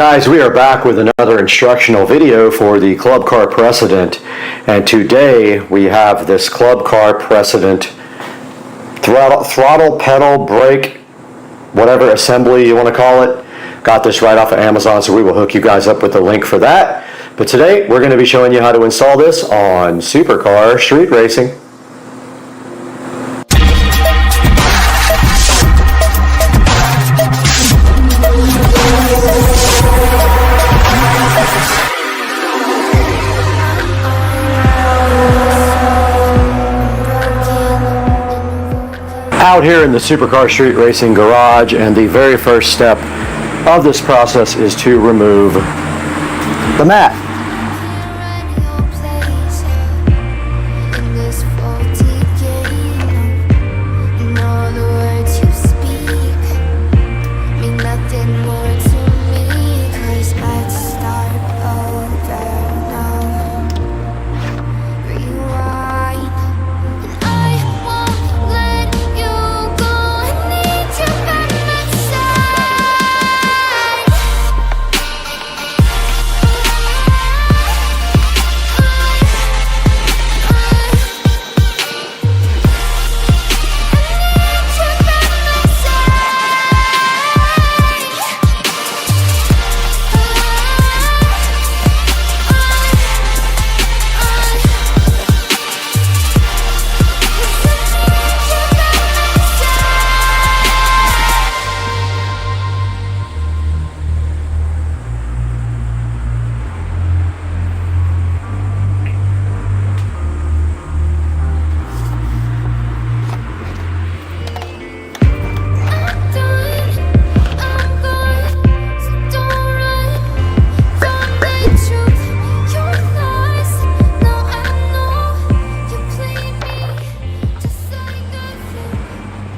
Guys, we are back with another instructional video for the club car precedent, and today we have this club car precedent throttle, pedal, brake, whatever assembly you want to call it. Got this right off of Amazon, so we will hook you guys up with the link for that. But today we're going to be showing you how to install this on supercar street racing. Out here in the supercar street racing garage, and the very first step of this process is to remove the mat.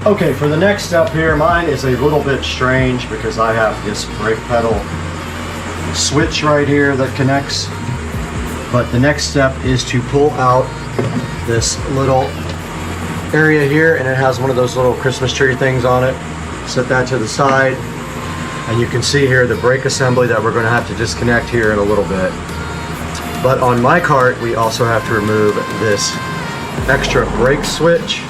Okay, for the next step here, mine is a little bit strange because I have this brake pedal switch right here that connects. But the next step is to pull out this little area here, and it has one of those little Christmas tree things on it. Set that to the side, and you can see here the brake assembly that we're going to have to disconnect here in a little bit. But on my cart, we also have to remove this extra brake switch.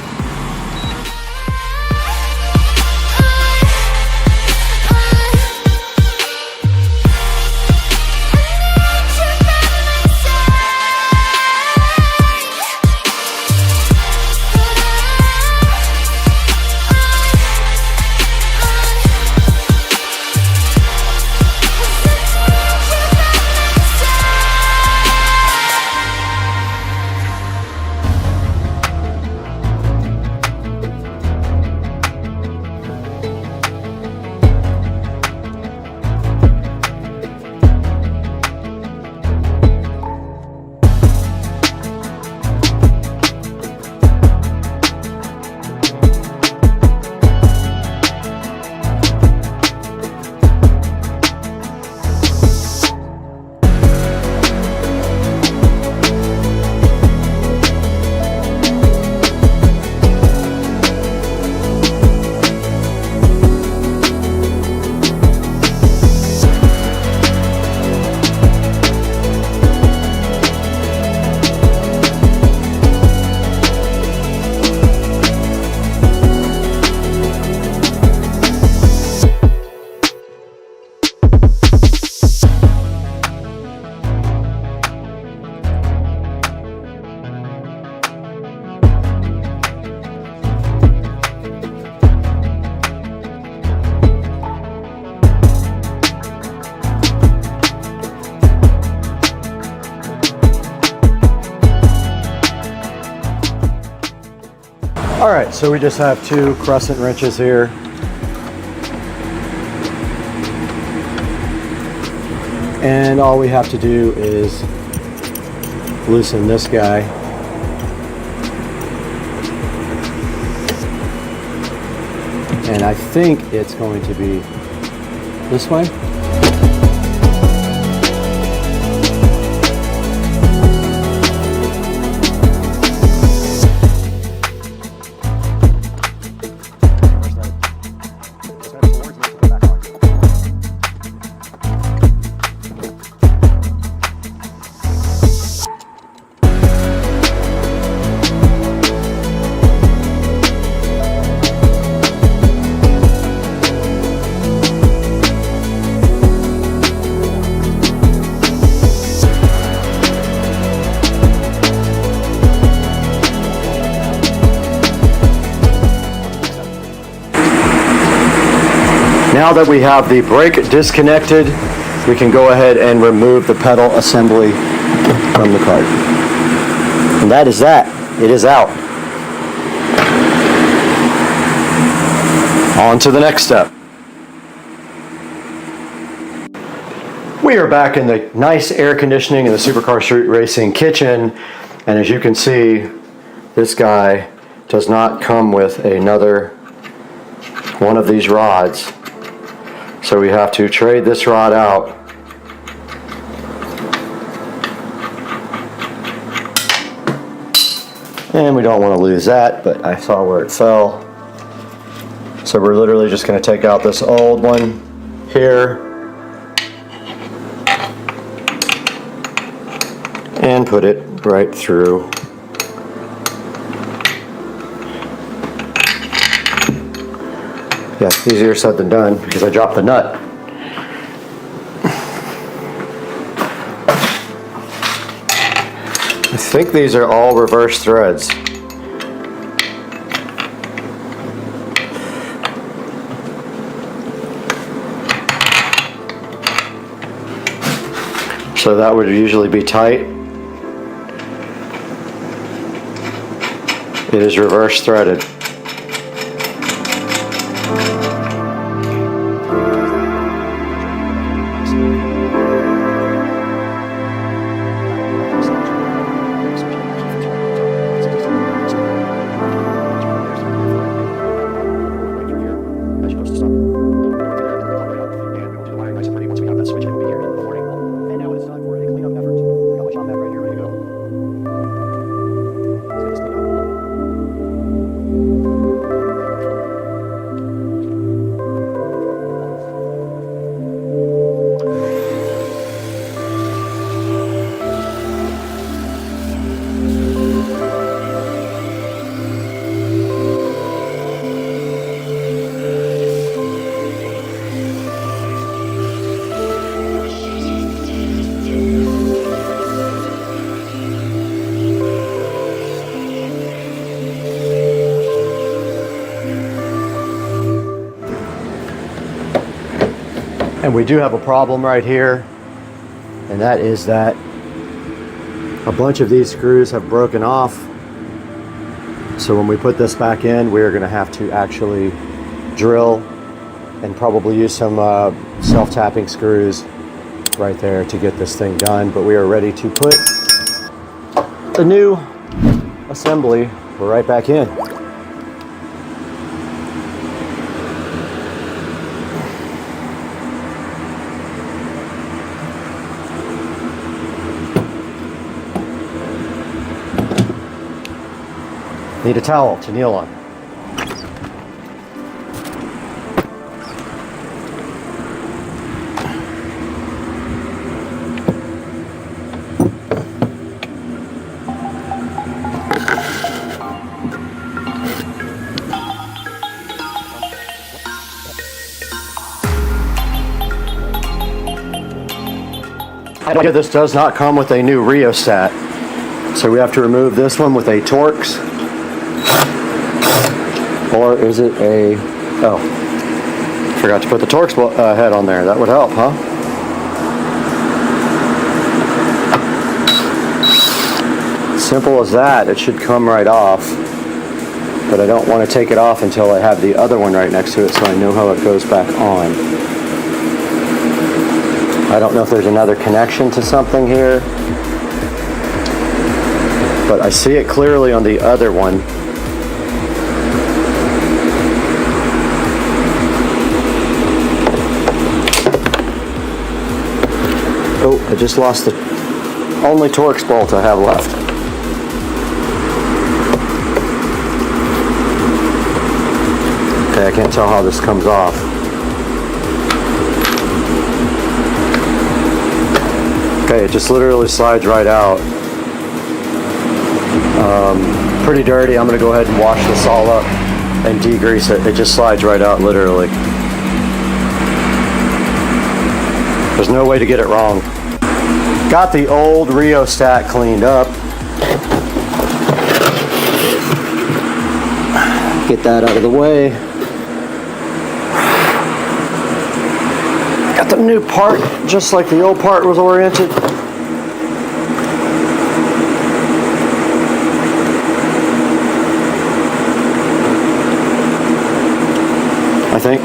All right, so we just have 2 crescent wrenches here. And all we have to do is loosen this guy. And I think it's going to be this way. Now that we have the brake disconnected, we can go ahead and remove the pedal assembly from the cart. And that is that. It is out. On to the next step. We are back in the nice air conditioning in the Supercar Street Racing kitchen, and as you can see, this guy does not come with another one of these rods. So we have to trade this rod out. And we don't want to lose that, but I saw where it fell. So we're literally just going to take out this old one here and put it right through. Yeah, easier said than done because I dropped the nut. I think these are all reverse threads. So that would usually be tight. It is reverse threaded. And we do have a problem right here, and that is that a bunch of these screws have broken off. So when we put this back in, we're going to have to actually drill and probably use some self-tapping screws right there to get this thing done. But we are ready to put the new assembly right back in. Need a towel to kneel on. This does not come with a new rheostat, so we have to remove this one with a Torx. Or is it a, oh, forgot to put the Torx head on there. That would help, huh? Simple as that. It should come right off. but I don't want to take it off until I have the other one right next to it so I know how it goes back on. I don't know if there's another connection to something here, but I see it clearly on the other one. Oh, I just lost the only Torx bolt I have left. Okay, I can't tell how this comes off. Okay, it just literally slides right out. Pretty dirty. I'm going to go ahead and wash this all up and degrease it. It just slides right out, literally. There's no way to get it wrong. Got the old rheostat cleaned up. Get that out of the way. Got the new part just like the old part was oriented. I think.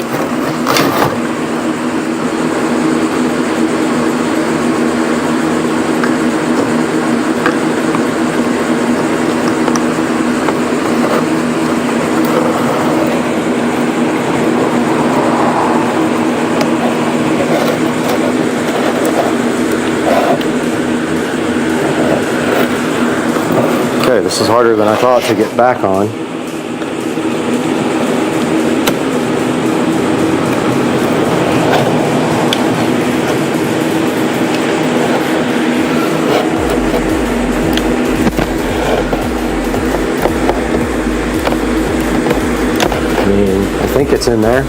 Okay, this is harder than I thought to get back on. I think it's in there.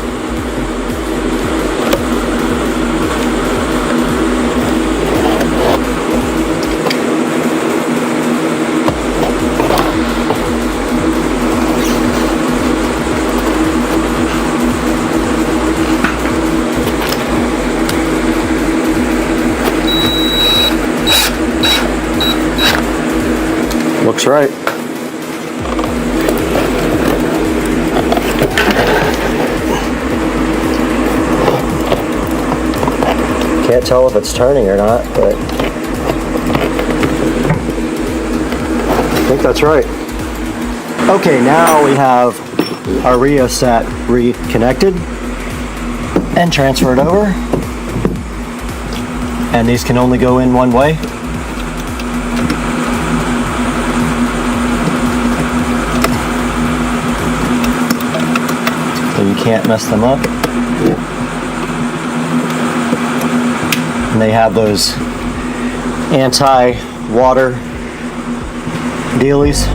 Looks right. Can't tell if it's turning or not, but I think that's right. Okay, now we have our rheostat reconnected and transferred over. And these can only go in one way. So you can't mess them up. And they have those anti-water dealies.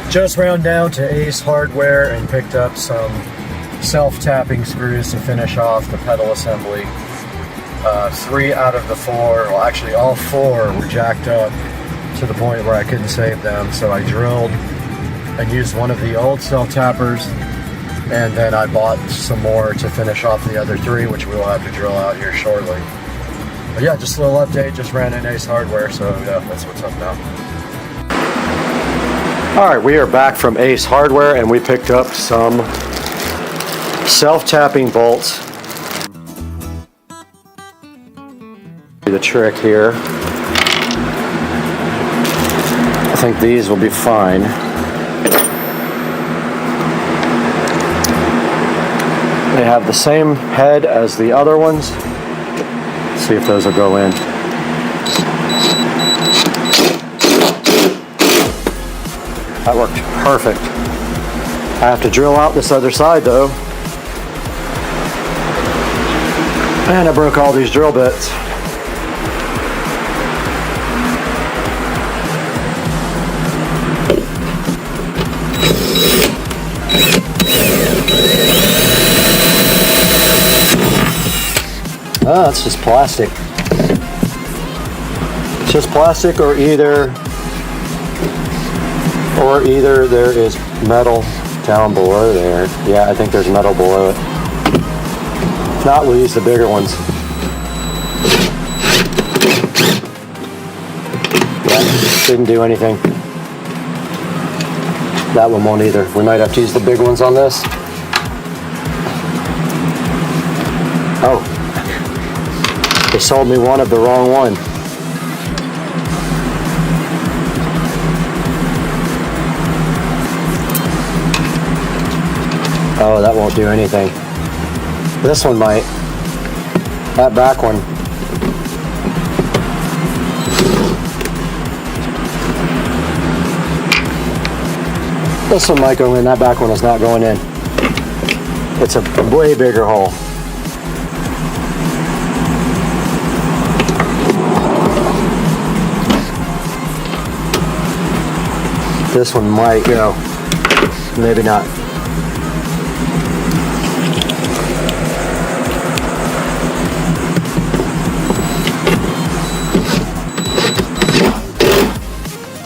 Just ran down to Ace Hardware and picked up some self-tapping screws to finish off the pedal assembly. 3 out of the 4, well actually all 4 were jacked up to the point where I couldn't save them, so I drilled and used one of the old self-tappers, and then I bought some more to finish off the other 3, which we'll have to drill out here shortly. But yeah, just a little update, just ran in Ace Hardware, so yeah, that's what's up now. Alright, we are back from Ace Hardware and we picked up some self-tapping bolts. The trick here, I think these will be fine. They have the same head as the other ones. Let's see if those will go in. That worked perfect. I have to drill out this other side though. And I broke all these drill bits. Oh, it's just plastic. It's just plastic, or either there is metal down below there. Yeah, I think there's metal below it. If not, we'll use the bigger ones. Yeah, didn't do anything. That one won't either. We might have to use the big ones on this. Oh. They sold me one of the wrong one. Oh, that won't do anything. This one might. That back one. This one might go in. That back one is not going in. It's a way bigger hole. This one might go, maybe not.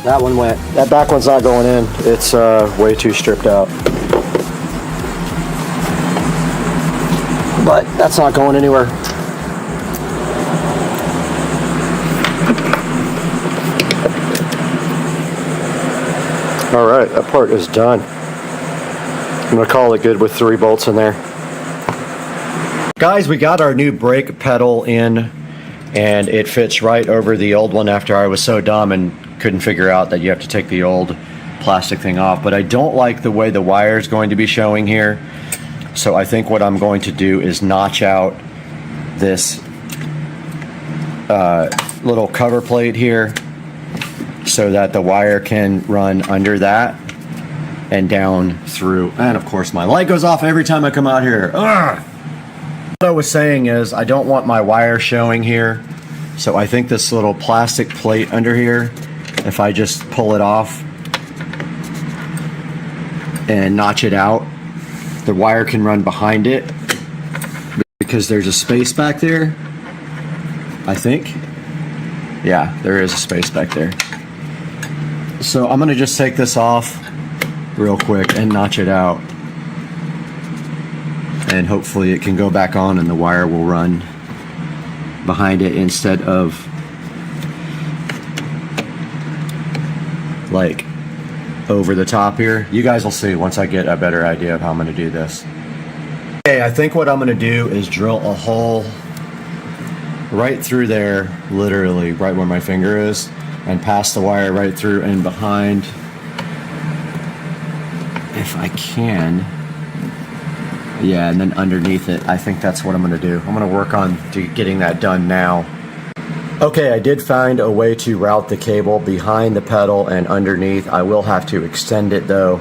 That one went. That back one's not going in. It's way too stripped out. But that's not going anywhere. Alright, that part is done. I'm going to call it good with 3 bolts in there. Guys, we got our new brake pedal in, and it fits right over the old one after I was so dumb and couldn't figure out that you have to take the old plastic thing off. But I don't like the way the wire is going to be showing here. So I think what I'm going to do is notch out this little cover plate here, so that the wire can run under that and down through. And of course my light goes off every time I come out here. Ugh! What I was saying is I don't want my wire showing here, so I think this little plastic plate under here, if I just pull it off and notch it out, the wire can run behind it because there's a space back there, I think. Yeah, there is a space back there. So I'm gonna just take this off real quick and notch it out, and hopefully it can go back on and the wire will run behind it instead of like over the top here. You guys will see once I get a better idea of how I'm gonna do this. Okay, I think what I'm gonna do is drill a hole right through there, literally right where my finger is, and pass the wire right through and behind, if I can. Yeah, and then underneath it. I think that's what I'm gonna do. I'm gonna work on getting that done now. Okay, I did find a way to route the cable behind the pedal and underneath. I will have to extend it though,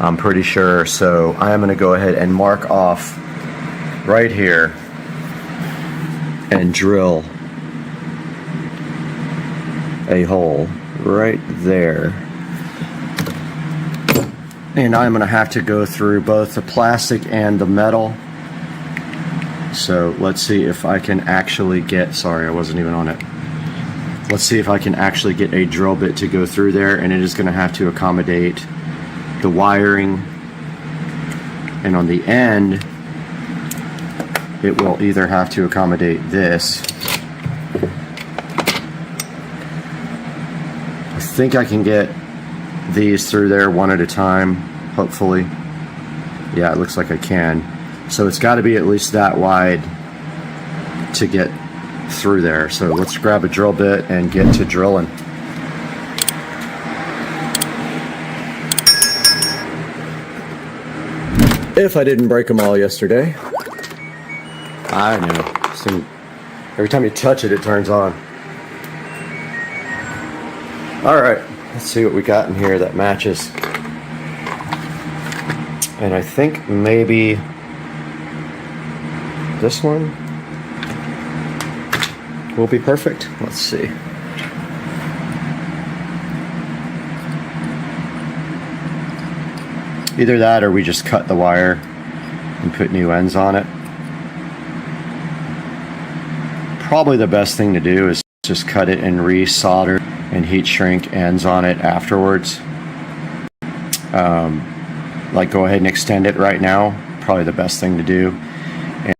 I'm pretty sure. So I am gonna go ahead and mark off right here and drill a hole right there. And I'm going to have to go through both the plastic and the metal. So let's see if I can actually get, sorry, I wasn't even on it. Let's see if I can actually get a drill bit to go through there, and it is going to have to accommodate the wiring. And on the end, it will either have to accommodate this. I think I can get these through there one at a time, hopefully. Yeah, it looks like I can. So it's got to be at least that wide to get through there. So let's grab a drill bit and get to drilling. If I didn't break them all yesterday. I know. Every time you touch it, it turns on. Alright, let's see what we got in here that matches. And I think maybe this one will be perfect. Let's see. Either that or we just cut the wire and put new ends on it. Probably the best thing to do is just cut it and re-solder and heat shrink ends on it afterwards. Like go ahead and extend it right now, probably the best thing to do.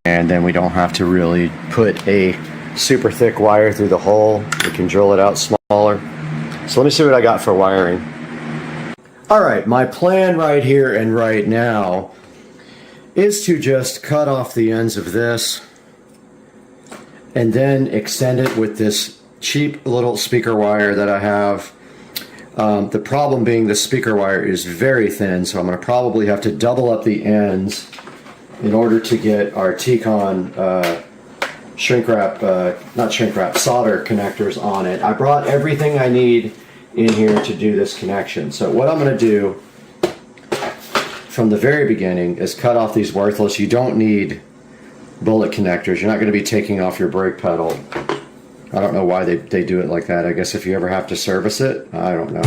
And then we don't have to really put a super thick wire through the hole. We can drill it out smaller. So let me see what I got for wiring. Alright, my plan right here and right now is to just cut off the ends of this and then extend it with this cheap little speaker wire that I have. The problem being the speaker wire is very thin, so I'm going to probably have to double up the ends in order to get our T-Con shrink wrap, not shrink wrap, solder connectors on it. I brought everything I need in here to do this connection. So what I'm going to do from the very beginning is cut off these worthless. You don't need bullet connectors. You're not going to be taking off your brake pedal. I don't know why they do it like that. I guess if you ever have to service it, I don't know.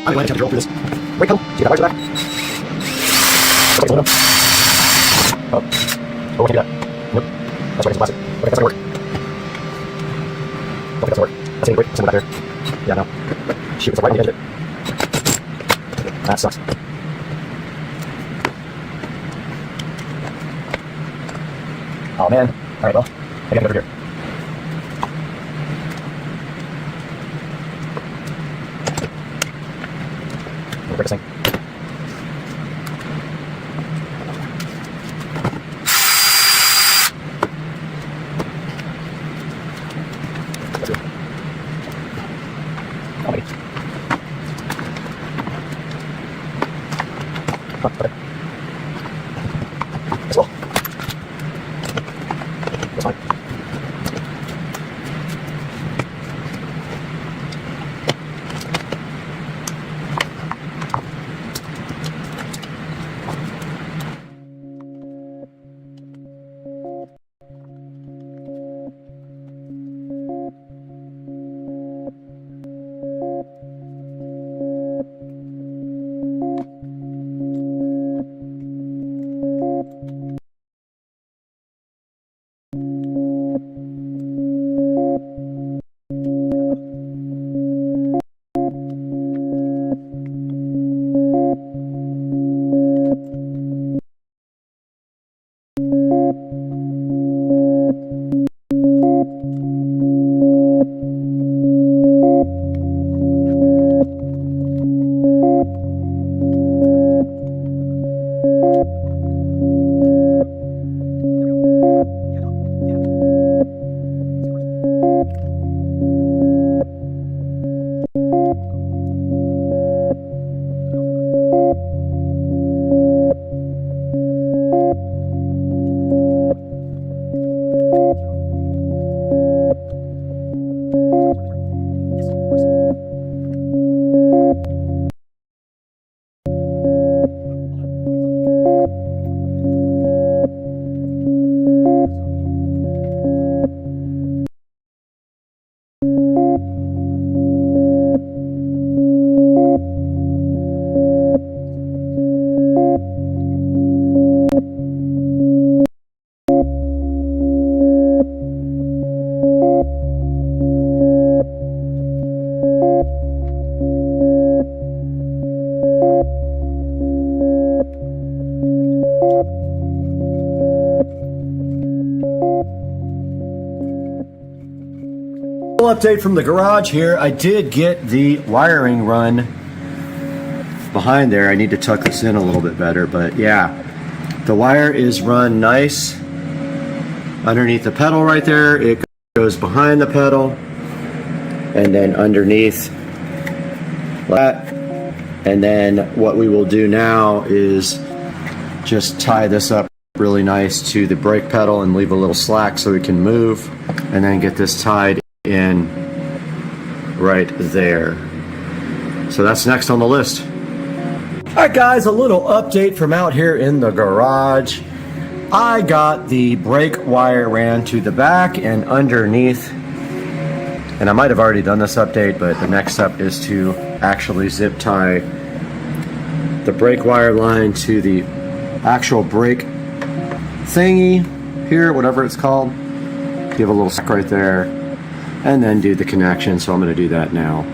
I'm going to attempt to drill through this brake pedal. See if that wires are back. Okay, so oh, we can't do that. Nope. That's right, it's plastic. Okay, that's not gonna work. Don't think that's gonna work. That's any brake, somewhere back there. Yeah, no. Shoot, it's right on the edge of it. That sucks. Oh man. Alright, well, I gotta get over here. Break this thing. Update from the garage here. I did get the wiring run behind there. I need to tuck this in a little bit better, but yeah, the wire is run nice underneath the pedal right there. It goes behind the pedal and then underneath that. And then what we will do now is just tie this up really nice to the brake pedal and leave a little slack so we can move, and then get this tied in right there. So that's next on the list. Alright guys, a little update from out here in the garage. I got the brake wire ran to the back and underneath, and I might have already done this update, but the next step is to actually zip tie the brake wire line to the actual brake thingy here, whatever it's called. Give a little slack right there, and then do the connection. So I'm going to do that now.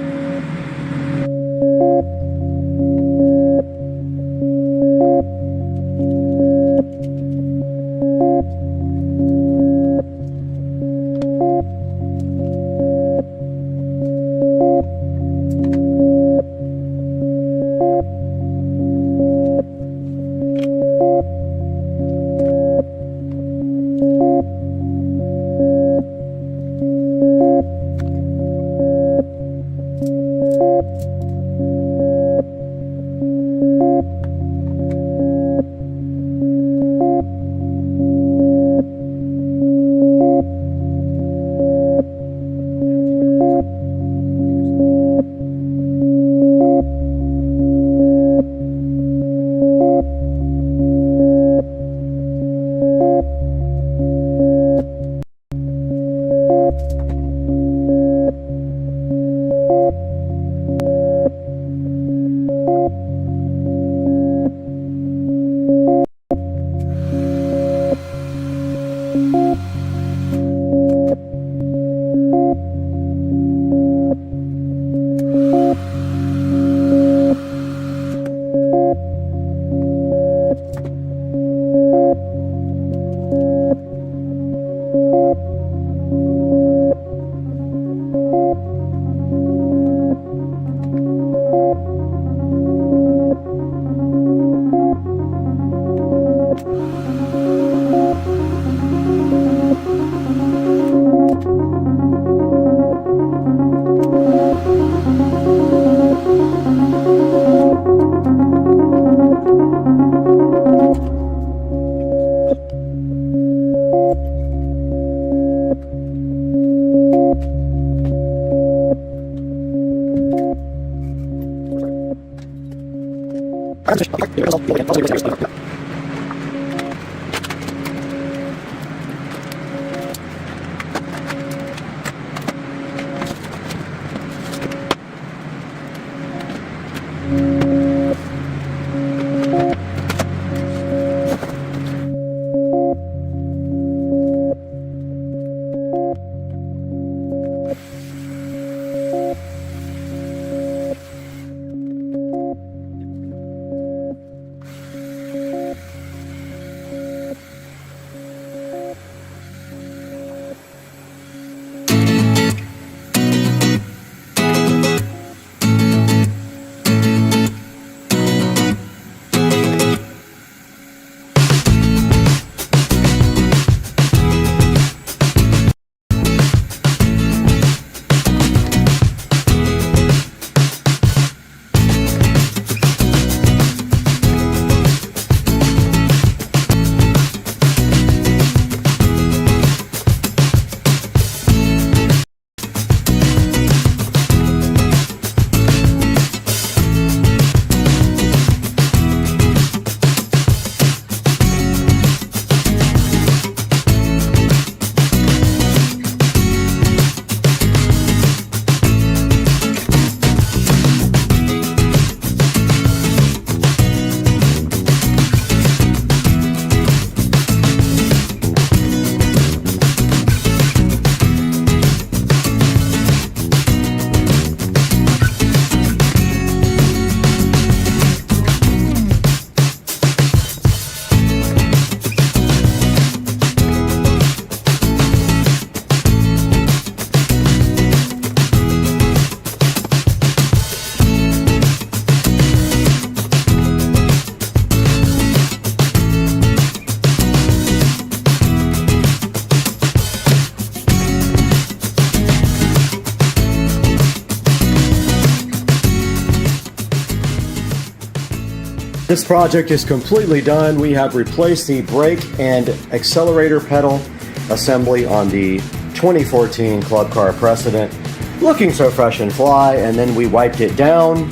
This project is completely done. We have replaced the brake and accelerator pedal assembly on the 2014 Club Car Precedent. Looking so fresh and fly, and then we wiped it down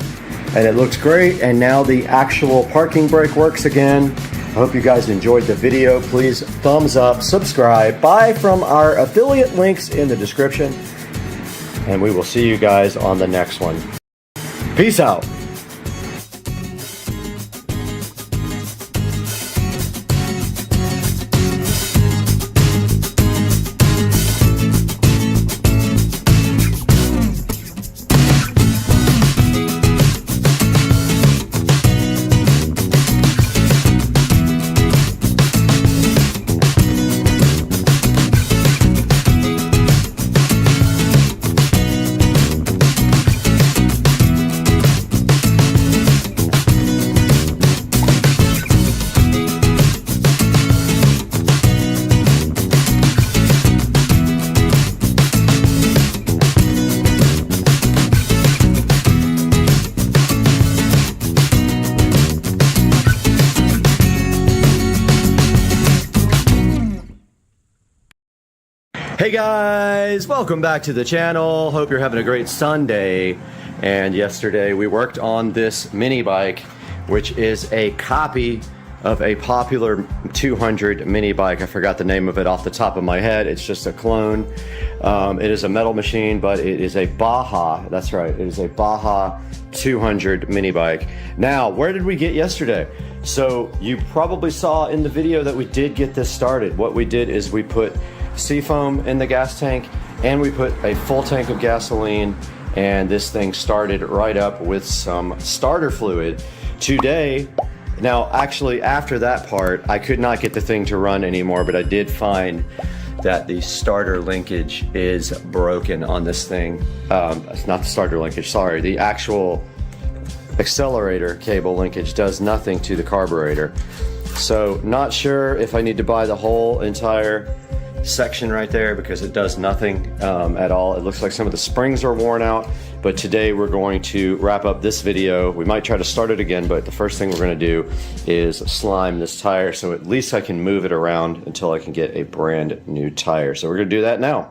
and it looks great, and now the actual parking brake works again. I hope you guys enjoyed the video. Please thumbs up, subscribe, buy from our affiliate links in the description, and we will see you guys on the next one. Peace out. Hey guys, welcome back to the channel. Hope you're having a great Sunday. And yesterday we worked on this mini bike, which is a copy of a popular 200 mini bike. I forgot the name of it off the top of my head. It's just a clone. It is a metal machine, but it is a Baja. That's right, it is a Baja 200 mini bike. Now, where did we get yesterday? So you probably saw in the video that we did get this started. What we did is we put seafoam in the gas tank and we put a full tank of gasoline, and this thing started right up with some starter fluid. Today, now actually after that part, I could not get the thing to run anymore, but I did find that the starter linkage is broken on this thing. It's not the starter linkage, sorry, the actual accelerator cable linkage does nothing to the carburetor. So not sure if I need to buy the whole entire section right there, because it does nothing at all. It looks like some of the springs are worn out, but today we're going to wrap up this video. We might try to start it again, but the first thing we're going to do is slime this tire so at least I can move it around until I can get a brand new tire. So we're going to do that now.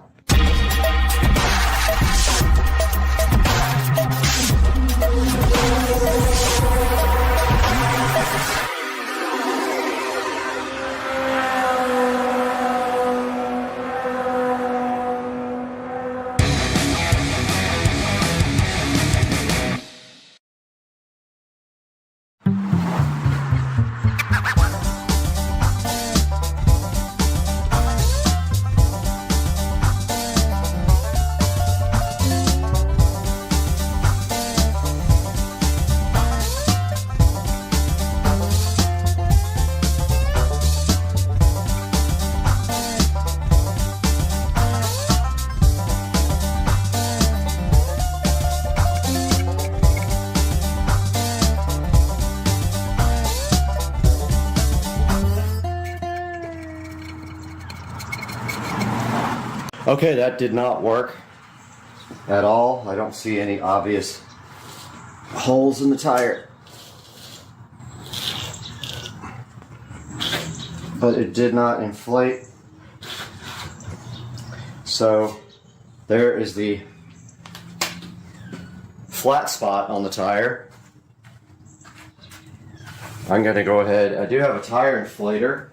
Okay, that did not work at all. I don't see any obvious holes in the tire. But it did not inflate. So there is the flat spot on the tire. I'm going to go ahead. I do have a tire inflator.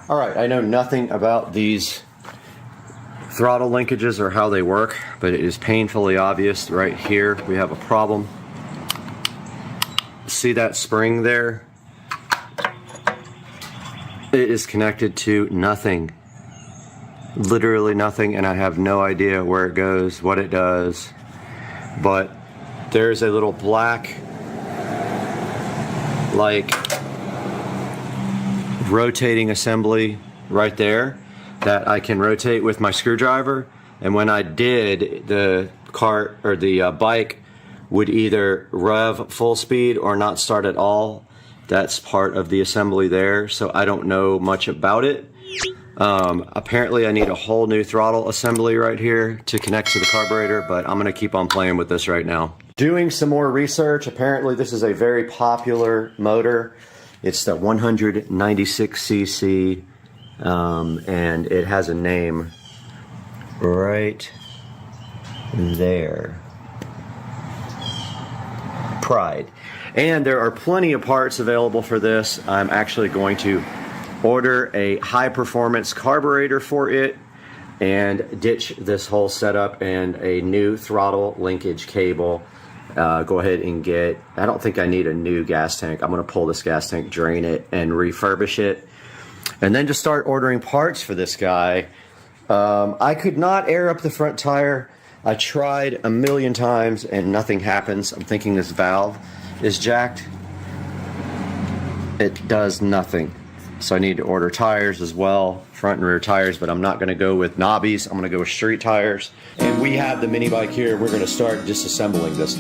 All right, I know nothing about these throttle linkages or how they work, but it is painfully obvious right here we have a problem. See that spring there? It is connected to nothing. Literally nothing, and I have no idea where it goes, what it does. But there's a little black, like, rotating assembly right there that I can rotate with my screwdriver, and when I did, the cart or the bike would either rev full speed or not start at all. That's part of the assembly there, so I don't know much about it. Apparently I need a whole new throttle assembly right here to connect to the carburetor, but I'm gonna keep on playing with this right now. Doing some more research, apparently this is a very popular motor It's the 196cc, and it has a name right there. Pride. And there are plenty of parts available for this. I'm actually going to order a high performance carburetor for it and ditch this whole setup and a new throttle linkage cable. Go ahead and get, I don't think I need a new gas tank. I'm going to pull this gas tank, drain it, and refurbish it. And then just start ordering parts for this guy. I could not air up the front tire. I tried a million times and nothing happens. I'm thinking this valve is jacked. It does nothing. So I need to order tires as well, front and rear tires, but I'm not going to go with knobbies. I'm going to go with street tires. And we have the mini bike here. We're going to start disassembling this.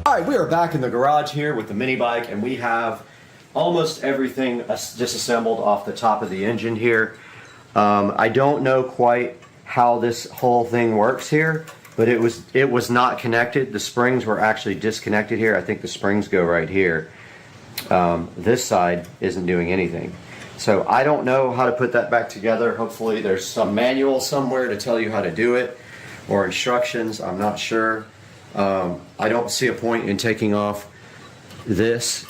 All right, we are back in the garage here with the mini bike, and we have almost everything disassembled off the top of the engine here. I don't know quite how this whole thing works here, but it was not connected. The springs were actually disconnected here. I think the springs go right here. This side isn't doing anything. So I don't know how to put that back together. Hopefully there's some manual somewhere to tell you how to do it, or instructions. I'm not sure. I don't see a point in taking off this,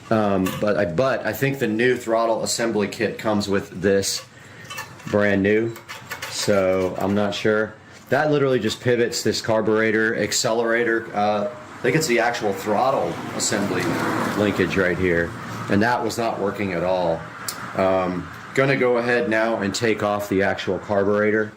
but I think the new throttle assembly kit comes with this brand new, so I'm not sure. That literally just pivots this carburetor, accelerator. I think it's the actual throttle assembly linkage right here, and that was not working at all. Gonna go ahead now and take off the actual carburetor.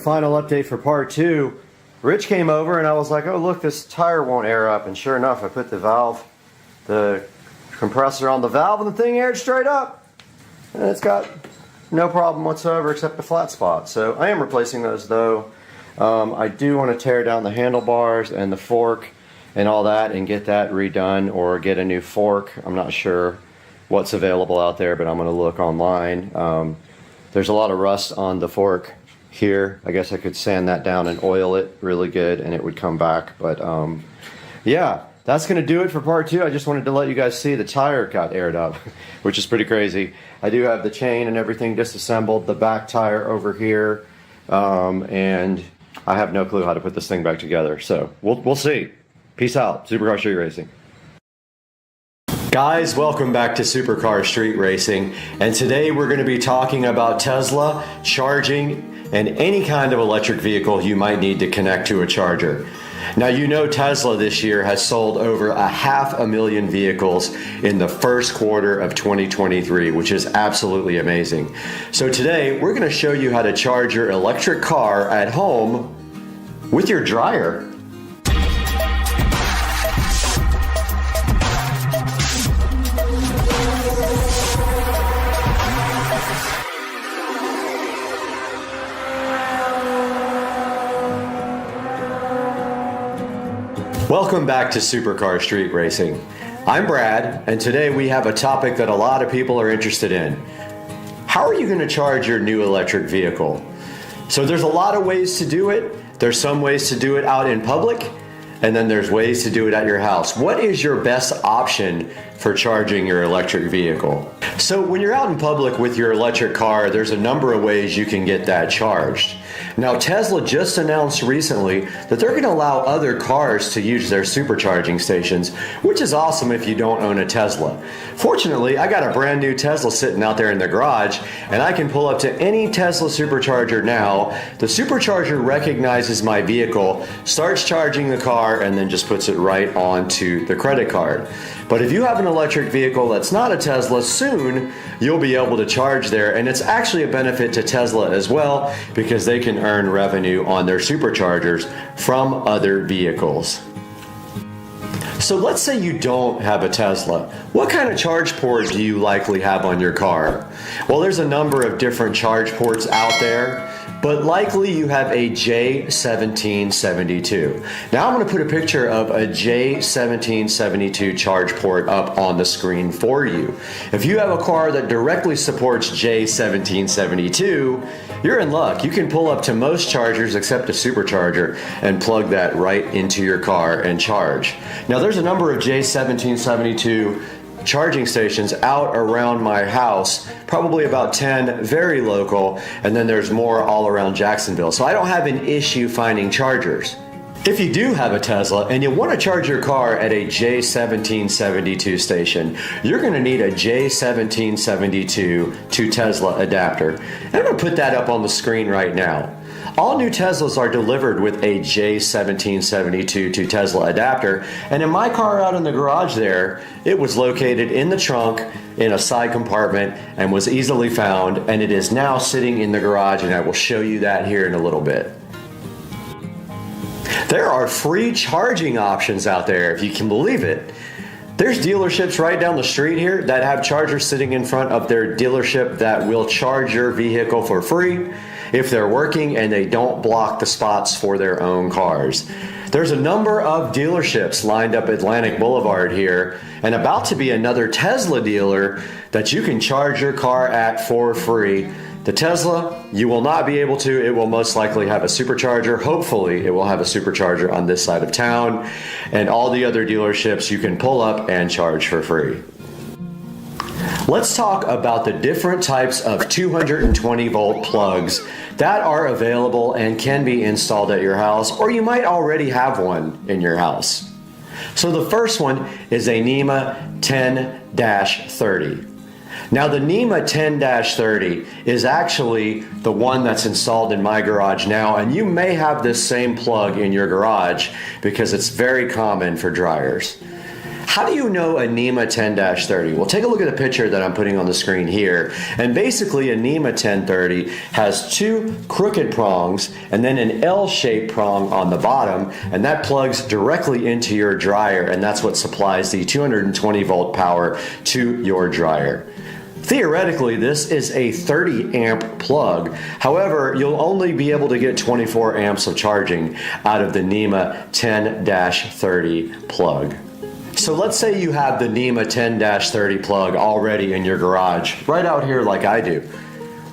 final update for part 2. Rich came over and I was like, oh look, this tire won't air up, and sure enough I put the compressor on the valve and the thing aired straight up. And it's got no problem whatsoever except the flat spot. So I am replacing those though. I do want to tear down the handlebars and the fork and all that and get that redone, or get a new fork. I'm not sure what's available out there, but I'm going to look online. There's a lot of rust on the fork here. I guess I could sand that down and oil it really good and it would come back. But yeah, that's going to do it for part 2. I just wanted to let you guys see the tire got aired up, which is pretty crazy. I do have the chain and everything disassembled, the back tire over here, and I have no clue how to put this thing back together. So we'll see. Peace out. Supercar Street Racing. Guys, welcome back to Supercar Street Racing, and today we're going to be talking about Tesla, charging, and any kind of electric vehicle you might need to connect to a charger. Now, you know Tesla this year has sold over 500,000 vehicles in the first quarter of 2023, which is absolutely amazing. So today we're going to show you how to charge your electric car at home with your dryer. Welcome back to Supercar Street Racing. I'm Brad, and today we have a topic that a lot of people are interested in. How are you going to charge your new electric vehicle? So there's a lot of ways to do it. There's some ways to do it out in public, and then there's ways to do it at your house. What is your best option for charging your electric vehicle? So when you're out in public with your electric car, there's a number of ways you can get that charged. Now, Tesla just announced recently that they're going to allow other cars to use their supercharging stations, which is awesome if you don't own a Tesla. Fortunately, I got a brand new Tesla sitting out there in the garage, and I can pull up to any Tesla supercharger now. The supercharger recognizes my vehicle, starts charging the car, and then just puts it right onto the credit card. But if you have an electric vehicle that's not a Tesla, soon you'll be able to charge there, and it's actually a benefit to Tesla as well because they can earn revenue on their superchargers from other vehicles. So let's say you don't have a Tesla. What kind of charge port do you likely have on your car? Well, there's a number of different charge ports out there, but likely you have a J1772. Now I'm going to put a picture of a J1772 charge port up on the screen for you. If you have a car that directly supports J1772, you're in luck. You can pull up to most chargers except a supercharger and plug that right into your car and charge. Now there's a number of J1772 charging stations out around my house, probably about 10 very local, and then there's more all around Jacksonville. So I don't have an issue finding chargers. If you do have a Tesla and you want to charge your car at a J1772 station, you're going to need a J1772 to Tesla adapter. And I'm going to put that up on the screen right now. All new Teslas are delivered with a J1772 to Tesla adapter, and in my car out in the garage there, it was located in the trunk in a side compartment and was easily found, and it is now sitting in the garage, and I will show you that here in a little bit. There are free charging options out there, if you can believe it. There's dealerships right down the street here that have chargers sitting in front of their dealership that will charge your vehicle for free if they're working and they don't block the spots for their own cars. There's a number of dealerships lined up Atlantic Boulevard here, and about to be another Tesla dealer that you can charge your car at for free. The Tesla, you will not be able to. It will most likely have a supercharger. Hopefully, it will have a supercharger on this side of town. And all the other dealerships you can pull up and charge for free. Let's talk about the different types of 220 volt plugs that are available and can be installed at your house, or you might already have one in your house. So the first one is a NEMA 10-30. Now the NEMA 10-30 is actually the one that's installed in my garage now, and you may have this same plug in your garage because it's very common for dryers. How do you know a NEMA 10-30? Well, take a look at the picture that I'm putting on the screen here. And basically a NEMA 1030 has two crooked prongs and then an L-shaped prong on the bottom, and that plugs directly into your dryer, and that's what supplies the 220 volt power to your dryer. Theoretically, this is a 30 amp plug. However, you'll only be able to get 24 amps of charging out of the NEMA 10-30 plug. So let's say you have the NEMA 10-30 plug already in your garage, right out here like I do.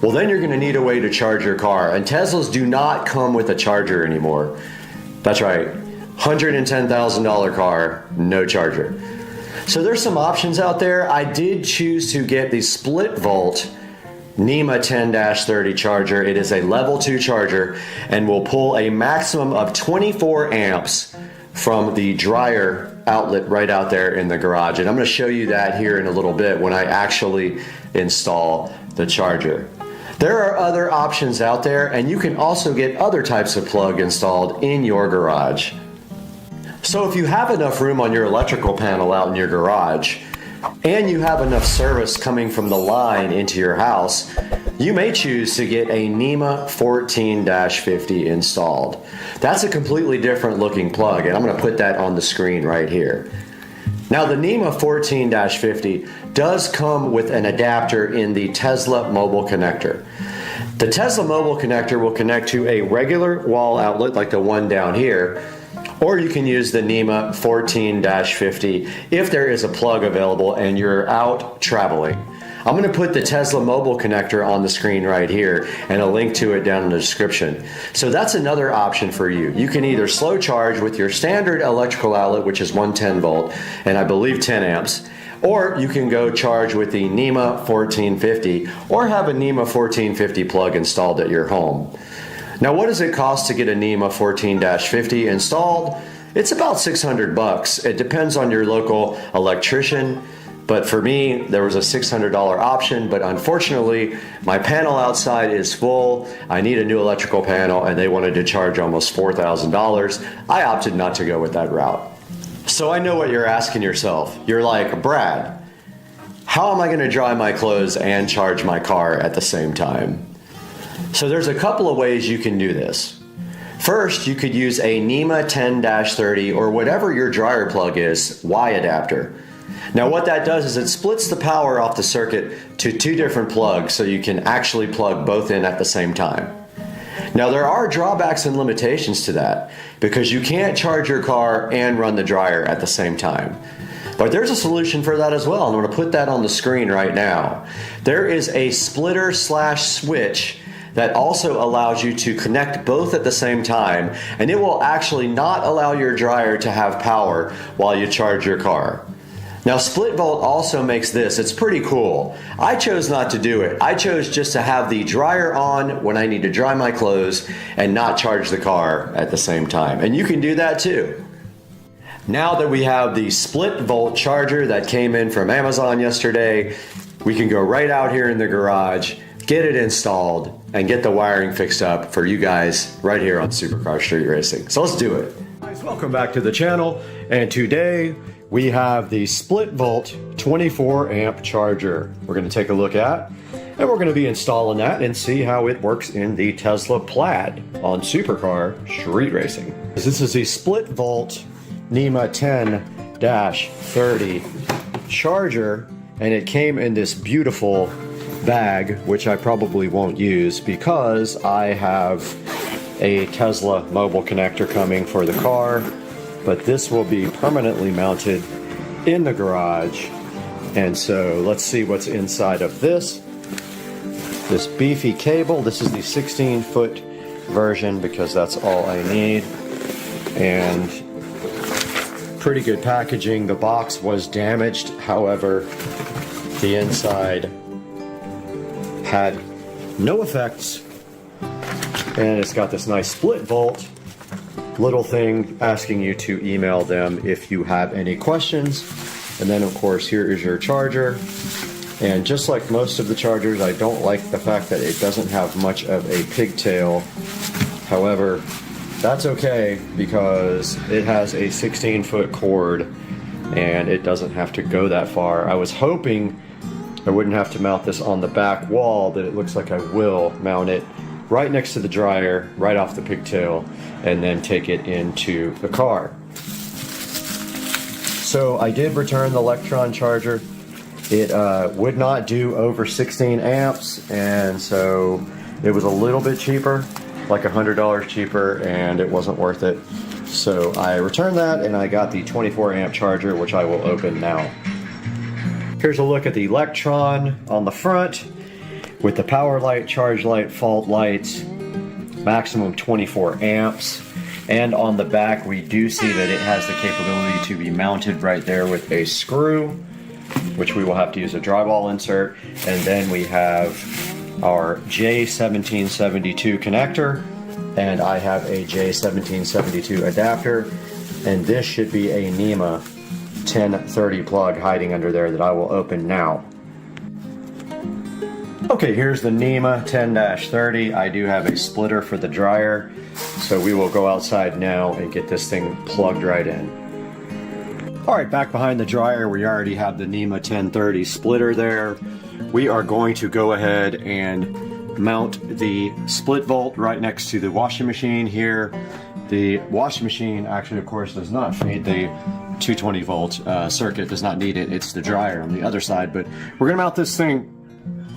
Well, then you're going to need a way to charge your car, and Teslas do not come with a charger anymore. That's right, $110,000 car, no charger. So there's some options out there. I did choose to get the split volt NEMA 10-30 charger. It is a level 2 charger and will pull a maximum of 24 amps from the dryer outlet right out there in the garage. And I'm going to show you that here in a little bit when I actually install the charger. There are other options out there, and you can also get other types of plug installed in your garage. So if you have enough room on your electrical panel out in your garage, and you have enough service coming from the line into your house, you may choose to get a NEMA 14-50 installed. That's a completely different looking plug, and I'm going to put that on the screen right here. Now the NEMA 14-50 does come with an adapter in the Tesla mobile connector. The Tesla mobile connector will connect to a regular wall outlet like the one down here, or you can use the NEMA 14-50 if there is a plug available and you're out traveling. I'm going to put the Tesla mobile connector on the screen right here and a link to it down in the description. So that's another option for you. You can either slow charge with your standard electrical outlet, which is 110 volt and I believe 10 amps, or you can go charge with the NEMA 1450 or have a NEMA 1450 plug installed at your home. Now, what does it cost to get a NEMA 14-50 installed? It's about 600 bucks. It depends on your local electrician, but for me, there was a $600 option, but unfortunately, my panel outside is full. I need a new electrical panel, and they wanted to charge almost $4,000. I opted not to go with that route. So I know what you're asking yourself. You're like, Brad, how am I going to dry my clothes and charge my car at the same time? So there's a couple of ways you can do this. First, you could use a NEMA 10-30 or whatever your dryer plug is, Y adapter. Now what that does is it splits the power off the circuit to two different plugs so you can actually plug both in at the same time. Now there are drawbacks and limitations to that because you can't charge your car and run the dryer at the same time. But there's a solution for that as well. I'm going to put that on the screen right now. There is a splitter/switch that also allows you to connect both at the same time, and it will actually not allow your dryer to have power while you charge your car. Now split volt also makes this, it's pretty cool. I chose not to do it. I chose just to have the dryer on when I need to dry my clothes and not charge the car at the same time. And you can do that too. Now that we have the split volt charger that came in from Amazon yesterday, we can go right out here in the garage, get it installed, and get the wiring fixed up for you guys right here on Supercar Street Racing. So let's do it. Guys, welcome back to the channel, and today we have the split volt 24 amp charger we're going to take a look at, and we're going to be installing that and see how it works in the Tesla Plaid on Supercar Street Racing. This is the split volt NEMA 10-30 charger, and it came in this beautiful bag, which I probably won't use because I have a Tesla mobile connector coming for the car, but this will be permanently mounted in the garage. And so let's see what's inside of this beefy cable. This is the 16-foot version because that's all I need, and pretty good packaging. The box was damaged, however the inside had no effects, and it's got this nice split volt little thing asking you to email them if you have any questions. And then of course here is your charger, and just like most of the chargers, I don't like the fact that it doesn't have much of a pigtail. However, that's okay because it has a 16-foot cord and it doesn't have to go that far. I was hoping I wouldn't have to mount this on the back wall, but it looks like I will mount it right next to the dryer, right off the pigtail, and then take it into the car. So I did return the Electron charger. It would not do over 16 amps, and so it was a little bit cheaper, like $100 cheaper, and it wasn't worth it. So I returned that, and I got the 24 amp charger, which I will open now. Here's a look at the Electron on the front with the power light, charge light, fault lights, maximum 24 amps. And on the back, we do see that it has the capability to be mounted right there with a screw, which we will have to use a drywall insert. And then we have our J1772 connector, and I have a J1772 adapter, and this should be a NEMA 1030 plug hiding under there that I will open now. Okay, here's the NEMA 10-30. I do have a splitter for the dryer, so we will go outside now and get this thing plugged right in. Alright, back behind the dryer, we already have the NEMA 1030 splitter there. We are going to go ahead and mount the split volt right next to the washing machine here. The washing machine actually, of course, does not feed the 220 volt circuit, does not need it. It's the dryer on the other side, but we're going to mount this thing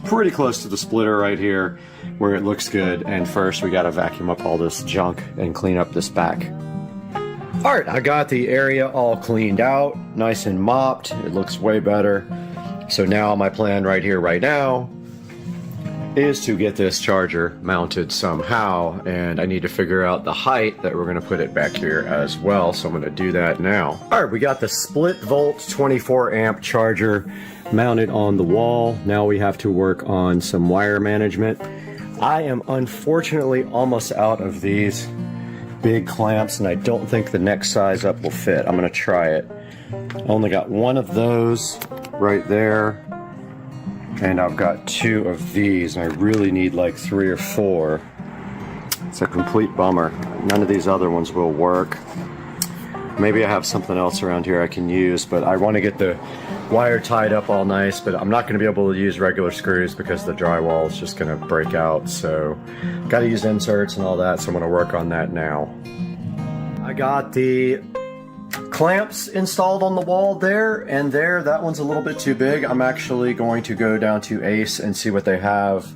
pretty close to the splitter right here where it looks good. And first we got to vacuum up all this junk and clean up this back. Alright, I got the area all cleaned out, nice and mopped. It looks way better. So now my plan right here, right now, is to get this charger mounted somehow, and I need to figure out the height that we're going to put it back here as well, so I'm going to do that now. Alright, we got the split volt 24 amp charger mounted on the wall. Now we have to work on some wire management. I am unfortunately almost out of these big clamps, and I don't think the next size up will fit. I'm going to try it. I only got one of those right there, and I've got two of these, and I really need like 3 or 4. It's a complete bummer. None of these other ones will work. Maybe I have something else around here I can use, but I want to get the wire tied up all nice, but I'm not going to be able to use regular screws because the drywall is just going to break out. So got to use inserts and all that, so I'm going to work on that now. I got the clamps installed on the wall there and there. That one's a little bit too big. I'm actually going to go down to ACE and see what they have,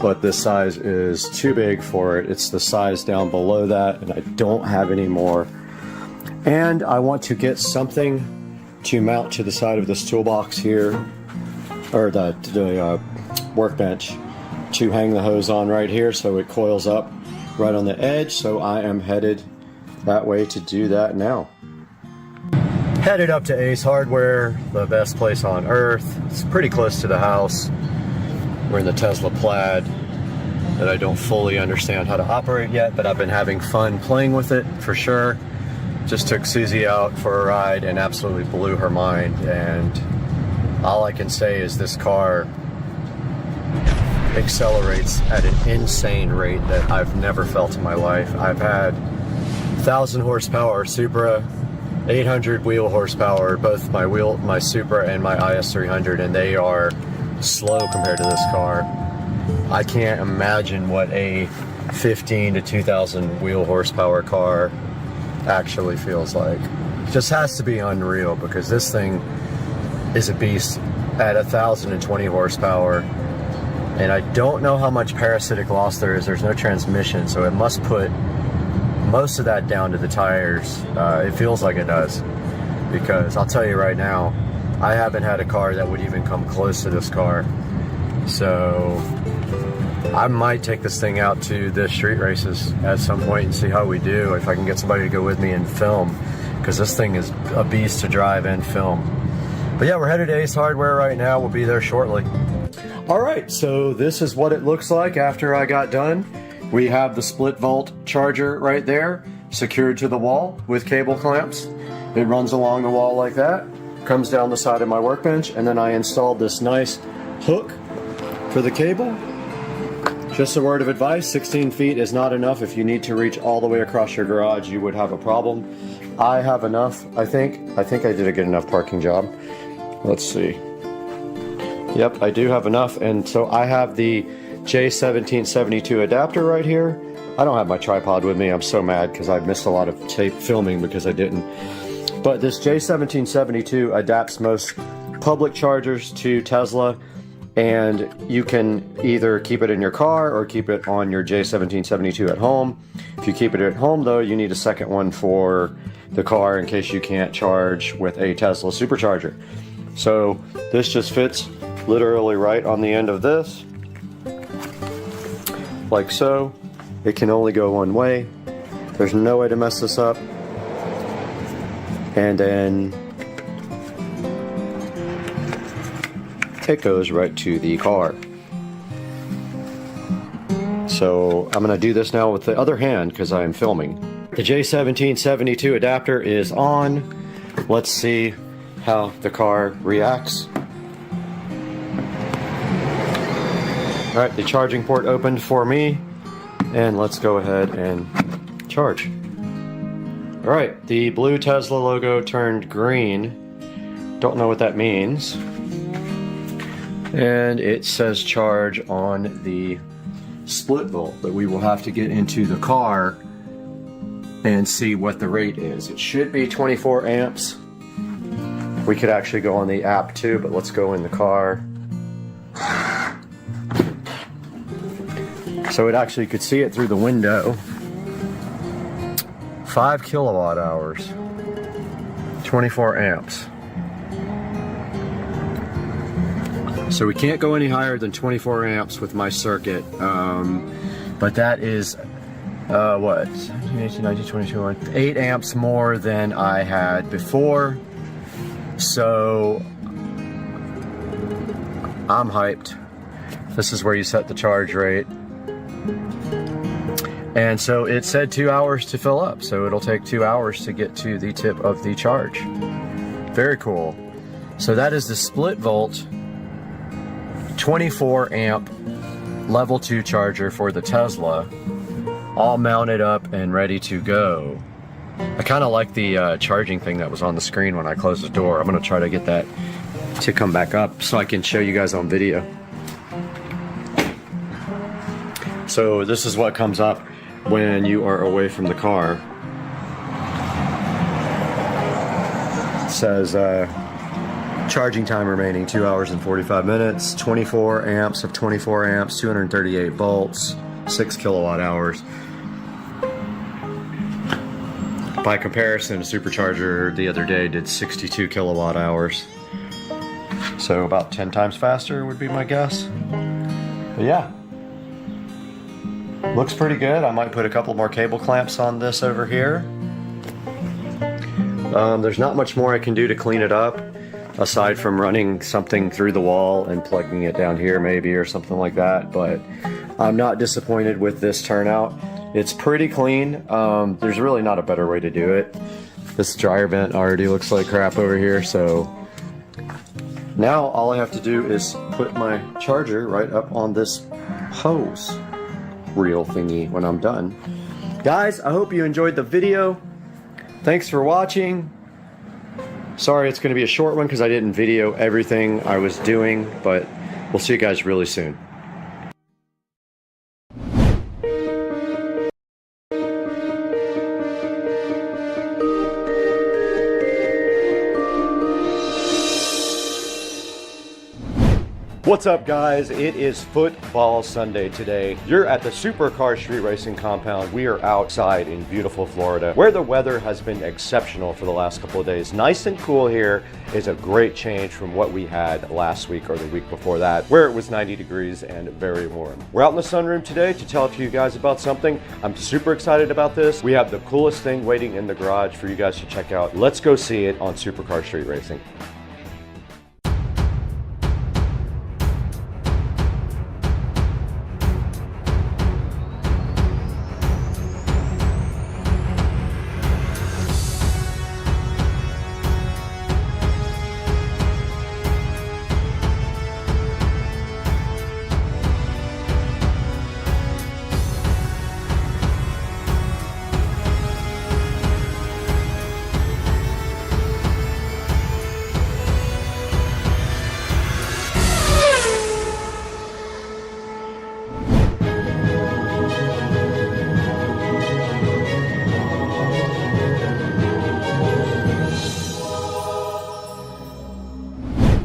but this size is too big for it. It's the size down below that, and I don't have any more. And I want to get something to mount to the side of this toolbox here, or the workbench, to hang the hose on right here so it coils up right on the edge. So I am headed that way to do that now. Headed up to Ace Hardware, the best place on earth. It's pretty close to the house. We're in the Tesla Plaid that I don't fully understand how to operate yet, but I've been having fun playing with it for sure. Just took Susie out for a ride and absolutely blew her mind, and all I can say is this car accelerates at an insane rate that I've never felt in my life. I've had 1,000 horsepower Supra, 800 wheel horsepower, both my Supra and my IS300, and they are slow compared to this car. I can't imagine what a 15 to 2,000 wheel horsepower car actually feels like. It just has to be unreal, because this thing is a beast at 1,020 horsepower, and I don't know how much parasitic loss there is. There's no transmission, so it must put most of that down to the tires. It feels like it does, because I'll tell you right now, I haven't had a car that would even come close to this car. So I might take this thing out to the street races at some point and see how we do, if I can get somebody to go with me and film, because this thing is a beast to drive and film. But yeah, we're headed to Ace Hardware right now. We'll be there shortly. Alright, so this is what it looks like after I got done. We have the split volt charger right there, secured to the wall with cable clamps. It runs along the wall like that, comes down the side of my workbench, and then I installed this nice hook for the cable Just a word of advice, 16 feet is not enough. If you need to reach all the way across your garage, you would have a problem. I have enough, I think. I did a good enough parking job. Let's see. Yep, I do have enough. And so I have the J1772 adapter right here. I don't have my tripod with me. I'm so mad because I missed a lot of tape filming because I didn't. But this J1772 adapts most public chargers to Tesla, and you can either keep it in your car or keep it on your J1772 at home. If you keep it at home though, you need a second one for the car in case you can't charge with a Tesla supercharger. So this just fits literally right on the end of this, like so. It can only go one way. There's no way to mess this up. And then it goes right to the car. So I'm gonna do this now with the other hand because I am filming. The J1772 adapter is on. Let's see how the car reacts. All right, the charging port opened for me, and let's go ahead and charge. All right, the blue Tesla logo turned green. Don't know what that means. And it says charge on the split volt, but we will have to get into the car and see what the rate is. It should be 24 amps. We could actually go on the app too, but let's go in the car. So it actually could see it through the window. 5 kilowatt hours, 24 amps. So we can't go any higher than 24 amps with my circuit, but that is, what, 17, 18, 19, 20, 21, 8 amps more than I had before. So I'm hyped. This is where you set the charge rate. And so it said 2 hours to fill up, so it'll take 2 hours to get to the tip of the charge. Very cool. So that is the split volt 24 amp level 2 charger for the Tesla, all mounted up and ready to go. I kind of like the charging thing that was on the screen when I closed the door. I'm going to try to get that to come back up so I can show you guys on video. So this is what comes up when you are away from the car. It says charging time remaining 2 hours and 45 minutes, 24 amps of 24 amps, 238 volts, 6 kilowatt hours. By comparison, a supercharger the other day did 62 kilowatt hours. So about 10 times faster would be my guess. But yeah. Looks pretty good. I might put a couple more cable clamps on this over here. There's not much more I can do to clean it up, aside from running something through the wall and plugging it down here maybe or something like that, but I'm not disappointed with this turnout. It's pretty clean. There's really not a better way to do it. This dryer vent already looks like crap over here, so now all I have to do is put my charger right up on this hose reel thingy when I'm done. Guys, I hope you enjoyed the video. Thanks for watching. Sorry it's going to be a short one because I didn't video everything I was doing, but we'll see you guys really soon. What's up, guys? It is football Sunday today. You're at the Supercar Street Racing compound. We are outside in beautiful Florida, where the weather has been exceptional for the last couple of days. Nice and cool here is a great change from what we had last week or the week before that, where it was 90 degrees and very warm. We're out in the sunroom today to tell to you guys about something. I'm super excited about this. We have the coolest thing waiting in the garage for you guys to check out. Let's go see it on Supercar Street Racing.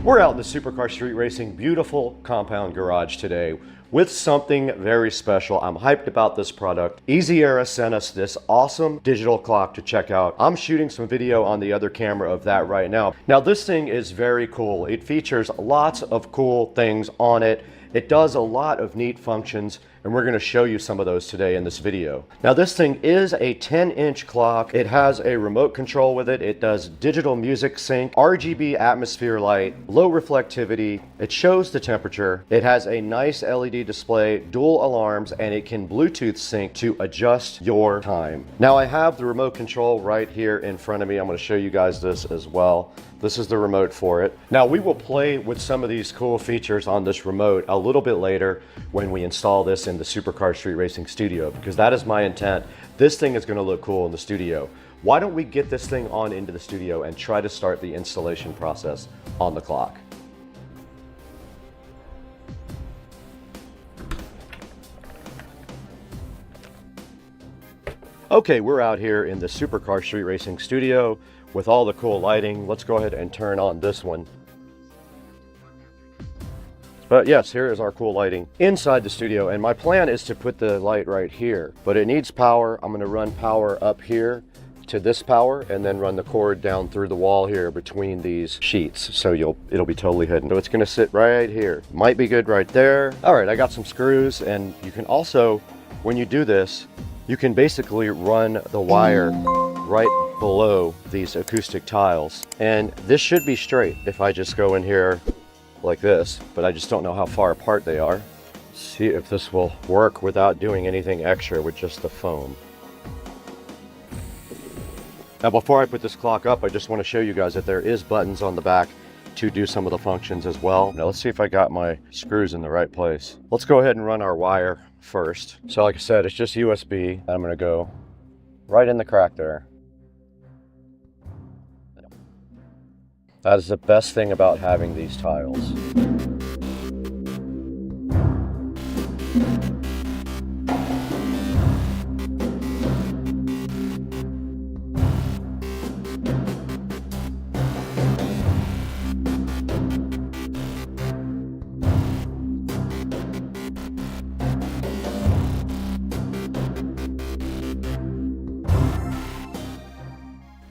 We're out in the Supercar Street Racing beautiful compound garage today with something very special. I'm hyped about this product. Easy Era sent us this awesome digital clock to check out. I'm shooting some video on the other camera of that right now. Now this thing is very cool. It features lots of cool things on it. It does a lot of neat functions, and we're going to show you some of those today in this video. Now this thing is a 10-inch clock. It has a remote control with it. It does digital music sync, RGB atmosphere light, low reflectivity. It shows the temperature. It has a nice LED display, dual alarms, and it can Bluetooth sync to adjust your time. Now I have the remote control right here in front of me. I'm going to show you guys this as well. This is the remote for it. Now we will play with some of these cool features on this remote a little bit later when we install this in the Supercar Street Racing studio, because that is my intent. This thing is going to look cool in the studio. Why don't we get this thing on into the studio and try to start the installation process on the clock? Okay, we're out here in the Supercar Street Racing studio with all the cool lighting. Let's go ahead and turn on this one. But yes, here is our cool lighting inside the studio, and my plan is to put the light right here, but it needs power. I'm going to run power up here to this power and then run the cord down through the wall here between these sheets, so it'll be totally hidden. So it's going to sit right here. Might be good right there. All right, I got some screws, and you can also, when you do this, you can basically run the wire right below these acoustic tiles, and this should be straight if I just go in here like this, but I just don't know how far apart they are. Let's see if this will work without doing anything extra with just the foam. Now before I put this clock up, I just want to show you guys that there is buttons on the back to do some of the functions as well. Now let's see if I got my screws in the right place. Let's go ahead and run our wire first. So like I said, it's just USB. I'm going to go right in the crack there. That is the best thing about having these tiles.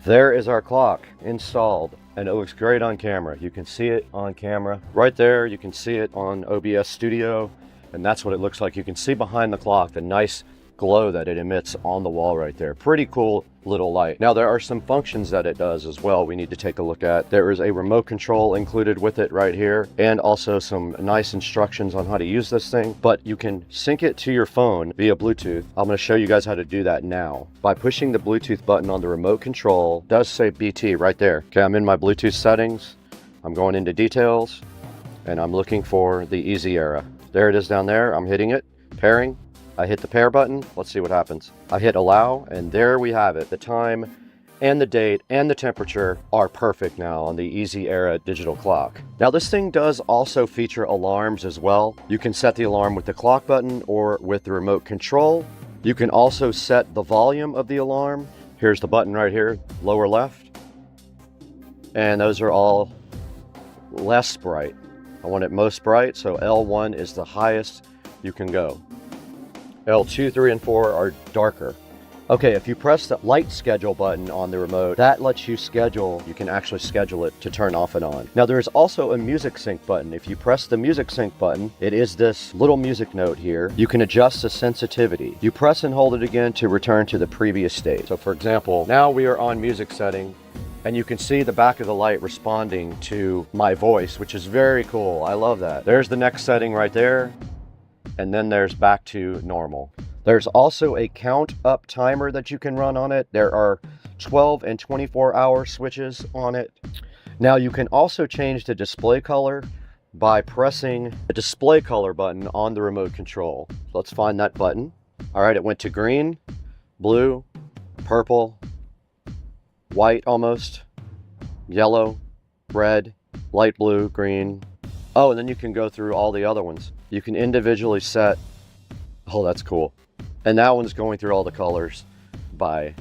There is our clock installed, and it looks great on camera. You can see it on camera right there. You can see it on OBS Studio, and that's what it looks like. You can see behind the clock the nice glow that it emits on the wall right there. Pretty cool little light. Now there are some functions that it does as well we need to take a look at. There is a remote control included with it right here, and also some nice instructions on how to use this thing, but you can sync it to your phone via Bluetooth. I'm going to show you guys how to do that now by pushing the Bluetooth button on the remote control. It does say BT right there. Okay, I'm in my Bluetooth settings. I'm going into details, and I'm looking for the Easy Era. There it is down there. I'm hitting it, pairing. I hit the pair button. Let's see what happens. I hit allow, and there we have it. The time and the date and the temperature are perfect now on the Easy Era digital clock. Now this thing does also feature alarms as well. You can set the alarm with the clock button or with the remote control. You can also set the volume of the alarm. Here's the button right here, lower left. And those are all less bright. I want it most bright, so L1 is the highest you can go. L2, 3, and 4 are darker. Okay, if you press the light schedule button on the remote, that lets you schedule, you can actually schedule it to turn off and on. Now there is also a music sync button. If you press the music sync button, it is this little music note here. You can adjust the sensitivity. You press and hold it again to return to the previous state. So for example, now we are on music setting, and you can see the back of the light responding to my voice, which is very cool. I love that. There's the next setting right there. And then there's back to normal. There's also a count up timer that you can run on it. There are 12 and 24 hour switches on it. Now you can also change the display color by pressing the display color button on the remote control. Let's find that button. All right, it went to green, blue, purple, white almost, yellow, red, light blue, green. Oh, and then you can go through all the other ones. You can individually set, oh, that's cool. And that one's going through all the colors by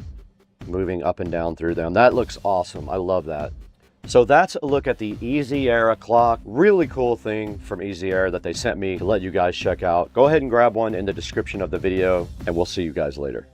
moving up and down through them. That looks awesome. I love that. So that's a look at the Easy Era clock. Really cool thing from Easy Era that they sent me to let you guys check out. Go ahead and grab one in the description of the video, and we'll see you guys later.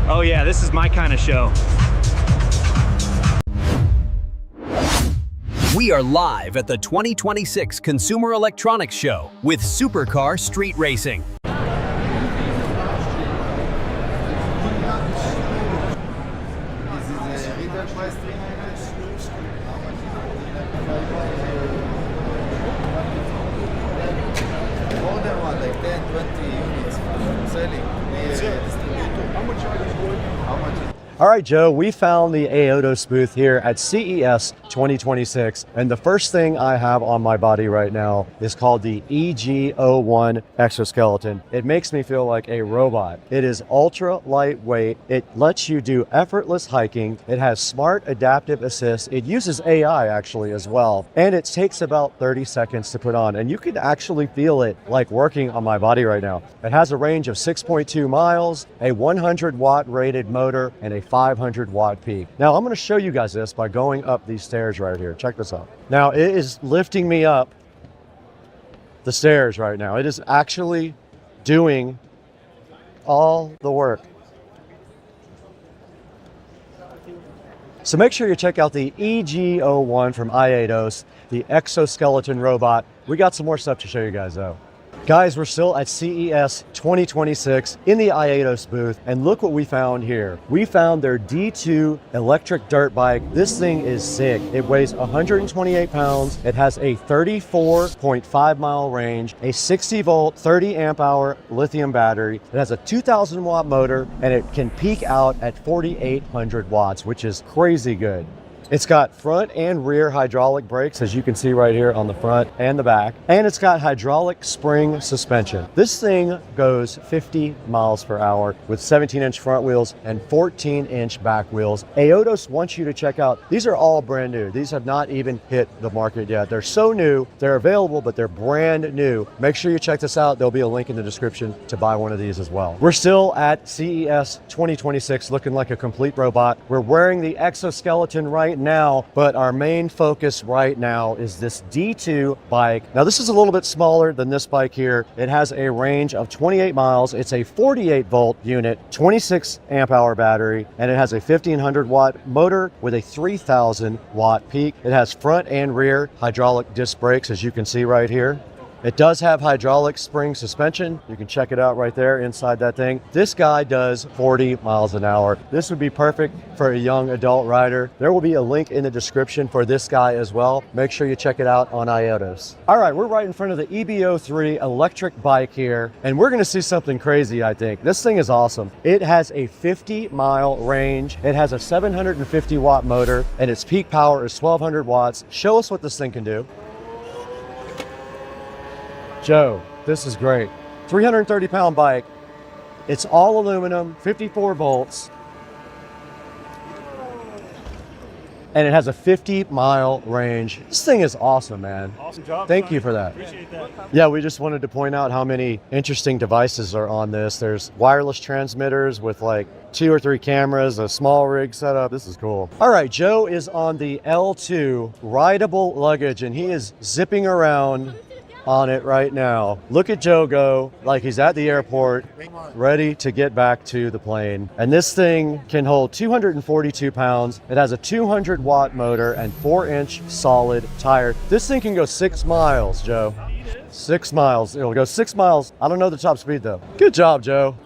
Oh yeah, this is my kind of show. We are live at the 2026 Consumer Electronics Show with Supercar Street Racing. All right, Joe, we found the ASUS booth here at CES 2026, and the first thing I have on my body right now is called the EG01 exoskeleton. It makes me feel like a robot. It is ultra lightweight. It lets you do effortless hiking. It has smart adaptive assist. It uses AI actually as well, and it takes about 30 seconds to put on, and you can actually feel it like working on my body right now. It has a range of 6.2 miles, a 100-watt rated motor, and a 500-watt peak. Now, I'm going to show you guys this by going up these stairs right here. Check this out. Now, it is lifting me up the stairs right now. It is actually doing all the work. So make sure you check out the EG01 from ASUS, the exoskeleton robot. We got some more stuff to show you guys though. Guys, we're still at CES 2026 in the ASUS booth, and look what we found here. We found their D2 electric dirt bike. This thing is sick. It weighs 128 pounds. It has a 34.5 mile range, a 60 volt, 30 amp hour lithium battery. It has a 2000 watt motor, and it can peak out at 4,800 watts, which is crazy good. It's got front and rear hydraulic brakes, as you can see right here on the front and the back, and it's got hydraulic spring suspension. This thing goes 50 miles per hour with 17-inch front wheels and 14-inch back wheels. ASUS wants you to check out, these are all brand new. These have not even hit the market yet. They're so new, they're available, but they're brand new. Make sure you check this out. There'll be a link in the description to buy one of these as well. We're still at CES 2026 looking like a complete robot. We're wearing the exoskeleton right now, but our main focus right now is this D2 bike. Now this is a little bit smaller than this bike here. It has a range of 28 miles. It's a 48 volt unit, 26 amp hour battery, and it has a 1500 watt motor with a 3000 watt peak. It has front and rear hydraulic disc brakes, as you can see right here. It does have hydraulic spring suspension. You can check it out right there inside that thing. This guy does 40 miles an hour. This would be perfect for a young adult rider. There will be a link in the description for this guy as well. Make sure you check it out on ASUS. All right, we're right in front of the EB03 electric bike here, and we're gonna see something crazy, I think. This thing is awesome. It has a 50-mile range. It has a 750 watt motor, and its peak power is 1200 watts. Show us what this thing can do. Joe, this is great. 330-pound bike. It's all aluminum, 54 volts. And it has a 50-mile range. This thing is awesome, man. Awesome job. Thank you for that. Appreciate that. Yeah, we just wanted to point out how many interesting devices are on this. There's wireless transmitters with like 2 or 3 cameras, a small rig setup. This is cool. All right, Joe is on the L2 rideable luggage, and he is zipping around on it right now. Look at Joe go like he's at the airport, ready to get back to the plane. And this thing can hold 242 pounds. It has a 200-watt motor and 4-inch solid tire. This thing can go 6 miles, Joe. 6 miles. It'll go 6 miles. I don't know the top speed though. Good job, Joe.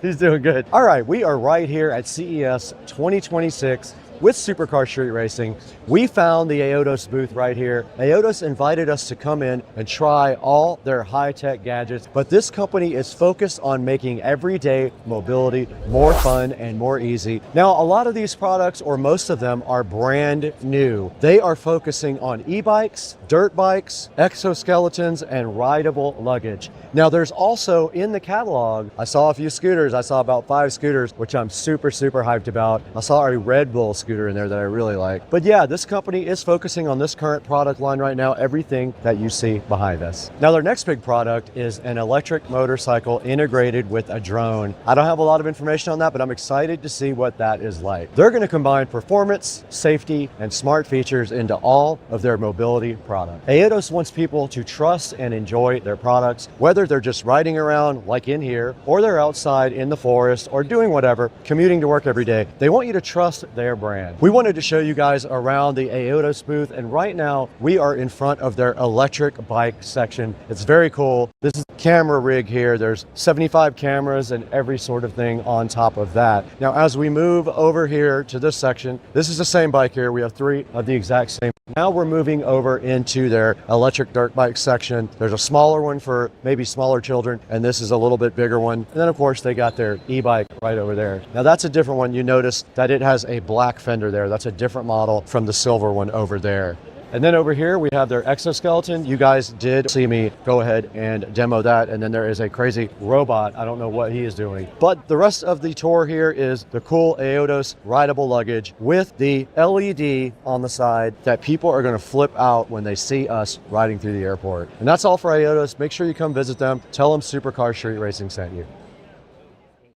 He's doing good. All right, we are right here at CES 2026 with Supercar Street Racing. We found the ASUS booth right here. ASUS invited us to come in and try all their high-tech gadgets, but this company is focused on making everyday mobility more fun and more easy. Now, a lot of these products, or most of them, are brand new. They are focusing on e-bikes, dirt bikes, exoskeletons, and rideable luggage. Now, there's also in the catalog, I saw a few scooters. I saw about 5 scooters, which I'm super hyped about. I saw a Red Bull scooter in there that I really like. But yeah, this company is focusing on this current product line right now, everything that you see behind us. Now, their next big product is an electric motorcycle integrated with a drone. I don't have a lot of information on that, but I'm excited to see what that is like. They're going to combine performance, safety, and smart features into all of their mobility products. ASUS wants people to trust and enjoy their products, whether they're just riding around like in here, or they're outside in the forest, or doing whatever, commuting to work every day. They want you to trust their brand. We wanted to show you guys around the ASUS booth, and right now we are in front of their electric bike section. It's very cool. This is a camera rig here. There's 75 cameras and every sort of thing on top of that. Now, as we move over here to this section, this is the same bike here. We have 3 of the exact same. Now we're moving over into their electric dirt bike section. There's a smaller one for maybe smaller children, and this is a little bit bigger one. And then of course they got their e-bike right over there. Now that's a different one. You notice that it has a black fender there. That's a different model from the silver one over there. And then over here we have their exoskeleton. You guys did see me go ahead and demo that. And then there is a crazy robot. I don't know what he is doing. But the rest of the tour here is the cool ASUS rideable luggage with the LED on the side that people are going to flip out when they see us riding through the airport. And that's all for ASUS. Make sure you come visit them. Tell them Supercar Street Racing sent you.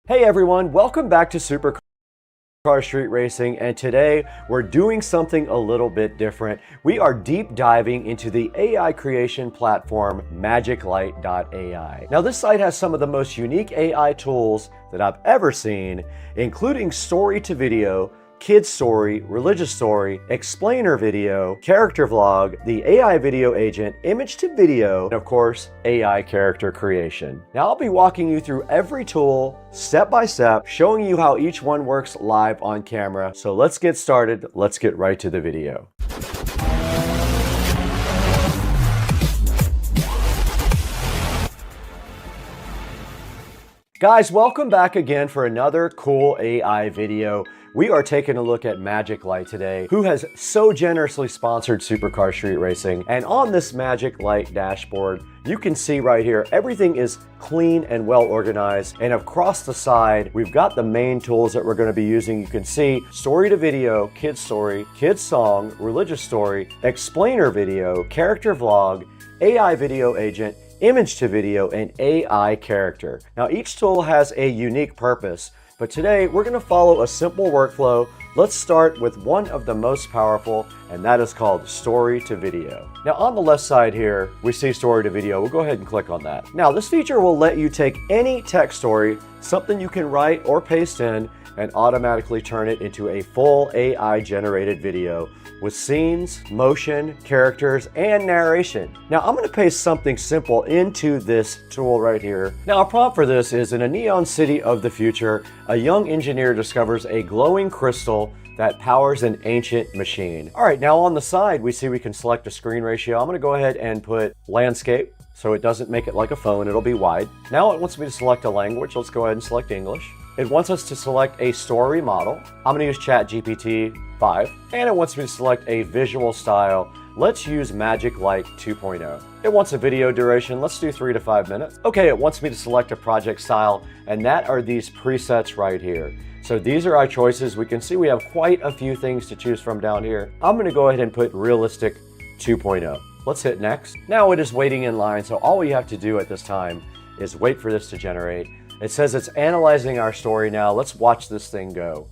Hey everyone, welcome back to Supercar Street Racing, and today we're doing something a little bit different. We are deep diving into the AI creation platform magiclight.ai. Now this site has some of the most unique AI tools that I've ever seen, including story to video, kids story, religious story, explainer video, character vlog, the AI video agent, image to video, and of course, AI character creation. Now I'll be walking you through every tool step by step, showing you how each one works live on camera. So let's get started. Let's get right to the video. Guys, welcome back again for another cool AI video. We are taking a look at Magic Light today, who has so generously sponsored Supercar Street Racing. And on this Magic Light dashboard, you can see right here, everything is clean and well organized. And across the side, we've got the main tools that we're going to be using. You can see story to video, kids story, kids song, religious story, explainer video, character vlog, AI video agent, image to video, and AI character. Now each tool has a unique purpose, but today we're going to follow a simple workflow. Let's start with one of the most powerful, and that is called story to video. Now on the left side here, we see story to video. We'll go ahead and click on that. Now this feature will let you take any text story, something you can write or paste in, and automatically turn it into a full AI generated video with scenes, motion, characters, and narration. Now I'm going to paste something simple into this tool right here. Now a prompt for this is: in a neon city of the future, a young engineer discovers a glowing crystal that powers an ancient machine. All right, now on the side, we see we can select a screen ratio. I'm going to go ahead and put landscape, so it doesn't make it like a phone, it'll be wide. Now it wants me to select a language. Let's go ahead and select English. It wants us to select a story model. I'm going to use ChatGPT 5, and it wants me to select a visual style. Let's use Magic Light 2.0. It wants a video duration. Let's do 3 to 5 minutes. Okay, it wants me to select a project style, and that are these presets right here. So these are our choices. We can see we have quite a few things to choose from down here. I'm going to go ahead and put Realistic 2.0. Let's hit next. Now it is waiting in line, so all we have to do at this time is wait for this to generate. It says it's analyzing our story now. Let's watch this thing go.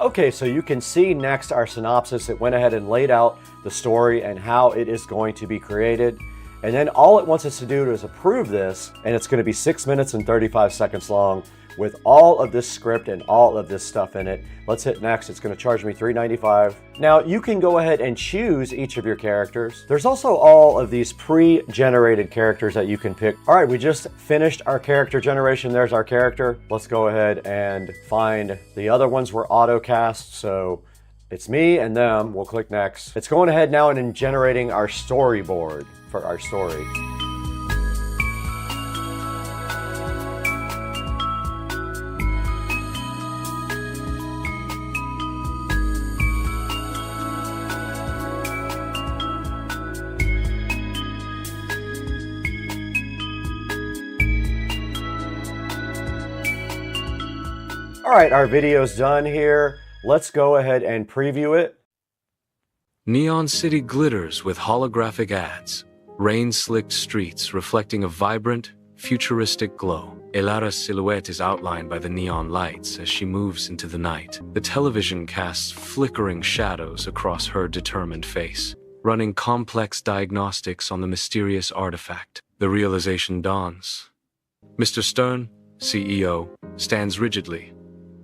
Okay, so you can see next our synopsis. It went ahead and laid out the story and how it is going to be created. And then all it wants us to do is approve this, and it's going to be 6 minutes and 35 seconds long with all of this script and all of this stuff in it. Let's hit next. It's going to charge me $3.95. Now you can go ahead and choose each of your characters. There's also all of these pre-generated characters that you can pick. All right, we just finished our character generation. There's our character. Let's go ahead and find the other ones were auto cast. So it's me and them. We'll click next. It's going ahead now and generating our storyboard for our story. All right, our video's done here. Let's go ahead and preview it. Neon City glitters with holographic ads. Rain-slicked streets reflecting a vibrant, futuristic glow. Elara's silhouette is outlined by the neon lights as she moves into the night. The television casts flickering shadows across her determined face, running complex diagnostics on the mysterious artifact. The realization dawns. Mr. Stern, CEO, stands rigidly,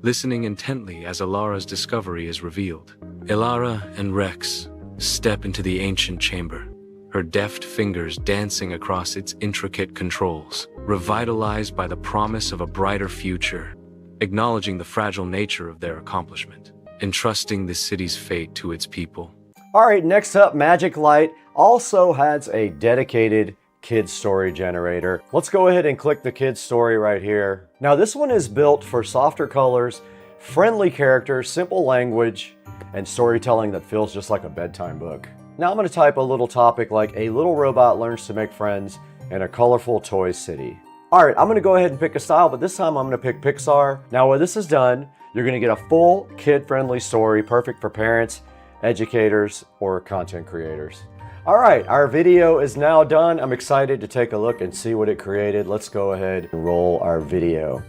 listening intently as Elara's discovery is revealed. Elara and Rex step into the ancient chamber, her deft fingers dancing across its intricate controls, revitalized by the promise of a brighter future, acknowledging the fragile nature of their accomplishment, entrusting the city's fate to its people. All right, next up, Magic Light also has a dedicated kids story generator. Let's go ahead and click the kids story right here. Now this one is built for softer colors, friendly characters, simple language, and storytelling that feels just like a bedtime book. Now I'm going to type a little topic like a little robot learns to make friends in a colorful toy city. All right, I'm going to go ahead and pick a style, but this time I'm going to pick Pixar. Now when this is done, you're going to get a full kid-friendly story, perfect for parents, educators, or content creators. All right, our video is now done. I'm excited to take a look and see what it created. Let's go ahead and roll our video.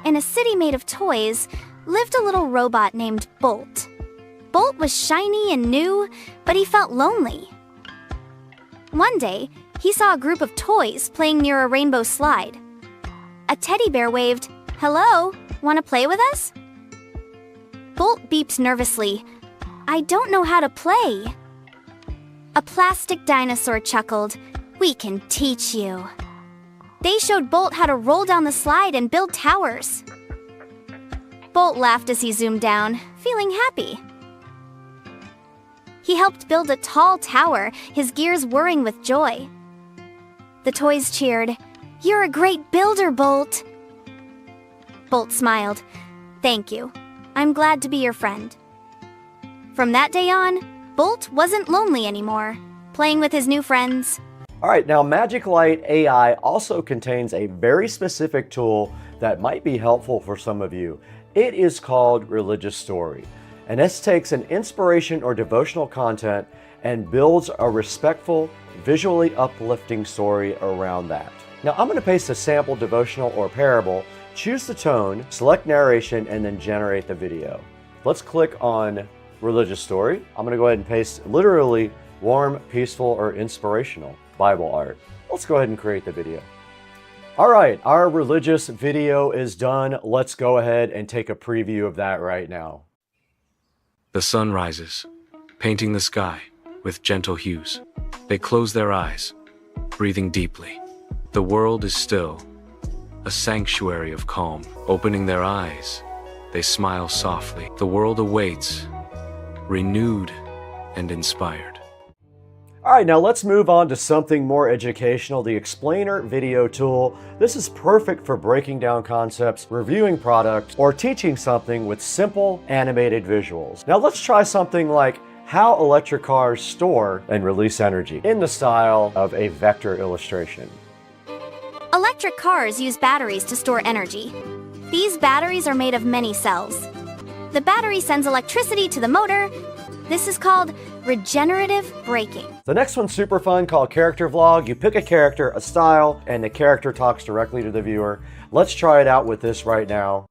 In a city made of toys, lived a little robot named Bolt. Bolt was shiny and new, but he felt lonely. One day, he saw a group of toys playing near a rainbow slide. A teddy bear waved, "Hello, want to play with us?" Bolt beeped nervously, "I don't know how to play." A plastic dinosaur chuckled, "We can teach you." They showed Bolt how to roll down the slide and build towers. Bolt laughed as he zoomed down, feeling happy. He helped build a tall tower, his gears whirring with joy. The toys cheered, "You're a great builder, Bolt." Bolt smiled, "Thank you. I'm glad to be your friend." From that day on, Bolt wasn't lonely anymore, playing with his new friends. All right, now Magic Light AI also contains a very specific tool that might be helpful for some of you. It is called Religious Story. And this takes an inspiration or devotional content and builds a respectful, visually uplifting story around that. Now I'm going to paste a sample devotional or parable, choose the tone, select narration, and then generate the video. Let's click on Religious Story. I'm going to go ahead and paste literally warm, peaceful, or inspirational Bible art. Let's go ahead and create the video. All right, our religious video is done. Let's go ahead and take a preview of that right now. The sun rises, painting the sky with gentle hues. They close their eyes, breathing deeply. The world is still, a sanctuary of calm. Opening their eyes, they smile softly. The world awaits, renewed and inspired. All right, now let's move on to something more educational, the Explainer video tool. This is perfect for breaking down concepts, reviewing products, or teaching something with simple animated visuals. Now let's try something like how electric cars store and release energy in the style of a vector illustration. Electric cars use batteries to store energy. These batteries are made of many cells. The battery sends electricity to the motor. This is called regenerative braking. The next one's super fun, called Character Vlog. You pick a character, a style, and the character talks directly to the viewer. Let's try it out with this right now.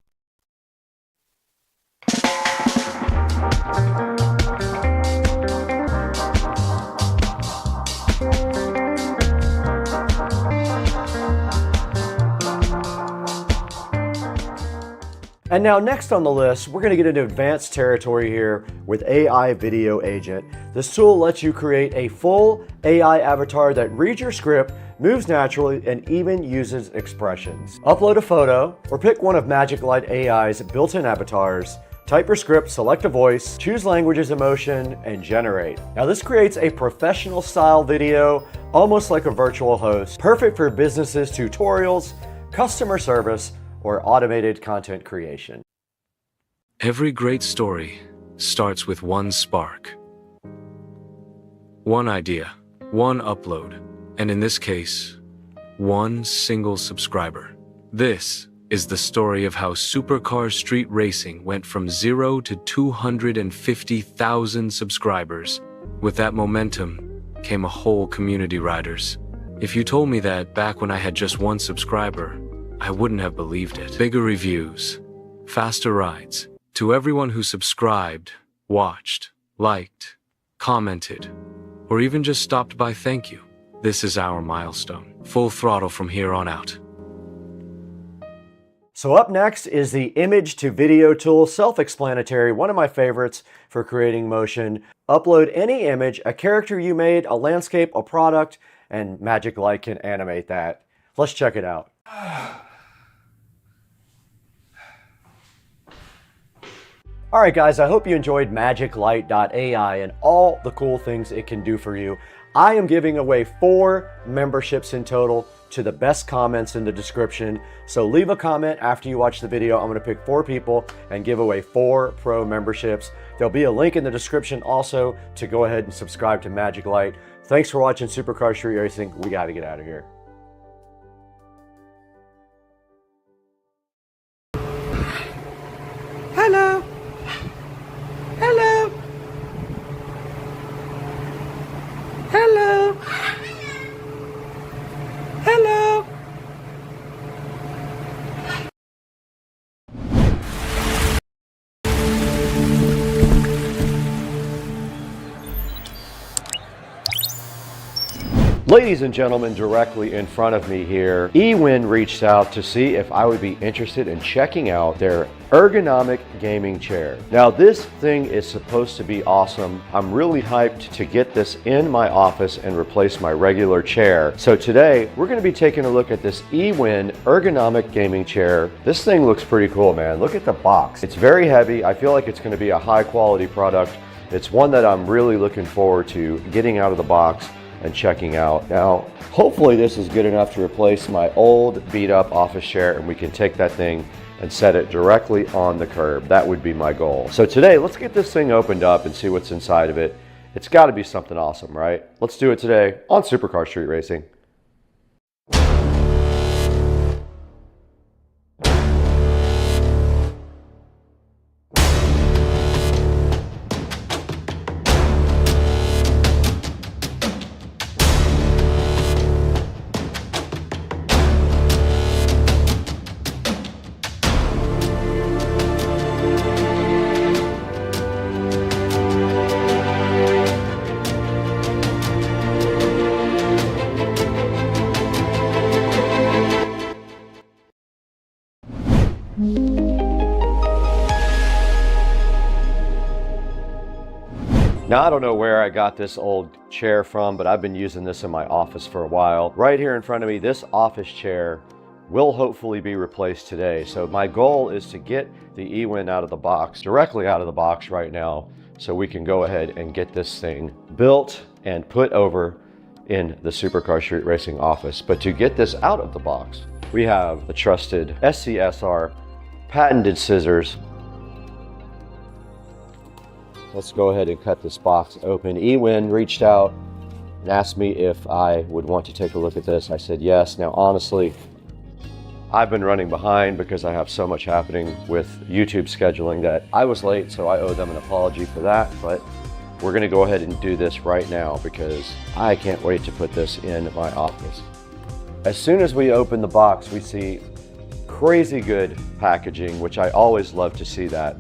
And now next on the list, we're gonna get into advanced territory here with AI Video Agent. This tool lets you create a full AI avatar that reads your script, moves naturally, and even uses expressions. Upload a photo or pick one of Magic Light AI's built-in avatars, type your script, select a voice, choose languages of motion, and generate. Now this creates a professional style video, almost like a virtual host, perfect for businesses, tutorials, customer service, or automated content creation. Every great story starts with one spark. One idea, one upload, and in this case, one single subscriber. This is the story of how Supercar Street Racing went from 0 to 250,000 subscribers. With that momentum came a whole community riders. If you told me that back when I had just one subscriber, I wouldn't have believed it. Bigger reviews, faster rides. To everyone who subscribed, watched, liked, commented, or even just stopped by, thank you. This is our milestone. Full throttle from here on out. So up next is the image to video tool, self-explanatory, one of my favorites for creating motion. Upload any image, a character you made, a landscape, a product, and Magic Light can animate that. Let's check it out. All right, guys, I hope you enjoyed magiclight.ai and all the cool things it can do for you. I am giving away 4 memberships in total to the best comments in the description. So leave a comment after you watch the video. I'm gonna pick 4 people and give away 4 pro memberships. There'll be a link in the description also to go ahead and subscribe to Magic Light. Thanks for watching Supercar Street Racing. We gotta get out of here. Hello. Hello. Hello. Hello. Ladies and gentlemen, directly in front of me here, eWin reached out to see if I would be interested in checking out their ergonomic gaming chair. Now this thing is supposed to be awesome. I'm really hyped to get this in my office and replace my regular chair. So today we're going to be taking a look at this eWin ergonomic gaming chair. This thing looks pretty cool, man. Look at the box. It's very heavy. I feel like it's going to be a high quality product. It's one that I'm really looking forward to getting out of the box and checking out. Now, hopefully this is good enough to replace my old beat up office chair and we can take that thing and set it directly on the curb. That would be my goal. So today, let's get this thing opened up and see what's inside of it. It's gotta be something awesome, right? Let's do it today on Supercar Street Racing. Now, I don't know where I got this old chair from, but I've been using this in my office for a while. Right here in front of me, this office chair will hopefully be replaced today. So my goal is to get the eWin out of the box, directly out of the box right now, so we can go ahead and get this thing built and put over in the Supercar Street Racing office. But to get this out of the box, we have the trusted SCSR patented scissors. Let's go ahead and cut this box open. eWin reached out and asked me if I would want to take a look at this. I said yes. Now, honestly, I've been running behind because I have so much happening with YouTube scheduling that I was late, so I owe them an apology for that. But we're gonna go ahead and do this right now because I can't wait to put this in my office. As soon as we open the box, we see crazy good packaging, which I always love to see that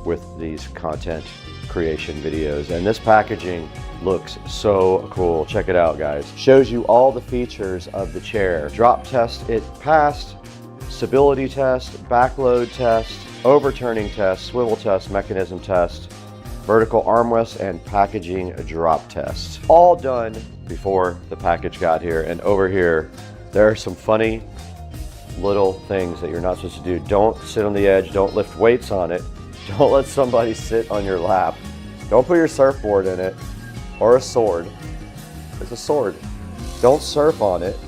with these content creation videos. And this packaging looks so cool. Check it out, guys. Shows you all the features of the chair. Drop test, it passed. Stability test, backload test, overturning test, swivel test, mechanism test, vertical armrest, and packaging drop test. All done before the package got here. And over here, there are some funny little things that you're not supposed to do. Don't sit on the edge, don't lift weights on it, don't let somebody sit on your lap, don't put your surfboard in it, or a sword. It's a sword. Don't surf on it,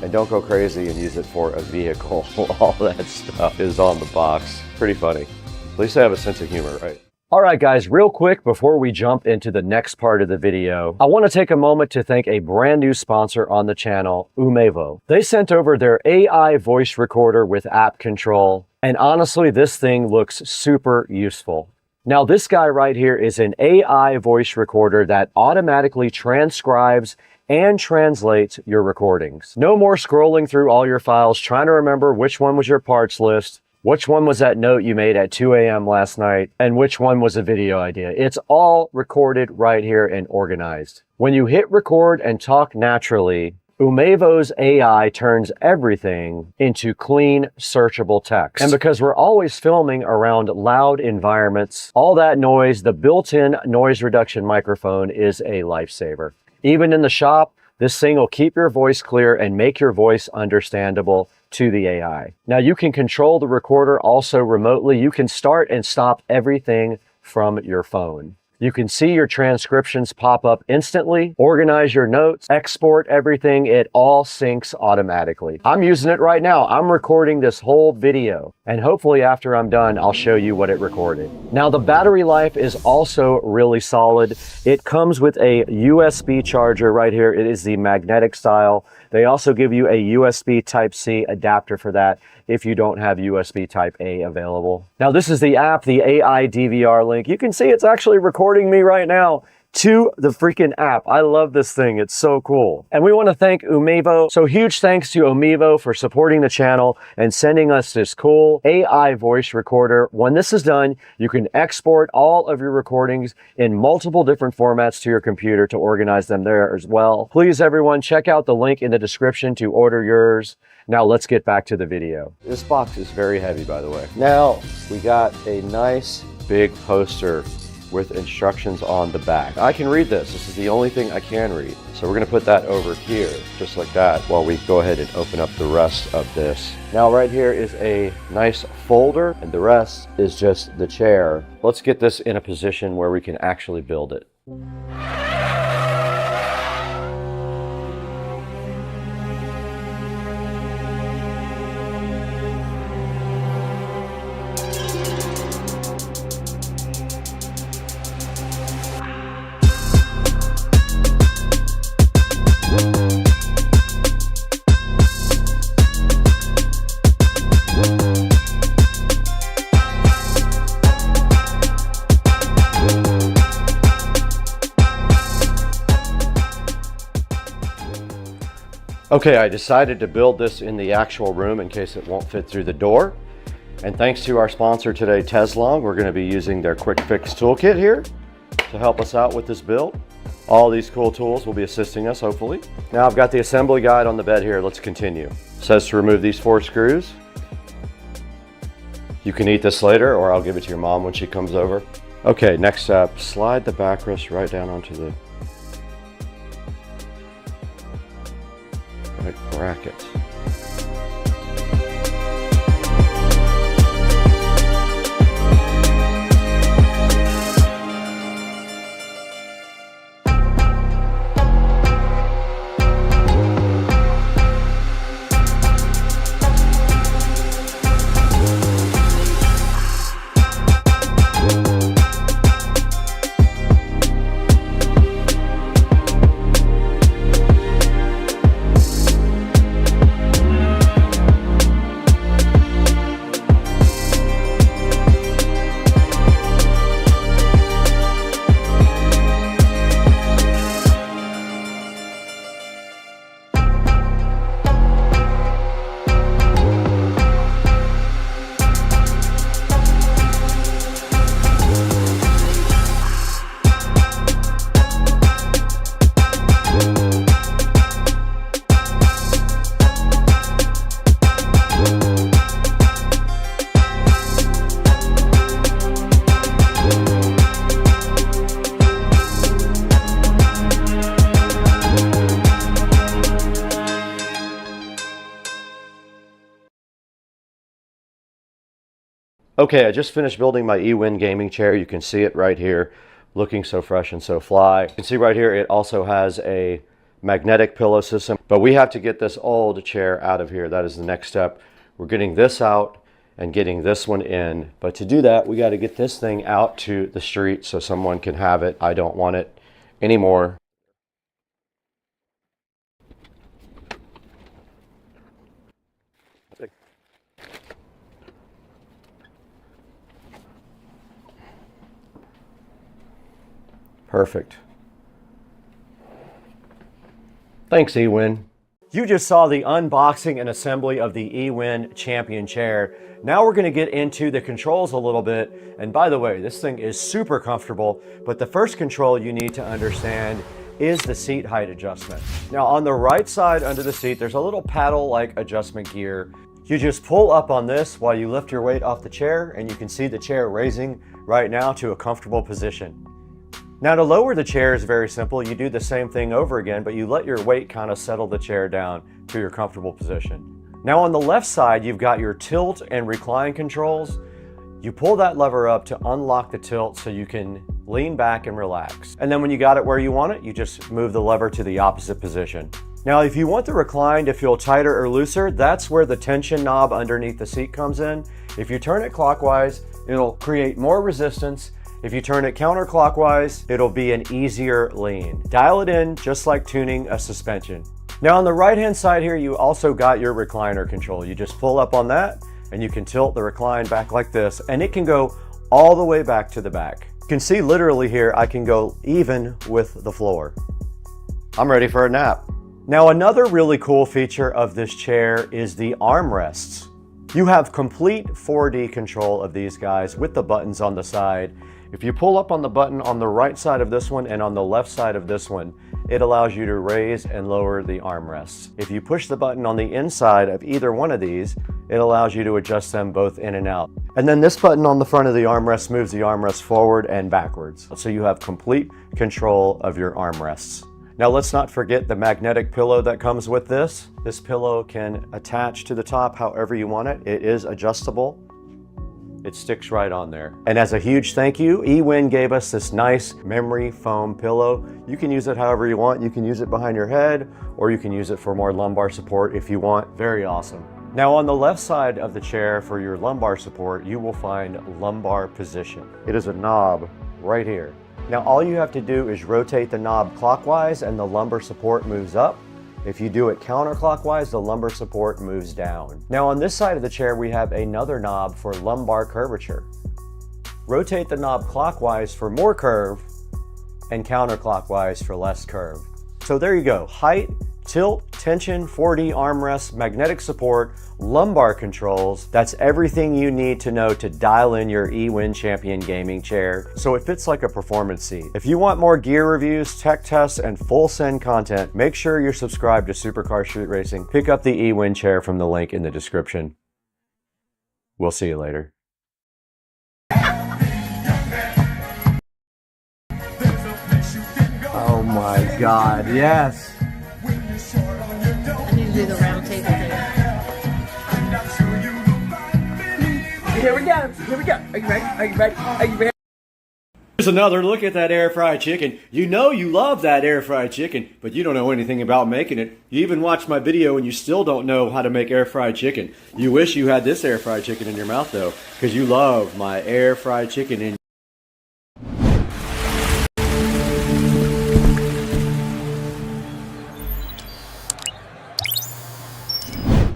and don't go crazy and use it for a vehicle. All that stuff is on the box. Pretty funny. At least I have a sense of humor, right? All right, guys, real quick before we jump into the next part of the video, I want to take a moment to thank a brand new sponsor on the channel, Umevo. They sent over their AI voice recorder with app control, and honestly, this thing looks super useful. Now, this guy right here is an AI voice recorder that automatically transcribes and translates your recordings. No more scrolling through all your files, trying to remember which one was your parts list, which one was that note you made at 2 a.m. last night, and which one was a video idea. It's all recorded right here and organized. When you hit record and talk naturally, Umevo's AI turns everything into clean, searchable text. And because we're always filming around loud environments, all that noise, the built-in noise reduction microphone is a lifesaver. Even in the shop, this thing will keep your voice clear and make your voice understandable to the AI. Now, you can control the recorder also remotely. You can start and stop everything from your phone. You can see your transcriptions pop up instantly, organize your notes, export everything. It all syncs automatically. I'm using it right now. I'm recording this whole video, and hopefully after I'm done, I'll show you what it recorded. Now, the battery life is also really solid. It comes with a USB charger right here. It is the magnetic style. They also give you a USB Type-C adapter for that if you don't have USB Type-A available. Now, this is the app, the AI DVR link. You can see it's actually recording me right now to the freaking app. I love this thing. It's so cool. And we want to thank Umevo. So huge thanks to Umevo for supporting the channel and sending us this cool AI voice recorder. When this is done, you can export all of your recordings in multiple different formats to your computer to organize them there as well. Please, everyone, check out the link in the description to order yours. Now let's get back to the video. This box is very heavy, by the way. Now we got a nice big poster with instructions on the back. I can read this. This is the only thing I can read. So we're gonna put that over here, just like that, while we go ahead and open up the rest of this. Now right here is a nice folder, and the rest is just the chair. Let's get this in a position where we can actually build it. Okay, I decided to build this in the actual room in case it won't fit through the door. And thanks to our sponsor today, Teslong, we're going to be using their quick fix toolkit here to help us out with this build. All these cool tools will be assisting us, hopefully. Now I've got the assembly guide on the bed here. Let's continue. It says to remove these 4 screws. You can eat this later, or I'll give it to your mom when she comes over. Okay, next step, slide the backrest right down onto the bracket. Okay, I just finished building my eWin gaming chair. You can see it right here, looking so fresh and so fly. You can see right here, it also has a magnetic pillow system, but we have to get this old chair out of here. That is the next step. We're getting this out and getting this one in. But to do that, we got to get this thing out to the street so someone can have it. I don't want it anymore. Perfect. Thanks, eWin. You just saw the unboxing and assembly of the eWin Champion chair. Now we're going to get into the controls a little bit. And by the way, this thing is super comfortable, but the first control you need to understand is the seat height adjustment. Now on the right side under the seat, there's a little paddle-like adjustment gear. You just pull up on this while you lift your weight off the chair, and you can see the chair raising right now to a comfortable position. Now to lower the chair is very simple. You do the same thing over again, but you let your weight kind of settle the chair down to your comfortable position. Now on the left side, you've got your tilt and recline controls. You pull that lever up to unlock the tilt so you can lean back and relax. And then when you got it where you want it, you just move the lever to the opposite position. Now if you want the recline to feel tighter or looser, that's where the tension knob underneath the seat comes in. If you turn it clockwise, it'll create more resistance. If you turn it counterclockwise, it'll be an easier lean. Dial it in just like tuning a suspension. Now on the right-hand side here, you also got your recliner control. You just pull up on that and you can tilt the recline back like this, and it can go all the way back to the back. You can see literally here, I can go even with the floor. I'm ready for a nap. Now another really cool feature of this chair is the armrests. You have complete 4D control of these guys with the buttons on the side. If you pull up on the button on the right side of this one and on the left side of this one, it allows you to raise and lower the armrests. If you push the button on the inside of either one of these, it allows you to adjust them both in and out. And then this button on the front of the armrest moves the armrest forward and backwards. So you have complete control of your armrests. Now let's not forget the magnetic pillow that comes with this. This pillow can attach to the top however you want it. It is adjustable. It sticks right on there. And as a huge thank you, eWin gave us this nice memory foam pillow. You can use it however you want. You can use it behind your head, or you can use it for more lumbar support if you want. Very awesome. Now on the left side of the chair for your lumbar support, you will find lumbar position. It is a knob right here. Now all you have to do is rotate the knob clockwise and the lumbar support moves up. If you do it counterclockwise, the lumbar support moves down. Now on this side of the chair, we have another knob for lumbar curvature. Rotate the knob clockwise for more curve and counterclockwise for less curve. So there you go, height, tilt, tension, 4D armrest, magnetic support, lumbar controls. That's everything you need to know to dial in your eWin Champion gaming chair so it fits like a performance seat. If you want more gear reviews, tech tests, and full send content, make sure you're subscribed to Supercar Street Racing. Pick up the eWin chair from the link in the description. We'll see you later. Oh my God, yes. I need to do the round table thing. Here we go. Here we go. Are you ready? Are you ready? Are you ready? Here's another look at that air fried chicken. You know you love that air fried chicken, but you don't know anything about making it. You even watched my video and you still don't know how to make air fried chicken. You wish you had this air fried chicken in your mouth though, because you love my air fried chicken in.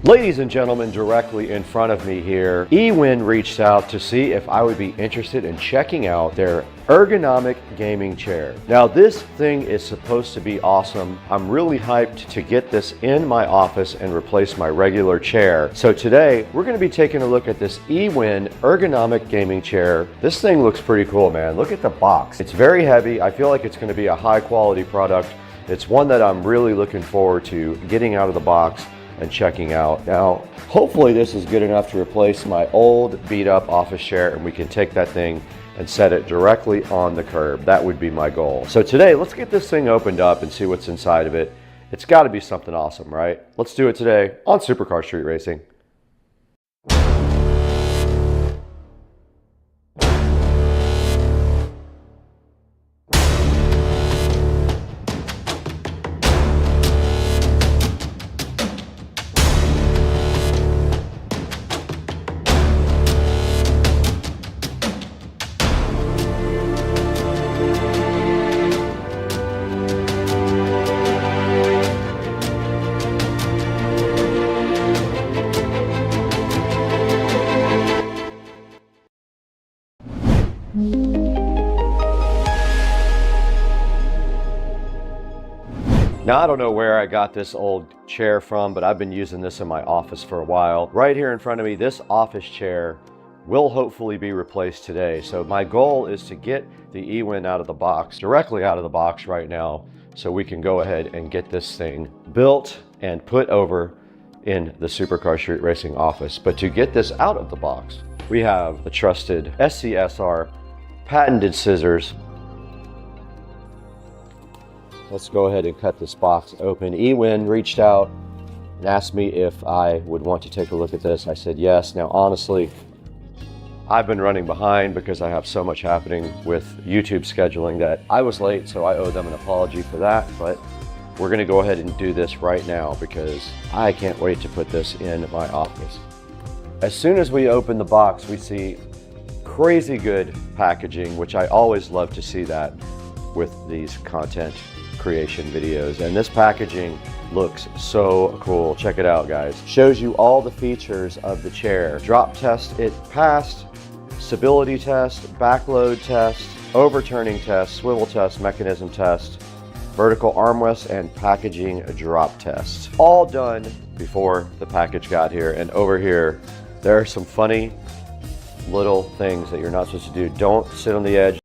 Ladies and gentlemen, directly in front of me here, eWin reached out to see if I would be interested in checking out their ergonomic gaming chair. Now this thing is supposed to be awesome. I'm really hyped to get this in my office and replace my regular chair. So today we're going to be taking a look at this eWin ergonomic gaming chair. This thing looks pretty cool, man. Look at the box. It's very heavy. I feel like it's going to be a high quality product. It's one that I'm really looking forward to getting out of the box and checking out. Now, hopefully this is good enough to replace my old beat up office chair and we can take that thing and set it directly on the curb. That would be my goal. So today, let's get this thing opened up and see what's inside of it. It's gotta be something awesome, right? Let's do it today on Supercar Street Racing. Now, I don't know where I got this old chair from, but I've been using this in my office for a while. Right here in front of me, this office chair will hopefully be replaced today. So my goal is to get the eWin out of the box, directly out of the box right now, so we can go ahead and get this thing built and put over in the Supercar Street Racing office. But to get this out of the box, we have the trusted SCSR patented scissors. Let's go ahead and cut this box open. eWin reached out and asked me if I would want to take a look at this. I said yes. Now, honestly, I've been running behind because I have so much happening with YouTube scheduling that I was late, so I owe them an apology for that. But we're gonna go ahead and do this right now because I can't wait to put this in my office. As soon as we open the box, we see crazy good packaging, which I always love to see that with these content creation videos. And this packaging looks so cool. Check it out, guys. Shows you all the features of the chair. Drop test, it passed. Stability test, backload test, overturning test, swivel test, mechanism test, vertical armrest, and packaging drop test. All done before the package got here. And over here, there are some funny little things that you're not supposed to do. Don't sit on the edge.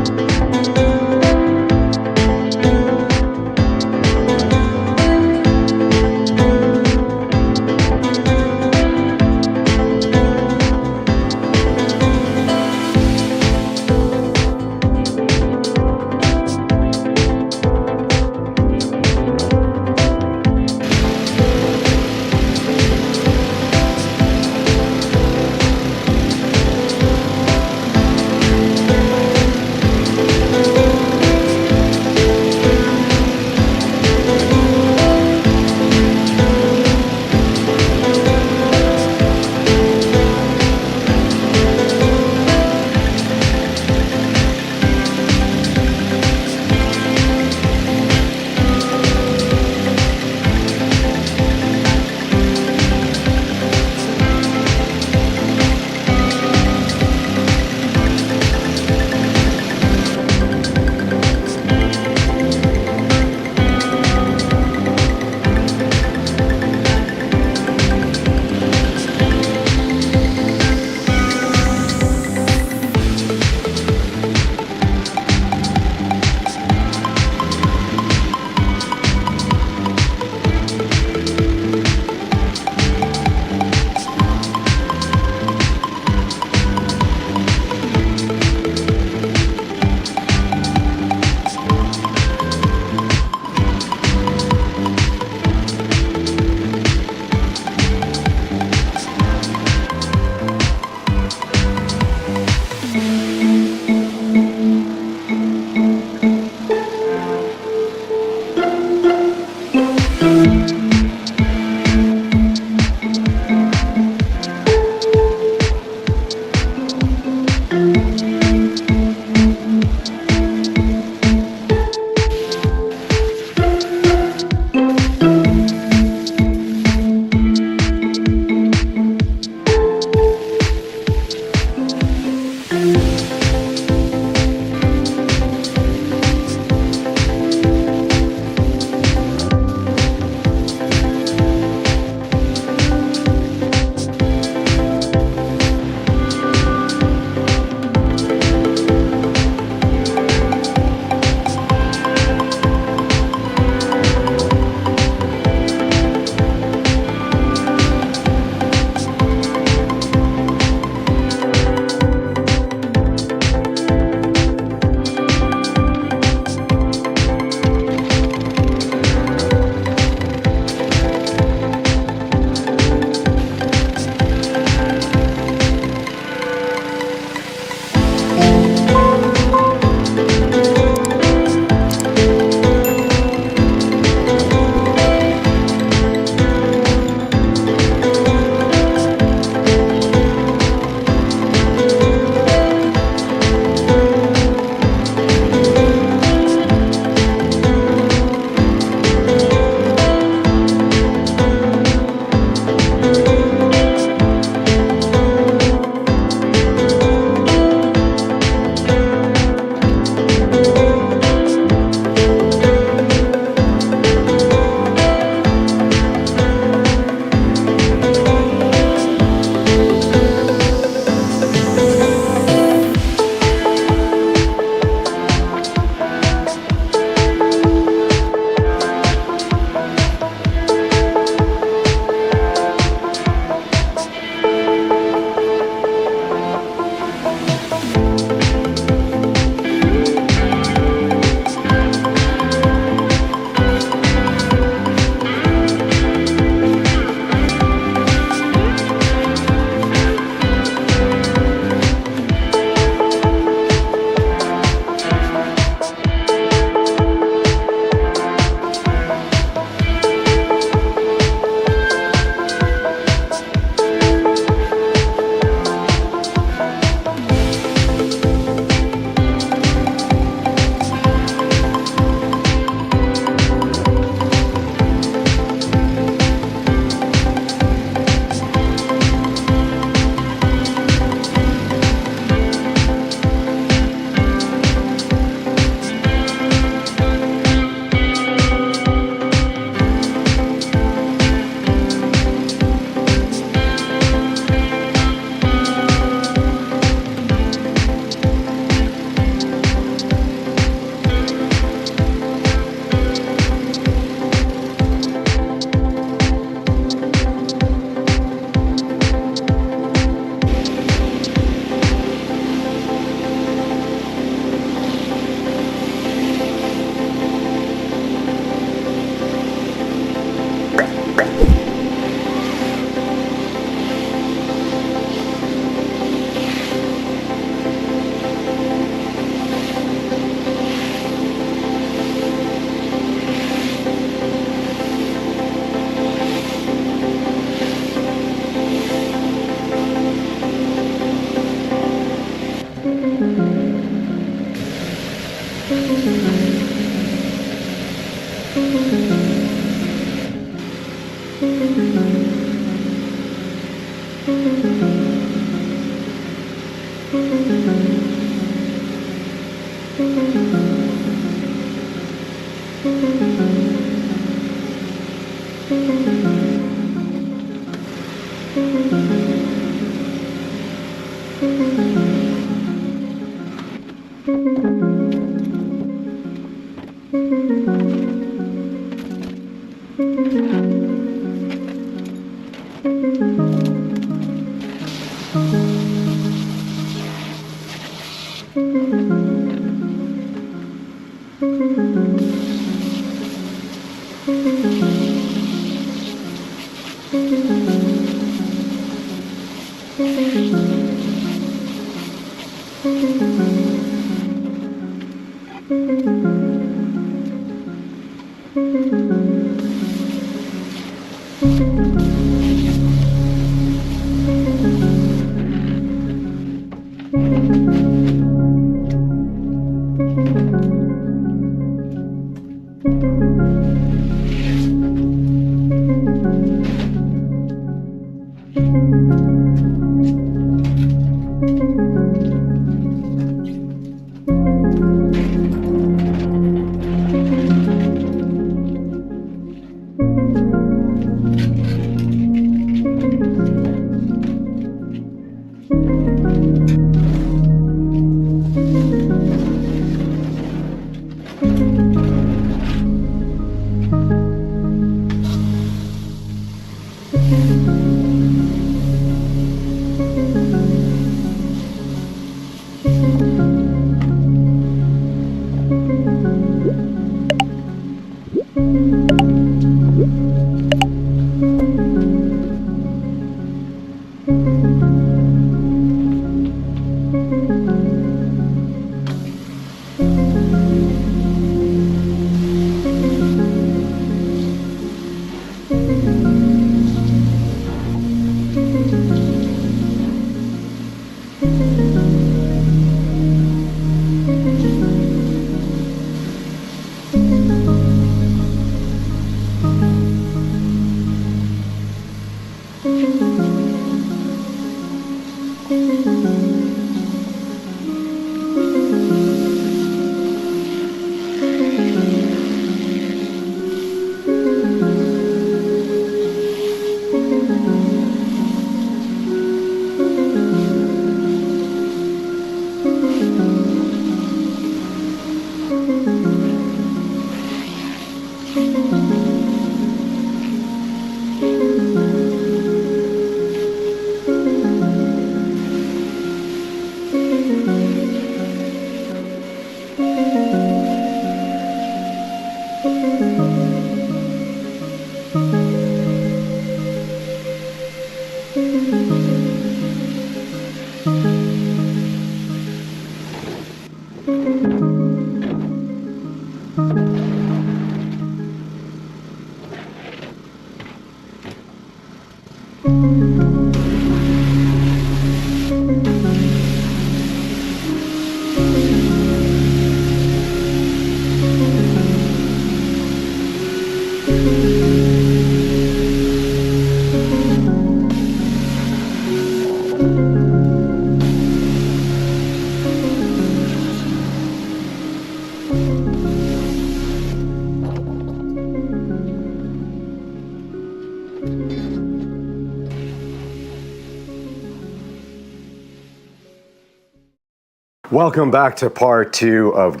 Welcome back to part 2 of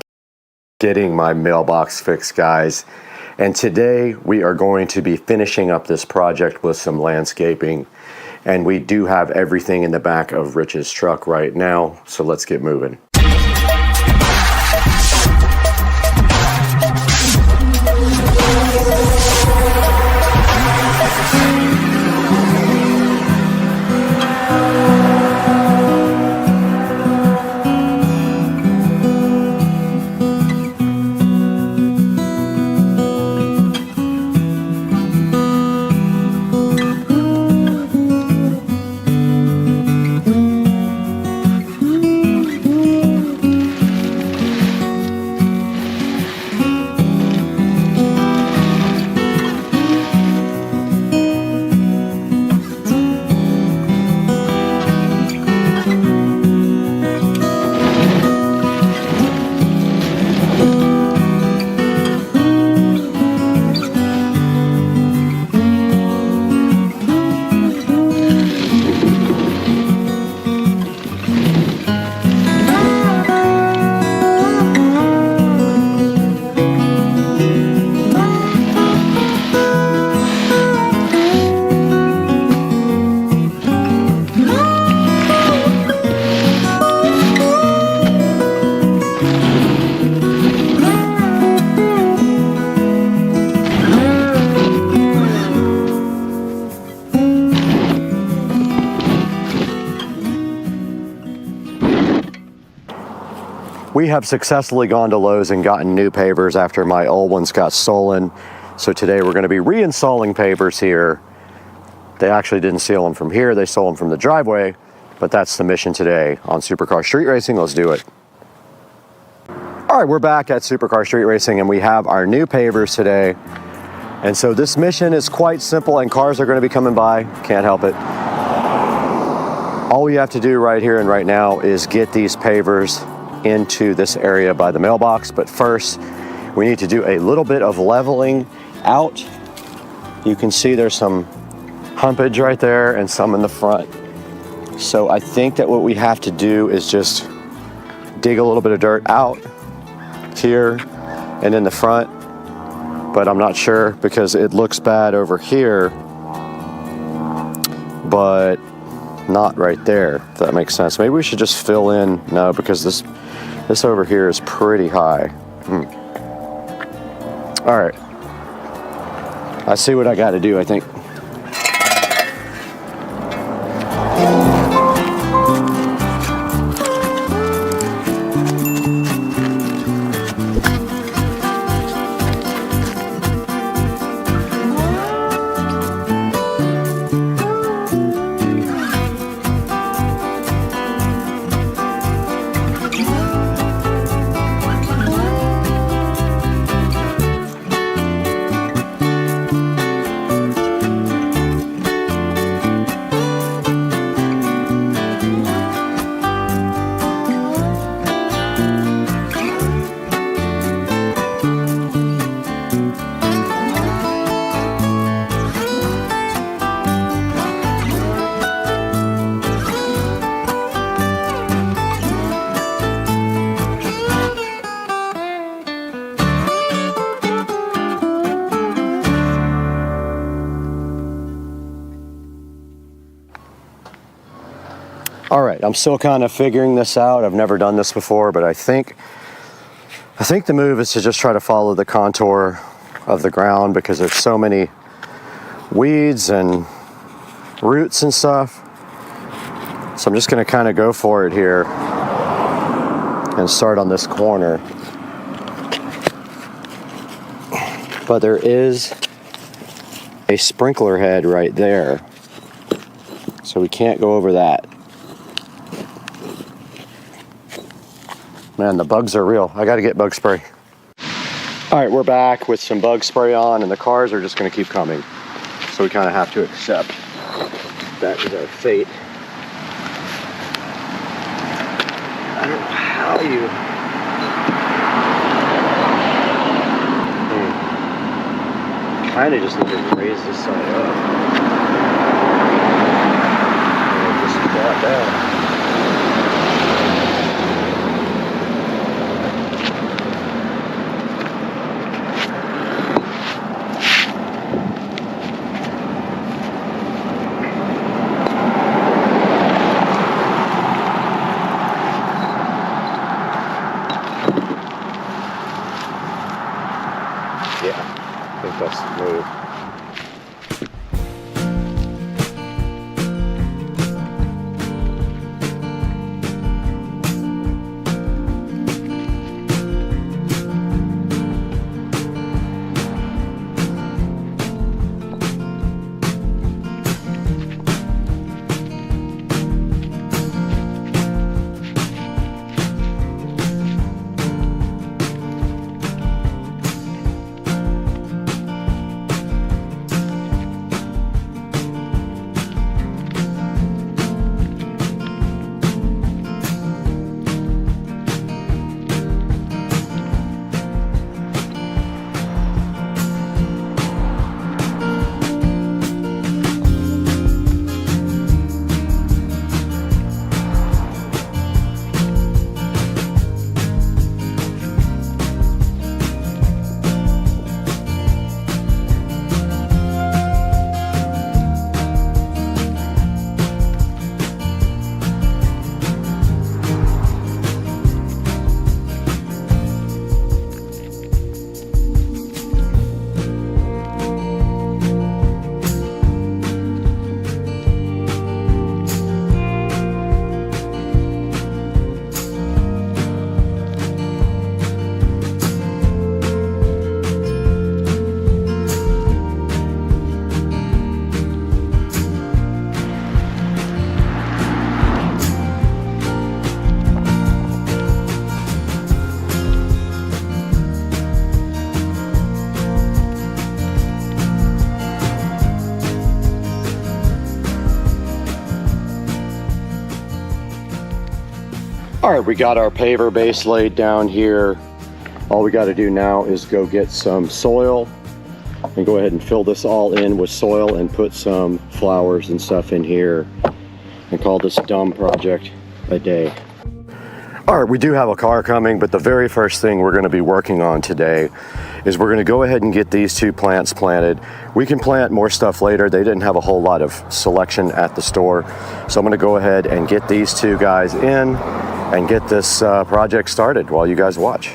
getting my mailbox fixed, guys. And today we are going to be finishing up this project with some landscaping. And we do have everything in the back of Rich's truck right now, so let's get moving. We have successfully gone to Lowe's and gotten new pavers after my old ones got stolen. So today we're going to be reinstalling pavers here. They actually didn't steal them from here, they stole them from the driveway, but that's the mission today on Supercar Street Racing. Let's do it. All right, we're back at Supercar Street Racing and we have our new pavers today. And so this mission is quite simple and cars are going to be coming by, can't help it. All we have to do right here and right now is get these pavers into this area by the mailbox. But first, we need to do a little bit of leveling out. You can see there's some humpage right there and some in the front. So I think that what we have to do is just dig a little bit of dirt out here and in the front. But I'm not sure because it looks bad over here, but not right there, if that makes sense. Maybe we should just fill in. No, because this over here is pretty high. All right, I see what I got to do, I think. All right, I'm still kind of figuring this out. I've never done this before, but I think the move is to just try to follow the contour of the ground because there's so many weeds and roots and stuff. So I'm just gonna kind of go for it here and start on this corner. But there is a sprinkler head right there, so we can't go over that. Man, the bugs are real. I gotta get bug spray. All right, we're back with some bug spray on and the cars are just gonna keep coming. So we kind of have to accept that is our fate. I don't know how you... Kind of just need to raise this side up. And just flat down. That's the move. All right, we got our paver base laid down here. All we got to do now is go get some soil and go ahead and fill this all in with soil and put some flowers and stuff in here and call this dumb project a day. All right, we do have a car coming, but the very first thing we're going to be working on today is we're going to go ahead and get these 2 plants planted. We can plant more stuff later. They didn't have a whole lot of selection at the store. So I'm going to go ahead and get these 2 guys in and get this project started while you guys watch.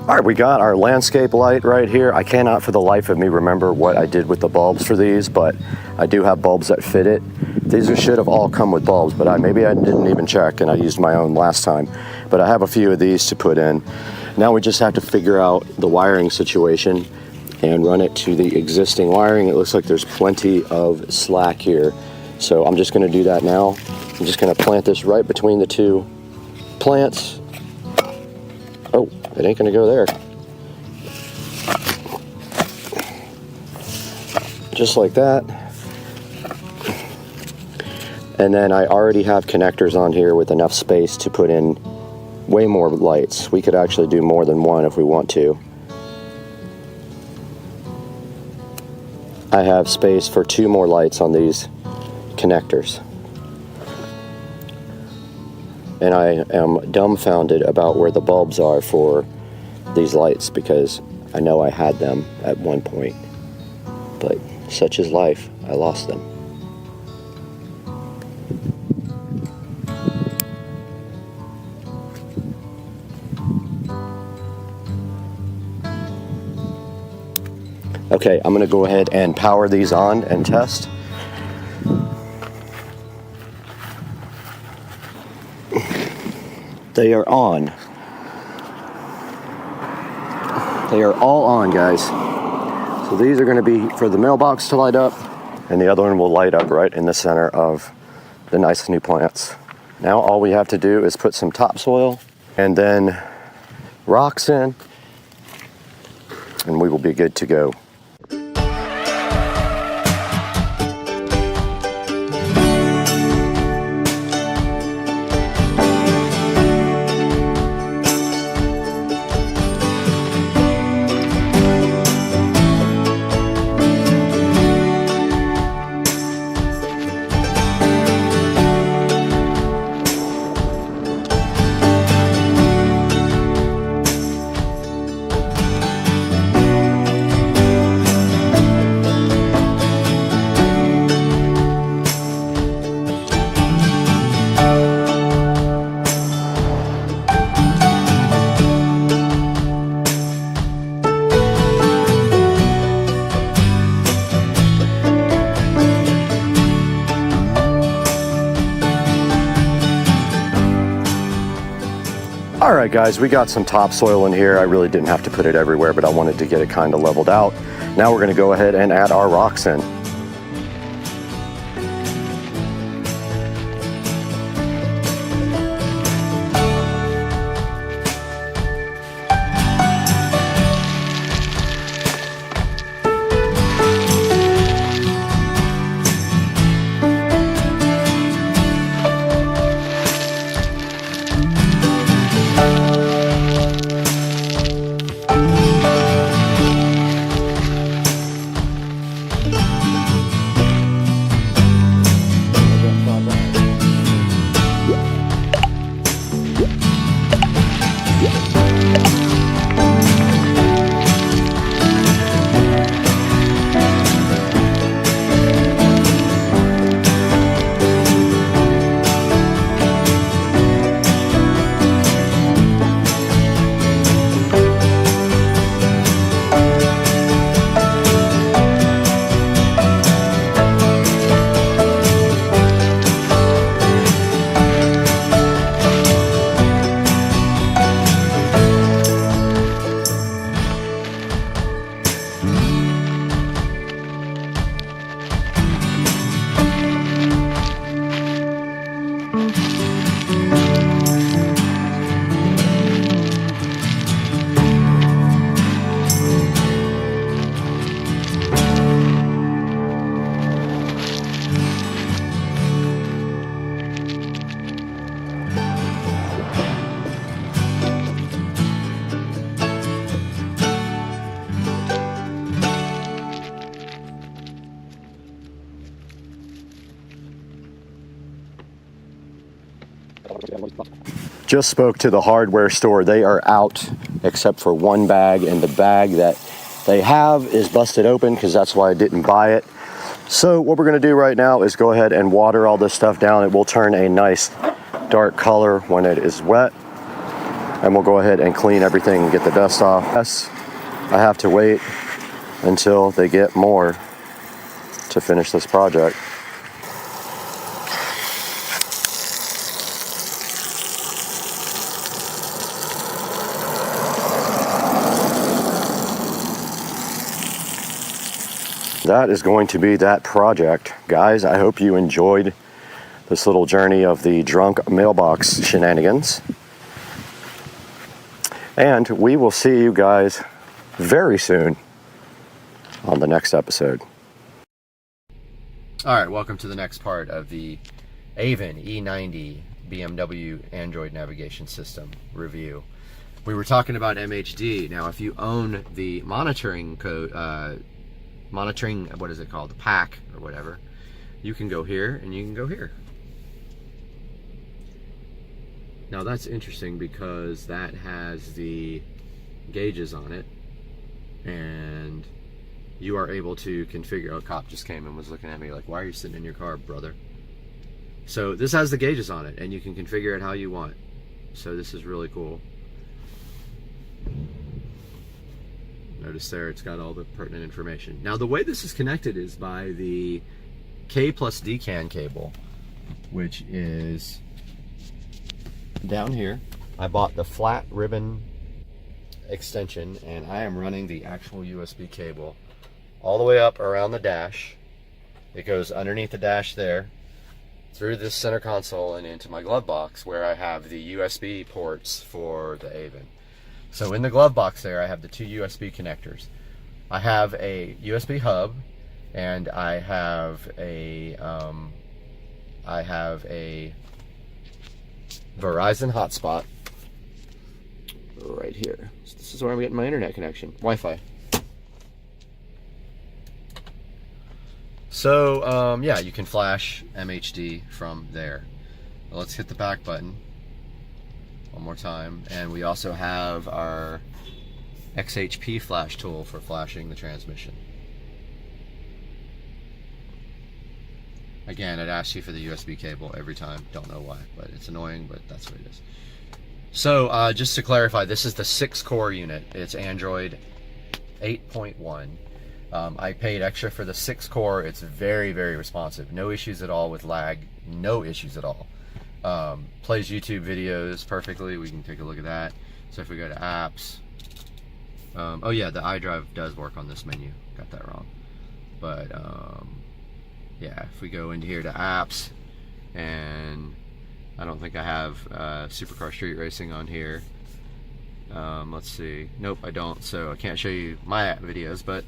All right, we got our landscape light right here. I cannot for the life of me remember what I did with the bulbs for these, but I do have bulbs that fit it. These should have all come with bulbs, but maybe I didn't even check and I used my own last time. But I have a few of these to put in. Now we just have to figure out the wiring situation and run it to the existing wiring. It looks like there's plenty of slack here. So I'm just gonna do that now. I'm just gonna plant this right between the 2 plants. Oh, it ain't gonna go there. Just like that. And then I already have connectors on here with enough space to put in way more lights. We could actually do more than 1 if we want to. I have space for 2 more lights on these connectors. And I am dumbfounded about where the bulbs are for these lights because I know I had them at one point, but such is life, I lost them. Okay, I'm gonna go ahead and power these on and test. They are on. They are all on, guys. So these are going to be for the mailbox to light up, and the other one will light up right in the center of the nice new plants. Now all we have to do is put some topsoil and then rocks in, and we will be good to go. guys, we got some topsoil in here. I really didn't have to put it everywhere, but I wanted to get it kind of leveled out. Now we're gonna go ahead and add our rocks in. Just spoke to the hardware store. They are out except for one bag, and the bag that they have is busted open because that's why I didn't buy it. So what we're going to do right now is go ahead and water all this stuff down. It will turn a nice dark color when it is wet, and we'll go ahead and clean everything and get the dust off. Yes, I have to wait until they get more to finish this project. That is going to be that project. Guys, I hope you enjoyed this little journey of the drunk mailbox shenanigans. And we will see you guys very soon on the next episode. All right, welcome to the next part of the Avon E90 BMW Android navigation system review. We were talking about MHD. Now, if you own the monitoring code, what is it called, the pack or whatever, you can go here and you can go here. Now that's interesting because that has the gauges on it, and you are able to configure. Oh, a cop just came and was looking at me like, why are you sitting in your car, brother? So this has the gauges on it, and you can configure it how you want. So this is really cool. Notice there it's got all the pertinent information. Now the way this is connected is by the K plus D CAN cable, which is down here. I bought the flat ribbon extension, and I am running the actual USB cable all the way up around the dash. It goes underneath the dash there, through this center console and into my glove box where I have the USB ports for the Avon. So in the glove box there, I have the two USB connectors. I have a USB hub, and I have a Verizon hotspot right here. So this is where I'm getting my internet connection, Wi-Fi. So yeah, you can flash MHD from there. Well, let's hit the back button one more time, and we also have our XHP flash tool for flashing the transmission. Again, it asks you for the USB cable every time. Don't know why, but it's annoying, but that's what it is. So just to clarify, this is the 6-core unit. It's Android 8.1. I paid extra for the 6-core. It's very, very responsive. No issues at all with lag. No issues at all. Plays YouTube videos perfectly. We can take a look at that. So if we go to apps, oh yeah, the iDrive does work on this menu. Got that wrong. But yeah, if we go into here to apps, and I don't think I have Supercar Street Racing on here. Let's see. Nope, I don't. So I can't show you my app videos, but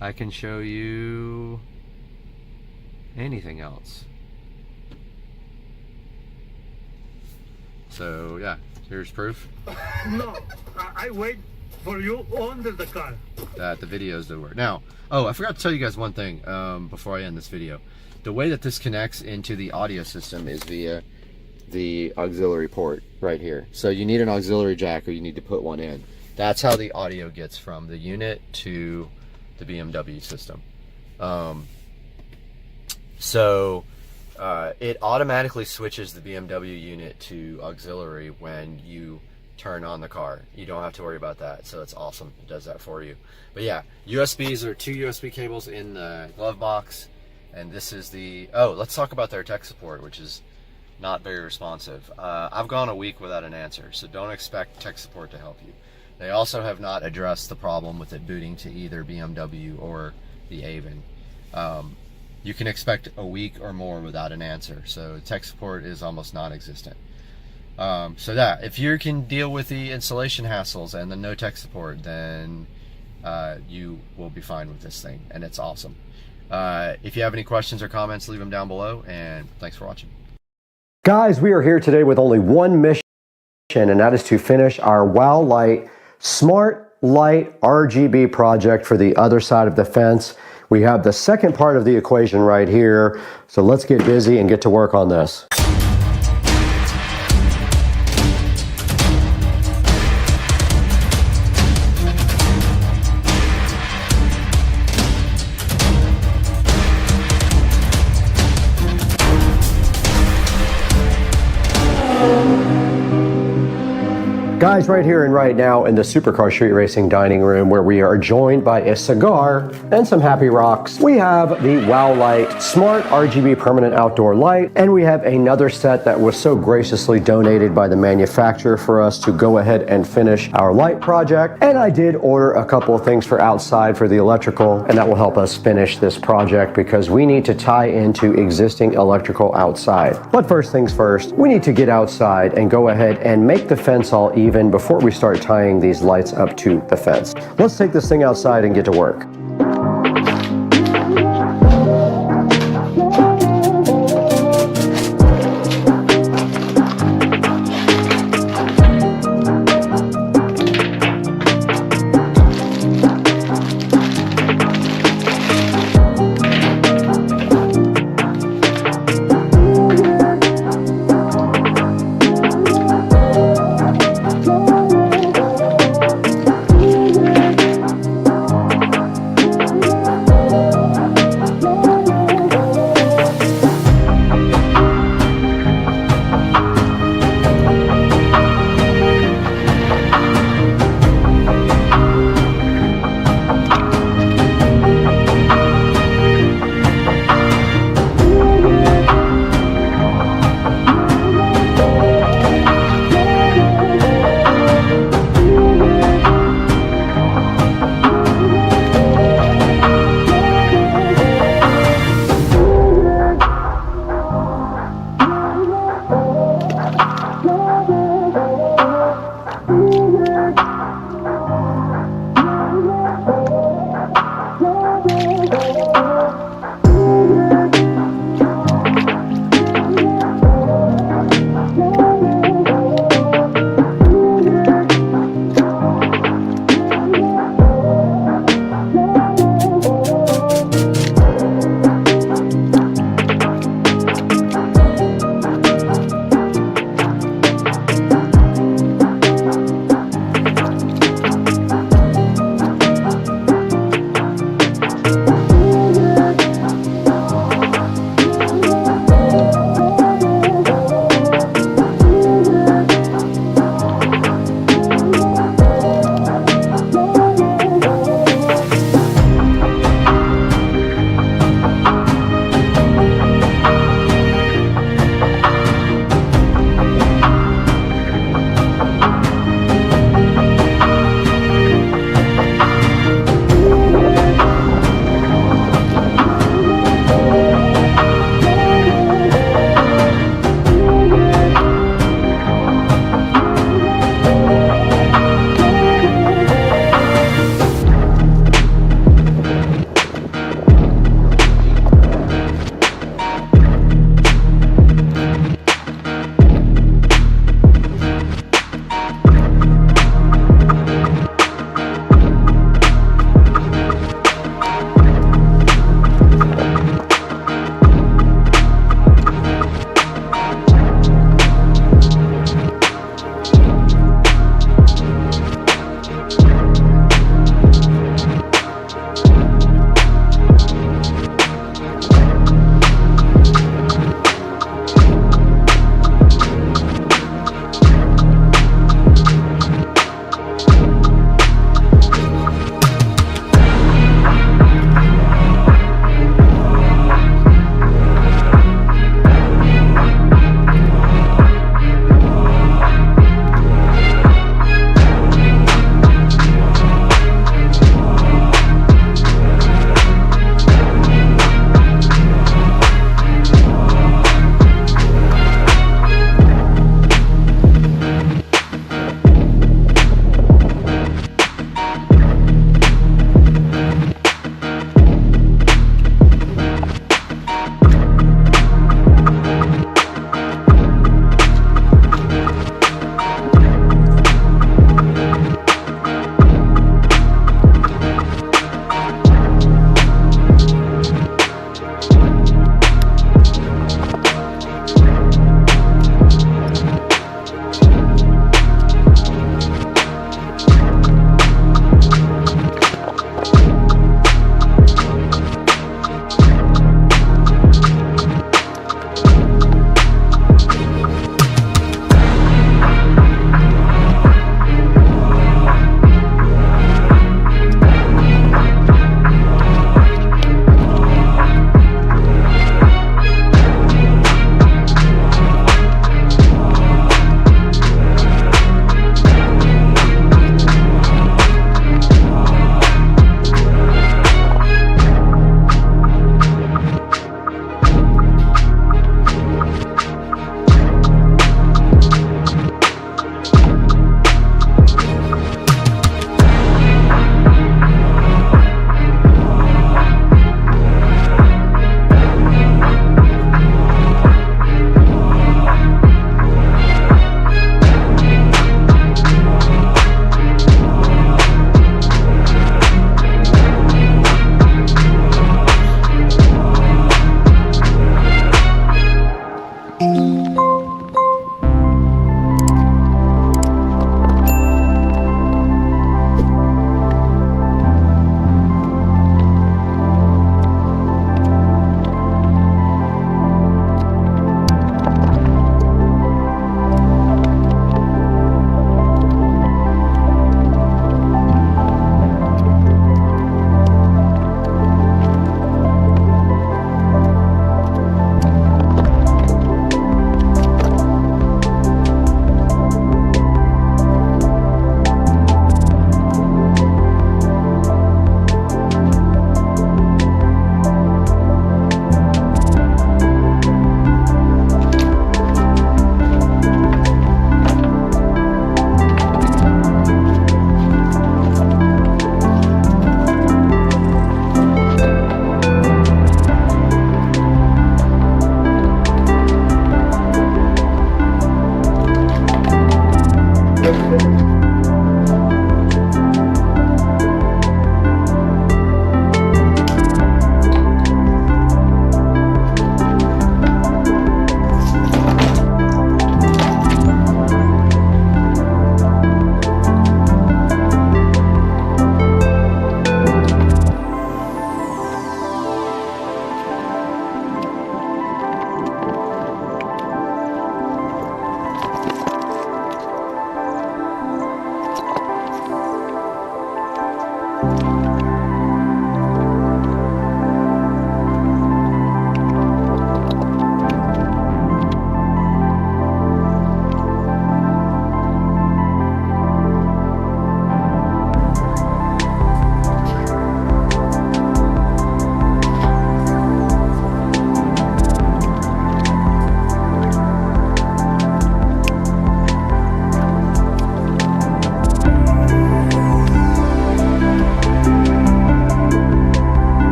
I can show you anything else. So yeah, here's proof. No, I wait for you under the car. That the videos do work. Now, oh, I forgot to tell you guys one thing before I end this video. The way that this connects into the audio system is via the auxiliary port right here. So you need an auxiliary jack, or you need to put one in. That's how the audio gets from the unit to the BMW system. It automatically switches the BMW unit to auxiliary when you turn on the car. You don't have to worry about that, so it's awesome. It does that for you. But yeah, USBs are 2 USB cables in the glove box, and this is the, oh, let's talk about their tech support, which is not very responsive. I've gone a week without an answer, so don't expect tech support to help you. They also have not addressed the problem with it booting to either BMW or the Avon. You can expect a week or more without an answer, so tech support is almost non-existent. So that, if you can deal with the installation hassles and the no tech support, then you will be fine with this thing, and it's awesome. If you have any questions or comments, leave them down below, and thanks for watching. Guys, we are here today with only one mission, and that is to finish our WOW Light Smart Light RGB project for the other side of the fence. We have the second part of the equation right here, so let's get busy and get to work on this. Guys, right here and right now in the Supercar Street Racing dining room, where we are joined by a cigar and some happy rocks, we have the WOW Light Smart RGB Permanent Outdoor Light, and we have another set that was so graciously donated by the manufacturer for us to go ahead and finish our light project. And I did order a couple of things for outside for the electrical, and that will help us finish this project because we need to tie into existing electrical outside. But first things first, we need to get outside and go ahead and make the fence all even before we start tying these lights up to the fence. Let's take this thing outside and get to work.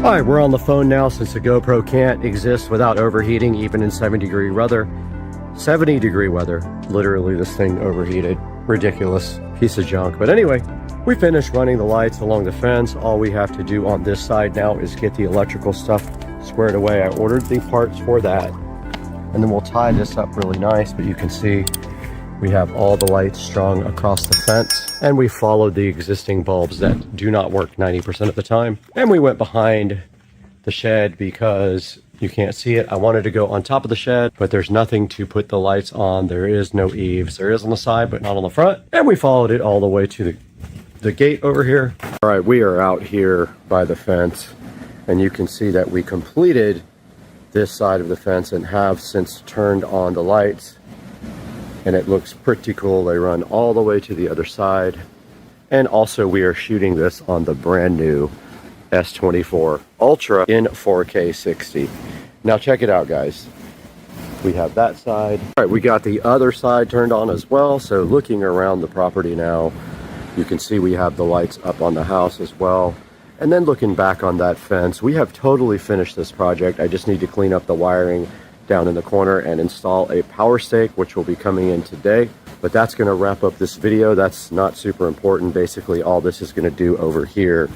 All right, we're on the phone now since the GoPro can't exist without overheating, even in 70-degree weather. 70-degree weather. Literally, this thing overheated. Ridiculous piece of junk. But anyway, we finished running the lights along the fence. All we have to do on this side now is get the electrical stuff squared away. I ordered the parts for that. And then we'll tie this up really nice, but you can see we have all the lights strung across the fence, and we followed the existing bulbs that do not work 90% of the time. And we went behind the shed because you can't see it. I wanted to go on top of the shed, but there's nothing to put the lights on. There is no eaves. There is on the side, but not on the front. And we followed it all the way to the gate over here. All right, we are out here by the fence, and you can see that we completed this side of the fence and have since turned on the lights. And it looks pretty cool. They run all the way to the other side. And also we are shooting this on the brand new S24 Ultra in 4K 60. Now check it out, guys. We have that side. All right, we got the other side turned on as well. So looking around the property now, you can see we have the lights up on the house as well. And then looking back on that fence, we have totally finished this project. I just need to clean up the wiring down in the corner and install a power stake, which will be coming in today. But that's going to wrap up this video. That's not super important. Basically, all this is going to do over here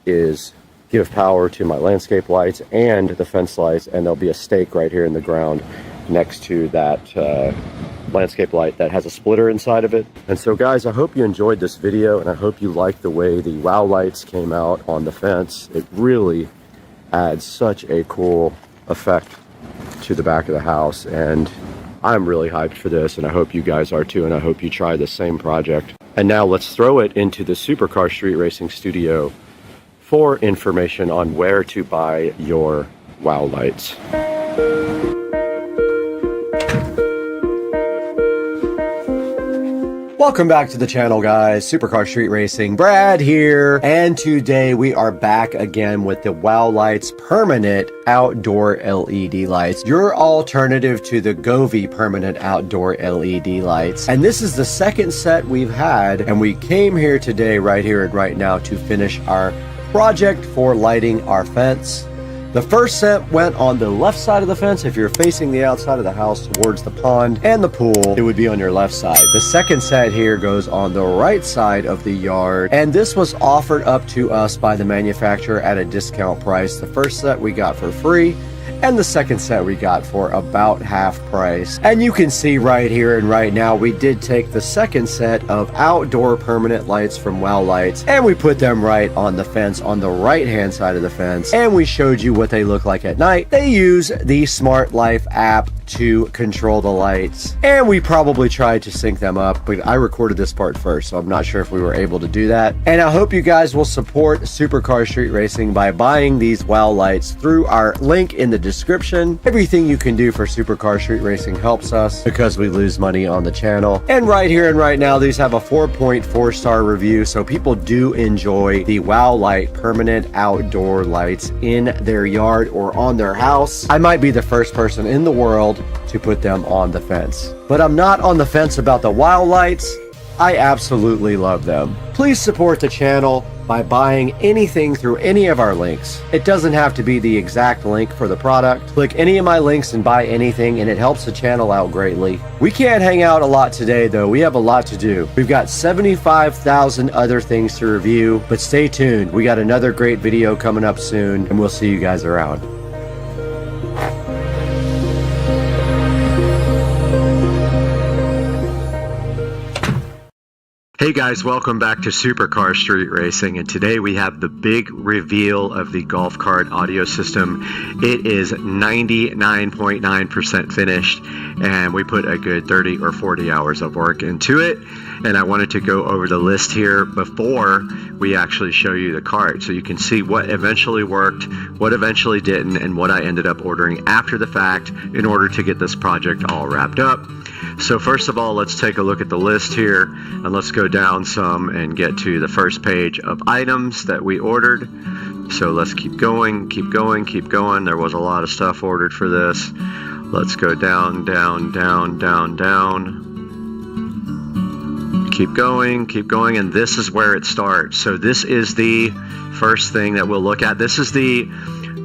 is give power to my landscape lights and the fence lights, and there'll be a stake right here in the ground next to that landscape light that has a splitter inside of it. And so guys, I hope you enjoyed this video, and I hope you liked the way the wow lights came out on the fence. It really adds such a cool effect to the back of the house, and I'm really hyped for this, and I hope you guys are too, and I hope you try the same project. And now let's throw it into the Supercar Street Racing Studio for information on where to buy your wow lights. Welcome back to the channel, guys. Supercar Street Racing, Brad here, and today we are back again with the Wow Lights permanent outdoor LED lights, your alternative to the Govee permanent outdoor LED lights. And this is the second set we've had, and we came here today, right here and right now, to finish our project for lighting our fence. The first set went on the left side of the fence. If you're facing the outside of the house towards the pond and the pool, it would be on your left side. The second set here goes on the right side of the yard, and this was offered up to us by the manufacturer at a discount price. The first set we got for free, and the second set we got for about half price. And you can see right here and right now, we did take the second set of outdoor permanent lights from Wow Lights, and we put them right on the fence on the right hand side of the fence, and we showed you what they look like at night. They use the Smart Life app to control the lights, and we probably tried to sync them up, but I recorded this part first, so I'm not sure if we were able to do that. And I hope you guys will support Supercar Street Racing by buying these Wow Lights through our link in the description. Everything you can do for Supercar Street Racing helps us because we lose money on the channel. And right here and right now, these have a 4.4 star review, so people do enjoy the Wow Light permanent outdoor lights in their yard or on their house. I might be the first person in the world to put them on the fence, but I'm not on the fence about the Wow Lights. I absolutely love them. Please support the channel by buying anything through any of our links. It doesn't have to be the exact link for the product. Click any of my links and buy anything, and it helps the channel out greatly. We can't hang out a lot today though. We have a lot to do. We've got 75,000 other things to review, but stay tuned. We got another great video coming up soon, and we'll see you guys around. Hey guys, welcome back to Supercar Street Racing, and today we have the big reveal of the golf cart audio system. It is 99.9% finished, and we put a good 30 or 40 hours of work into it. And I wanted to go over the list here before we actually show you the cart, so you can see what eventually worked, what eventually didn't, and what I ended up ordering after the fact in order to get this project all wrapped up. So first of all, let's take a look at the list here, and let's go down some and get to the first page of items that we ordered. So let's keep going, keep going, keep going. There was a lot of stuff ordered for this. Let's go down, down, down, down, down. Keep going, and this is where it starts. So this is the first thing that we'll look at. This is the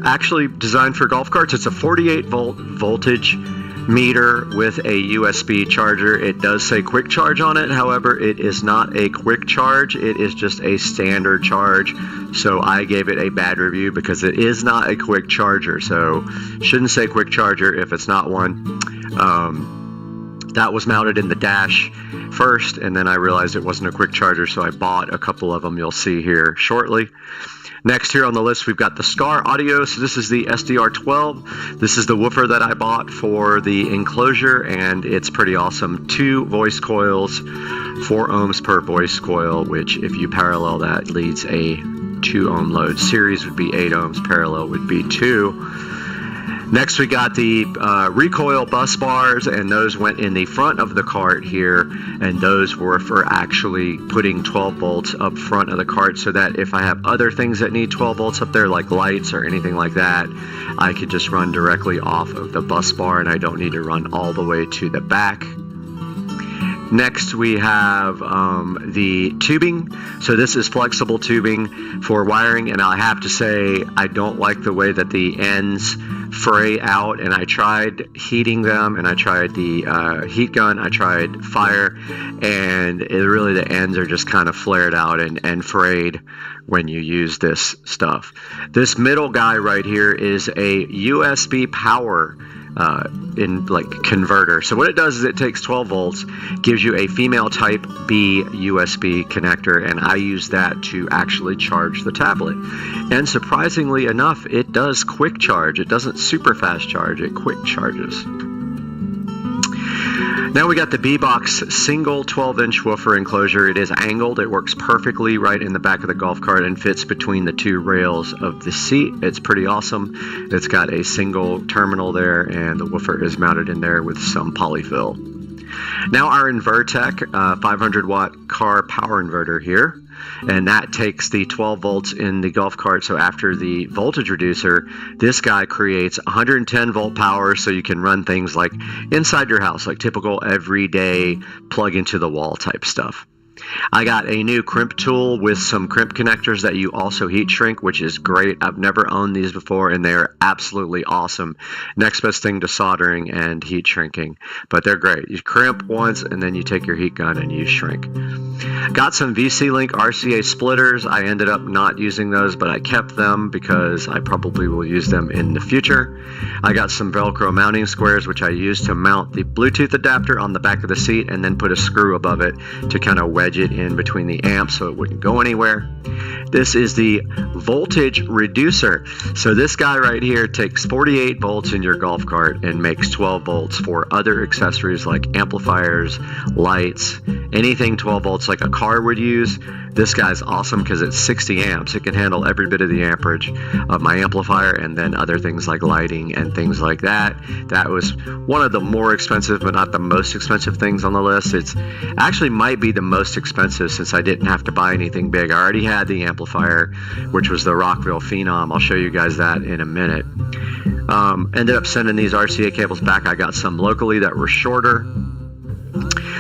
actually designed for golf carts. It's a 48 volt voltage meter with a USB charger. It does say quick charge on it. However, it is not a quick charge. It is just a standard charge. So I gave it a bad review because it is not a quick charger. So shouldn't say quick charger if it's not one. That was mounted in the dash first, and then I realized it wasn't a quick charger, so I bought a couple of them. You'll see here shortly. Next here on the list, we've got the SCAR audio. So this is the SDR12. This is the woofer that I bought for the enclosure, and it's pretty awesome. 2 voice coils, 4 ohms per voice coil, which if you parallel that leads a 2 ohm load. Series would be 8 ohms, parallel would be 2. Next, we got the recoil bus bars, and those went in the front of the cart here, and those were for actually putting 12 volts up front of the cart, so that if I have other things that need 12 volts up there, like lights or anything like that, I could just run directly off of the bus bar, and I don't need to run all the way to the back. Next, we have the tubing. So this is flexible tubing for wiring, and I have to say I don't like the way that the ends fray out, and I tried heating them, and I tried the heat gun, I tried fire, and really the ends are just kind of flared out and frayed when you use this stuff. This middle guy right here is a USB power converter. So what it does is it takes 12 volts, gives you a female type B USB connector, and I use that to actually charge the tablet. And surprisingly enough, it does quick charge. It doesn't super fast charge, it quick charges. Now we got the B-Box single 12-inch woofer enclosure. It is angled. It works perfectly right in the back of the golf cart and fits between the 2 rails of the seat. It's pretty awesome. It's got a single terminal there, and the woofer is mounted in there with some polyfill. Now our Invertec 500-watt car power inverter here, and that takes the 12 volts in the golf cart. So after the voltage reducer, this guy creates 110 volt power, so you can run things like inside your house, like typical everyday plug into the wall type stuff. I got a new crimp tool with some crimp connectors that you also heat shrink, which is great. I've never owned these before, and they're absolutely awesome. Next best thing to soldering and heat shrinking, but they're great. You crimp once, and then you take your heat gun and you shrink. Got some VC Link RCA splitters. I ended up not using those, but I kept them because I probably will use them in the future. I got some Velcro mounting squares, which I use to mount the Bluetooth adapter on the back of the seat, and then put a screw above it to kind of wedge it in between the amps so it wouldn't go anywhere. This is the voltage reducer. So this guy right here takes 48 volts in your golf cart and makes 12 volts for other accessories like amplifiers, lights, anything 12 volts like a car would use. This guy's awesome because it's 60 amps. It can handle every bit of the amperage of my amplifier, and then other things like lighting and things like that. That was one of the more expensive, but not the most expensive things on the list. It's actually might be the most expensive since I didn't have to buy anything big. I already had the amplifier, which was the Rockville Phenom. I'll show you guys that in a minute. Ended up sending these RCA cables back. I got some locally that were shorter.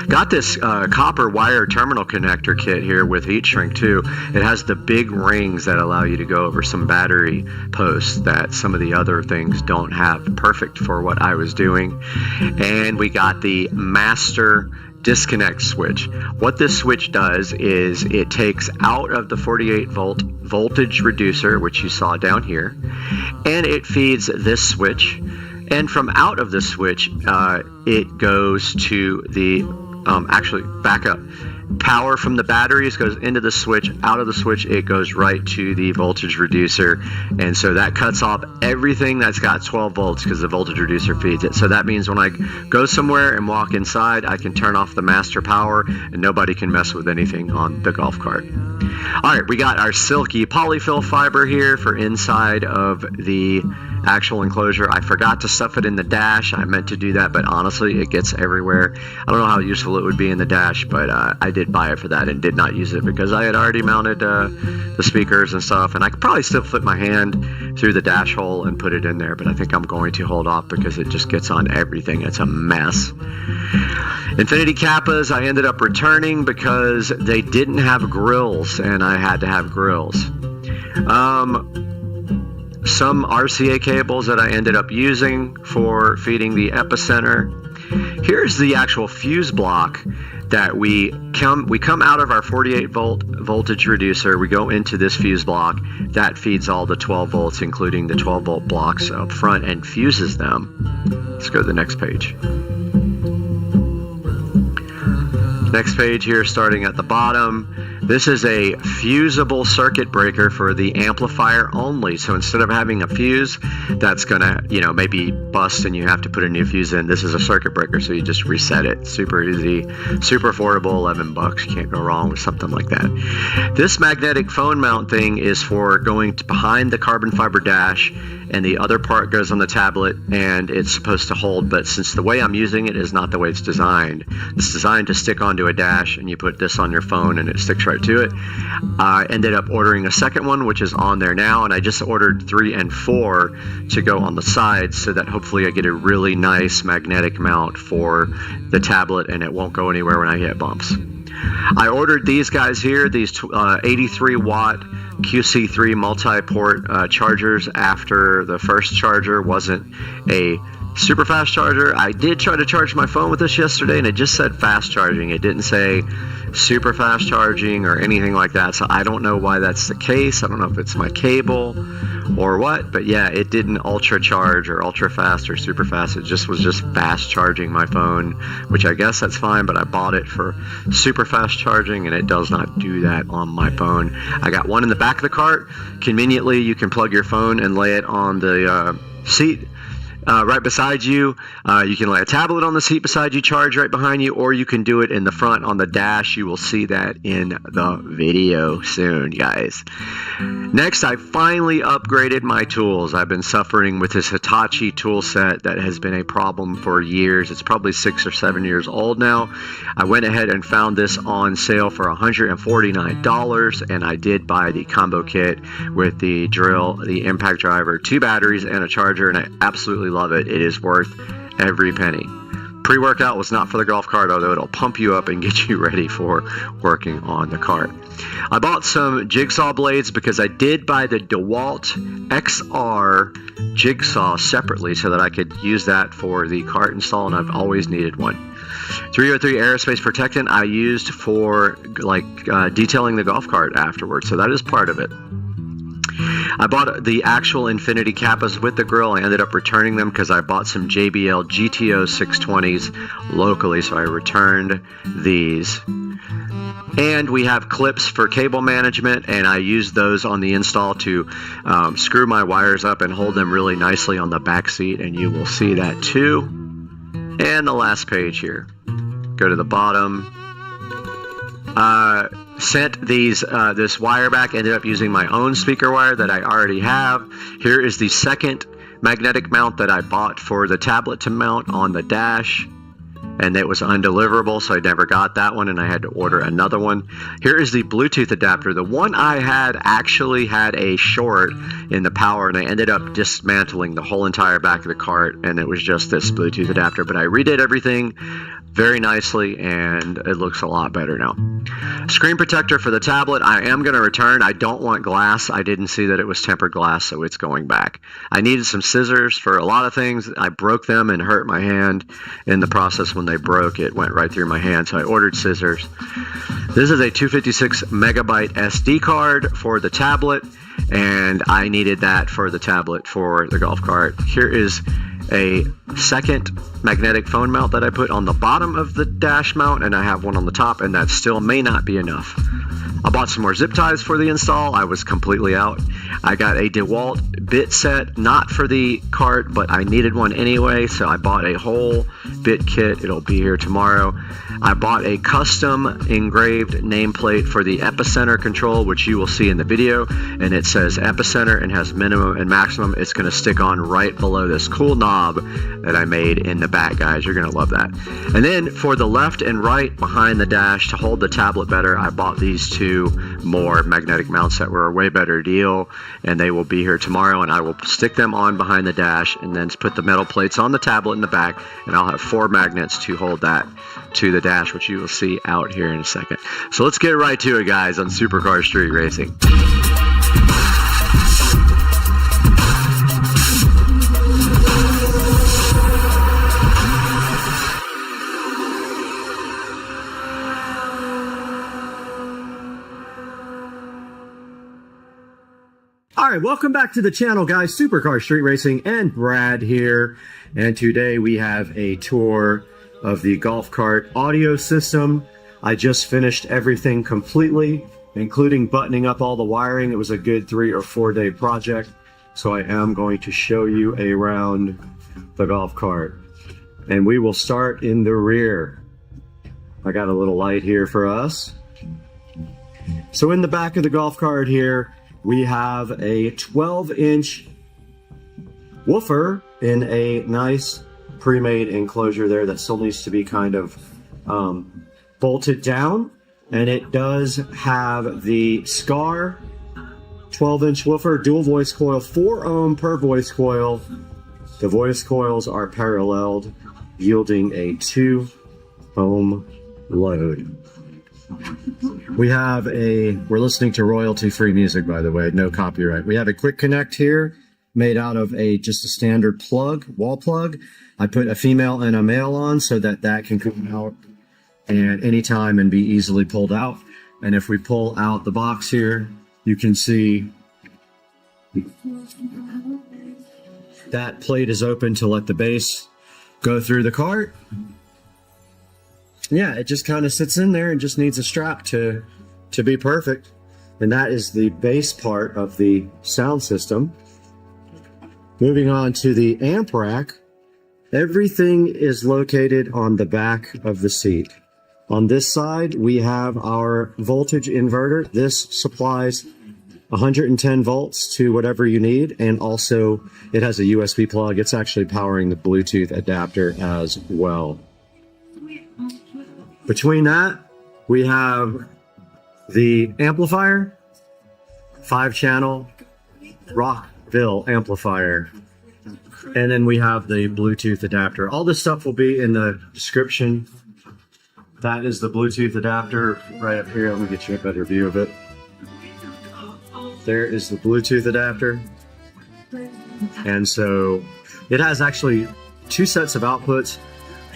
Got this copper wire terminal connector kit here with heat shrink too. It has the big rings that allow you to go over some battery posts that some of the other things don't have. Perfect for what I was doing. And we got the master disconnect switch. What this switch does is it takes out of the 48 volt voltage reducer, which you saw down here, and it feeds this switch And from out of the switch, it goes to the, actually back up. Power from the batteries goes into the switch. Out of the switch, it goes right to the voltage reducer. And so that cuts off everything that's got 12 volts because the voltage reducer feeds it. So that means when I go somewhere and walk inside, I can turn off the master power and nobody can mess with anything on the golf cart. All right, we got our silky polyfill fiber here for inside of the actual enclosure. I forgot to stuff it in the dash. I meant to do that, but honestly, it gets everywhere. I don't know how useful it would be in the dash, but I did buy it for that and did not use it because I had already mounted the speakers and stuff, and I could probably still flip my hand through the dash hole and put it in there, but I think I'm going to hold off because it just gets on everything. It's a mess. Infinity Kappas I ended up returning because they didn't have grills, and I had to have grills. Some RCA cables that I ended up using for feeding the epicenter. Here's the actual fuse block that we come out of our 48 volt voltage reducer. We go into this fuse block that feeds all the 12 volts, including the 12 volt blocks up front, and fuses them. Let's go to the next page. Next page here, starting at the bottom. This is a fusible circuit breaker for the amplifier only. So instead of having a fuse that's gonna, maybe bust and you have to put a new fuse in, this is a circuit breaker. So you just reset it. Super easy, super affordable, $11. You can't go wrong with something like that. This magnetic phone mount thing is for going behind the carbon fiber dash, and the other part goes on the tablet, and it's supposed to hold, but since the way I'm using it is not the way it's designed. It's designed to stick onto a dash, and you put this on your phone and it sticks right to it. I ended up ordering a second one, which is on there now, and I just ordered 3 and 4 to go on the sides so that hopefully I get a really nice magnetic mount for the tablet and it won't go anywhere when I hit bumps. I ordered these guys here, these 83 watt QC3 multi-port chargers after the first charger wasn't a super fast charger. I did try to charge my phone with this yesterday and it just said fast charging. It didn't say super fast charging or anything like that, so I don't know why that's the case. I don't know if it's my cable or what, but yeah, it didn't ultra charge or ultra fast or super fast. It just was just fast charging my phone, which I guess that's fine, but I bought it for super fast charging and it does not do that on my phone. I got one in the back of the cart. Conveniently, you can plug your phone and lay it on the seat right beside you. You can lay a tablet on the seat beside you, charge right behind you, or you can do it in the front on the dash. You will see that in the video soon, guys. Next, I finally upgraded my tools. I've been suffering with this Hitachi tool set that has been a problem for years. It's probably 6 or 7 years old now. I went ahead and found this on sale for $149, and I did buy the combo kit with the drill, the impact driver, 2 batteries, and a charger, and I absolutely love it. It is worth every penny. Pre-workout was not for the golf cart, although it'll pump you up and get you ready for working on the cart. I bought some jigsaw blades because I did buy the DeWalt XR jigsaw separately so that I could use that for the cart install, and I've always needed one. 303 aerospace protectant I used for detailing the golf cart afterwards, so that is part of it. I bought the actual Infinity Kappas with the grill. I ended up returning them because I bought some JBL GTO 620s locally, so I returned these. And we have clips for cable management, and I used those on the install to screw my wires up and hold them really nicely on the back seat, and you will see that too. And the last page here. Go to the bottom. Sent this wire back, ended up using my own speaker wire that I already have. Here is the second magnetic mount that I bought for the tablet to mount on the dash, and it was undeliverable, so I never got that one, and I had to order another one. Here is the Bluetooth adapter. The one I had actually had a short in the power, and I ended up dismantling the whole entire back of the cart, and it was just this Bluetooth adapter, but I redid everything very nicely, and it looks a lot better now. Screen protector for the tablet I am going to return. I don't want glass. I didn't see that it was tempered glass, so it's going back. I needed some scissors for a lot of things. I broke them and hurt my hand in the process. When they broke, it went right through my hand, so I ordered scissors. This is a 256 megabyte SD card for the tablet, and I needed that for the tablet for the golf cart. Here is a second magnetic phone mount that I put on the bottom of the dash mount, and I have one on the top, and that still may not be enough. I bought some more zip ties for the install. I was completely out. I got a DeWalt bit set, not for the cart, but I needed one anyway, so I bought a whole bit kit. It'll be here tomorrow. I bought a custom engraved nameplate for the epicenter control, which you will see in the video, and it says epicenter and has minimum and maximum. It's going to stick on right below this cool knob that I made in the back, guys. You're going to love that. And then for the left and right behind the dash to hold the tablet better, I bought these two more magnetic mounts that were a way better deal, and they will be here tomorrow, and I will stick them on behind the dash and then put the metal plates on the tablet in the back, and I'll have 4 magnets to hold that to the dash, which you will see out here in a second. So let's get right to it, guys, on Supercar Street Racing. All right, welcome back to the channel, guys. Supercar Street Racing and Brad here. And today we have a tour of the golf cart audio system. I just finished everything completely, including buttoning up all the wiring. It was a good 3 or 4 day project. So I am going to show you around the golf cart. And we will start in the rear. I got a little light here for us. So in the back of the golf cart here, we have a 12-inch woofer in a nice pre-made enclosure there that still needs to be kind of bolted down. And it does have the SCAR 12-inch woofer, dual voice coil, 4 ohm per voice coil. The voice coils are paralleled, yielding a 2 ohm load. We're listening to royalty-free music, by the way, no copyright. We have a quick connect here made out of just a standard plug, wall plug. I put a female and a male on so that can come out at any time and be easily pulled out. And if we pull out the box here, you can see that plate is open to let the bass go through the cart. Yeah, it just kind of sits in there and just needs a strap to be perfect. And that is the bass part of the sound system. Moving on to the amp rack, everything is located on the back of the seat. On this side, we have our voltage inverter. This supplies 110 volts to whatever you need, and also it has a USB plug. It's actually powering the Bluetooth adapter as well. Between that, we have the amplifier, 5-channel Rockville amplifier, and then we have the Bluetooth adapter. All this stuff will be in the description. That is the Bluetooth adapter right up here. Let me get you a better view of it. There is the Bluetooth adapter. And so it has actually 2 sets of outputs.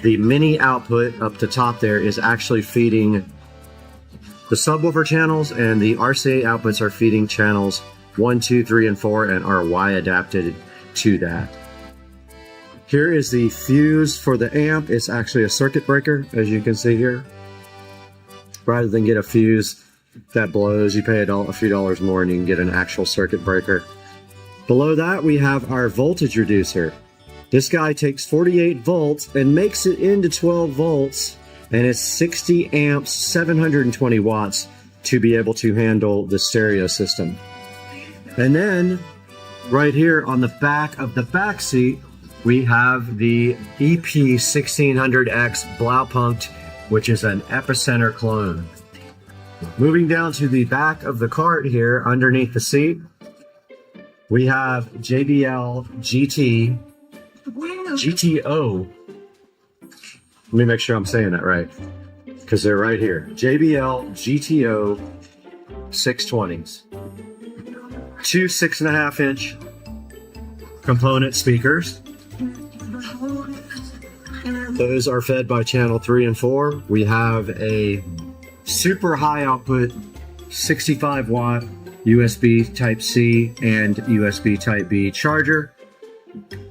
The mini output up the top there is actually feeding the subwoofer channels, and the RCA outputs are feeding channels 1, 2, 3, and 4 and are Y adapted to that. Here is the fuse for the amp. It's actually a circuit breaker, as you can see here. Rather than get a fuse that blows, you pay a few dollars more and you can get an actual circuit breaker. Below that, we have our voltage reducer. This guy takes 48 volts and makes it into 12 volts, and it's 60 amps, 720 watts to be able to handle the stereo system. And then right here on the back of the back seat, we have the EP1600X Blaupunkt, which is an epicenter clone. Moving down to the back of the cart here, underneath the seat, we have JBL GTO. Let me make sure I'm saying that right, because they're right here. JBL GTO 620s. 2 6.5-inch component speakers. Those are fed by channel 3 and 4. We have a super high output 65 watt USB Type C and USB Type B charger.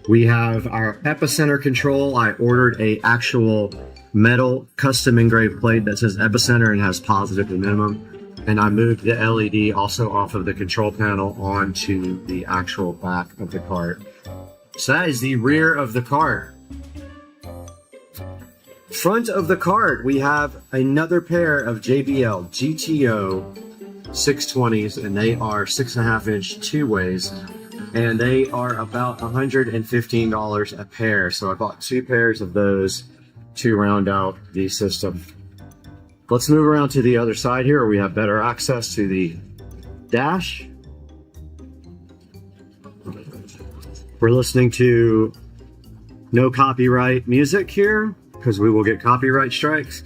We have our epicenter control. I ordered a actual metal custom engraved plate that says epicenter and has positive and minimum. And I moved the LED also off of the control panel onto the actual back of the cart. So that is the rear of the cart. Front of the cart, we have another pair of JBL GTO 620s, and they are 6.5-inch two-ways, and they are about $115 a pair. So I bought 2 pairs of those to round out the system. Let's move around to the other side here, where we have better access to the dash. We're listening to no copyright music here, because we will get copyright strikes.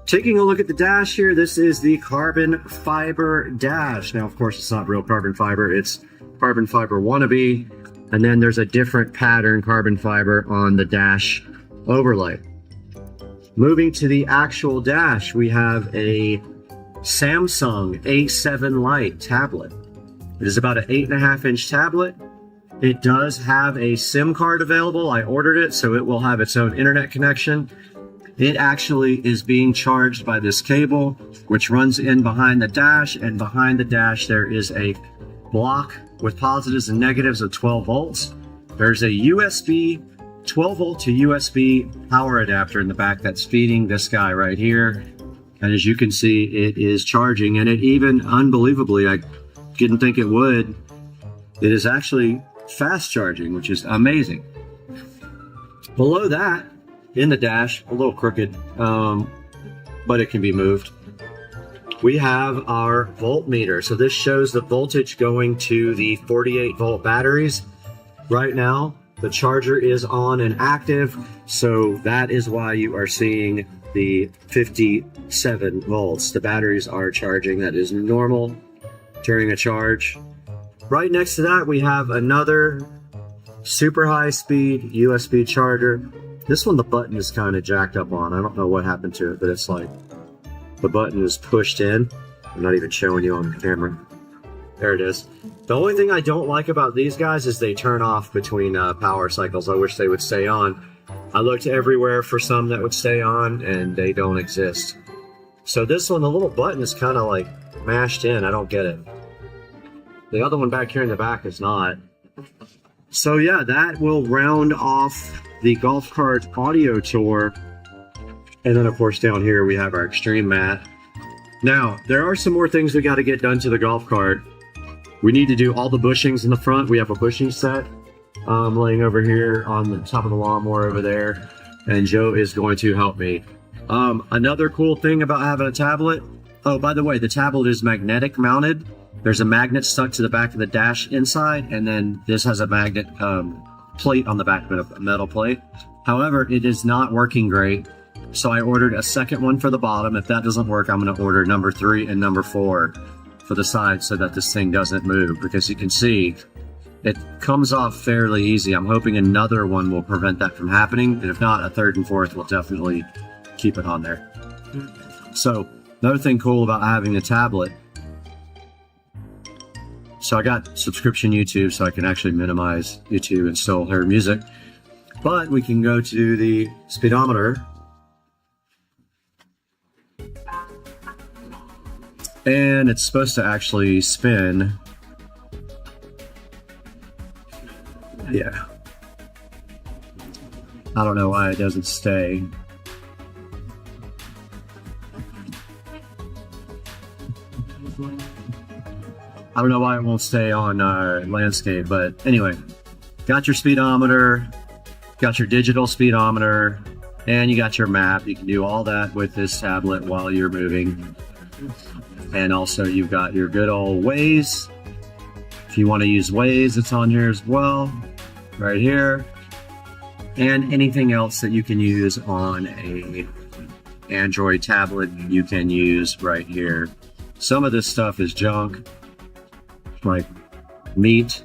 Taking a look at the dash here, this is the carbon fiber dash. Now, of course, it's not real carbon fiber, it's carbon fiber wannabe. And then there's a different pattern carbon fiber on the dash overlay. Moving to the actual dash, we have a Samsung A7 Lite tablet. It is about an 8.5-inch tablet. It does have a SIM card available. I ordered it, so it will have its own internet connection. It actually is being charged by this cable, which runs in behind the dash, and behind the dash there is a block with positives and negatives of 12 volts. There's a USB 12 volt to USB power adapter in the back that's feeding this guy right here. And as you can see, it is charging, and it even, unbelievably, I didn't think it would, it is actually fast charging, which is amazing. Below that, in the dash, a little crooked, but it can be moved. We have our voltmeter. So this shows the voltage going to the 48 volt batteries. Right now, the charger is on and active, so that is why you are seeing the 57 volts. The batteries are charging. That is normal during a charge. Right next to that, we have another super high speed USB charger. This one, the button is kind of jacked up on. I don't know what happened to it, but it's like the button is pushed in. I'm not even showing you on camera. There it is. The only thing I don't like about these guys is they turn off between power cycles. I wish they would stay on. I looked everywhere for some that would stay on, and they don't exist. So this one, the little button is kind of like mashed in. I don't get it. The other one back here in the back is not. So yeah, that will round off the golf cart audio tour. And then of course down here we have our extreme mat. Now, there are some more things we got to get done to the golf cart. We need to do all the bushings in the front. We have a bushing set laying over here on the top of the lawnmower over there. And Joe is going to help me. Another cool thing about having a tablet. Oh, by the way, the tablet is magnetic mounted. There's a magnet stuck to the back of the dash inside, and then this has a magnet plate on the back of it, a metal plate. However, it is not working great, so I ordered a second one for the bottom. If that doesn't work, I'm going to order number 3 and number 4 for the side so that this thing doesn't move, because you can see it comes off fairly easy. I'm hoping another one will prevent that from happening, and if not, a 3rd and 4th will definitely keep it on there. So, another thing cool about having a tablet, so I got subscription YouTube, so I can actually minimize YouTube and still hear music. But we can go to the speedometer. And it's supposed to actually spin. Yeah. I don't know why it doesn't stay. I don't know why it won't stay on landscape, but anyway, got your speedometer, got your digital speedometer, and you got your map. You can do all that with this tablet while you're moving. And also you've got your good old Waze. If you want to use Waze, it's on here as well, right here. And anything else that you can use on a Android tablet, you can use right here. Some of this stuff is junk, like meat.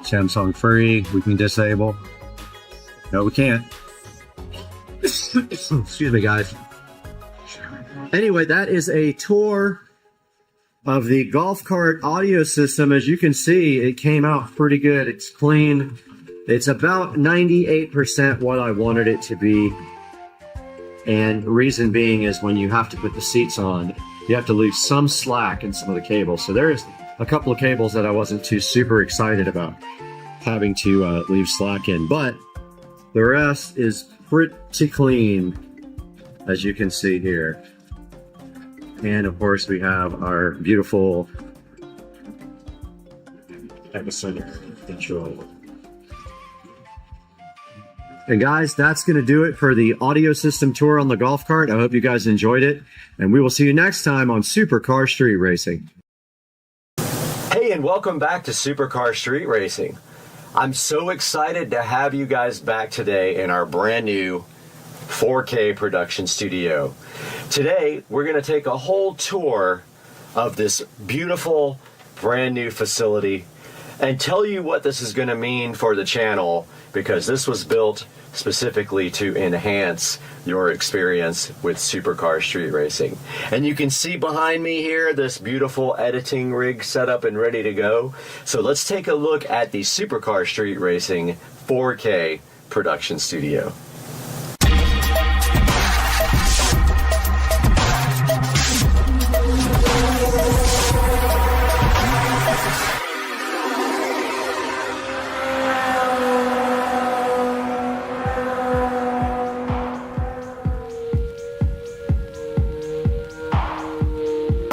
Samsung free, we can disable. No, we can't. Excuse me, guys. Anyway, that is a tour of the golf cart audio system. As you can see, it came out pretty good. It's clean. It's about 98% what I wanted it to be. And reason being is when you have to put the seats on, you have to leave some slack in some of the cables. So there's a couple of cables that I wasn't too super excited about having to leave slack in, but the rest is pretty clean, as you can see here. And of course we have our beautiful epicenter control. And guys, that's going to do it for the audio system tour on the golf cart. I hope you guys enjoyed it, and we will see you next time on Supercar Street Racing. Hey, and welcome back to Supercar Street Racing. I'm so excited to have you guys back today in our brand new 4K production studio. Today, we're going to take a whole tour of this beautiful brand new facility and tell you what this is going to mean for the channel, because this was built specifically to enhance your experience with Supercar Street Racing. And you can see behind me here this beautiful editing rig set up and ready to go. So let's take a look at the Supercar Street Racing 4K production studio.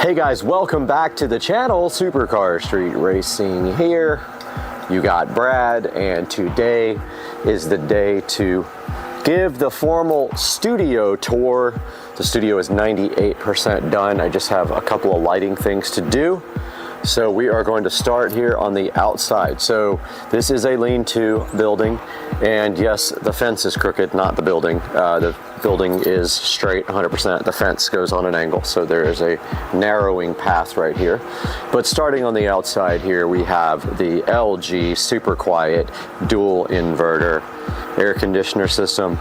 Hey guys, welcome back to the channel. Supercar Street Racing here. You got Brad, and today is the day to give the formal studio tour. The studio is 98% done. I just have a couple of lighting things to do. So we are going to start here on the outside. So this is a lean-to building, and yes, the fence is crooked, not the building. The building is straight 100%. The fence goes on an angle, so there is a narrowing path right here. But starting on the outside here, we have the LG super quiet dual inverter air conditioner system,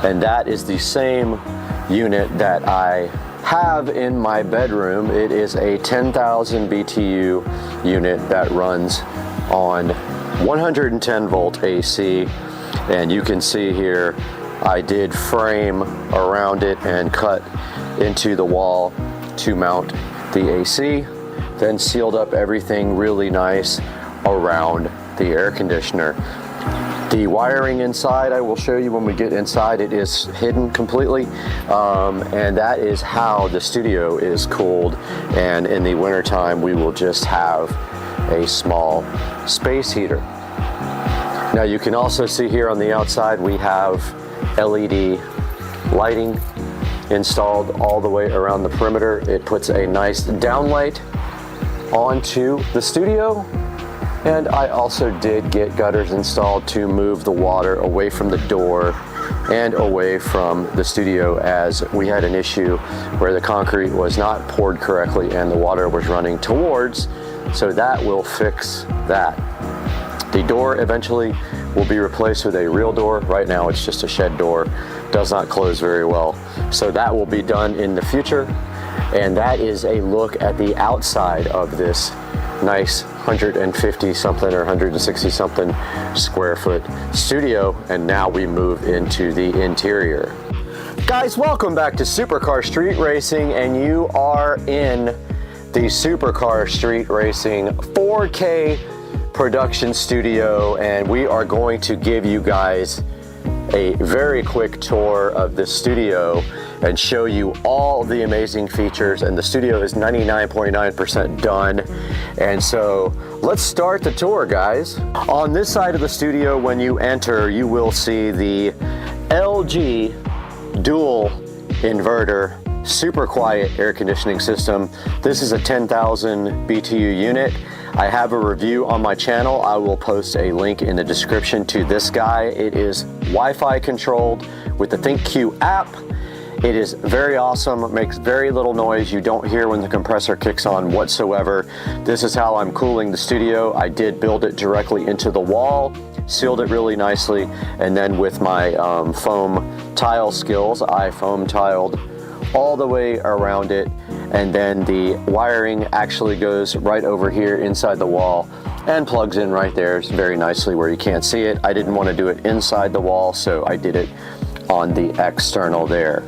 and that is the same unit that I have in my bedroom. It is a 10,000 BTU unit that runs on 110 volt AC, and you can see here I did frame around it and cut into the wall to mount the AC, then sealed up everything really nice around the air conditioner. The wiring inside I will show you when we get inside. It is hidden completely, and that is how the studio is cooled. And in the wintertime we will just have a small space heater. Now you can also see here on the outside we have LED lighting installed all the way around the perimeter. It puts a nice downlight onto the studio. And I also did get gutters installed to move the water away from the door and away from the studio, as we had an issue where the concrete was not poured correctly and the water was running towards, so that will fix that. The door eventually will be replaced with a real door. Right now it's just a shed door, does not close very well, so that will be done in the future. And that is a look at the outside of this nice 150 something or 160 something square foot studio. And now we move into the interior. Guys, welcome back to Supercar Street Racing, and you are in the Supercar Street Racing 4K production studio, and we are going to give you guys a very quick tour of the studio and show you all the amazing features. And the studio is 99.9% done, and so let's start the tour, guys. On this side of the studio, when you enter, you will see the LG dual inverter super quiet air conditioning system. This is a 10,000 BTU unit. I have a review on my channel. I will post a link in the description to this guy. It is Wi-Fi controlled with the ThinkQ app. It is very awesome, makes very little noise. You don't hear when the compressor kicks on whatsoever. This is how I'm cooling the studio. I did build it directly into the wall, sealed it really nicely, and then with my foam tile skills, I foam tiled all the way around it. and then the wiring actually goes right over here inside the wall and plugs in right there very nicely where you can't see it. I didn't want to do it inside the wall, so I did it on the external there.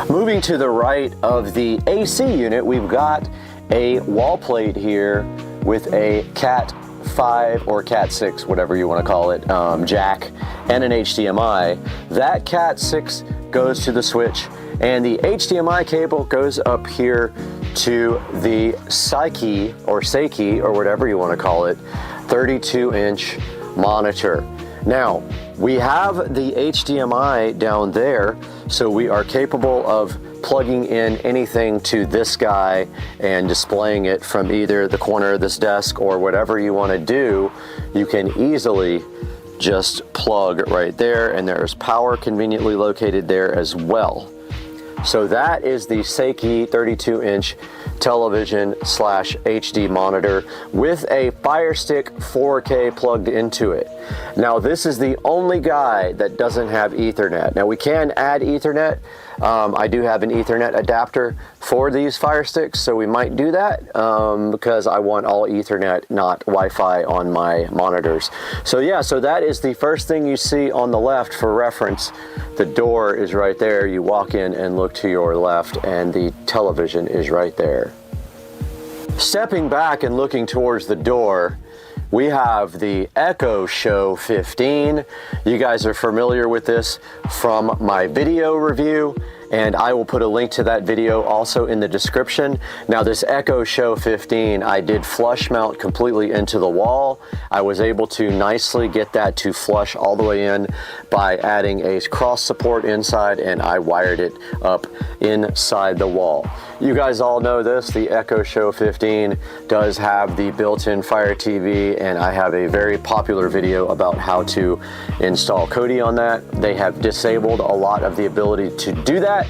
Moving to the right of the AC unit, we've got a wall plate here with a Cat 5 or Cat 6, whatever you want to call it, jack, and an HDMI. That Cat 6 goes to the switch, and the HDMI cable goes up here to the Seiki or whatever you want to call it, 32-inch monitor. Now, we have the HDMI down there, so we are capable of plugging in anything to this guy and displaying it from either the corner of this desk or whatever you want to do. You can easily just plug right there, and there's power conveniently located there as well. So that is the Seiki 32-inch television / HD monitor with a Fire Stick 4K plugged into it. Now this is the only guy that doesn't have Ethernet. Now we can add Ethernet. I do have an Ethernet adapter for these Fire Sticks, so we might do that because I want all Ethernet, not Wi-Fi on my monitors. So yeah, so that is the first thing you see on the left for reference. The door is right there. You walk in and look to your left, and the television is right there. Stepping back and looking towards the door, we have the Echo Show 15. You guys are familiar with this from my video review, and I will put a link to that video also in the description. Now this Echo Show 15, I did flush mount completely into the wall. I was able to nicely get that to flush all the way in by adding a cross support inside, and I wired it up inside the wall. You guys all know this, the Echo Show 15 does have the built-in Fire TV, and I have a very popular video about how to install Kodi on that. They have disabled a lot of the ability to do that,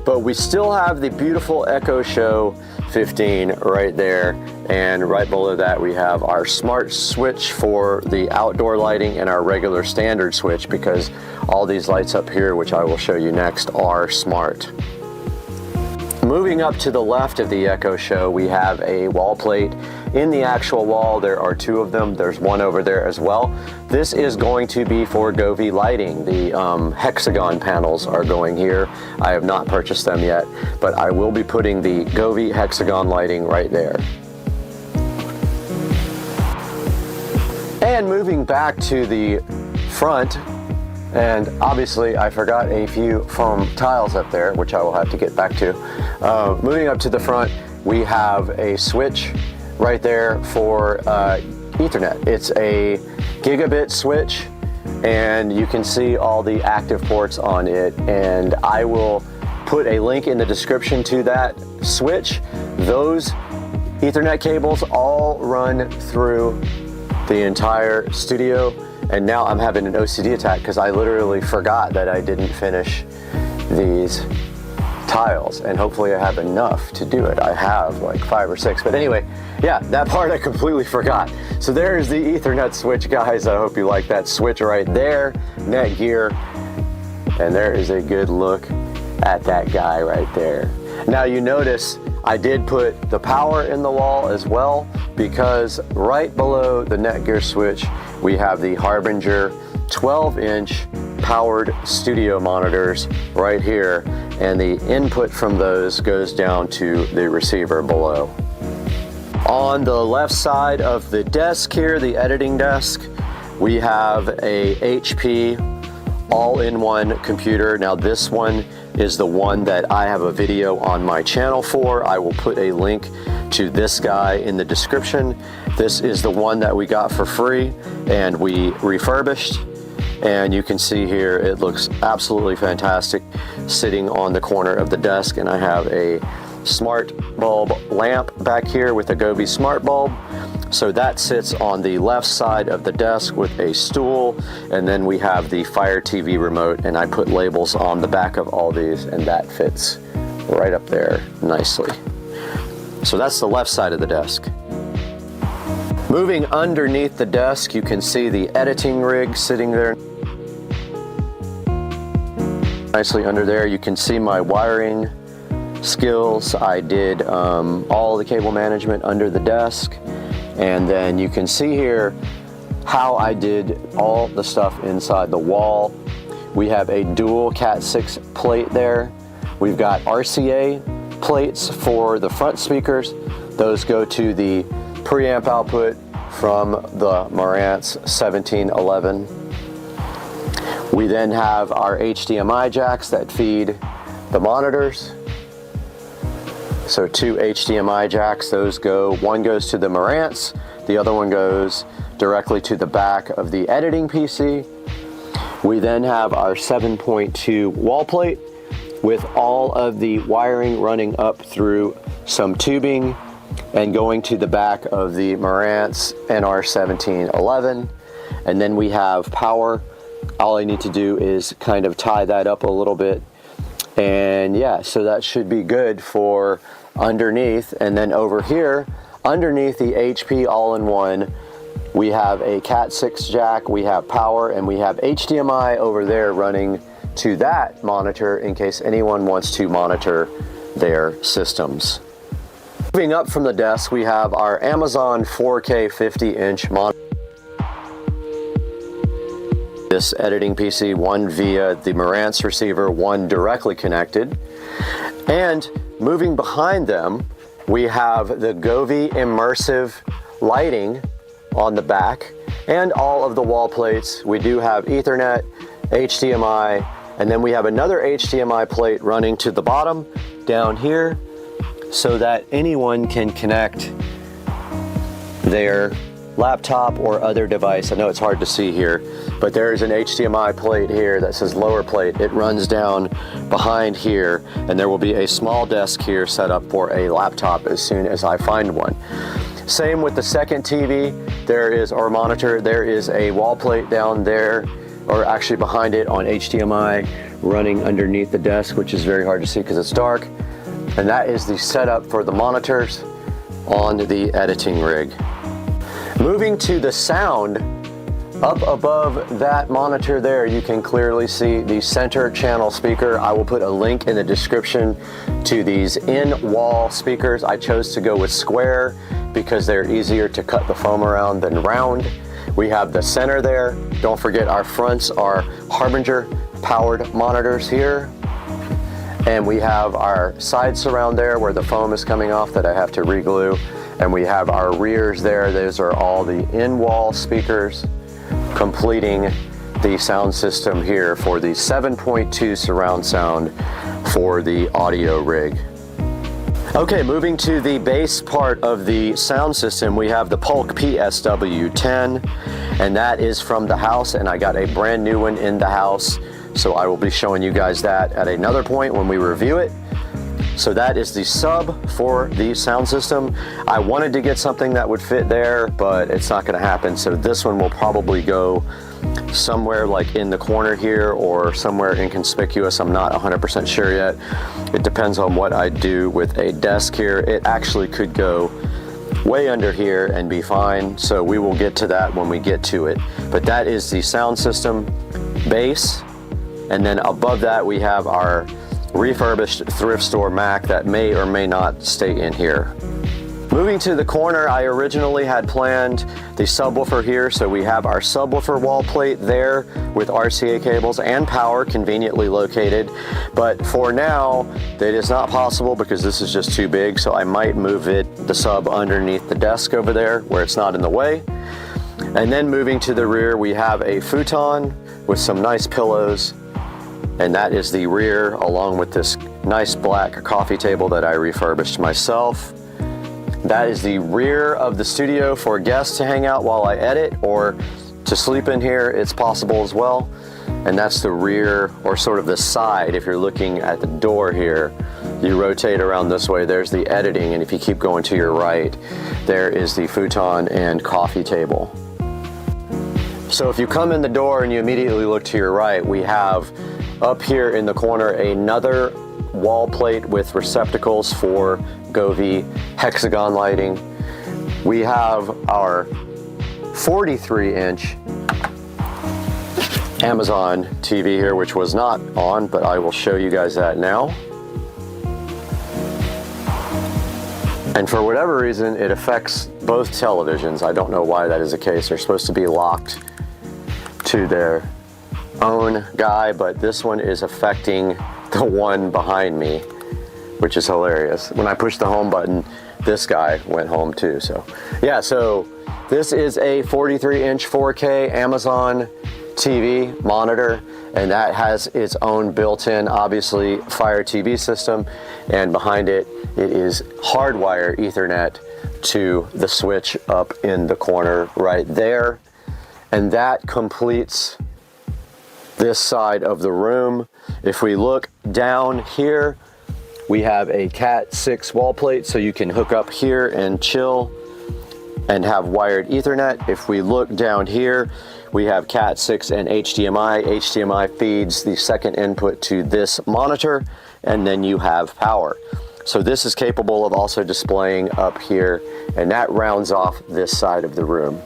but we still have the beautiful Echo Show 15 right there, and right below that we have our smart switch for the outdoor lighting and our regular standard switch, because all these lights up here, which I will show you next, are smart. Moving up to the left of the Echo Show, we have a wall plate in the actual wall. There are two of them. There's one over there as well. This is going to be for Govee lighting. The hexagon panels are going here. I have not purchased them yet, but I will be putting the Govee hexagon lighting right there. And moving back to the front, and obviously I forgot a few foam tiles up there, which I will have to get back to. Moving up to the front, we have a switch right there for Ethernet. It's a gigabit switch, and you can see all the active ports on it, and I will put a link in the description to that switch. Those Ethernet cables all run through the entire studio. And now I'm having an OCD attack because I literally forgot that I didn't finish these tiles, and hopefully I have enough to do it. I have like 5 or 6, but anyway, yeah, that part I completely forgot. So there's the Ethernet switch, guys. I hope you like that switch right there, Netgear, and there is a good look at that guy right there. Now you notice I did put the power in the wall as well, because right below the Netgear switch we have the Harbinger 12-inch powered studio monitors right here, and the input from those goes down to the receiver below. On the left side of the desk here, the editing desk, we have a HP all-in-one computer. Now this one is the one that I have a video on my channel for. I will put a link to this guy in the description. This is the one that we got for free and we refurbished, and you can see here it looks absolutely fantastic sitting on the corner of the desk. And I have a smart bulb lamp back here with a Govee smart bulb. So that sits on the left side of the desk with a stool, and then we have the Fire TV remote, and I put labels on the back of all these, and that fits right up there nicely. So that's the left side of the desk. Moving underneath the desk, you can see the editing rig sitting there nicely under there. You can see my wiring skills. I did all the cable management under the desk, and then you can see here how I did all the stuff inside the wall. We have a dual Cat6 plate there. We've got RCA plates for the front speakers. Those go to the preamp output from the Marantz 1711. We then have our HDMI jacks that feed the monitors. So 2 HDMI jacks, one goes to the Marantz, the other one goes directly to the back of the editing PC. We then have our 7.2 wall plate with all of the wiring running up through some tubing and going to the back of the Marantz NR1711. And then we have power. All I need to do is kind of tie that up a little bit. And yeah, so that should be good for underneath. And then over here, underneath the HP all-in-one, we have a Cat6 jack, we have power, and we have HDMI over there running to that monitor in case anyone wants to monitor their systems. Moving up from the desk, we have our Amazon 4K 50-inch monitor. This editing PC, one via the Marantz receiver, one directly connected. And moving behind them, we have the Govee immersive lighting on the back and all of the wall plates. We do have Ethernet, HDMI, and then we have another HDMI plate running to the bottom down here so that anyone can connect their laptop or other device. I know it's hard to see here, but there's an HDMI plate here that says lower plate. It runs down behind here, and there will be a small desk here set up for a laptop as soon as I find one. Same with the second TV, or monitor, there is a wall plate down there, or actually behind it on HDMI running underneath the desk, which is very hard to see because it's dark. And that is the setup for the monitors on the editing rig. Moving to the sound, up above that monitor there, you can clearly see the center channel speaker. I will put a link in the description to these in-wall speakers. I chose to go with square because they're easier to cut the foam around than round. We have the center there. Don't forget our fronts are Harbinger powered monitors here. And we have our side surround there where the foam is coming off that I have to re-glue. And we have our rears there. Those are all the in-wall speakers completing the sound system here for the 7.2 surround sound for the audio rig. Okay, moving to the bass part of the sound system, we have the Polk PSW10, and that is from the house, and I got a brand new one in the house, so I will be showing you guys that at another point when we review it. So that is the sub for the sound system. I wanted to get something that would fit there, but it's not gonna happen, so this one will probably go somewhere like in the corner here or somewhere inconspicuous. I'm not 100% sure yet. It depends on what I do with a desk here. It actually could go way under here and be fine, so we will get to that when we get to it. But that is the sound system bass, and then above that we have our refurbished thrift store Mac that may or may not stay in here. Moving to the corner, I originally had planned the subwoofer here, so we have our subwoofer wall plate there with RCA cables and power conveniently located. But for now, it is not possible because this is just too big, so I might move the sub underneath the desk over there where it's not in the way. And then moving to the rear, we have a futon with some nice pillows, and that is the rear along with this nice black coffee table that I refurbished myself. That is the rear of the studio for guests to hang out while I edit, or to sleep in here, it's possible as well. And that's the rear, or sort of the side. If you're looking at the door here, you rotate around this way, there's the editing, and if you keep going to your right, there is the futon and coffee table. So if you come in the door and you immediately look to your right, we have up here in the corner another wall plate with receptacles for Govee hexagon lighting. We have our 43-inch Amazon TV here, which was not on, but I will show you guys that now. And for whatever reason, it affects both televisions. I don't know why that is the case. They're supposed to be locked to their own guy, but this one is affecting the one behind me, which is hilarious. When I push the home button, this guy went home too. So yeah, so this is a 43-inch 4K Amazon TV monitor, and that has its own built-in, obviously, Fire TV system, and behind it, it is hardwire Ethernet to the switch up in the corner right there. And that completes this side of the room. If we look down here, we have a Cat 6 wall plate, so you can hook up here and chill and have wired Ethernet. If we look down here, we have Cat 6 and HDMI. HDMI feeds the second input to this monitor, and then you have power. So this is capable of also displaying up here, and that rounds off this side of the room.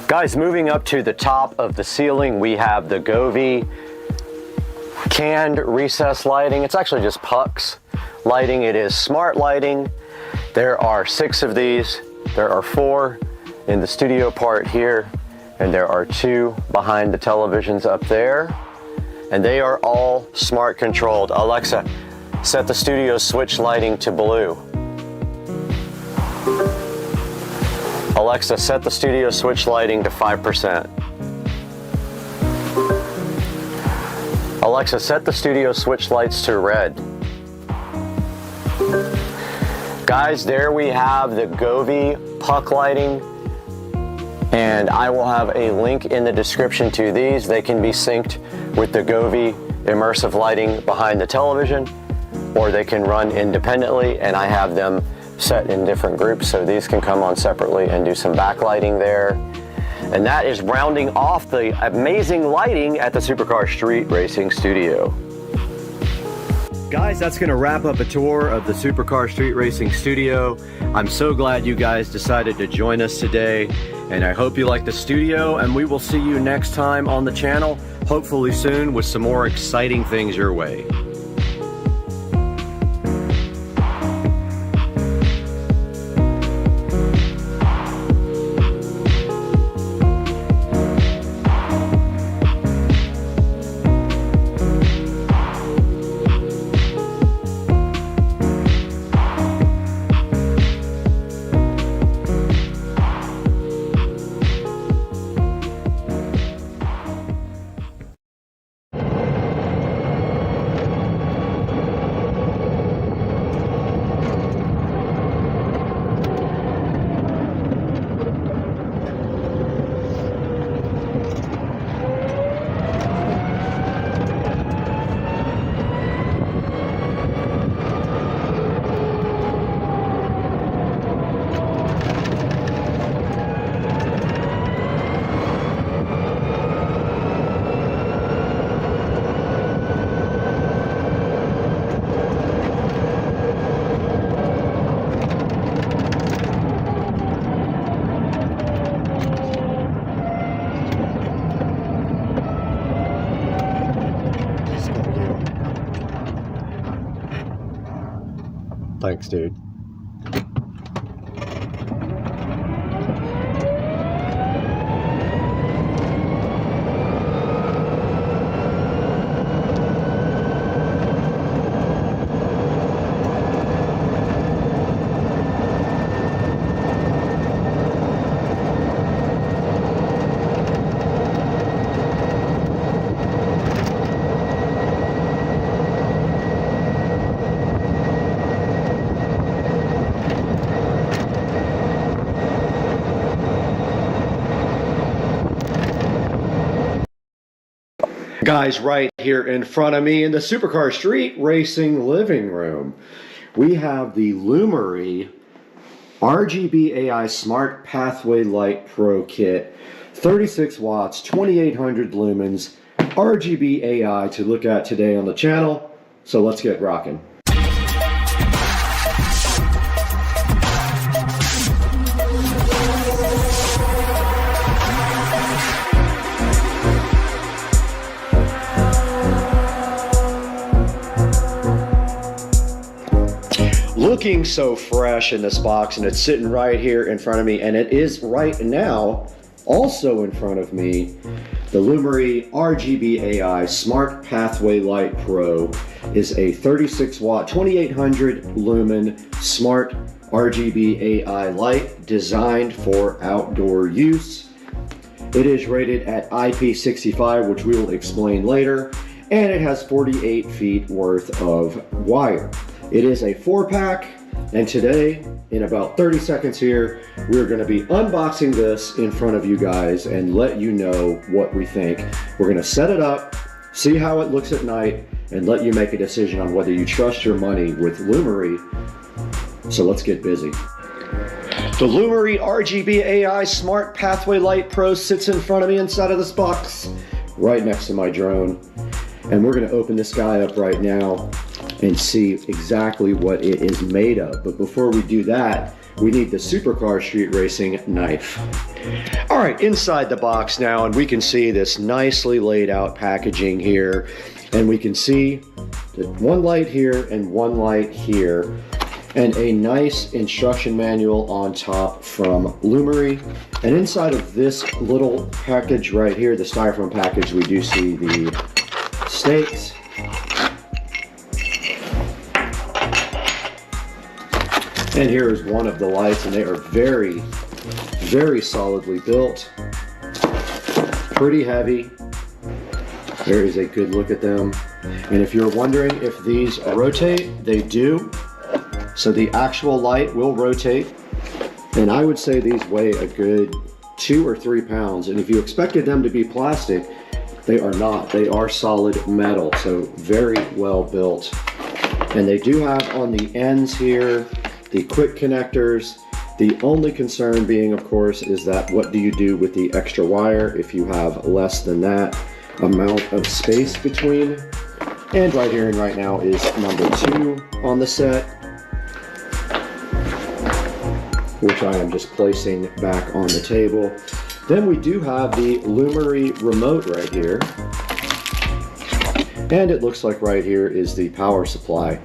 Guys, moving up to the top of the ceiling, we have the Govee canned recess lighting. It's actually just pucks lighting. It is smart lighting. There are 6 of these. There are 4 in the studio part here, and there are 2 behind the televisions up there, and they are all smart controlled. Alexa, set the studio switch lighting to blue. Alexa, set the studio switch lighting to 5%. Alexa, set the studio switch lights to red. Guys, there we have the Govee puck lighting, and I will have a link in the description to these. They can be synced with the Govee immersive lighting behind the television, or they can run independently, and I have them set in different groups, so these can come on separately and do some backlighting there. And that is rounding off the amazing lighting at the Supercar Street Racing Studio. Guys, that's gonna wrap up a tour of the Supercar Street Racing Studio. I'm so glad you guys decided to join us today, and I hope you like the studio, and we will see you next time on the channel, hopefully soon with some more exciting things your way. Thanks, dude. Guys, right here in front of me in the Supercar Street Racing living room, we have the Lumery RGB AI Smart Pathway Light Pro Kit, 36 watts, 2800 lumens, RGB AI to look at today on the channel. So let's get rocking. looking so fresh in this box, and it's sitting right here in front of me, and it is right now also in front of me. The Lumery RGB AI Smart Pathway Light Pro is a 36 watt, 2800 lumen smart RGB AI light designed for outdoor use. It is rated at IP65, which we will explain later, and it has 48 feet worth of wire. It is a 4-pack, and today, in about 30 seconds here, we're going to be unboxing this in front of you guys and let you know what we think. We're going to set it up, see how it looks at night, and let you make a decision on whether you trust your money with Lumery. So let's get busy. The Lumery RGB AI Smart Pathway Light Pro sits in front of me inside of this box, right next to my drone. And we're going to open this guy up right now and see exactly what it is made of. But before we do that, we need the Supercar Street Racing knife. All right, inside the box now, and we can see this nicely laid out packaging here. And we can see that one light here and one light here, and a nice instruction manual on top from Lumery. And inside of this little package right here, the styrofoam package, we do see the stakes. And here is one of the lights, and they are very, very solidly built. Pretty heavy. There is a good look at them. And if you're wondering if these rotate, they do. So the actual light will rotate. And I would say these weigh a good 2 or 3 pounds. And if you expected them to be plastic, they are not. They are solid metal, so very well built. And they do have on the ends here the quick connectors. The only concern being, of course, is that what do you do with the extra wire if you have less than that amount of space between? And right here and right now is number 2 on the set, which I am just placing back on the table. Then we do have the Lumery remote right here. And it looks like right here is the power supply.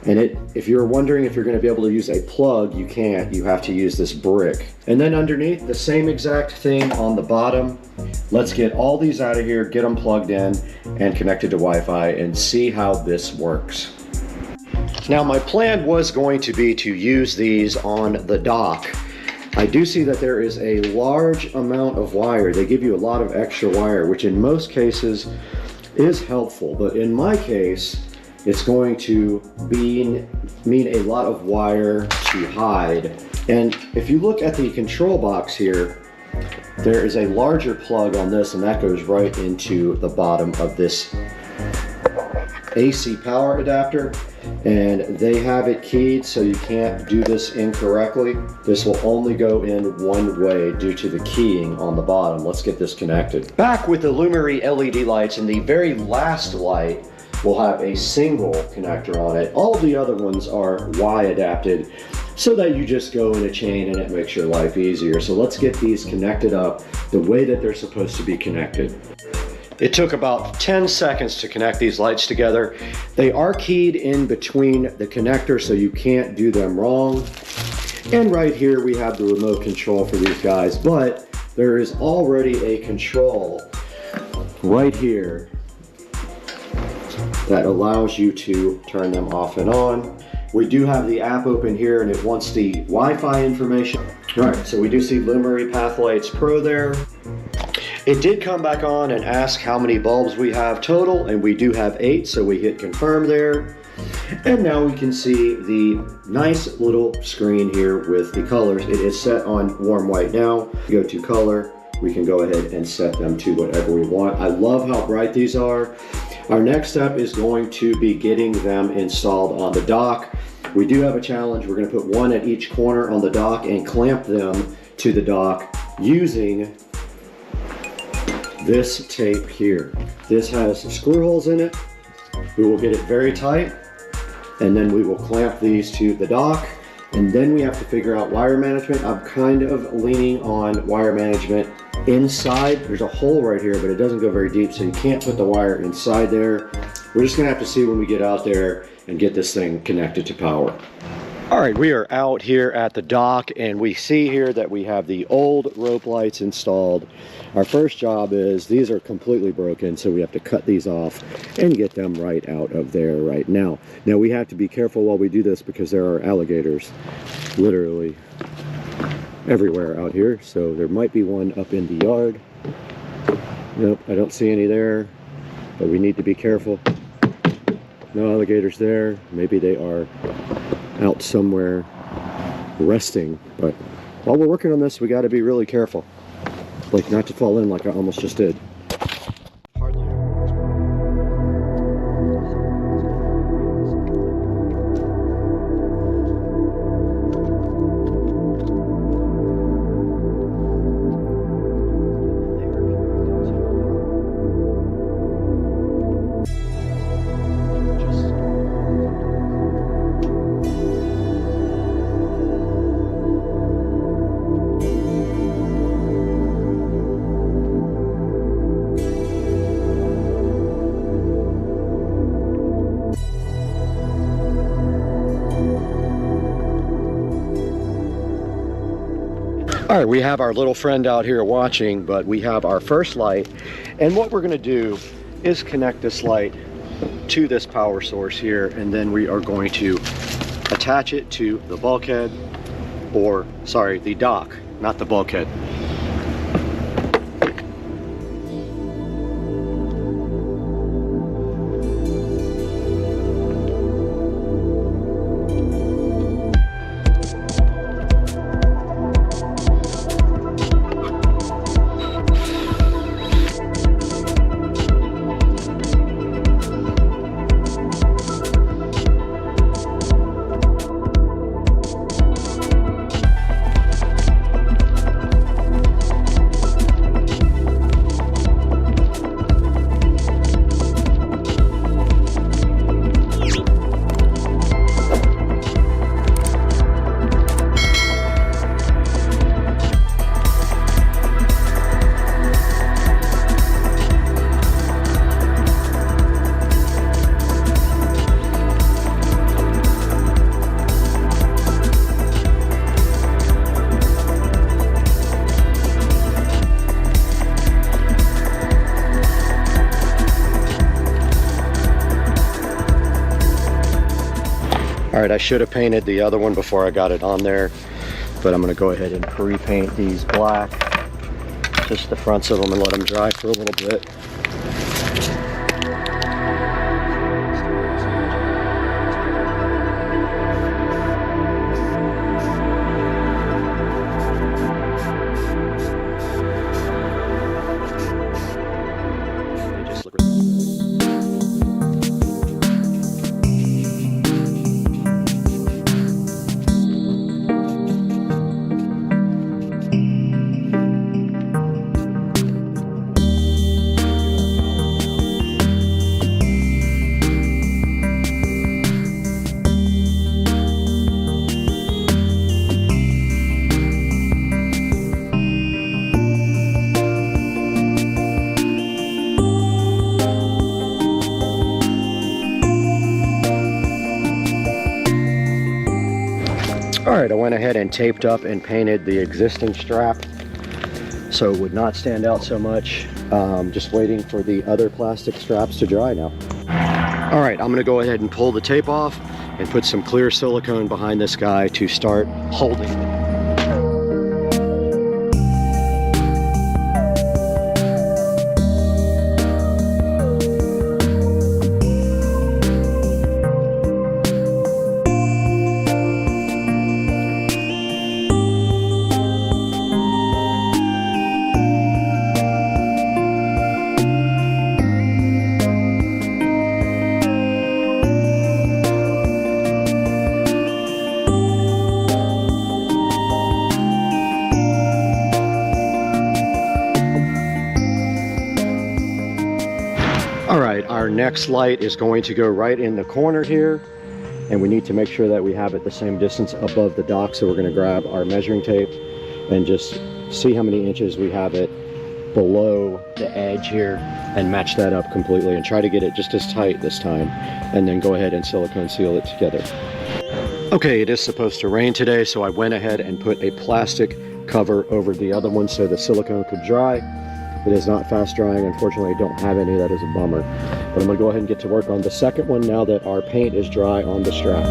And if you're wondering if you're going to be able to use a plug, you can't. You have to use this brick. And then underneath, the same exact thing on the bottom. Let's get all these out of here, get them plugged in and connected to Wi-Fi, and see how this works. Now, my plan was going to be to use these on the dock. I do see that there is a large amount of wire. They give you a lot of extra wire, which in most cases is helpful. But in my case, it's going to mean a lot of wire to hide. And if you look at the control box here, there is a larger plug on this, and that goes right into the bottom of this AC power adapter. And they have it keyed so you can't do this incorrectly. This will only go in one way due to the keying on the bottom. Let's get this connected. Back with the Lumery LED lights, and the very last light will have a single connector on it. All the other ones are Y adapted so that you just go in a chain and it makes your life easier. So let's get these connected up the way that they're supposed to be connected. It took about 10 seconds to connect these lights together. They are keyed in between the connectors so you can't do them wrong. And right here we have the remote control for these guys, but there is already a control right here that allows you to turn them off and on. We do have the app open here, and it wants the Wi-Fi information. All right, so we do see Lumery Pathlights Pro there. It did come back on and ask how many bulbs we have total, and we do have 8, so we hit confirm there. And now we can see the nice little screen here with the colors. It is set on warm white now. Go to color, we can go ahead and set them to whatever we want. I love how bright these are. Our next step is going to be getting them installed on the dock. We do have a challenge. We're going to put one at each corner on the dock and clamp them to the dock using this tape here. This has screw holes in it. We will get it very tight, and then we will clamp these to the dock, and then we have to figure out wire management. I'm kind of leaning on wire management inside. There's a hole right here, but it doesn't go very deep, so you can't put the wire inside there. we're just gonna have to see when we get out there and get this thing connected to power. All right, we are out here at the dock and we see here that we have the old rope lights installed. Our first job is, these are completely broken, so we have to cut these off and get them right out of there right now. Now we have to be careful while we do this because there are alligators literally everywhere out here. So there might be one up in the yard. Nope, I don't see any there, but we need to be careful. No alligators there. Maybe they are out somewhere resting, but while we're working on this we got to be really careful, like not to fall in like I almost just did. All right, we have our little friend out here watching, but we have our first light, and what we're going to do is connect this light to this power source here, and then we are going to attach it to the bulkhead, or sorry, the dock, not the bulkhead. All right, I should have painted the other one before I got it on there, but I'm gonna go ahead and pre-paint these black, just the fronts of them, and let them dry for a little bit. Alright, I went ahead and taped up and painted the existing strap so it would not stand out so much. Just waiting for the other plastic straps to dry now. Alright, I'm going to go ahead and pull the tape off and put some clear silicone behind this guy to start holding it. Alright, our next light is going to go right in the corner here, and we need to make sure that we have it the same distance above the dock, so we're going to grab our measuring tape and just see how many inches we have it below the edge here and match that up completely and try to get it just as tight this time, and then go ahead and silicone seal it together. Okay, it is supposed to rain today, so I went ahead and put a plastic cover over the other one so the silicone could dry. It is not fast drying. Unfortunately, I don't have any. That is a bummer. But I'm going to go ahead and get to work on the second one now that our paint is dry on the strap.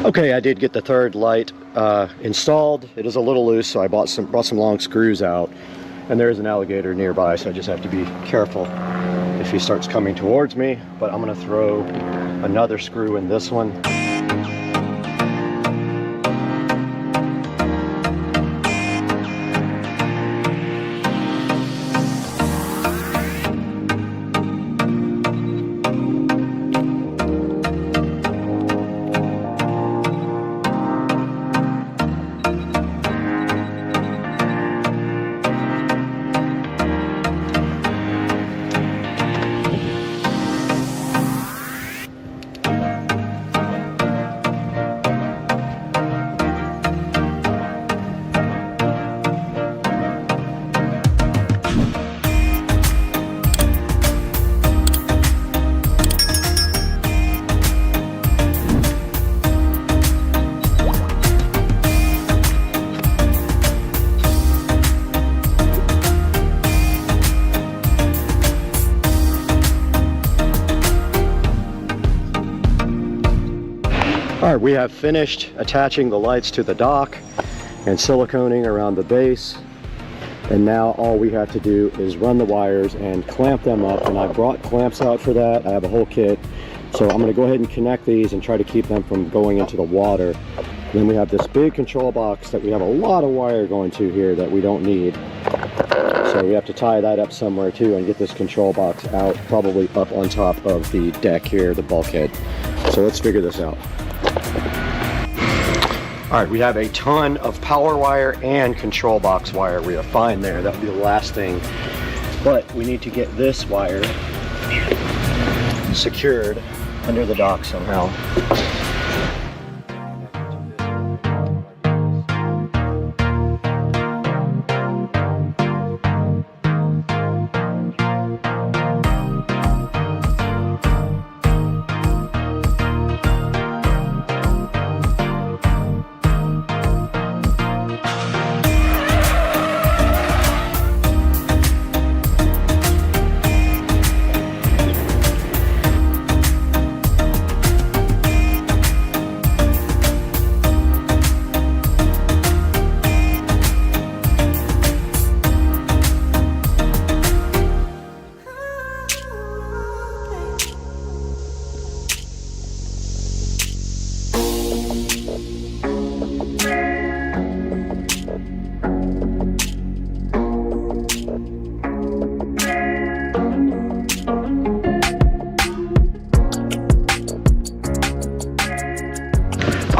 Okay, I did get the third light installed. It is a little loose, so I brought some long screws out. And there is an alligator nearby, so I just have to be careful if he starts coming towards me. But I'm gonna throw another screw in this one. All right, we have finished attaching the lights to the dock and siliconing around the base. And now all we have to do is run the wires and clamp them up. And I brought clamps out for that. I have a whole kit. So I'm gonna go ahead and connect these and try to keep them from going into the water. And then we have this big control box that we have a lot of wire going to here that we don't need. So we have to tie that up somewhere too and get this control box out, probably up on top of the deck here, the bulkhead. So let's figure this out. All right, we have a ton of power wire and control box wire. We are fine there. That'll be the last thing. But we need to get this wire secured under the dock somehow.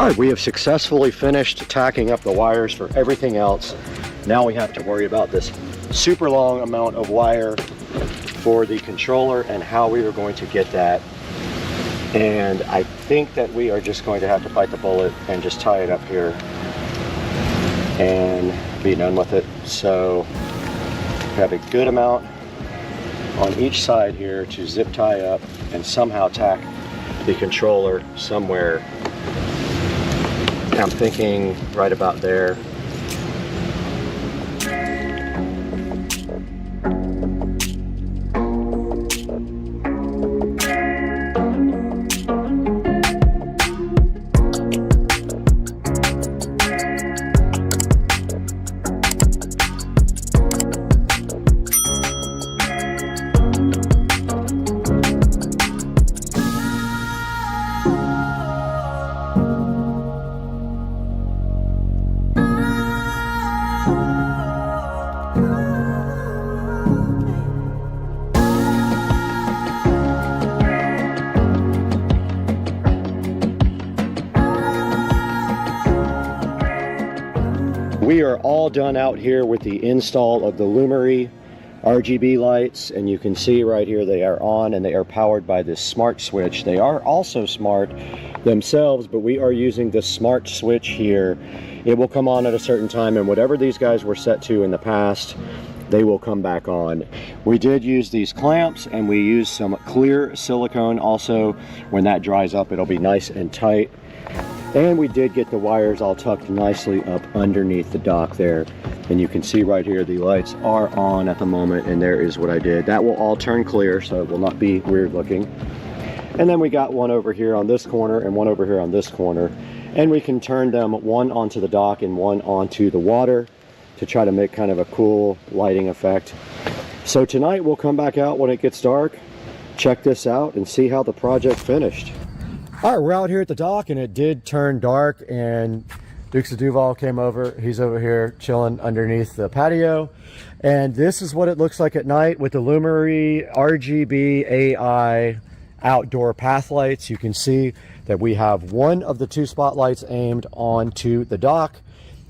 All right, we have successfully finished tacking up the wires for everything else. Now we have to worry about this super long amount of wire for the controller and how we are going to get that. And I think that we are just going to have to bite the bullet and just tie it up here and be done with it. So we have a good amount on each side here to zip tie up and somehow tack the controller somewhere. I'm thinking right about there. We are all done out here with the install of the Lumery RGB lights, and you can see right here they are on and they are powered by this smart switch. They are also smart themselves, but we are using the smart switch here. It will come on at a certain time, and whatever these guys were set to in the past, they will come back on. We did use these clamps, and we used some clear silicone also. When that dries up, it'll be nice and tight. And we did get the wires all tucked nicely up underneath the dock there. And you can see right here, the lights are on at the moment, and there is what I did. That will all turn clear, so it will not be weird looking. And then we got one over here on this corner and one over here on this corner. And we can turn them one onto the dock and one onto the water to try to make kind of a cool lighting effect. So tonight we'll come back out when it gets dark, check this out, and see how the project finished. All right, we're out here at the dock, and it did turn dark, and Dukes of Duval came over. He's over here chilling underneath the patio, and this is what it looks like at night with the Lumery RGB AI outdoor path lights. You can see that we have one of the two spotlights aimed onto the dock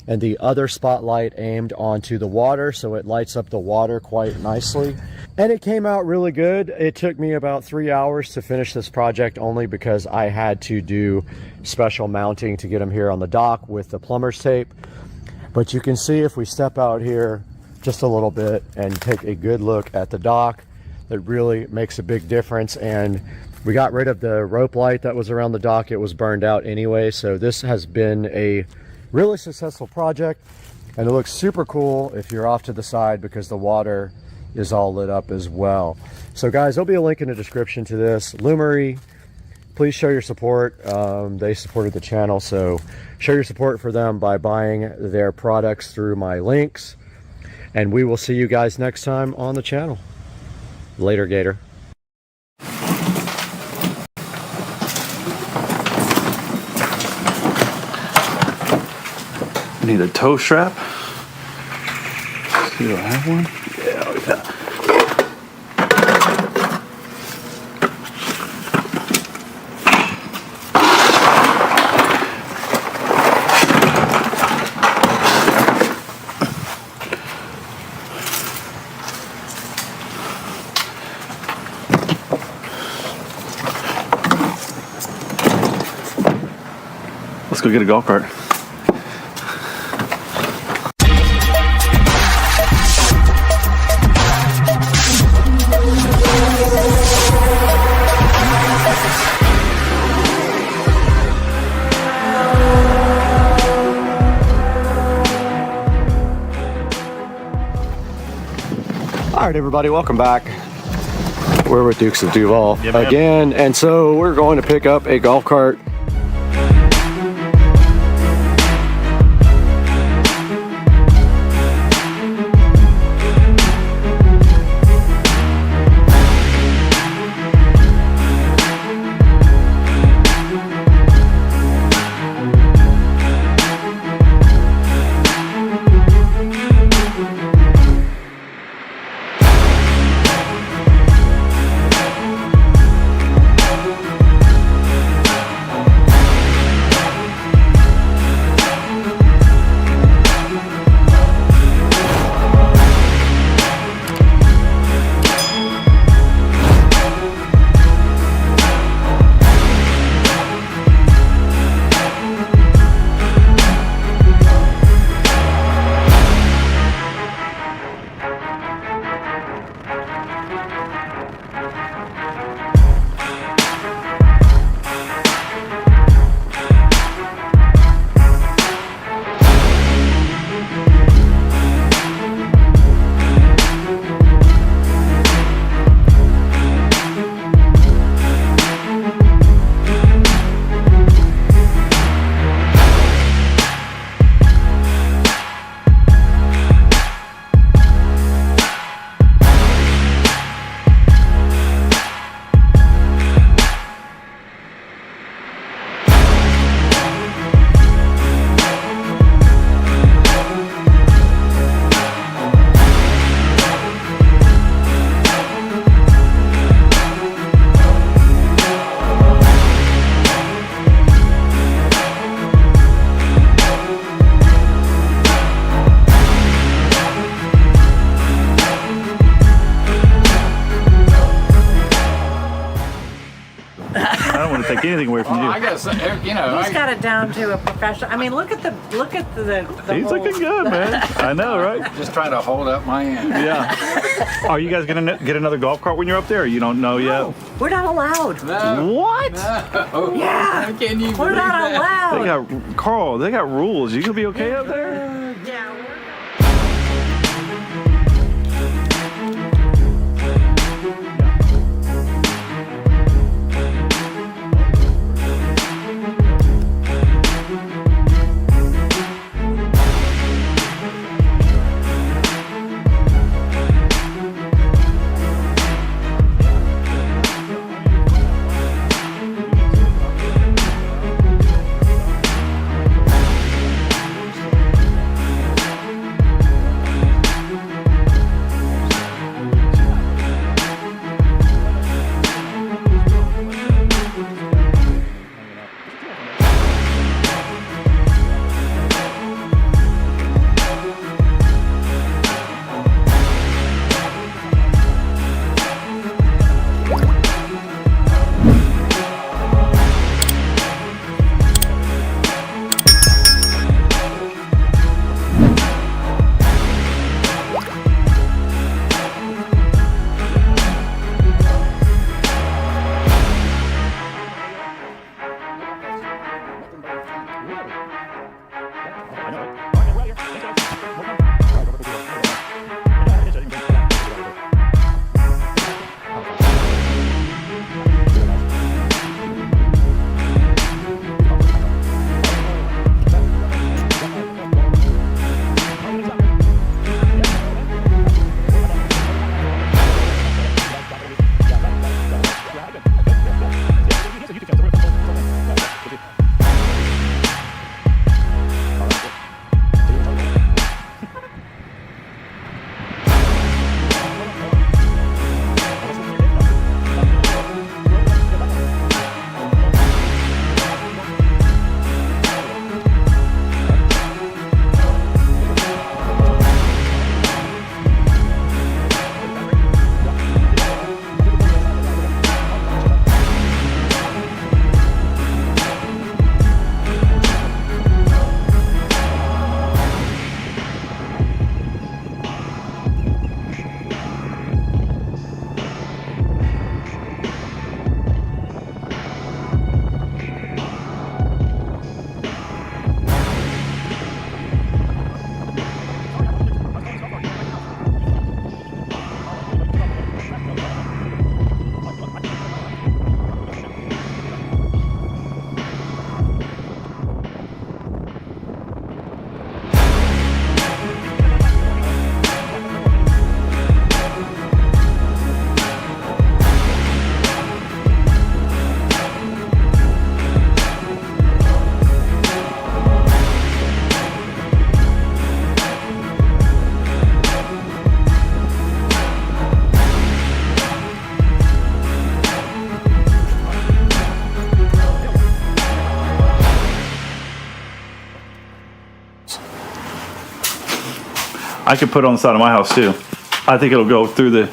and the other spotlight aimed onto the water, so it lights up the water quite nicely. And it came out really good. It took me about 3 hours to finish this project, only because I had to do special mounting to get them here on the dock with the plumber's tape. But you can see if we step out here just a little bit and take a good look at the dock, that really makes a big difference. And we got rid of the rope light that was around the dock. It was burned out anyway, so this has been a really successful project, and it looks super cool if you're off to the side because the water is all lit up as well. So guys, there'll be a link in the description to this. Lumery, please show your support. They supported the channel, so show your support for them by buying their products through my links, and we will see you guys next time on the channel. Later, Gator. I need a toe strap. Do I have one? Yeah, yeah. Let's go get a golf cart. All right, everybody, welcome back. We're with Dukes of Duval again, and so we're going to pick up a golf cart. take anything away from you. I guess you know. He's got it down to a professional. I mean, look at the He's looking good, man. I know, right? Just trying to hold up my end. Yeah. Are you guys gonna get another golf cart when you're up there? Or you don't know yet? We're not allowed. No. What? No. Yeah. Can you We're not allowed. They got Carl. They got rules. You gonna be okay up there? Yeah. I could put it on the side of my house too. I think it'll go through the.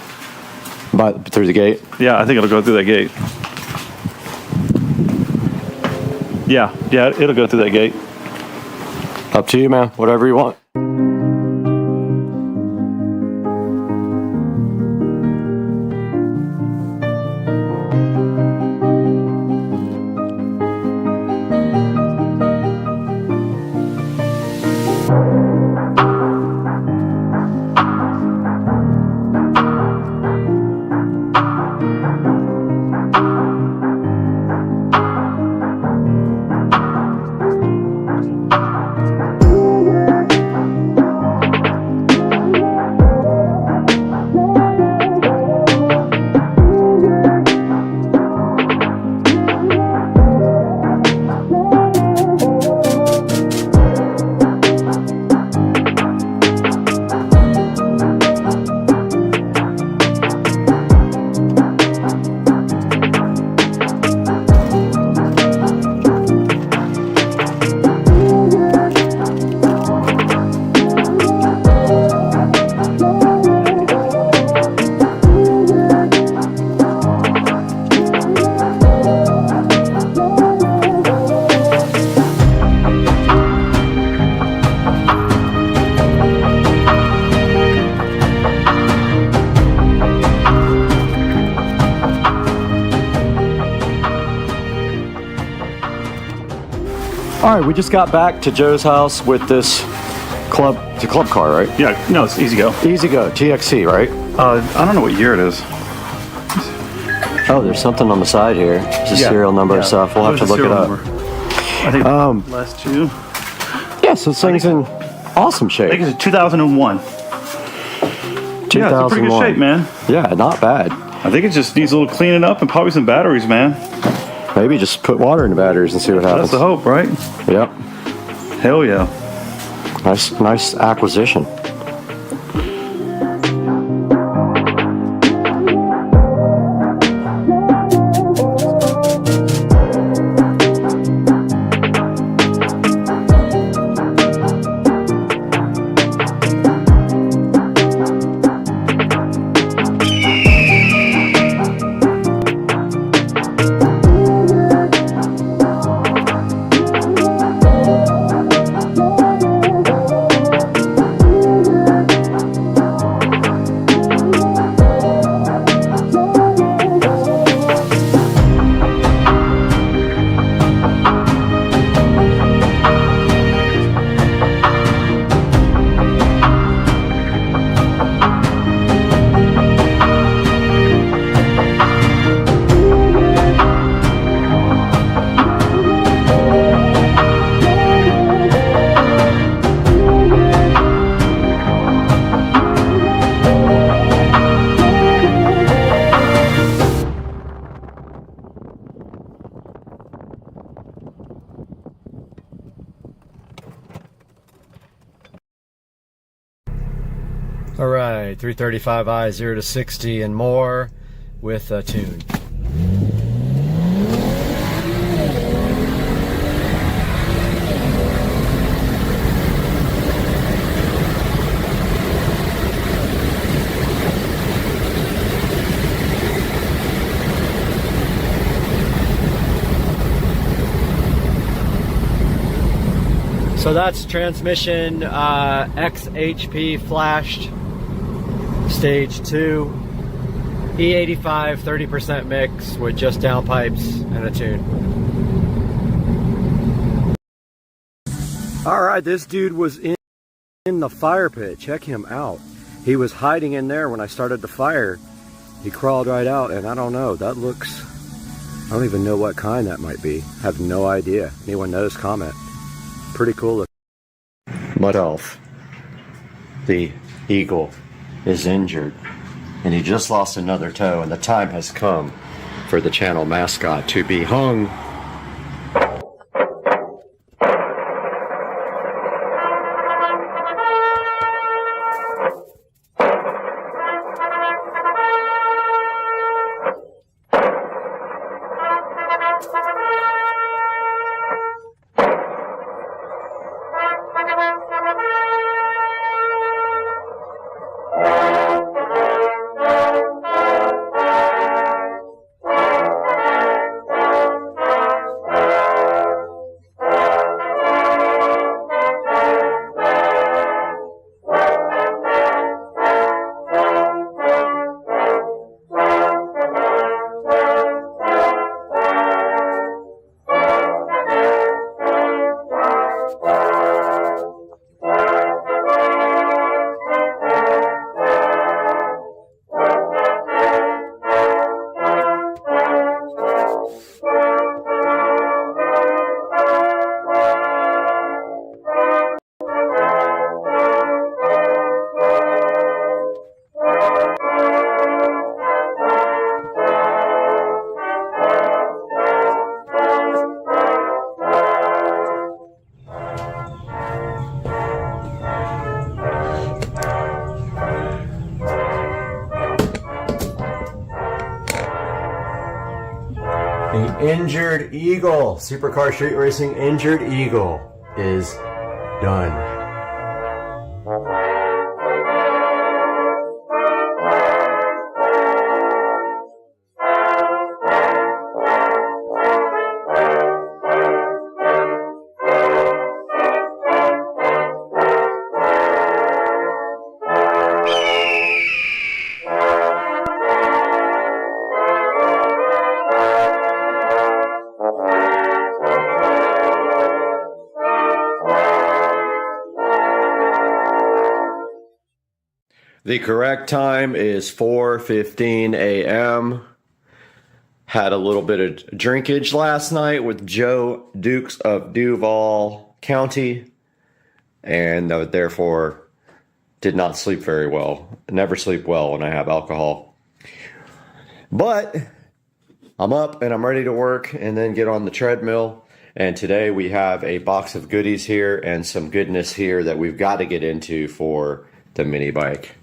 Through the gate? Yeah, I think it'll go through that gate. Yeah, it'll go through that gate. Up to you, man. Whatever you want. All right, we just got back to Joe's house with this club, it's a club car, right? Yeah, no, it's Easy Go. Easy Go, TXC, right? I don't know what year it is. Oh, there's something on the side here. It's a serial number and stuff. We'll have to look it up. Number? I think last two. Yeah, so this thing's in awesome shape. I think it's 2001. 2001. Yeah, it's in pretty good shape, man. Yeah, not bad. I think it just needs a little cleaning up and probably some batteries, man. Maybe just put water in the batteries and see what happens. That's the hope, right? Yep. Hell yeah. Nice acquisition. All right, 335i 0 to 60 and more with a tune. So that's transmission XHP flashed. Stage 2, E85 30% mix with just downpipes and a tune. Alright, this dude was in the fire pit. Check him out. He was hiding in there when I started the fire. He crawled right out, and I don't know, that looks... I don't even know what kind that might be. I have no idea. Anyone knows, comment. Pretty cool. Mud Elf, the eagle, is injured, and he just lost another toe, and the time has come for the channel mascot to be hung. The injured eagle, Supercar Street Racing injured eagle is done. The correct time is 4:15 a.m. Had a little bit of drinkage last night with Joe Dukes of Duval County, and therefore did not sleep very well. I never sleep well when I have alcohol. But I'm up and I'm ready to work and then get on the treadmill. And today we have a box of goodies here and some goodness here that we've got to get into for the mini bike.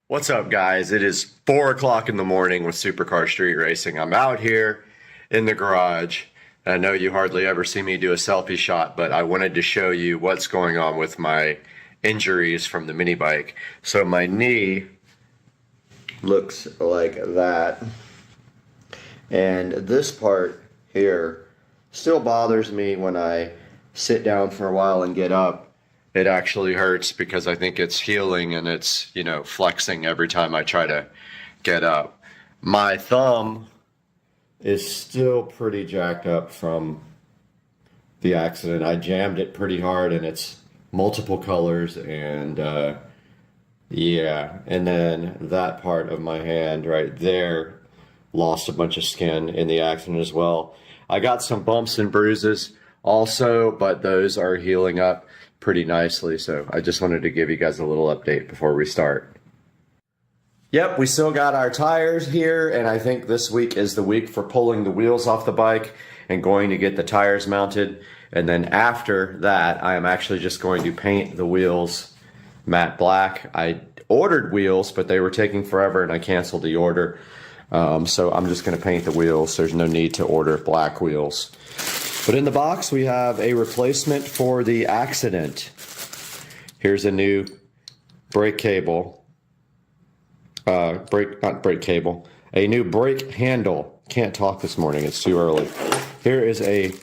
What's up, guys? It is 4 o'clock in the morning with Supercar Street Racing. I'm out here in the garage. I know you hardly ever see me do a selfie shot, but I wanted to show you what's going on with my injuries from the mini bike. So my knee looks like that. And this part here still bothers me when I sit down for a while and get up. It actually hurts because I think it's healing and it's, you know, flexing every time I try to get up. My thumb is still pretty jacked up from the accident. I jammed it pretty hard and it's multiple colors and yeah. And then that part of my hand right there lost a bunch of skin in the accident as well. I got some bumps and bruises also, but those are healing up pretty nicely, so I just wanted to give you guys a little update before we start. Yep, we still got our tires here, and I think this week is the week for pulling the wheels off the bike and going to get the tires mounted, and then after that I am actually just going to paint the wheels matte black. I ordered wheels, but they were taking forever and I canceled the order, so I'm just going to paint the wheels. There's no need to order black wheels. But in the box, we have a replacement for the accident. Here's a new brake cable. Not brake cable. A new brake handle. Can't talk this morning, it's too early. Here is a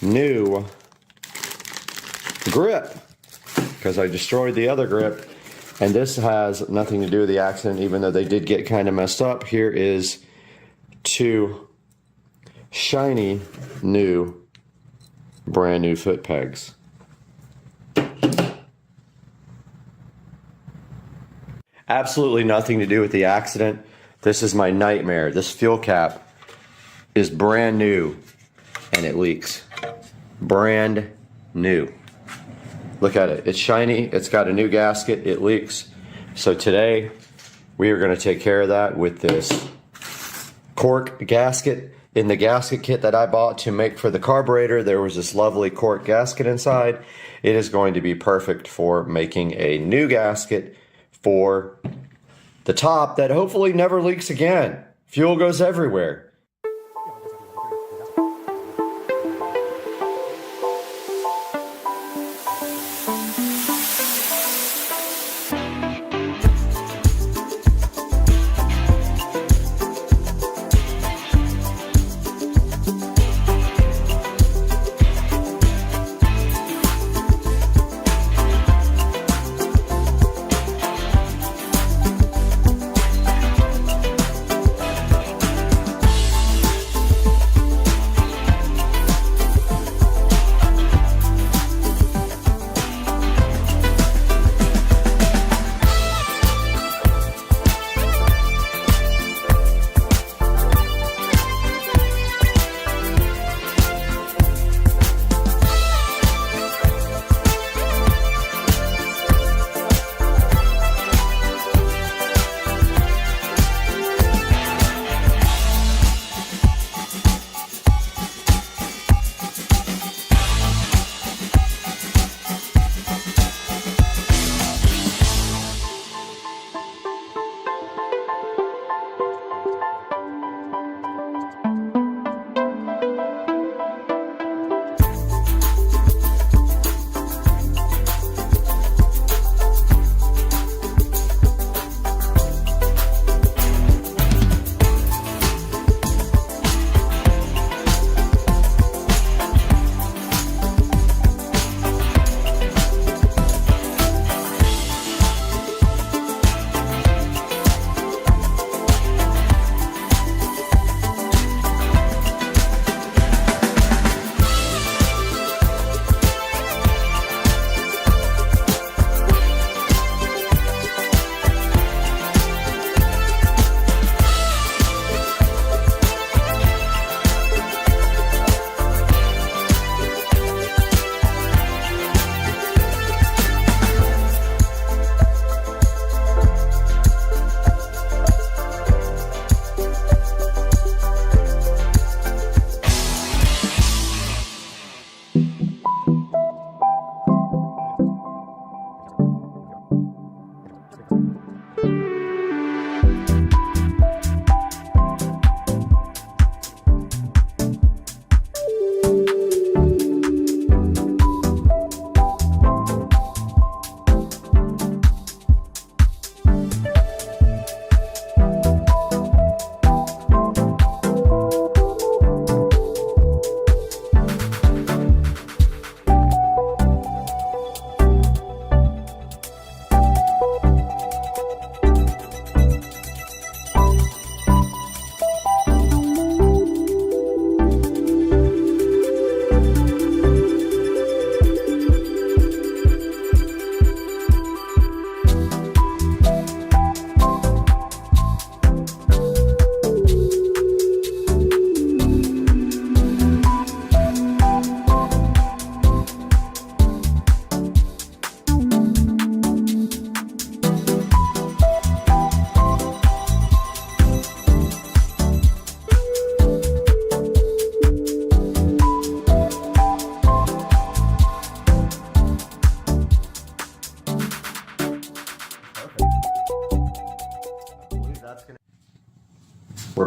new grip, because I destroyed the other grip. And this has nothing to do with the accident, even though they did get kind of messed up. Here is 2 shiny new brand new foot pegs. Absolutely nothing to do with the accident. This is my nightmare. This fuel cap is brand new and it leaks. Brand new. Look at it. It's shiny. It's got a new gasket. It leaks. So today we are going to take care of that with this cork gasket. In the gasket kit that I bought to make for the carburetor, there was this lovely cork gasket inside. It is going to be perfect for making a new gasket for the top that hopefully never leaks again. Fuel goes everywhere.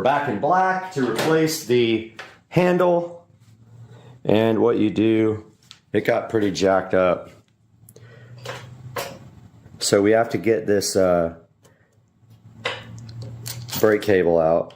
back in black to replace the handle. And what you do, it got pretty jacked up. So we have to get this brake cable out.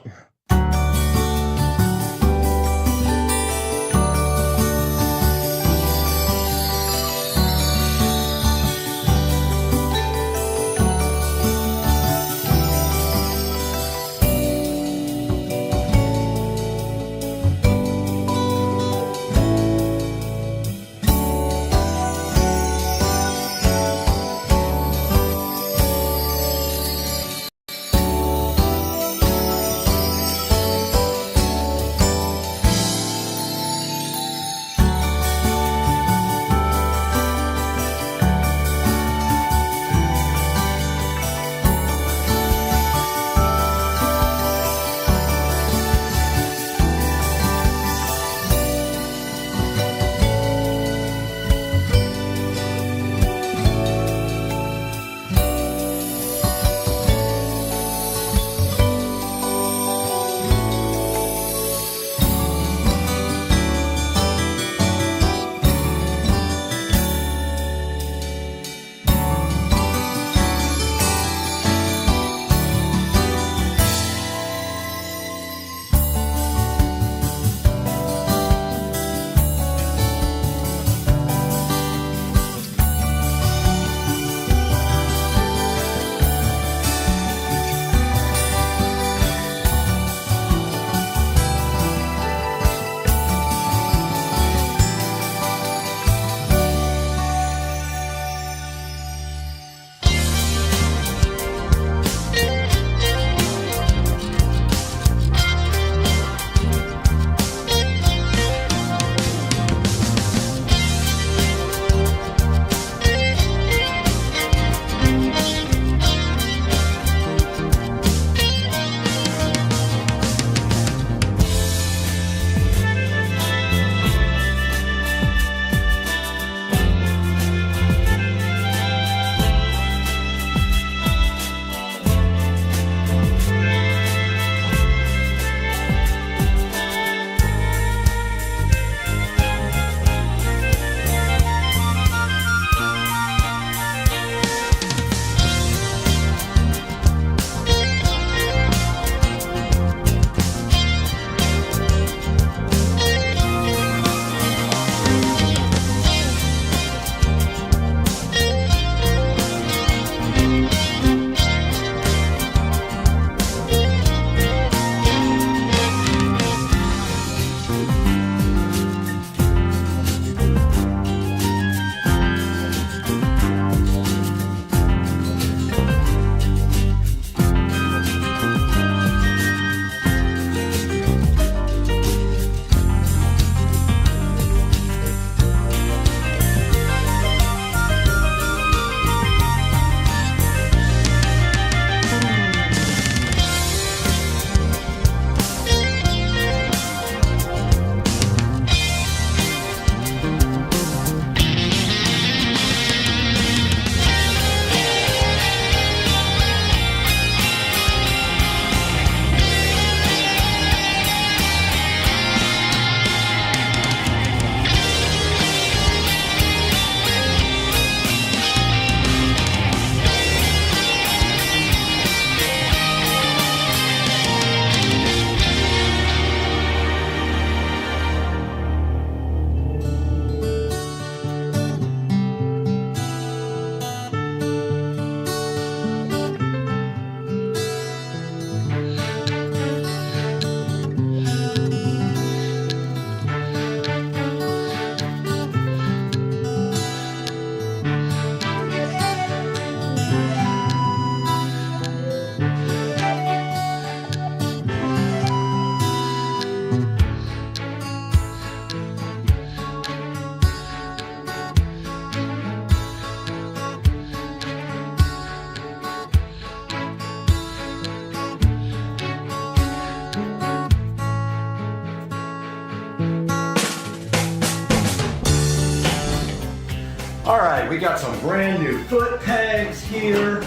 All right, we got some brand new foot pegs here.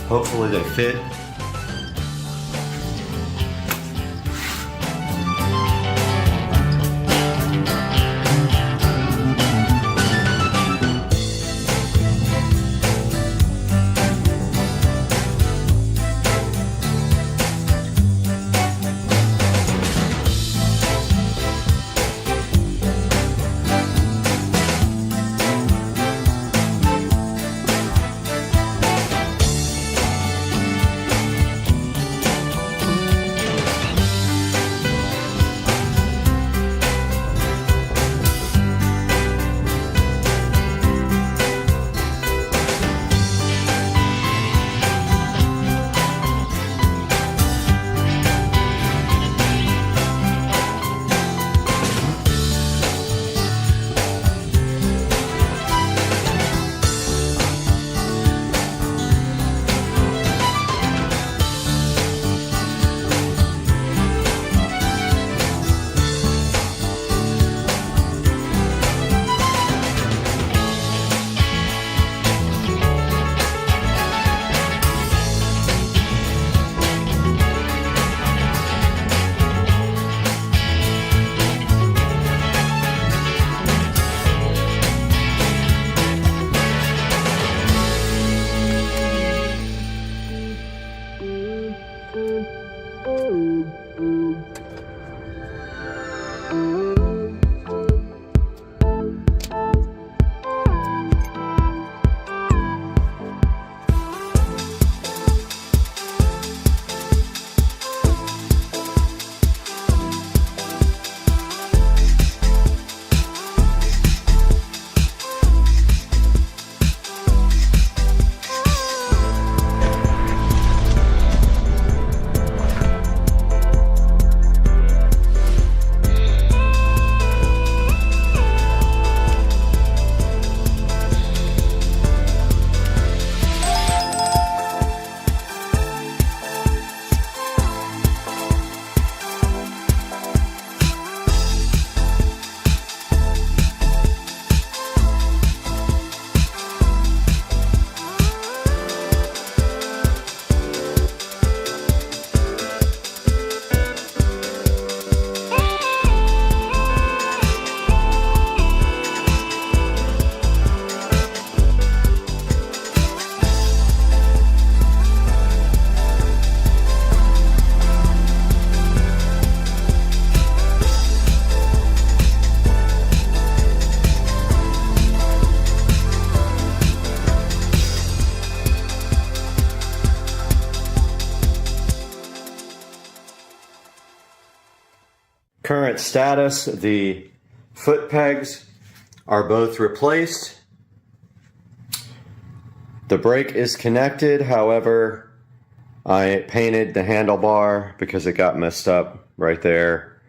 Hopefully they fit. Current status, the foot pegs are both replaced. The brake is connected, however, I painted the handlebar because it got messed up right there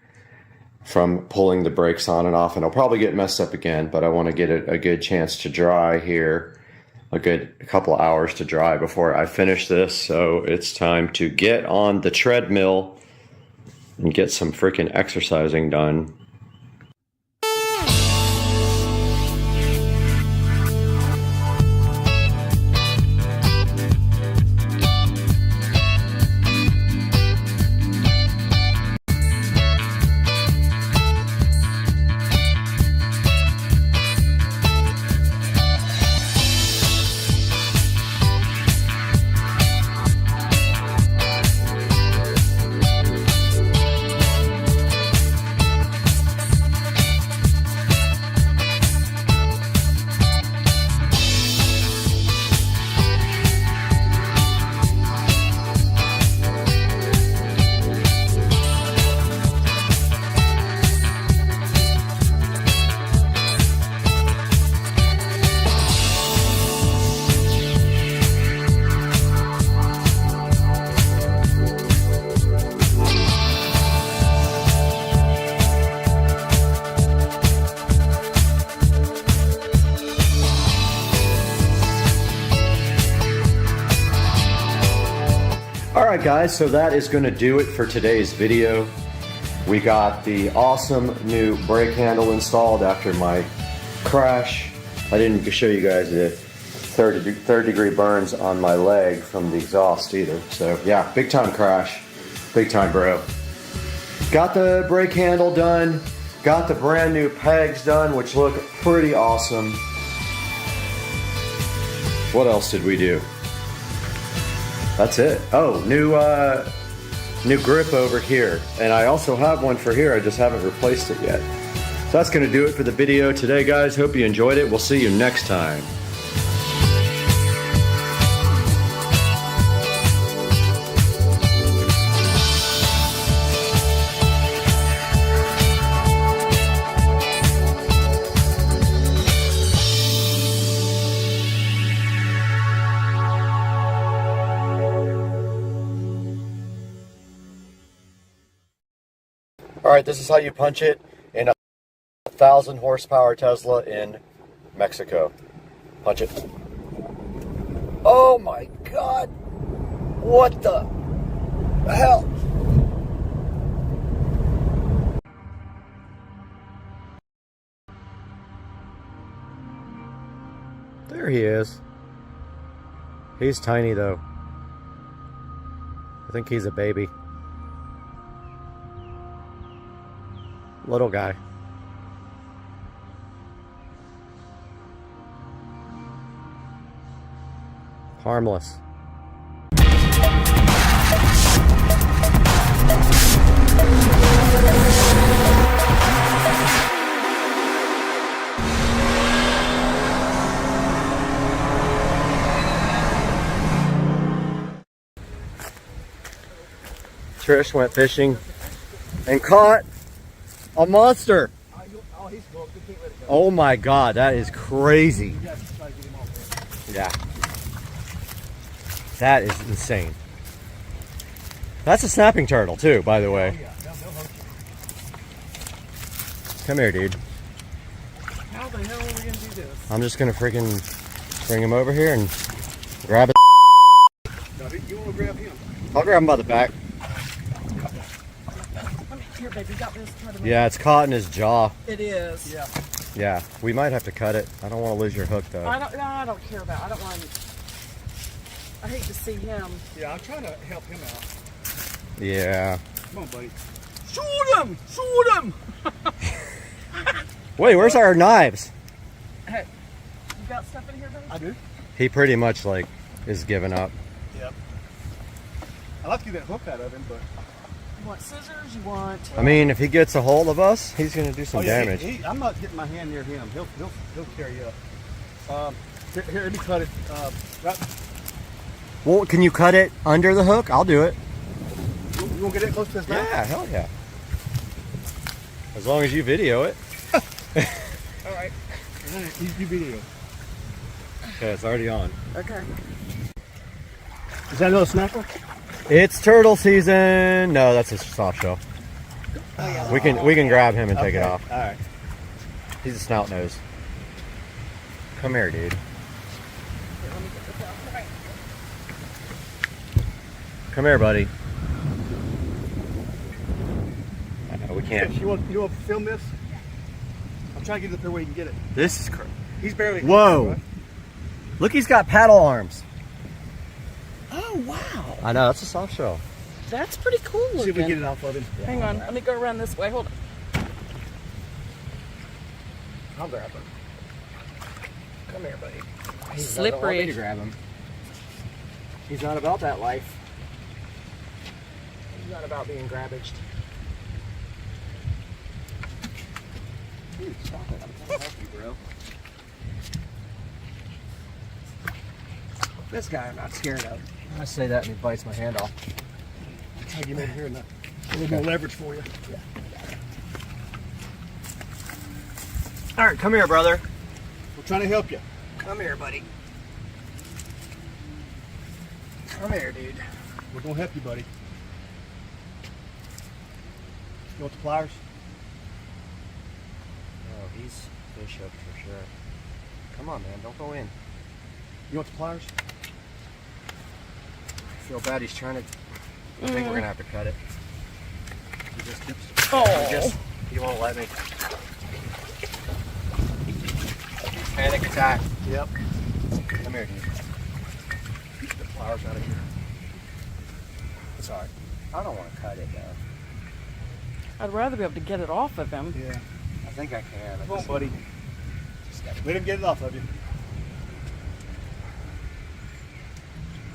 from pulling the brakes on and off, and it'll probably get messed up again, but I want to get it a good chance to dry here, a couple of hours to dry before I finish this. So it's time to get on the treadmill and get some freaking exercising done. Alright guys, so that is going to do it for today's video. We got the awesome new brake handle installed after my crash. I didn't show you guys the third degree burns on my leg from the exhaust either. So yeah, big time crash, big time bro. Got the brake handle done, got the brand new pegs done, which look pretty awesome. What else did we do? That's it. Oh, new grip over here. And I also have one for here, I just haven't replaced it yet. So that's gonna do it for the video today, guys. Hope you enjoyed it. We'll see you next time. All right, this is how you punch it in a 1,000 horsepower Tesla in Mexico. Punch it. Oh my God. What the hell? There he is. He's tiny though. I think he's a baby. Little guy. Harmless. Trish went fishing and caught a monster. Oh my God, that is crazy. Yeah. That is insane. That's a snapping turtle too, by the way. Come here, dude. How the hell are we gonna do this? I'm just gonna freaking bring him over here and grab it. You wanna grab him? I'll grab him by the back. Here, baby, got this. Yeah, it's caught in his jaw. It is. Yeah. Yeah, we might have to cut it. I don't want to lose your hook though. I don't care about. I don't want. I hate to see him. Yeah, I'm trying to help him out. Yeah. Come on, buddy. Shoot him! Shoot him! Wait, where's our knives? Hey, you got stuff in here, baby? I do. He pretty much like is giving up. Yep. I'd like to get that hook out of him, but. You want scissors? You want? I mean, if he gets a hold of us, he's gonna do some damage. I'm not getting my hand near him. He'll carry you up. Here, let me cut it. Right. Well, can you cut it under the hook? I'll do it. You want to get it close to his back? Yeah, hell yeah. As long as you video it. All right. You video. Okay, it's already on. Okay. Is that another snapper? It's turtle season. No, that's a soft shell. Oh, yeah. We can grab him and take it off. All right. He's a snout nose. Come here, dude. Come here, buddy. We can't. You want to film this? I'm trying to get it up there where you can get it. This is crazy. He's barely. Whoa! Right? Look, he's got paddle arms. Oh, wow. I know, that's a soft shell. That's pretty cool looking. See if we can get it off of him. Hang on, let me go around this way. Hold on. I'll grab him. Come here, buddy. Slippery. I to grab him. He's not about that life. He's not about being grabbaged. Dude, stop it. I'm trying to help you, bro. This guy I'm not scared of. I say that and he bites my hand off. I'm trying to get him in here and a little more leverage for you. Yeah. All right, come here, brother. We're trying to help you. Come here, buddy. Come here, dude. We're going to help you, buddy. You want the pliers? Oh, he's fish up for sure. Come on, man. Don't go in. You want the pliers? I feel bad. He's trying to... I think we're going to have to cut it. He just keeps... Oh. He won't let me. Panic attack. Yep. Come here, dude. Keep the pliers out of here. It's alright. I don't want to cut it, though. I'd rather be able to get it off of him. Yeah. I think I can. Come on, buddy. Let him get it off of you.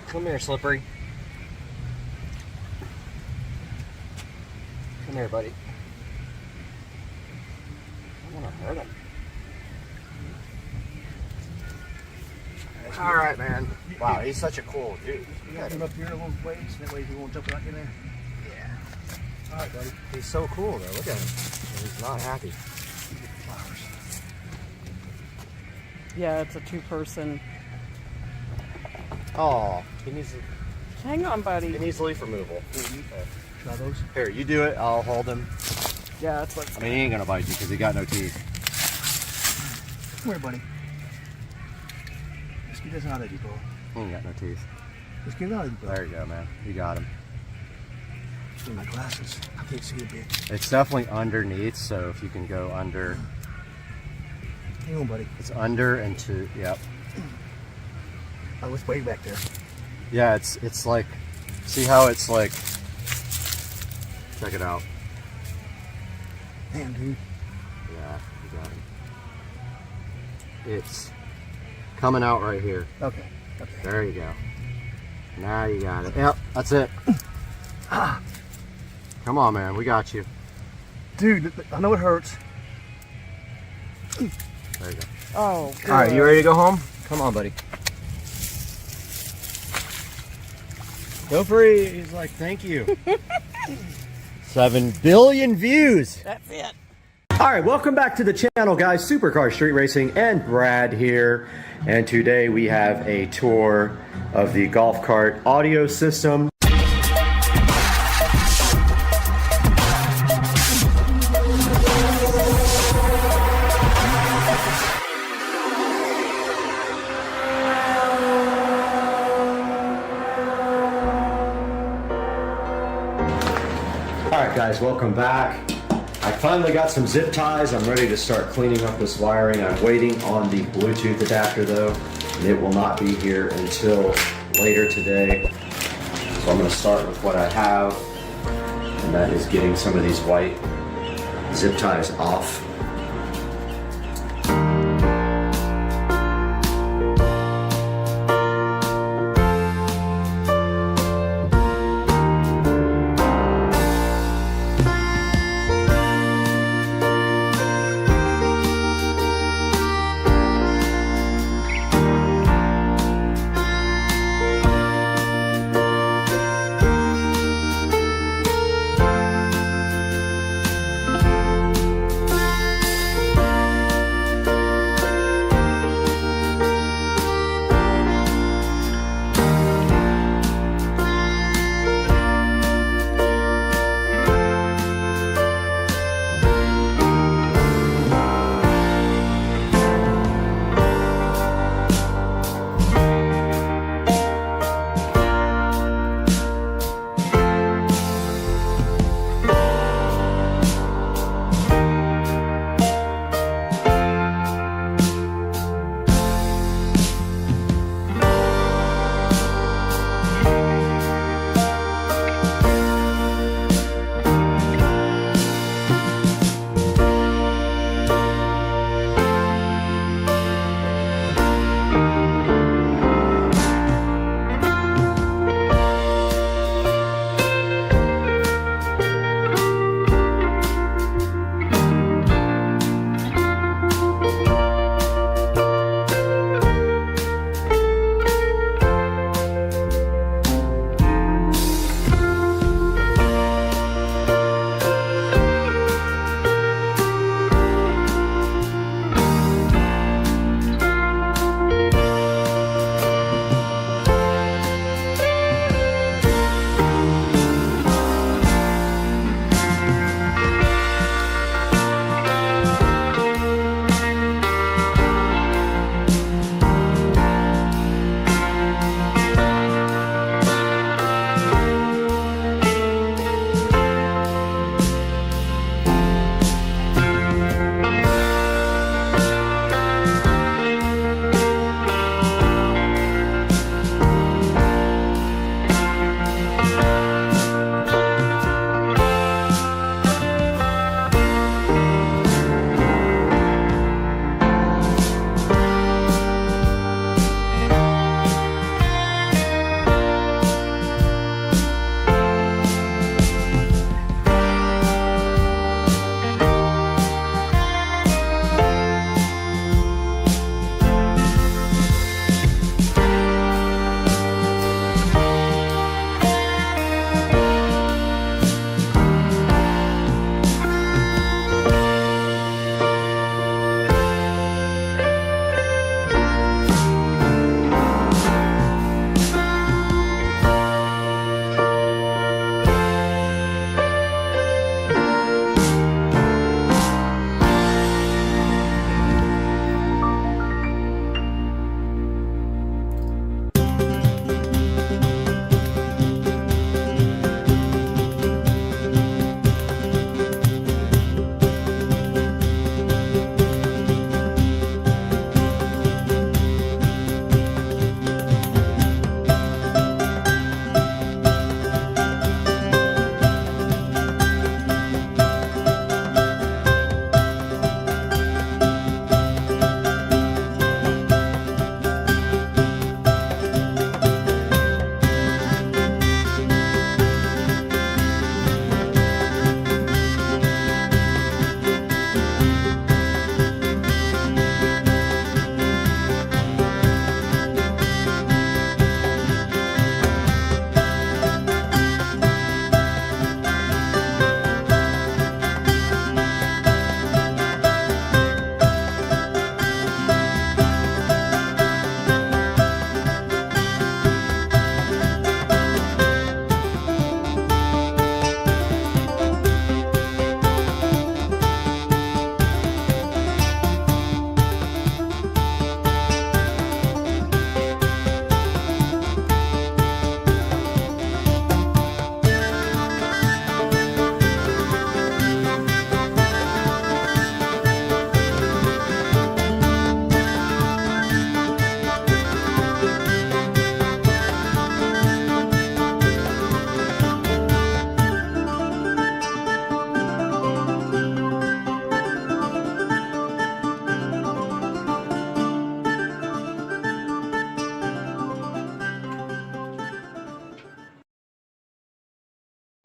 Come here, Slippery. Come here, buddy. I want to hurt him. All right, man. Wow, he's such a cool dude. You got him up here a little ways, that way he won't jump right in there. Yeah. All right, buddy. He's so cool, though. Look at him. He's not happy. Yeah, it's a two-person. Oh, he needs Hang on, buddy. leaf removal. Try those. Here, you do it. I'll hold him. Yeah, that's what. I mean, he ain't gonna bite you because he got no teeth. Come here, buddy. Let's get this out of you, bro. He ain't got no teeth. Let's get it out of you, bro. There you go, man. You got him. Get my glasses. I can't see a bit. It's definitely underneath, so if you can go under. Hang on, buddy. It's under and to, yep. Oh, it's way back there. Yeah, it's like, see how it's like, check it out. Damn, dude. Yeah, you got it. It's coming out right here. Okay. Okay. There you go. Now you got it. Yep, that's it. Come on, man, we got you. Dude, I know it hurts. There you go. Oh, good. All right, you ready to go home? Come on, buddy. Go free. He's like, thank you. 7 billion views. That's it. All right, welcome back to the channel, guys. Supercar Street Racing and Brad here. And today we have a tour of the golf cart audio system. All right, guys, welcome back. I finally got some zip ties. I'm ready to start cleaning up this wiring. I'm waiting on the Bluetooth adapter though, and it will not be here until later today. So I'm going to start with what I have, and that is getting some of these white zip ties off.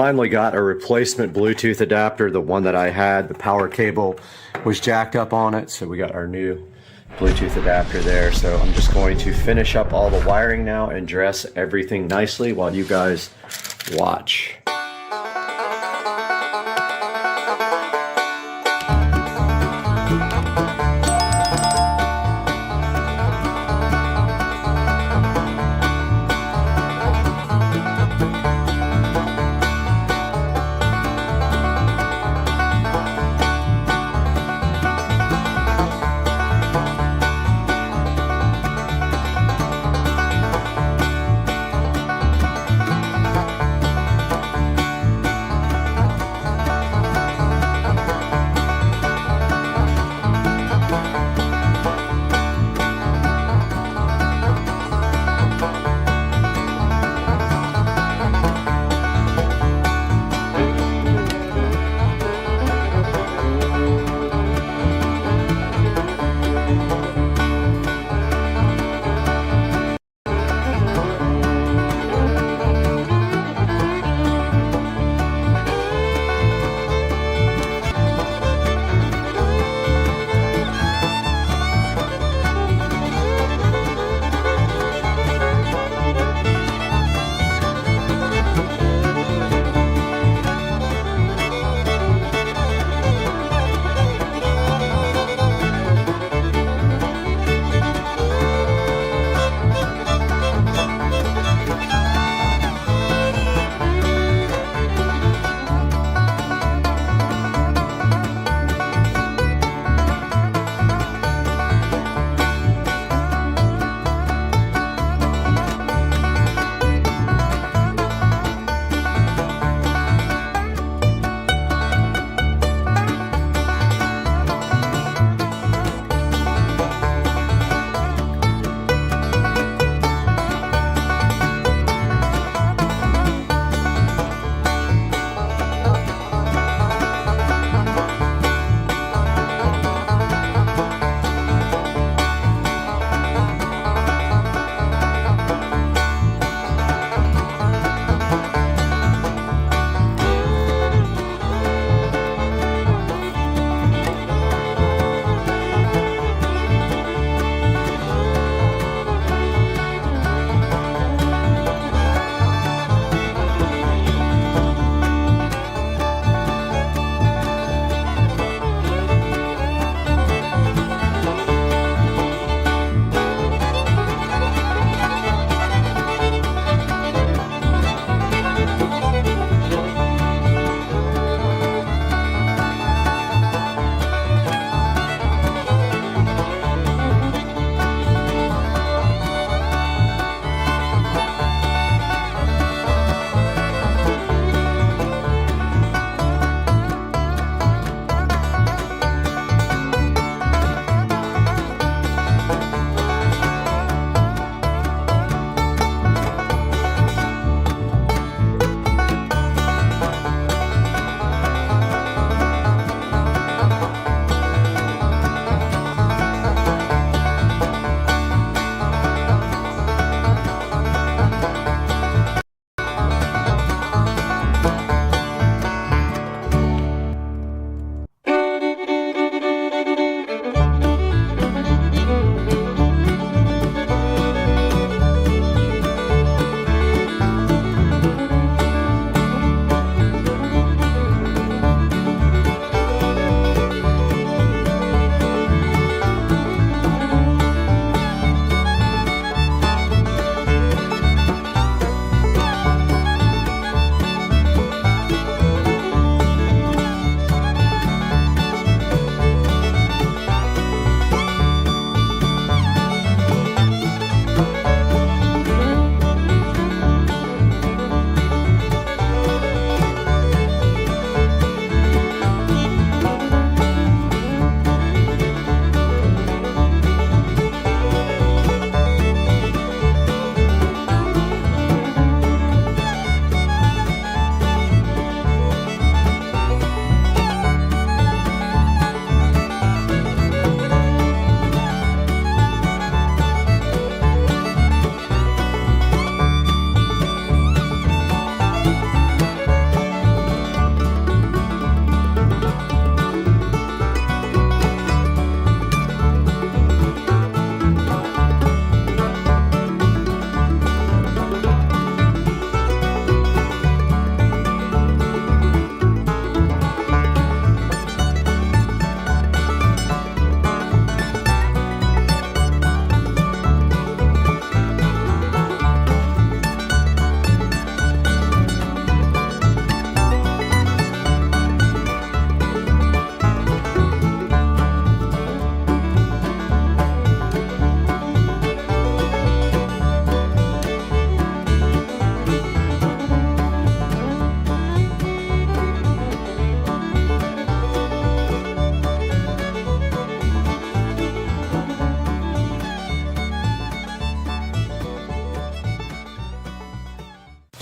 Finally got a replacement Bluetooth adapter. The one that I had, the power cable was jacked up on it, so we got our new Bluetooth adapter there. So I'm just going to finish up all the wiring now and dress everything nicely while you guys watch.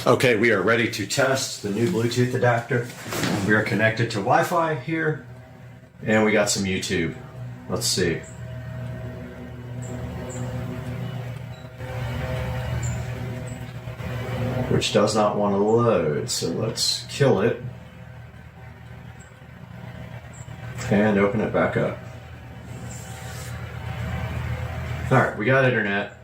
Okay, we are ready to test the new Bluetooth adapter. We are connected to Wi-Fi here, and we got some YouTube. Let's see. Which does not want to load, so let's kill it and open it back up. All right, we got internet.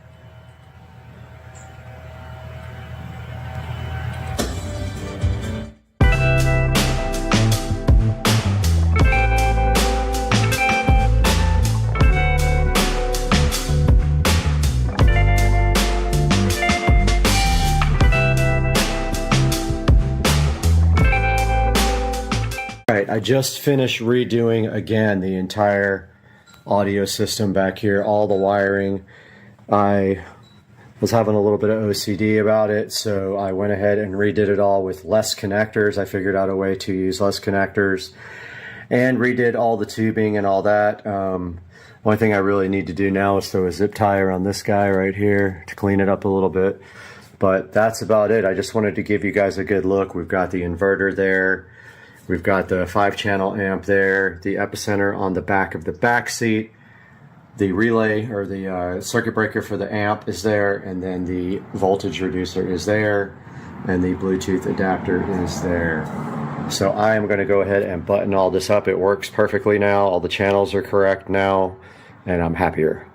I just finished redoing again the entire audio system back here, all the wiring. I was having a little bit of OCD about it, so I went ahead and redid it all with less connectors. I figured out a way to use less connectors and redid all the tubing and all that. One thing I really need to do now is throw a zip tie around this guy right here to clean it up a little bit. But that's about it. I just wanted to give you guys a good look. We've got the inverter there. We've got the 5-channel amp there, the epicenter on the back of the back seat, the relay or the circuit breaker for the amp is there, and then the voltage reducer is there, and the Bluetooth adapter is there. So I am going to go ahead and button all this up. It works perfectly now. All the channels are correct now, and I'm happier.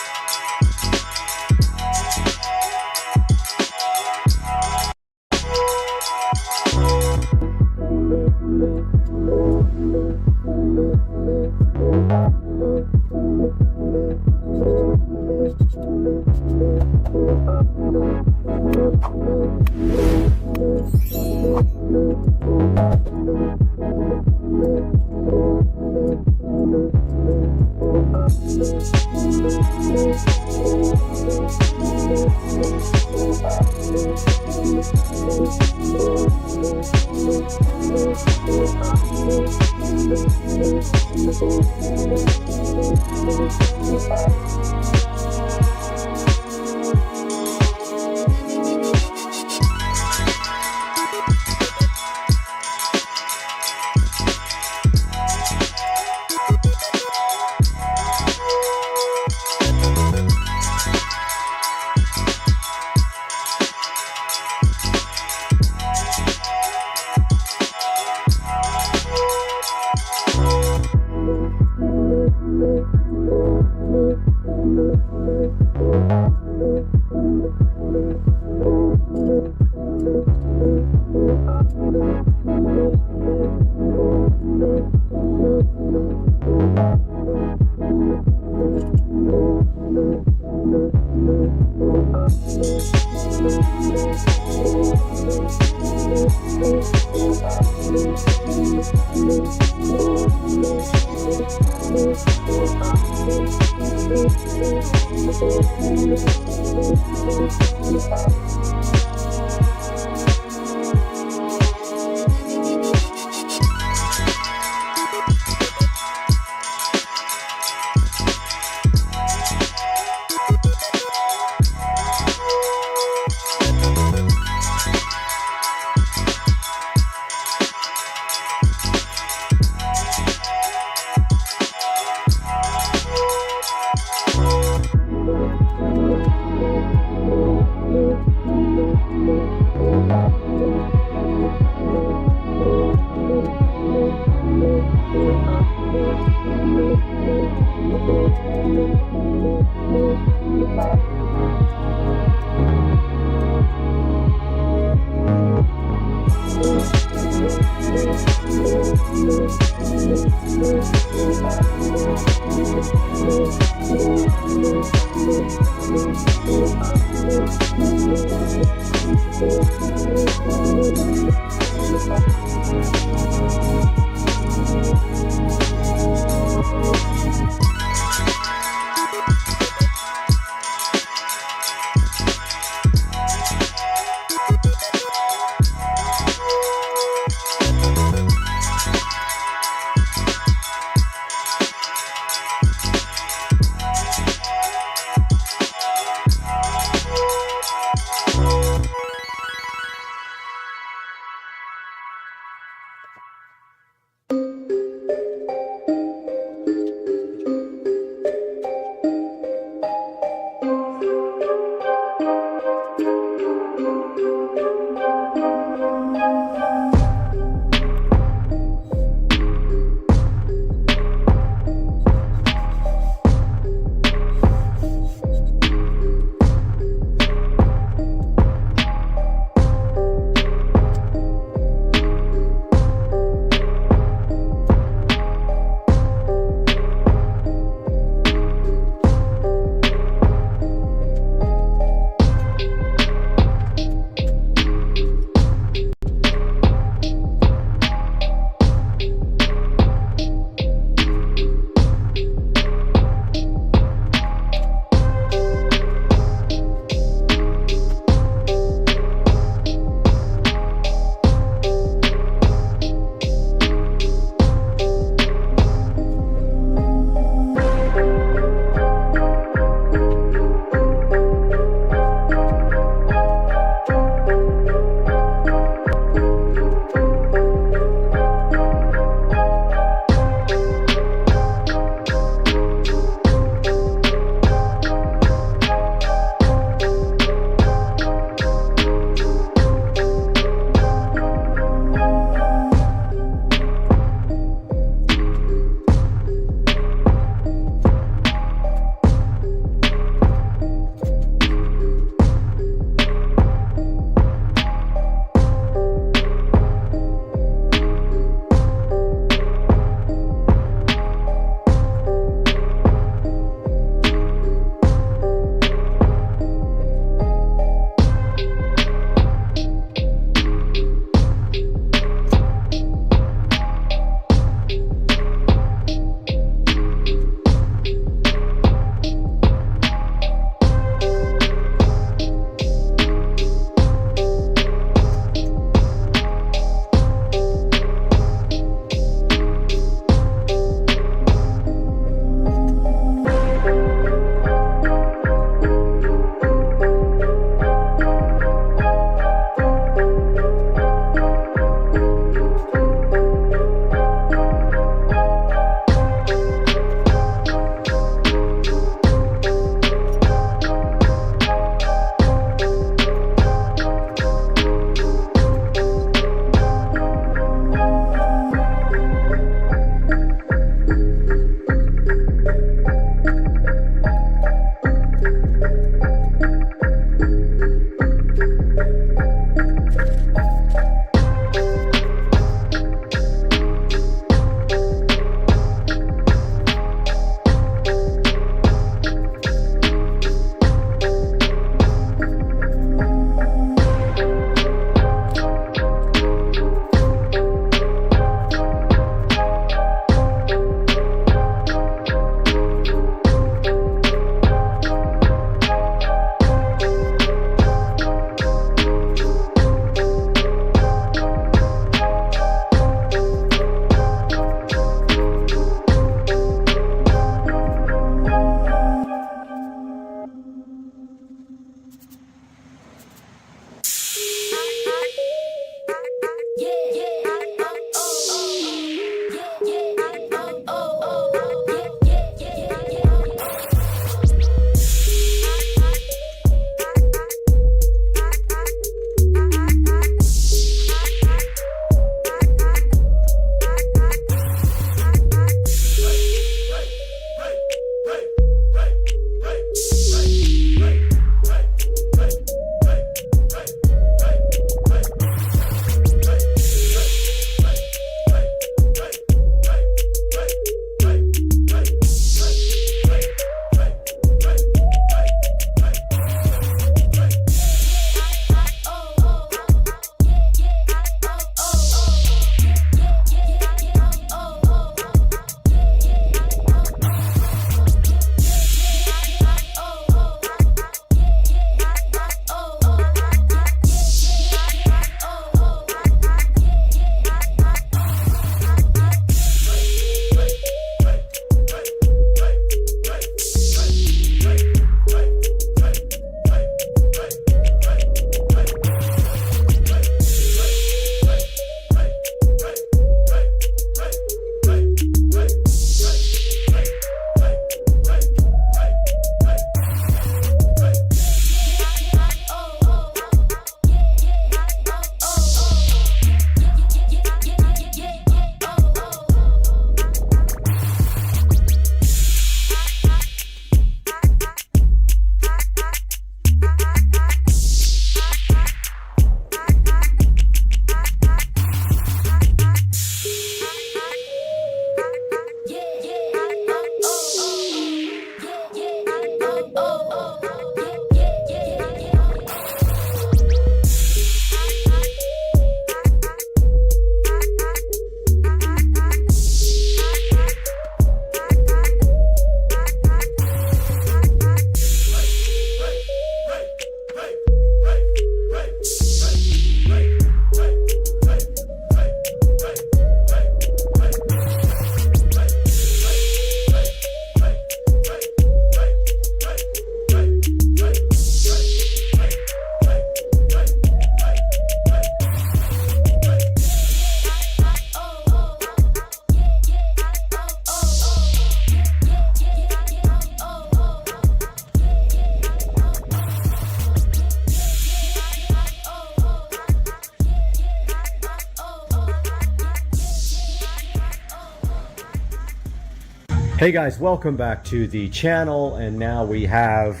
Hey guys, welcome back to the channel, and now we have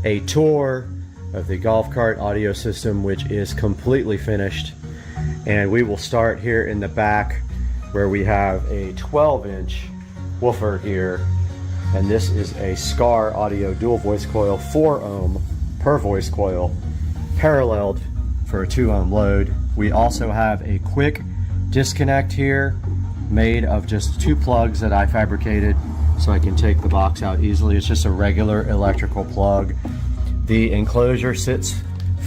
a tour of the golf cart audio system, which is completely finished. And we will start here in the back where we have a 12-inch woofer here, and this is a SCSR audio dual voice coil, 4 ohm per voice coil, paralleled for a 2 ohm load. We also have a quick disconnect here made of just 2 plugs that I fabricated so I can take the box out easily. It's just a regular electrical plug. The enclosure sits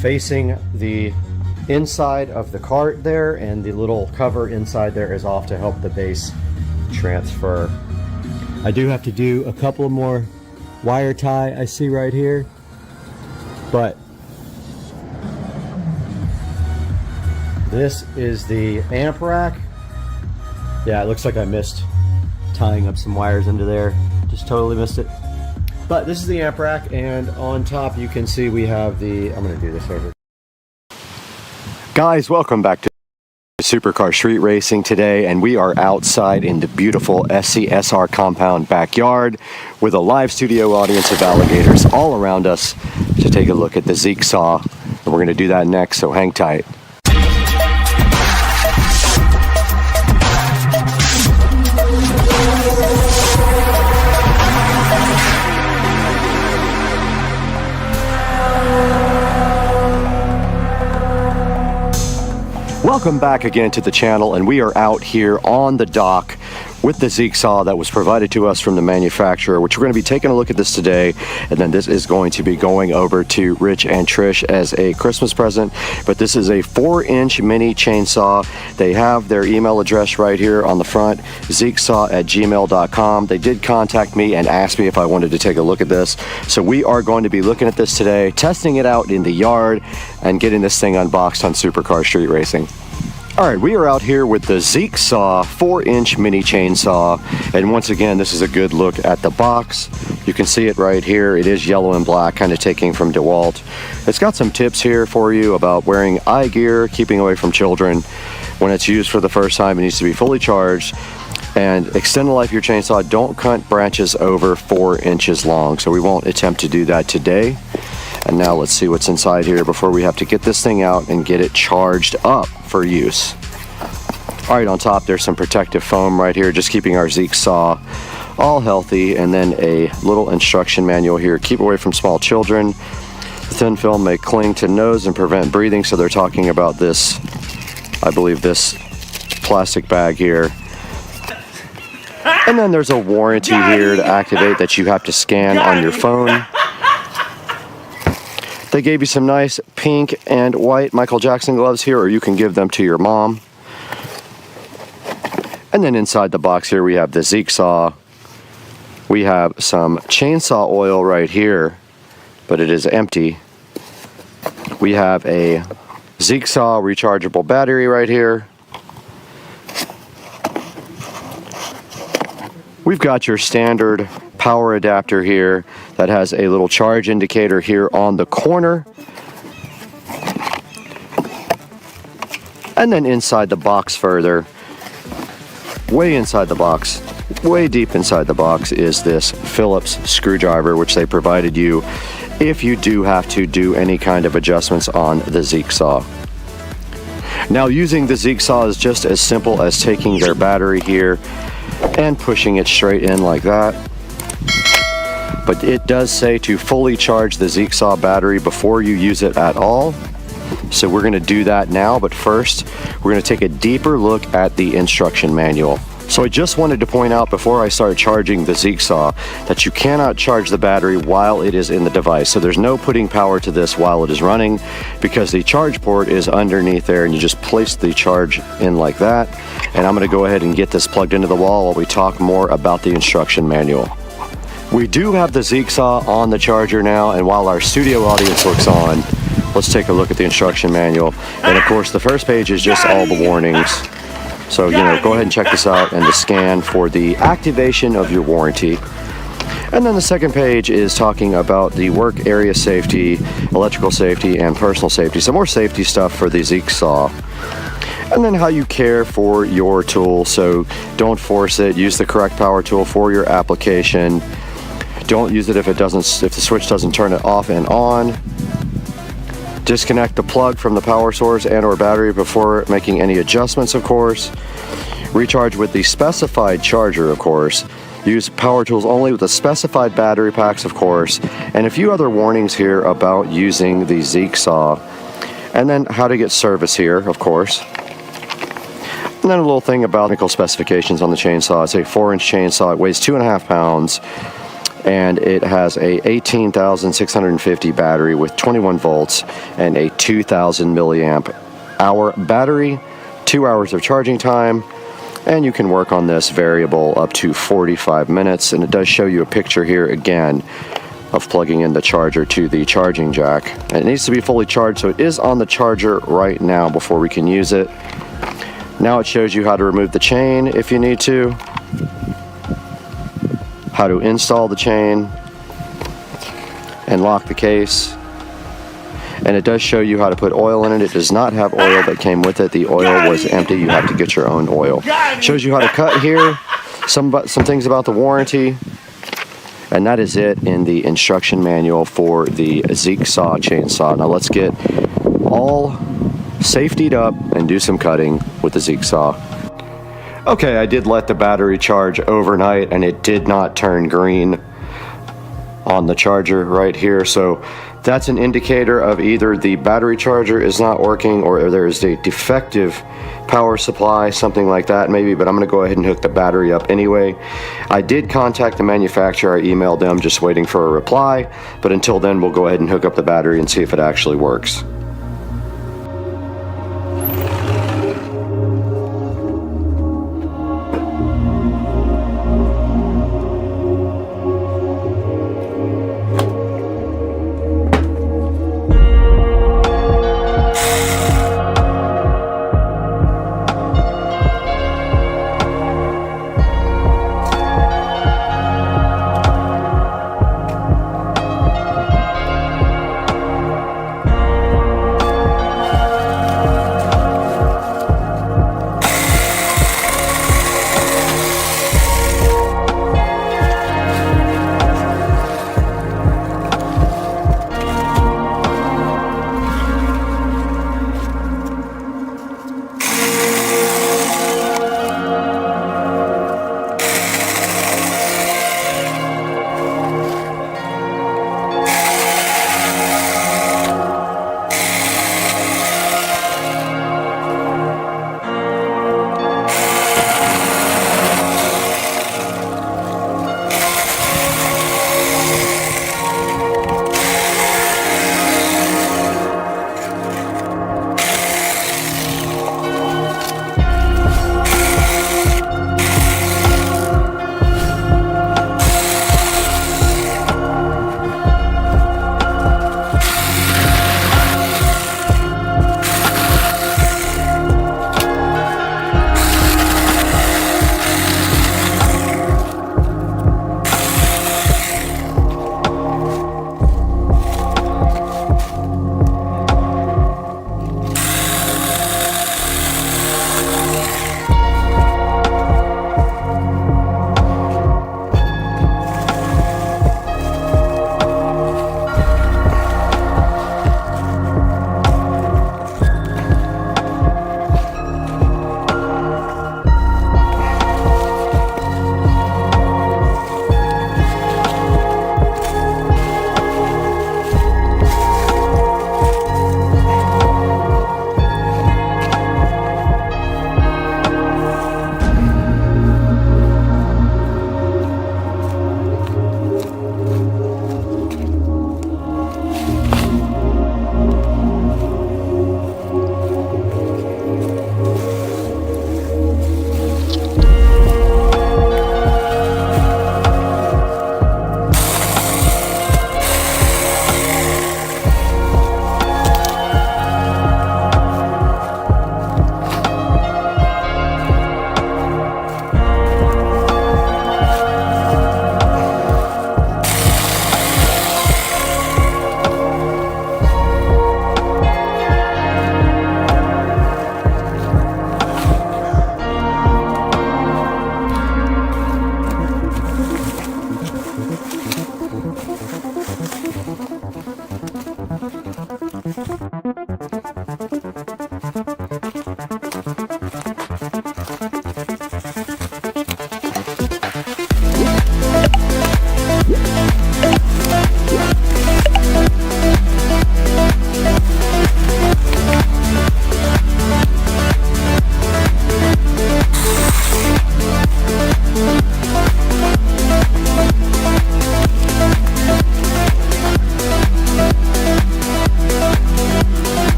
facing the inside of the cart there, and the little cover inside there is off to help the bass transfer. I do have to do a couple more wire tie I see right here, but this is the amp rack. Yeah, it looks like I missed tying up some wires into there. Just totally missed it. But this is the amp rack, and on top you can see we have the, I'm gonna do this over. Guys, welcome back to Supercar Street Racing today, and we are outside in the beautiful SCSR compound backyard with a live studio audience of alligators all around us to take a look at the Zeek saw. And we're gonna do that next, so hang tight. Welcome back again to the channel, and we are out here on the dock with the Zeek saw that was provided to us from the manufacturer, which we're going to be taking a look at this today, and then this is going to be going over to Rich and Trish as a Christmas present. But this is a 4-inch mini chainsaw. They have their email address right here on the front, zeeksaw@gmail.com. They did contact me and asked me if I wanted to take a look at this, so we are going to be looking at this today, testing it out in the yard, and getting this thing unboxed on Supercar Street Racing. Alright, we are out here with the Zeek saw 4-inch mini chainsaw, and once again this is a good look at the box. You can see it right here. It is yellow and black, kind of taking from DeWalt. It's got some tips here for you about wearing eye gear, keeping away from children. When it's used for the first time, it needs to be fully charged, and extend the life of your chainsaw. Don't cut branches over 4 inches long, so we won't attempt to do that today. And now let's see what's inside here before we have to get this thing out and get it charged up for use. All right, on top there's some protective foam right here, just keeping our Zeek saw all healthy, and then a little instruction manual here. Keep away from small children. The thin film may cling to nose and prevent breathing, so they're talking about this, I believe this plastic bag here. And then there's a warranty here to activate that you have to scan on your phone. They gave you some nice pink and white Michael Jackson gloves here, or you can give them to your mom. And then inside the box here we have the Zeek saw. We have some chainsaw oil right here, but it is empty. We have a Zeek saw rechargeable battery right here. We've got your standard power adapter here that has a little charge indicator here on the corner. And then inside the box further, way inside the box, way deep inside the box, is this Phillips screwdriver, which they provided you if you do have to do any kind of adjustments on the Zeek saw. Now, using the Zeek saw is just as simple as taking their battery here and pushing it straight in like that. But it does say to fully charge the Zeek saw battery before you use it at all. So we're going to do that now, but first we're going to take a deeper look at the instruction manual. So I just wanted to point out before I start charging the Zeek saw that you cannot charge the battery while it is in the device. So there's no putting power to this while it is running, because the charge port is underneath there, and you just place the charge in like that. And I'm going to go ahead and get this plugged into the wall while we talk more about the instruction manual. We do have the Zeek saw on the charger now, and while our studio audience looks on, let's take a look at the instruction manual. And of course the first page is just all the warnings. So, you know, go ahead and check this out, and the scan for the activation of your warranty. And then the second page is talking about the work area safety, electrical safety, and personal safety. Some more safety stuff for the Zeek saw. and then how you care for your tool. So don't force it. Use the correct power tool for your application. Don't use it if the switch doesn't turn it off and on. Disconnect the plug from the power source and or battery before making any adjustments, of course. Recharge with the specified charger, of course. Use power tools only with the specified battery packs, of course. And a few other warnings here about using the Zeek saw. And then how to get service here, of course. And then a little thing about technical specifications on the chainsaw. It's a 4-inch chainsaw. It weighs 2.5 pounds. And it has a 18,650 battery with 21 volts and a 2,000 milliamp hour battery, 2 hours of charging time, and you can work on this variable up to 45 minutes. And it does show you a picture here again of plugging in the charger to the charging jack. And it needs to be fully charged, so it is on the charger right now before we can use it. Now it shows you how to remove the chain if you need to, how to install the chain and lock the case. And it does show you how to put oil in it. It does not have oil that came with it. The oil was empty. You have to get your own oil. Shows you how to cut here, some things about the warranty, and that is it in the instruction manual for the Zeek saw chainsaw. Now let's get all safetied up and do some cutting with the Zeek saw. Okay, I did let the battery charge overnight and it did not turn green on the charger right here. So that's an indicator of either the battery charger is not working or there is a defective power supply, something like that maybe, but I'm gonna go ahead and hook the battery up anyway. I did contact the manufacturer. I emailed them, just waiting for a reply. But until then, we'll go ahead and hook up the battery and see if it actually works.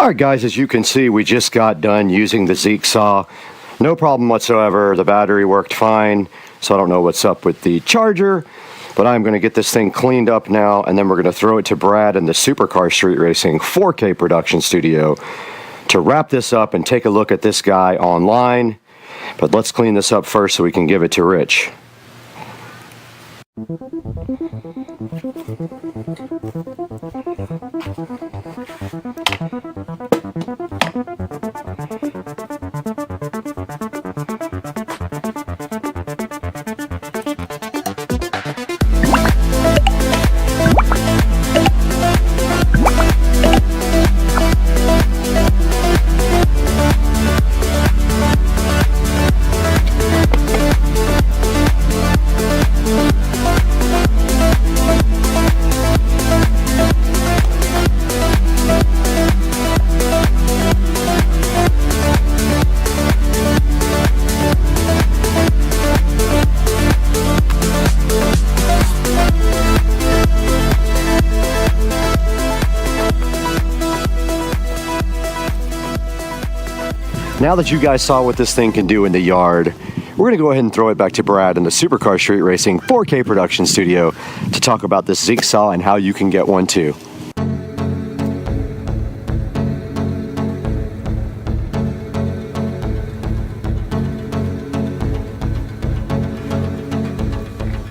All right, guys, as you can see, we just got done using the Zeek saw. No problem whatsoever. The battery worked fine, so I don't know what's up with the charger, but I'm going to get this thing cleaned up now, and then we're going to throw it to Brad in the Supercar Street Racing 4K production studio to wrap this up and take a look at this guy online. But let's clean this up first so we can give it to Rich. Now that you guys saw what this thing can do in the yard, we're going to go ahead and throw it back to Brad in the Supercar Street Racing 4K production studio to talk about this Zeek saw and how you can get one too.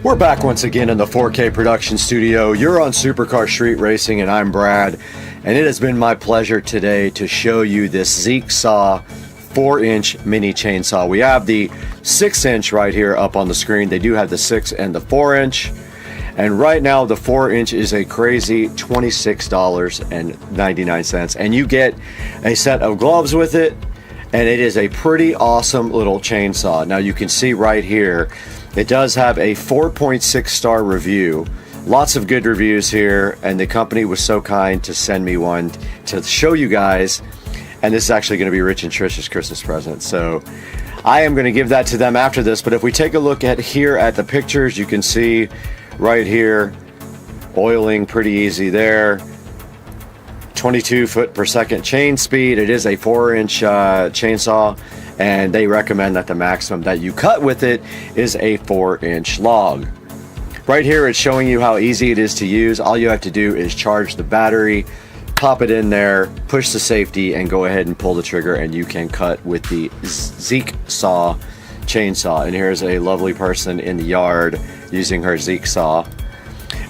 We're back once again in the 4K production studio. You're on Supercar Street Racing and I'm Brad, and it has been my pleasure today to show you this Zeek saw 4-inch mini chainsaw. We have the 6-inch right here up on the screen. They do have the 6 and the 4-inch. And right now the 4-inch is a crazy $26.99. And you get a set of gloves with it. And it is a pretty awesome little chainsaw. Now you can see right here, it does have a 4.6 star review. Lots of good reviews here. And the company was so kind to send me one to show you guys. And this is actually going to be Rich and Trish's Christmas present. So I am going to give that to them after this. But if we take a look at here at the pictures, you can see right here, oiling pretty easy there. 22 foot per second chain speed. It is a 4-inch chainsaw. And they recommend that the maximum that you cut with it is a 4-inch log. Right here, it's showing you how easy it is to use. All you have to do is charge the battery, pop it in there, push the safety, and go ahead and pull the trigger, and you can cut with the Zeek saw chainsaw. And here's a lovely person in the yard using her Zeek saw.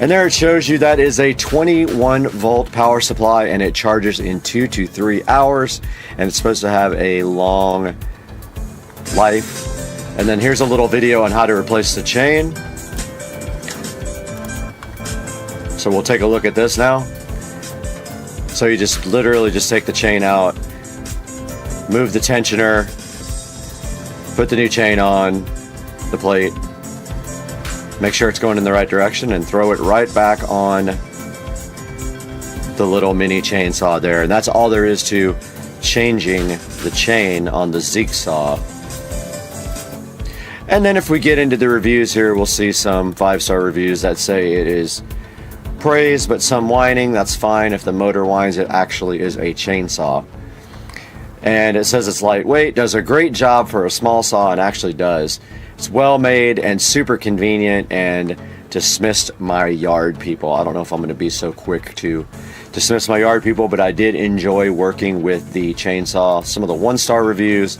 And there it shows you that is a 21 volt power supply, and it charges in 2 to 3 hours, and it's supposed to have a long life. And then here's a little video on how to replace the chain. So we'll take a look at this now. So you just literally just take the chain out, move the tensioner, put the new chain on the plate, make sure it's going in the right direction, and throw it right back on the little mini chainsaw there. And that's all there is to changing the chain on the Zeek saw. And then if we get into the reviews here, we'll see some 5-star reviews that say it is praise, but some whining. That's fine. If the motor whines, it actually is a chainsaw. And it says it's lightweight, does a great job for a small saw, and actually does. It's well made and super convenient, and dismissed my yard people. I don't know if I'm going to be so quick to dismiss my yard people, but I did enjoy working with the chainsaw. Some of the 1-star reviews,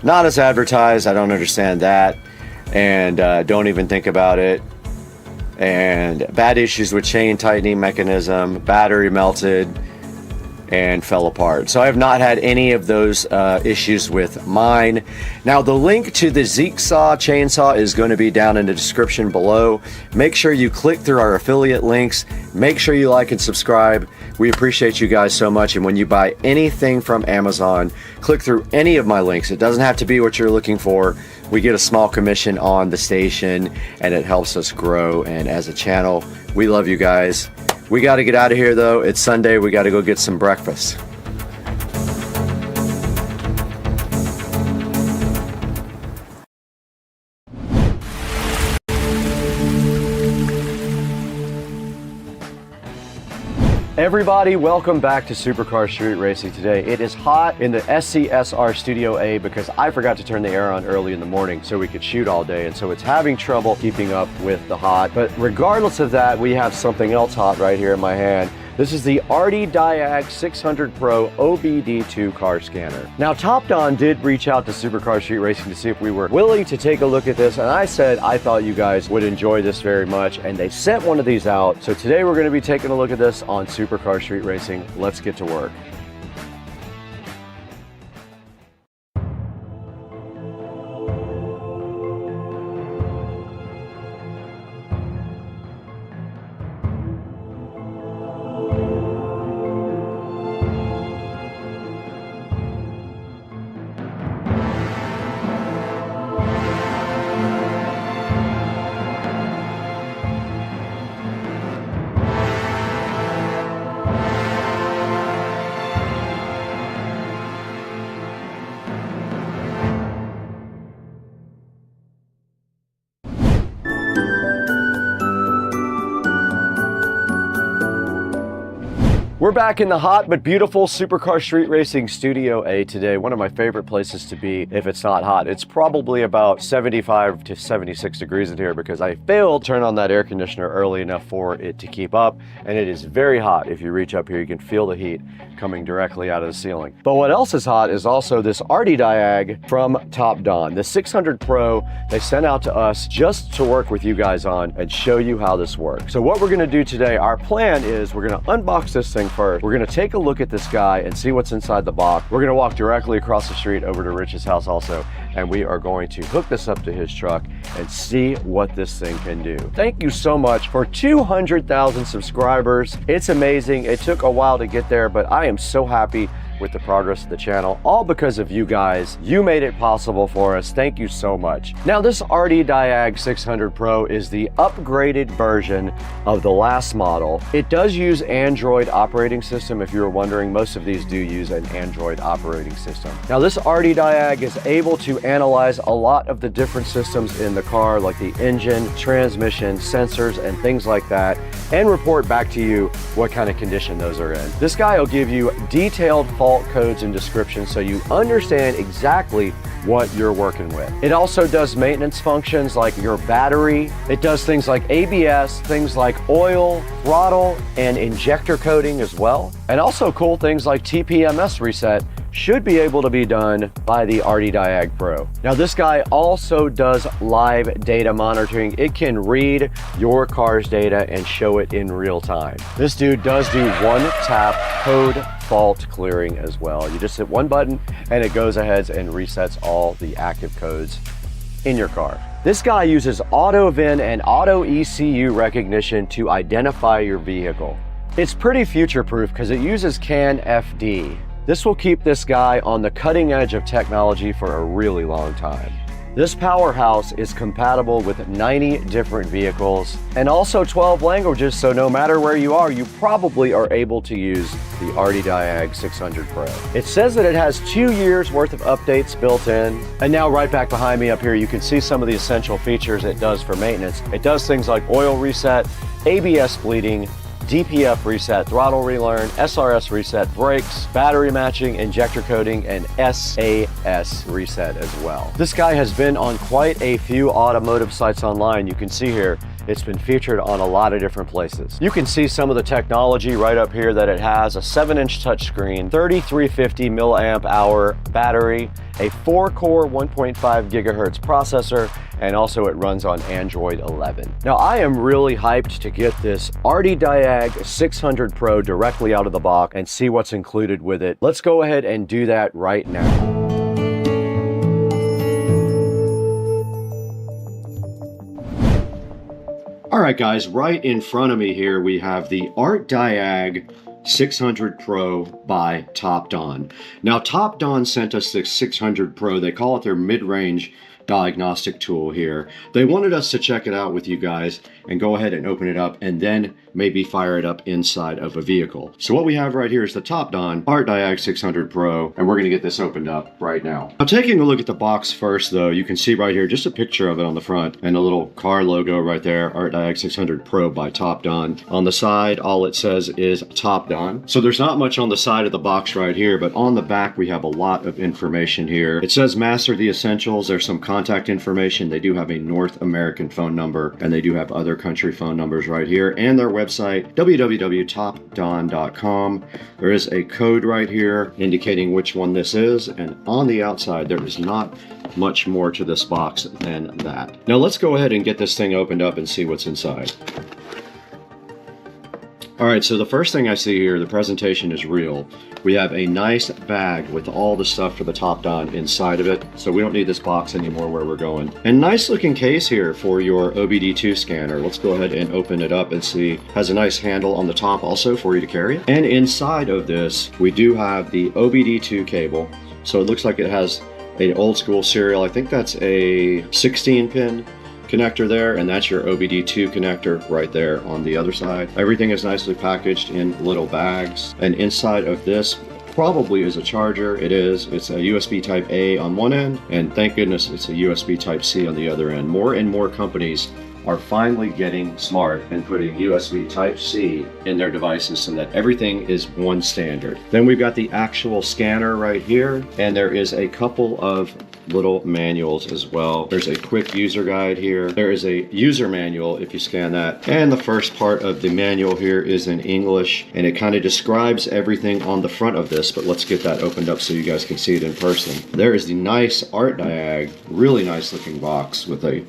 not as advertised. I don't understand that, and don't even think about it. And bad issues with chain tightening mechanism, battery melted and fell apart. So I have not had any of those issues with mine. Now the link to the Zeek saw chainsaw is going to be down in the description below. Make sure you click through our affiliate links. Make sure you like and subscribe. We appreciate you guys so much. And when you buy anything from Amazon, click through any of my links. It doesn't have to be what you're looking for. We get a small commission on the station, and it helps us grow. And as a channel, we love you guys. We got to get out of here, though. It's Sunday. We got to go get some breakfast. Everybody, welcome back to Supercar Street Racing today. It is hot in the SCSR Studio A because I forgot to turn the air on early in the morning so we could shoot all day, and so it's having trouble keeping up with the hot. But regardless of that, we have something else hot right here in my hand. This is the Diag 600 Pro OBD2 car scanner. Now, Top Don did reach out to Supercar Street Racing to see if we were willing to take a look at this, and I said I thought you guys would enjoy this very much, and they sent one of these out. So today we're going to be taking a look at this on Supercar Street Racing. Let's get to work. We're back in the hot but beautiful Supercar Street Racing Studio A today. One of my favorite places to be if it's not hot. It's probably about 75 to 76 degrees in here because I failed to turn on that air conditioner early enough for it to keep up, and it is very hot. If you reach up here, you can feel the heat coming directly out of the ceiling. But what else is hot is also this Diag from Top Don. The 600 Pro they sent out to us just to work with you guys on and show you how this works. So what we're gonna do today, our plan is we're gonna unbox this thing first. We're gonna take a look at this guy and see what's inside the box. We're gonna walk directly across the street over to Rich's house also, and we are going to hook this up to his truck and see what this thing can do. Thank you so much for 200,000 subscribers. It's amazing. It took a while to get there, but I am so happy with the progress of the channel, all because of you guys. You made it possible for us. Thank you so much. Now, this Diag 600 Pro is the upgraded version of the last model. It does use Android operating system. If you were wondering, most of these do use an Android operating system. Now, this Diag is able to analyze a lot of the different systems in the car, like the engine, transmission, sensors, and things like that, and report back to you what kind of condition those are in. This guy will give you detailed fault codes and descriptions so you understand exactly what you're working with. It also does maintenance functions like your battery. It does things like ABS, things like oil, throttle, and injector coding as well. And also cool things like TPMS reset should be able to be done by the Diag Pro. Now, this guy also does live data monitoring. It can read your car's data and show it in real time. This dude does do one-tap code fault clearing as well. You just hit one button and it goes ahead and resets all the active codes in your car. This guy uses auto VIN and auto ECU recognition to identify your vehicle. It's pretty future-proof because it uses CAN FD. This will keep this guy on the cutting edge of technology for a really long time. This powerhouse is compatible with 90 different vehicles and also 12 languages, so no matter where you are, you probably are able to use the Diag 600 Pro. It says that it has 2 years worth of updates built in. And now right back behind me up here, you can see some of the essential features it does for maintenance. It does things like oil reset, ABS bleeding, DPF reset, throttle relearn, SRS reset, brakes, battery matching, injector coding, and SAS reset as well. This guy has been on quite a few automotive sites online. You can see here, it's been featured on a lot of different places. You can see some of the technology right up here that it has: a 7-inch touchscreen, 3350 milliamp hour battery, a 4-core 1.5 gigahertz processor, and also it runs on Android 11. Now, I am really hyped to get this Diag 600 Pro directly out of the box and see what's included with it. Let's go ahead and do that right now. All right, guys, right in front of me here, we have the Diag 600 Pro by Top Don. Now, Top Don sent us the 600 Pro. They call it their mid-range diagnostic tool here. They wanted us to check it out with you guys and go ahead and open it up and then maybe fire it up inside of a vehicle. So what we have right here is the Topdon ArtDiag 600 Pro, and we're going to get this opened up right now. Now, taking a look at the box first though, you can see right here just a picture of it on the front and a little car logo right there, ArtDiag 600 Pro by Topdon. On the side, all it says is Topdon. So there's not much on the side of the box right here, but on the back we have a lot of information here. It says master the essentials. There's some contact information. They do have a North American phone number, and they do have other country phone numbers right here, and their website, www.topdon.com. There is a code right here indicating which one this is, and on the outside there is not much more to this box than that. Now let's go ahead and get this thing opened up and see what's inside. Alright, so the first thing I see here, the presentation is real. We have a nice bag with all the stuff for the Topdon inside of it, so we don't need this box anymore where we're going. And nice looking case here for your OBD2 scanner. Let's go ahead and open it up and see. Has a nice handle on the top also for you to carry it. And inside of this, we do have the OBD2 cable. So it looks like it has an old school serial. I think that's a 16 pin connector there, and that's your OBD2 connector right there on the other side. Everything is nicely packaged in little bags, and inside of this probably is a charger. It is. It's a USB type A on one end, and thank goodness it's a USB type C on the other end. More and more companies are finally getting smart and putting USB type C in their devices so that everything is one standard. Then we've got the actual scanner right here, and there is a couple of little manuals as well. There's a quick user guide here. There is a user manual if you scan that. And the first part of the manual here is in English, and it kind of describes everything on the front of this, but let's get that opened up so you guys can see it in person. There is the nice ArtDiag, really nice looking box with a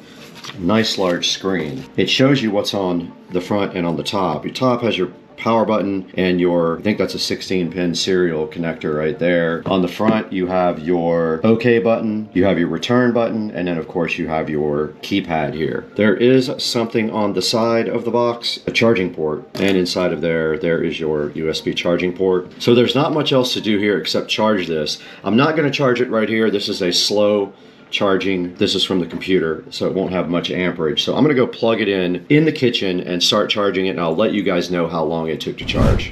nice large screen. It shows you what's on the front and on the top. Your top has your power button and your, I think that's a 16 pin serial connector right there. On the front you have your OK button, you have your return button, and then of course you have your keypad here. There is something on the side of the box, a charging port, and inside of there is your USB charging port. So there's not much else to do here except charge this. I'm not going to charge it right here. This is a slow charging. This is from the computer, so it won't have much amperage. So I'm gonna go plug it in the kitchen and start charging it, and I'll let you guys know how long it took to charge.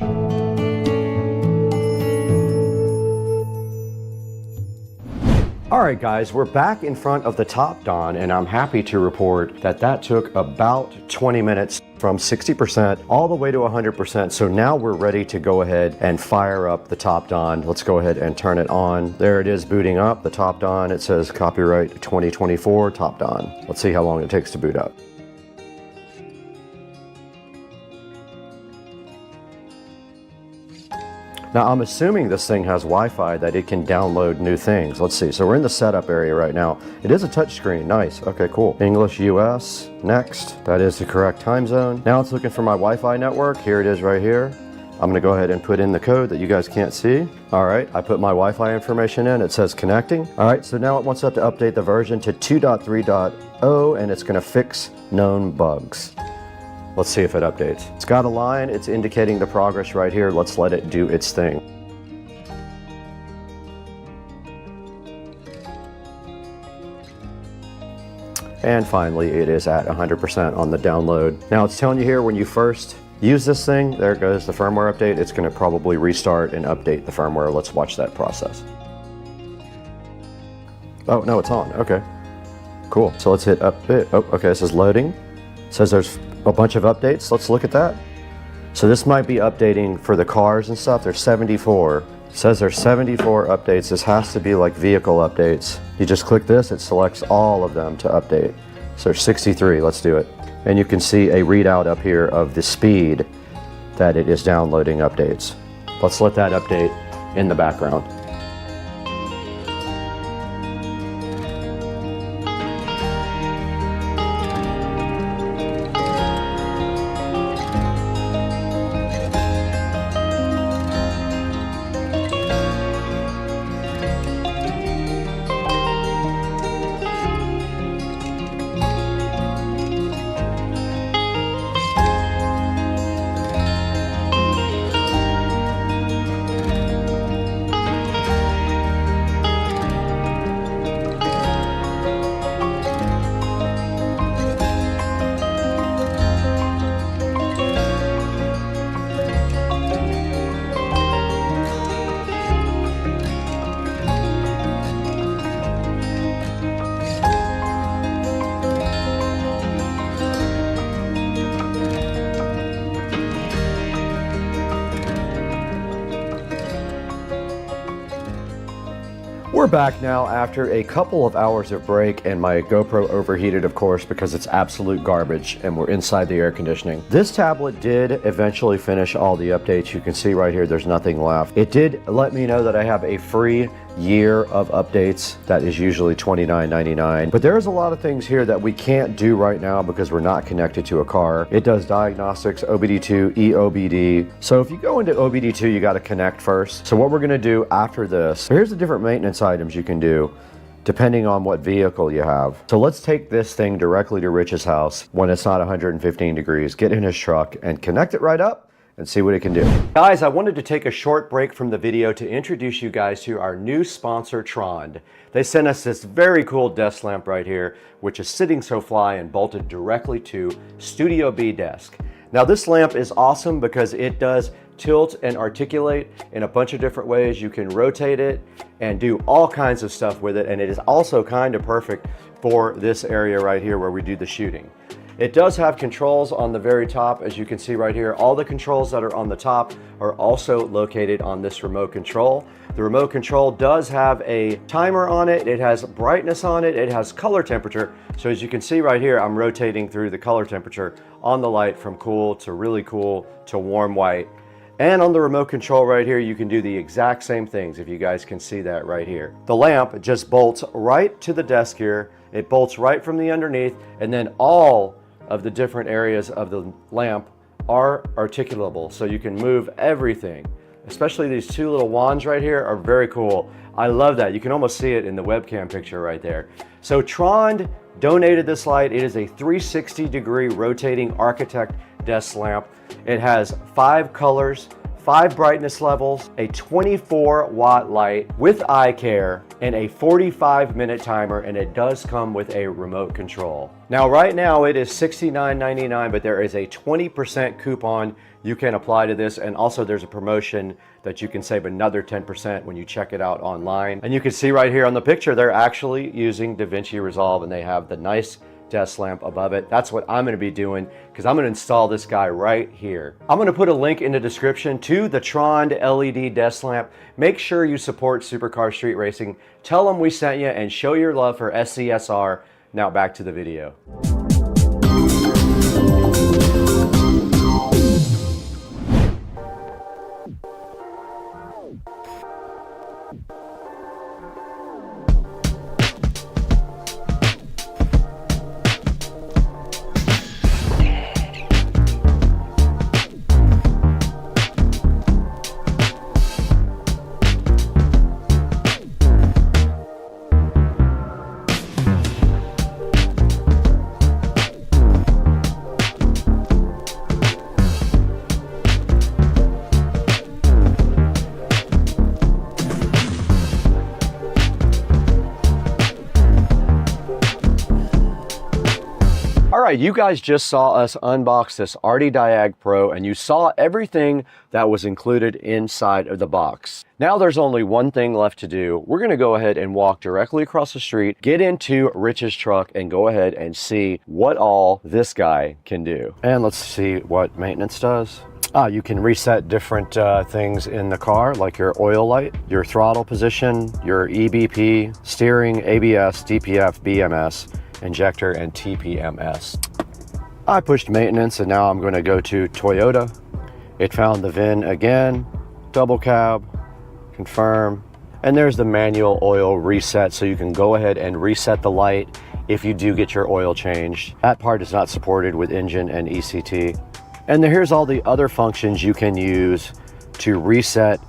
Alright guys, we're back in front of the Topdon, and I'm happy to report that that took about 20 minutes from 60% all the way to 100%. So now we're ready to go ahead and fire up the Topdon. Let's go ahead and turn it on. There it is booting up, the Topdon. It says copyright 2024 Topdon. Let's see how long it takes to boot up. Now I'm assuming this thing has Wi-Fi that it can download new things. Let's see, so we're in the setup area right now. It is a touchscreen, nice, okay, cool. English US, next, that is the correct time zone. Now it's looking for my Wi-Fi network, here it is right here. I'm gonna go ahead and put in the code that you guys can't see. All right, I put my Wi-Fi information in, it says connecting. All right, so now it wants us to update the version to 2.3.0, and it's gonna fix known bugs. Let's see if it updates. It's got a line, it's indicating the progress right here. Let's let it do its thing. And finally, it is at 100% on the download. Now it's telling you here when you first use this thing, there goes the firmware update. It's gonna probably restart and update the firmware. Let's watch that process. Oh, no, it's on, okay. Cool, so let's hit update. Oh, okay, this is loading. It says there's a bunch of updates. Let's look at that. So this might be updating for the cars and stuff. There's 74. It says there's 74 updates. This has to be like vehicle updates. You just click this, it selects all of them to update. So there's 63, let's do it. And you can see a readout up here of the speed that it is downloading updates. Let's let that update in the background. We're back now after a couple of hours of break, and my GoPro overheated, of course, because it's absolute garbage and we're inside the air conditioning. This tablet did eventually finish all the updates. You can see right here there's nothing left. It did let me know that I have a free year of updates that is usually $29.99, but there's a lot of things here that we can't do right now because we're not connected to a car. It does diagnostics, OBD2, EOBD. So if you go into OBD2, you got to connect first. So what we're going to do after this, here's the different maintenance items you can do depending on what vehicle you have. So let's take this thing directly to Rich's house when it's not 115 degrees, get in his truck and connect it right up and see what it can do. Guys, I wanted to take a short break from the video to introduce you guys to our new sponsor, Trond. They sent us this very cool desk lamp right here, which is sitting so fly and bolted directly to Studio B desk. Now this lamp is awesome because it does tilt and articulate in a bunch of different ways. You can rotate it and do all kinds of stuff with it, and it is also kind of perfect for this area right here where we do the shooting. It does have controls on the very top, as you can see right here. All the controls that are on the top are also located on this remote control. The remote control does have a timer on it. It has brightness on it. It has color temperature. So as you can see right here, I'm rotating through the color temperature on the light from cool to really cool to warm white. And on the remote control right here, you can do the exact same things, if you guys can see that right here. The lamp just bolts right to the desk here. It bolts right from the underneath, and then all of the different areas of the lamp are articulable, so you can move everything. Especially these two little wands right here are very cool. I love that. You can almost see it in the webcam picture right there. So Trond donated this light. It is a 360-degree rotating Architect desk lamp. It has 5 colors, 5 brightness levels, a 24-watt light with eye care, and a 45-minute timer, and it does come with a remote control. Now, right now it is $69.99, but there is a 20% coupon you can apply to this, and also there's a promotion that you can save another 10% when you check it out online. And you can see right here on the picture, they're actually using DaVinci Resolve, and they have the nice desk lamp above it. That's what I'm going to be doing because I'm going to install this guy right here. I'm going to put a link in the description to the Trond LED desk lamp. Make sure you support Supercar Street Racing. Tell them we sent you and show your love for SCSR. Now back to the video. Alright, you guys just saw us unbox this Diag Pro, and you saw everything that was included inside of the box. Now there's only one thing left to do. We're going to go ahead and walk directly across the street, get into Rich's truck, and go ahead and see what all this guy can do. And let's see what maintenance does. You can reset different things in the car, like your oil light, your throttle position, your EBP, steering, ABS, DPF, BMS, injector, and TPMS. I pushed maintenance, and now I'm going to go to Toyota. It found the VIN again, double cab, confirm, and there's the manual oil reset, so you can go ahead and reset the light if you do get your oil changed. That part is not supported with engine and ECT. And here's all the other functions you can use to reset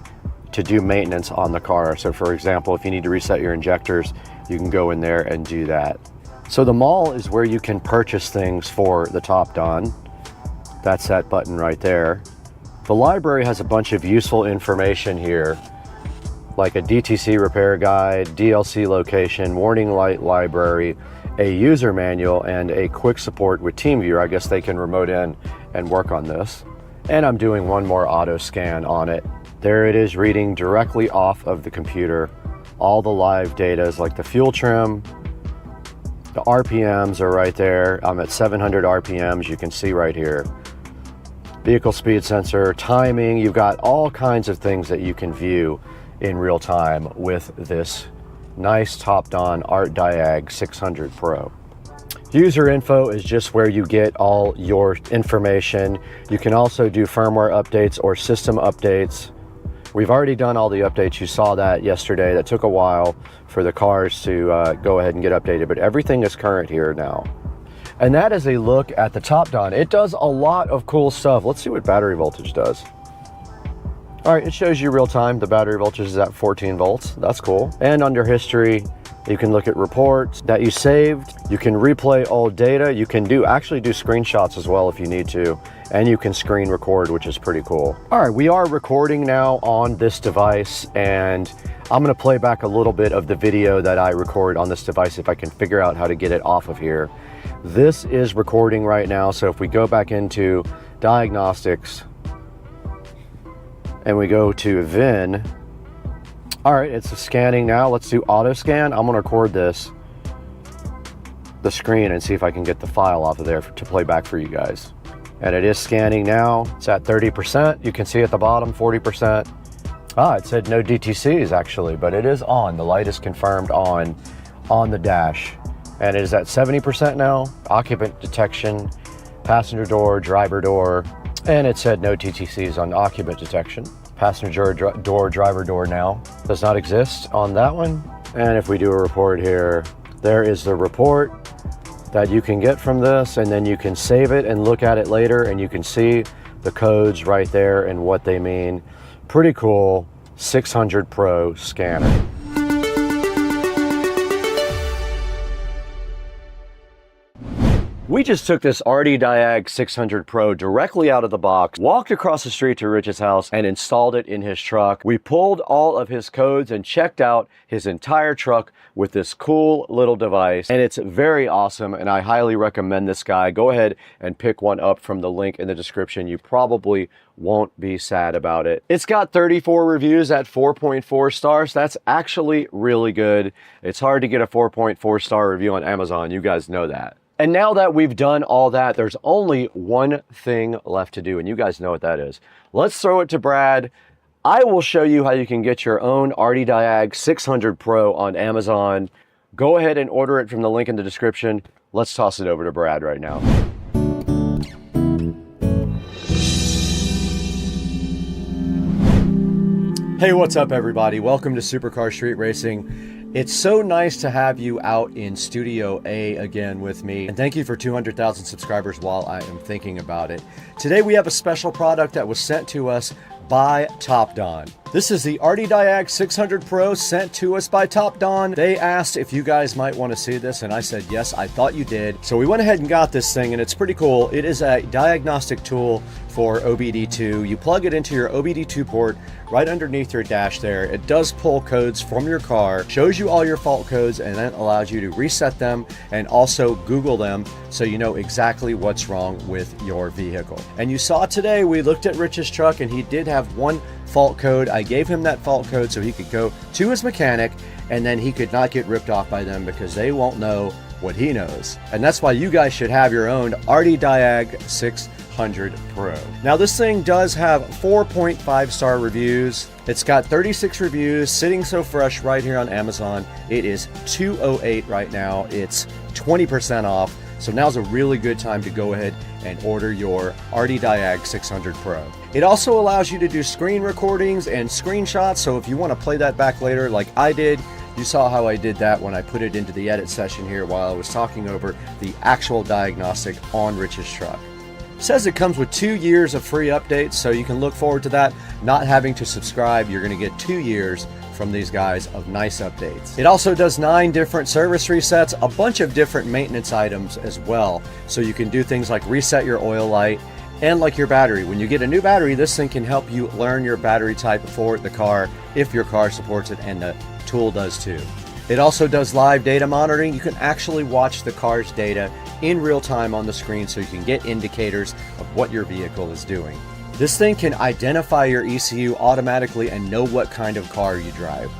to do maintenance on the car. So for example, if you need to reset your injectors, you can go in there and do that. So the mall is where you can purchase things for the top done. That's that button right there. The library has a bunch of useful information here, like a DTC repair guide, DLC location, warning light library, a user manual, and a quick support with TeamViewer. I guess they can remote in and work on this. And I'm doing one more auto scan on it. There it is, reading directly off of the computer. All the live data is like the fuel trim, the RPMs are right there. I'm at 700 RPMs, you can see right here. Vehicle speed sensor, timing, you've got all kinds of things that you can view in real time with this nice top-on Art Diag 600 Pro. User info is just where you get all your information. You can also do firmware updates or system updates. We've already done all the updates. You saw that yesterday. That took a while for the cars to go ahead and get updated, but everything is current here now. And that is a look at the top down. It does a lot of cool stuff. Let's see what battery voltage does. All right, it shows you real time. The battery voltage is at 14 volts. That's cool. And under history, you can look at reports that you saved. You can replay old data. You can actually do screenshots as well if you need to. And you can screen record, which is pretty cool. All right, we are recording now on this device, and I'm gonna play back a little bit of the video that I record on this device if I can figure out how to get it off of here. This is recording right now, so if we go back into diagnostics and we go to VIN, all right, it's scanning now. Let's do auto scan. I'm gonna record the screen and see if I can get the file off of there to play back for you guys. And it is scanning now. It's at 30%. You can see at the bottom, 40%. It said no DTCs actually, but it is on. The light is confirmed on the dash. And it is at 70% now. Occupant detection, passenger door, driver door. And it said no TTCs on occupant detection. Passenger door, driver door now does not exist on that one. And if we do a report here, there is the report that you can get from this, and then you can save it and look at it later, and you can see the codes right there and what they mean. Pretty cool 600 Pro scanner. We just took this RD Diag 600 Pro directly out of the box, walked across the street to Rich's house and installed it in his truck. We pulled all of his codes and checked out his entire truck with this cool little device, and it's very awesome, and I highly recommend this guy. Go ahead and pick one up from the link in the description. You probably won't be sad about it. It's got 34 reviews at 4.4 stars. That's actually really good. It's hard to get a 4.4 star review on Amazon. You guys know that. And now that we've done all that, there's only one thing left to do, and you guys know what that is. Let's throw it to Brad. I will show you how you can get your own RD Diag 600 Pro on Amazon. Go ahead and order it from the link in the description. Let's toss it over to Brad right now. Hey, what's up everybody? Welcome to Supercar Street Racing. It's so nice to have you out in Studio A again with me, and thank you for 200,000 subscribers while I am thinking about it. Today we have a special product that was sent to us by TopDon. This is the RD Diag 600 Pro sent to us by TopDon. They asked if you guys might want to see this, and I said yes, I thought you did. So we went ahead and got this thing, and it's pretty cool. It is a diagnostic tool for OBD2. You plug it into your OBD2 port right underneath your dash there. It does pull codes from your car, shows you all your fault codes, and then allows you to reset them and also Google them so you know exactly what's wrong with your vehicle. And you saw today we looked at Rich's truck, and he did have one fault code. I gave him that fault code so he could go to his mechanic, and then he could not get ripped off by them because they won't know what he knows. And that's why you guys should have your own RD Diag 600 Pro. Now this thing does have 4.5 star reviews. It's got 36 reviews sitting so fresh right here on Amazon. It is $208 right now. It's 20% off. So now's a really good time to go ahead and order your RD Diag 600 Pro. It also allows you to do screen recordings and screenshots. So if you want to play that back later like I did, you saw how I did that when I put it into the edit session here while I was talking over the actual diagnostic on Rich's truck. It says it comes with 2 years of free updates, so you can look forward to that. Not having to subscribe, you're going to get 2 years from these guys of nice updates. It also does 9 different service resets, a bunch of different maintenance items as well. So you can do things like reset your oil light and like your battery. When you get a new battery, this thing can help you learn your battery type for the car if your car supports it, and the tool does too. It also does live data monitoring. You can actually watch the car's data in real time on the screen so you can get indicators of what your vehicle is doing. This thing can identify your ECU automatically and know what kind of car you drive.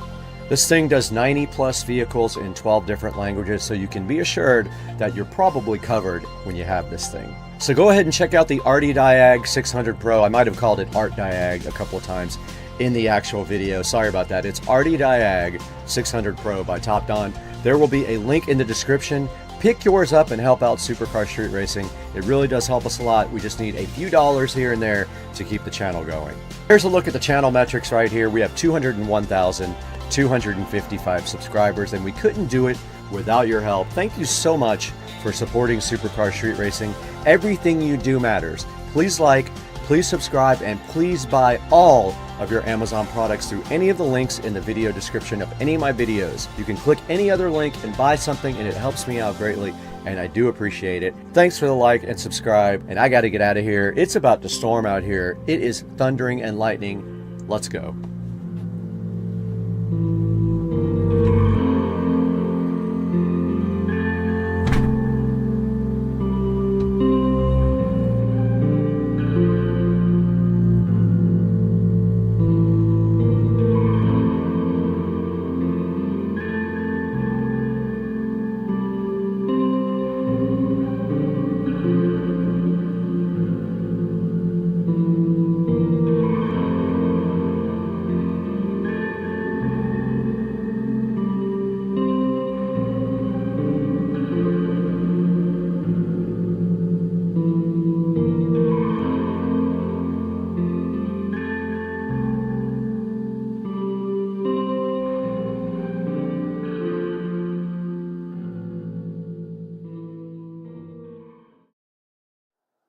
This thing does 90 plus vehicles in 12 different languages, so you can be assured that you're probably covered when you have this thing. So go ahead and check out the RD Diag 600 Pro. I might have called it Art Diag a couple of times. in the actual video. Sorry about that. It's RD Diag 600 Pro by TopDon. There will be a link in the description. Pick yours up and help out Supercar Street Racing. It really does help us a lot. We just need a few dollars here and there to keep the channel going. Here's a look at the channel metrics right here. We have 201,255 subscribers, and we couldn't do it without your help. Thank you so much for supporting Supercar Street Racing. Everything you do matters. Please like, please subscribe, and please buy all of your Amazon products through any of the links in the video description of any of my videos. You can click any other link and buy something, and it helps me out greatly, and I do appreciate it. Thanks for the like and subscribe, and I got to get out of here. It's about to storm out here. It is thundering and lightning. Let's go.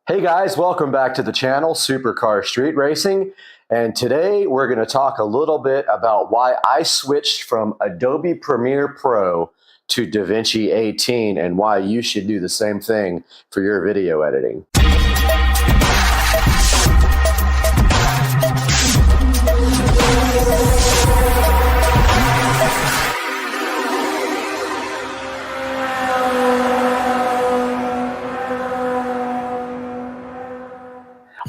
Hey guys, welcome back to the channel, Supercar Street Racing. And today we're going to talk a little bit about why I switched from Adobe Premiere Pro to DaVinci 18 and why you should do the same thing for your video editing.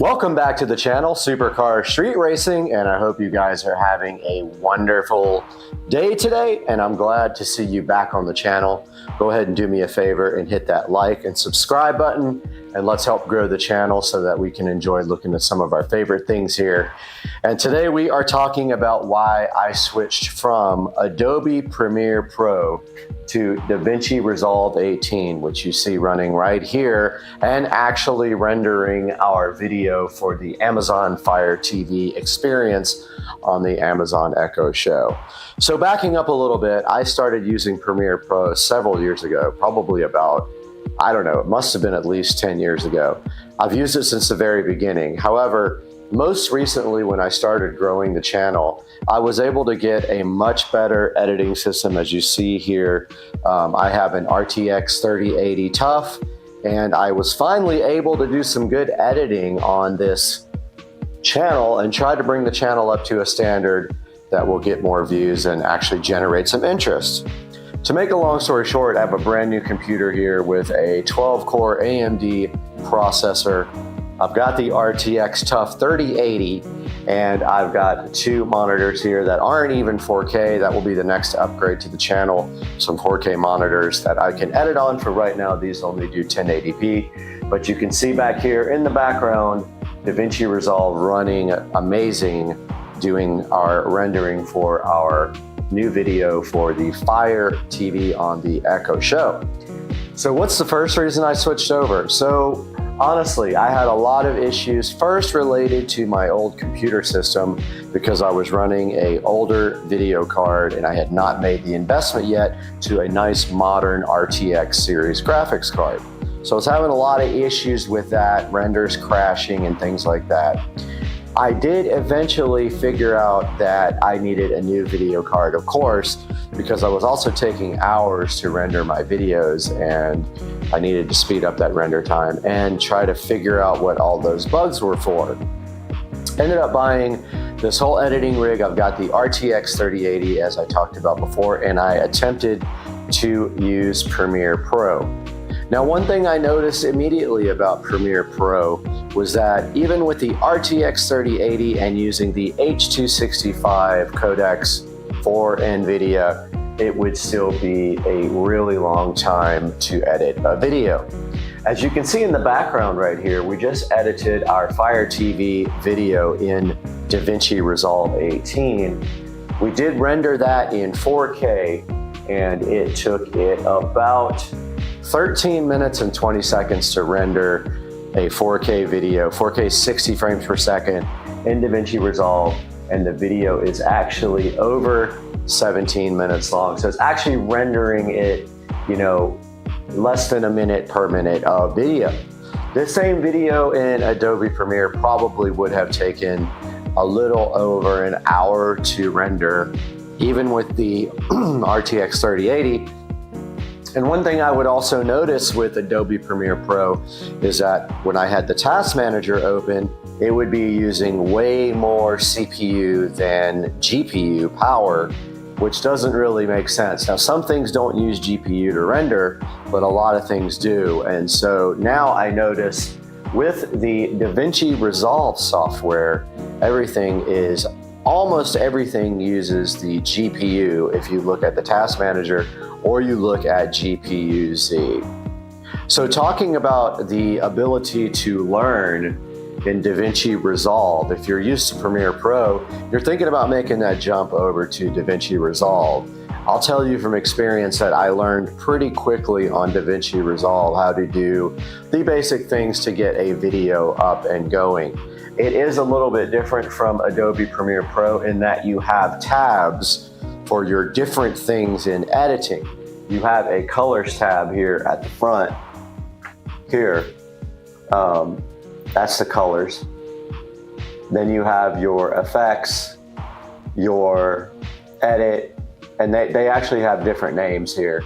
Welcome back to the channel, Supercar Street Racing, and I hope you guys are having a wonderful day today, and I'm glad to see you back on the channel. Go ahead and do me a favor and hit that like and subscribe button, and let's help grow the channel so that we can enjoy looking at some of our favorite things here. And today we are talking about why I switched from Adobe Premiere Pro to DaVinci Resolve 18, which you see running right here, and actually rendering our video for the Amazon Fire TV experience on the Amazon Echo Show. So backing up a little bit, I started using Premiere Pro several years ago, probably about, I don't know, it must have been at least 10 years ago. I've used it since the very beginning. However, most recently when I started growing the channel, I was able to get a much better editing system. As you see here, I have an RTX 3080 TUF, and I was finally able to do some good editing on this channel and try to bring the channel up to a standard that will get more views and actually generate some interest. To make a long story short, I have a brand new computer here with a 12-core AMD processor. I've got the RTX TUF 3080, and I've got two monitors here that aren't even 4K. That will be the next upgrade to the channel, some 4K monitors that I can edit on. For right now, these only do 1080p, but you can see back here in the background, DaVinci Resolve running amazing, doing our rendering for our new video for the Fire TV on the Echo Show. So what's the first reason I switched over? So honestly, I had a lot of issues, first related to my old computer system because I was running an older video card and I had not made the investment yet to a nice modern RTX series graphics card. So I was having a lot of issues with that, renders crashing and things like that. I did eventually figure out that I needed a new video card, of course, because I was also taking hours to render my videos and I needed to speed up that render time and try to figure out what all those bugs were for. Ended up buying this whole editing rig. I've got the RTX 3080 as I talked about before, and I attempted to use Premiere Pro. Now, one thing I noticed immediately about Premiere Pro was that even with the RTX 3080 and using the H265 codecs for NVIDIA, it would still be a really long time to edit a video. As you can see in the background right here, we just edited our Fire TV video in DaVinci Resolve 18. We did render that in 4K, and it took it about 13 minutes and 20 seconds to render a 4K video, 4K 60 frames per second in DaVinci Resolve, and the video is actually over 17 minutes long. So it's actually rendering it, you know, less than a minute per minute of video. This same video in Adobe Premiere probably would have taken a little over an hour to render, even with the RTX 3080. And one thing I would also notice with Adobe Premiere Pro is that when I had the Task Manager open, it would be using way more CPU than GPU power, which doesn't really make sense. Now, some things don't use GPU to render, but a lot of things do. And so now I notice with the DaVinci Resolve software, almost everything uses the GPU if you look at the Task Manager or you look at GPU-Z. So talking about the ability to learn in DaVinci Resolve, if you're used to Premiere Pro, you're thinking about making that jump over to DaVinci Resolve. I'll tell you from experience that I learned pretty quickly on DaVinci Resolve how to do the basic things to get a video up and going. It is a little bit different from Adobe Premiere Pro in that you have tabs for your different things in editing. You have a colors tab here at the front. Here, that's the colors. Then you have your effects, your edit, and they actually have different names here.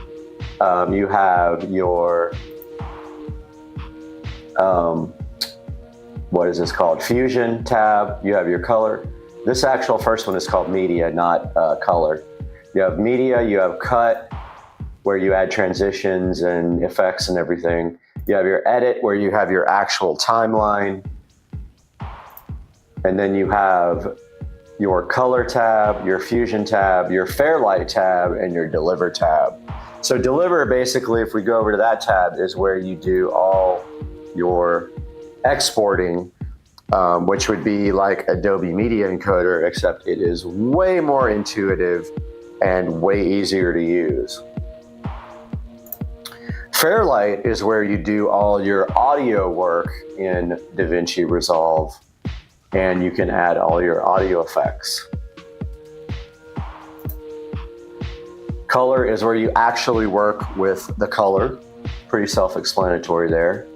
You have your, what is this called? Fusion tab, you have your color. This actual first one is called media, not color. You have media, you have cut, where you add transitions and effects and everything. You have your edit, where you have your actual timeline. And then you have your color tab, your fusion tab, your Fairlight tab, and your deliver tab. So deliver, basically, if we go over to that tab, is where you do all your exporting, which would be like Adobe Media Encoder, except it is way more intuitive and way easier to use. Fairlight is where you do all your audio work in DaVinci Resolve, and you can add all your audio effects. Color is where you actually work with the color. Pretty self-explanatory there.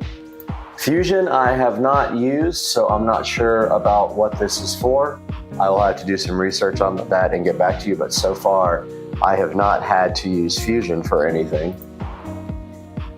Fusion I have not used, so I'm not sure about what this is for. I will have to do some research on that and get back to you, but so far I have not had to use Fusion for anything.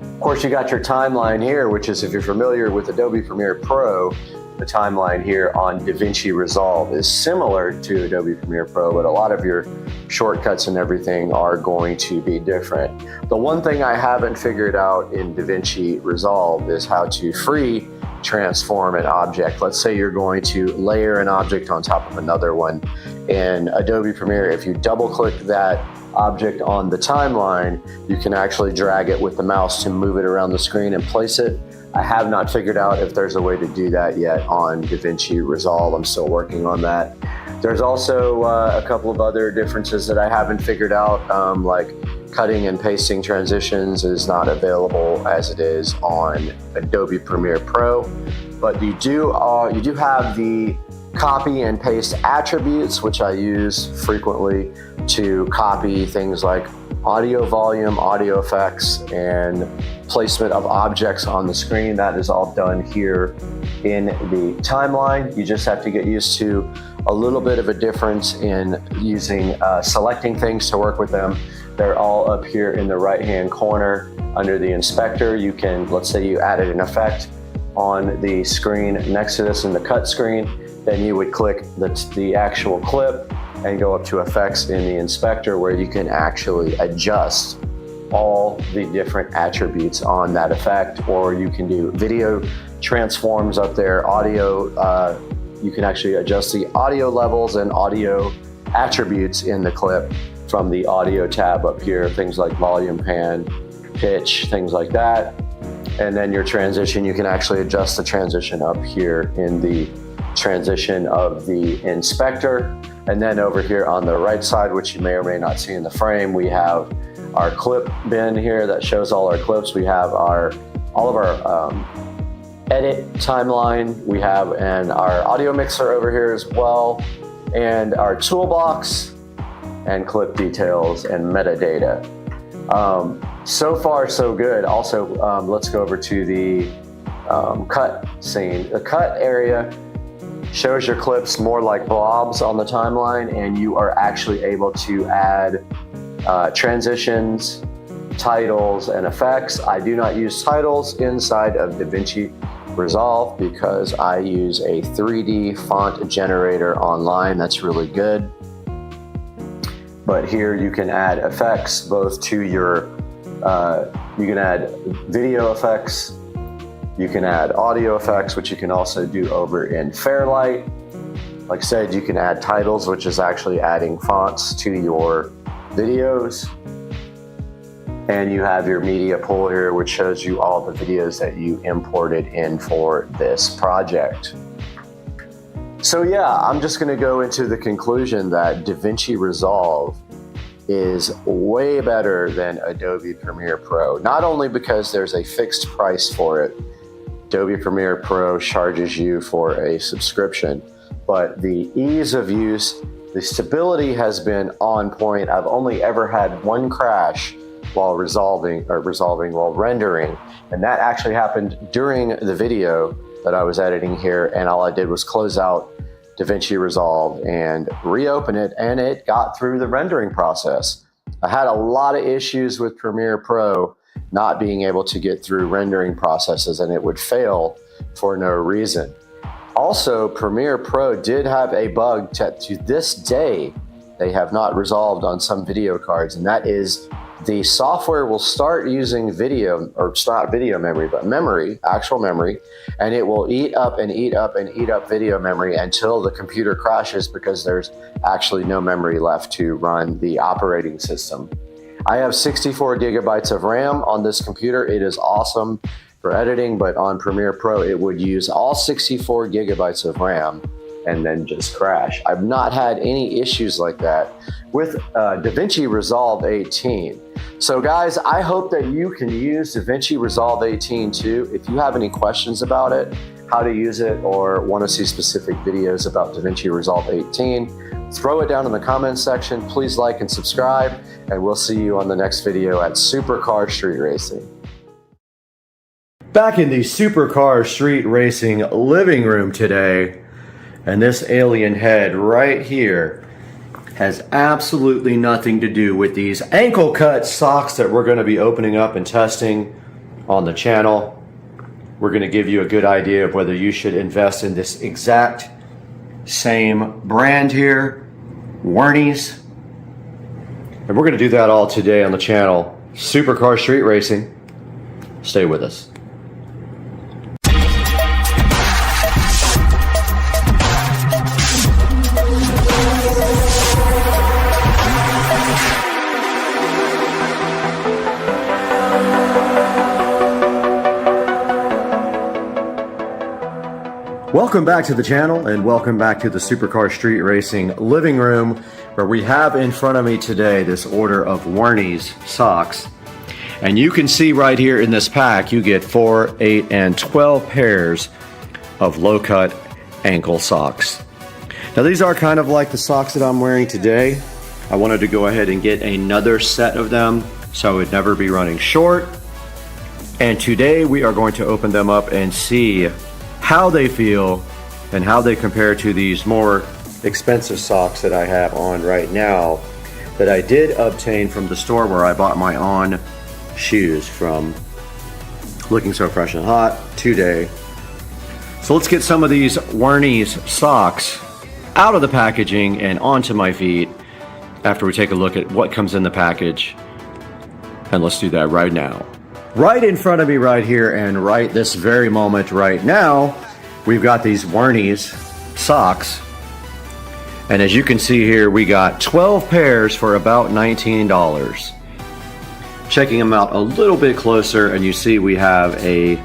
Of course, you got your timeline here, which is, if you're familiar with Adobe Premiere Pro, the timeline here on DaVinci Resolve is similar to Adobe Premiere Pro, but a lot of your shortcuts and everything are going to be different. The one thing I haven't figured out in DaVinci Resolve is how to free transform an object. Let's say you're going to layer an object on top of another one. In Adobe Premiere, if you double click that object on the timeline, you can actually drag it with the mouse to move it around the screen and place it. I have not figured out if there's a way to do that yet on DaVinci Resolve. I'm still working on that. There's also a couple of other differences that I haven't figured out, like cutting and pasting transitions is not available as it is on Adobe Premiere Pro, but you do have the copy and paste attributes, which I use frequently to copy things like audio volume, audio effects, and placement of objects on the screen. That is all done here in the timeline. You just have to get used to a little bit of a difference in using selecting things to work with them. They're all up here in the right-hand corner under the inspector. You can, let's say you added an effect on the screen next to this in the cut screen, then you would click the actual clip and go up to effects in the inspector, where you can actually adjust all the different attributes on that effect. Or you can do video transforms up there, audio, you can actually adjust the audio levels and audio attributes in the clip from the audio tab up here, things like volume, pan, pitch, things like that. And then your transition, you can actually adjust the transition up here in the transition of the inspector. And then over here on the right side, which you may or may not see in the frame, we have our clip bin here that shows all our clips. We have all of our edit timeline. We have our audio mixer over here as well, and our toolbox and clip details and metadata. So far, so good. Also, let's go over to the cut scene. The cut area shows your clips more like blobs on the timeline, and you are actually able to add transitions, titles, and effects. I do not use titles inside of DaVinci Resolve because I use a 3D font generator online. That's really good. But here you can add effects both to your, you can add video effects, you can add audio effects, which you can also do over in Fairlight. Like I said, you can add titles, which is actually adding fonts to your videos. And you have your media pool here, which shows you all the videos that you imported in for this project. So yeah, I'm just gonna go into the conclusion that DaVinci Resolve is way better than Adobe Premiere Pro. Not only because there's a fixed price for it, Adobe Premiere Pro charges you for a subscription, but the ease of use, the stability has been on point. I've only ever had one crash while while rendering, and that actually happened during the video that I was editing here, and all I did was close out DaVinci Resolve and reopen it, and it got through the rendering process. I had a lot of issues with Premiere Pro not being able to get through rendering processes, and it would fail for no reason. Also, Premiere Pro did have a bug to this day they have not resolved on some video cards, and that is the software will start using video, or it's not video memory, but memory, actual memory, and it will eat up and eat up and eat up video memory until the computer crashes because there's actually no memory left to run the operating system. I have 64 gigabytes of RAM on this computer. It is awesome for editing, but on Premiere Pro, it would use all 64 gigabytes of RAM and then just crash. I've not had any issues like that with DaVinci Resolve 18. So guys, I hope that you can use DaVinci Resolve 18 too. If you have any questions about it, how to use it, or want to see specific videos about DaVinci Resolve 18, throw it down in the comments section. Please like and subscribe, and we'll see you on the next video at Supercar Street Racing. Back in the Supercar Street Racing living room today, and this alien head right here has absolutely nothing to do with these ankle cut socks that we're going to be opening up and testing on the channel. We're going to give you a good idea of whether you should invest in this exact same brand here, Wernies. And we're going to do that all today on the channel, Supercar Street Racing. Stay with us. Welcome back to the channel, and welcome back to the Supercar Street Racing living room, where we have in front of me today this order of Wernies socks. And you can see right here in this pack, you get 4, 8, and 12 pairs of low-cut ankle socks. Now these are kind of like the socks that I'm wearing today. I wanted to go ahead and get another set of them so I would never be running short. And today we are going to open them up and see how they feel and how they compare to these more expensive socks that I have on right now that I did obtain from the store where I bought my On shoes from. Looking so fresh and hot today. So let's get some of these Wernies socks out of the packaging and onto my feet after we take a look at what comes in the package. And let's do that right now. Right in front of me right here, and right this very moment right now, we've got these Wernies socks. And as you can see here, we got 12 pairs for about $19. Checking them out a little bit closer, and you see we have a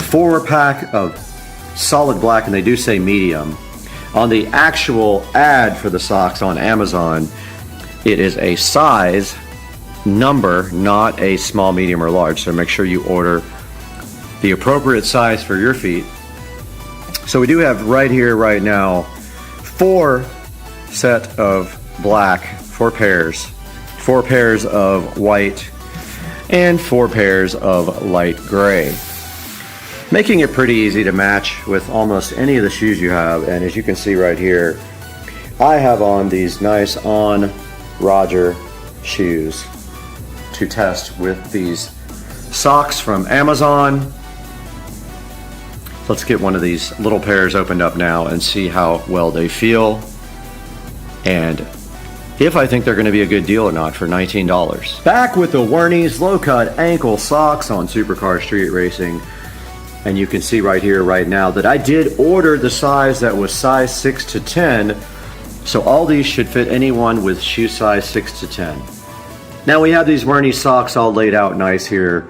4-pack of solid black, and they do say medium. On the actual ad for the socks on Amazon, it is a size number, not a small, medium, or large. So make sure you order the appropriate size for your feet. So we do have right here, right now, 4 set of black, 4 pairs, 4 pairs of white, and 4 pairs of light gray, making it pretty easy to match with almost any of the shoes you have. And as you can see right here, I have on these nice On Roger shoes to test with these socks from Amazon. Let's get one of these little pairs opened up now and see how well they feel, and if I think they're going to be a good deal or not for $19. Back with the Wernies low-cut ankle socks on Supercar Street Racing. And you can see right here, right now, that I did order the size that was size 6 to 10. So all these should fit anyone with shoe size 6 to 10. Now we have these Wernies socks all laid out nice here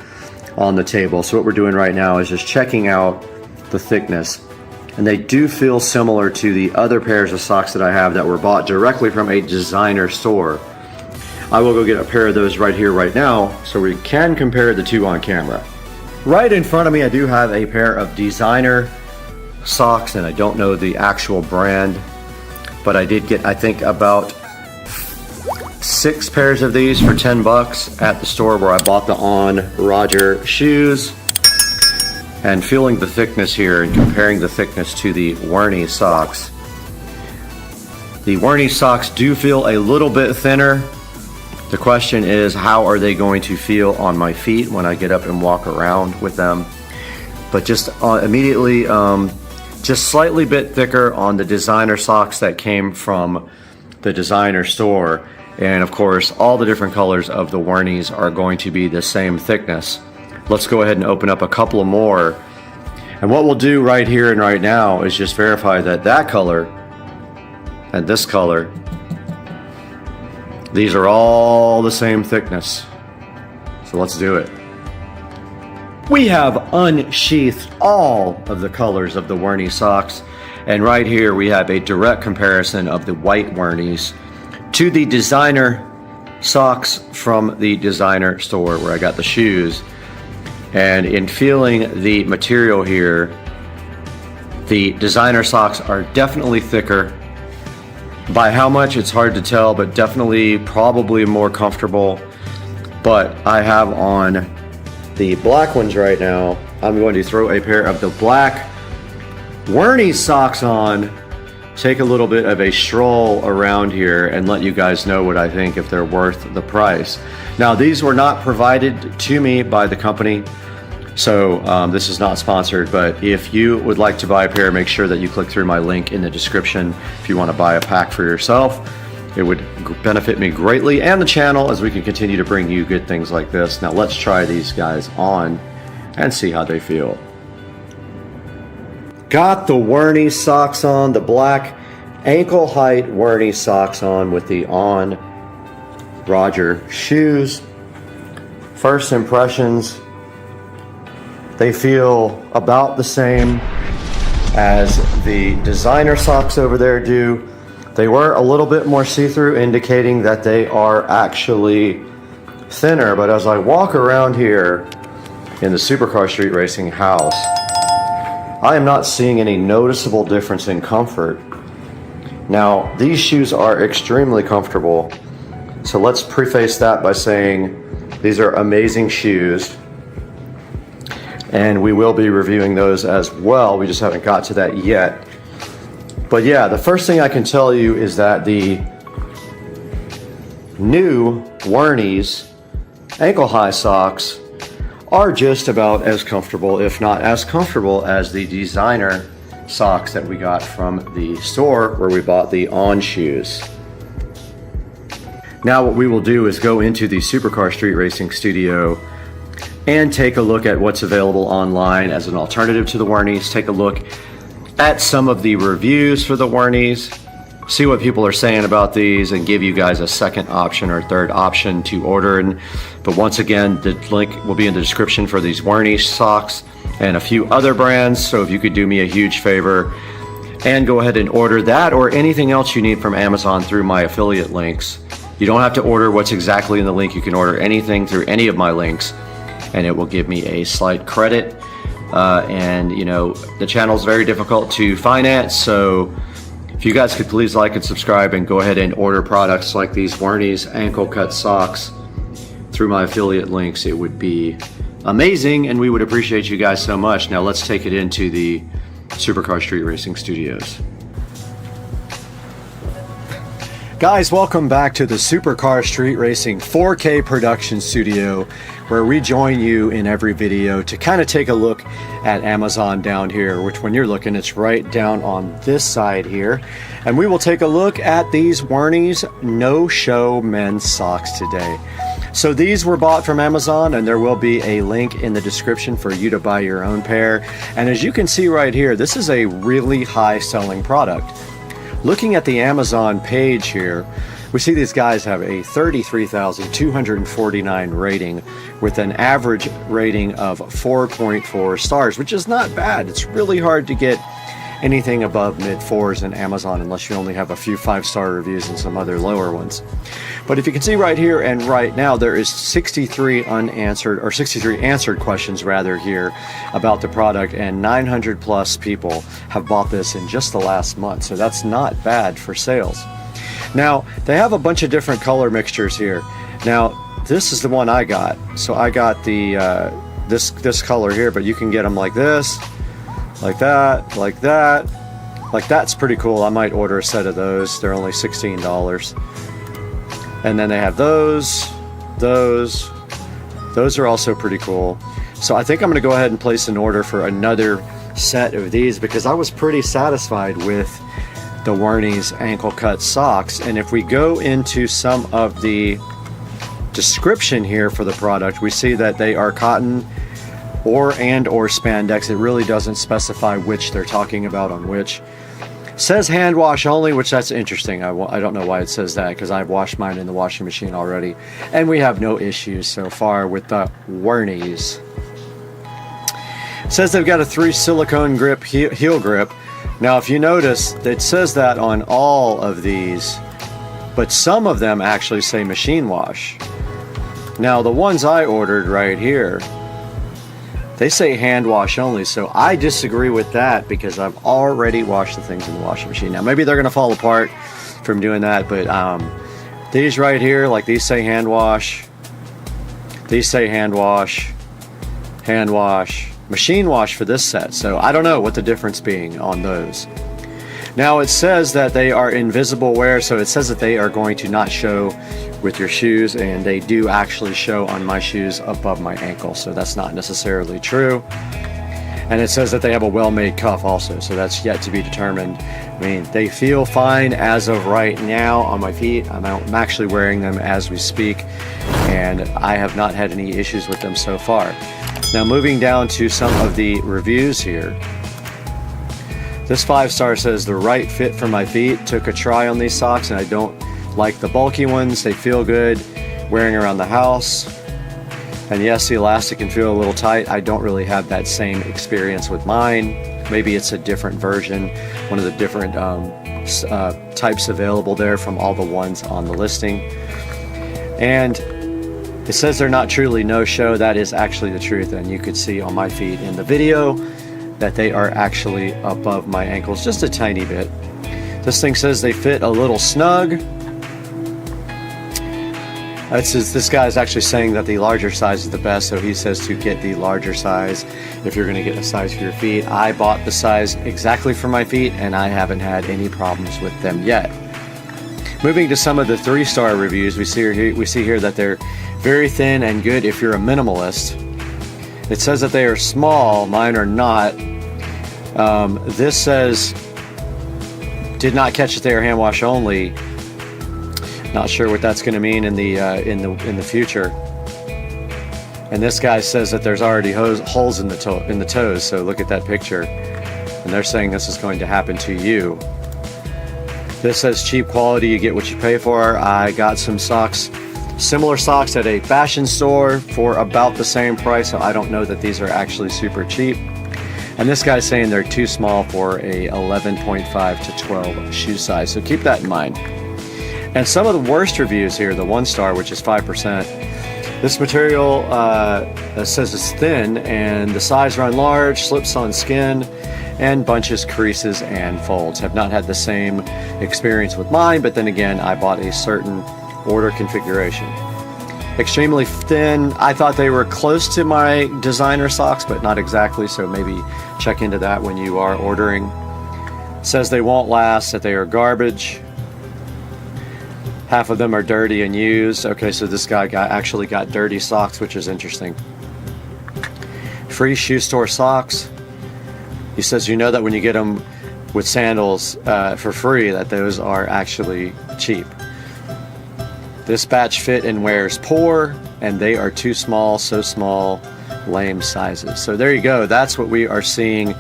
on the table. So what we're doing right now is just checking out the thickness. And they do feel similar to the other pairs of socks that I have that were bought directly from a designer store. I will go get a pair of those right here, right now, so we can compare the two on camera. Right in front of me, I do have a pair of designer socks, and I don't know the actual brand, but I did get, I think, about 6 pairs of these for $10 at the store where I bought the On Roger shoes. And feeling the thickness here and comparing the thickness to the Wernies socks. The Wernies socks do feel a little bit thinner. The question is, how are they going to feel on my feet when I get up and walk around with them? But just immediately, just slightly bit thicker on the designer socks that came from the designer store. And of course, all the different colors of the Wernies are going to be the same thickness. Let's go ahead and open up a couple of more. And what we'll do right here and right now is just verify that that color and this color, these are all the same thickness. So let's do it. We have unsheathed all of the colors of the Wernies socks. And right here we have a direct comparison of the white Wernies to the designer socks from the designer store where I got the shoes. And in feeling the material here, the designer socks are definitely thicker. By how much, it's hard to tell, but definitely probably more comfortable. But I have on the black ones right now. I'm going to throw a pair of the black Wernies socks on, take a little bit of a stroll around here, and let you guys know what I think, if they're worth the price. Now, these were not provided to me by the company, so this is not sponsored, but if you would like to buy a pair, make sure that you click through my link in the description if you want to buy a pack for yourself. It would benefit me greatly and the channel as we can continue to bring you good things like this. Now let's try these guys on and see how they feel. Got the Wernies socks on, the black ankle height Wernies socks on with the On Roger shoes. First impressions, they feel about the same as the designer socks over there do. They were a little bit more see-through, indicating that they are actually thinner, but as I walk around here in the Supercar Street Racing house, I am not seeing any noticeable difference in comfort. Now, these shoes are extremely comfortable, so let's preface that by saying these are amazing shoes, and we will be reviewing those as well. We just haven't got to that yet. But yeah, the first thing I can tell you is that the new Wernies ankle-high socks are just about as comfortable, if not as comfortable, as the designer socks that we got from the store where we bought the On shoes. Now what we will do is go into the Supercar Street Racing studio and take a look at what's available online as an alternative to the Wernies, take a look at some of the reviews for the Wernies, see what people are saying about these, and give you guys a second option or third option to order. But once again, the link will be in the description for these Wernies socks and a few other brands. So if you could do me a huge favor and go ahead and order that or anything else you need from Amazon through my affiliate links. You don't have to order what's exactly in the link. You can order anything through any of my links, and it will give me a slight credit. And you know, the channel is very difficult to finance, so if you guys could please like and subscribe and go ahead and order products like these Werny's ankle cut socks through my affiliate links, it would be amazing, and we would appreciate you guys so much. Now let's take it into the Supercar Street Racing Studios. Guys, welcome back to the Supercar Street Racing 4K production studio, where we join you in every video to kind of take a look at Amazon down here, which when you're looking, it's right down on this side here. And we will take a look at these Werny's no-show men's socks today. So these were bought from Amazon, and there will be a link in the description for you to buy your own pair. And as you can see right here, this is a really high-selling product. Looking at the Amazon page here, we see these guys have a 33,249 rating with an average rating of 4.4 stars, which is not bad. It's really hard to get anything above mid-4s in Amazon unless you only have a few 5-star reviews and some other lower ones. But if you can see right here and right now, there is 63 answered questions rather here about the product, and 900 plus people have bought this in just the last month. So that's not bad for sales. Now, they have a bunch of different color mixtures here. Now, this is the one I got. So I got the this color here, but you can get them like this, like that, like that. Like that's pretty cool. I might order a set of those. They're only $16. And then they have those are also pretty cool. So I think I'm going to go ahead and place an order for another set of these, because I was pretty satisfied with the Werny's ankle cut socks. And if we go into some of the description here for the product, we see that they are cotton or spandex. It really doesn't specify which they're talking about on which. Says hand wash only, which that's interesting. I don't know why it says that, because I've washed mine in the washing machine already, and we have no issues so far with the Werny's. Says they've got a 3 silicone grip heel grip. Now if you notice, it says that on all of these, but some of them actually say machine wash. Now the ones I ordered right here, they say hand wash only, so I disagree with that because I've already washed the things in the washing machine. Now maybe they're going to fall apart from doing that, but these right here, like these say hand wash, these say hand wash, machine wash for this set. So I don't know what the difference being on those. Now it says that they are invisible wear, so it says that they are going to not show with your shoes, and they do actually show on my shoes above my ankle, so that's not necessarily true. And it says that they have a well-made cuff also, so that's yet to be determined. I mean, they feel fine as of right now on my feet. I'm actually wearing them as we speak, and I have not had any issues with them so far. Now moving down to some of the reviews here. This 5-star says the right fit for my feet. Took a try on these socks, and I don't like the bulky ones. They feel good wearing around the house. And yes, the elastic can feel a little tight. I don't really have that same experience with mine. Maybe it's a different version, one of the different types available there from all the ones on the listing. And it says they're not truly no-show. That is actually the truth, and you could see on my feet in the video that they are actually above my ankles just a tiny bit. This thing says they fit a little snug. This guy is actually saying that the larger size is the best, so he says to get the larger size if you're going to get a size for your feet. I bought the size exactly for my feet, and I haven't had any problems with them yet. Moving to some of the 3-star reviews, we see here that they're very thin and good if you're a minimalist. It says that they are small. Mine are not. This says did not catch that they are hand wash only. Not sure what that's going to mean in the future. And this guy says that there's already holes in the toes. So look at that picture, and they're saying this is going to happen to you. This says cheap quality, you get what you pay for. I got some socks Similar socks at a fashion store for about the same price, so I don't know that these are actually super cheap. And this guy's saying they're too small for a 11.5 to 12 shoe size, so keep that in mind. And some of the worst reviews here, the 1 star, which is 5%, this material says it's thin and the size run large, slips on skin, and bunches, creases, and folds. Have not had the same experience with mine, but then again, I bought a certain order configuration. Extremely thin. I thought they were close to my designer socks, but not exactly, so maybe check into that when you are ordering. Says they won't last, that they are garbage. Half of them are dirty and used. Okay, so this guy actually got dirty socks, which is interesting. Free shoe store socks. He says you know that when you get them with sandals for free, that those are actually cheap. This batch fit and wears poor, and they are too small, so small, lame sizes. So there you go. That's what we are seeing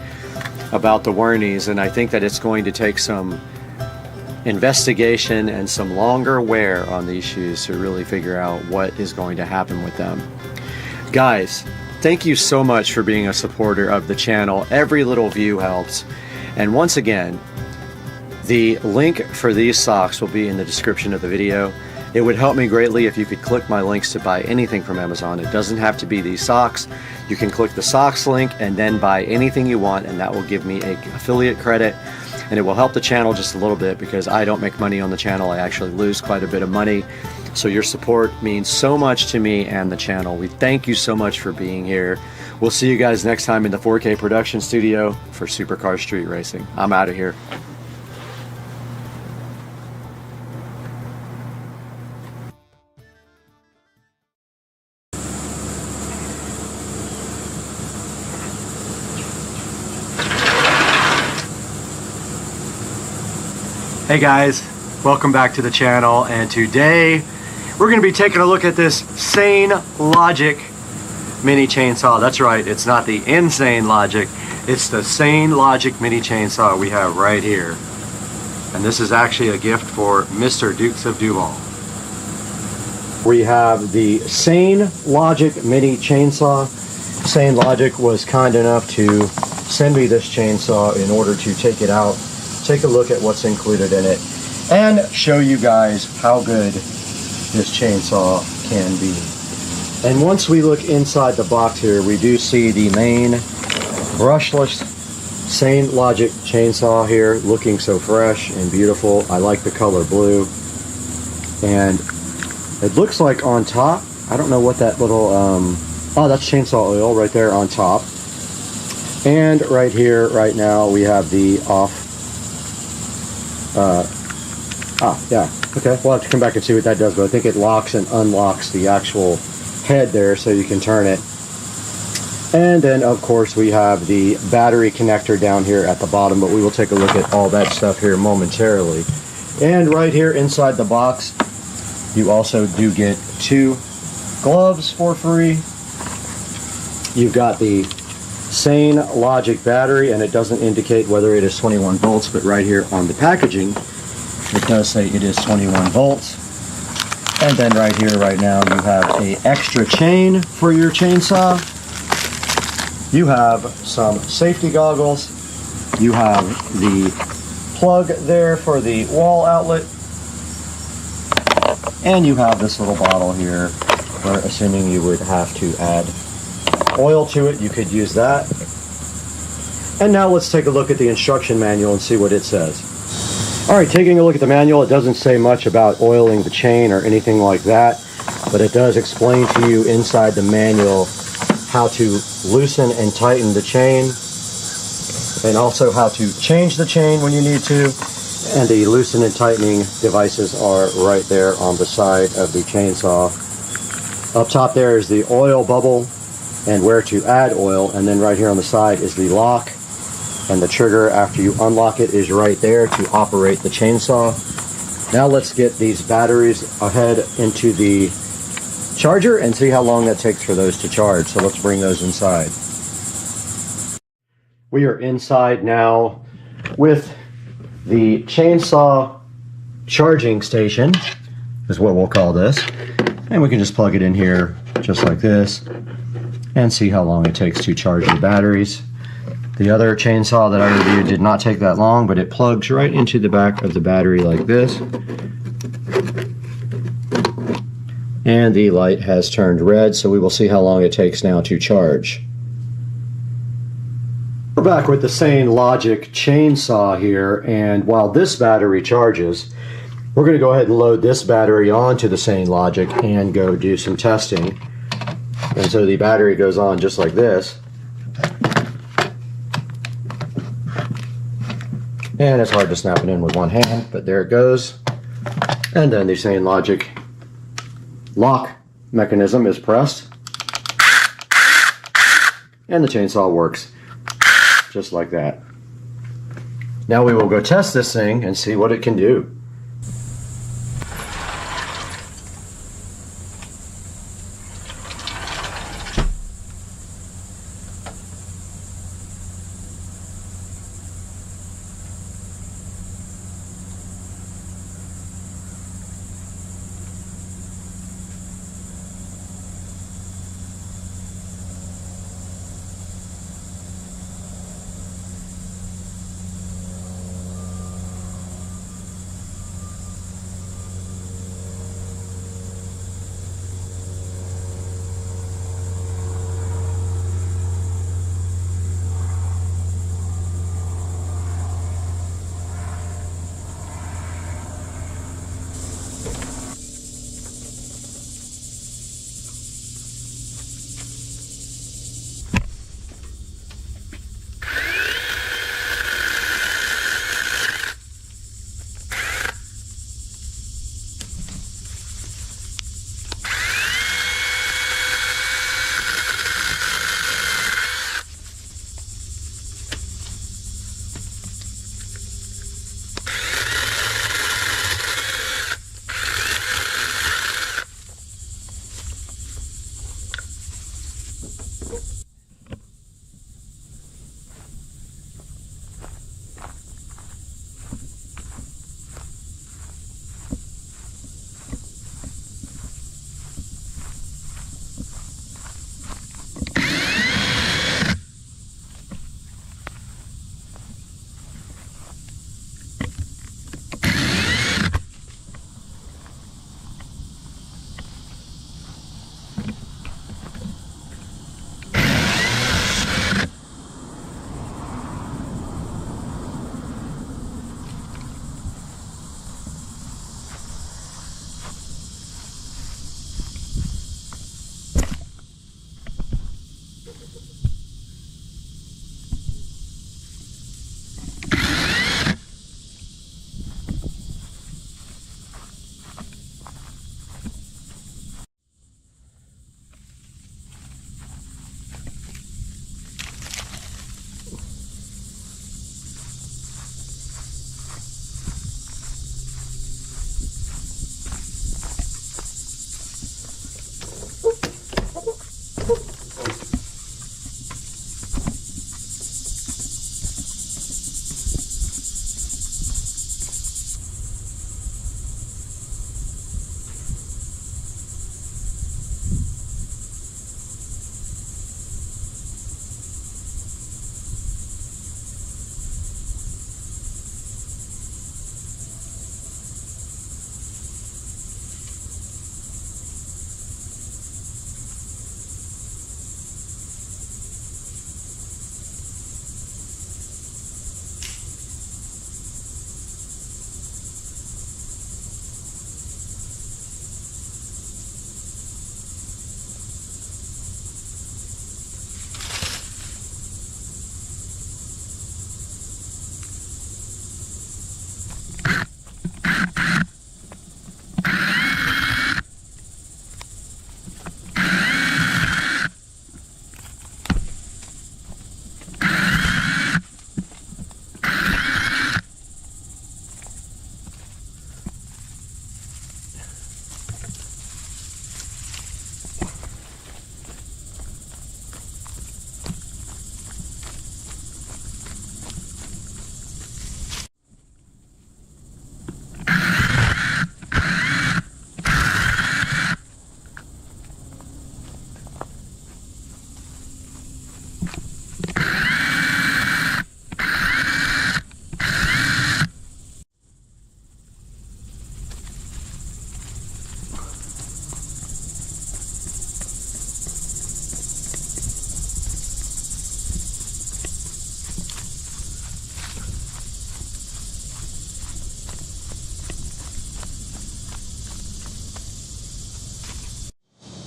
about the Wernies, and I think that it's going to take some investigation and some longer wear on these shoes to really figure out what is going to happen with them. Guys, thank you so much for being a supporter of the channel. Every little view helps. And once again, the link for these socks will be in the description of the video. It would help me greatly if you could click my links to buy anything from Amazon. It doesn't have to be these socks. You can click the socks link and then buy anything you want, and that will give me an affiliate credit, and it will help the channel just a little bit because I don't make money on the channel. I actually lose quite a bit of money. So your support means so much to me and the channel. We thank you so much for being here. We'll see you guys next time in the 4K production studio for Supercar Street Racing. I'm out of here. Hey guys, welcome back to the channel, and today we're going to be taking a look at this Sane Logic mini chainsaw. That's right, it's not the Insane Logic, it's the Sane Logic mini chainsaw we have right here. And this is actually a gift for Mr. Dukes of Duval. We have the Sane Logic mini chainsaw. Sane Logic was kind enough to send me this chainsaw in order to take it out, take a look at what's included in it, and show you guys how good this chainsaw can be. And once we look inside the box here, we do see the main brushless Sane Logic chainsaw here, looking so fresh and beautiful. I like the color blue, and it looks like on top, I don't know what that little oh, that's chainsaw oil right there on top. And right here right now we have the off. Yeah, okay, we'll have to come back and see what that does, but I think it locks and unlocks the actual head there so you can turn it. And then of course we have the battery connector down here at the bottom, but we will take a look at all that stuff here momentarily. And right here inside the box, you also do get 2 gloves for free. You've got the Sane Logic battery, and it doesn't indicate whether it is 21 volts, but right here on the packaging it does say it is 21 volts. And then right here right now you have a extra chain for your chainsaw. You have some safety goggles. You have the plug there for the wall outlet, and you have this little bottle here where, assuming you would have to add oil to it, you could use that. And now let's take a look at the instruction manual and see what it says. Alright, taking a look at the manual, it doesn't say much about oiling the chain or anything like that, but it does explain to you inside the manual how to loosen and tighten the chain, and also how to change the chain when you need to. And the loosen and tightening devices are right there on the side of the chainsaw. Up top there is the oil bubble and where to add oil, and then right here on the side is the lock, and the trigger after you unlock it is right there to operate the chainsaw. Now let's get these batteries ahead into the charger and see how long that takes for those to charge. So let's bring those inside. We are inside now with the chainsaw charging station, is what we'll call this. And we can just plug it in here just like this and see how long it takes to charge the batteries. The other chainsaw that I reviewed did not take that long, but it plugs right into the back of the battery like this. And the light has turned red, so we will see how long it takes now to charge. We're back with the same logic chainsaw here, and while this battery charges, we're going to go ahead and load this battery onto the same logic and go do some testing. And so the battery goes on just like this. And it's hard to snap it in with one hand, but there it goes. And then the same logic lock mechanism is pressed. And the chainsaw works just like that. Now we will go test this thing and see what it can do.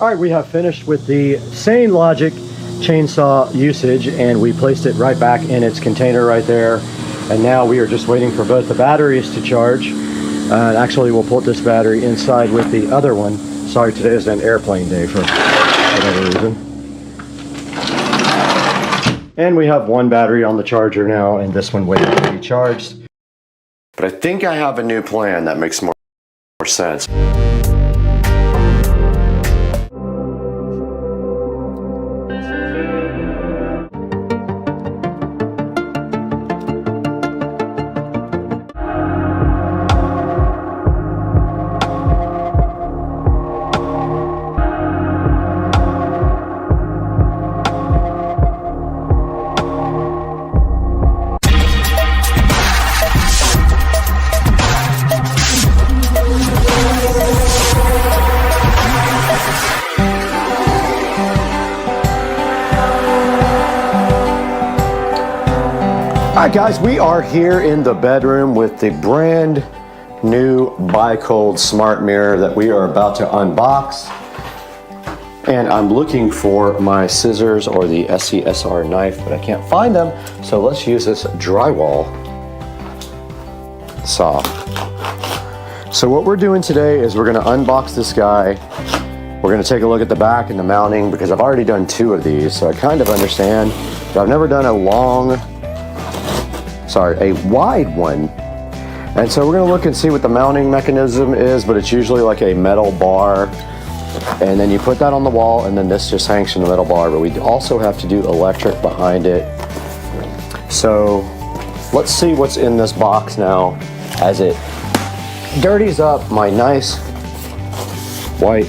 All right, we have finished with the same logic chainsaw usage, and we placed it right back in its container right there. And now we are just waiting for both the batteries to charge. Actually, we'll put this battery inside with the other one. Sorry, today is an airplane day for whatever reason. And we have one battery on the charger now, and this one waiting to be charged. But I think I have a new plan that makes more sense. Alright guys, we are here in the bedroom with the brand new Bi-Cold smart mirror that we are about to unbox. And I'm looking for my scissors or the SCSR knife, but I can't find them. So let's use this drywall saw. So what we're doing today is we're going to unbox this guy. We're going to take a look at the back and the mounting because I've already done 2 of these, so I kind of understand. But I've never done a wide one. And so we're going to look and see what the mounting mechanism is, but it's usually like a metal bar. And then you put that on the wall, and then this just hangs from the metal bar. But we also have to do electric behind it. So let's see what's in this box now as it dirties up my nice white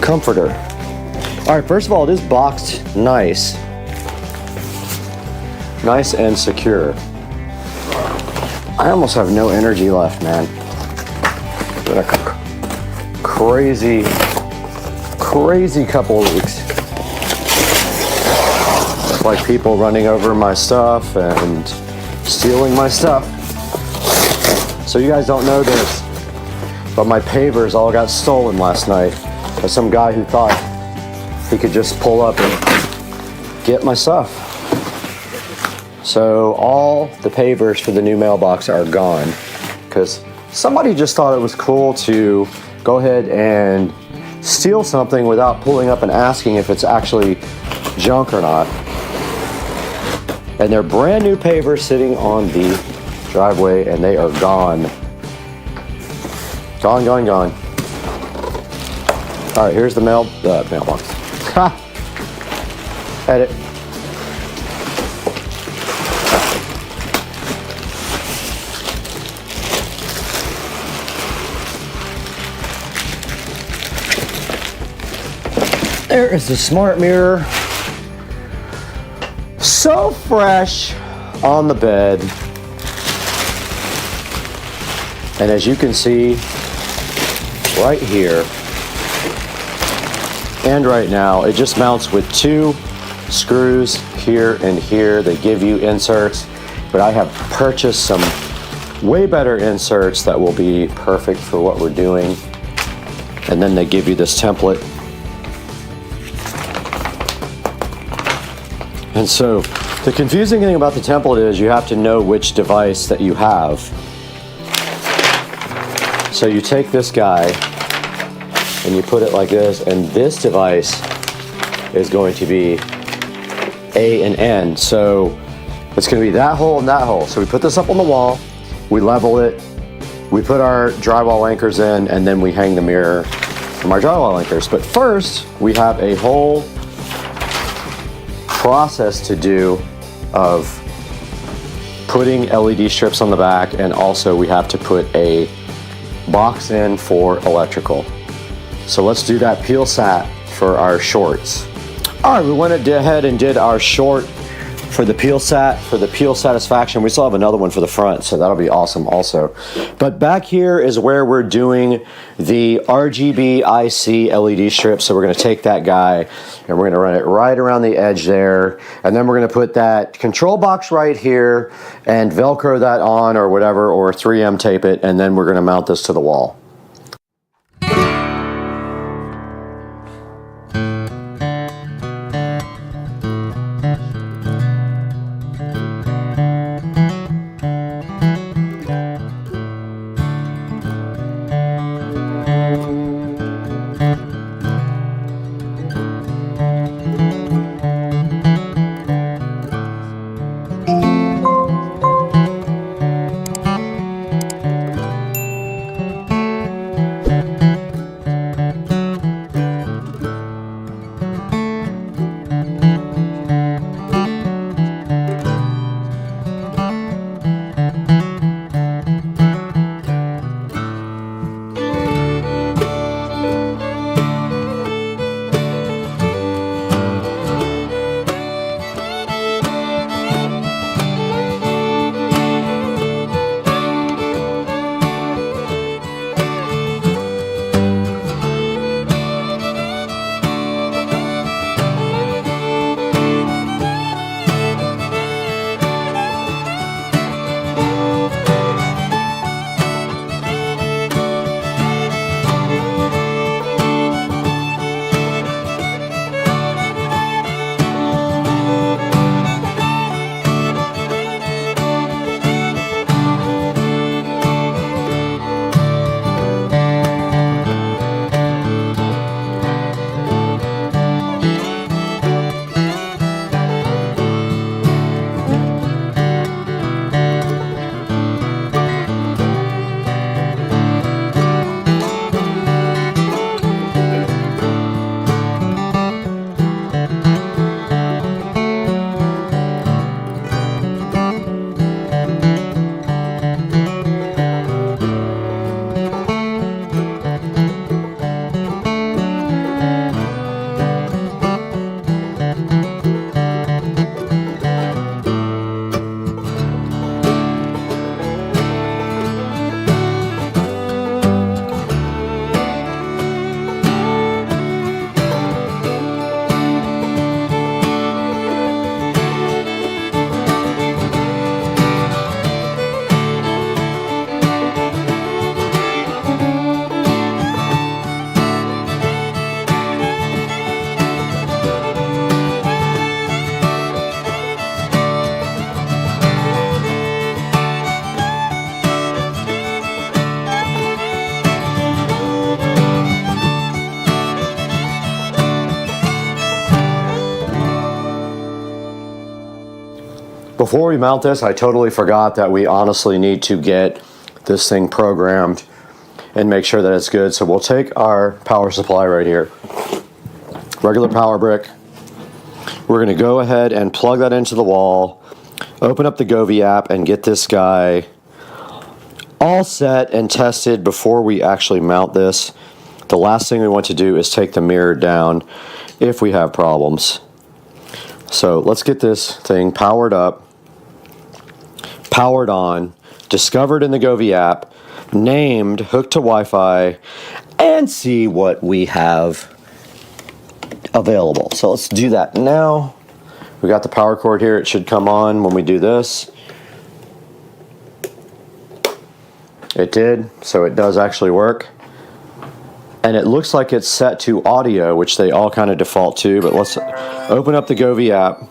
comforter. All right, first of all, it is boxed nice and secure. I almost have no energy left, man. Been a crazy couple of weeks. It's like people running over my stuff and stealing my stuff. So you guys don't know this, but my pavers all got stolen last night by some guy who thought he could just pull up and get my stuff. So all the pavers for the new mailbox are gone because somebody just thought it was cool to go ahead and steal something without pulling up and asking if it's actually junk or not. And they're brand new pavers sitting on the driveway, and they are gone. Gone. All right, here's the mailbox. Ha! Edit. There is the smart mirror. So fresh on the bed. And as you can see right here and right now, it just mounts with 2 screws here and here. They give you inserts, but I have purchased some way better inserts that will be perfect for what we're doing. And then they give you this template. And so the confusing thing about the template is you have to know which device that you have. So you take this guy and you put it like this, and this device is going to be A and N. So it's going to be that hole and that hole. So we put this up on the wall, we level it, we put our drywall anchors in, and then we hang the mirror from our drywall anchors. But first, we have a whole process to do of putting LED strips on the back, and also we have to put a box in for electrical. So let's do that peel sat for our shorts. All right, we went ahead and did our short for the peel sat, for the peel satisfaction. We still have another one for the front, so that'll be awesome also. But back here is where we're doing the RGB IC LED strip. So we're gonna take that guy and we're gonna run it right around the edge there. And then we're gonna put that control box right here and Velcro that on or whatever, or 3M tape it. And then we're gonna mount this to the wall. Before we mount this, I totally forgot that we honestly need to get this thing programmed and make sure that it's good. So we'll take our power supply right here, regular power brick. We're going to go ahead and plug that into the wall, open up the Govee app, and get this guy all set and tested before we actually mount this. The last thing we want to do is take the mirror down if we have problems. So let's get this thing powered up, powered on, discovered in the Govee app, named, hooked to Wi-Fi, and see what we have available. So let's do that now. We got the power cord here. It should come on when we do this. It did, so it does actually work. And it looks like it's set to audio, which they all kind of default to, but let's open up the Govee app.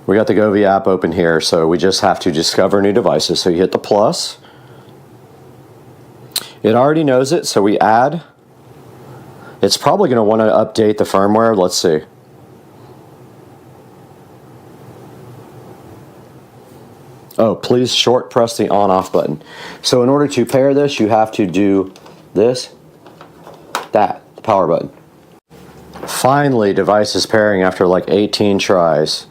We got the Govee app open here, so we just have to discover new devices. So you hit the plus. It already knows it, so we add. It's probably going to want to update the firmware. Let's see. Oh, please short press the on-off button. So in order to pair this, you have to do this, that, the power button. Finally, device is pairing after like 18 tries.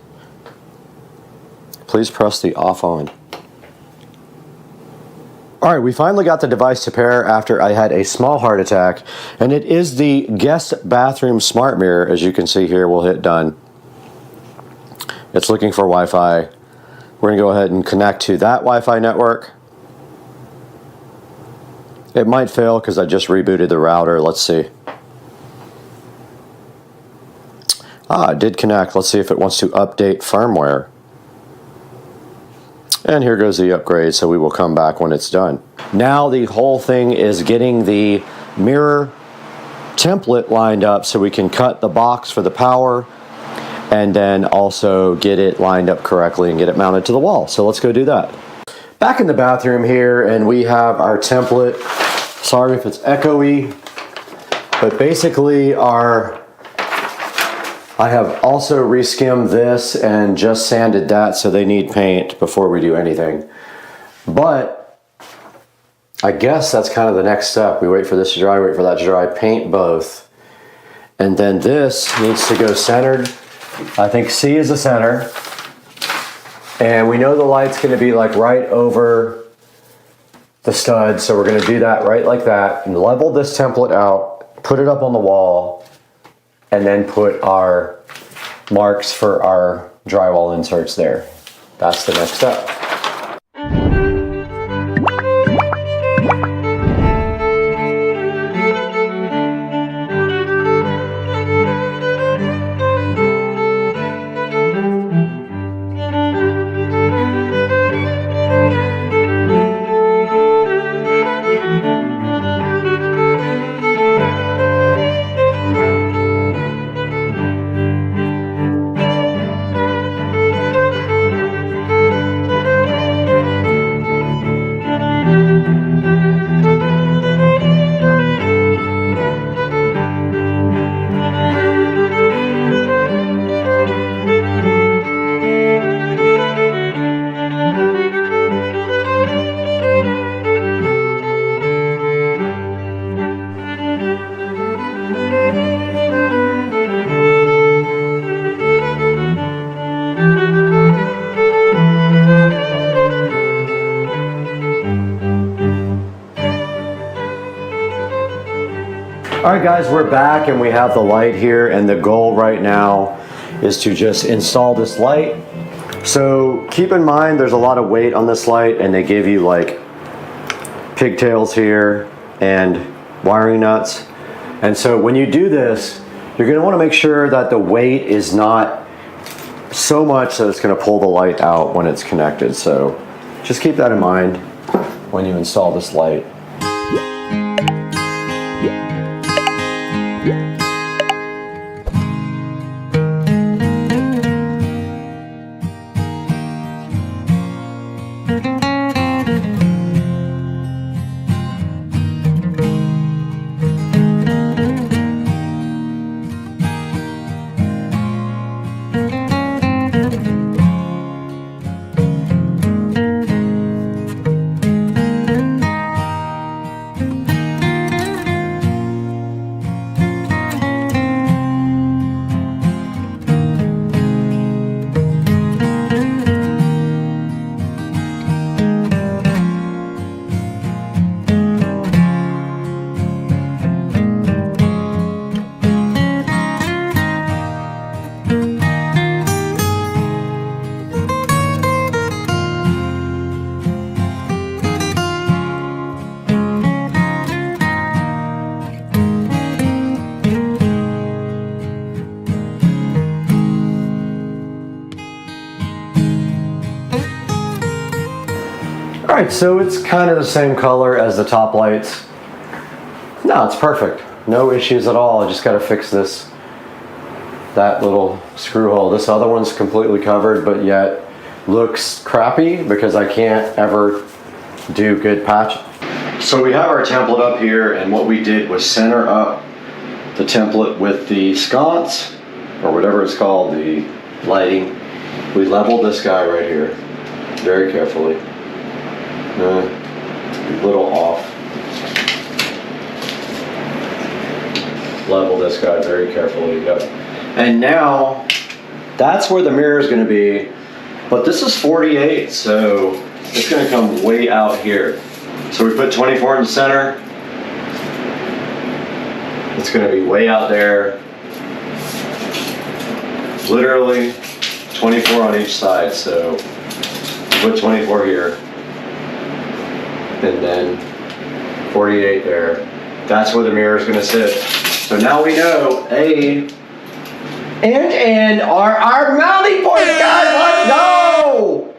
Please press the off on. All right, we finally got the device to pair after I had a small heart attack, and it is the guest bathroom smart mirror. As you can see here, we'll hit done. It's looking for Wi-Fi. We're going to go ahead and connect to that Wi-Fi network. It might fail because I just rebooted the router. Let's see. It did connect. Let's see if it wants to update firmware. And here goes the upgrade, so we will come back when it's done. Now the whole thing is getting the mirror template lined up so we can cut the box for the power and then also get it lined up correctly and get it mounted to the wall. So let's go do that. Back in the bathroom here, and we have our template. Sorry if it's echoey, but basically I have also reskimmed this and just sanded that, so they need paint before we do anything. But I guess that's kind of the next step. We wait for this to dry, wait for that to dry, paint both. And then this needs to go centered. I think C is the center. And we know the light's going to be like right over the stud, so we're going to do that right like that and level this template out, put it up on the wall, and then put our marks for our drywall inserts there. That's the next step. All right guys, we're back and we have the light here, and the goal right now is to just install this light. So keep in mind there's a lot of weight on this light, and they give you like pigtails here and wiring nuts. And so when you do this, you're going to want to make sure that the weight is not so much that it's going to pull the light out when it's connected. So just keep that in mind when you install this light. All right, so it's kind of the same color as the top lights. No, it's perfect. No issues at all. I just got to fix that little screw hole. This other one's completely covered, but yet looks crappy because I can't ever do good patch. So we have our template up here, and what we did was center up the template with the sconce, or whatever it's called, the lighting. We leveled this guy right here, very carefully. A little off. Level this guy very carefully, yep. And now, that's where the mirror is going to be, but this is 48, so it's going to come way out here. So we put 24 in the center. It's going to be way out there. Literally 24 on each side, so put 24 here. And then 48 there. That's where the mirror is going to sit. So now we know A and N are our mounting points, guys. Let's go!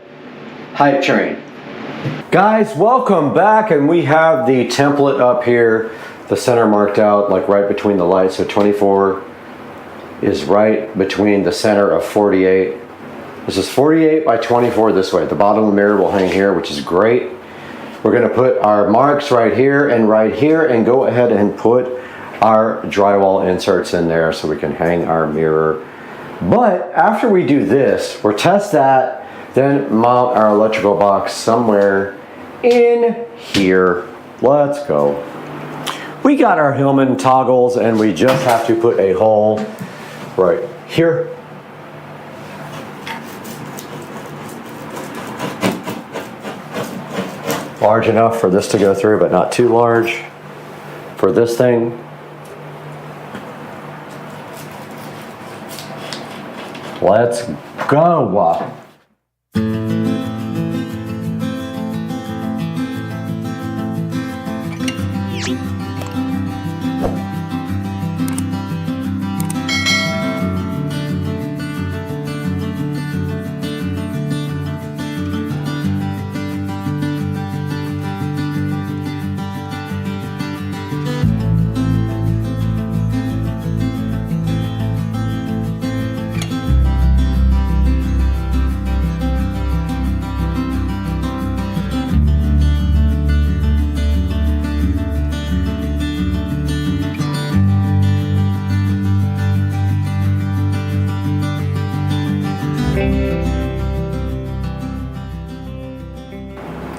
Hype train. Guys, welcome back, and we have the template up here, the center marked out like right between the lights. So 24 is right between the center of 48. This is 48 by 24 this way. The bottom of the mirror will hang here, which is great. We're going to put our marks right here, and go ahead and put our drywall inserts in there so we can hang our mirror. But after we do this, we'll test that, then mount our electrical box somewhere in here. Let's go. We got our Hillman toggles, and we just have to put a hole right here. Large enough for this to go through, but not too large for this thing. Let's go.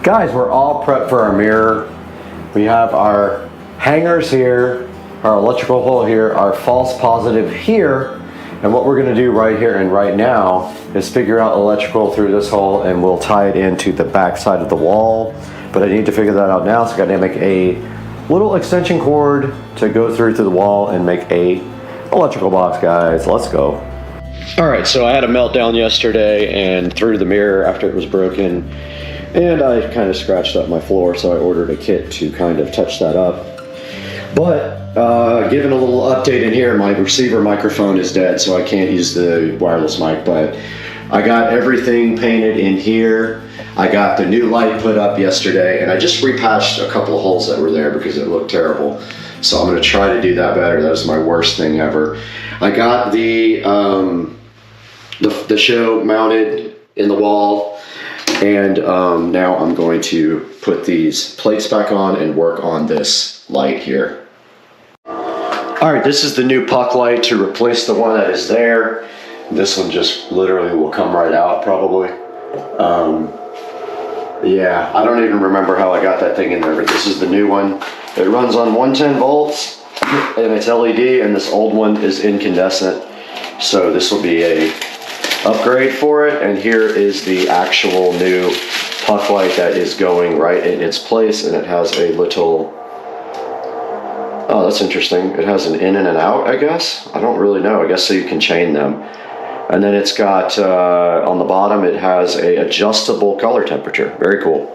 Guys, we're all prepped for our mirror. We have our hangers here, our electrical hole here, our false positive here, and what we're going to do right here and right now is figure out electrical through this hole, and we'll tie it into the back side of the wall. But I need to figure that out now, so I got to make a little extension cord to go through to the wall and make a electrical box, guys. Let's go. All right, so I had a meltdown yesterday and threw the mirror after it was broken. And I kind of scratched up my floor, so I ordered a kit to kind of touch that up. But given a little update in here, my receiver microphone is dead, so I can't use the wireless mic, but I got everything painted in here. I got the new light put up yesterday, and I just repatched a couple of holes that were there because it looked terrible. So I'm going to try to do that better. That was my worst thing ever. I got the show mounted in the wall. And now I'm going to put these plates back on and work on this light here. All right, this is the new puck light to replace the one that is there. This one just literally will come right out probably. Yeah, I don't even remember how I got that thing in there, but this is the new one. It runs on 110 volts and it's LED, and this old one is incandescent. So this will be a upgrade for it, and here is the actual new puck light that is going right in its place, and it has a little, oh, that's interesting, it has an in and an out, I guess. I don't really know, I guess so you can chain them. And then it's got on the bottom it has a adjustable color temperature. Very cool.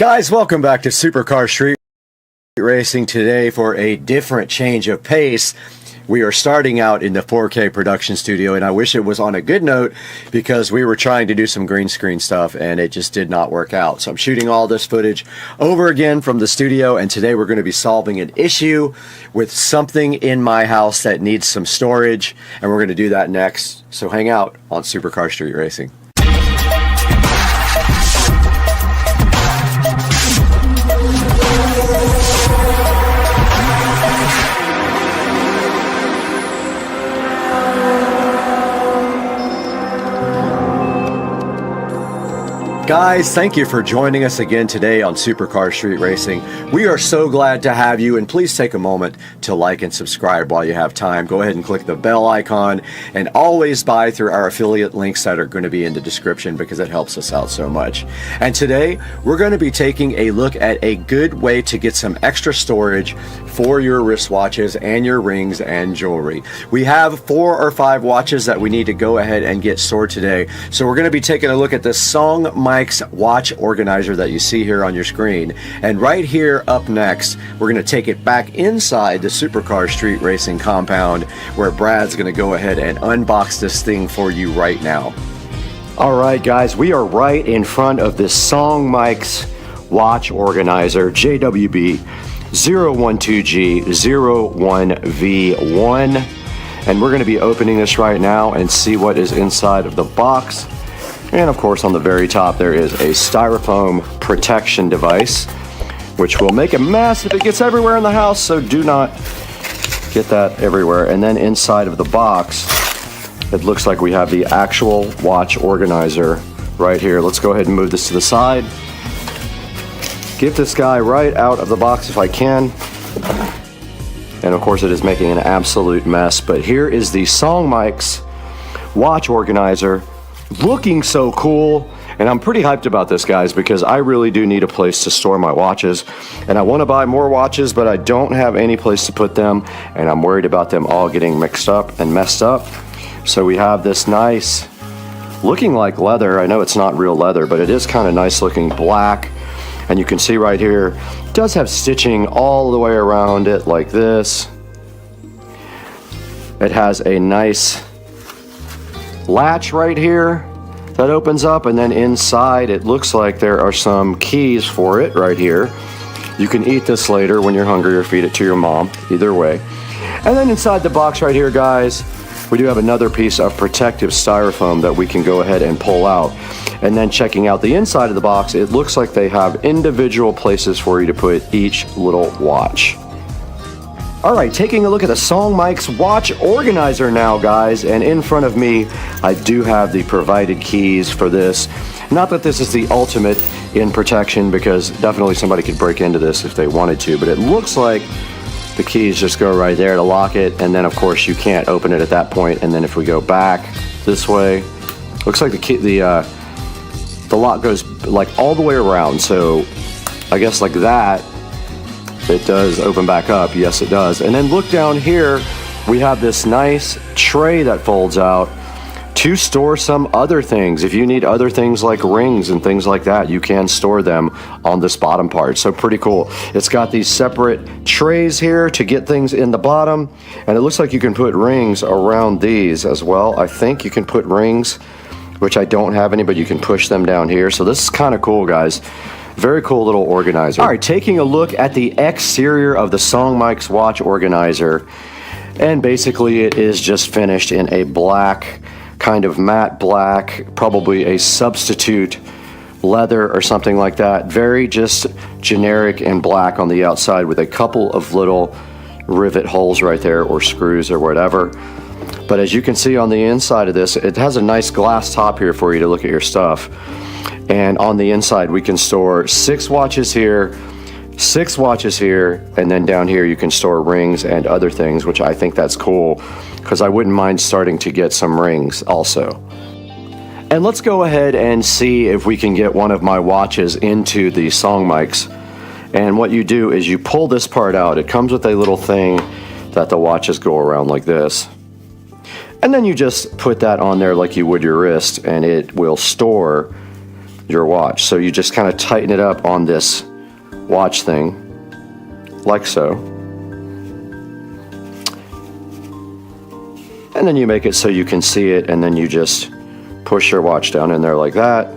Guys, welcome back to Supercar Street Racing today for a different change of pace. We are starting out in the 4K production studio, and I wish it was on a good note because we were trying to do some green screen stuff and it just did not work out. So I'm shooting all this footage over again from the studio, and today we're going to be solving an issue with something in my house that needs some storage, and we're going to do that next. So hang out on Supercar Street Racing. Guys, thank you for joining us again today on Supercar Street Racing. We are so glad to have you, and please take a moment to like and subscribe while you have time. Go ahead and click the bell icon, and always buy through our affiliate links that are going to be in the description because it helps us out so much. And today, we're going to be taking a look at a good way to get some extra storage for your wristwatches and your rings and jewelry. We have 4 or 5 watches that we need to go ahead and get stored today. So we're going to be taking a look at the Song Mike's watch organizer that you see here on your screen. And right here up next, we're going to take it back inside the Supercar Street Racing compound where Brad's going to go ahead and unbox this thing for you right now. All right, guys, we are right in front of this Song Mike's watch organizer, JWB 012G01V1, and we're going to be opening this right now and see what is inside of the box. And of course, on the very top there is a styrofoam protection device, which will make a mess if it gets everywhere in the house, so do not get that everywhere. And then inside of the box, it looks like we have the actual watch organizer right here. Let's go ahead and move this to the side. Get this guy right out of the box if I can. And of course it is making an absolute mess, but here is the Song Mike's watch organizer, looking so cool. And I'm pretty hyped about this, guys, because I really do need a place to store my watches, and I want to buy more watches, but I don't have any place to put them, and I'm worried about them all getting mixed up and messed up. So we have this nice, looking like leather. I know it's not real leather, but it is kind of nice looking black. And you can see right here, it does have stitching all the way around it like this. It has a nice latch right here that opens up, and then inside it looks like there are some keys for it right here. You can eat this later when you're hungry or feed it to your mom, either way. And then inside the box right here, guys, we do have another piece of protective styrofoam that we can go ahead and pull out. And then checking out the inside of the box, it looks like they have individual places for you to put each little watch. All right, taking a look at the SODIMM's watch organizer now, guys, and in front of me, I do have the provided keys for this. Not that this is the ultimate in protection, because definitely somebody could break into this if they wanted to, but it looks like the keys just go right there to lock it, and then of course you can't open it at that point. And then if we go back this way, looks like the lock goes like all the way around. So I guess like that, it does open back up. Yes, it does. And then look down here, we have this nice tray that folds out to store some other things. If you need other things like rings and things like that, you can store them on this bottom part. So pretty cool. It's got these separate trays here to get things in the bottom, and it looks like you can put rings around these as well. I think you can put rings, which I don't have any, but you can push them down here. So this is kind of cool, guys. Very cool little organizer. All right, taking a look at the exterior of the SODIMM's watch organizer, and basically it is just finished in a black, kind of matte black, probably a substitute leather or something like that. Very just generic and black on the outside with a couple of little rivet holes right there, or screws or whatever. But as you can see on the inside of this, it has a nice glass top here for you to look at your stuff. And on the inside, we can store 6 watches here, 6 watches here, and then down here you can store rings and other things, which I think that's cool, because I wouldn't mind starting to get some rings also. And let's go ahead and see if we can get one of my watches into the SODIMM's. And what you do is you pull this part out. It comes with a little thing that the watches go around like this. And then you just put that on there like you would your wrist, and it will store your watch. So you just kind of tighten it up on this watch thing, like so. And then you make it so you can see it, and then you just push your watch down in there like that.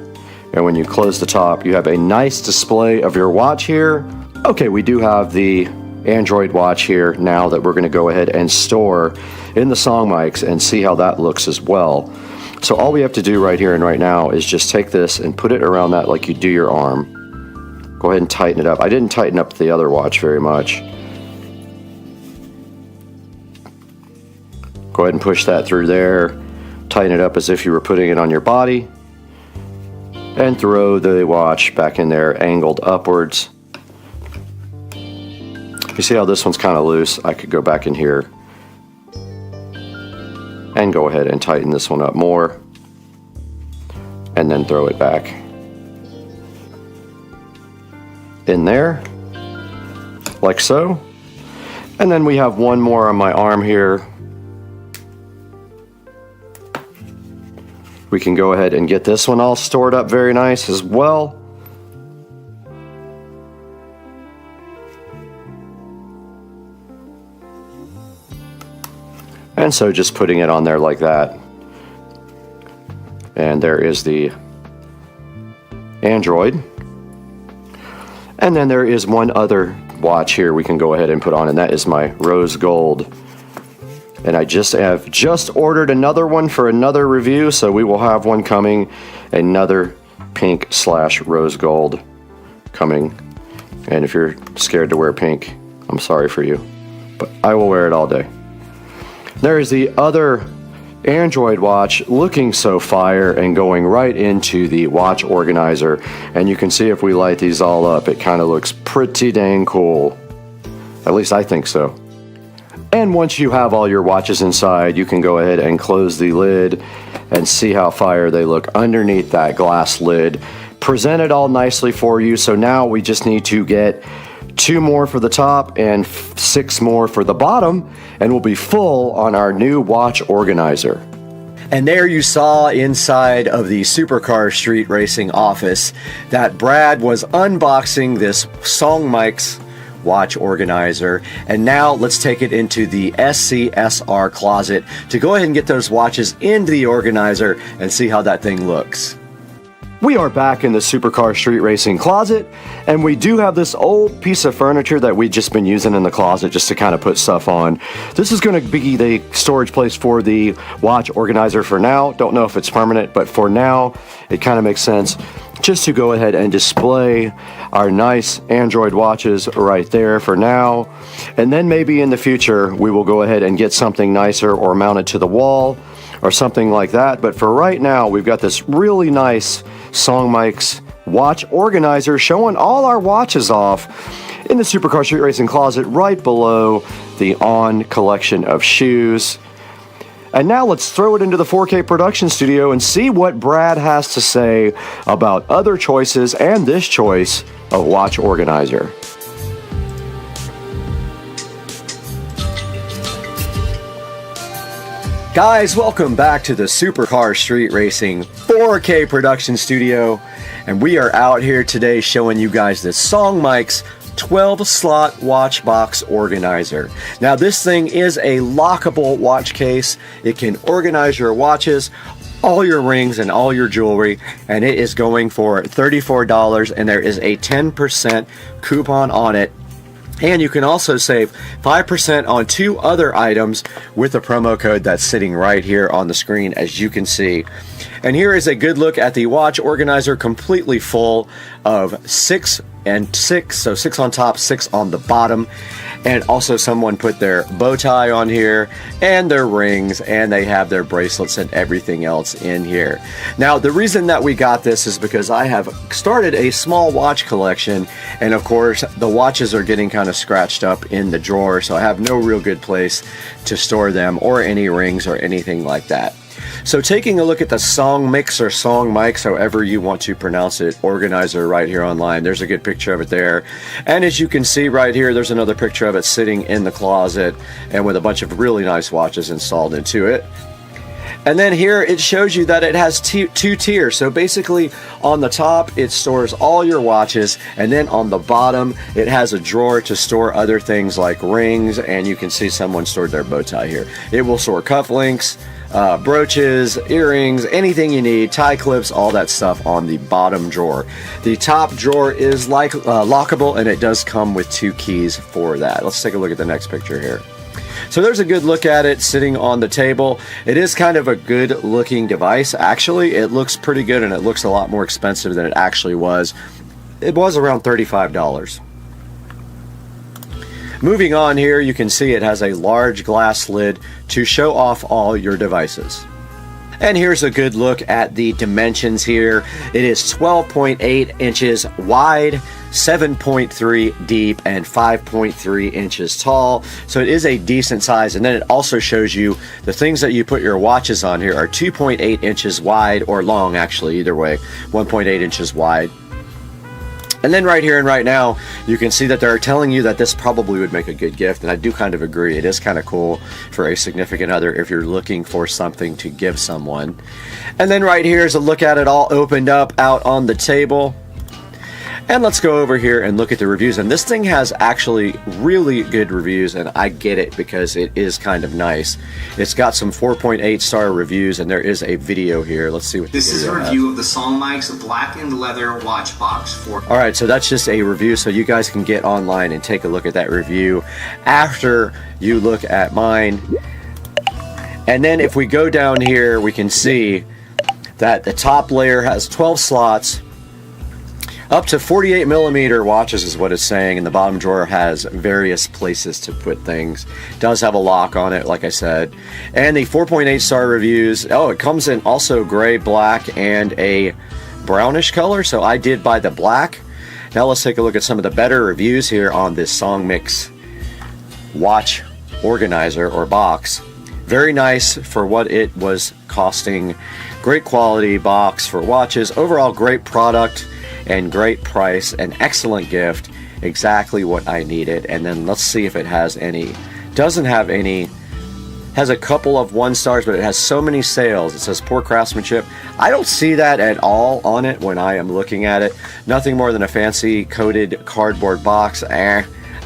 And when you close the top, you have a nice display of your watch here. Okay, we do have the Android watch here now that we're going to go ahead and store in the SODIMM's and see how that looks as well. So all we have to do right here and right now is just take this and put it around that like you do your arm. Go ahead and tighten it up. I didn't tighten up the other watch very much. Go ahead and push that through there. Tighten it up as if you were putting it on your body. And throw the watch back in there, angled upwards. You see how this one's kind of loose? I could go back in here and go ahead and tighten this one up more, and then throw it back in there, like so. And then we have one more on my arm here. We can go ahead and get this one all stored up very nice as well. And so just putting it on there like that. And there is the Android. And then there is one other watch here we can go ahead and put on, and that is my rose gold. And I have just ordered another one for another review, so we will have one coming, another pink / rose gold coming. And if you're scared to wear pink, I'm sorry for you, but I will wear it all day. There is the other Android watch, looking so fire and going right into the watch organizer. And you can see if we light these all up, it kind of looks pretty dang cool. At least I think so. And once you have all your watches inside, you can go ahead and close the lid and see how fire they look underneath that glass lid. Presented all nicely for you. So now we just need to get 2 more for the top and 6 more for the bottom, and we'll be full on our new watch organizer. And there you saw inside of the Supercar Street Racing office that Brad was unboxing this SODIMM's watch organizer. And now let's take it into the SCSR closet to go ahead and get those watches into the organizer and see how that thing looks. We are back in the Supercar Street Racing closet, and we do have this old piece of furniture that we've just been using in the closet just to kind of put stuff on. This is going to be the storage place for the watch organizer for now. Don't know if it's permanent, but for now, it kind of makes sense just to go ahead and display our nice Android watches right there for now. And then maybe in the future, we will go ahead and get something nicer or mount it to the wall or something like that. But for right now, we've got this really nice SODIMM watch organizer showing all our watches off in the Supercar Street Racing closet right below the On collection of shoes. And now let's throw it into the 4K production studio and see what Brad has to say about other choices and this choice of watch organizer. Guys, welcome back to the Supercar Street Racing 4K production studio, and we are out here today showing you guys the SODIMM 12-slot watch box organizer. Now this thing is a lockable watch case. It can organize your watches, all your rings, and all your jewelry, and it is going for $34, and there is a 10% coupon on it. And you can also save 5% on 2 other items with a promo code that's sitting right here on the screen, as you can see. And here is a good look at the watch organizer, completely full of 6 and 6, so 6 on top, 6 on the bottom. And also someone put their bow tie on here and their rings, and they have their bracelets and everything else in here. Now the reason that we got this is because I have started a small watch collection, and of course the watches are getting kind of scratched up in the drawer, so I have no real good place to store them or any rings or anything like that. So taking a look at the SODIMM or SODIMM, however you want to pronounce it, organizer right here online. There's a good picture of it there. And as you can see right here, there's another picture of it sitting in the closet and with a bunch of really nice watches installed into it. And then here it shows you that it has 2 tiers. So basically on the top it stores all your watches, and then on the bottom it has a drawer to store other things like rings, and you can see someone stored their bow tie here. It will store cufflinks, brooches, earrings, anything you need, tie clips, all that stuff on the bottom drawer. The top drawer is like lockable, and it does come with 2 keys for that. Let's take a look at the next picture here. So there's a good look at it sitting on the table. It is kind of a good looking device. Actually, it looks pretty good, and it looks a lot more expensive than it actually was. It was around $35. Moving on here, you can see it has a large glass lid to show off all your devices. And here's a good look at the dimensions here. It is 12.8 inches wide, 7.3 deep, and 5.3 inches tall. So it is a decent size. And then it also shows you the things that you put your watches on here are 2.8 inches wide, or long actually, either way, 1.8 inches wide. And then right here and right now, you can see that they're telling you that this probably would make a good gift, and I do kind of agree. It is kind of cool for a significant other if you're looking for something to give someone. And then right here is a look at it all opened up out on the table. And let's go over here and look at the reviews. And this thing has actually really good reviews, and I get it because it is kind of nice. It's got some 4.8 star reviews, and there is a video here. Let's see what this is. A review of the SODIMM blackened leather watch box for. All right, so that's just a review, so you guys can get online and take a look at that review after you look at mine. And then if we go down here, we can see that the top layer has 12 slots. Up to 48 millimeter watches is what it's saying, and the bottom drawer has various places to put things. It does have a lock on it, like I said. And the 4.8 star reviews, oh, it comes in also gray, black, and a brownish color, so I did buy the black. Now let's take a look at some of the better reviews here on this SODIMM watch organizer or box. Very nice for what it was costing. Great quality box for watches. Overall, great product and great price, an excellent gift, exactly what I needed. And then let's see if it has any. Doesn't have any. Has a couple of 1 stars, but it has so many sales. It says poor craftsmanship. I don't see that at all on it when I am looking at it. Nothing more than a fancy coated cardboard box.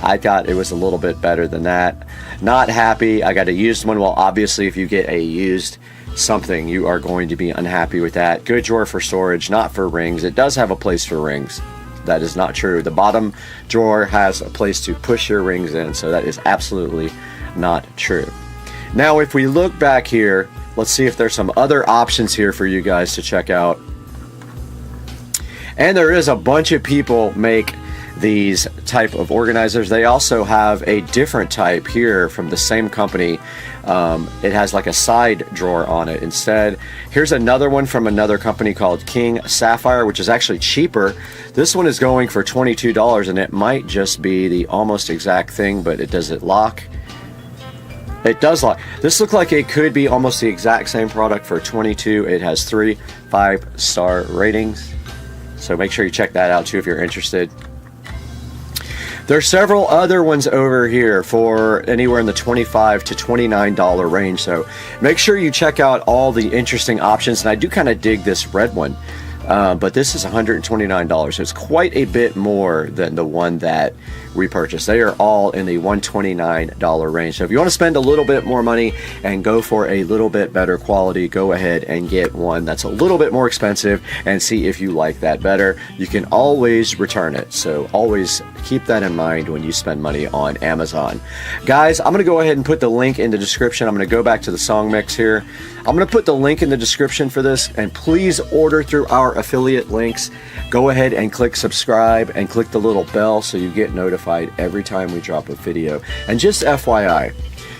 I thought it was a little bit better than that. Not happy. I got a used one. Well, obviously, if you get a used something, you are going to be unhappy with that. Good drawer for storage, not for rings. It does have a place for rings. That is not true. The bottom drawer has a place to push your rings in, so that is absolutely not true. Now, if we look back here, let's see if there's some other options here for you guys to check out. And there is a bunch of people make these type of organizers. They also have a different type here from the same company. It has like a side drawer on it instead. Here's another one from another company called King Sapphire, which is actually cheaper. This one is going for $22, and it might just be the almost exact thing, but does it lock? It does lock. This looks like it could be almost the exact same product for $22. It has 3 5-star ratings. So make sure you check that out too if you're interested. There's several other ones over here for anywhere in the $25 to $29 range. So make sure you check out all the interesting options. And I do kind of dig this red one. But this is $129, so it's quite a bit more than the one that we purchased. They are all in the $129 range. So if you want to spend a little bit more money and go for a little bit better quality, go ahead and get one that's a little bit more expensive and see if you like that better. You can always return it, so always keep that in mind when you spend money on Amazon. Guys, I'm going to go ahead and put the link in the description. I'm going to go back to the song mix here. I'm going to put the link in the description for this, and please order through our affiliate links. Go ahead and click subscribe and click the little bell so you get notified every time we drop a video. And just FYI,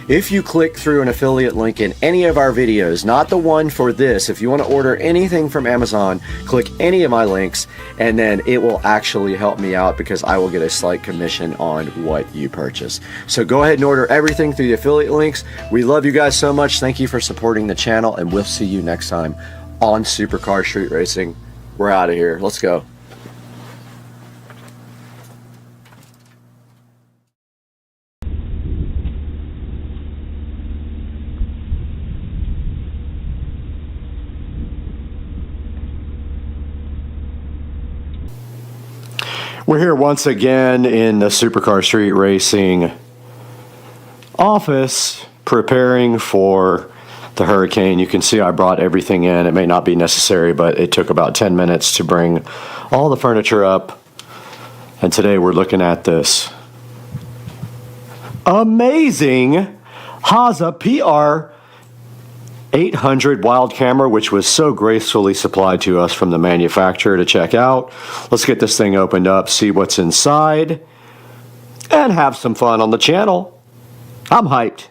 if you click through an affiliate link in any of our videos, not the one for this, if you want to order anything from Amazon, click any of my links, and then it will actually help me out because I will get a slight commission on what you purchase. So go ahead and order everything through the affiliate links. We love you guys so much. Thank you for supporting the channel, and we'll see you next time on Supercar Street Racing. We're out of here. Let's go. We're here once again in the Supercar Street Racing office preparing for the hurricane. You can see I brought everything in. It may not be necessary, but it took about 10 minutes to bring all the furniture up. And today we're looking at this amazing VESA PR 800 wild camera, which was so gracefully supplied to us from the manufacturer to check out. Let's get this thing opened up, see what's inside, and have some fun on the channel. I'm hyped.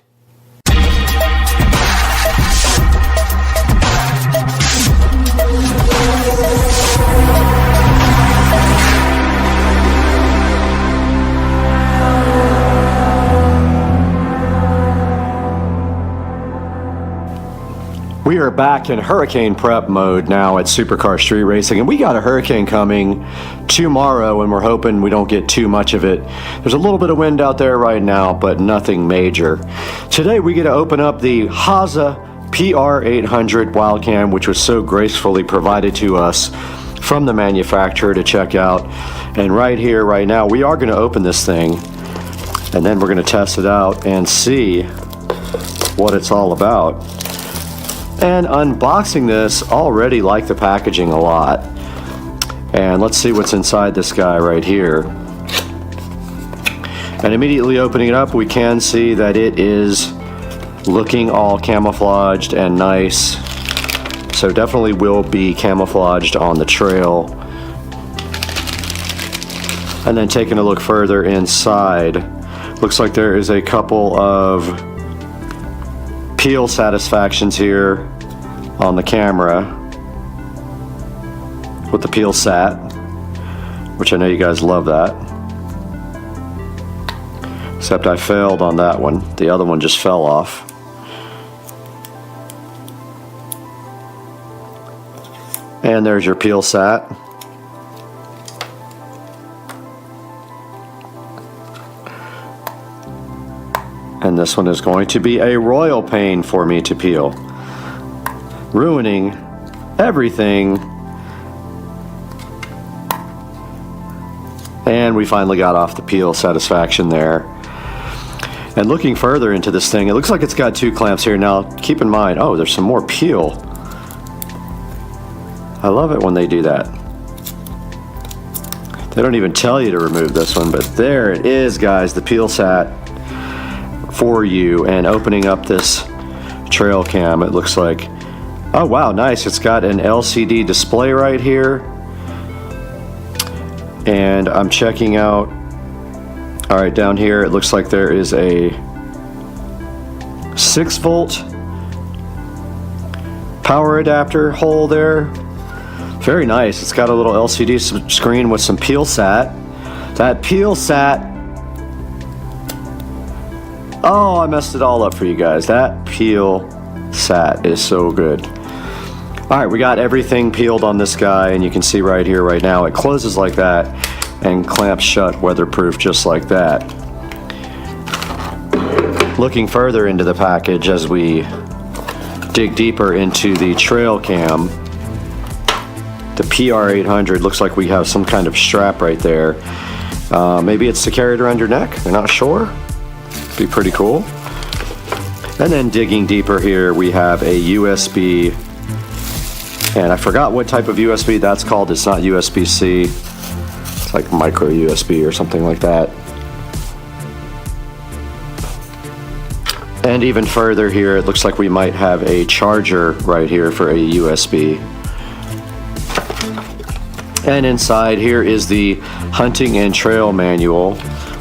We are back in hurricane prep mode now at Supercar Street Racing, and we got a hurricane coming tomorrow, and we're hoping we don't get too much of it. There's a little bit of wind out there right now, but nothing major. Today we get to open up the VESA PR 800 Wildcam, which was so gracefully provided to us from the manufacturer to check out. And right here, right now, we are going to open this thing, and then we're going to test it out and see what it's all about. And unboxing this, already like the packaging a lot. And let's see what's inside this guy right here. And immediately opening it up, we can see that it is looking all camouflaged and nice. So definitely will be camouflaged on the trail. And then taking a look further inside, looks like there is a couple of peel satisfactions here on the camera with the peel sat, which I know you guys love that. Except I failed on that one. The other one just fell off. And there's your peel sat. And this one is going to be a royal pain for me to peel, ruining everything And we finally got off the peel satisfaction there. And looking further into this thing, it looks like it's got 2 clamps here. Now, keep in mind, oh, there's some more peel. I love it when they do that. They don't even tell you to remove this one, but there it is, guys, the peel sat for you. And opening up this trail cam, it looks like, oh wow, nice. It's got an LCD display right here. And I'm checking out, all right, down here, it looks like there is a 6-volt power adapter hole there. Very nice. It's got a little LCD screen with some peel sat. That peel sat. Oh, I messed it all up for you guys. That peel sat is so good. All right, we got everything peeled on this guy, and you can see right here, right now, it closes like that and clamps shut, weatherproof, just like that. Looking further into the package as we dig deeper into the trail cam, the PR800 looks like we have some kind of strap right there. Maybe it's to carry it around your neck. They're not sure. Be pretty cool. And then digging deeper here, we have a USB, and I forgot what type of USB that's called. It's not USB-C. It's like micro USB or something like that. And even further here, it looks like we might have a charger right here for a USB. And inside here is the hunting and trail manual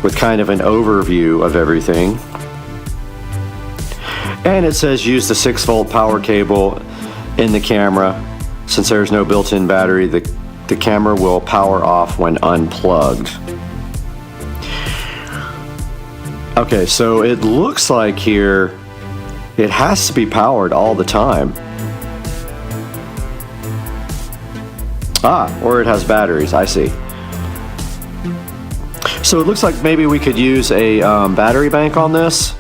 with kind of an overview of everything. And it says use the 6-volt power cable in the camera. Since there's no built-in battery, the camera will power off when unplugged. Okay, so it looks like here it has to be powered all the time. Ah, or it has batteries, I see. So it looks like maybe we could use a battery bank on this,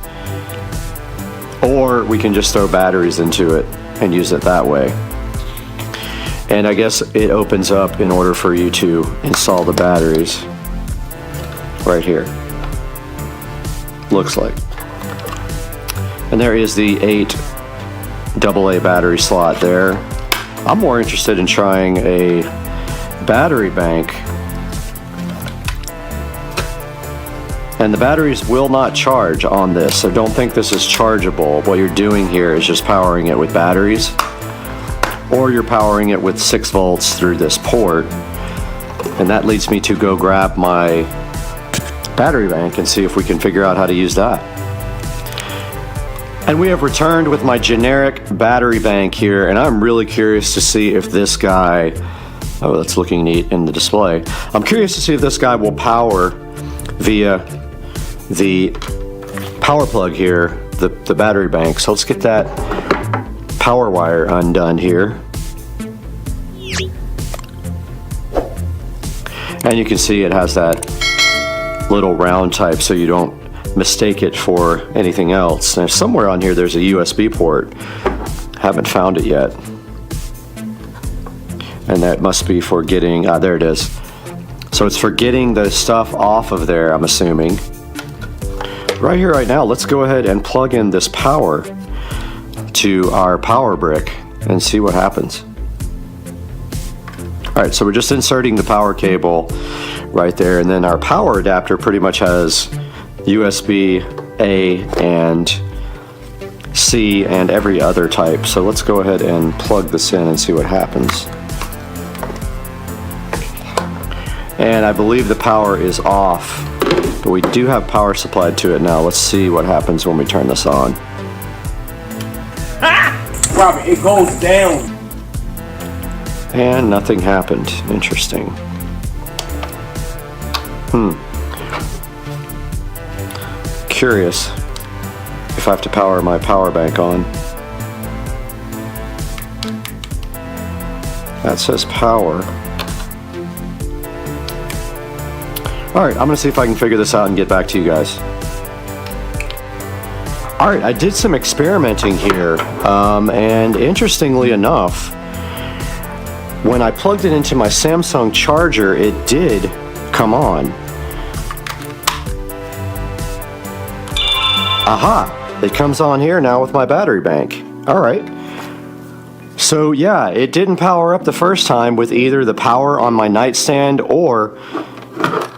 or we can just throw batteries into it and use it that way. And I guess it opens up in order for you to install the batteries right here. Looks like. And there is the 8 AA battery slot there. I'm more interested in trying a battery bank. And the batteries will not charge on this, so don't think this is chargeable. What you're doing here is just powering it with batteries, or you're powering it with 6 volts through this port. And that leads me to go grab my battery bank and see if we can figure out how to use that. And we have returned with my generic battery bank here, and I'm really curious to see if this guy, oh, that's looking neat in the display. I'm curious to see if this guy will power via the power plug here, the battery bank. So let's get that power wire undone here. And you can see it has that little round type so you don't mistake it for anything else. And somewhere on here there's a USB port. Haven't found it yet. And that must be for getting, there it is. So it's for getting the stuff off of there, I'm assuming. Right here, right now, let's go ahead and plug in this power to our power brick and see what happens. All right, so we're just inserting the power cable right there, and then our power adapter pretty much has USB A and C and every other type. So let's go ahead and plug this in and see what happens. And I believe the power is off, but we do have power supplied to it now. Let's see what happens when we turn this on. Robert, it goes down. And nothing happened. Interesting. Curious if I have to power my power bank on. That says power. Alright, I'm gonna see if I can figure this out and get back to you guys. Alright, I did some experimenting here, and interestingly enough, when I plugged it into my Samsung charger, it did come on. Aha! It comes on here now with my battery bank. All right. So yeah, it didn't power up the first time with either the power on my nightstand or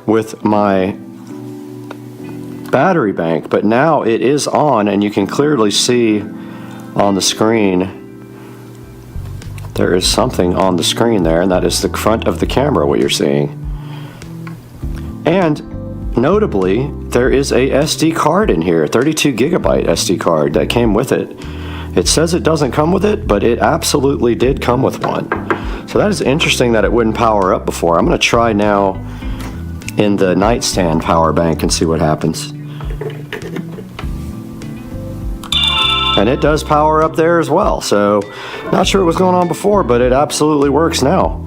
with my battery bank, but now it is on, and you can clearly see on the screen there is something on the screen there, and that is the front of the camera, what you're seeing. And notably, there is a SD card in here, 32 gigabyte SD card that came with it. It says it doesn't come with it, but it absolutely did come with one. So that is interesting that it wouldn't power up before. I'm going to try now in the nightstand power bank and see what happens. And it does power up there as well, so not sure what was going on before, but it absolutely works now.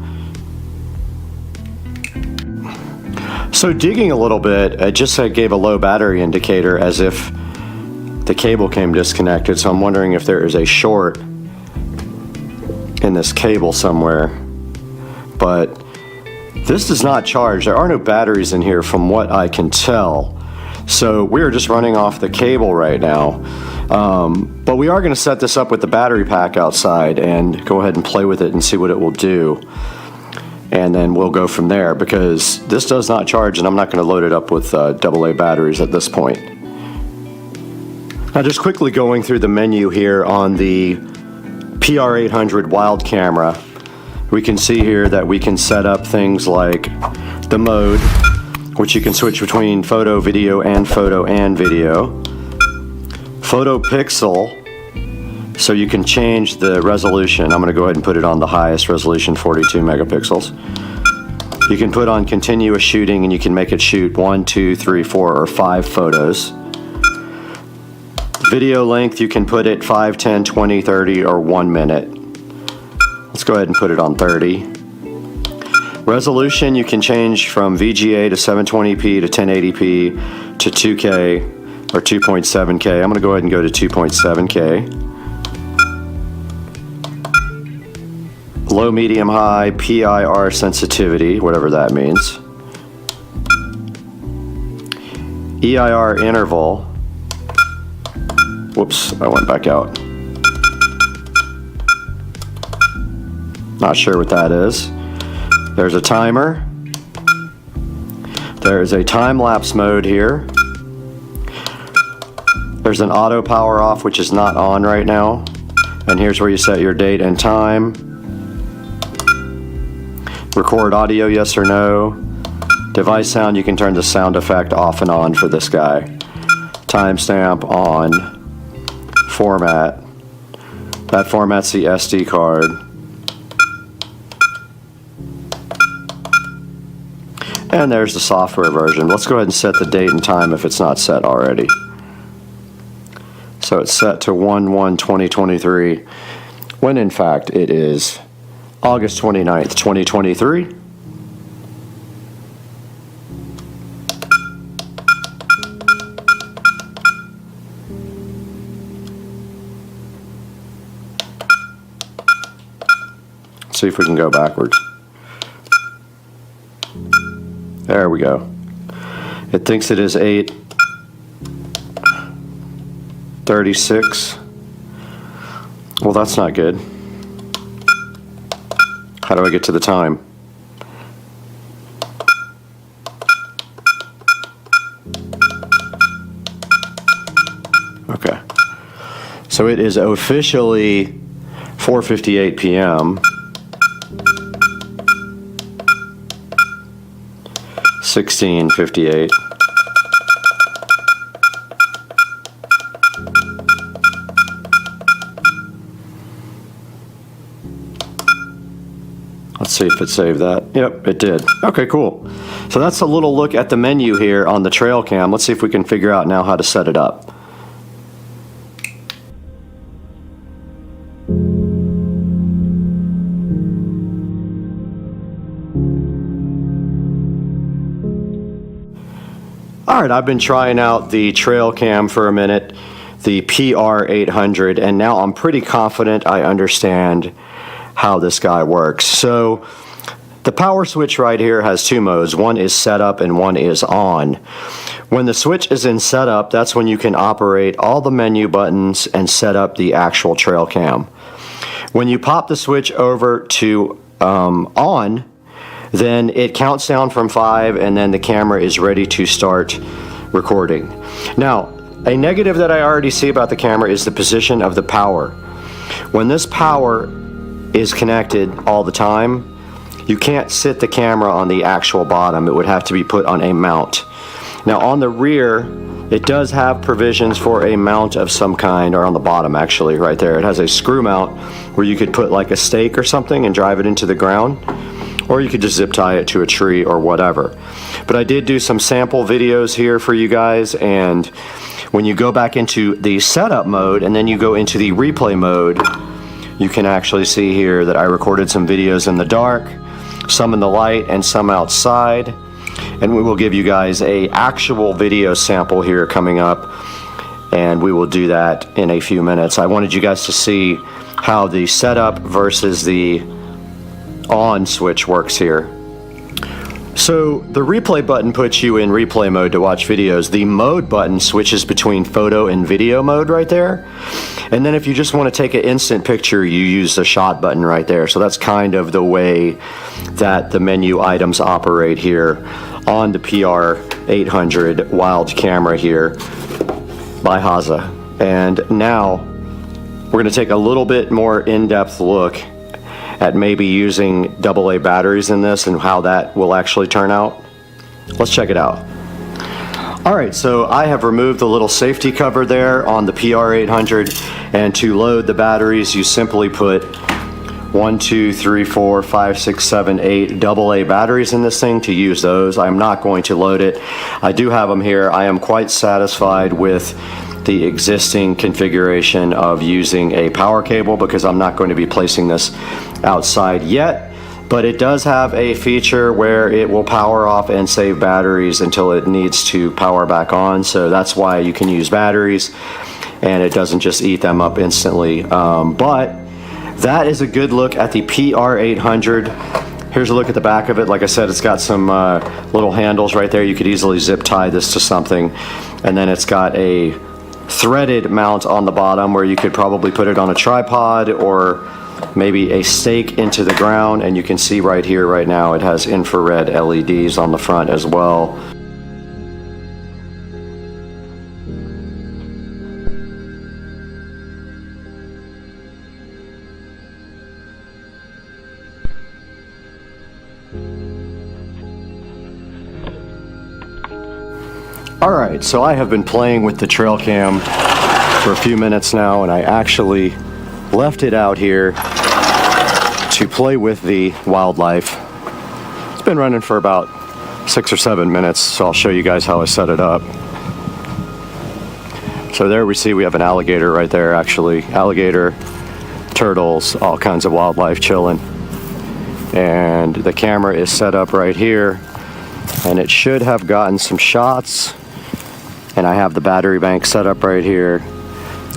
So digging a little bit, it just gave a low battery indicator as if the cable came disconnected, so I'm wondering if there is a short in this cable somewhere. But this does not charge. There are no batteries in here from what I can tell. So we're just running off the cable right now. But we are going to set this up with the battery pack outside and go ahead and play with it and see what it will do. And then we'll go from there, because this does not charge and I'm not going to load it up with AA batteries at this point. Now just quickly going through the menu here on the PR800 Wild camera, we can see here that we can set up things like the mode, which you can switch between photo, video, and video. Photo pixel, so you can change the resolution. I'm going to go ahead and put it on the highest resolution, 42 megapixels. You can put on continuous shooting and you can make it shoot 1, 2, 3, 4, or 5 photos. Video length, you can put it 5, 10, 20, 30, or 1 minute. Let's go ahead and put it on 30. Resolution, you can change from VGA to 720p to 1080p to 2K or 2.7K. I'm going to go ahead and go to 2.7K. Low, medium, high, PIR sensitivity, whatever that means. EIR interval. Whoops, I went back out. Not sure what that is. There's a timer. There's a time-lapse mode here. There's an auto power off, which is not on right now. And here's where you set your date and time. Record audio, yes or no. Device sound, you can turn the sound effect off and on for this guy. Timestamp on. Format. That format's the SD card. And there's the software version. Let's go ahead and set the date and time if it's not set already. So it's set to 1/1/2023, when in fact it is August 29th, 2023. Let's see if we can go backwards. There we go. It thinks it is 8:36. Well, that's not good. How do I get to the time? Okay. So it is officially 4:58 p.m. 16:58. Let's see if it saved that. Yep, it did. Okay, cool. So that's a little look at the menu here on the trail cam. Let's see if we can figure out now how to set it up. All right, I've been trying out the trail cam for a minute, the PR800, and now I'm pretty confident I understand how this guy works. So The power switch right here has two modes. One is setup and one is on. When the switch is in setup, that's when you can operate all the menu buttons and set up the actual trail cam. When you pop the switch over to on, then it counts down from 5 and then the camera is ready to start recording. Now, a negative that I already see about the camera is the position of the power. When this power is connected all the time, you can't sit the camera on the actual bottom. It would have to be put on a mount. Now on the rear, it does have provisions for a mount of some kind, or on the bottom actually, right there. It has a screw mount where you could put like a stake or something and drive it into the ground, or you could just zip tie it to a tree or whatever. But I did do some sample videos here for you guys, and when you go back into the setup mode and then you go into the replay mode, you can actually see here that I recorded some videos in the dark, some in the light, and some outside. And we will give you guys a actual video sample here coming up, and we will do that in a few minutes. I wanted you guys to see how the setup versus the on switch works here. So the replay button puts you in replay mode to watch videos. The mode button switches between photo and video mode right there. And then if you just want to take an instant picture, you use the shot button right there. So that's kind of the way that the menu items operate here on the PR800 Wild camera here by HASA. And now we're going to take a little bit more in-depth look at maybe using AA batteries in this and how that will actually turn out. Let's check it out. Alright, so I have removed the little safety cover there on the PR800, and to load the batteries you simply put 1, 2, 3, 4, 5, 6, 7, 8 AA batteries in this thing to use those. I'm not going to load it. I do have them here. I am quite satisfied with the existing configuration of using a power cable because I'm not going to be placing this outside yet, but it does have a feature where it will power off and save batteries until it needs to power back on, so that's why you can use batteries and it doesn't just eat them up instantly. But that is a good look at the PR800. Here's a look at the back of it. Like I said, it's got some little handles right there. You could easily zip tie this to something, and then it's got a threaded mount on the bottom where you could probably put it on a tripod or maybe a stake into the ground, and you can see right here right now it has infrared LEDs on the front as well. Alright, so I have been playing with the trail cam for a few minutes now, and I actually left it out here to play with the wildlife. It's been running for about 6 or 7 minutes, so I'll show you guys how I set it up. So there we see we have an alligator right there, actually. Alligator, turtles, all kinds of wildlife chilling. And the camera is set up right here, and it should have gotten some shots. And I have the battery bank set up right here.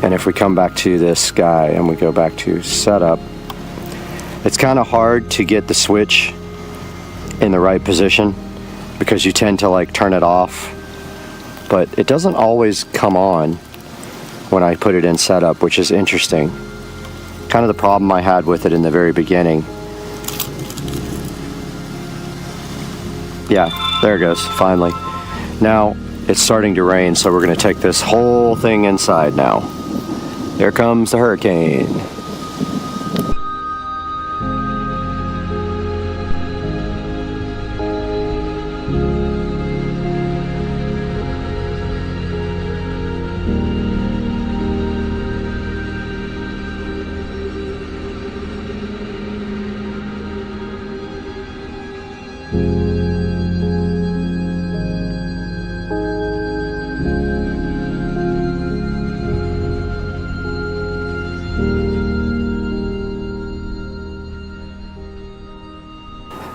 And if we come back to this guy and we go back to setup, it's kind of hard to get the switch in the right position because you tend to like turn it off, but it doesn't always come on when I put it in setup, which is interesting. Kind of the problem I had with it in the very beginning. Yeah, there it goes, finally. Now it's starting to rain, so we're going to take this whole thing inside now. There comes the hurricane.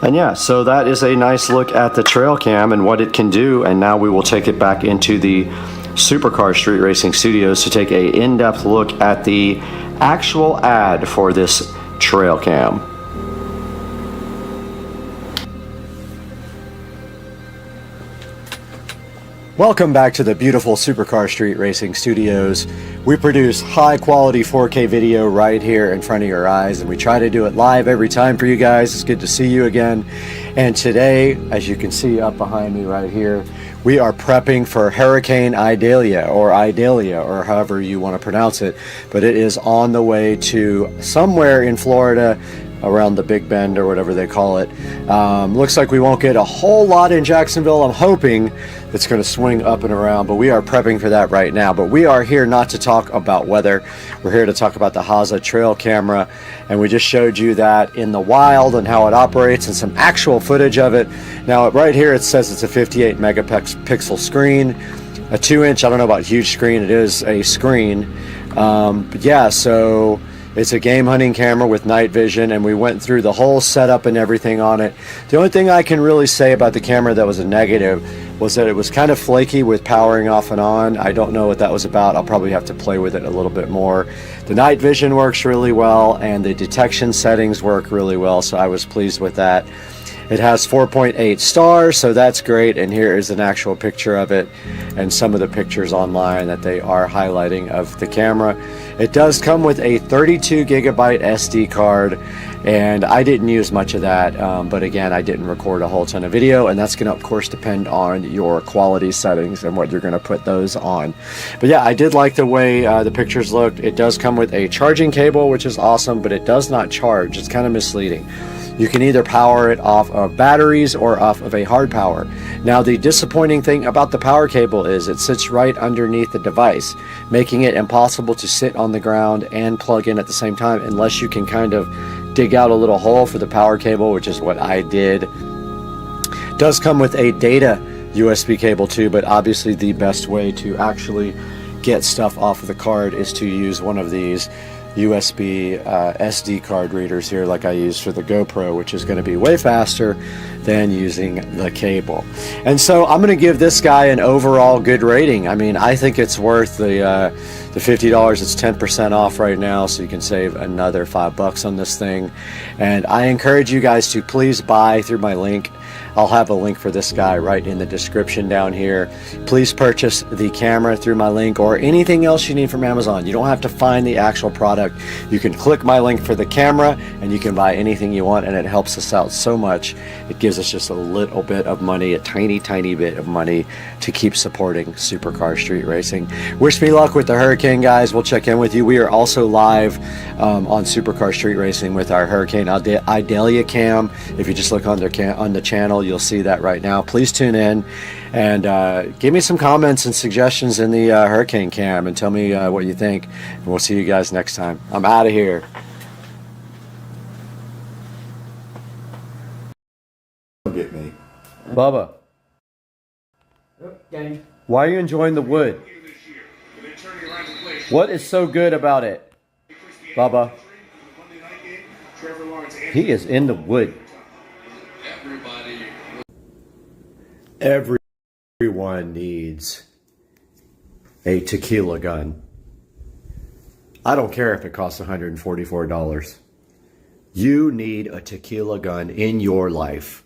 And yeah, so that is a nice look at the trail cam and what it can do, and now we will take it back into the Supercar Street Racing Studios to take a in-depth look at the actual ad for this trail cam. Welcome back to the beautiful Supercar Street Racing Studios. We produce high quality 4K video right here in front of your eyes, and we try to do it live every time for you guys. It's good to see you again. And today, as you can see up behind me right here, we are prepping for Hurricane Idalia, or however you want to pronounce it, but it is on the way to somewhere in Florida, around the Big Bend or whatever they call it. Looks like we won't get a whole lot in Jacksonville. I'm hoping it's going to swing up and around, but we are prepping for that right now. But we are here not to talk about weather. We're here to talk about the HASA trail camera, and we just showed you that in the wild and how it operates and some actual footage of it. Now right here it says it's a 58 megapixel screen, a 2-inch, I don't know about huge screen, it is a screen. But yeah, so it's a game hunting camera with night vision, and we went through the whole setup and everything on it. The only thing I can really say about the camera that was a negative was that it was kind of flaky with powering off and on. I don't know what that was about. I'll probably have to play with it a little bit more. The night vision works really well, and the detection settings work really well, so I was pleased with that. It has 4.8 stars, so that's great, and here is an actual picture of it and some of the pictures online that they are highlighting of the camera. It does come with a 32 gigabyte SD card, and I didn't use much of that, but again, I didn't record a whole ton of video, and that's going to of course depend on your quality settings and what you're going to put those on. But yeah, I did like the way the pictures looked. It does come with a charging cable, which is awesome, but it does not charge. It's kind of misleading. You can either power it off of batteries or off of a hard power. Now, the disappointing thing about the power cable is it sits right underneath the device, making it impossible to sit on the ground and plug in at the same time unless you can kind of dig out a little hole for the power cable, which is what I did. It does come with a data USB cable too, but obviously the best way to actually get stuff off of the card is to use one of these USB SD card readers here, like I use for the GoPro, which is going to be way faster than using the cable. And so I'm going to give this guy an overall good rating. I mean, I think it's worth the $50. It's 10% off right now, so you can save another $5 on this thing. And I encourage you guys to please buy through my link. I'll have a link for this guy right in the description down here. Please purchase the camera through my link or anything else you need from Amazon. You don't have to find the actual product. You can click my link for the camera and you can buy anything you want, and it helps us out so much. It gives us just a little bit of money, a tiny bit of money to keep supporting Supercar Street Racing. Wish me luck with the Hurricane, guys. We'll check in with you. We are also live on Supercar Street Racing with our Hurricane Idalia cam. If you just look on the channel, you'll see that right now. Please tune in and give me some comments and suggestions in the Hurricane cam and tell me what you think, and we'll see you guys next time. I'm out of here. Get me, Bubba. Okay. Why are you enjoying the wood? What is so good about it, Bubba? He is in the wood. Everyone needs a tequila gun. I don't care if it costs $144. You need a tequila gun in your life.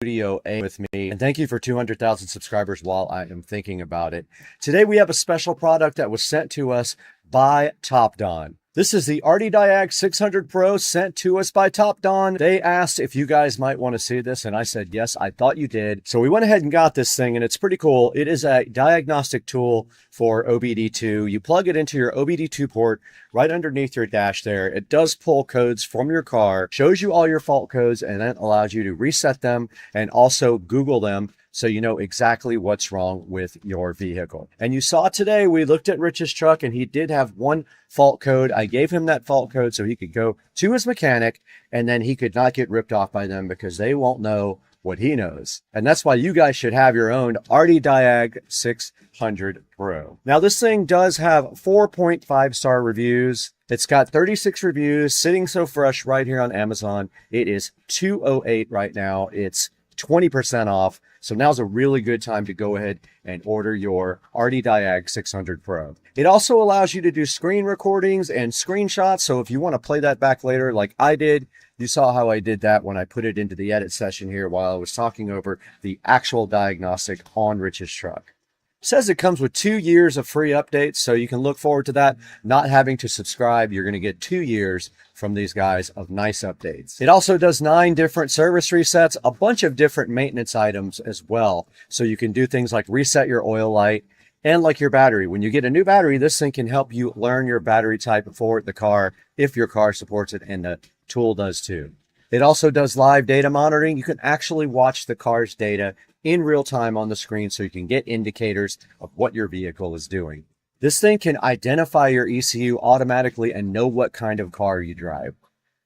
Studio A with me, and thank you for 200,000 subscribers while I am thinking about it. Today we have a special product that was sent to us by Top Don. This is the Artie Diag 600 Pro sent to us by Top Don. They asked if you guys might want to see this, and I said, yes, I thought you did. So we went ahead and got this thing, and it's pretty cool. It is a diagnostic tool for OBD2. You plug it into your OBD2 port right underneath your dash there. It does pull codes from your car, shows you all your fault codes, and then allows you to reset them and also Google them, so you know exactly what's wrong with your vehicle. And you saw today, we looked at Rich's truck and he did have one fault code. I gave him that fault code so he could go to his mechanic, and then he could not get ripped off by them because they won't know what he knows. And that's why you guys should have your own Artie Diag 600 Pro. Now this thing does have 4.5-star reviews. It's got 36 reviews sitting so fresh right here on Amazon. It is $208 right now. It's 20% off. So now's a really good time to go ahead and order your Artie Diag 600 Pro. It also allows you to do screen recordings and screenshots. So if you want to play that back later like I did, You saw how I did that when I put it into the edit session here while I was talking over the actual diagnostic on Rich's truck. Says it comes with 2 years of free updates, so you can look forward to that. Not having to subscribe, you're going to get 2 years from these guys of nice updates. It also does 9 different service resets, a bunch of different maintenance items as well. So you can do things like reset your oil light and like your battery. When you get a new battery, this thing can help you learn your battery type for the car if your car supports it, and the tool does too. It also does live data monitoring. You can actually watch the car's data in real time on the screen so you can get indicators of what your vehicle is doing. This thing can identify your ECU automatically and know what kind of car you drive.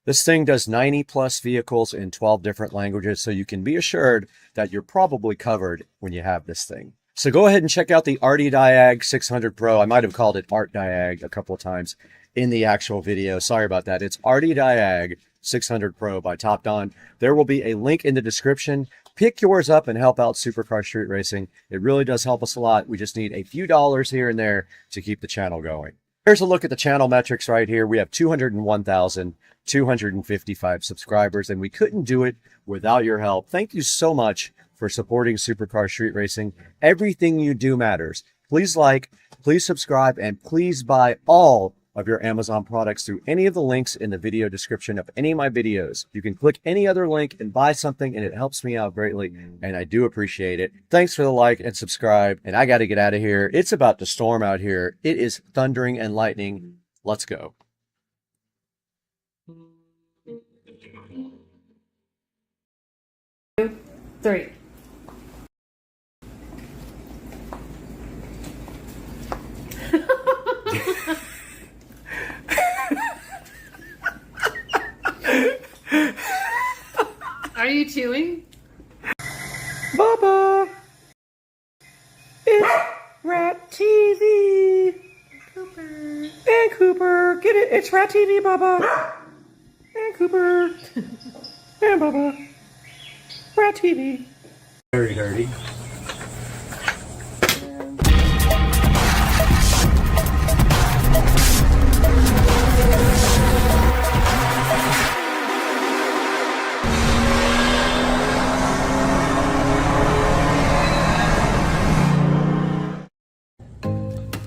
This thing does 90 plus vehicles in 12 different languages, so you can be assured that you're probably covered when you have this thing. So go ahead and check out the Arty Diag 600 Pro. I might have called it Art Diag a couple of times in the actual video. Sorry about that. It's Arty Diag 600 Pro by Top Don. There will be a link in the description. Pick yours up and help out Supercar Street Racing. It really does help us a lot. We just need a few dollars here and there to keep the channel going. Here's a look at the channel metrics right here. We have 201,255 subscribers, and we couldn't do it without your help. Thank you so much for supporting Supercar Street Racing. Everything you do matters. Please like, please subscribe, and please buy all of your Amazon products through any of the links in the video description of any of my videos. You can click any other link and buy something, and it helps me out greatly, and I do appreciate it. Thanks for the like and subscribe, and I got to get out of here. It's about to storm out here. It is thundering and lightning. Let's go. Three. Are you chewing? Bubba! It's Rat TV! Cooper. And Cooper! Get it? It's Rat TV, Bubba! And Cooper! And Bubba! Rat TV! Very dirty.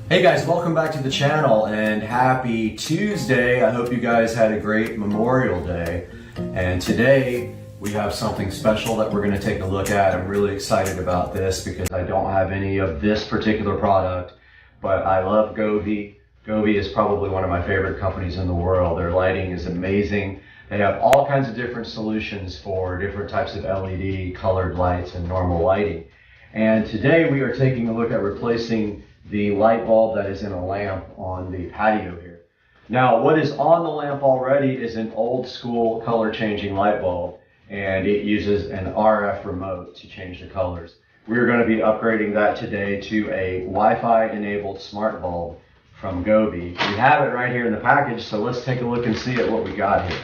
Hey guys, welcome back to the channel and happy Tuesday. I hope you guys had a great Memorial Day. And today we have something special that we're going to take a look at. I'm really excited about this because I don't have any of this particular product, but I love Govee. Govee is probably one of my favorite companies in the world. Their lighting is amazing. They have all kinds of different solutions for different types of LED, colored lights, and normal lighting. And today we are taking a look at replacing the light bulb that is in a lamp on the patio here. Now, what is on the lamp already is an old school color changing light bulb, and it uses an RF remote to change the colors. We're going to be upgrading that today to a Wi-Fi enabled smart bulb from Govee. We have it right here in the package, so let's take a look and see at what we got here.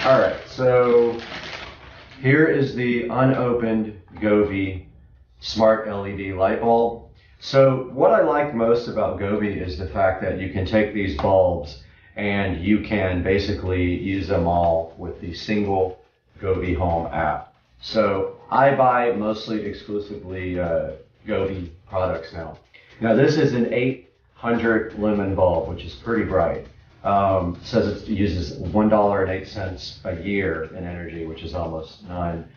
All right, so here is the unopened Govee smart LED light bulb. So what I like most about Govee is the fact that you can take these bulbs and you can basically use them all with the single Govee Home app. So I buy mostly exclusively Govee products now. Now this is an 800 lumen bulb, which is pretty bright. Says it uses $1.08 a year in energy, which is almost none.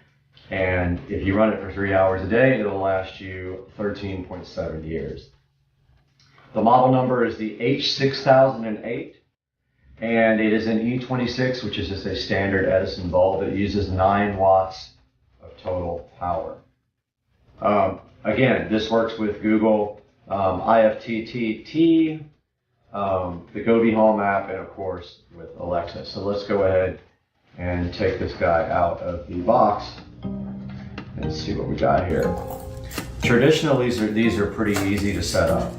And if you run it for 3 hours a day, it'll last you 13.7 years. The model number is the H6008, and it is an E26, which is just a standard Edison bulb. It uses 9 watts of total power. Again, this works with Google, IFTTT, the Govee Home app, and of course with Alexa. So let's go ahead and take this guy out of the box and see what we got here. Traditionally, these are pretty easy to set up.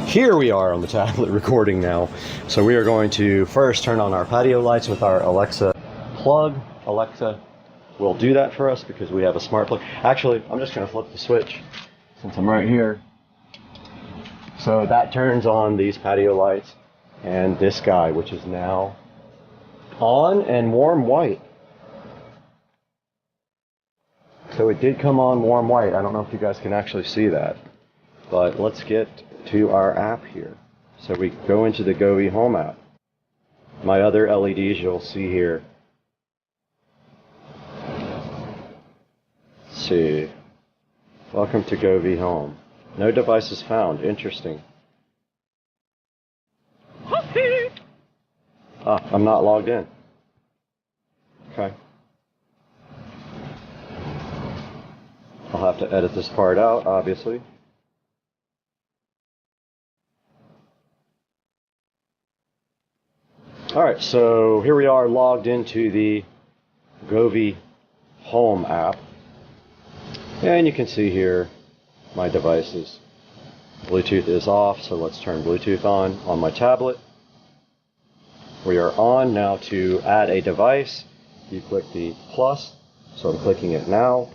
Here we are on the tablet recording now. So we are going to first turn on our patio lights with our Alexa plug. Alexa will do that for us because we have a smart plug. Actually, I'm just going to flip the switch since I'm right here. So that turns on these patio lights and this guy, which is now on and warm white. So it did come on warm white. I don't know if you guys can actually see that, but let's get to our app here. So we go into the Govee Home app. My other LEDs you'll see here. Let's see. Welcome to Govee Home. No devices found. Interesting. I'm not logged in. Okay. I'll have to edit this part out, obviously. Alright, so here we are logged into the Govee Home app. And you can see here my devices. Bluetooth is off, so let's turn Bluetooth on my tablet. We are on now to add a device. You click the plus, so I'm clicking it now.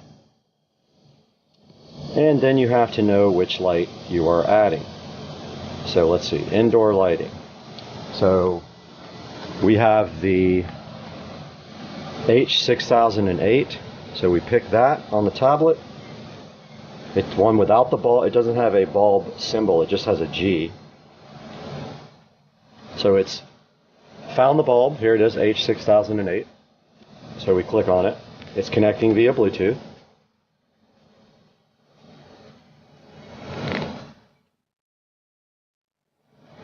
And then you have to know which light you are adding. So let's see, indoor lighting. So we have the H6008, so we pick that on the tablet. It's one without the bulb. It doesn't have a bulb symbol, it just has a G. So it's found the bulb. Here it is, H6008. So we click on it. It's connecting via Bluetooth.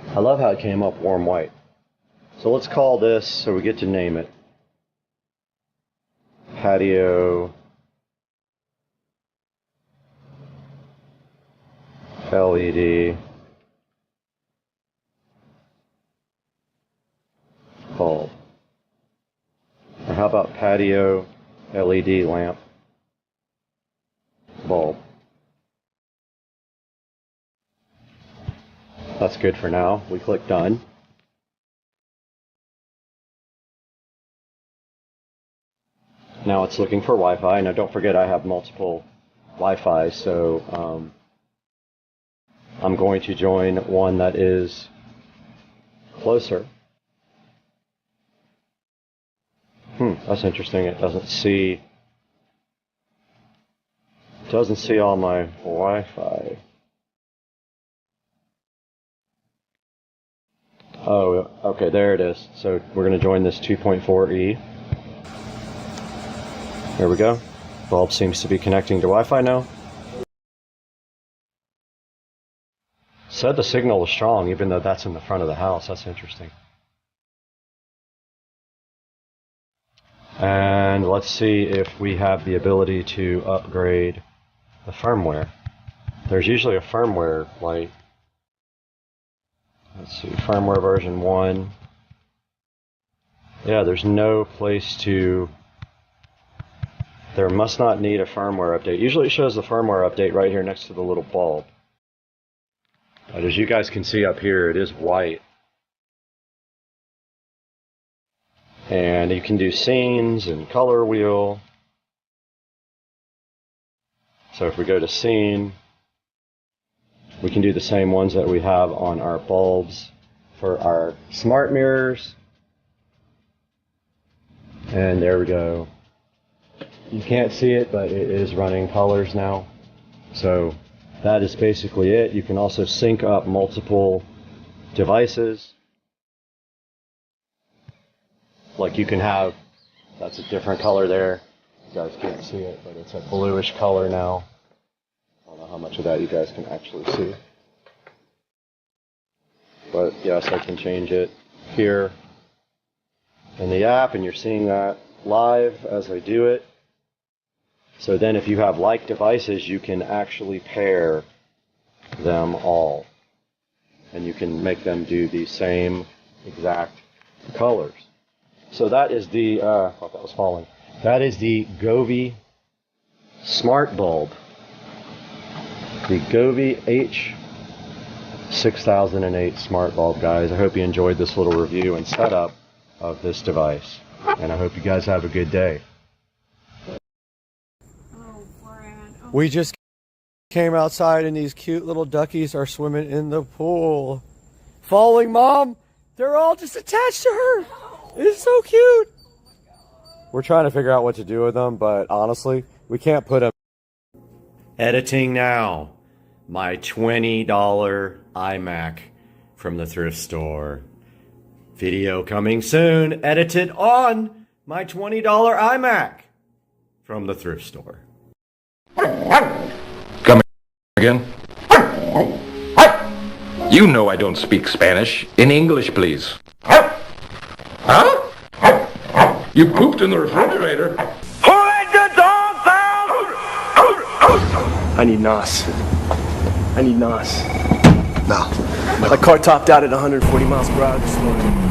I love how it came up warm white. So let's call this, so we get to name it, Patio LED bulb. Or how about patio LED lamp bulb? That's good for now. We click done. Now it's looking for Wi-Fi. Now don't forget I have multiple Wi-Fi, so I'm going to join one that is closer. That's interesting. It doesn't see all my Wi-Fi. Oh, okay, there it is. So we're going to join this 2.4E. There we go. Bulb seems to be connecting to Wi-Fi now. Said the signal was strong, even though that's in the front of the house. That's interesting. And let's see if we have the ability to upgrade the firmware. There's usually a firmware light. Let's see, firmware version 1. Yeah, there's no place to... There must not need a firmware update. Usually it shows the firmware update right here next to the little bulb. But as you guys can see up here, it is white. And you can do scenes and color wheel. So if we go to scene, we can do the same ones that we have on our bulbs for our smart mirrors. And there we go. You can't see it, but it is running colors now. So that is basically it. You can also sync up multiple devices. Like you can have, that's a different color there. You guys can't see it, but it's a bluish color now. I don't know how much of that you guys can actually see. But yes, I can change it here in the app, and you're seeing that live as I do it. So then if you have like devices, you can actually pair them all. And you can make them do the same exact colors. So that is the, I thought that was falling. That is the Govee Smart Bulb. The Govee 6008 smart bulb, guys. I hope you enjoyed this little review and setup of this device. And I hope you guys have a good day. We just came outside and these cute little duckies are swimming in the pool. Following Mom, they're all just attached to her. It's so cute. We're trying to figure out what to do with them, but honestly, we can't put them. Editing now. My $20 iMac from the thrift store. Video coming soon. Edited on my $20 iMac from the thrift store. Come again? You know I don't speak Spanish. In English, please. Huh? You pooped in the refrigerator. Who let the dogs out? I need NOS. I need NOS. No. My car topped out at 140 miles per hour this morning.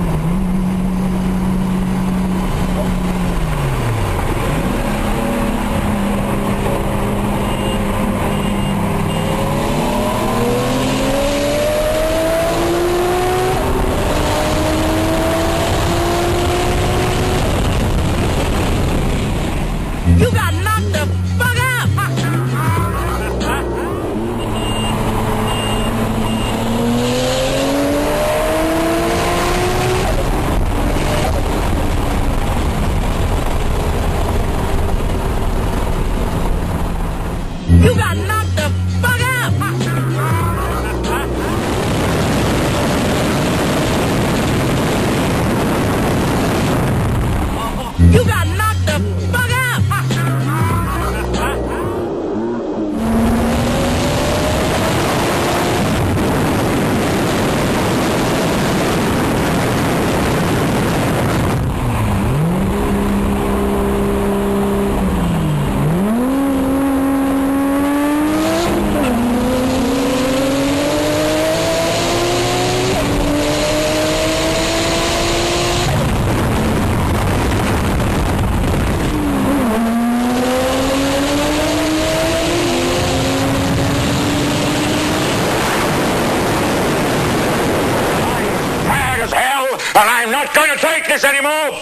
You got knocked the fuck out! You got knocked the fuck out! You got knocked the fuck out! Mad as hell, and I'm not going to take this anymore!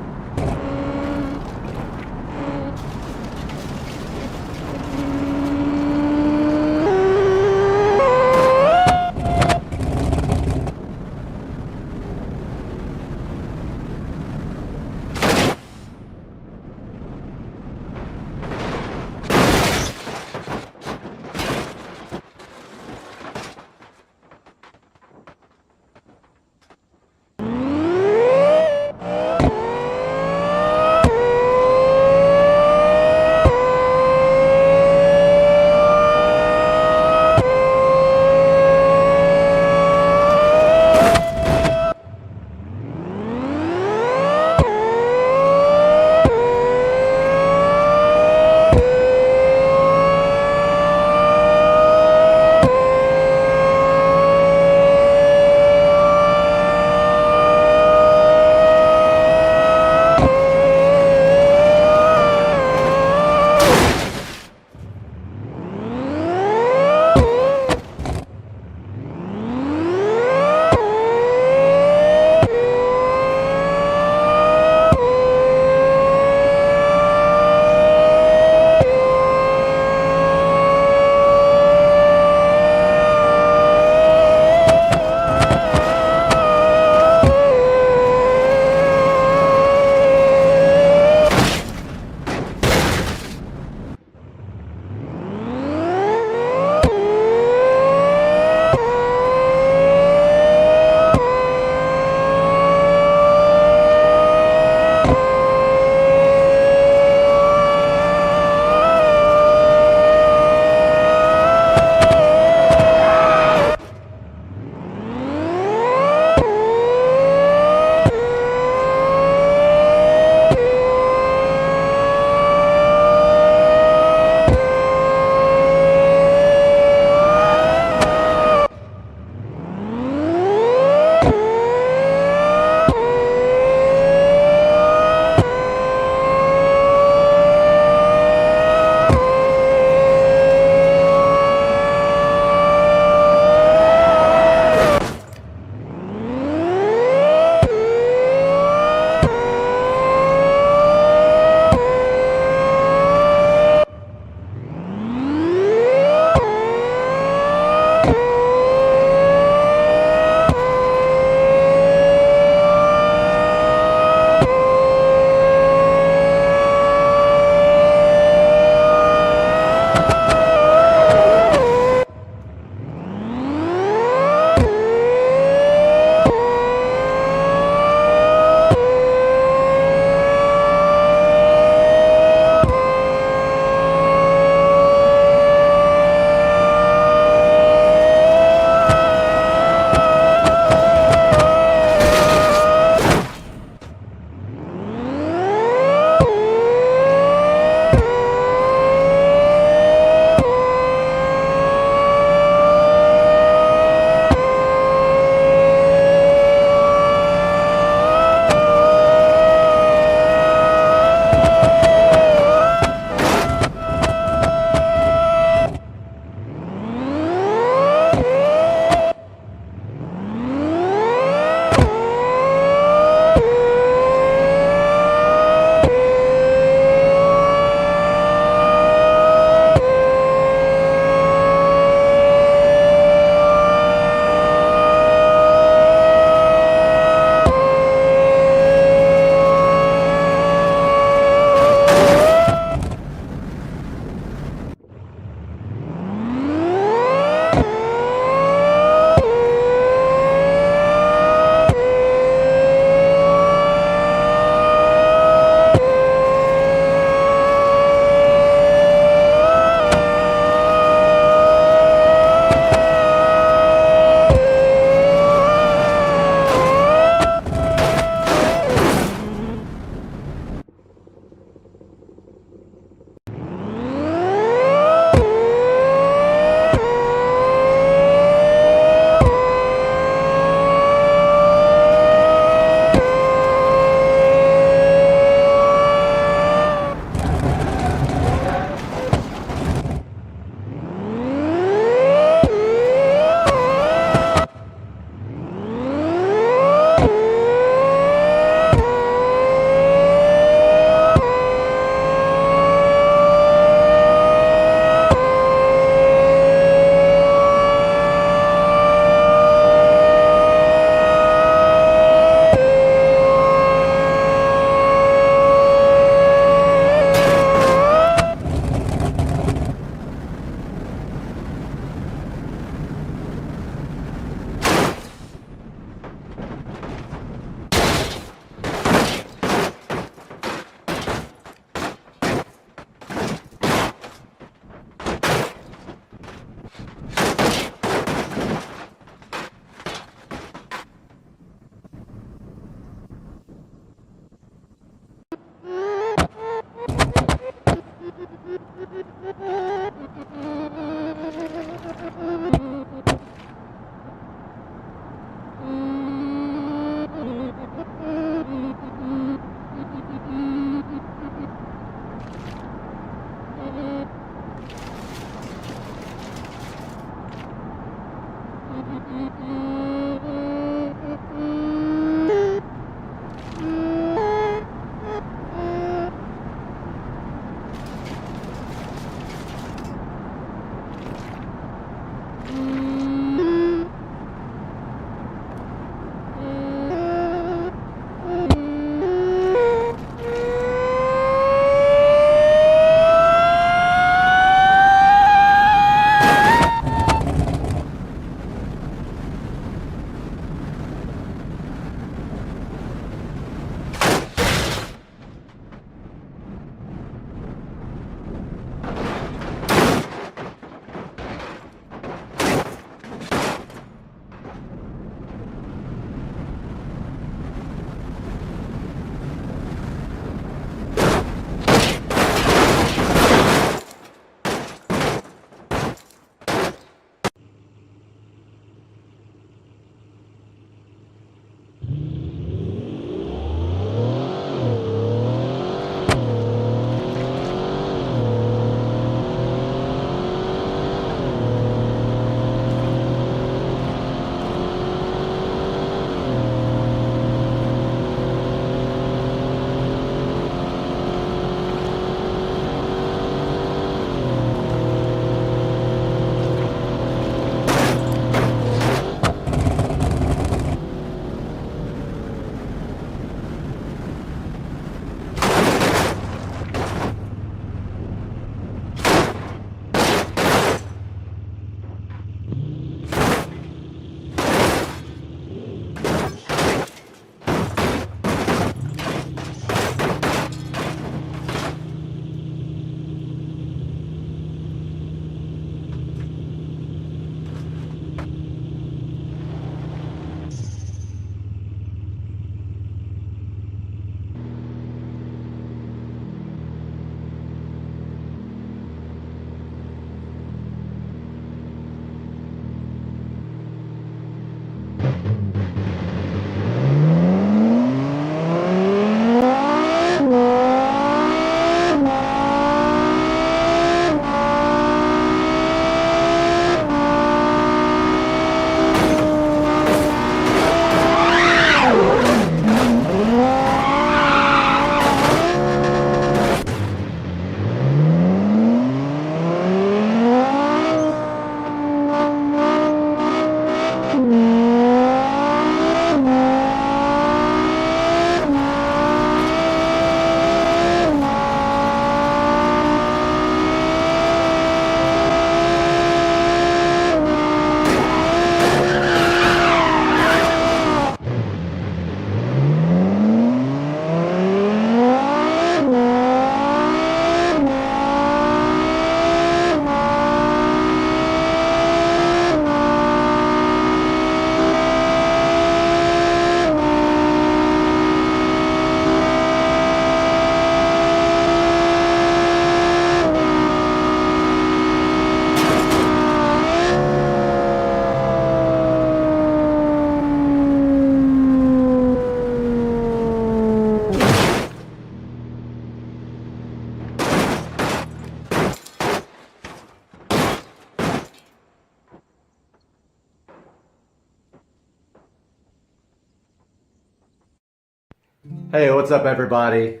Hey, what's up everybody?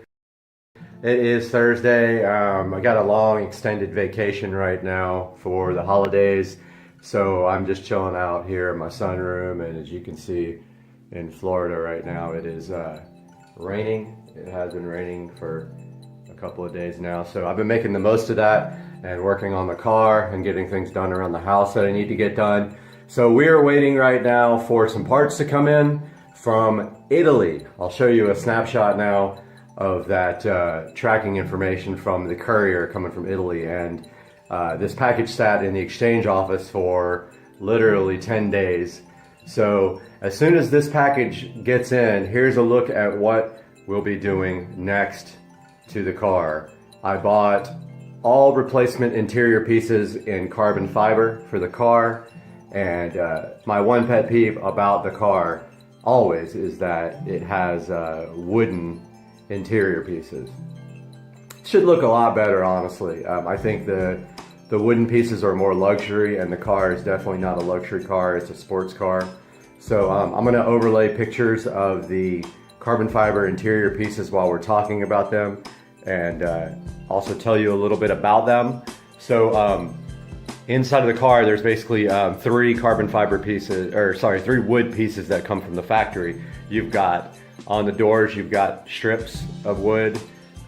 It is Thursday. I got a long extended vacation right now for the holidays. So I'm just chilling out here in my sunroom, and as you can see in Florida right now, it is raining. It has been raining for a couple of days now. So I've been making the most of that and working on the car and getting things done around the house that I need to get done. So we are waiting right now for some parts to come in from Italy. I'll show you a snapshot now of that tracking information from the courier coming from Italy. And this package sat in the exchange office for literally 10 days. So as soon as this package gets in, here's a look at what we'll be doing next to the car. I bought all replacement interior pieces in carbon fiber for the car. And my one pet peeve about the car always is that it has wooden interior pieces. Should look a lot better, honestly. I think the wooden pieces are more luxury, and the car is definitely not a luxury car, it's a sports car. So I'm gonna overlay pictures of the carbon fiber interior pieces while we're talking about them, and also tell you a little bit about them. So inside of the car, there's basically three wood pieces that come from the factory. You've got on the doors, you've got strips of wood.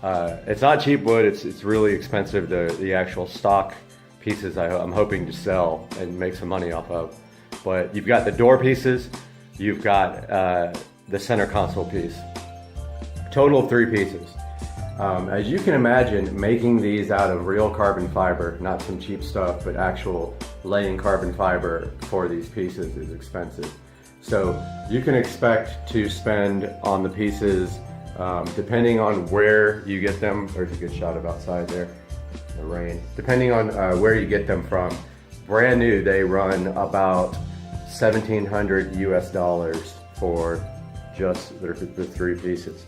It's not cheap wood, it's really expensive, the actual stock pieces I'm hoping to sell and make some money off of. But you've got the door pieces, you've got the center console piece. Total of 3 pieces. As you can imagine, making these out of real carbon fiber, not some cheap stuff, but actual laying carbon fiber for these pieces is expensive. So you can expect to spend on the pieces, depending on where you get them. There's a good shot of outside there, the rain. Depending on where you get them from, brand new, they run about $1,700 US for just the 3 pieces.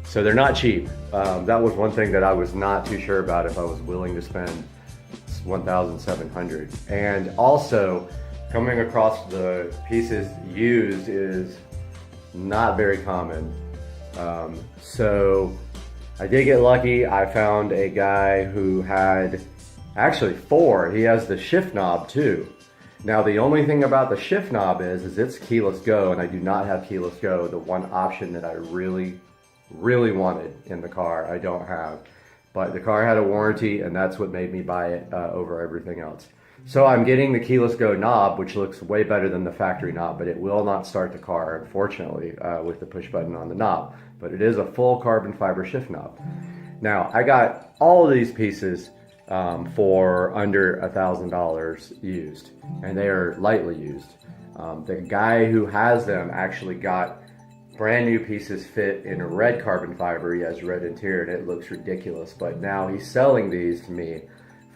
So they're not cheap. That was one thing that I was not too sure about if I was willing to spend $1,700. And also, coming across the pieces used is not very common. So I did get lucky. I found a guy who had actually 4. He has the shift knob too. Now the only thing about the shift knob is it's keyless go, and I do not have keyless go, the one option that I really wanted in the car, I don't have. But the car had a warranty, and that's what made me buy it over everything else. So I'm getting the keyless go knob, which looks way better than the factory knob, but it will not start the car, unfortunately, with the push button on the knob. But it is a full carbon fiber shift knob. Now, I got all of these pieces for under $1,000 used, and they are lightly used. The guy who has them actually got brand new pieces fit in red carbon fiber. He has red interior, and it looks ridiculous, but now he's selling these to me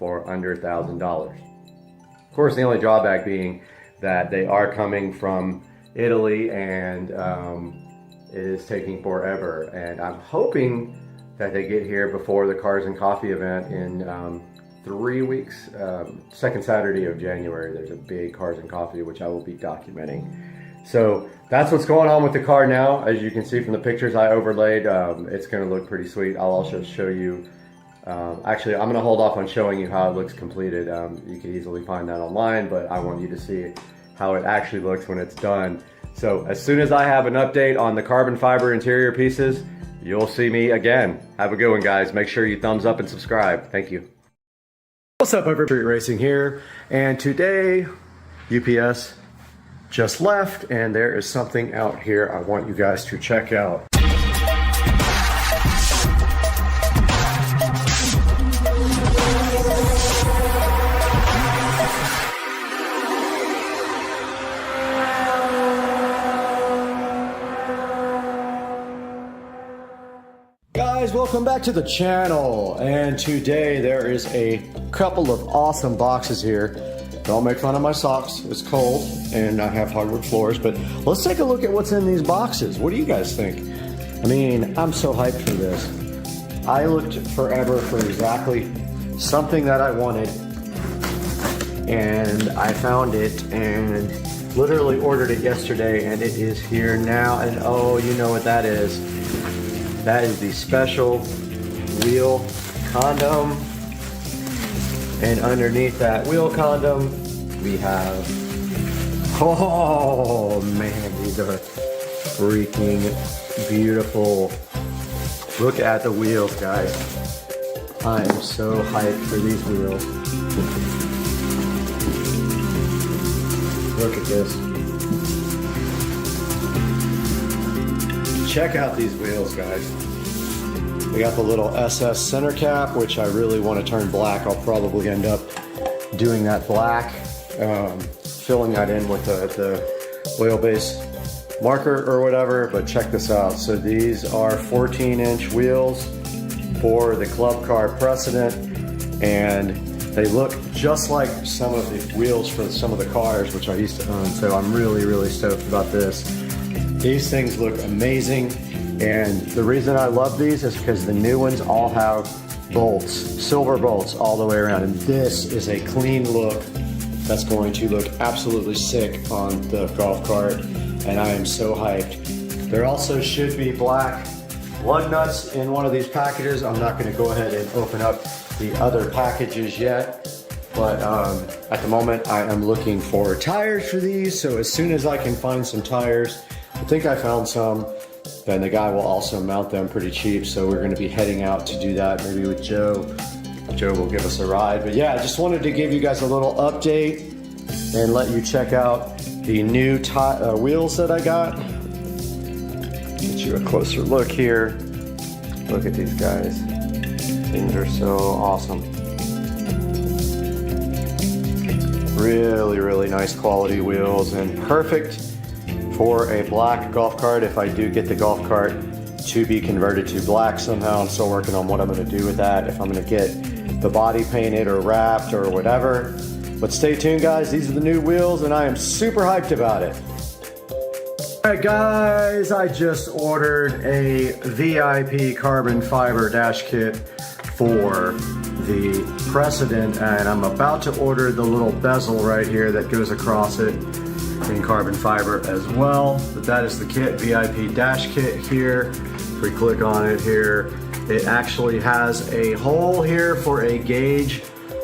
for under $1,000. Of course, the only drawback being that they are coming from Italy, and it is taking forever. And I'm hoping that they get here before the Cars and Coffee event in 3 weeks. Second Saturday of January, there's a big Cars and Coffee, which I will be documenting. So that's what's going on with the car now. As you can see from the pictures I overlaid, it's going to look pretty sweet. I'll also show you. Actually, I'm going to hold off on showing you how it looks completed. You can easily find that online, but I want you to see how it actually looks when it's done. So as soon as I have an update on the carbon fiber interior pieces, you'll see me again. Have a good one, guys. Make sure you thumbs up and subscribe. Thank you. What's up, everybody? Street Racing here, and today UPS just left, and there is something out here I want you guys to check out. Guys, welcome back to the channel, and today there is a couple of awesome boxes here. Don't make fun of my socks, it's cold and I have hardwood floors, but let's take a look at what's in these boxes. What do you guys think? I mean, I'm so hyped for this. I looked forever for exactly something that I wanted, and I found it and literally ordered it yesterday, and it is here now. And oh, you know what that is. That is the special wheel condom. And underneath that wheel condom, we have, oh man, these are freaking beautiful. Look at the wheels, guys. I am so hyped for these wheels. Look at this. Check out these wheels, guys. We got the little SS center cap, which I really want to turn black. I'll probably end up doing that black, filling that in with the wheelbase marker or whatever, but check this out. So these are 14-inch wheels for the Club Car Precedent, and they look just like some of the wheels for some of the cars which I used to own, so I'm really, really stoked about this. These things look amazing, and the reason I love these is because the new ones all have bolts, silver bolts all the way around, and this is a clean look that's going to look absolutely sick on the golf cart, and I am so hyped. There also should be black lug nuts in one of these packages. I'm not going to go ahead and open up the other packages yet, but at the moment I am looking for tires for these, so as soon as I can find some tires, I think I found some, then the guy will also mount them pretty cheap, so we're going to be heading out to do that, maybe with Joe. Joe will give us a ride, but yeah, I just wanted to give you guys a little update and let you check out the new wheels that I got. Get you a closer look here. Look at these guys. Things are so awesome. Really, really nice quality wheels, and perfect for a black golf cart if I do get the golf cart to be converted to black somehow. I'm still working on what I'm going to do with that, if I'm going to get the body painted or wrapped or whatever. But stay tuned, guys. These are the new wheels, and I am super hyped about it. All right, guys, I just ordered a VIP carbon fiber dash kit for the Precedent, and I'm about to order the little bezel right here that goes across it in carbon fiber as well. But that is the kit, VIP dash kit here. If we click on it here, it actually has a hole here for a gauge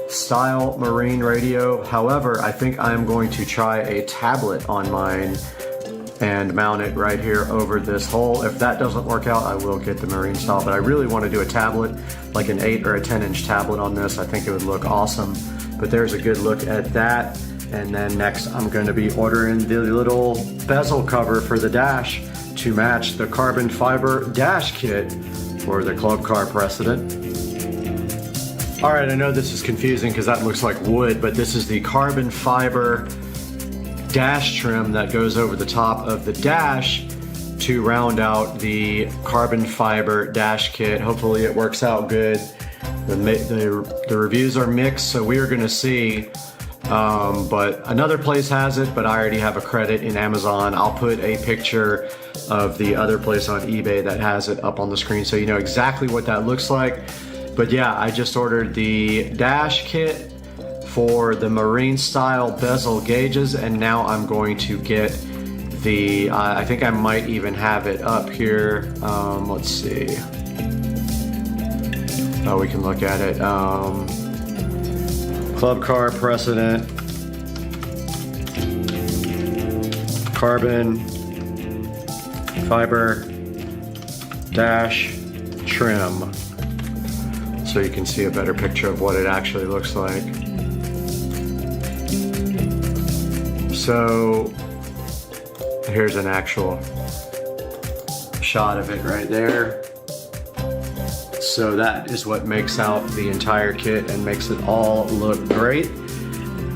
style marine radio. However, I think I'm going to try a tablet on mine and mount it right here over this hole. If that doesn't work out, I will get the marine style, but I really want to do a tablet, like an 8 or a 10-inch tablet on this. I think it would look awesome. But there's a good look at that. And then next I'm going to be ordering the little bezel cover for the dash to match the carbon fiber dash kit for the Club Car Precedent. All right, I know this is confusing because that looks like wood, but this is the carbon fiber dash trim that goes over the top of the dash to round out the carbon fiber dash kit. Hopefully it works out good. The reviews are mixed, so we are going to see. But another place has it, but I already have a credit in Amazon. I'll put a picture of the other place on eBay that has it up on the screen so you know exactly what that looks like. But yeah, I just ordered the dash kit for the marine style bezel gauges, and now I'm going to get the, I think I might even have it up here. Let's see. Oh, we can look at it. Club Car Precedent, carbon fiber dash trim, so you can see a better picture of what it actually looks like. So here's an actual shot of it right there. So that is what makes out the entire kit and makes it all look great.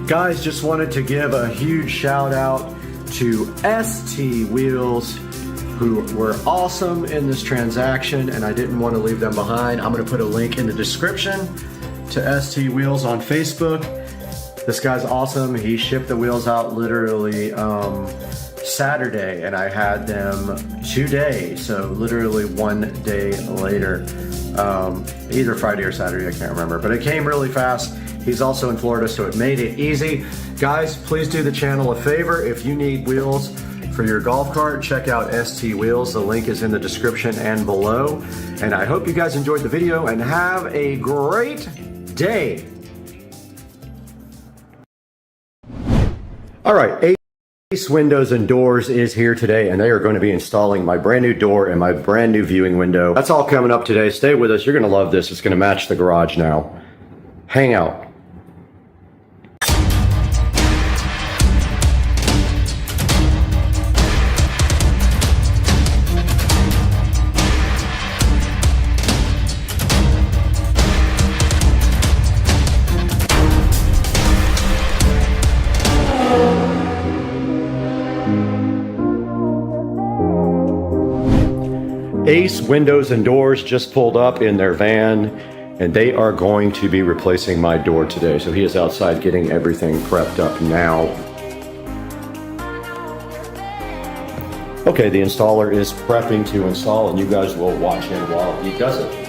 Guys, just wanted to give a huge shout out to ST Wheels, who were awesome in this transaction, and I didn't want to leave them behind. I'm going to put a link in the description to ST Wheels on Facebook. This guy's awesome. He shipped the wheels out literally Saturday, and I had them today, so literally 1 day later. Either Friday or Saturday, I can't remember, but it came really fast. He's also in Florida, so it made it easy. Guys, please do the channel a favor. If you need wheels for your golf cart, check out ST Wheels. The link is in the description and below. And I hope you guys enjoyed the video and have a great day. All right, ASUS Windows and Doors is here today, and they are going to be installing my brand new door and my brand new viewing window. That's all coming up today. Stay with us. You're going to love this. It's going to match the garage now. Hang out. ASUS Windows and Doors just pulled up in their van, and they are going to be replacing my door today. So he is outside getting everything prepped up now. Okay, the installer is prepping to install, and you guys will watch him while he does it.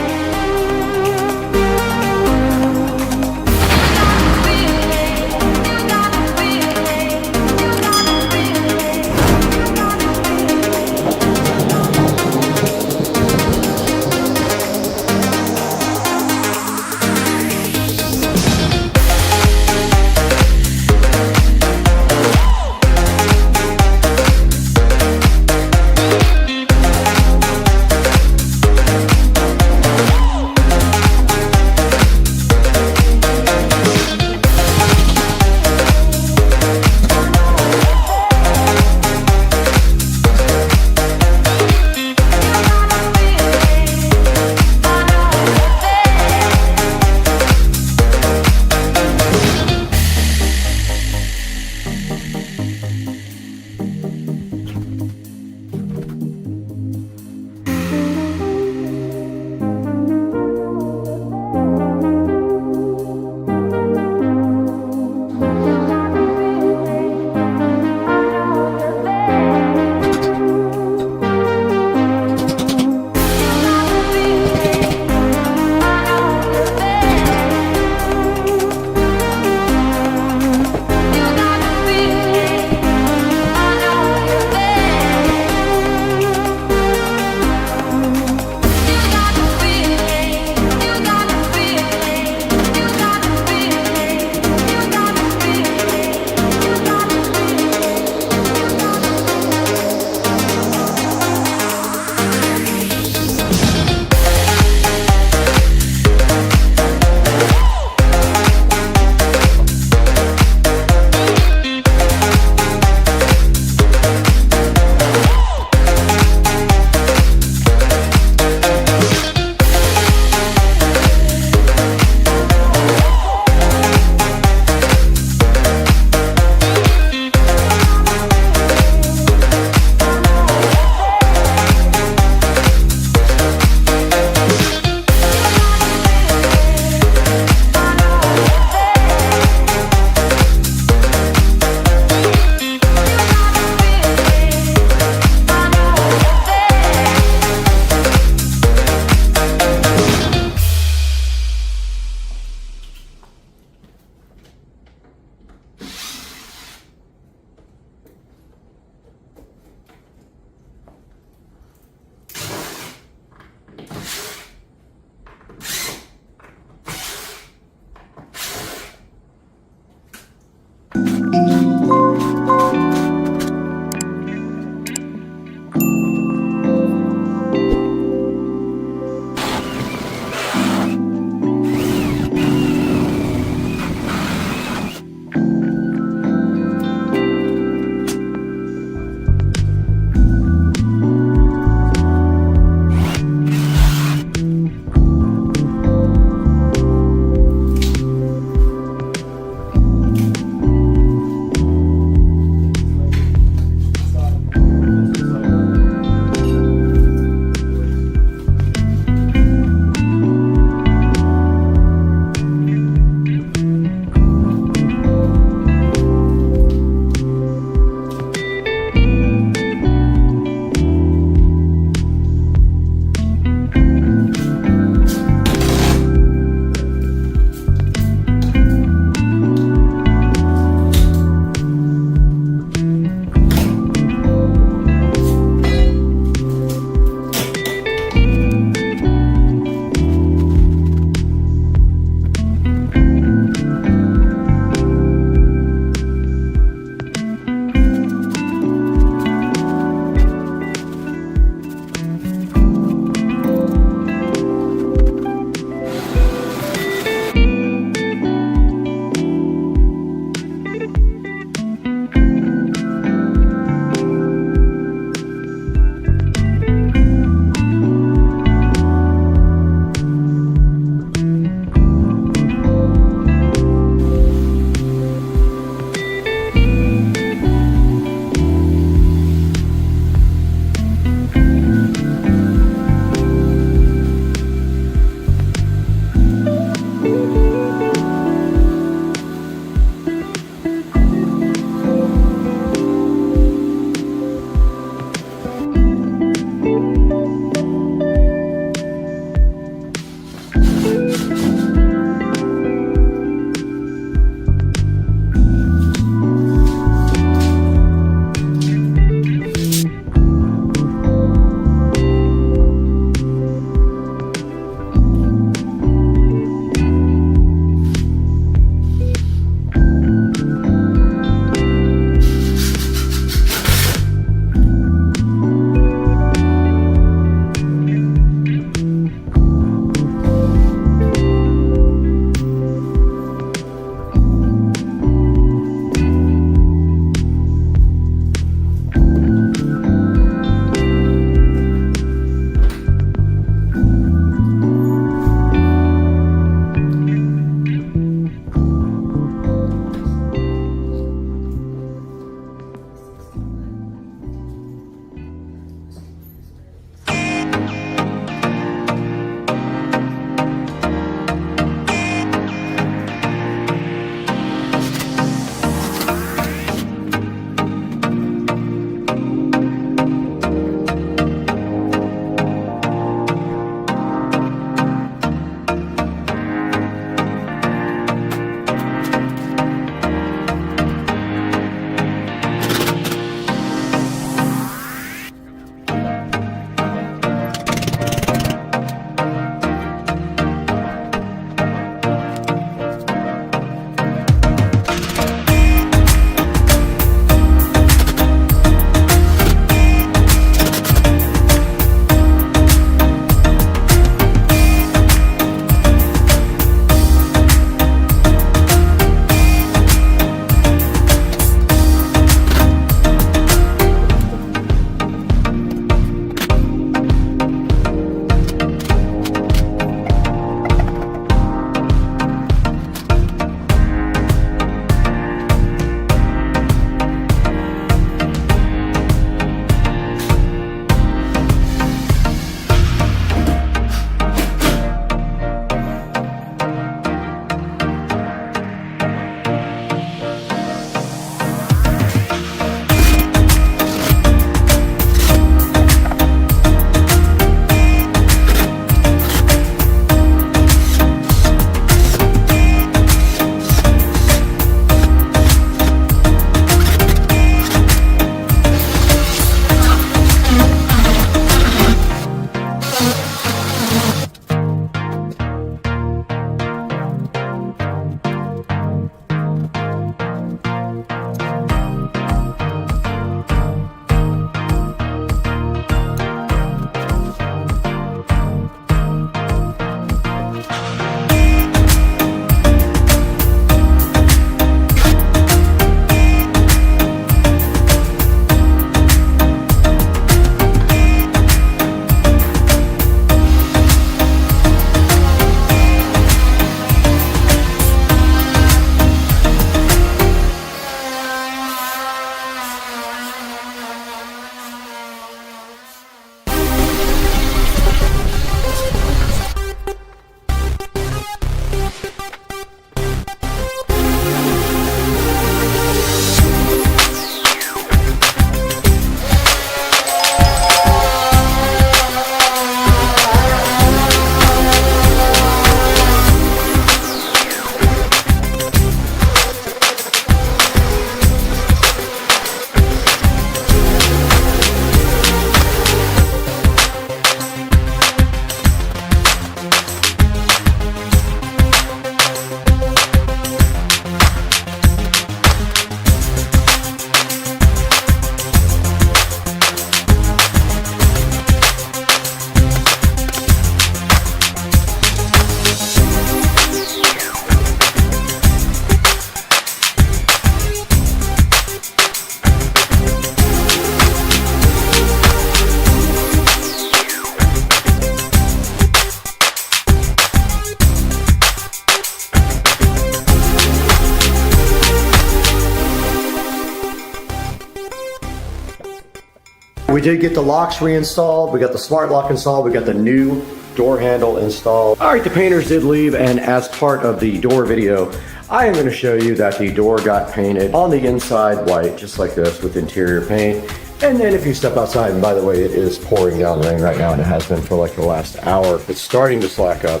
We did get the locks reinstalled. We got the smart lock installed. We got the new door handle installed. All right, the painters did leave, and as part of the door video, I am going to show you that the door got painted on the inside white, just like this, with interior paint. And then if you step outside, and by the way, it is pouring down rain right now, and it has been for like the last hour. It's starting to slack up.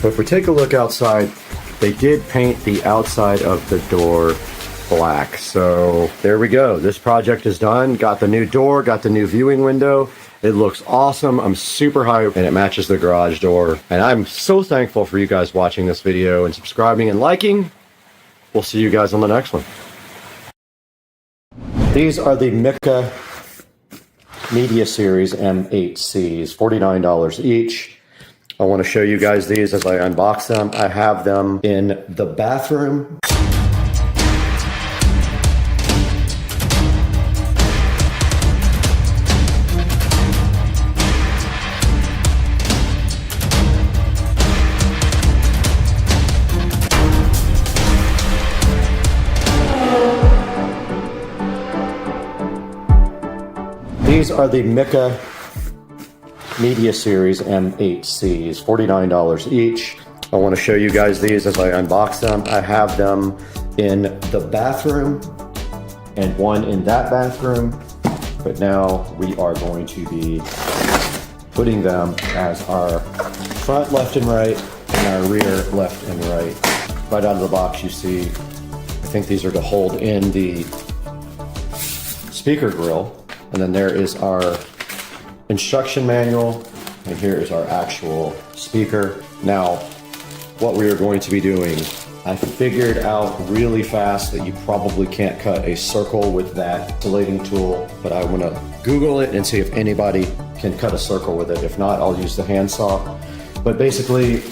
But if we take a look outside, they did paint the outside of the door black. So there we go. This project is done. Got the new door, got the new viewing window. It looks awesome. I'm super hyped, and it matches the garage door. And I'm so thankful for you guys watching this video and subscribing and liking. We'll see you guys on the next one. These are the Mika Media Series M8Cs, $49 each. I want to show you guys these as I unbox them. I have them in the bathroom. These are the Mika Media Series M8Cs, $49 each. I want to show you guys these as I unbox them. I have them in the bathroom and one in that bathroom, but now we are going to be putting them as our front left and right and our rear left and right. Right out of the box you see, I think these are to hold in the speaker grill. And then there is our instruction manual, and here is our actual speaker. Now, what we are going to be doing, I figured out really fast that you probably can't cut a circle with that insulating tool, but I want to Google it and see if anybody can cut a circle with it. If not, I'll use the handsaw. But basically,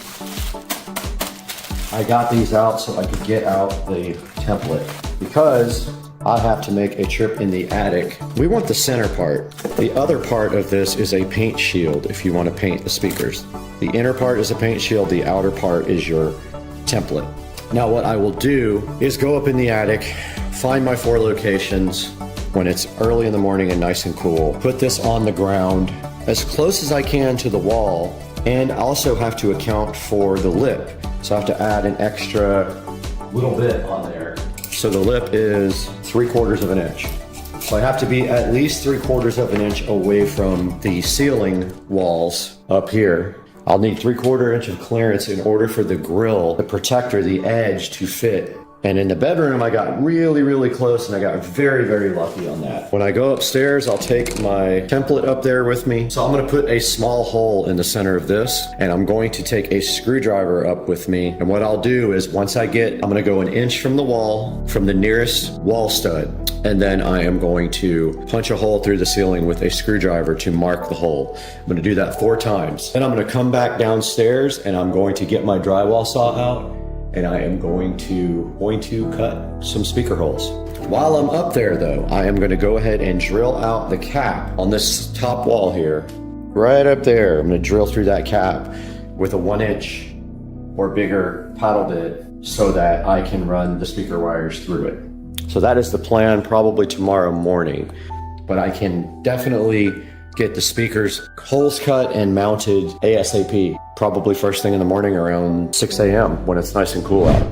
I got these out so I could get out the template, because I have to make a trip in the attic. We want the center part. The other part of this is a paint shield if you want to paint the speakers. The inner part is a paint shield, the outer part is your template. Now what I will do is go up in the attic, find my 4 locations when it's early in the morning and nice and cool, put this on the ground as close as I can to the wall, and also have to account for the lip. So I have to add an extra little bit on there. So the lip is 3/4 of an inch. So I have to be at least 3/4 of an inch away from the ceiling walls up here. I'll need 3/4 inch of clearance in order for the grill, the protector, the edge to fit. And in the bedroom, I got really, really close, and I got very, very lucky on that. When I go upstairs, I'll take my template up there with me. So I'm gonna put a small hole in the center of this, and I'm going to take a screwdriver up with me. And what I'll do is once I'm gonna go 1 inch from the wall, from the nearest wall stud, and then I am going to punch a hole through the ceiling with a screwdriver to mark the hole. I'm gonna do that 4 times. Then I'm gonna come back downstairs, and I'm going to get my drywall saw out, and I am going to cut some speaker holes. While I'm up there though, I am going to go ahead and drill out the cap on this top wall here. Right up there, I'm going to drill through that cap with a 1 inch or bigger paddle bit so that I can run the speaker wires through it. So that is the plan, probably tomorrow morning. But I can definitely get the speakers holes cut and mounted ASAP. Probably first thing in the morning around 6 a.m. when it's nice and cool out.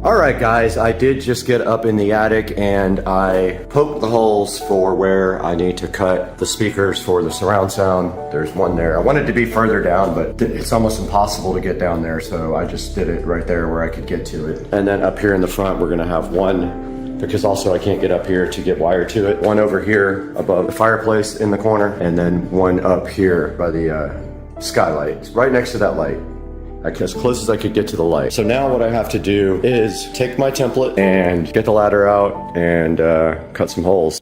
All right, guys, I did just get up in the attic and I poked the holes for where I need to cut the speakers for the surround sound. There's one there. I wanted to be further down, but it's almost impossible to get down there, so I just did it right there where I could get to it. And then up here in the front, we're gonna have one, because also I can't get up here to get wire to it. One over here above the fireplace in the corner, and then one up here by the skylight, right next to that light, as close as I could get to the light. So now what I have to do is take my template and get the ladder out and cut some holes.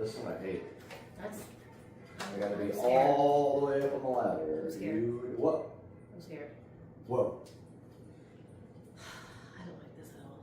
This one I hate. That's. I gotta be all the way up on the ladder. I'm scared. What? I'm scared. Whoa. I don't like this at all.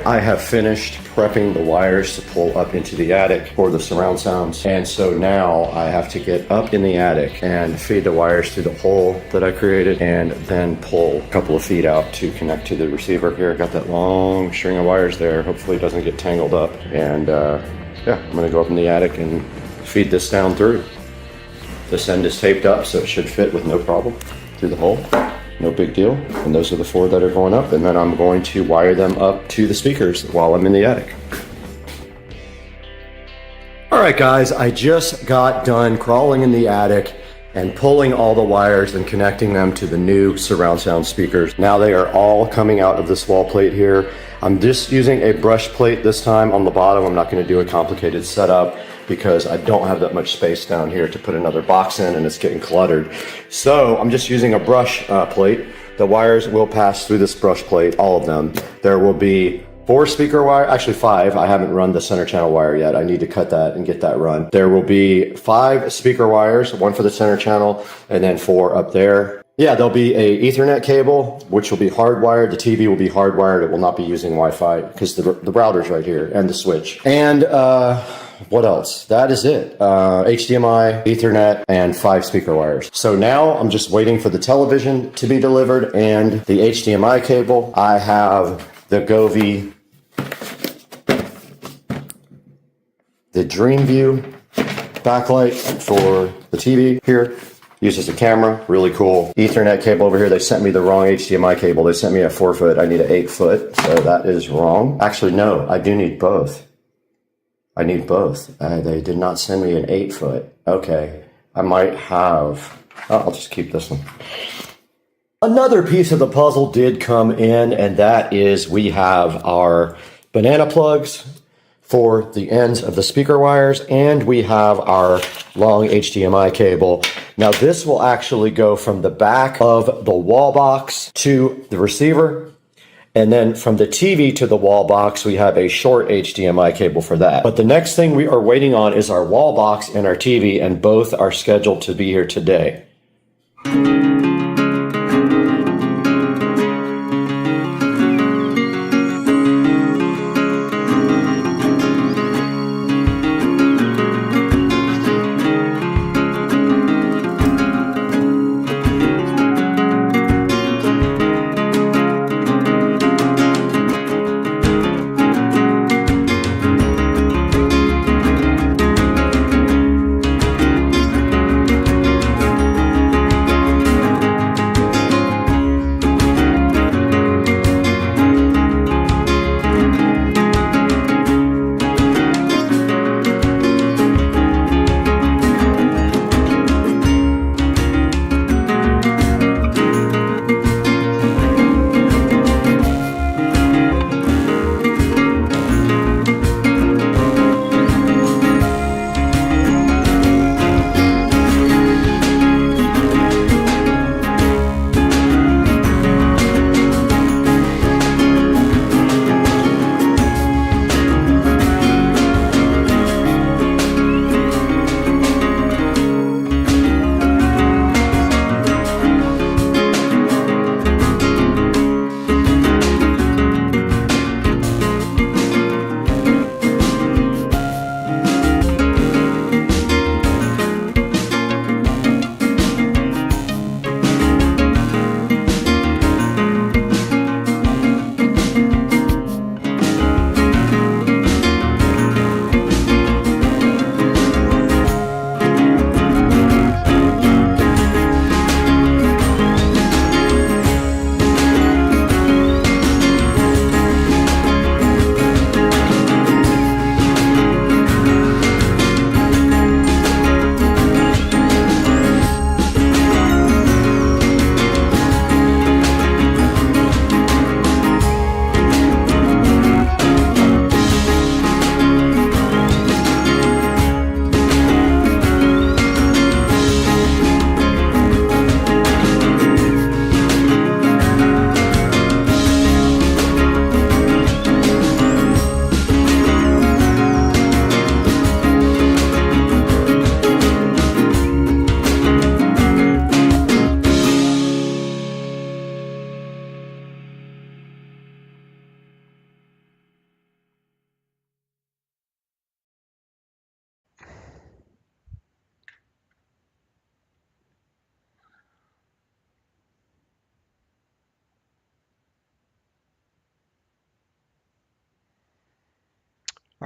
I have finished prepping the wires to pull up into the attic for the surround sounds. And so now I have to get up in the attic and feed the wires through the hole that I created and then pull a couple of feet out to connect to the receiver here. Got that long string of wires there. Hopefully it doesn't get tangled up. And yeah, I'm gonna go up in the attic and feed this down through. This end is taped up, so it should fit with no problem through the hole. No big deal. And those are the 4 that are going up, and then I'm going to wire them up to the speakers while I'm in the attic. All right, guys, I just got done crawling in the attic and pulling all the wires and connecting them to the new surround sound speakers. Now they are all coming out of this wall plate here. I'm just using a brush plate this time on the bottom. I'm not going to do a complicated setup because I don't have that much space down here to put another box in, and it's getting cluttered. So I'm just using a brush plate. The wires will pass through this brush plate, all of them. There will be 4 speaker wire, actually 5. I haven't run the center channel wire yet. I need to cut that and get that run. There will be 5 speaker wires, 1 for the center channel, and then 4 up there. Yeah, there'll be a Ethernet cable, which will be hardwired. The TV will be hardwired. It will not be using Wi-Fi because the router's right here and the switch. And what else? That is it. HDMI, Ethernet, and 5 speaker wires. So now I'm just waiting for the television to be delivered and the HDMI cable. I have the Govee, the DreamView backlight for the TV here. Uses a camera, really cool. Ethernet cable over here. They sent me the wrong HDMI cable. They sent me a 4-foot. I need an 8-foot, so that is wrong. Actually, no, I do need both. I need both. They did not send me an 8-foot. Okay, I might have. I'll just keep this one. Another piece of the puzzle did come in, and that is we have our banana plugs for the ends of the speaker wires, and we have our long HDMI cable. Now this will actually go from the back of the wall box to the receiver, and then from the TV to the wall box, we have a short HDMI cable for that. But the next thing we are waiting on is our wall box and our TV, and both are scheduled to be here today.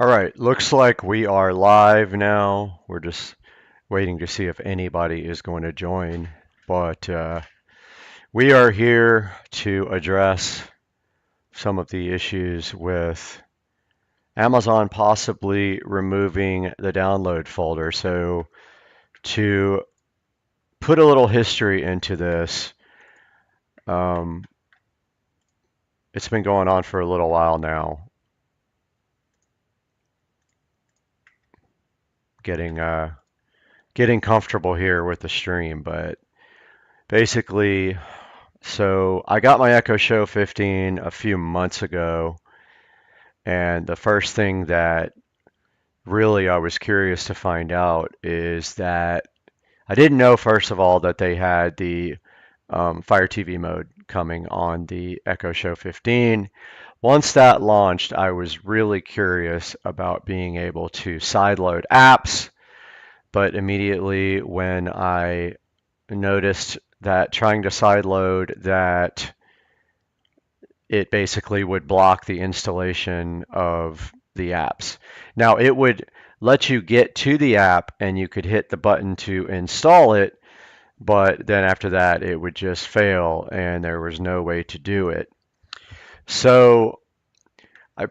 All right, looks like we are live now. We're just waiting to see if anybody is going to join. But we are here to address some of the issues with Amazon possibly removing the download folder. So to put a little history into this, it's been going on for a little while now. Getting comfortable here with the stream, but basically, so I got my Echo Show 15 a few months ago, and the first thing that really I was curious to find out is that I didn't know, first of all, that they had the Fire TV mode coming on the Echo Show 15. Once that launched, I was really curious about being able to sideload apps, but immediately when I noticed that trying to sideload that it basically would block the installation of the apps. Now it would let you get to the app and you could hit the button to install it, but then after that it would just fail and there was no way to do it. So I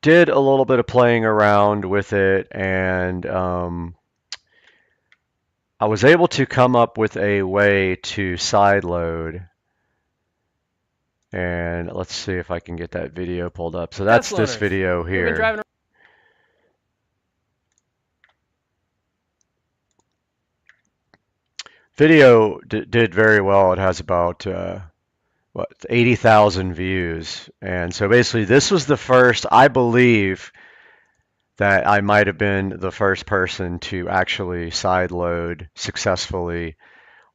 did a little bit of playing around with it, and I was able to come up with a way to sideload. And let's see if I can get that video pulled up. So that's this video here. Video did very well. It has about 80,000 views. And so basically this was the first, I believe that I might have been the first person to actually sideload successfully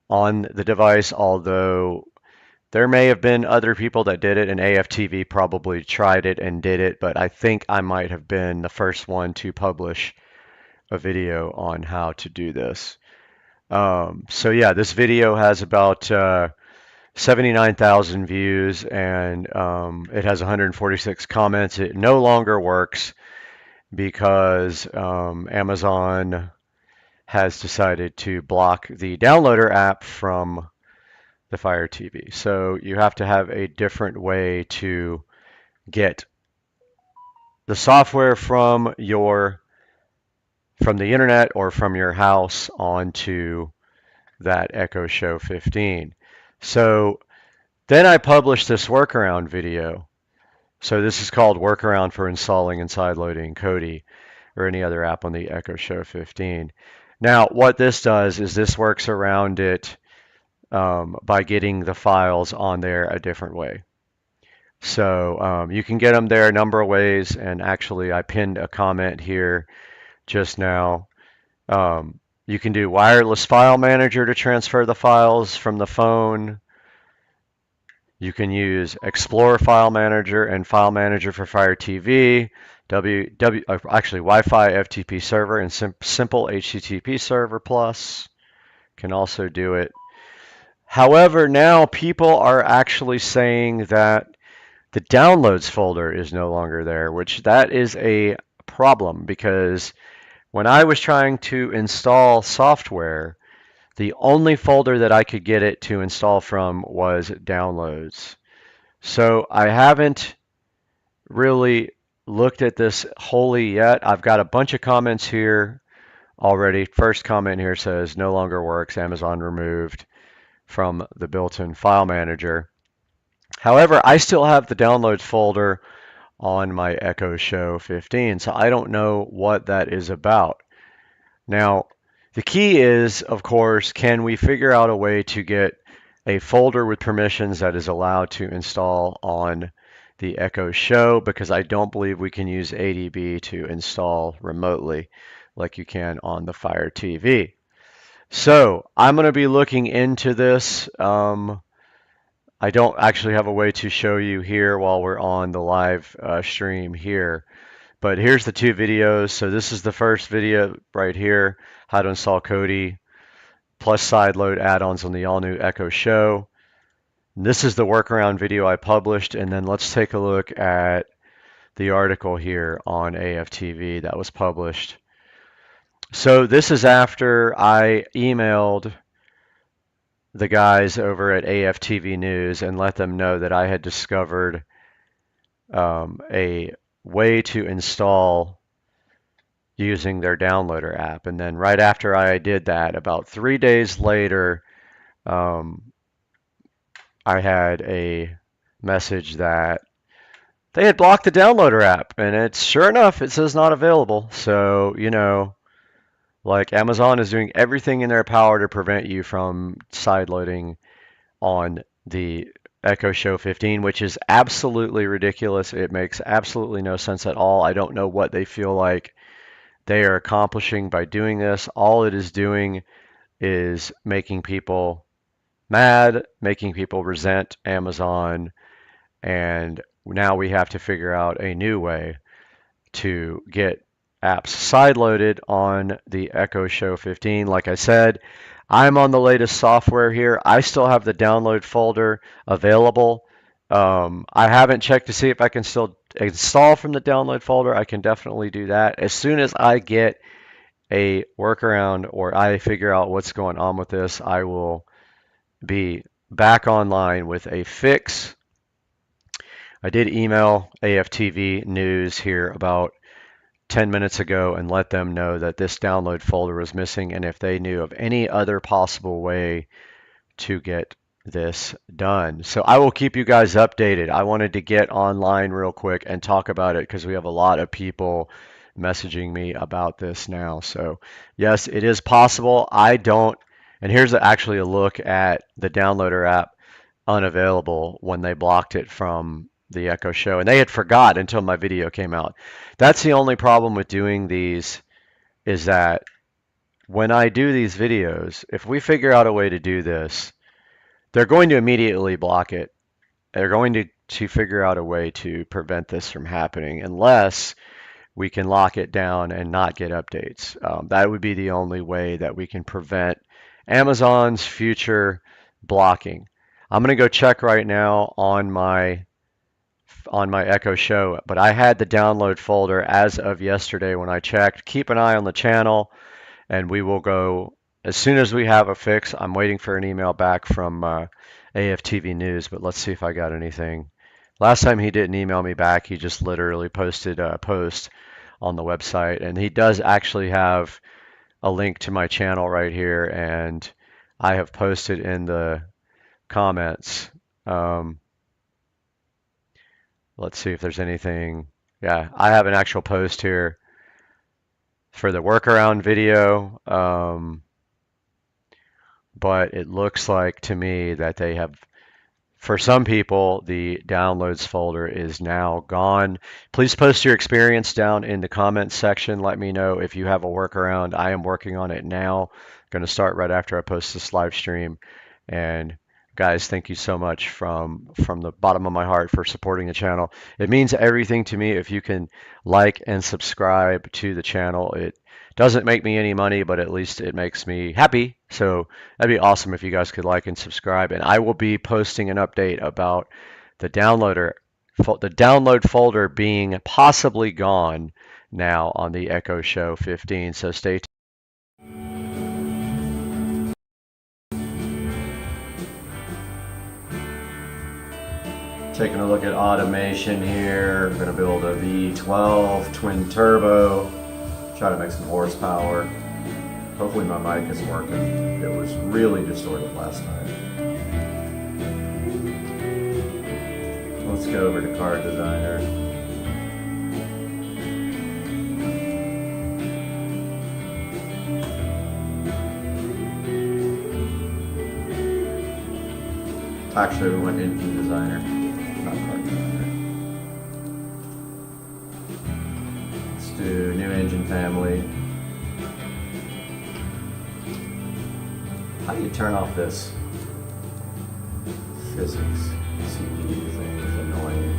on the device, although there may have been other people that did it, and AFTV probably tried it and did it, but I think I might have been the first one to publish a video on how to do this. So yeah, this video has about 79,000 views, and it has 146 comments. It no longer works because Amazon has decided to block the downloader app from the Fire TV. So you have to have a different way to get the software from the internet or from your house onto that Echo Show 15. So then I published this workaround video. So this is called Workaround for Installing and Sideloading Kodi or any other app on the Echo Show 15. Now what this does is this works around it by getting the files on there a different way. So you can get them there a number of ways, and actually I pinned a comment here just now. You can do wireless file manager to transfer the files from the phone. You can use Explorer File Manager and File Manager for Fire TV, actually Wi-Fi FTP server and simple HTTP server plus can also do it. However, now people are actually saying that the downloads folder is no longer there, which that is a problem, because when I was trying to install software, the only folder that I could get it to install from was downloads. So I haven't really looked at this wholly yet. I've got a bunch of comments here already. First comment here says no longer works, Amazon removed from the built-in file manager. However, I still have the downloads folder on my Echo Show 15, so I don't know what that is about. Now, the key is, of course, can we figure out a way to get a folder with permissions that is allowed to install on the Echo Show, because I don't believe we can use ADB to install remotely like you can on the Fire TV. So I'm going to be looking into this. I don't actually have a way to show you here while we're on the live stream here, but here's the two videos. So this is the first video right here, how to install Kodi plus sideload add-ons on the all-new Echo Show. And this is the workaround video I published, and then let's take a look at the article here on AFTV that was published. So this is after I emailed the guys over at AFTV News and let them know that I had discovered a way to install using their downloader app. And then right after I did that, about 3 days later, I had a message that they had blocked the downloader app, and it's sure enough, it says not available. So, you know, like Amazon is doing everything in their power to prevent you from sideloading on the Echo Show 15, which is absolutely ridiculous. It makes absolutely no sense at all. I don't know what they feel like they are accomplishing by doing this. All it is doing is making people mad, making people resent Amazon, and now we have to figure out a new way to get apps sideloaded on the Echo Show 15. Like I said, I'm on the latest software here. I still have the download folder available. I haven't checked to see if I can still install from the download folder. I can definitely do that. As soon as I get a workaround or I figure out what's going on with this, I will be back online with a fix. I did email AFTV News here about 10 minutes ago and let them know that this download folder was missing and if they knew of any other possible way to get this done. So I will keep you guys updated. I wanted to get online real quick and talk about it because we have a lot of people messaging me about this now. So yes, it is possible. I don't, and here's actually a look at the downloader app unavailable when they blocked it from the Echo Show, and they had forgot until my video came out. That's the only problem with doing these, is that when I do these videos, if we figure out a way to do this, they're going to immediately block it. They're going to figure out a way to prevent this from happening unless we can lock it down and not get updates. That would be the only way that we can prevent Amazon's future blocking. I'm going to go check right now on my Echo Show, but I had the download folder as of yesterday when I checked. Keep an eye on the channel, and we will go as soon as we have a fix. I'm waiting for an email back from AFTV News, but let's see if I got anything. Last time he didn't email me back. He just literally posted a post on the website, and he does actually have a link to my channel right here, and I have posted in the comments. Let's see if there's anything. Yeah, I have an actual post here for the workaround video, but it looks like to me that they have, for some people, the downloads folder is now gone. Please post your experience down in the comments section. Let me know if you have a workaround. I am working on it now. Going to start right after I post this live stream. And guys, thank you so much from the bottom of my heart for supporting the channel. It means everything to me if you can like and subscribe to the channel. It doesn't make me any money, but at least it makes me happy. So that'd be awesome if you guys could like and subscribe. And I will be posting an update about the download folder being possibly gone now on the Echo Show 15. So stay tuned. Taking a look at automation here. I'm going to build a V12 twin turbo, try to make some horsepower. Hopefully my mic is working. It was really distorted last night. Let's go over to Card Designer. Actually, we went Engine Designer. Let's do new engine family. How do you turn off this physics CPU thing? It's annoying.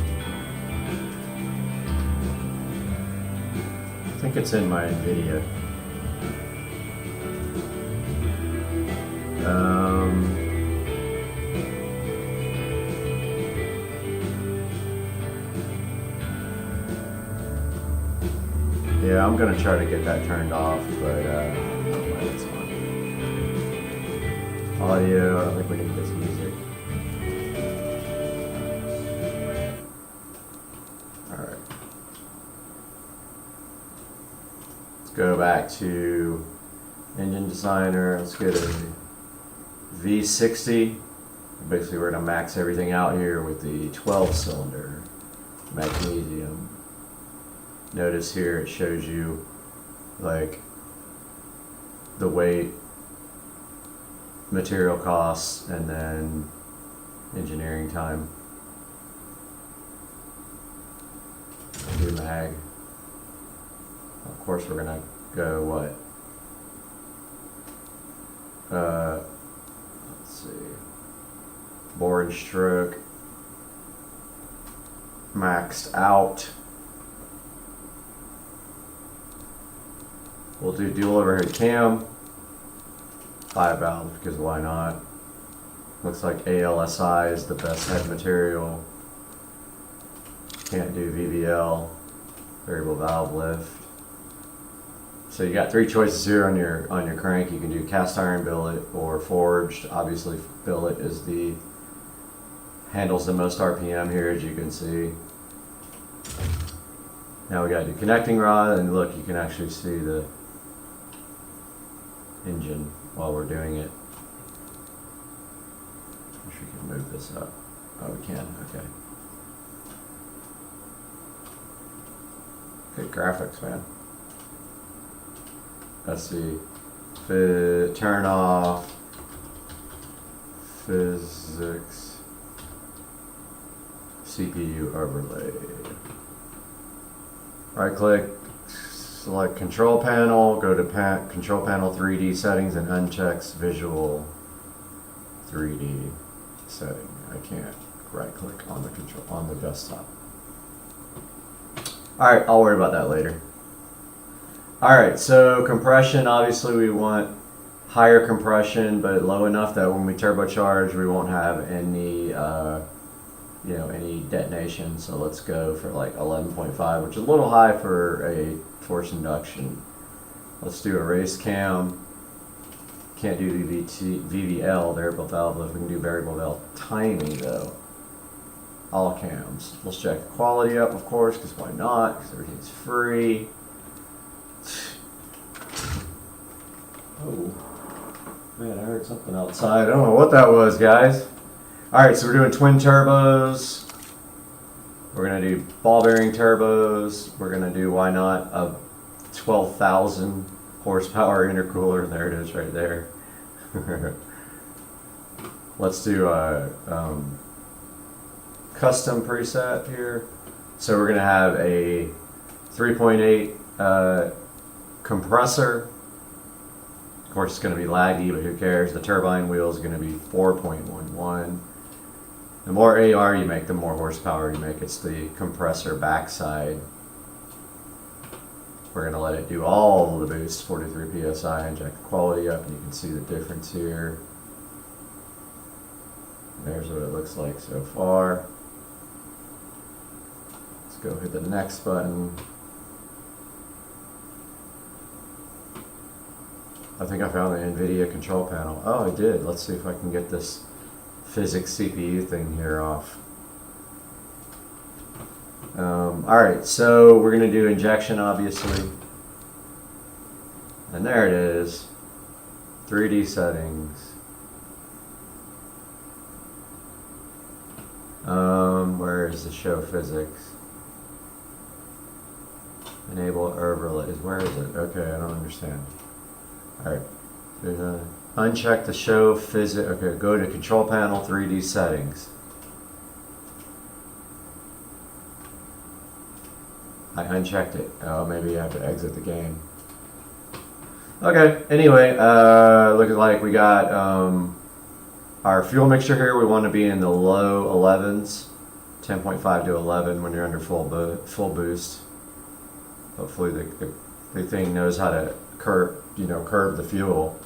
I think it's in my NVIDIA. Yeah, I'm gonna try to get that turned off, but it's fine. Audio, I don't think we need this music. Alright. Let's go back to engine designer. Let's go to V60. Basically, we're gonna max everything out here with the 12-cylinder magnesium. Notice here it shows you like the weight, material costs, and then engineering time. Do mag. Of course, we're gonna go what? Let's see. Bore and stroke maxed out. We'll do dual overhead cam, 5 valves, because why not? Looks like ALSI is the best head material. Can't do VVL, variable valve lift. So you got 3 choices here on your crank. You can do cast iron billet or forged. Obviously, billet is handles the most RPM here, as you can see. Now we got to do connecting rod, and look, you can actually see the engine while we're doing it. Wish we could move this up. Oh, we can. Okay. Good graphics, man. Let's see. Turn off physics CPU overlay. Right click, select control panel, go to control panel 3D settings, and unchecks visual 3D setting. I can't right click on the desktop. Alright, I'll worry about that later. Alright, so compression, obviously we want higher compression, but low enough that when we turbocharge we won't have any any detonation. So let's go for like 11.5, which is a little high for a forced induction. Let's do a race cam. Can't do VVL, variable valve lift. We can do variable valve timing though. All cams. Let's check the quality up, of course, because why not? Because everything's free. Oh, man, I heard something outside. I don't know what that was, guys. Alright, so we're doing twin turbos. We're going to do ball bearing turbos. We're going to do, why not, a 12,000 horsepower intercooler. There it is right there. Let's do a custom preset here. So we're going to have a 3.8 compressor. Of course, it's going to be laggy, but who cares? The turbine wheel is going to be 4.11. The more AR you make, the more horsepower you make. It's the compressor backside. We're going to let it do all the boosts, 43 PSI, and check the quality up, and you can see the difference here. There's what it looks like so far. Let's go hit the next button. I think I found the NVIDIA control panel. Oh, I did. Let's see if I can get this physics CPU thing here off. Alright, so we're going to do injection, obviously. And there it is. 3D settings. Where is the show physics? Enable overlays. Where is it? Okay, I don't understand. Alright. Uncheck the show physics. Okay, go to control panel 3D settings. I unchecked it. Oh, maybe I have to exit the game. Okay, anyway, looks like we got our fuel mixture here. We want to be in the low 11s, 10.5 to 11 when you're under full boost. Hopefully the thing knows how to curb the fuel.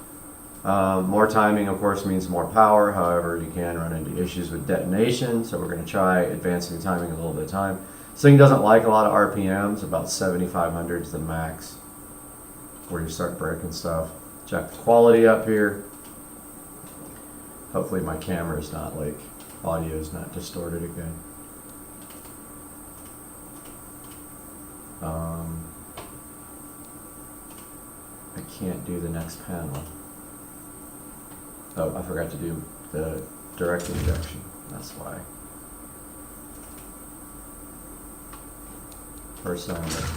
More timing, of course, means more power. However, you can run into issues with detonation, so we're going to try advancing timing a little bit of time. This thing doesn't like a lot of RPMs, about 7,500 is the max where you start breaking stuff. Check the quality up here. Hopefully my camera is not like, audio is not distorted again. I can't do the next panel. Oh, I forgot to do the direct injection, that's why. First on the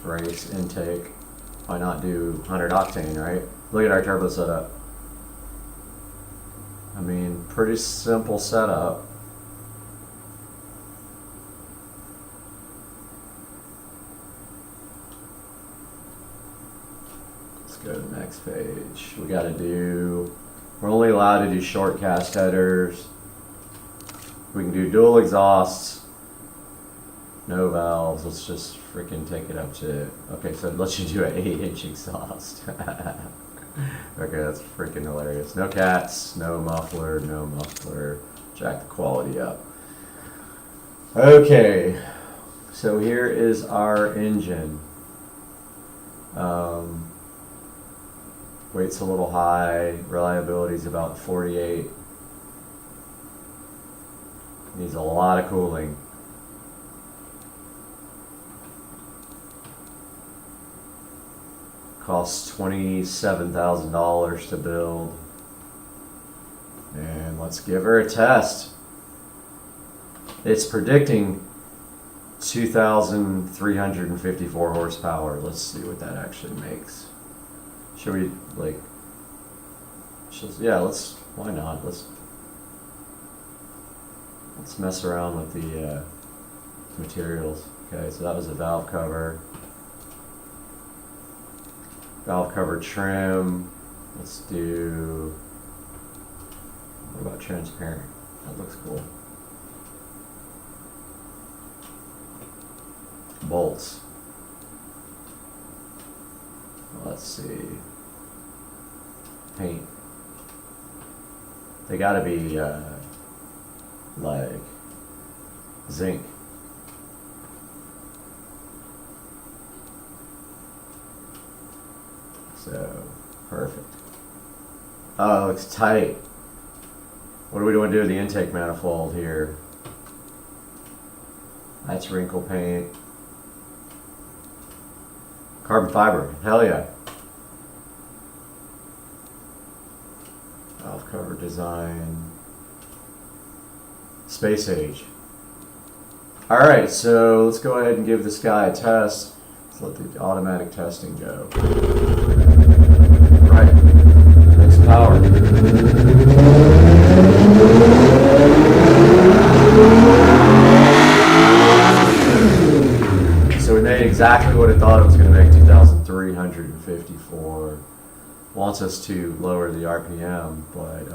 race intake. Why not do 100 octane, right? Look at our turbo setup. I mean, pretty simple setup. Let's go to the next page. We gotta do, we're only allowed to do short cast headers. We can do dual exhausts. No valves, let's just freaking take it up to, okay, so let's just do an 8-inch exhaust. Okay, that's freaking hilarious. No cats, no muffler, jack the quality up. Okay, so here is our engine. Weight's a little high, reliability is about 48. Needs a lot of cooling. Costs $27,000 to build. And let's give her a test. It's predicting 2,354 horsepower. Let's see what that actually makes. Should we, like, yeah, let's, why not? Let's mess around with the materials. Okay, so that was a valve cover. Valve cover trim. Let's do, what about transparent? That looks cool. Bolts. Let's see. Paint. They gotta be like zinc. So, perfect. Oh, it looks tight. What do we want to do with the intake manifold here? That's wrinkle paint. Carbon fiber, hell yeah. Valve cover design. Space age. Alright, so let's go ahead and give this guy a test. Let's let the automatic testing go. Right, makes power. So we made exactly what it thought it was going to make, 2,354. Wants us to lower the RPM, but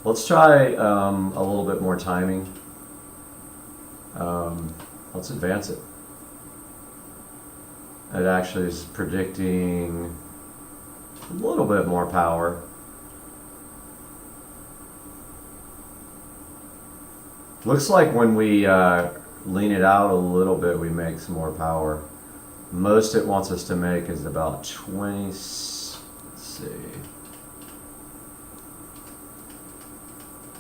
let's try a little bit more timing. Let's advance it. It actually is predicting a little bit more power. Looks like when we lean it out a little bit, we make some more power. Most it wants us to make is about 20, let's see,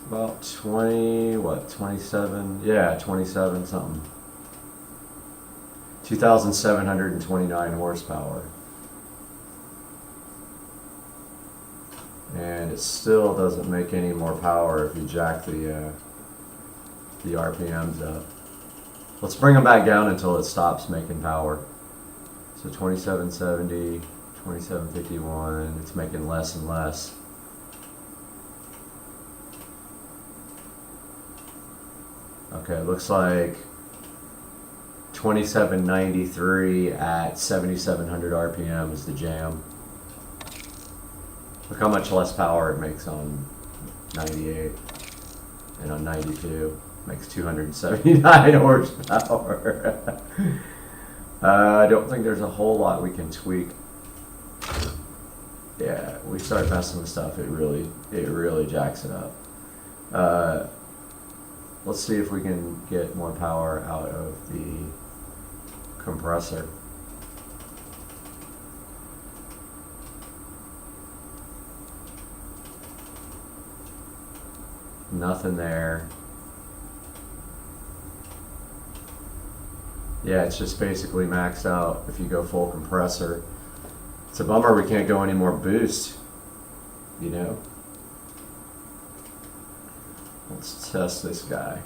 about 20, what, 27? Yeah, 27 something. 2,729 horsepower. And it still doesn't make any more power if you jack the RPMs up. Let's bring them back down until it stops making power. So 2770, 2751, it's making less and less. Okay, it looks like 2793 at 7,700 RPM is the jam. Look how much less power it makes on 98 and on 92. Makes 279 horsepower. I don't think there's a whole lot we can tweak. Yeah, we start messing with stuff, it really jacks it up. Let's see if we can get more power out of the compressor. Nothing there. Yeah, it's just basically maxed out if you go full compressor. It's a bummer we can't go any more boost, you know? Let's test this guy.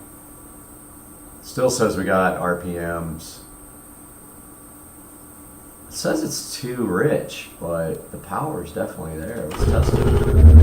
Still says we got RPMs. It says it's too rich, but the power is definitely there. Let's test it.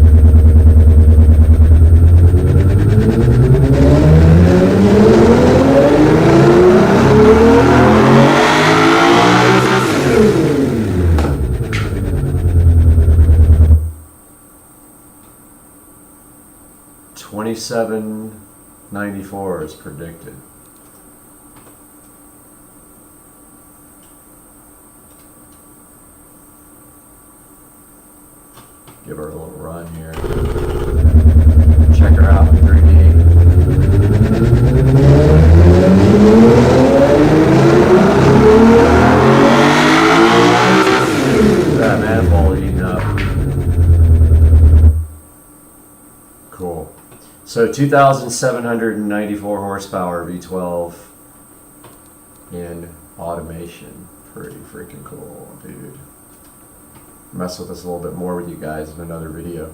2794 is predicted. Give her a little run here. Check her out in 3D. That manifold heating up. Cool. So 2,794 horsepower V12 in automation. Pretty freaking cool, dude. Mess with this a little bit more with you guys in another video.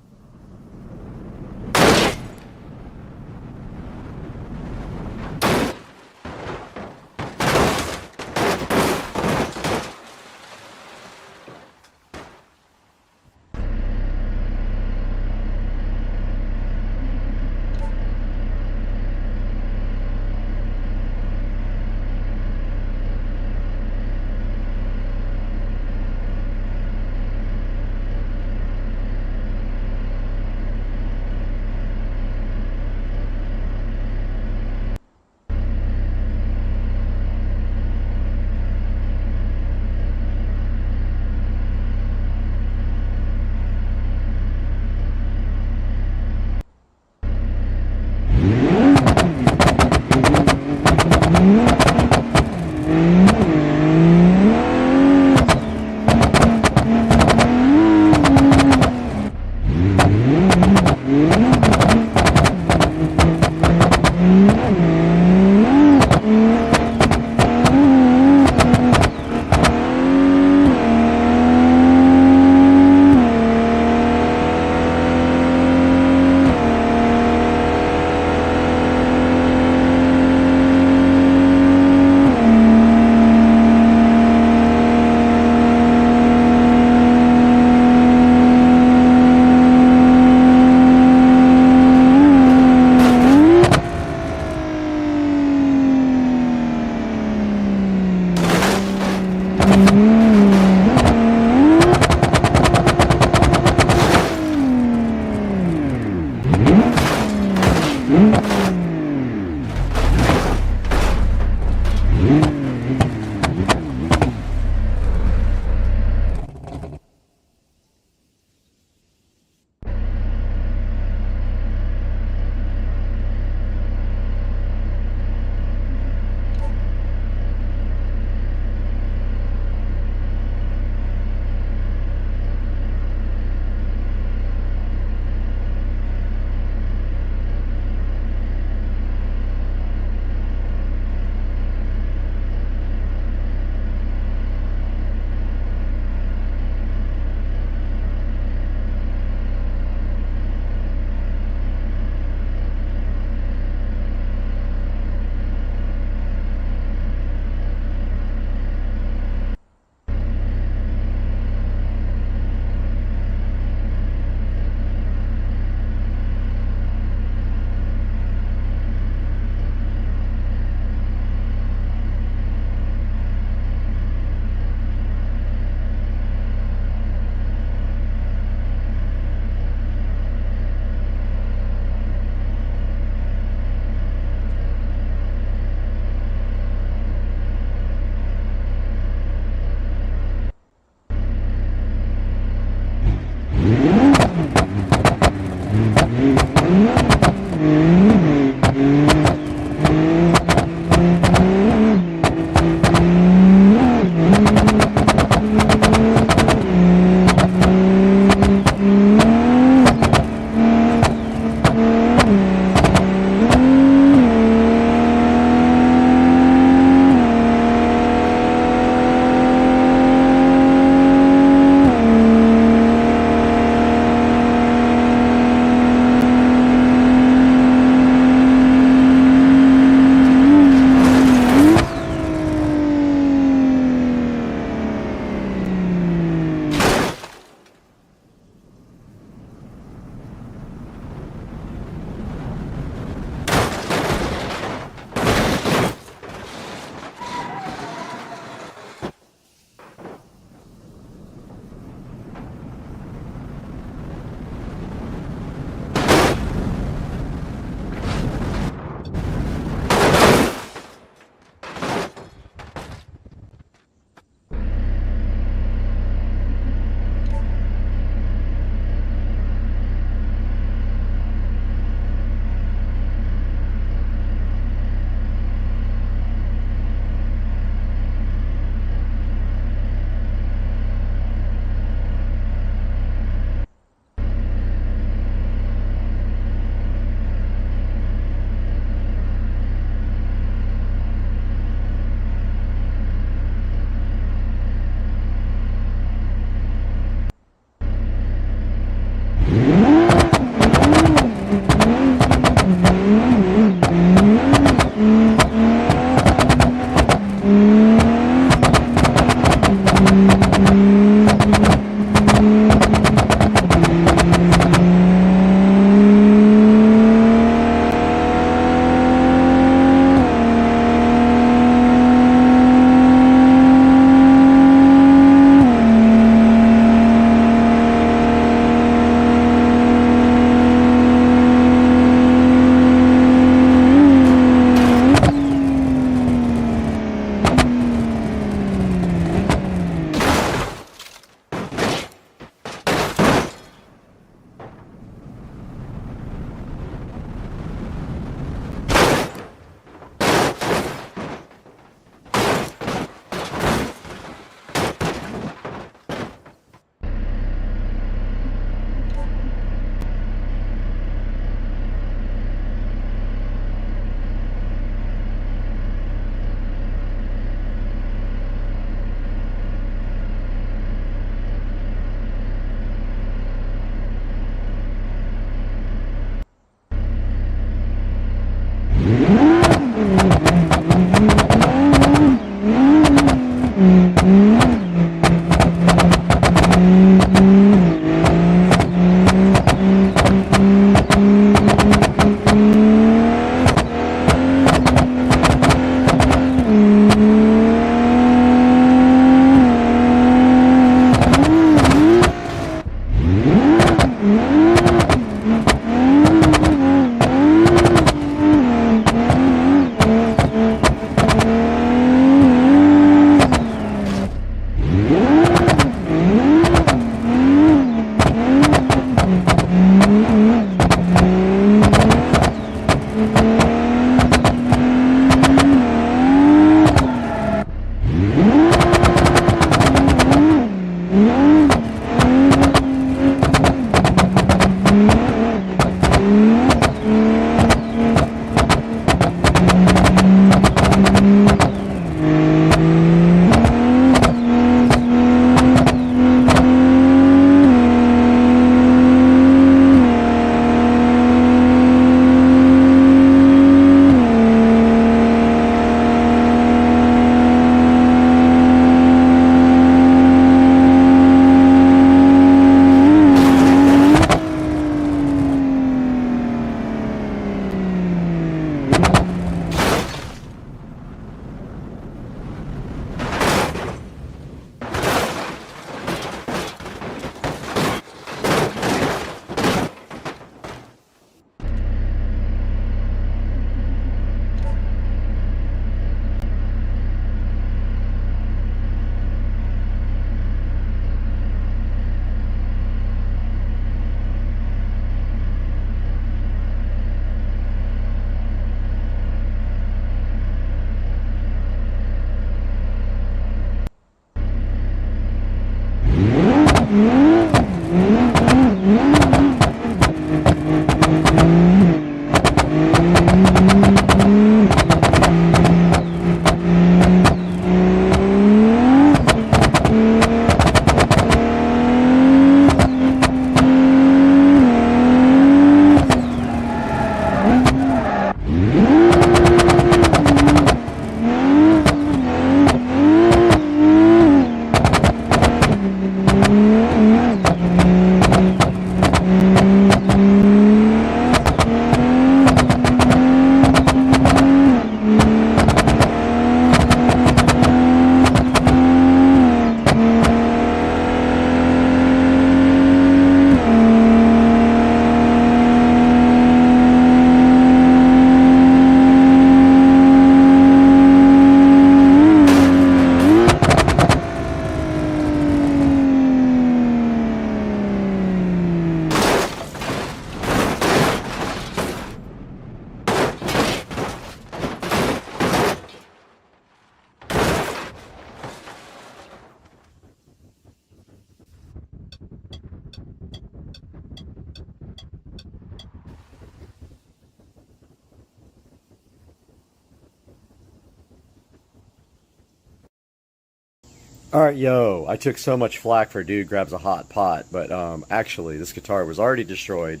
All right, yo, I took so much flack for Dude Grabs a Hot Pot, but actually this guitar was already destroyed.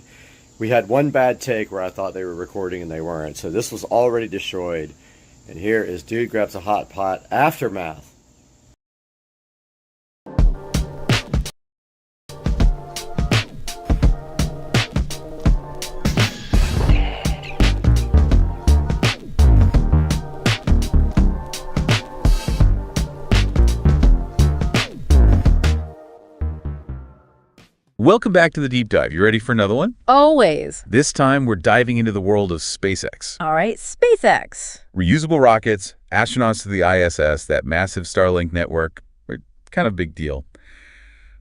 We had one bad take where I thought they were recording and they weren't, so this was already destroyed. And here is Dude Grabs a Hot Pot Aftermath. Welcome back to the Deep Dive. You ready for another one? Always. This time, we're diving into the world of SpaceX. All right, SpaceX. Reusable rockets, astronauts to the ISS, that massive Starlink network. Kind of big deal.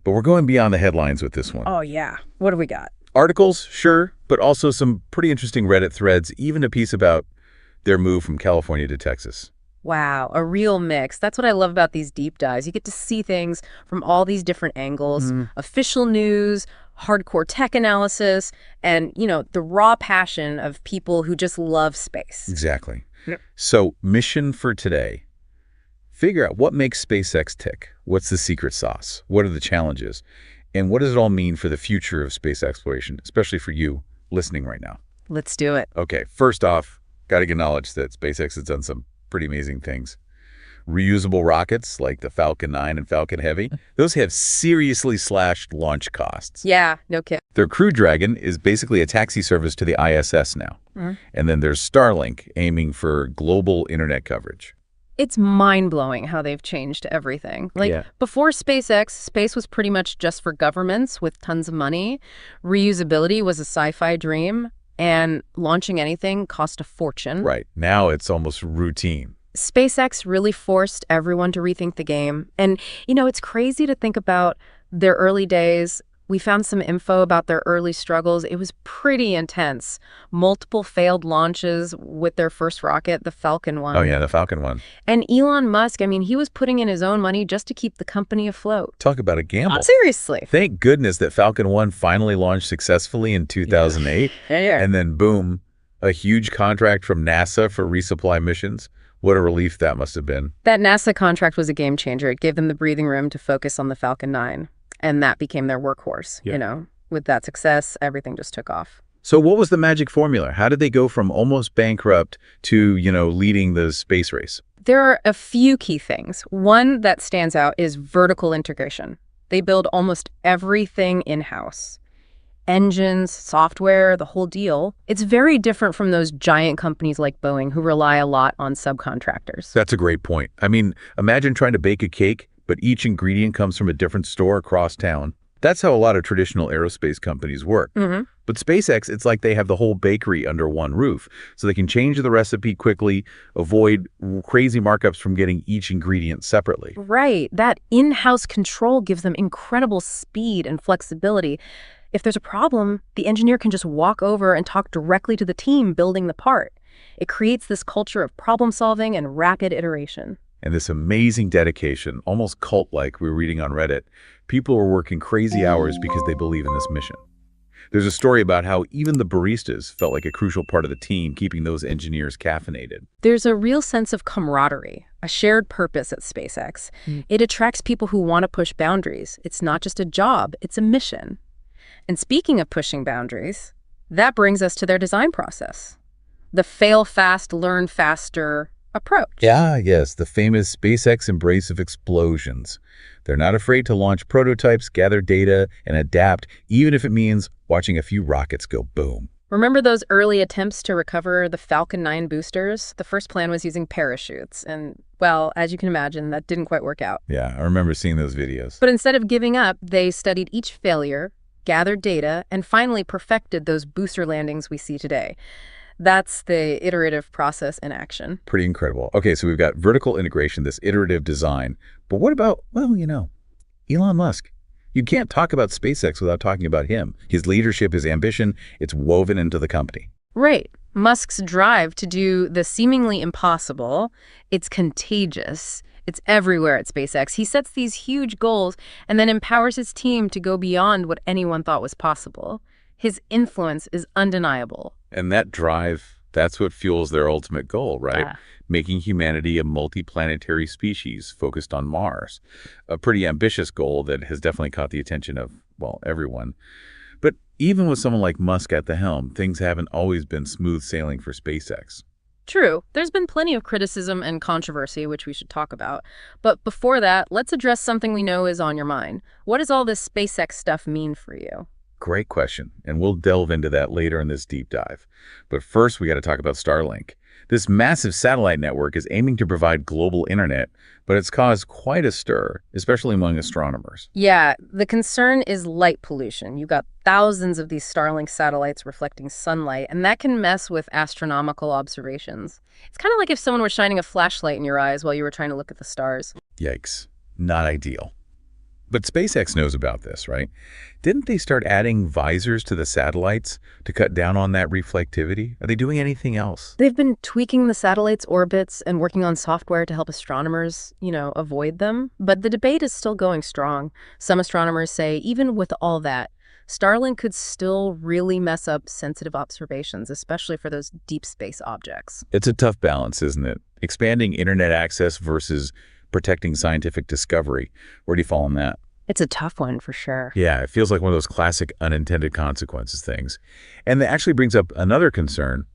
But we're going beyond the headlines with this one. Oh, yeah. What do we got? Articles, sure, but also some pretty interesting Reddit threads, even a piece about their move from California to Texas. Wow, a real mix. That's what I love about these deep dives. You get to see things from all these different angles, official news, hardcore tech analysis, and, you know, the raw passion of people who just love space. Exactly. Yep. So, mission for today. Figure out what makes SpaceX tick. What's the secret sauce? What are the challenges? And what does it all mean for the future of space exploration, especially for you listening right now? Let's do it. Okay, first off, got to acknowledge that SpaceX has done some pretty amazing things. Reusable rockets like the Falcon 9 and Falcon Heavy, those have seriously slashed launch costs. Yeah, no kidding. Their Crew Dragon is basically a taxi service to the ISS now. And then there's Starlink, aiming for global internet coverage. It's mind-blowing how they've changed everything. Before SpaceX, space was pretty much just for governments with tons of money. Reusability was a sci-fi dream. And launching anything cost a fortune. Right. Now it's almost routine. SpaceX really forced everyone to rethink the game. And, you know, it's crazy to think about their early days. We found some info about their early struggles. It was pretty intense. Multiple failed launches with their first rocket, the Falcon 1. Oh, yeah, the Falcon 1. And Elon Musk, I mean, he was putting in his own money just to keep the company afloat. Talk about a gamble. Seriously. Thank goodness that Falcon 1 finally launched successfully in 2008. Yeah. And then, boom, a huge contract from NASA for resupply missions. What a relief that must have been. That NASA contract was a game changer. It gave them the breathing room to focus on the Falcon 9. And that became their workhorse, you know. With that success, everything just took off. So what was the magic formula? How did they go from almost bankrupt to, you know, leading the space race? There are a few key things. One that stands out is vertical integration. They build almost everything in-house. Engines, software, the whole deal. It's very different from those giant companies like Boeing who rely a lot on subcontractors. That's a great point. I mean, imagine trying to bake a cake, but each ingredient comes from a different store across town. That's how a lot of traditional aerospace companies work. But SpaceX, it's like they have the whole bakery under one roof, so they can change the recipe quickly, avoid crazy markups from getting each ingredient separately. Right. That in-house control gives them incredible speed and flexibility. If there's a problem, the engineer can just walk over and talk directly to the team building the part. It creates this culture of problem solving and rapid iteration. And this amazing dedication, almost cult-like, we were reading on Reddit. People are working crazy hours because they believe in this mission. There's a story about how even the baristas felt like a crucial part of the team, keeping those engineers caffeinated. There's a real sense of camaraderie, a shared purpose at SpaceX. It attracts people who want to push boundaries. It's not just a job, it's a mission. And speaking of pushing boundaries, that brings us to their design process. The fail fast, learn faster approach. Yes, the famous SpaceX embrace of explosions. They're not afraid to launch prototypes, gather data, and adapt, even if it means watching a few rockets go boom. Remember those early attempts to recover the Falcon 9 boosters? The first plan was using parachutes, and, well, as you can imagine, that didn't quite work out. Yeah, I remember seeing those videos. But instead of giving up, they studied each failure, gathered data, and finally perfected those booster landings we see today. That's the iterative process in action. Pretty incredible. Okay, so we've got vertical integration, this iterative design. But what about, well, you know, Elon Musk? You can't talk about SpaceX without talking about him. His leadership, his ambition, it's woven into the company. Right. Musk's drive to do the seemingly impossible, it's contagious. It's everywhere at SpaceX. He sets these huge goals and then empowers his team to go beyond what anyone thought was possible. His influence is undeniable. And that drive, That's what fuels their ultimate goal, right? Ah. Making humanity a multi-planetary species focused on Mars. A pretty ambitious goal that has definitely caught the attention of, well, everyone. But even with someone like Musk at the helm, things haven't always been smooth sailing for SpaceX. True. There's been plenty of criticism and controversy, which we should talk about. But before that, let's address something we know is on your mind. What does all this SpaceX stuff mean for you? Great question, and we'll delve into that later in this deep dive. But first, we got to talk about Starlink. This massive satellite network is aiming to provide global internet, but it's caused quite a stir, especially among astronomers. Yeah, the concern is light pollution. You've got thousands of these Starlink satellites reflecting sunlight, and that can mess with astronomical observations. It's kind of like if someone were shining a flashlight in your eyes while you were trying to look at the stars. Yikes. Not ideal. But SpaceX knows about this, right? Didn't they start adding visors to the satellites to cut down on that reflectivity? Are they doing anything else? They've been tweaking the satellites' orbits and working on software to help astronomers, avoid them. But the debate is still going strong. Some astronomers say even with all that, Starlink could still really mess up sensitive observations, especially for those deep space objects. It's a tough balance, isn't it? Expanding internet access versus protecting scientific discovery. Where do you fall on that? It's a tough one for sure. Yeah, it feels like one of those classic unintended consequences things. And that actually brings up another concern,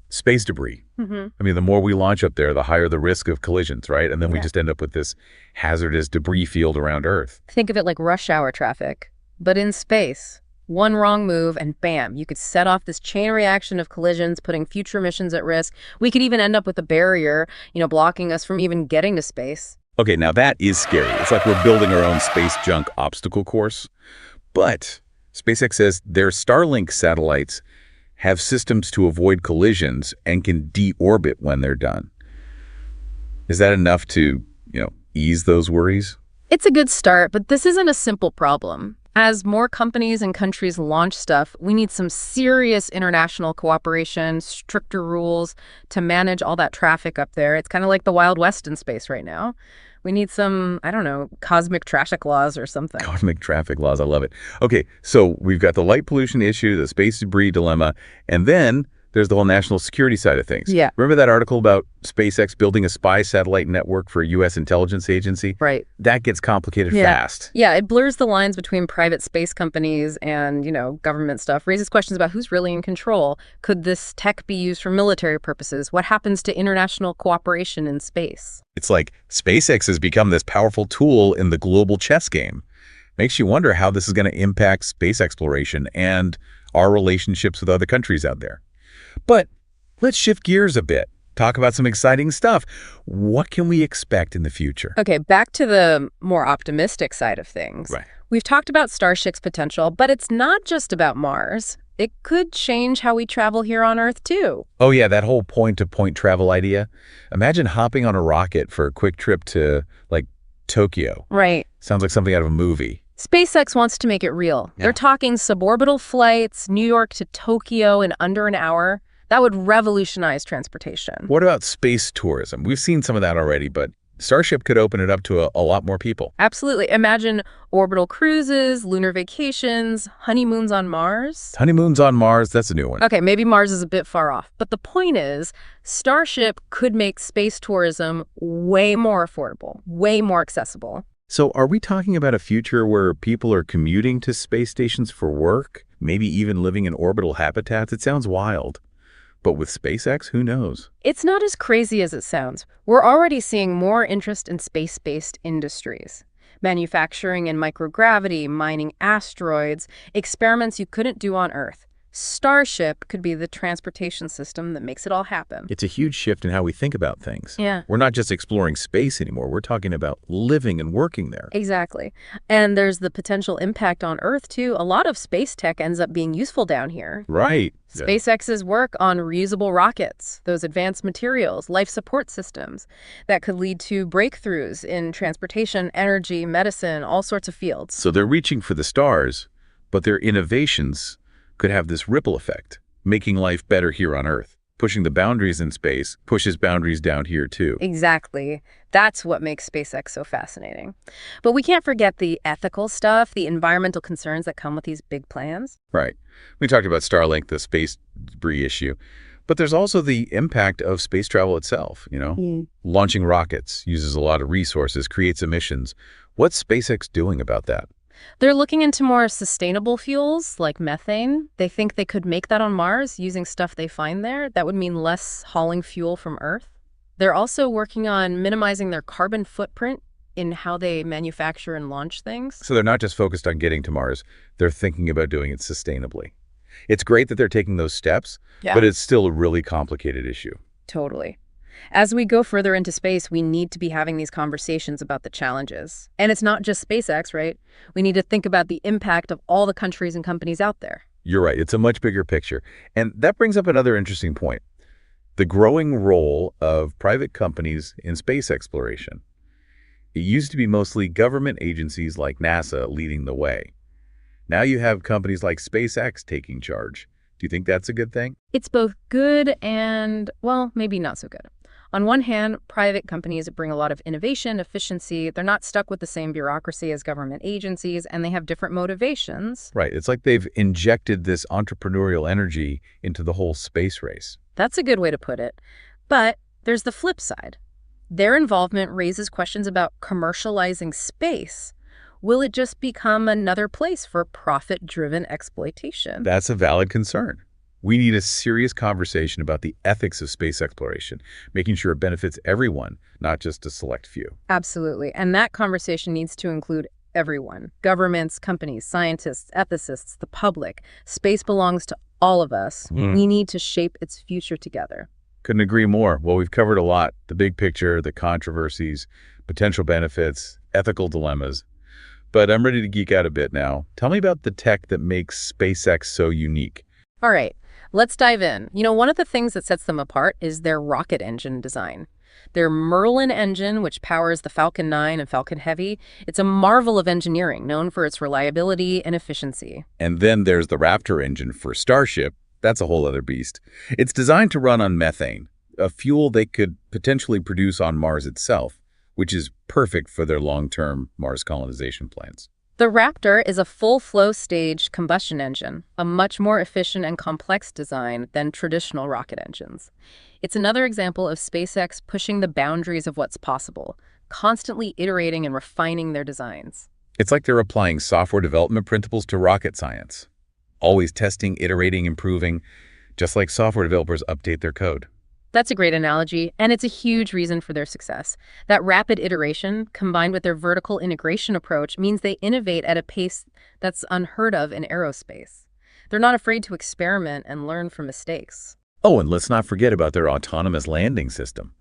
space debris. Mm-hmm. I mean, the more we launch up there, the higher the risk of collisions, right? And then we just end up with this hazardous debris field around Earth. Think of it like rush hour traffic, but in space. One wrong move and bam, you could set off this chain reaction of collisions, putting future missions at risk. We could even end up with a barrier, blocking us from even getting to space. Okay, now that is scary. It's like we're building our own space junk obstacle course. But SpaceX says their Starlink satellites have systems to avoid collisions and can deorbit when they're done. Is that enough to, ease those worries? It's a good start, but this isn't a simple problem. As more companies and countries launch stuff, we need some serious international cooperation, stricter rules to manage all that traffic up there. It's kind of like the Wild West in space right now. We need some, cosmic traffic laws or something. Cosmic traffic laws, I love it. Okay, so we've got the light pollution issue, the space debris dilemma, and then there's the whole national security side of things. Yeah. Remember that article about SpaceX building a spy satellite network for a U.S. intelligence agency? Right. That gets complicated fast. Yeah, it blurs the lines between private space companies and, government stuff, raises questions about who's really in control. Could this tech be used for military purposes? What happens to international cooperation in space? It's like SpaceX has become this powerful tool in the global chess game. Makes you wonder how this is going to impact space exploration and our relationships with other countries out there. But let's shift gears a bit. Talk about some exciting stuff. What can we expect in the future? Okay, back to the more optimistic side of things. Right. We've talked about Starship's potential, but it's not just about Mars. It could change how we travel here on Earth, too. Oh, yeah, that whole point-to-point travel idea. Imagine hopping on a rocket for a quick trip to, Tokyo. Right. Sounds like something out of a movie. SpaceX wants to make it real. Yeah. They're talking suborbital flights, New York to Tokyo in under an hour. That would revolutionize transportation. What about space tourism? We've seen some of that already, but Starship could open it up to a lot more people. Absolutely. Imagine orbital cruises, lunar vacations, honeymoons on Mars. Honeymoons on Mars, that's a new one. Okay, maybe Mars is a bit far off. But the point is, Starship could make space tourism way more affordable, way more accessible. So are we talking about a future where people are commuting to space stations for work, maybe even living in orbital habitats? It sounds wild. But with SpaceX, who knows? It's not as crazy as it sounds. We're already seeing more interest in space-based industries. Manufacturing in microgravity, mining asteroids, experiments you couldn't do on Earth. Starship could be the transportation system that makes it all happen. It's a huge shift in how we think about things. Yeah. We're not just exploring space anymore. We're talking about living and working there. Exactly. And there's the potential impact on Earth, too. A lot of space tech ends up being useful down here. Right. SpaceX's work on reusable rockets, those advanced materials, life support systems, that could lead to breakthroughs in transportation, energy, medicine, all sorts of fields. So they're reaching for the stars, but their innovations could have this ripple effect, making life better here on Earth. pushing the boundaries in space pushes boundaries down here too. Exactly. That's what makes SpaceX so fascinating. But we can't forget the ethical stuff, the environmental concerns that come with these big plans. Right. We talked about Starlink, the space debris issue. But there's also the impact of space travel itself, Launching rockets uses a lot of resources, creates emissions. What's SpaceX doing about that? They're looking into more sustainable fuels like methane. They think they could make that on Mars using stuff they find there. That would mean less hauling fuel from Earth. They're also working on minimizing their carbon footprint in how they manufacture and launch things. So they're not just focused on getting to Mars, they're thinking about doing it sustainably. It's great that they're taking those steps, but it's still a really complicated issue. Totally. As we go further into space, we need to be having these conversations about the challenges. And it's not just SpaceX, right? We need to think about the impact of all the countries and companies out there. You're right. It's a much bigger picture. And that brings up another interesting point. The growing role of private companies in space exploration. It used to be mostly government agencies like NASA leading the way. Now you have companies like SpaceX taking charge. Do you think that's a good thing? It's both good and, well, maybe not so good. On one hand, private companies bring a lot of innovation, efficiency. They're not stuck with the same bureaucracy as government agencies, and they have different motivations. Right. It's like they've injected this entrepreneurial energy into the whole space race. That's a good way to put it. But there's the flip side. Their involvement raises questions about commercializing space. Will it just become another place for profit-driven exploitation? That's a valid concern. We need a serious conversation about the ethics of space exploration, making sure it benefits everyone, not just a select few. Absolutely. And that conversation needs to include everyone. Governments, companies, scientists, ethicists, the public. Space belongs to all of us. We need to shape its future together. Couldn't agree more. Well, we've covered a lot. The big picture, the controversies, potential benefits, ethical dilemmas. But I'm ready to geek out a bit now. Tell me about the tech that makes SpaceX so unique. All right. Let's dive in. One of the things that sets them apart is their rocket engine design. Their Merlin engine, which powers the Falcon 9 and Falcon Heavy, it's a marvel of engineering, known for its reliability and efficiency. And then there's the Raptor engine for Starship. That's a whole other beast. It's designed to run on methane, a fuel they could potentially produce on Mars itself, which is perfect for their long-term Mars colonization plans. The Raptor is a full-flow stage combustion engine, a much more efficient and complex design than traditional rocket engines. It's another example of SpaceX pushing the boundaries of what's possible, constantly iterating and refining their designs. It's like they're applying software development principles to rocket science. Always testing, iterating, improving, just like software developers update their code. That's a great analogy, and it's a huge reason for their success. That rapid iteration, combined with their vertical integration approach, means they innovate at a pace that's unheard of in aerospace. They're not afraid to experiment and learn from mistakes. Oh, and let's not forget about their autonomous landing system.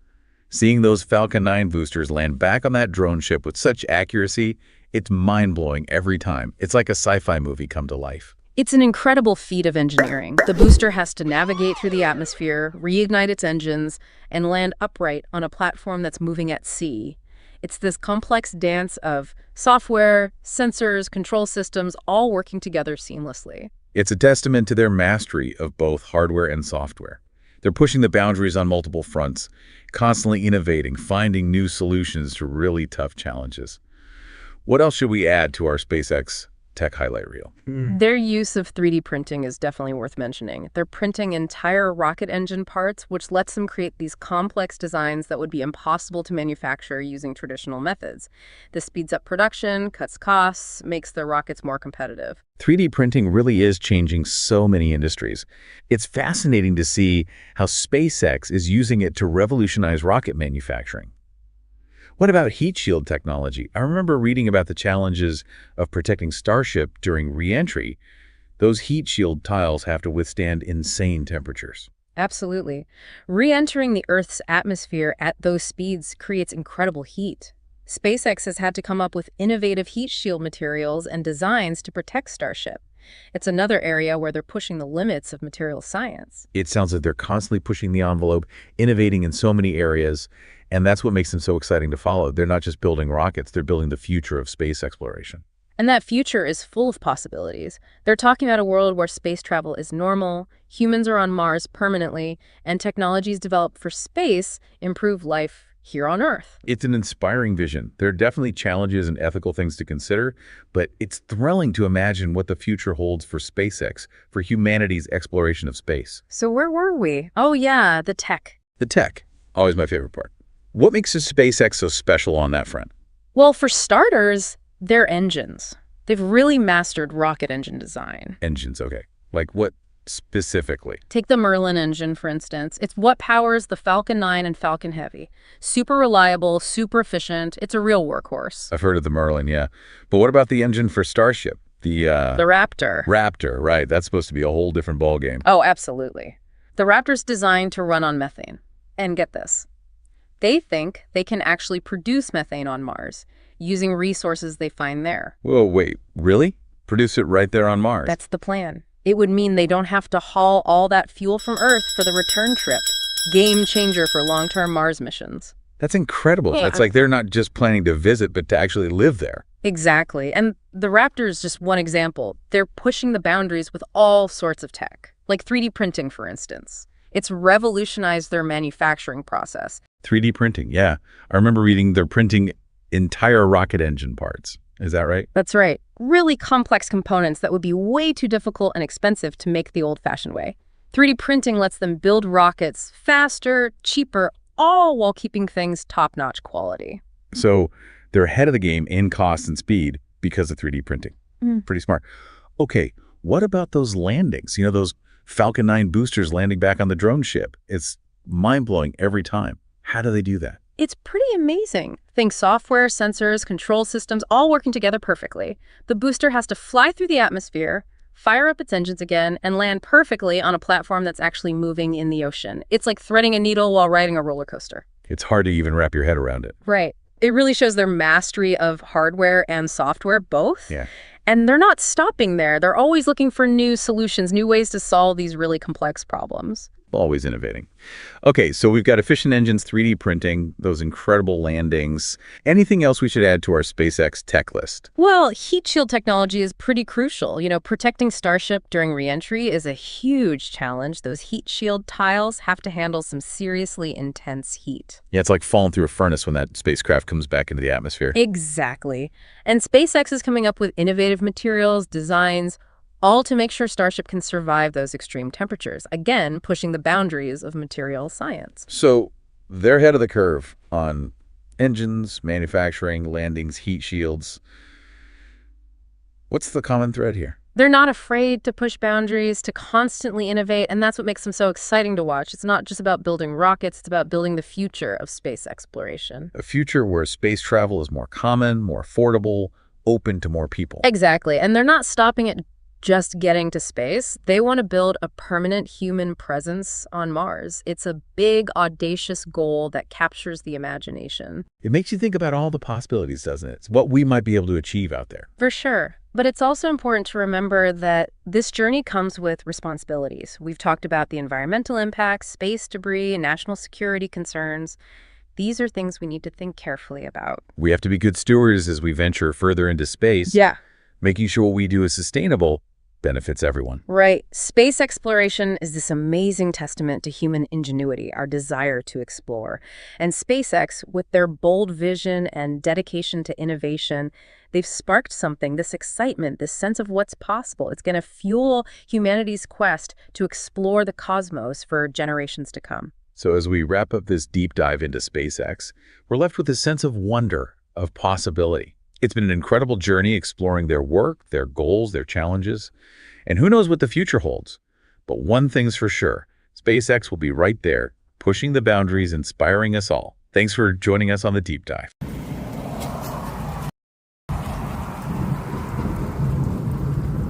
Seeing those Falcon 9 boosters land back on that drone ship with such accuracy, it's mind-blowing every time. It's like a sci-fi movie come to life. It's an incredible feat of engineering. The booster has to navigate through the atmosphere, reignite its engines, and land upright on a platform that's moving at sea. It's this complex dance of software, sensors, control systems, all working together seamlessly. It's a testament to their mastery of both hardware and software. They're pushing the boundaries on multiple fronts, constantly innovating, finding new solutions to really tough challenges. What else should we add to our SpaceX tech highlight reel? Their use of 3D printing is definitely worth mentioning. They're printing entire rocket engine parts, which lets them create these complex designs that would be impossible to manufacture using traditional methods. This speeds up production, cuts costs, makes their rockets more competitive. 3D printing really is changing so many industries. It's fascinating to see how SpaceX is using it to revolutionize rocket manufacturing. What about heat shield technology? I remember reading about the challenges of protecting Starship during re-entry. Those heat shield tiles have to withstand insane temperatures. Absolutely. Re-entering the Earth's atmosphere at those speeds creates incredible heat. SpaceX has had to come up with innovative heat shield materials and designs to protect Starship. It's another area where they're pushing the limits of material science. It sounds like they're constantly pushing the envelope, innovating in so many areas, and that's what makes them so exciting to follow. They're not just building rockets, they're building the future of space exploration. And that future is full of possibilities. They're talking about a world where space travel is normal, humans are on Mars permanently, and technologies developed for space improve life here on Earth. It's an inspiring vision. There are definitely challenges and ethical things to consider, but it's thrilling to imagine what the future holds for SpaceX, for humanity's exploration of space. So where were we? Oh yeah, the tech. The tech, always my favorite part. What makes a SpaceX so special on that front? Well, for starters, their engines. They've really mastered rocket engine design. Engines, okay. Like what specifically? Take the Merlin engine, for instance. It's what powers the Falcon 9 and Falcon Heavy. Super reliable, super efficient. It's a real workhorse. I've heard of the Merlin, yeah. But what about the engine for Starship? The Raptor. Raptor, right. That's supposed to be a whole different ballgame. Oh, absolutely. The Raptor's designed to run on methane. And get this. They think they can actually produce methane on Mars using resources they find there. Whoa, wait, really? Produce it right there on Mars? That's the plan. It would mean they don't have to haul all that fuel from Earth for the return trip. Game changer for long-term Mars missions. That's incredible. Yeah. That's like they're not just planning to visit, but to actually live there. Exactly. And the Raptor is just one example. They're pushing the boundaries with all sorts of tech, like 3D printing, for instance. It's revolutionized their manufacturing process. 3D printing, yeah. I remember reading they're printing entire rocket engine parts. Is that right? That's right. Really complex components that would be way too difficult and expensive to make the old-fashioned way. 3D printing lets them build rockets faster, cheaper, all while keeping things top-notch quality. So they're ahead of the game in cost and speed because of 3D printing. Pretty smart. Okay, what about those landings? You know, those Falcon 9 boosters landing back on the drone ship. It's mind-blowing every time. How do they do that? It's pretty amazing. Think software, sensors, control systems, all working together perfectly. The booster has to fly through the atmosphere, fire up its engines again, and land perfectly on a platform that's actually moving in the ocean. It's like threading a needle while riding a roller coaster. It's hard to even wrap your head around it. Right. It really shows their mastery of hardware and software, both. Yeah. And they're not stopping there. They're always looking for new solutions, new ways to solve these really complex problems. Always innovating. Okay, so we've got efficient engines, 3D printing, those incredible landings. Anything else we should add to our SpaceX tech list? Well, heat shield technology is pretty crucial. You know, protecting Starship during re-entry is a huge challenge. Those heat shield tiles have to handle some seriously intense heat. Yeah, it's like falling through a furnace when that spacecraft comes back into the atmosphere. Exactly. And SpaceX is coming up with innovative materials, designs, all to make sure Starship can survive those extreme temperatures, again, pushing the boundaries of material science. So they're ahead of the curve on engines, manufacturing, landings, heat shields. What's the common thread here? They're not afraid to push boundaries, to constantly innovate, and that's what makes them so exciting to watch. It's not just about building rockets, it's about building the future of space exploration. A future where space travel is more common, more affordable, open to more people. Exactly, and they're not stopping at just getting to space. They want to build a permanent human presence on Mars. It's a big, audacious goal that captures the imagination. It makes you think about all the possibilities, doesn't it? It's what we might be able to achieve out there. For sure. But it's also important to remember that this journey comes with responsibilities. We've talked about the environmental impacts, space debris, and national security concerns. These are things we need to think carefully about. We have to be good stewards as we venture further into space. Yeah. Making sure what we do is sustainable benefits everyone. Right. Space exploration is this amazing testament to human ingenuity, our desire to explore. And SpaceX, with their bold vision and dedication to innovation, they've sparked something, this excitement, this sense of what's possible. It's going to fuel humanity's quest to explore the cosmos for generations to come. So as we wrap up this deep dive into SpaceX, we're left with a sense of wonder, of possibility. It's been an incredible journey exploring their work, their goals, their challenges, and who knows what the future holds. But one thing's for sure, SpaceX will be right there, pushing the boundaries, inspiring us all. Thanks for joining us on the deep dive.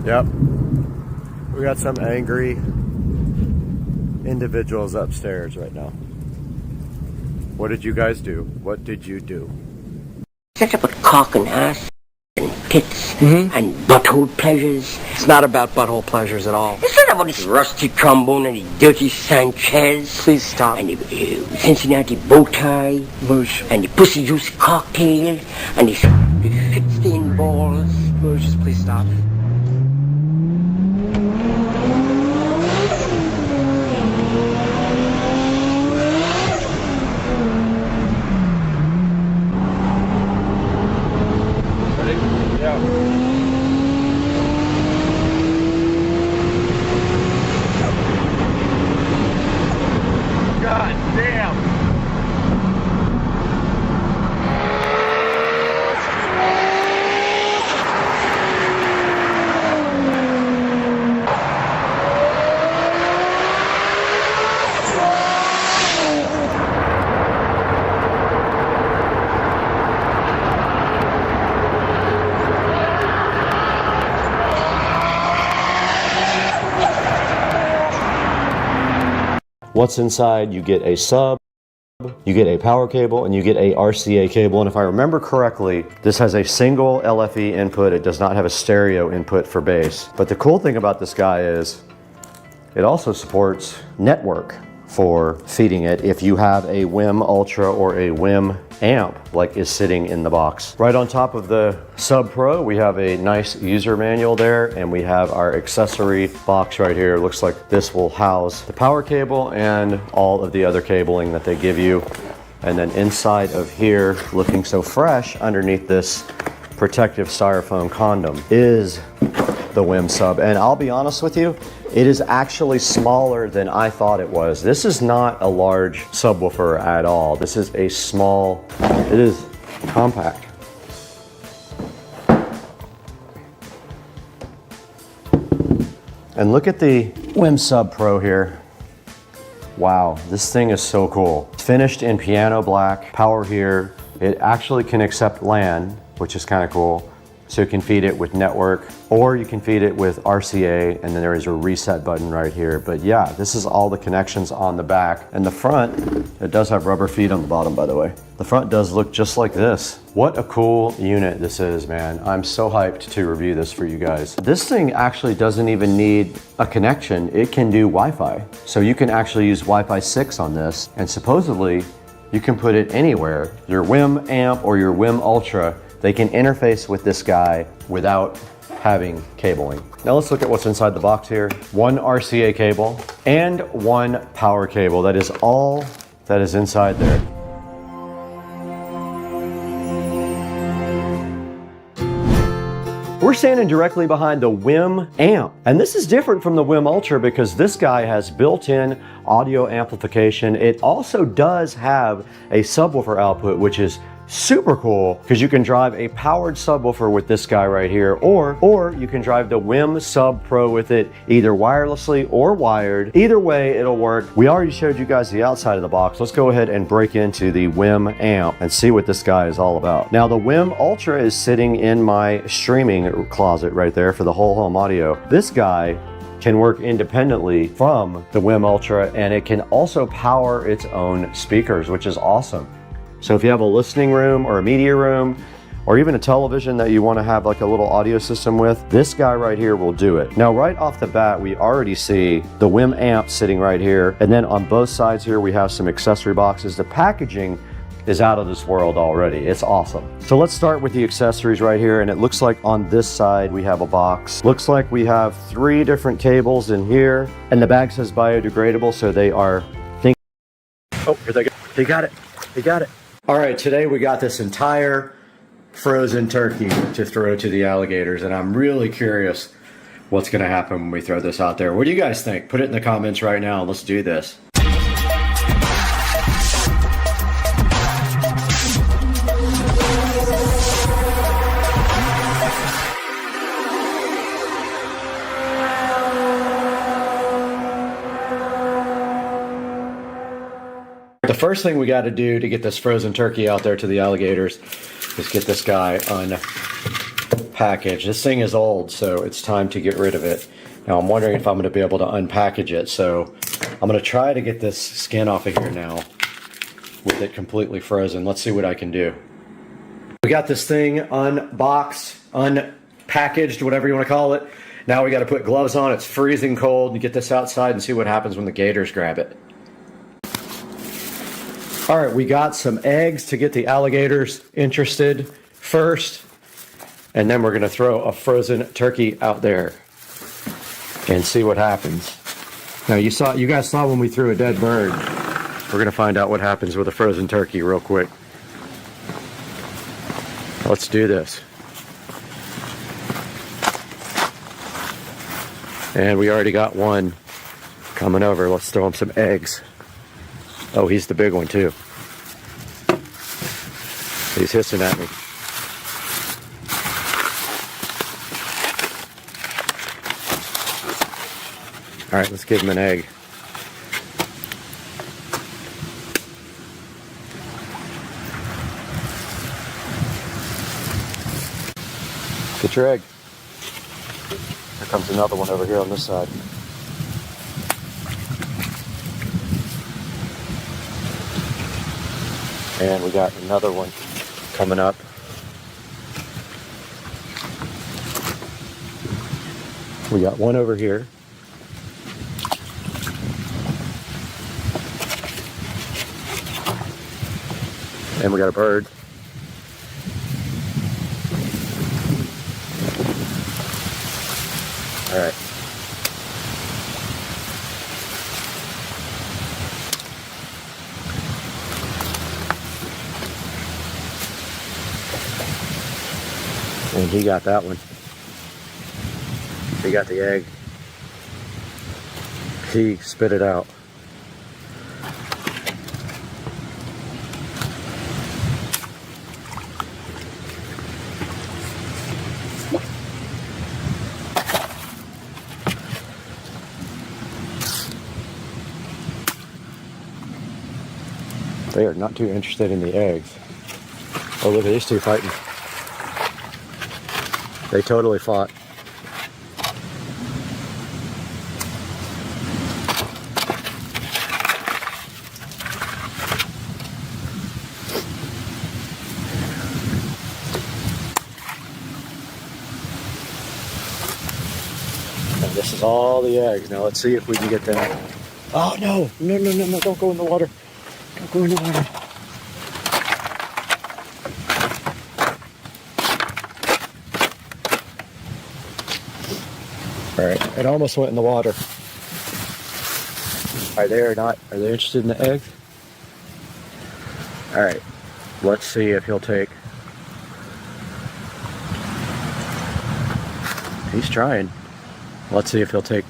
Yep. We got some angry individuals upstairs right now. What did you guys do? What did you do? That's about cock and ass and tits and butthole pleasures. It's not about butthole pleasures at all. It's not about this rusty trombone and the dirty Sanchez. Please stop. And the Cincinnati bow tie. Moosh. And the pussy juice cocktail. And the shit-stained balls. Moosh, Please stop. God damn! What's inside? You get a sub, you get a power cable, and you get a RCA cable. And if I remember correctly, this has a single LFE input. It does not have a stereo input for bass. But the cool thing about this guy is it also supports network for feeding it if you have a WIM Ultra or a WIM amp like is sitting in the box. Right on top of the Sub Pro, we have a nice user manual there, and we have our accessory box right here. Looks like this will house the power cable and all of the other cabling that they give you. And then inside of here, looking so fresh underneath this protective styrofoam condom, is the WIM sub. And I'll be honest with you, it is actually smaller than I thought it was. This is not a large subwoofer at all. This is a small, it is compact. And look at the WIM Sub Pro here. Wow, this thing is so cool. It's finished in piano black, power here. It actually can accept LAN, which is kind of cool. So you can feed it with network, or you can feed it with RCA, and then there is a reset button right here. But yeah, this is all the connections on the back. And the front, it does have rubber feet on the bottom, by the way. The front does look just like this. What a cool unit this is, man. I'm so hyped to review this for you guys. This thing actually doesn't even need a connection. It can do Wi-Fi. So you can actually use Wi-Fi 6 on this, and supposedly you can put it anywhere. Your WIM amp or your WIM Ultra, they can interface with this guy without having cabling. Now let's look at what's inside the box here. One RCA cable and one power cable. That is all that is inside there. We're standing directly behind the WIM amp, and this is different from the WIM Ultra because this guy has built-in audio amplification. It also does have a subwoofer output, which is super cool because you can drive a powered subwoofer with this guy right here, or you can drive the WIM Sub Pro with it either wirelessly or wired. Either way, it'll work. We already showed you guys the outside of the box. Let's go ahead and break into the WIM amp and see what this guy is all about. Now, the WIM Ultra is sitting in my streaming closet right there for the whole home audio. This guy can work independently from the WIM Ultra, and it can also power its own speakers, which is awesome. So if you have a listening room or a media room, or even a television that you want to have like a little audio system with, this guy right here will do it. Now, right off the bat, we already see the WIM amp sitting right here. And then on both sides here, we have some accessory boxes. The packaging is out of this world already. It's awesome. So let's start with the accessories right here. And it looks like on this side, we have a box. Looks like we have 3 different cables in here. And the bag says biodegradable, so they are oh, here they go. They got it. They got it. All right, today we got this entire frozen turkey to throw to the alligators, and I'm really curious what's going to happen when we throw this out there. What do you guys think? Put it in the comments right now. Let's do this. The first thing we got to do to get this frozen turkey out there to the alligators is get this guy unpackaged. This thing is old, so it's time to get rid of it. Now I'm wondering if I'm going to be able to unpackage it, so I'm going to try to get this skin off of here now with it completely frozen. Let's see what I can do. We got this thing unboxed, unpackaged, whatever you want to call it. Now we got to put gloves on. It's freezing cold, and get this outside and see what happens when the gators grab it. All right, we got some eggs to get the alligators interested. First, And then we're going to throw a frozen turkey out there and see what happens. Now you guys saw when we threw a dead bird. We're going to find out what happens with a frozen turkey real quick. Let's do this. And we already got one coming over. Let's throw him some eggs. Oh, he's the big one too. He's hissing at me. All right, let's give him an egg. Get your egg. Here comes another one over here on this side. And we got another one coming up. We got one over here. And we got a bird. All right. And he got that one. He got the egg. He spit it out. They are not too interested in the eggs. Oh, look at these two fighting. They totally fought. And this is all the eggs. Now let's see if we can get that. Oh no, no, no, no, no, don't go in the water. Don't go in the water. All right, it almost went in the water. Are they interested in the eggs? All right, let's see if he'll take. He's trying. Let's see if he'll take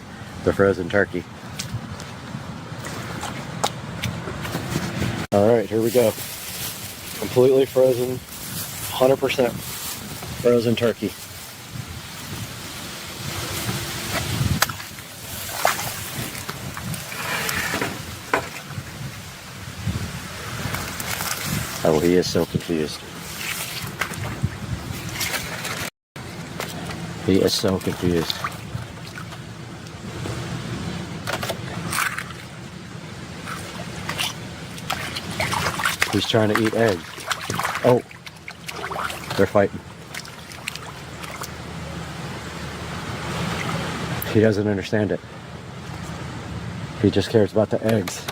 the frozen turkey. All right, here we go. Completely frozen, 100% frozen turkey. Oh, he is so confused. He is so confused. He's trying to eat eggs. Oh, they're fighting. He doesn't understand it. He just cares about the eggs.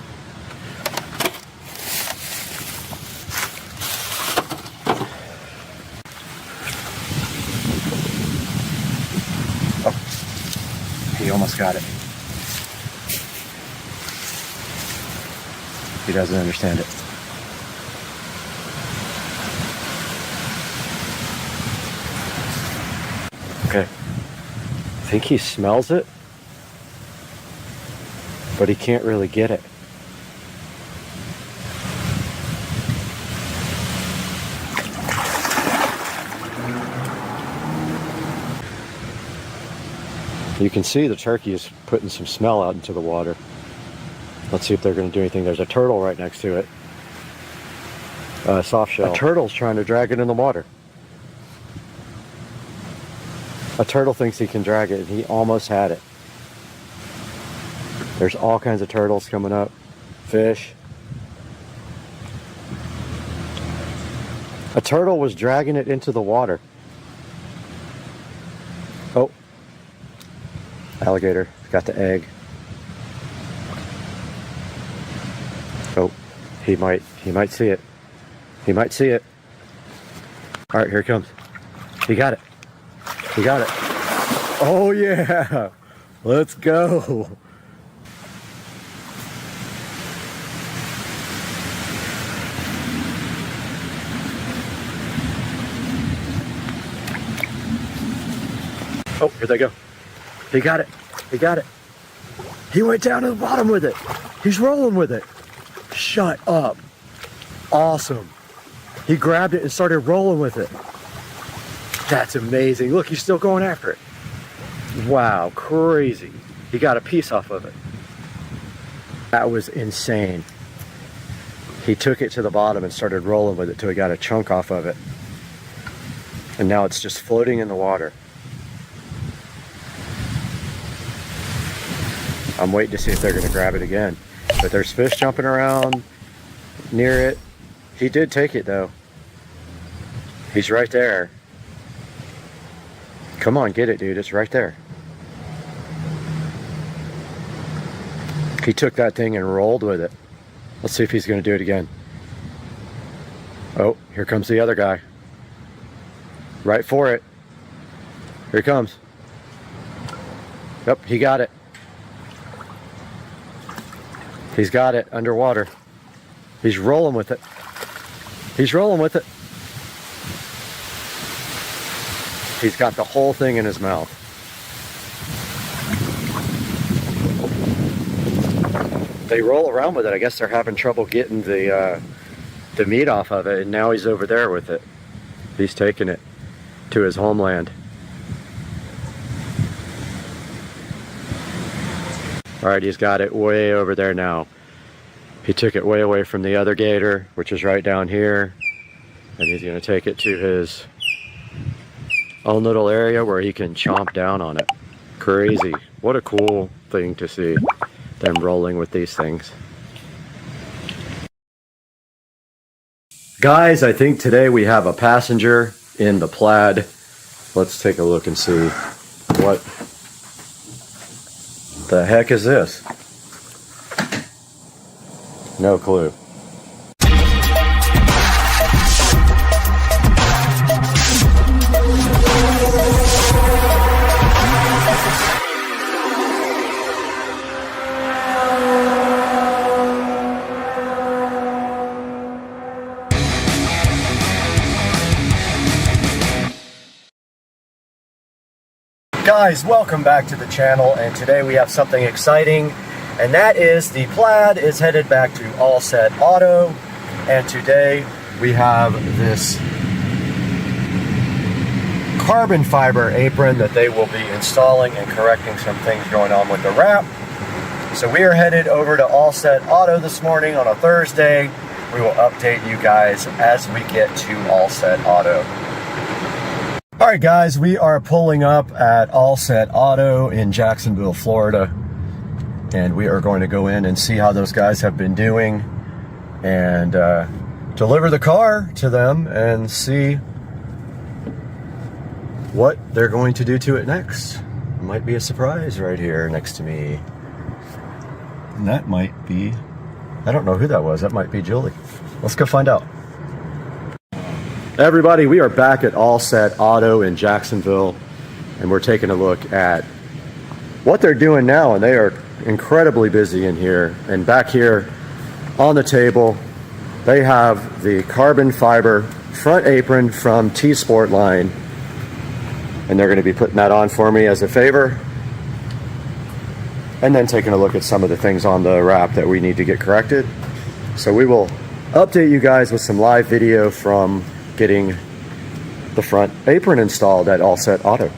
Oh, he almost got it. He doesn't understand it. Okay, I think he smells it, but he can't really get it. You can see the turkey is putting some smell out into the water. Let's see if they're going to do anything. There's a turtle right next to it. Soft shell. A turtle's trying to drag it in the water. A turtle thinks he can drag it, and he almost had it. There's all kinds of turtles coming up. Fish. A turtle was dragging it into the water. Oh. Alligator. Got the egg. Oh. He might see it. He might see it. Alright, here it comes. He got it. You got it. Oh yeah, let's go. Oh, here they go. He got it. He got it. He went down to the bottom with it. He's rolling with it. Shut up. Awesome. He grabbed it and started rolling with it. That's amazing. Look, he's still going after it. Wow, crazy. He got a piece off of it. That was insane. He took it to the bottom and started rolling with it till he got a chunk off of it. And now it's just floating in the water. I'm waiting to see if they're going to grab it again. But there's fish jumping around near it. He did take it though. He's right there. Come on, get it, dude. It's right there. He took that thing and rolled with it. Let's see if he's going to do it again. Oh, here comes the other guy. Right for it. Here he comes. Yep, he got it. He's got it underwater. He's rolling with it. He's rolling with it. He's got the whole thing in his mouth. They roll around with it. I guess they're having trouble getting the meat off of it, and now he's over there with it. He's taking it to his homeland. All right, he's got it way over there now. He took it way away from the other gator, which is right down here, and he's going to take it to his own little area where he can chomp down on it. Crazy. What a cool thing to see, them rolling with these things. Guys, I think today we have a passenger in the Plaid. Let's take a look and see what the heck is this? No clue. Guys, welcome back to the channel, and today we have something exciting, and that is the Plaid is headed back to All Set Auto, and today we have this carbon fiber apron that they will be installing and correcting some things going on with the wrap. So we are headed over to All Set Auto this morning on a Thursday. We will update you guys as we get to All Set Auto. Alright guys, we are pulling up at All Set Auto in Jacksonville, Florida, and we are going to go in and see how those guys have been doing and deliver the car to them and see what they're going to do to it next. It might be a surprise right here next to me. And that might be, I don't know who that was, that might be Julie. Let's go find out. Everybody, we are back at All Set Auto in Jacksonville, and we're taking a look at what they're doing now, and they are incredibly busy in here. And back here on the table, they have the carbon fiber front apron from T-Sport line, and they're going to be putting that on for me as a favor, and then taking a look at some of the things on the wrap that we need to get corrected. So we will update you guys with some live video from getting the front apron installed at All Set Auto.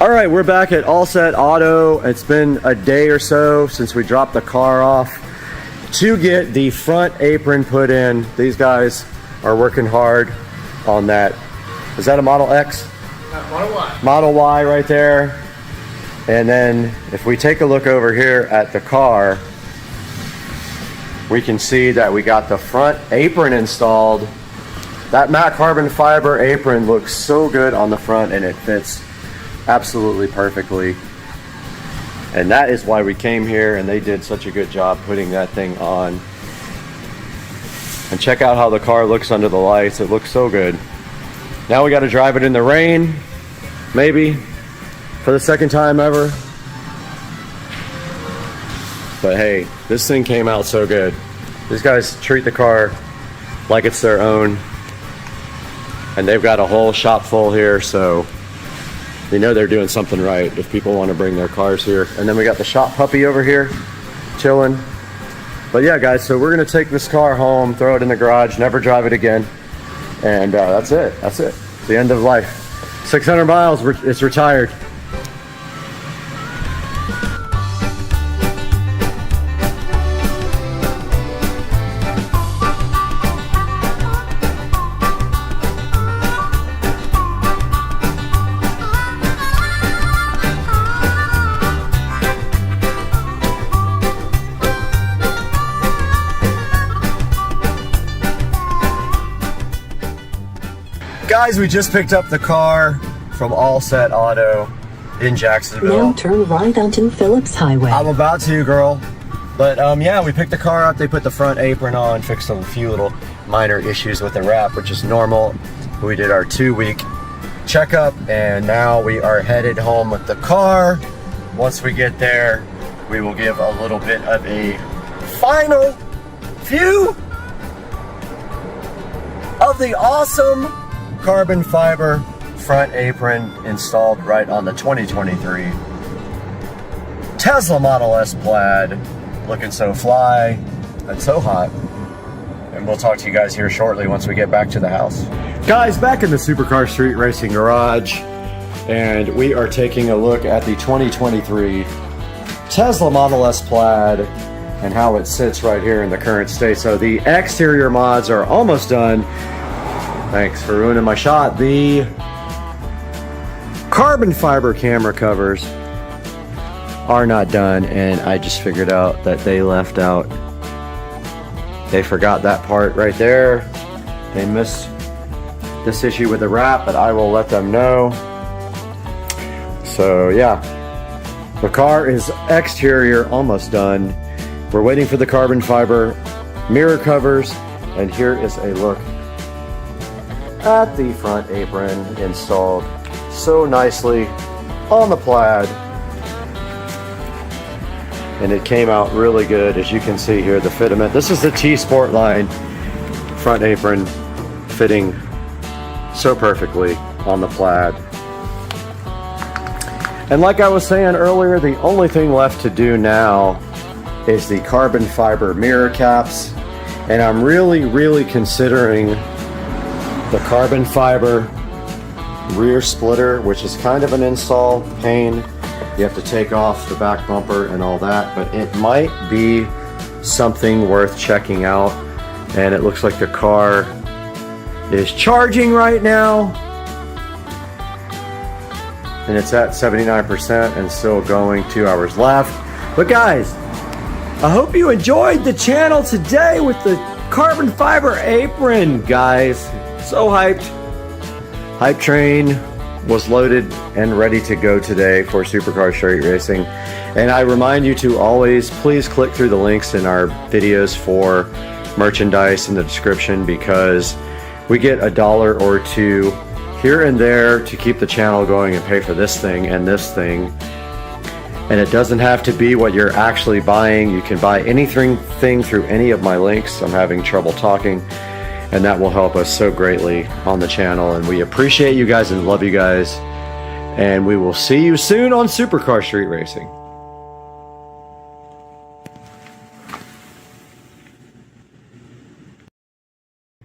All right, we're back at All Set Auto. It's been a day or so since we dropped the car off to get the front apron put in. These guys are working hard on that. Is that a Model X? Model Y. Model Y right there. And then if we take a look over here at the car, we can see that we got the front apron installed. That matte carbon fiber apron looks so good on the front, and it fits absolutely perfectly. And that is why we came here, and they did such a good job putting that thing on. And check out how the car looks under the lights. It looks so good. Now we got to drive it in the rain, maybe, for the second time ever. But hey, this thing came out so good. These guys treat the car like it's their own. And they've got a whole shop full here, so they know they're doing something right if people want to bring their cars here. And then we got the shop puppy over here chilling. But yeah, guys, so we're gonna take this car home, throw it in the garage, never drive it again. And that's it. That's it. It's the end of life. 600 miles, it's retired. Guys, we just picked up the car from All Set Auto in Jacksonville. Now turn right onto Phillips Highway. I'm about to, girl. But yeah, we picked the car up. They put the front apron on, fixed a few little minor issues with the wrap, which is normal. We did our 2-week checkup, and now we are headed home with the car. Once we get there, we will give a little bit of a final view of the awesome carbon fiber front apron installed right on the 2023 Tesla Model S Plaid. Looking so fly and so hot. And we'll talk to you guys here shortly once we get back to the house. Guys, back in the Supercar Street Racing Garage, and we are taking a look at the 2023 Tesla Model S Plaid and how it sits right here in the current state. So the exterior mods are almost done. Thanks for ruining my shot. The carbon fiber camera covers are not done, and I just figured out that they left out, they forgot that part right there. They missed this issue with the wrap, but I will let them know. So yeah, the car is exterior almost done. We're waiting for the carbon fiber mirror covers, and here is a look at the front apron installed so nicely on the Plaid. And it came out really good, as you can see here, the fitment. This is the T Sport line front apron fitting so perfectly on the Plaid. And like I was saying earlier, the only thing left to do now is the carbon fiber mirror caps. And I'm really considering the carbon fiber rear splitter, which is kind of an install pain. You have to take off the back bumper and all that, but it might be something worth checking out. And it looks like the car is charging right now, and it's at 79% and still going, 2 hours left. But guys, I hope you enjoyed the channel today with the carbon fiber apron, guys. So hyped. Hype train was loaded and ready to go today for Supercar Street Racing. And I remind you to always please click through the links in our videos for merchandise in the description, because we get $1 or $2 here and there to keep the channel going and pay for this thing and this thing. And it doesn't have to be what you're actually buying. You can buy anything through any of my links. I'm having trouble talking, and that will help us so greatly on the channel. And we appreciate you guys and love you guys. And we will see you soon on Supercar Street Racing.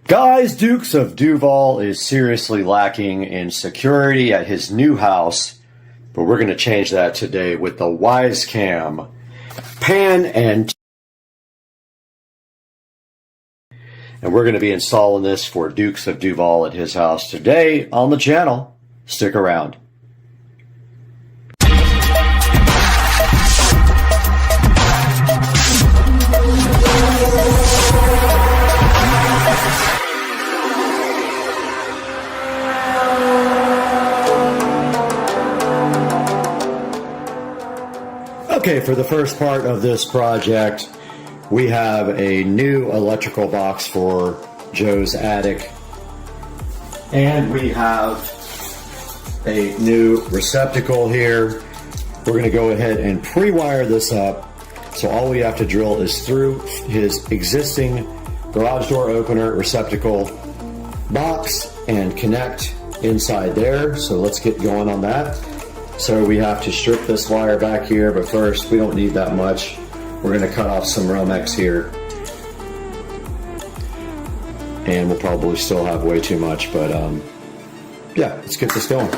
Guys, Dukes of Duval is seriously lacking in security at his new house But we're going to change that today with the WiseCam pan and we're going to be installing this for Dukes of Duval at his house today on the channel. Stick around. Okay, for the first part of this project, we have a new electrical box for Joe's attic, and we have a new receptacle here. We're going to go ahead and pre-wire this up, so all we have to drill is through his existing garage door opener receptacle box and connect inside there. So let's get going on that. So we have to strip this wire back here, but first we don't need that much. We're going to cut off some Romex here, and we'll probably still have way too much, but yeah, let's get this going.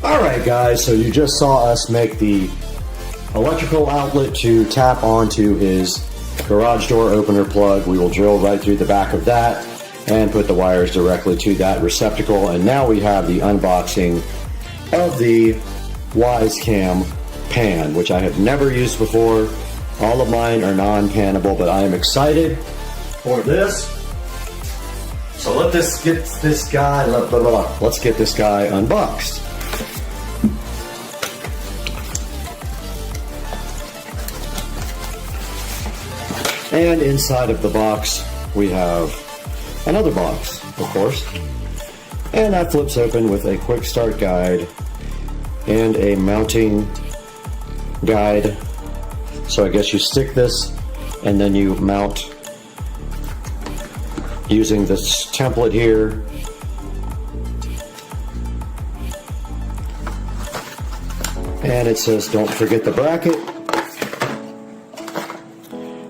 Alright guys, so you just saw us make the electrical outlet to tap onto his garage door opener plug. We will drill right through the back of that and put the wires directly to that receptacle. And now we have the unboxing of the WiseCam pan, which I have never used before. All of mine are non-panable, but I am excited for this. So let's get this guy unboxed. And inside of the box, we have another box, of course. And that flips open with a quick start guide and a mounting guide. So I guess you stick this and then you mount using this template here. And it says, don't forget the bracket.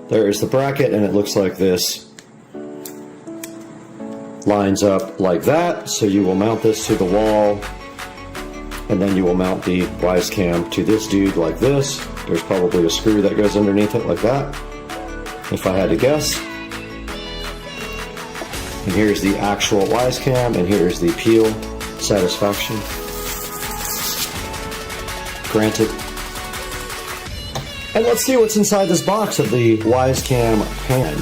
There is the bracket, and it looks like this. Lines up like that. So you will mount this to the wall, and then you will mount the WiseCam to this dude like this. There's probably a screw that goes underneath it like that, if I had to guess. And here's the actual WiseCam, and here's the peel satisfaction. Granted. And let's see what's inside this box of the WiseCam pan.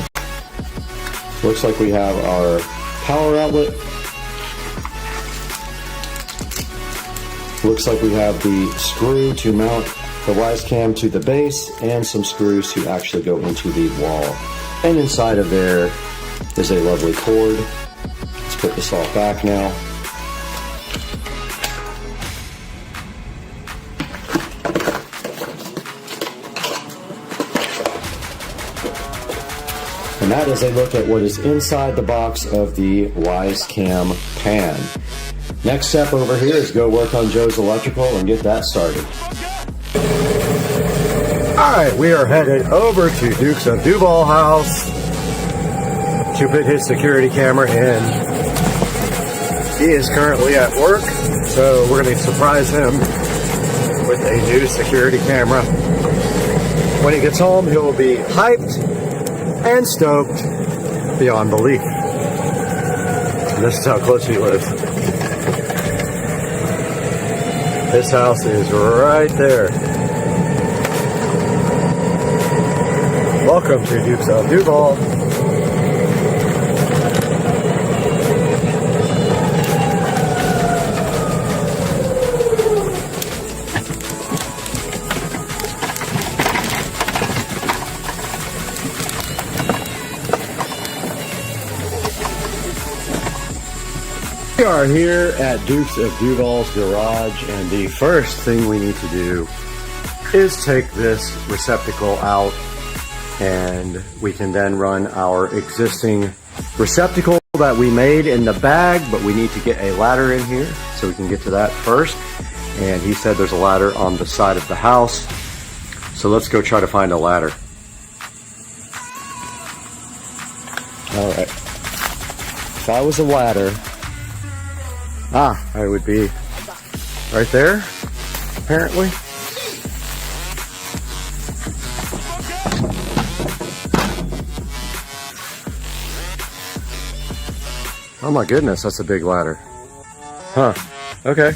Looks like we have our power outlet. Looks like we have the screw to mount the WiseCam to the base and some screws to actually go into the wall. And inside of there is a lovely cord put this all back now. And that is a look at what is inside the box of the WiseCam pan. Next step over here is go work on Joe's electrical and get that started. Alright, we are headed over to Dukes of Duval house to put his security camera in. He is currently at work, so we're going to surprise him with a new security camera. When he gets home, he will be hyped and stoked beyond belief. And this is how close he lives. This house is right there. Welcome to Dukes of Duval. We are here at Dukes of Duval's garage, and the first thing we need to do is take this receptacle out, and we can then run our existing receptacle that we made in the bag, but we need to get a ladder in here, so we can get to that first. And he said there's a ladder on the side of the house, so let's go try to find a ladder. All right, if I was a ladder, I would be right there, apparently. Oh my goodness, that's a big ladder. Huh, okay.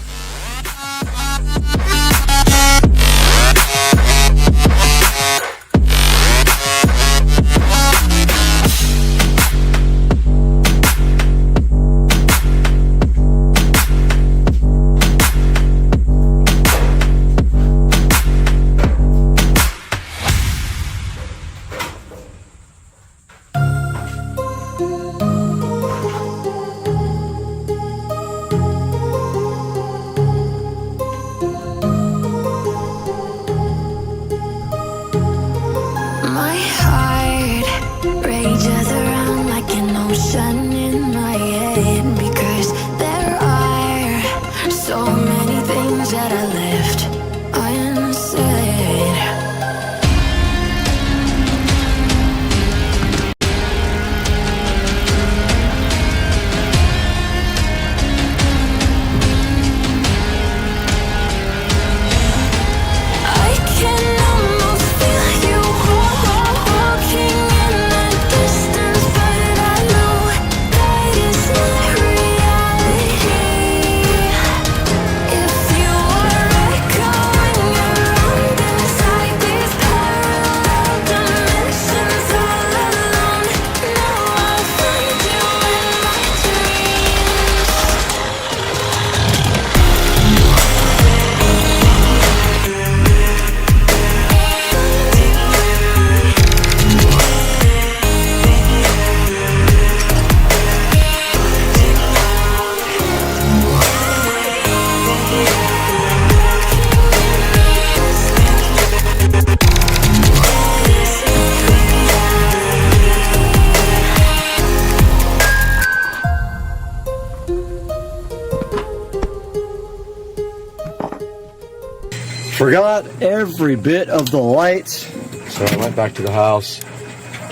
Forgot every bit of the lights, so I went back to the house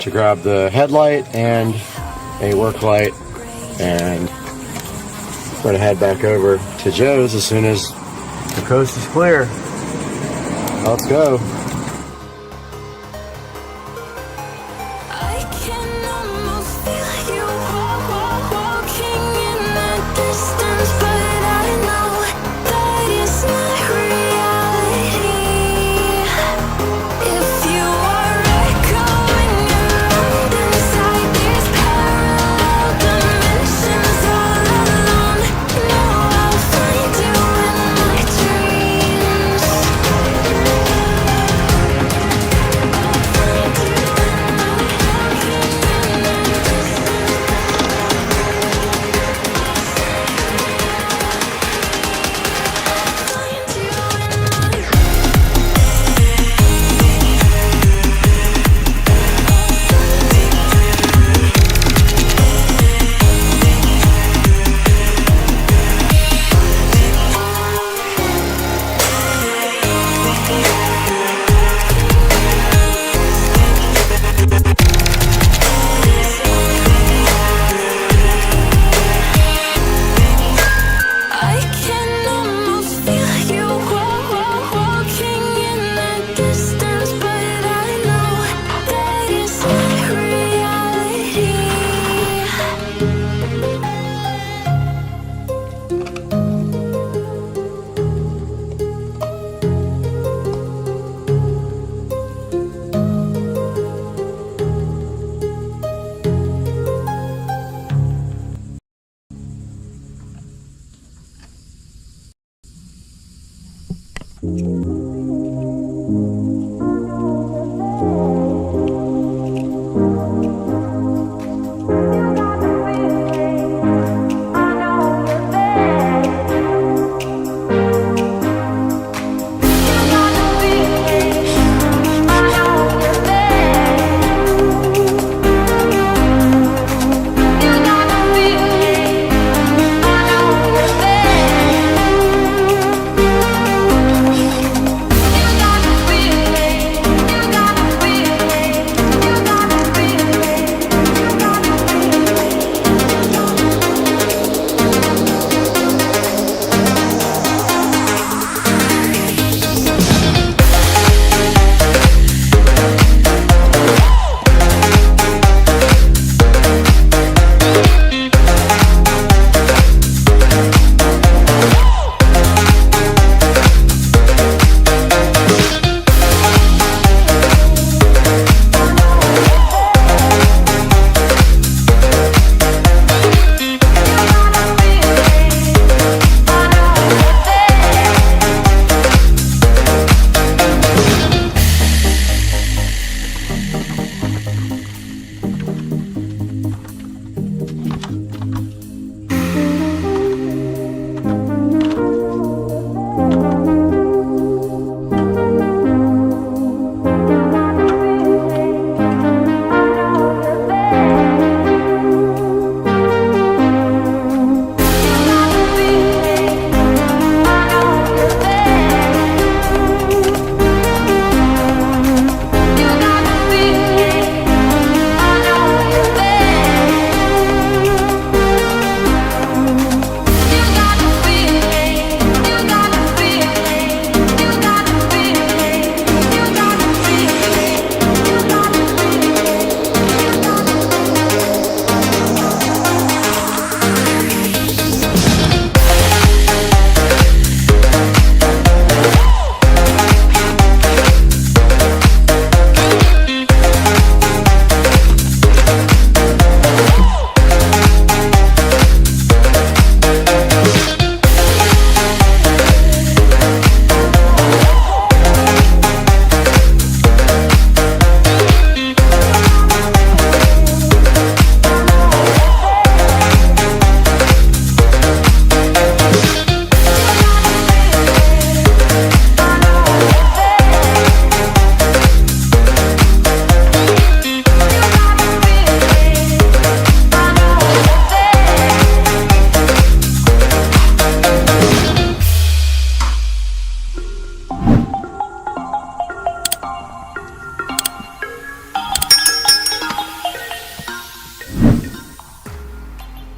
to grab the headlight and a work light, and we're going to head back over to Joe's as soon as the coast is clear. Let's go.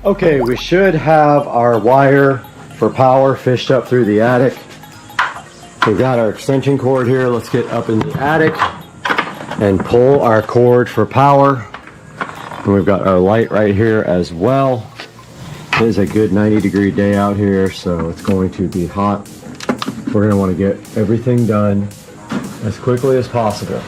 Okay, we should have our wire for power fished up through the attic. We've got our extension cord here. Let's get up in the attic and pull our cord for power. And we've got our light right here as well. It is a good 90-degree day out here, so it's going to be hot. We're going to want to get everything done as quickly as possible.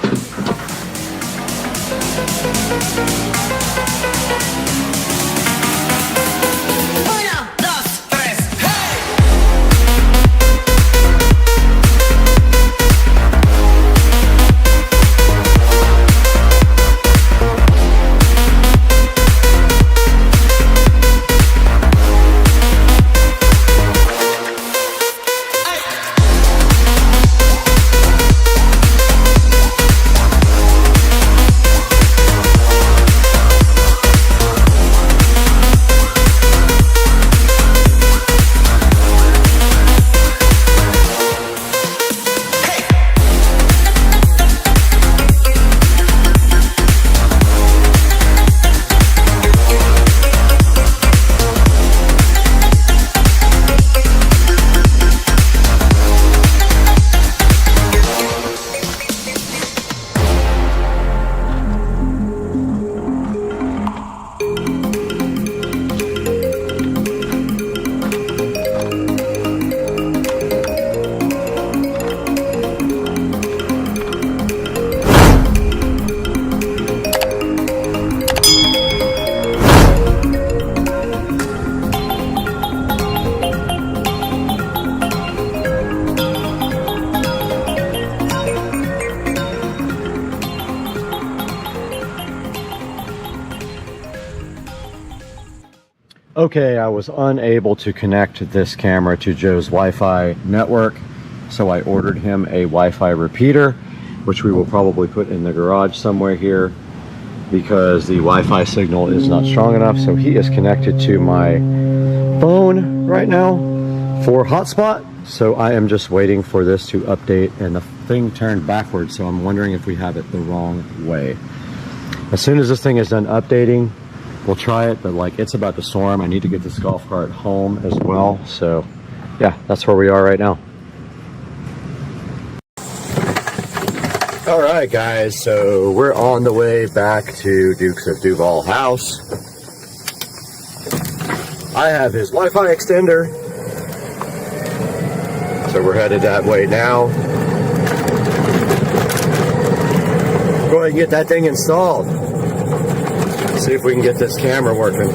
Okay, I was unable to connect this camera to Joe's Wi-Fi network, so I ordered him a Wi-Fi repeater, which we will probably put in the garage somewhere here because the Wi-Fi signal is not strong enough. So he is connected to my phone right now for hotspot. So I am just waiting for this to update, and the thing turned backwards, so I'm wondering if we have it the wrong way. As soon as this thing is done updating, we'll try it, but like it's about to storm. I need to get this golf cart home as well. So yeah, that's where we are right now. All right, guys, so we're on the way back to Dukes of Duval house. I have his Wi-Fi extender, so we're headed that way now. Go ahead and get that thing installed. See if we can get this camera working.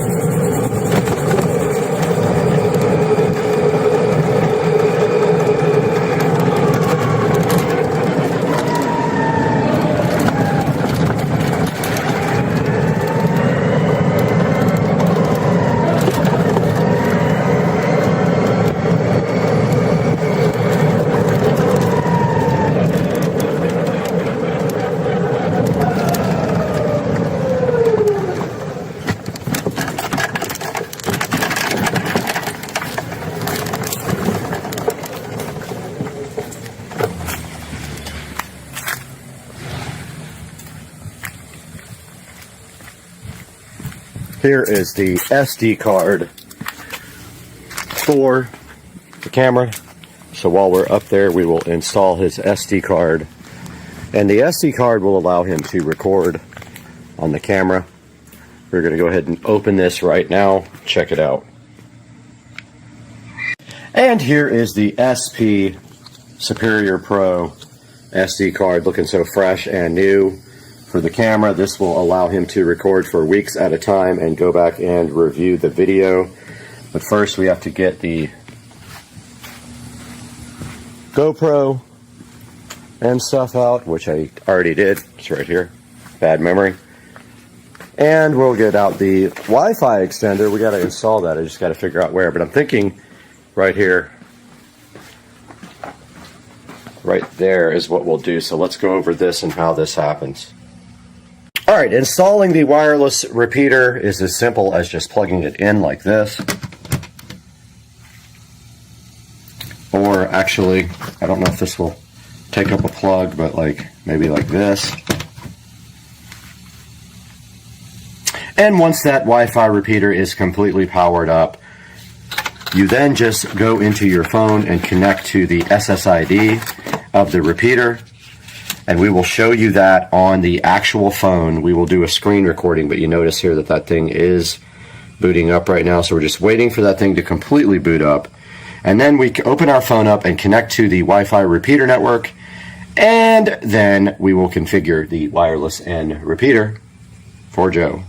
Here is the SD card for the camera. So while we're up there, we will install his SD card. And the SD card will allow him to record on the camera. We're going to go ahead and open this right now. Check it out. And here is the SP Superior Pro SD card, looking so fresh and new. For the camera, this will allow him to record for weeks at a time and go back and review the video. But first we have to get the GoPro and stuff out, which I already did. It's right here. Bad memory. And we'll get out the Wi-Fi extender. We got to install that. I just got to figure out where. But I'm thinking right here, right there is what we'll do. So let's go over this and how this happens. All right, installing the wireless repeater is as simple as just plugging it in like this. Or actually, I don't know if this will take up a plug, but like maybe like this. And once that Wi-Fi repeater is completely powered up, you then just go into your phone and connect to the SSID of the repeater. And we will show you that on the actual phone. We will do a screen recording, but you notice here that that thing is booting up right now. So we're just waiting for that thing to completely boot up. And then we open our phone up and connect to the Wi-Fi repeater network. And then we will configure the wireless and repeater for Joe.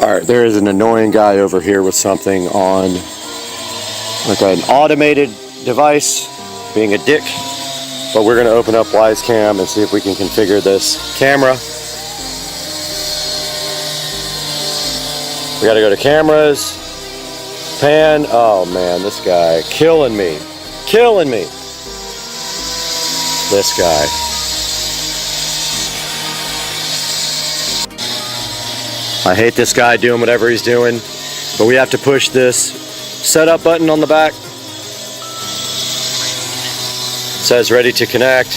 Alright, there is an annoying guy over here with something on like an automated device, being a dick. But we're going to open up Wisecam and see if we can configure this camera. We got to go to cameras, pan. Oh man, this guy killing me. Killing me. This guy. I hate this guy doing whatever he's doing, but we have to push this setup button on the back. It says ready to connect.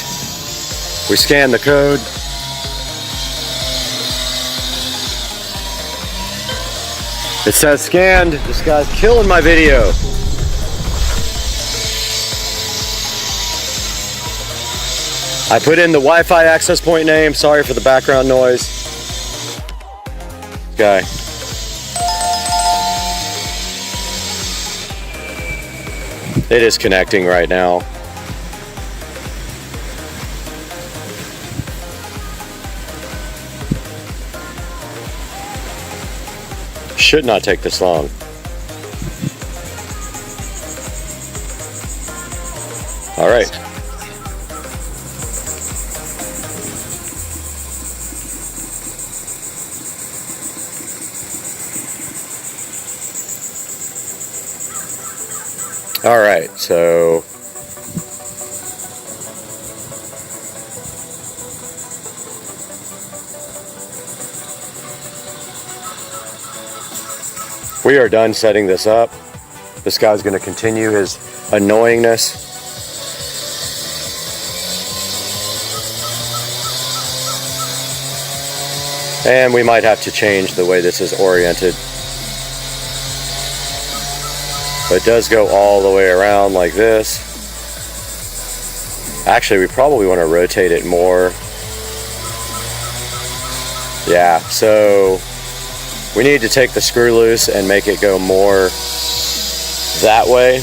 We scan the code. It says scanned. This guy's killing my video. I put in the Wi-Fi access point name. Sorry for the background noise. Guy. It is connecting right now. Should not take this long. All right. All right, so we are done setting this up. This guy's going to continue his annoyingness. And we might have to change the way this is oriented. It does go all the way around like this. Actually, we probably want to rotate it more. Yeah, so we need to take the screw loose and make it go more that way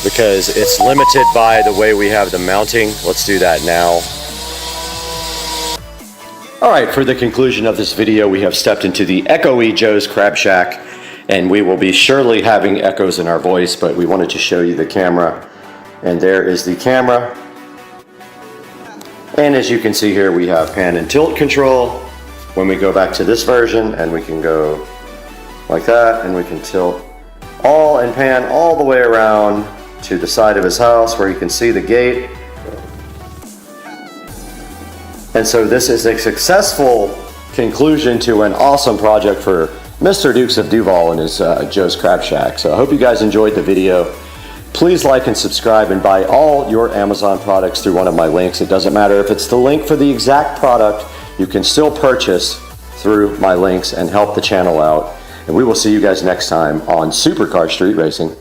because it's limited by the way we have the mounting. Let's do that now. All right, for the conclusion of this video, we have stepped into the echoey Joe's Crab Shack. And we will be surely having echoes in our voice, but we wanted to show you the camera. And there is the camera. And as you can see here, we have pan and tilt control. When we go back to this version, and we can go like that, and we can tilt all and pan all the way around to the side of his house where you can see the gate. And so this is a successful conclusion to an awesome project for Mr. Dukes of Duval and his Joe's Crab Shack. So I hope you guys enjoyed the video. Please like and subscribe and buy all your Amazon products through one of my links. It doesn't matter if it's the link for the exact product, you can still purchase through my links and help the channel out. And we will see you guys next time on Supercar Street Racing.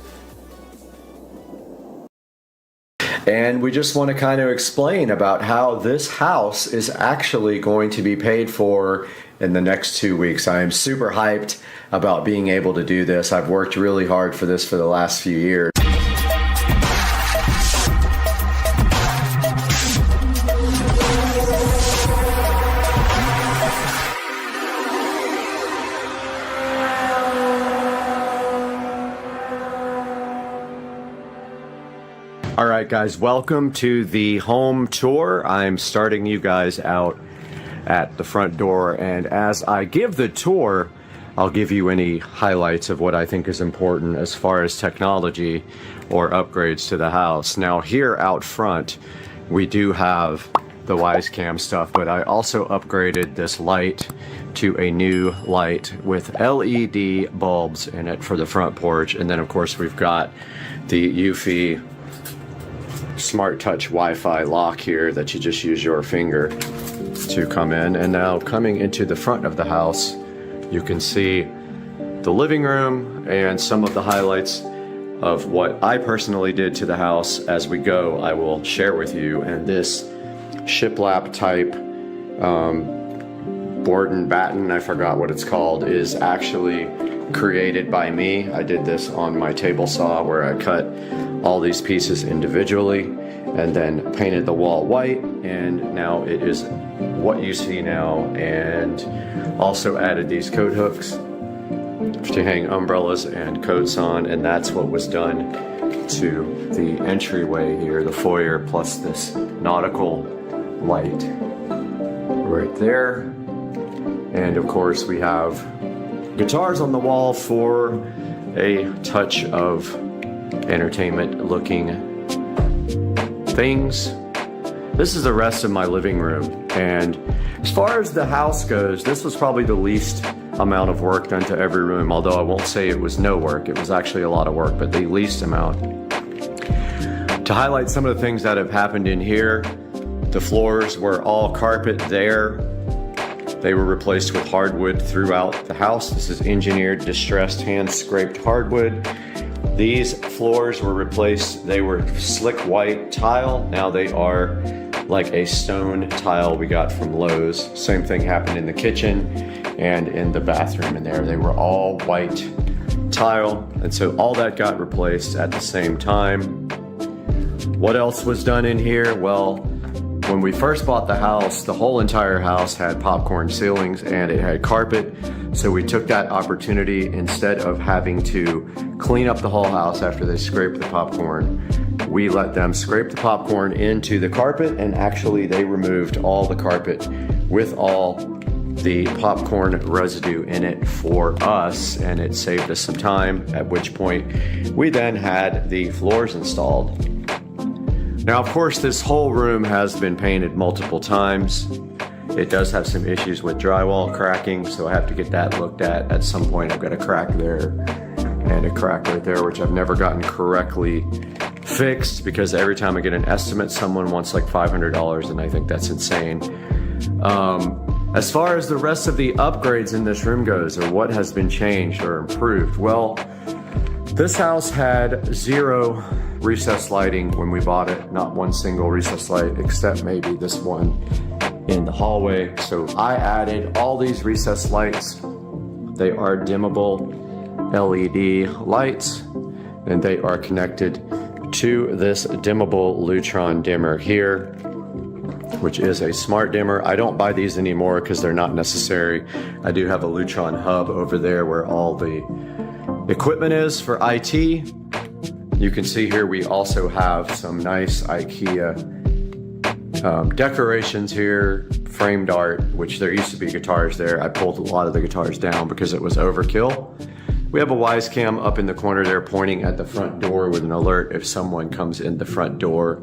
And we just want to kind of explain about how this house is actually going to be paid for in the next 2 weeks. I am super hyped about being able to do this. I've worked really hard for this for the last few years. All right, guys, welcome to the home tour. I'm starting you guys out at the front door, and as I give the tour, I'll give you any highlights of what I think is important as far as technology or upgrades to the house. Now here out front, we do have the Wisecam stuff, but I also upgraded this light to a new light with LED bulbs in it for the front porch. And then of course we've got the Eufy Smart Touch Wi-Fi lock here that you just use your finger to come in. And now coming into the front of the house, you can see the living room and some of the highlights of what I personally did to the house. As we go, I will share with you. And this shiplap type board and batten, I forgot what it's called, is actually created by me. I did this on my table saw where I cut all these pieces individually, and then painted the wall white, and now it is what you see now, and also added these coat hooks to hang umbrellas and coats on, and that's what was done to the entryway here, the foyer, plus this nautical light right there. And of course we have guitars on the wall for a touch of entertainment looking things. This is the rest of my living room, and as far as the house goes, this was probably the least amount of work done to every room, although I won't say it was no work. It was actually a lot of work, but the least amount. To highlight some of the things that have happened in here, the floors were all carpet there. They were replaced with hardwood throughout the house. This is engineered, distressed, hand-scraped hardwood. These floors were replaced. They were slick white tile. Now they are like a stone tile we got from Lowe's. Same thing happened in the kitchen and in the bathroom in there. They were all white tile, and so all that got replaced at the same time. What else was done in here? Well, when we first bought the house, the whole entire house had popcorn ceilings and it had carpet. So we took that opportunity, instead of having to clean up the whole house after they scraped the popcorn, we let them scrape the popcorn into the carpet, and actually they removed all the carpet with all the popcorn residue in it for us, and it saved us some time, at which point we then had the floors installed. Now, of course, this whole room has been painted multiple times. It does have some issues with drywall cracking, so I have to get that looked at some point. I've got a crack there and a crack right there, which I've never gotten correctly fixed, because every time I get an estimate, someone wants like $500, and I think that's insane. As far as the rest of the upgrades in this room goes, or what has been changed or improved, well, this house had 0 recessed lighting when we bought it. Not one single recessed light, except maybe this one in the hallway. So I added all these recessed lights. They are dimmable LED lights, and they are connected to this dimmable Lutron dimmer here, which is a smart dimmer. I don't buy these anymore because they're not necessary. I do have a Lutron hub over there where all the equipment is for IT. You can see here we also have some nice IKEA decorations here, framed art, which there used to be guitars there. I pulled a lot of the guitars down because it was overkill. We have a wise cam up in the corner there pointing at the front door with an alert if someone comes in the front door.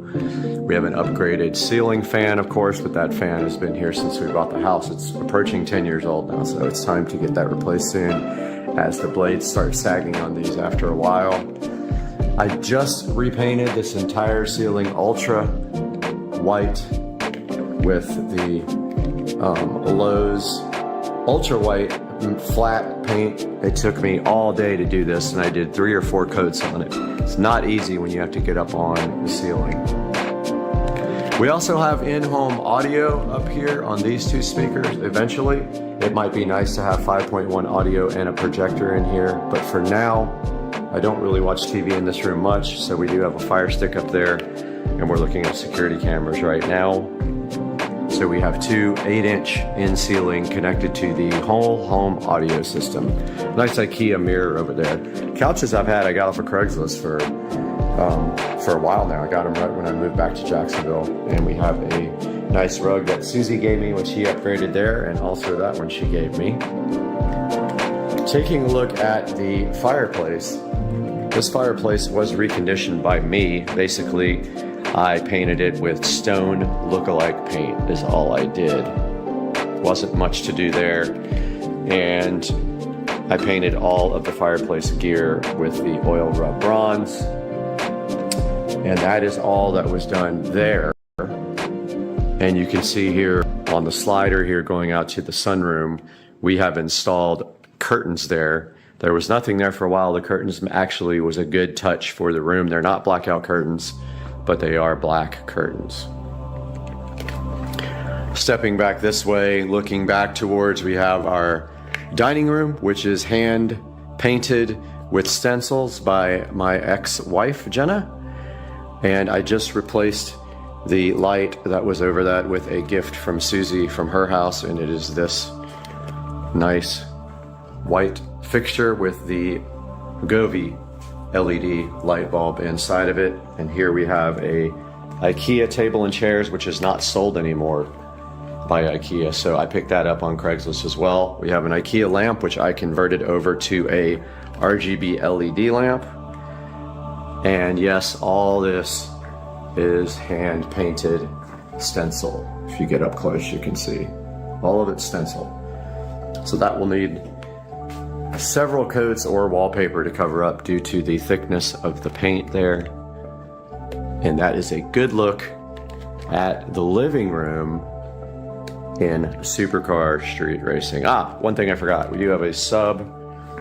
We have an upgraded ceiling fan, of course, but that fan has been here since we bought the house. It's approaching 10 years old now, so it's time to get that replaced soon, as the blades start sagging on these after a while. I just repainted this entire ceiling ultra white with the Lowe's ultra white flat paint. It took me all day to do this, and I did 3 or 4 coats on it. It's not easy when you have to get up on the ceiling. We also have in-home audio up here on these 2 speakers. Eventually, it might be nice to have 5.1 audio and a projector in here, but for now, I don't really watch TV in this room much, so we do have a Fire Stick up there, and we're looking at security cameras right now. So we have 2 8-inch in-ceiling connected to the whole home audio system. Nice IKEA mirror over there. Couches I've had, I got off of Craigslist for a while now. I got them right when I moved back to Jacksonville, and we have a nice rug that Susie gave me, which she upgraded there, and also that one she gave me. Taking a look at the fireplace, this fireplace was reconditioned by me. Basically, I painted it with stone look-alike paint is all I did. Wasn't much to do there. And I painted all of the fireplace gear with the oil rub bronze. And that is all that was done there. And you can see here on the slider here going out to the sunroom, we have installed curtains there. There was nothing there for a while. The curtains actually was a good touch for the room. They're not blackout curtains, but they are black curtains. Stepping back this way, looking back towards, we have our dining room, which is hand painted with stencils by my ex-wife, Jenna. And I just replaced the light that was over that with a gift from Susie from her house, and it is this nice white fixture with the Govee LED light bulb inside of it. And here we have a IKEA table and chairs, which is not sold anymore by IKEA, so I picked that up on Craigslist as well. We have an IKEA lamp, which I converted over to a RGB LED lamp. And yes, all this is hand painted stencil. If you get up close, you can see all of it's stencil. So that will need several coats or wallpaper to cover up due to the thickness of the paint there. And that is a good look at the living room in Supercar Street Racing. One thing I forgot. We do have a sub.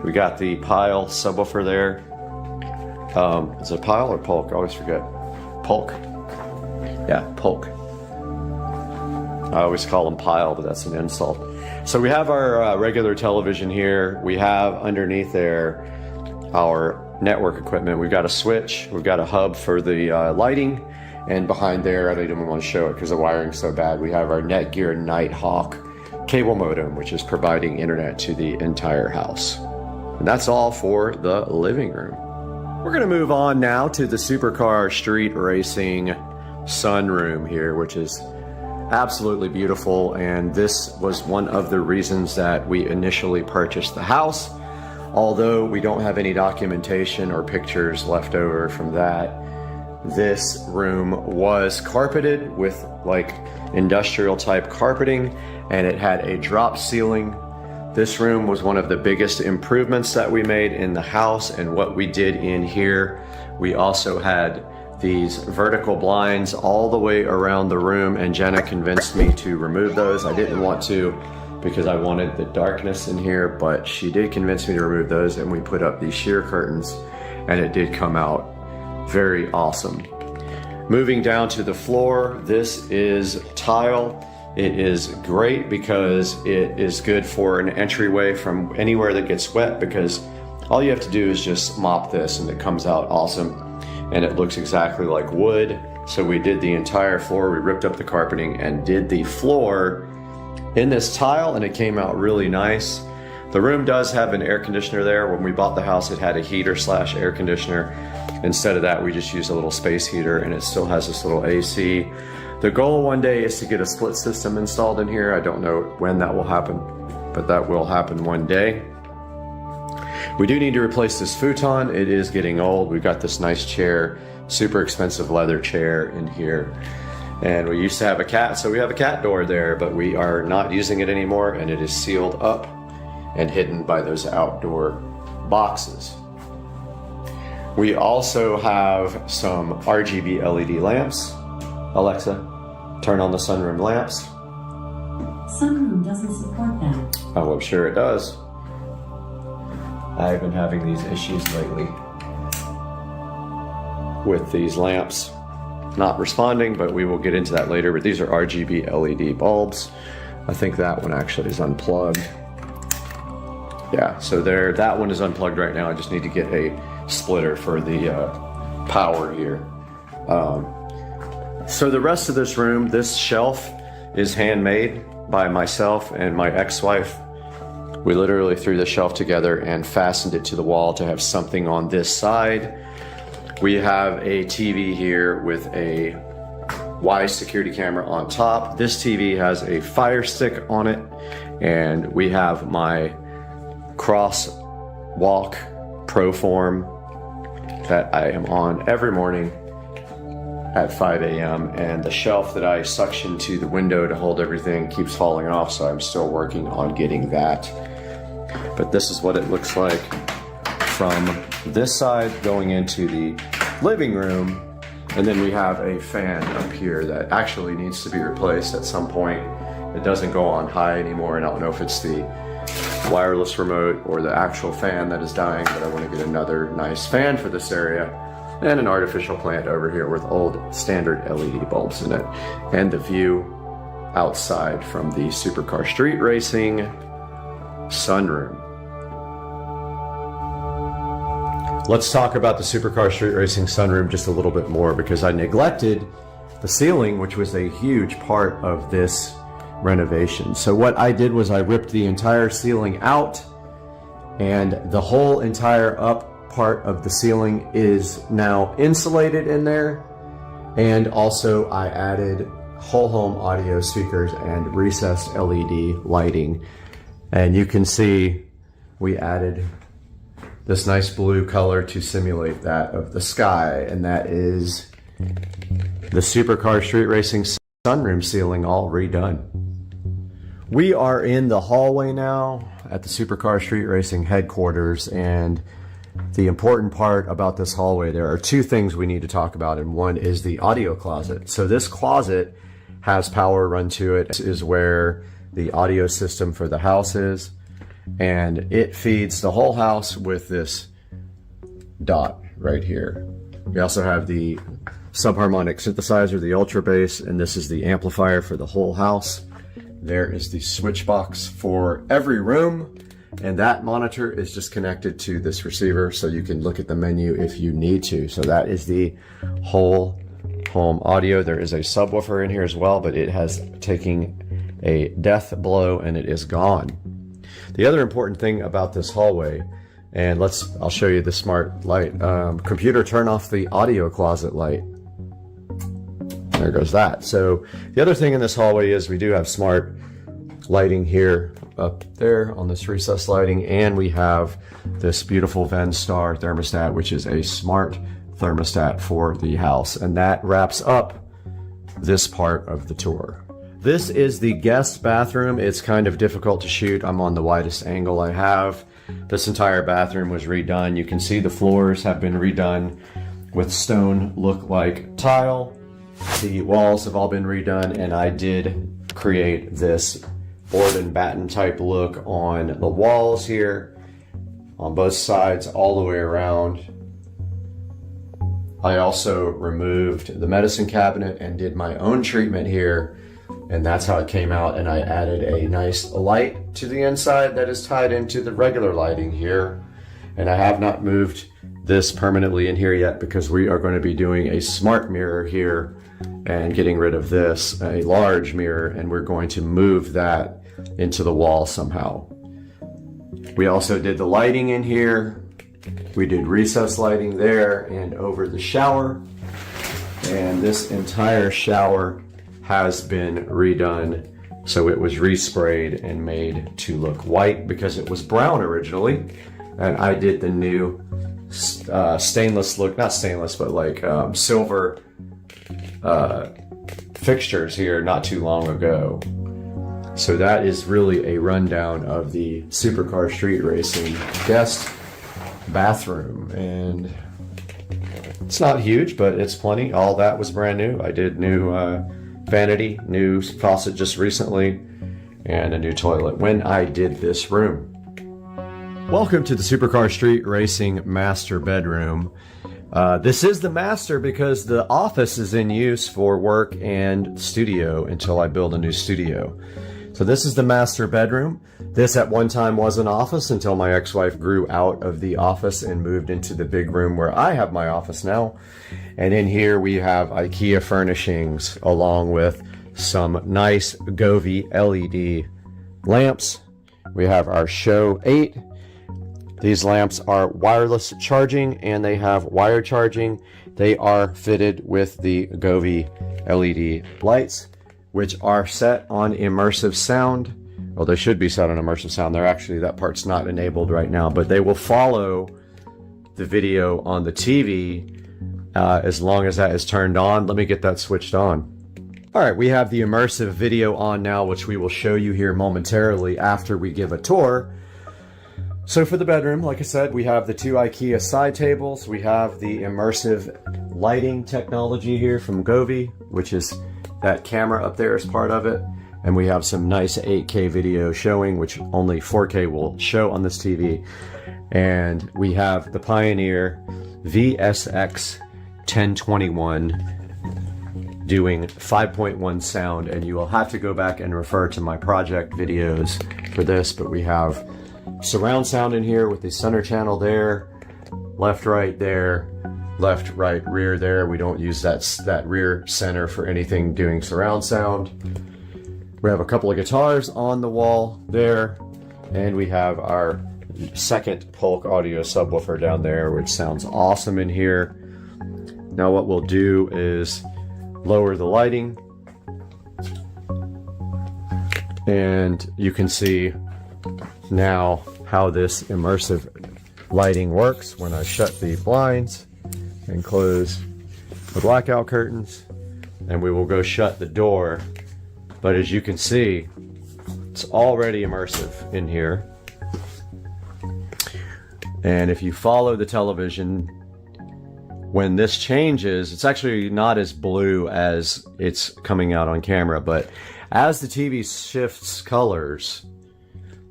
We got the Pile subwoofer there. Is it Pile or Polk? I always forget. Polk. Yeah, Polk. I always call them Pile, but that's an insult. So we have our regular television here. We have underneath there our network equipment. We've got a switch. We've got a hub for the lighting. And behind there, I don't even want to show it because the wiring's so bad, we have our Netgear Nighthawk cable modem, which is providing internet to the entire house. And that's all for the living room. We're going to move on now to the Supercar Street Racing sunroom here, which is absolutely beautiful. And this was one of the reasons that we initially purchased the house. Although we don't have any documentation or pictures left over from that, this room was carpeted with like industrial type carpeting, and it had a drop ceiling. This room was one of the biggest improvements that we made in the house. And what we did in here, we also had these vertical blinds all the way around the room, and Jenna convinced me to remove those. I didn't want to because I wanted the darkness in here, but she did convince me to remove those, and we put up these sheer curtains, and it did come out very awesome. Moving down to the floor, this is tile. It is great because it is good for an entryway from anywhere that gets wet, because all you have to do is just mop this and it comes out awesome, and it looks exactly like wood. So we did the entire floor. We ripped up the carpeting and did the floor in this tile, and it came out really nice. The room does have an air conditioner there. When we bought the house, it had a heater slash air conditioner. Instead of that, we just used a little space heater, and it still has this little AC. The goal one day is to get a split system installed in here. I don't know when that will happen, but that will happen one day. We do need to replace this futon. It is getting old. We've got this nice chair, super expensive leather chair in here. And we used to have a cat, so we have a cat door there, but we are not using it anymore, and it is sealed up and hidden by those outdoor boxes. We also have some RGB LED lamps. Alexa, turn on the sunroom lamps. Sunroom doesn't support that. Oh, I'm sure it does. I've been having these issues lately with these lamps not responding, but we will get into that later. But these are RGB LED bulbs. I think that one actually is unplugged. Yeah, so there, that one is unplugged right now. I just need to get a splitter for the power here. So the rest of this room, this shelf is handmade by myself and my ex-wife. We literally threw the shelf together and fastened it to the wall to have something on this side. We have a TV here with a Y security camera on top. This TV has a Fire Stick on it, and we have my crosswalk Proform that I am on every morning at 5 a.m. and the shelf that I suction to the window to hold everything keeps falling off, so I'm still working on getting that. But this is what it looks like from this side going into the living room. And then we have a fan up here that actually needs to be replaced at some point. It doesn't go on high anymore, and I don't know if it's the wireless remote or the actual fan that is dying, but I want to get another nice fan for this area. And an artificial plant over here with old standard LED bulbs in it. And the view outside from the Supercar Street Racing sunroom. Let's talk about the Supercar Street Racing sunroom just a little bit more, because I neglected the ceiling, which was a huge part of this renovation. So what I did was I ripped the entire ceiling out, and the whole entire up part of the ceiling is now insulated in there. And also I added whole home audio speakers and recessed LED lighting. And you can see we added this nice blue color to simulate that of the sky, and that is the Supercar Street Racing sunroom ceiling all redone. We are in the hallway now at the Supercar Street Racing headquarters, and the important part about this hallway, there are two things we need to talk about, and one is the audio closet. So this closet has power run to it. This is where the audio system for the house is, and it feeds the whole house with this dot right here. We also have the subharmonic synthesizer, the ultra bass, and this is the amplifier for the whole house. There is the switch box for every room, and that monitor is just connected to this receiver, so you can look at the menu if you need to. So that is the whole home audio. There is a subwoofer in here as well, but it has taken a death blow and it is gone. The other important thing about this hallway, and I'll show you the smart light. Computer, turn off the audio closet light. There goes that. So the other thing in this hallway is we do have smart lighting here up there on this recessed lighting, and we have this beautiful Venstar thermostat, which is a smart thermostat for the house. And that wraps up this part of the tour. This is the guest bathroom. It's kind of difficult to shoot. I'm on the widest angle I have. This entire bathroom was redone. You can see the floors have been redone with stone look-like tile. The walls have all been redone, and I did create this board and batten type look on the walls here, on both sides, all the way around. I also removed the medicine cabinet and did my own treatment here, and that's how it came out. And I added a nice light to the inside that is tied into the regular lighting here. And I have not moved this permanently in here yet because we are going to be doing a smart mirror here and getting rid of this, a large mirror, and we're going to move that into the wall somehow. We also did the lighting in here. We did recessed lighting there and over the shower. And this entire shower has been redone. So it was resprayed and made to look white because it was brown originally. And I did the new stainless look, not stainless, but like silver fixtures here not too long ago. So that is really a rundown of the Supercar Street Racing guest bathroom. And it's not huge, but it's plenty. All that was brand new. I did new vanity, new faucet just recently, and a new toilet when I did this room. Welcome to the Supercar Street Racing master bedroom. This is the master because the office is in use for work and studio until I build a new studio. So this is the master bedroom. This at one time was an office until my ex-wife grew out of the office and moved into the big room where I have my office now. And in here we have IKEA furnishings along with some nice Govee LED lamps. We have our Show 8. These lamps are wireless charging and they have wire charging. They are fitted with the Govee LED lights, which are set on immersive sound. Well, they should be set on immersive sound. They're actually, that part's not enabled right now, but they will follow the video on the TV as long as that is turned on. Let me get that switched on. All right, we have the immersive video on now, which we will show you here momentarily after we give a tour. So for the bedroom, like I said, we have the two IKEA side tables. We have the immersive lighting technology here from Govee, which is that camera up there is part of it. And we have some nice 8K video showing, which only 4K will show on this TV. And we have the Pioneer VSX 1021 doing 5.1 sound. And you will have to go back and refer to my project videos for this, but we have surround sound in here with the center channel there, left, right there, left, right, rear there. We don't use that rear center for anything doing surround sound. We have a couple of guitars on the wall there, and we have our second Polk audio subwoofer down there, which sounds awesome in here. Now what we'll do is lower the lighting, and you can see now how this immersive lighting works when I shut the blinds and close the blackout curtains, and we will go shut the door. But as you can see, it's already immersive in here. And if you follow the television, when this changes, it's actually not as blue as it's coming out on camera, but as the TV shifts colors,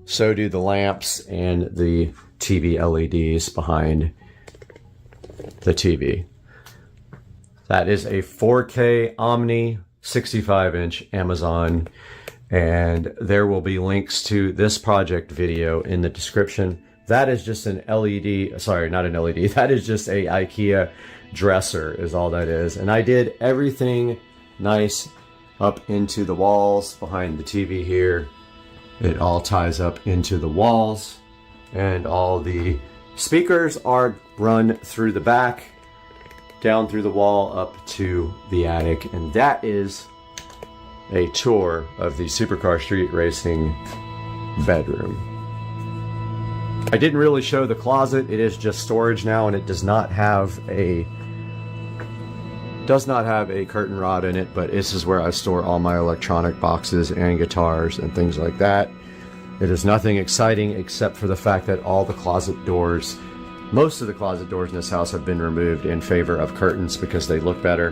so do the lamps and the TV LEDs behind the TV. That is a 4K Omni 65-inch Amazon, and there will be links to this project video in the description. That is just an LED, sorry, not an LED, that is just a IKEA dresser is all that is. And I did everything nice up into the walls behind the TV here. It all ties up into the walls, and all the speakers are run through the back, down through the wall, up to the attic. And that is a tour of the Supercar Street Racing bedroom. I didn't really show the closet. It is just storage now, and it does not have a curtain rod in it, but this is where I store all my electronic boxes and guitars and things like that. It is nothing exciting except for the fact that all the closet doors, most of the closet doors in this house have been removed in favor of curtains because they look better,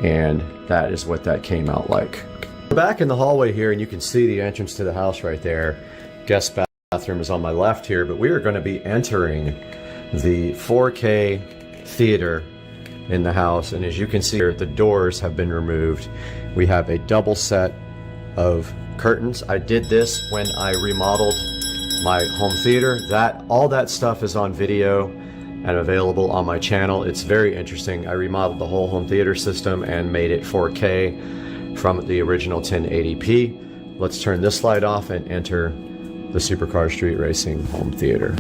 and that is what that came out like. We're back in the hallway here, and you can see the entrance to the house right there. Guest bathroom is on my left here, but we are going to be entering the 4K theater in the house, and as you can see here, the doors have been removed. We have a double set of curtains. I did this when I remodeled my home theater. All that stuff is on video and available on my channel. It's very interesting. I remodeled the whole home theater system and made it 4K from the original 1080p. Let's turn this light off and enter the Supercar Street Racing home theater.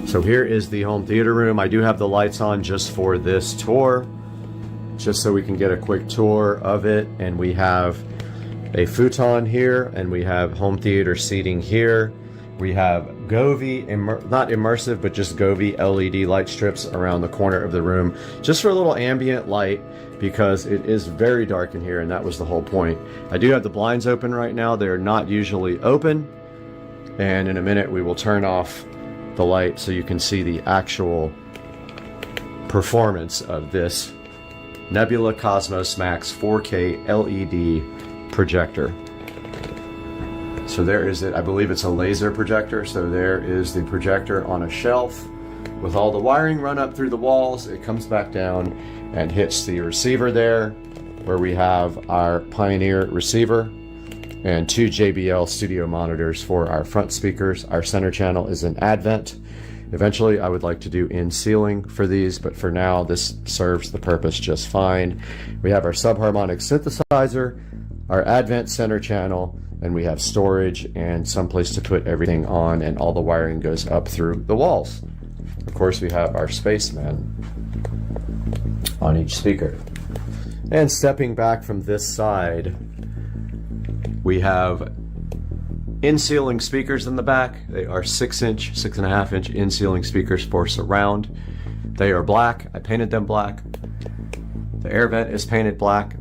So here is the home theater room. I do have the lights on just for this tour, just so we can get a quick tour of it. And we have a futon here, and we have home theater seating here. We have Govee, not immersive, but just Govee LED light strips around the corner of the room, just for a little ambient light, because it is very dark in here, and that was the whole point. I do have the blinds open right now. They're not usually open, and in a minute we will turn off the light so you can see the actual performance of this Nebula Cosmos Max 4K LED projector. So there is it. I believe it's a laser projector. So there is the projector on a shelf with all the wiring run up through the walls. It comes back down and hits the receiver there, where we have our Pioneer receiver and two JBL studio monitors for our front speakers. Our center channel is an Advent. Eventually I would like to do in ceiling for these, but for now this serves the purpose just fine. We have our subharmonic synthesizer, our Advent center channel, and we have storage and some place to put everything on, and all the wiring goes up through the walls. Of course, we have our Spaceman on each speaker. And stepping back from this side, we have in-ceiling speakers in the back. They are 6-inch, 6.5-inch in-ceiling speakers for surround. They are black. I painted them black. The air vent is painted black.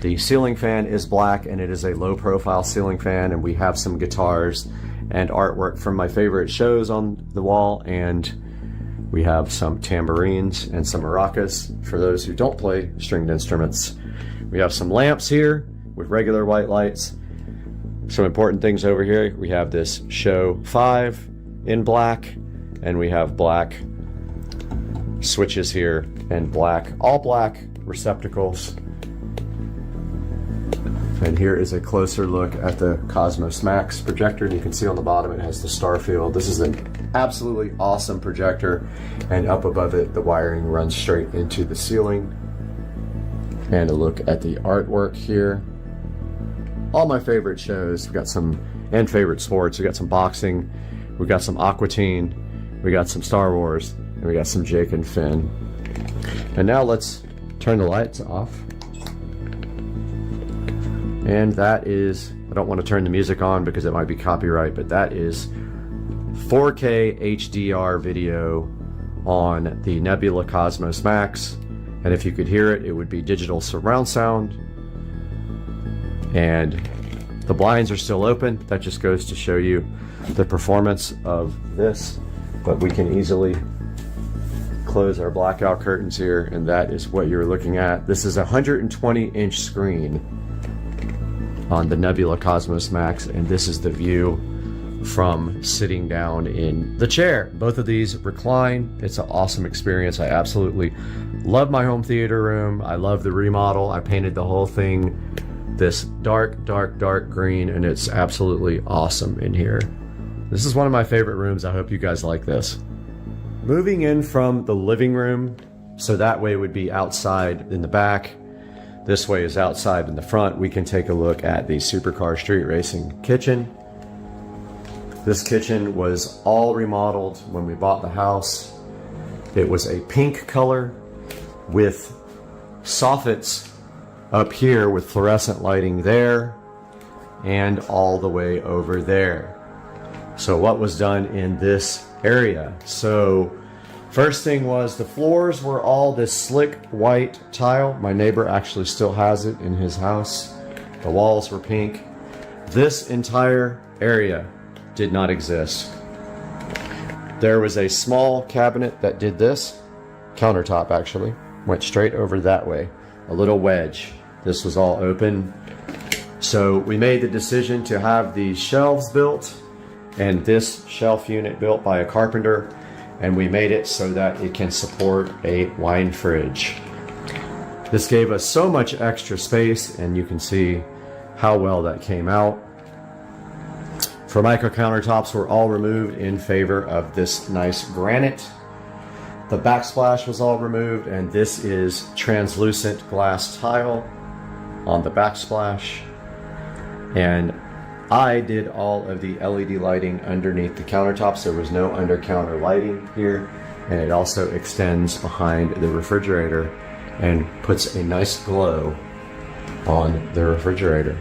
The ceiling fan is black, and it is a low-profile ceiling fan, and we have some guitars and artwork from my favorite shows on the wall, and we have some tambourines and some maracas for those who don't play stringed instruments. We have some lamps here with regular white lights. Some important things over here. We have this Show 5 in black, and we have black switches here and black, all black receptacles. And here is a closer look at the Cosmos Max projector. You can see on the bottom it has the Starfield. This is an Absolutely awesome projector, and up above it, the wiring runs straight into the ceiling. And a look at the artwork here. All my favorite shows. We got some, and favorite sports. We got some boxing, we got some Aqua Teen, we got some Star Wars, and we got some Jake and Finn. And now let's turn the lights off. And that is, I don't want to turn the music on because it might be copyright, but that is 4K HDR video on the Nebula Cosmos Max. And if you could hear it, it would be digital surround sound. And the blinds are still open. That just goes to show you the performance of this. But we can easily close our blackout curtains here, and that is what you're looking at. This is a 120-inch screen on the Nebula Cosmos Max, and this is the view from sitting down in the chair. Both of these recline. It's an awesome experience. I absolutely love my home theater room. I love the remodel. I painted the whole thing this dark green, and it's absolutely awesome in here. This is one of my favorite rooms. I hope you guys like this. Moving in from the living room, so that way would be outside in the back. This way is outside in the front. We can take a look at the Supercar Street Racing kitchen. This kitchen was all remodeled when we bought the house. It was a pink color with soffits up here with fluorescent lighting there and all the way over there. So what was done in this area? So first thing was the floors were all this slick white tile. My neighbor actually still has it in his house. The walls were pink. This entire area did not exist. There was a small cabinet that did this. Countertop actually went straight over that way. A little wedge. This was all open. So we made the decision to have these shelves built and this shelf unit built by a carpenter, and we made it so that it can support a wine fridge. This gave us so much extra space, and you can see how well that came out. Formica countertops were all removed in favor of this nice granite. The backsplash was all removed, and this is translucent glass tile on the backsplash. And I did all of the LED lighting underneath the countertops. There was no under counter lighting here, and it also extends behind the refrigerator and puts a nice glow on the refrigerator.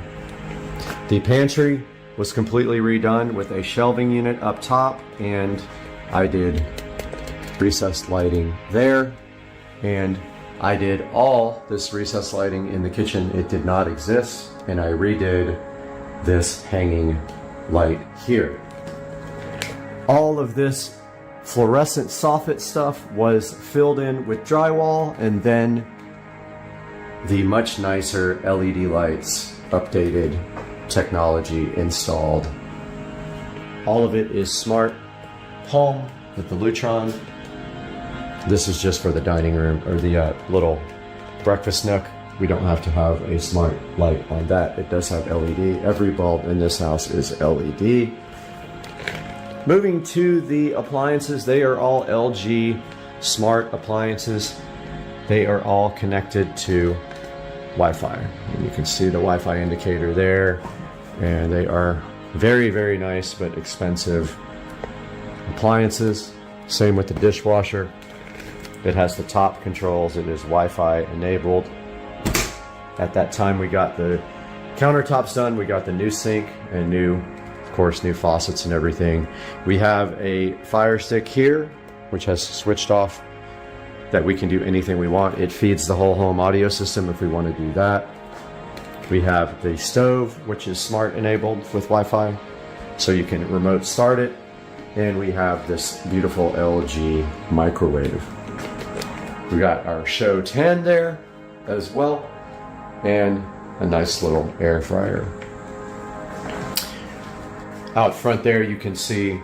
The pantry was completely redone with a shelving unit up top, and I did recessed lighting there, and I did all this recessed lighting in the kitchen. It did not exist, and I redid this hanging light here. All of this fluorescent soffit stuff was filled in with drywall, and then the much nicer LED lights, updated technology installed. All of it is smart home with the Lutron. This is just for the dining room, or the little breakfast nook. We don't have to have a smart light on that. It does have LED. Every bulb in this house is LED. Moving to the appliances, they are all LG smart appliances. They are all connected to Wi-Fi. And you can see the Wi-Fi indicator there. And they are very, very nice but expensive appliances. Same with the dishwasher. It has the top controls. It is Wi-Fi enabled. At that time we got the countertops done, we got the new sink and new, of course, new faucets and everything. We have a Fire Stick here, which has switched off, that we can do anything we want. It feeds the whole home audio system if we want to do that. We have the stove, which is smart enabled with Wi-Fi, so you can remote start it. And we have this beautiful LG microwave. We got our Show 10 there as well, and a nice little air fryer. Out front there you can see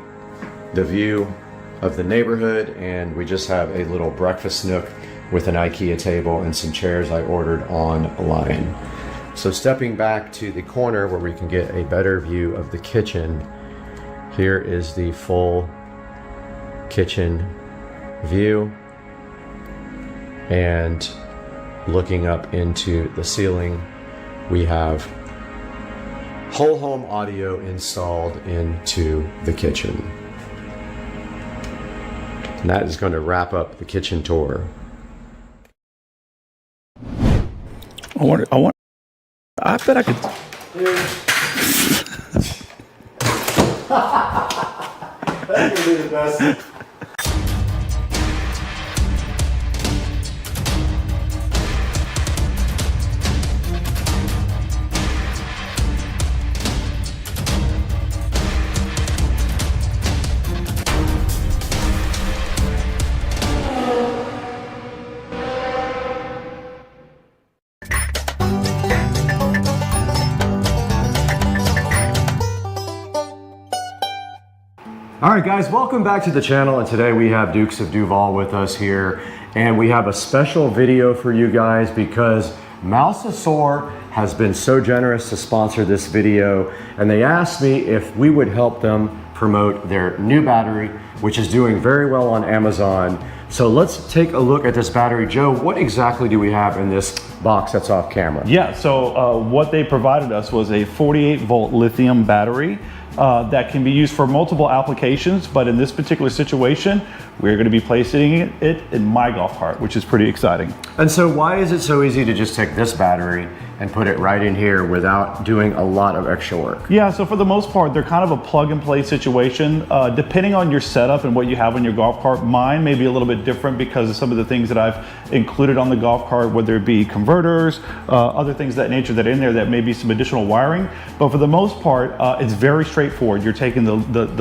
the view of the neighborhood, and we just have a little breakfast nook with an IKEA table and some chairs I ordered online. So stepping back to the corner where we can get a better view of the kitchen, here is the full kitchen view and looking up into the ceiling, we have whole home audio installed into the kitchen. And that is going to wrap up the kitchen tour. I bet I could. That could be the best. All right, guys, welcome back to the channel. And today we have Dukes of Duval with us here. And we have a special video for you guys because Mousesaur has been so generous to sponsor this video. And they asked me if we would help them promote their new battery, which is doing very well on Amazon. So let's take a look at this battery. Joe, what exactly do we have in this box that's off camera? Yeah, so what they provided us was a 48-volt lithium battery that can be used for multiple applications, but in this particular situation, we're going to be placing it in my golf cart, which is pretty exciting. And so why is it so easy to just take this battery and put it right in here without doing a lot of extra work? Yeah, so for the most part, they're kind of a plug-and-play situation. Depending on your setup and what you have on your golf cart, mine may be a little bit different because of some of the things that I've included on the golf cart, whether it be converters, other things of that nature that are in there that may be some additional wiring. But for the most part, it's very straightforward. You're taking the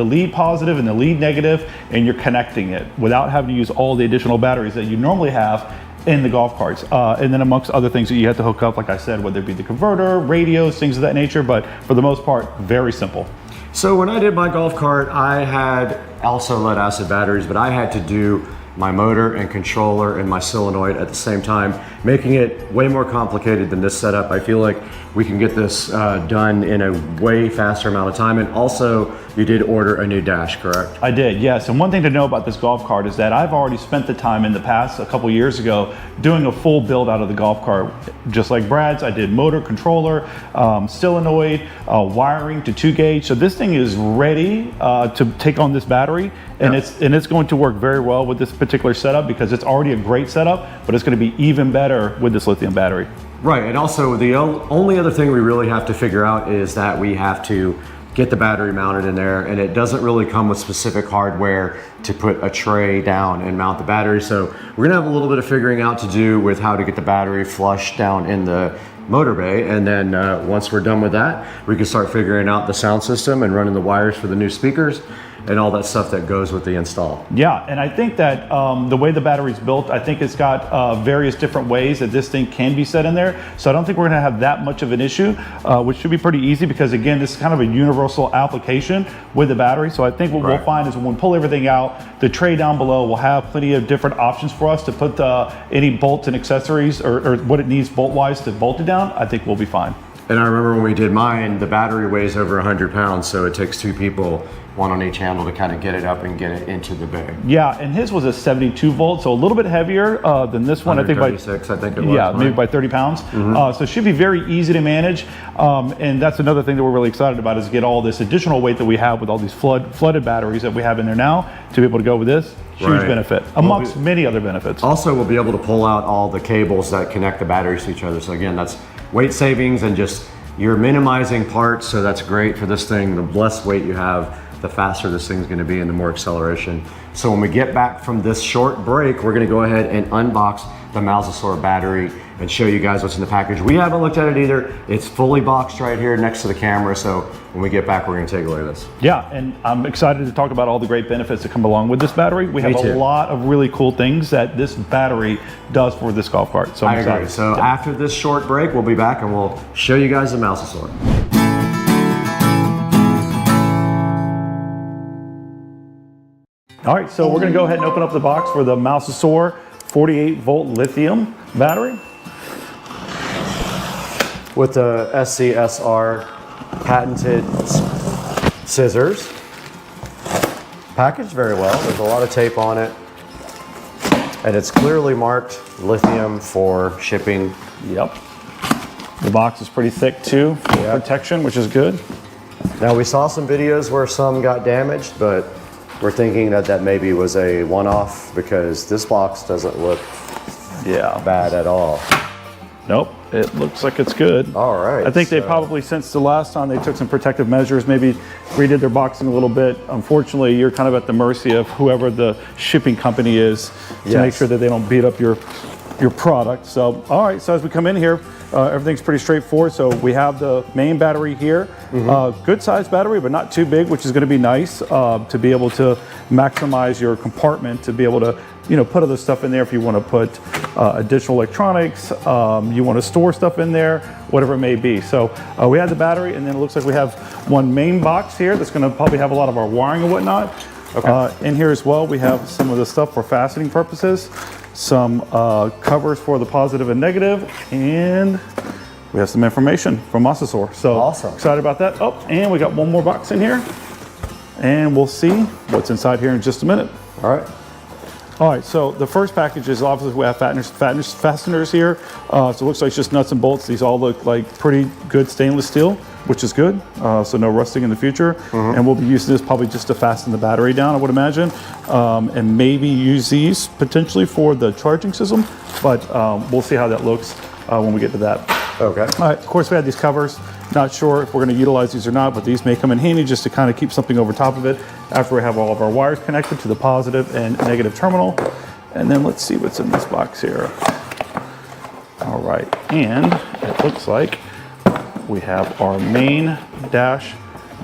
lead positive and the lead negative, and you're connecting it without having to use all the additional batteries that you normally have in the golf carts. And then amongst other things that you have to hook up, like I said, whether it be the converter, radios, things of that nature, but for the most part, very simple. So when I did my golf cart, I had also lead acid batteries, but I had to do my motor and controller and my solenoid at the same time, making it way more complicated than this setup. I feel like we can get this done in a way faster amount of time. And also, you did order a new dash, correct? I did, yes. And one thing to know about this golf cart is that I've already spent the time in the past, a couple years ago, doing a full build out of the golf cart. Just like Brad's, I did motor, controller, solenoid, wiring to 2-gauge. So this thing is ready to take on this battery. And it's going to work very well with this particular setup because it's already a great setup, but it's going to be even better with this lithium battery. Right, and also the only other thing we really have to figure out is that we have to get the battery mounted in there, and it doesn't really come with specific hardware to put a tray down and mount the battery. So we're gonna have a little bit of figuring out to do with how to get the battery flush down in the motor bay, and then once we're done with that, we can start figuring out the sound system and running the wires for the new speakers and all that stuff that goes with the install. Yeah, and I think that the way the battery's built, I think it's got various different ways that this thing can be set in there. So I don't think we're gonna have that much of an issue, which should be pretty easy because again, this is kind of a universal application with the battery. So I think what we'll find is when we pull everything out, the tray down below will have plenty of different options for us to put any bolts and accessories or what it needs bolt-wise to bolt it down. I think we'll be fine. And I remember when we did mine, the battery weighs over 100 pounds, so it takes two people, one on each handle, to kind of get it up and get it into the bay. Yeah, and his was a 72 volt, so a little bit heavier than this one. I think by 36, I think it was. Yeah, maybe by 30 pounds. So it should be very easy to manage. And that's another thing that we're really excited about is get all this additional weight that we have with all these flooded batteries that we have in there now to be able to go with this. Huge benefit, amongst many other benefits. Also, we'll be able to pull out all the cables that connect the batteries to each other. So again, that's weight savings and just you're minimizing parts, so that's great for this thing. The less weight you have, the faster this thing's gonna be and the more acceleration. So when we get back from this short break, we're gonna go ahead and unbox the Mousesaur battery and show you guys what's in the package. We haven't looked at it either. It's fully boxed right here next to the camera, so when we get back, we're gonna take a look at this. Yeah, and I'm excited to talk about all the great benefits that come along with this battery. We have a lot of really cool things that this battery does for this golf cart, so I'm excited. Agree. So after this short break, we'll be back and we'll show you guys the Mousesaur. All right, so we're gonna go ahead and open up the box for the Mousesaur 48 volt lithium battery. With the SCSR patented scissors. Packaged very well. There's a lot of tape on it. And it's clearly marked lithium for shipping. Yep. The box is pretty thick too for protection, which is good. Now we saw some videos where some got damaged, but we're thinking that that maybe was a one-off because this box doesn't look bad at all. Nope, it looks like it's good. All right. I think they probably, since the last time, they took some protective measures, maybe redid their boxing a little bit. Unfortunately, you're kind of at the mercy of whoever the shipping company is to make sure that they don't beat up your product. So, all right, so as we come in here, everything's pretty straightforward. So we have the main battery here, good sized battery, but not too big, which is gonna be nice to be able to maximize your compartment, to be able to put other stuff in there if you want to put additional electronics, you want to store stuff in there, whatever it may be. So we have the battery, and then it looks like we have one main box here that's going to probably have a lot of our wiring and whatnot. In here as well, we have some of the stuff for fastening purposes, some covers for the positive and negative, and we have some information from ASUS. So awesome. Excited about that. Oh, and we got one more box in here, and we'll see what's inside here in just a minute. All right. All right, so the first package is obviously we have fasteners here. So it looks like it's just nuts and bolts. These all look like pretty good stainless steel, which is good. So no rusting in the future. And we'll be using this probably just to fasten the battery down, I would imagine. And maybe use these potentially for the charging system, but we'll see how that looks when we get to that. Okay. All right, of course we have these covers. Not sure if we're going to utilize these or not, but these may come in handy just to kind of keep something over top of it after we have all of our wires connected to the positive and negative terminal. And then let's see what's in this box here. All right, and it looks like we have our main dash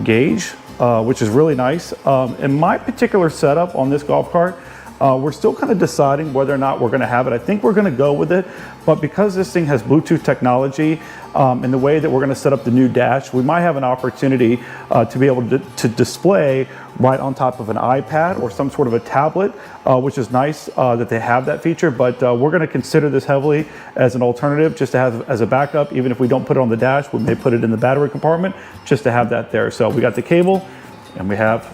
gauge, which is really nice. In my particular setup on this golf cart, we're still kind of deciding whether or not we're going to have it. I think we're going to go with it, but because this thing has Bluetooth technology and the way that we're going to set up the new dash, we might have an opportunity to be able to display right on top of an iPad or some sort of a tablet, which is nice that they have that feature, but we're going to consider this heavily as an alternative just to have as a backup. Even if we don't put it on the dash, we may put it in the battery compartment just to have that there. So we got the cable and we have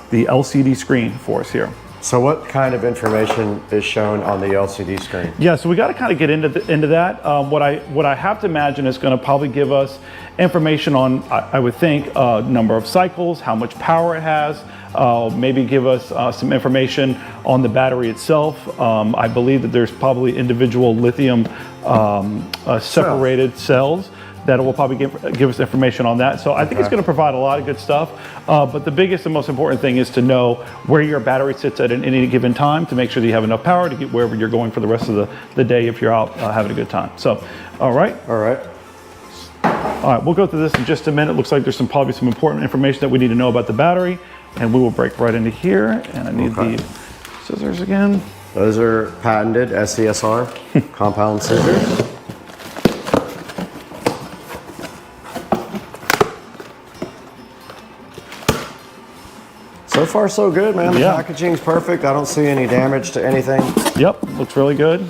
the LCD screen for us here. So what kind of information is shown on the LCD screen? Yeah, so we got to kind of get into that. What I have to imagine is going to probably give us information on, I would think, number of cycles, how much power it has, maybe give us some information on the battery itself. I believe that there's probably individual lithium separated cells that will probably give us information on that. So I think it's going to provide a lot of good stuff. But the biggest and most important thing is to know where your battery sits at any given time to make sure that you have enough power to get wherever you're going for the rest of the day if you're out having a good time. So, all right. All right. All right, we'll go through this in just a minute. Looks like there's probably some important information that we need to know about the battery, and we will break right into here. And I need the scissors again. Those are patented SCSR compound scissors. So far, so good, man. The packaging's perfect. I don't see any damage to anything. Yep, looks really good.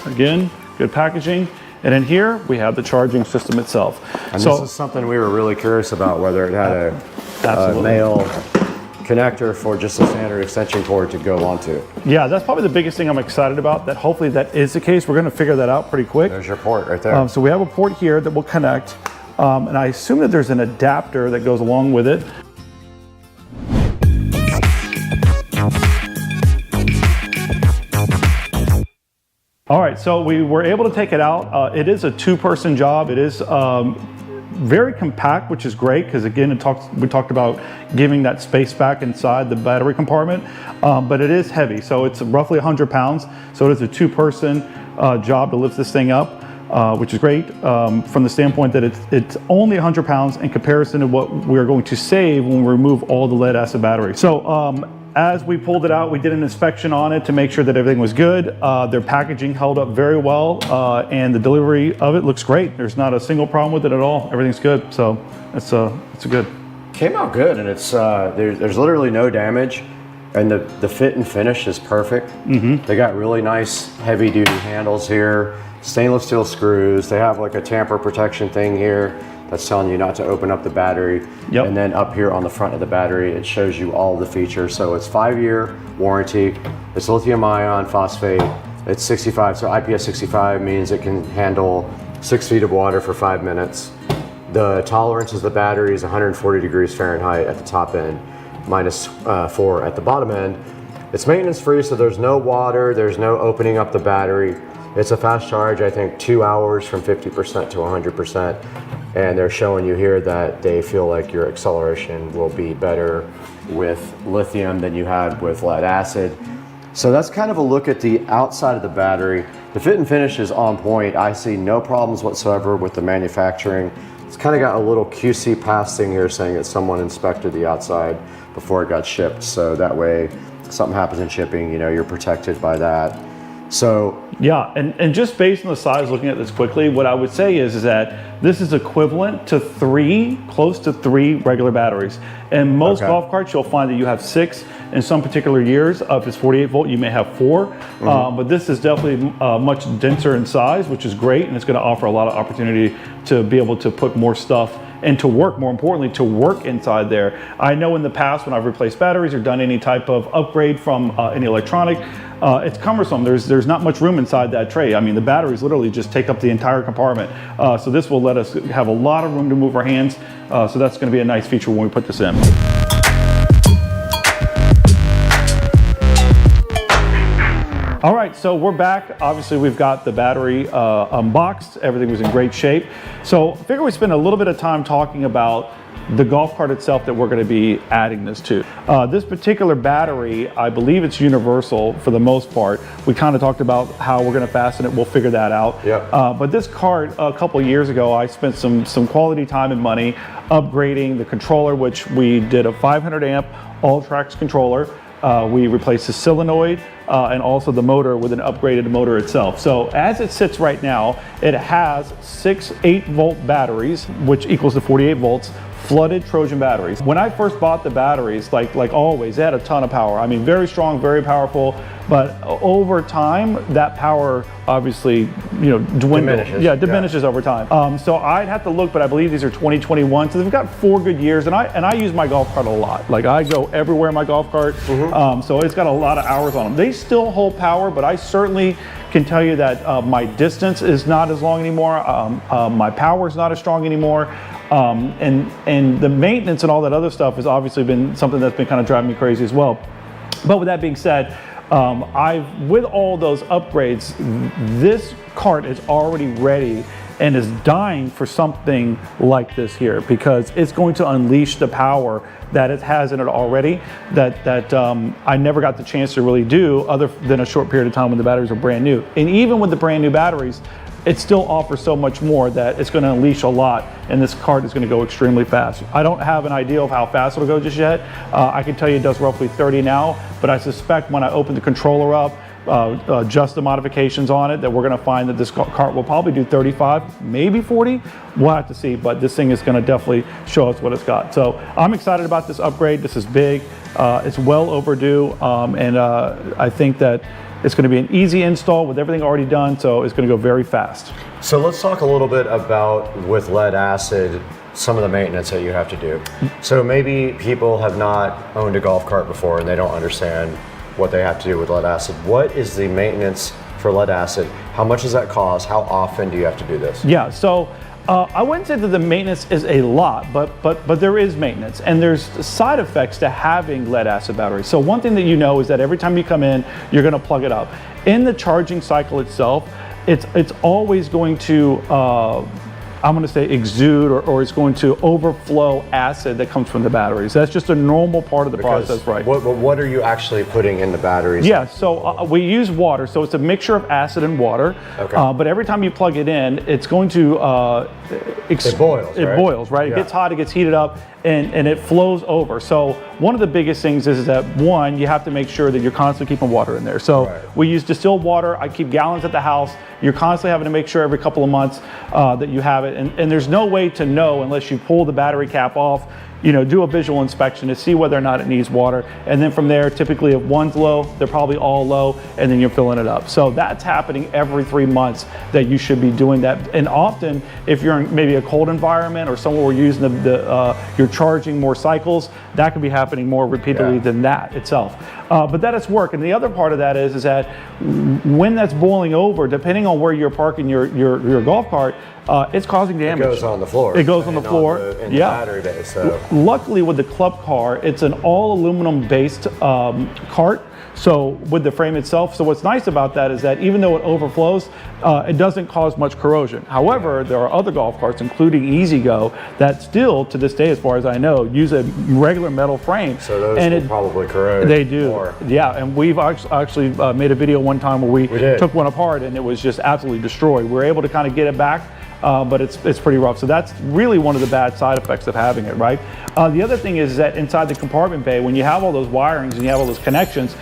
Again, good packaging. And in here, we have the charging system itself. And this is something we were really curious about, whether it had a male connector for just a standard extension cord to go onto. Yeah, that's probably the biggest thing I'm excited about, that hopefully that is the case. We're going to figure that out pretty quick. There's your port right there. So we have a port here that will connect. And I assume that there's an adapter that goes along with it. All right, so we were able to take it out. It is a two-person job. It is very compact, which is great because again, we talked about giving that space back inside the battery compartment, but it is heavy. So it's roughly 100 pounds. So it is a two-person job to lift this thing up, which is great from the standpoint that it's only 100 pounds in comparison to what we're going to save when we remove all the lead acid batteries. So as we pulled it out, we did an inspection on it to make sure that everything was good. Their packaging held up very well, and the delivery of it looks great. There's not a single problem with it at all. Everything's good, so it's a good. Came out good, and it's there's literally no damage, and the fit and finish is perfect. They got really nice heavy-duty handles here, stainless steel screws. They have like a tamper protection thing here that's telling you not to open up the battery. Yep. And then up here on the front of the battery, it shows you all the features. So it's 5-year warranty. It's lithium ion phosphate. It's 65, so IPS 65 means it can handle 6 feet of water for 5 minutes. The tolerance of the battery is 140 degrees Fahrenheit at the top end, minus 4 at the bottom end. It's maintenance free, so there's no water, there's no opening up the battery. It's a fast charge, I think 2 hours from 50% to 100%. And they're showing you here that they feel like your acceleration will be better with lithium than you had with lead acid. So that's kind of a look at the outside of the battery. The fit and finish is on point. I see no problems whatsoever with the manufacturing. It's kind of got a little QC pass thing here saying that someone inspected the outside before it got shipped. So that way, if something happens in shipping, you know, you're protected by that. So yeah, and just based on the size, looking at this quickly, what I would say is that this is equivalent to close to three regular batteries. And most golf carts, you'll find that you have 6. In some particular years, if it's 48 volt, you may have 4. But this is definitely much denser in size, which is great, and it's going to offer a lot of opportunity to be able to put more stuff and to work, more importantly, to work inside there. I know in the past when I've replaced batteries or done any type of upgrade from any electronic, it's cumbersome. There's not much room inside that tray. I mean, the batteries literally just take up the entire compartment. So this will let us have a lot of room to move our hands. So that's going to be a nice feature when we put this in. All right, so we're back. Obviously, we've got the battery unboxed. Everything was in great shape. So I figure we spend a little bit of time talking about the golf cart itself that we're going to be adding this to. This particular battery, I believe it's universal for the most part. We kind of talked about how we're going to fasten it. We'll figure that out. Yep. But this cart, a couple years ago, I spent some quality time and money upgrading the controller, which we did a 500 amp all-tracks controller. We replaced the solenoid and also the motor with an upgraded motor itself. So as it sits right now, it has 6 8-volt batteries, which equals to 48 volts, flooded Trojan batteries. When I first bought the batteries, like always, they had a ton of power. I mean, very strong, very powerful, but over time, that power obviously, you know, diminishes over time. So I'd have to look, but I believe these are 2021, so they've got 4 good years, and I use my golf cart a lot. Like, I go everywhere in my golf cart, so it's got a lot of hours on them. They still hold power, but I certainly can tell you that my distance is not as long anymore, my power is not as strong anymore, and the maintenance and all that other stuff has obviously been something that's been kind of driving me crazy as well. But with that being said, with all those upgrades, this cart is already ready and is dying for something like this here, because it's going to unleash the power that it has in it already that I never got the chance to really do other than a short period of time when the batteries are brand new. And even with the brand new batteries, it still offers so much more that it's going to unleash a lot, and this cart is going to go extremely fast. I don't have an idea of how fast it'll go just yet. I can tell you it does roughly 30 now, but I suspect when I open the controller up, adjust the modifications on it, that we're going to find that this cart will probably do 35, maybe 40. We'll have to see, but this thing is going to definitely show us what it's got. So I'm excited about this upgrade. This is big. It's well overdue, and I think that it's going to be an easy install with everything already done, so it's going to go very fast. So let's talk a little bit about, with lead acid, some of the maintenance that you have to do. So maybe people have not owned a golf cart before and they don't understand what they have to do with lead acid. What is the maintenance for lead acid? How much does that cost? How often do you have to do this? Yeah, so I wouldn't say that the maintenance is a lot, but there is maintenance, and there's side effects to having lead acid batteries. So one thing that you know is that every time you come in, you're going to plug it up. In the charging cycle itself, it's always going to I'm going to say exude, or it's going to overflow acid that comes from the batteries. That's just a normal part of the process, right? What are you actually putting in the batteries? Yeah, so we use water, so it's a mixture of acid and water. Okay. But every time you plug it in, it's going to it boils. It boils, right? Yeah. It gets hot, it gets heated up, and it flows over. So one of the biggest things is that, one, you have to make sure that you're constantly keeping water in there. So we use distilled water. I keep gallons at the house. You're constantly having to make sure every couple of months that you have it. And there's no way to know unless you pull the battery cap off, do a visual inspection to see whether or not it needs water. And then from there, typically if one's low, they're probably all low, and then you're filling it up. So that's happening every 3 months that you should be doing that. And often, if you're in maybe a cold environment or somewhere where you're using you're charging more cycles, that could be happening more repeatedly than that itself. But that is work. And the other part of that is that when that's boiling over, depending on where you're parking your golf cart, it's causing damage. It goes on the floor. It goes on the floor. In the battery bay. So luckily with the club car, it's an all aluminum based cart. So with the frame itself, so what's nice about that is that even though it overflows, it doesn't cause much corrosion. However, there are other golf carts, including EasyGo, that still, to this day, as far as I know, use a regular metal frame. So those will probably corrode. They do. More. Yeah, and we've actually made a video one time where we took one apart and it was just absolutely destroyed. We were able to kind of get it back. But it's pretty rough. So that's really one of the bad side effects of having it, right? The other thing is that inside the compartment bay, when you have all those wirings and you have all those connections,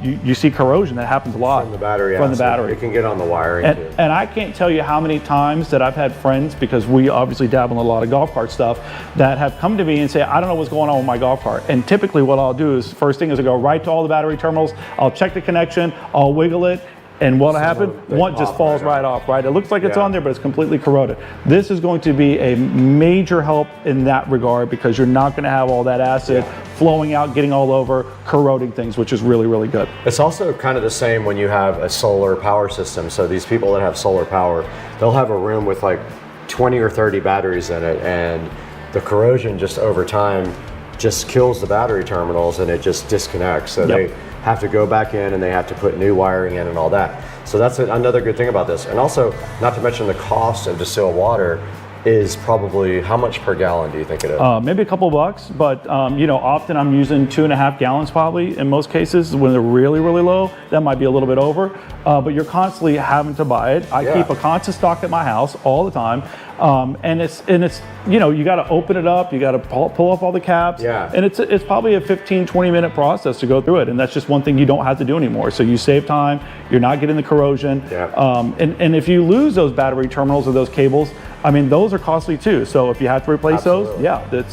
you see corrosion. That happens a lot. From the battery. From the battery. It can get on the wiring too. And I can't tell you how many times that I've had friends, because we obviously dabble in a lot of golf cart stuff, that have come to me and say, I don't know what's going on with my golf cart. And typically what I'll do is, first thing is I go right to all the battery terminals, I'll check the connection, I'll wiggle it, and what'll happen? One just falls right off, right? It looks like it's on there, but it's completely corroded. This is going to be a major help in that regard, because you're not going to have all that acid flowing out, getting all over, corroding things, which is really, really good. It's also kind of the same when you have a solar power system. So these people that have solar power, they'll have a room with like 20 or 30 batteries in it, and the corrosion just over time just kills the battery terminals and it just disconnects. So they have to go back in and they have to put new wiring in and all that. So that's another good thing about this. And also, not to mention the cost of distilled water is probably, how much per gallon do you think it is? Maybe a couple bucks, but often I'm using 2.5 gallons probably in most cases. When they're really, really low, that might be a little bit over, but you're constantly having to buy it. I keep a constant stock at my house all the time. And it's you got to open it up, you got to pull up all the caps, and it's probably a 15-20 minute process to go through it, and that's just one thing you don't have to do anymore. So you save time, you're not getting the corrosion, and if you lose those battery terminals or those cables, I mean, those are costly too. So if you have to replace those,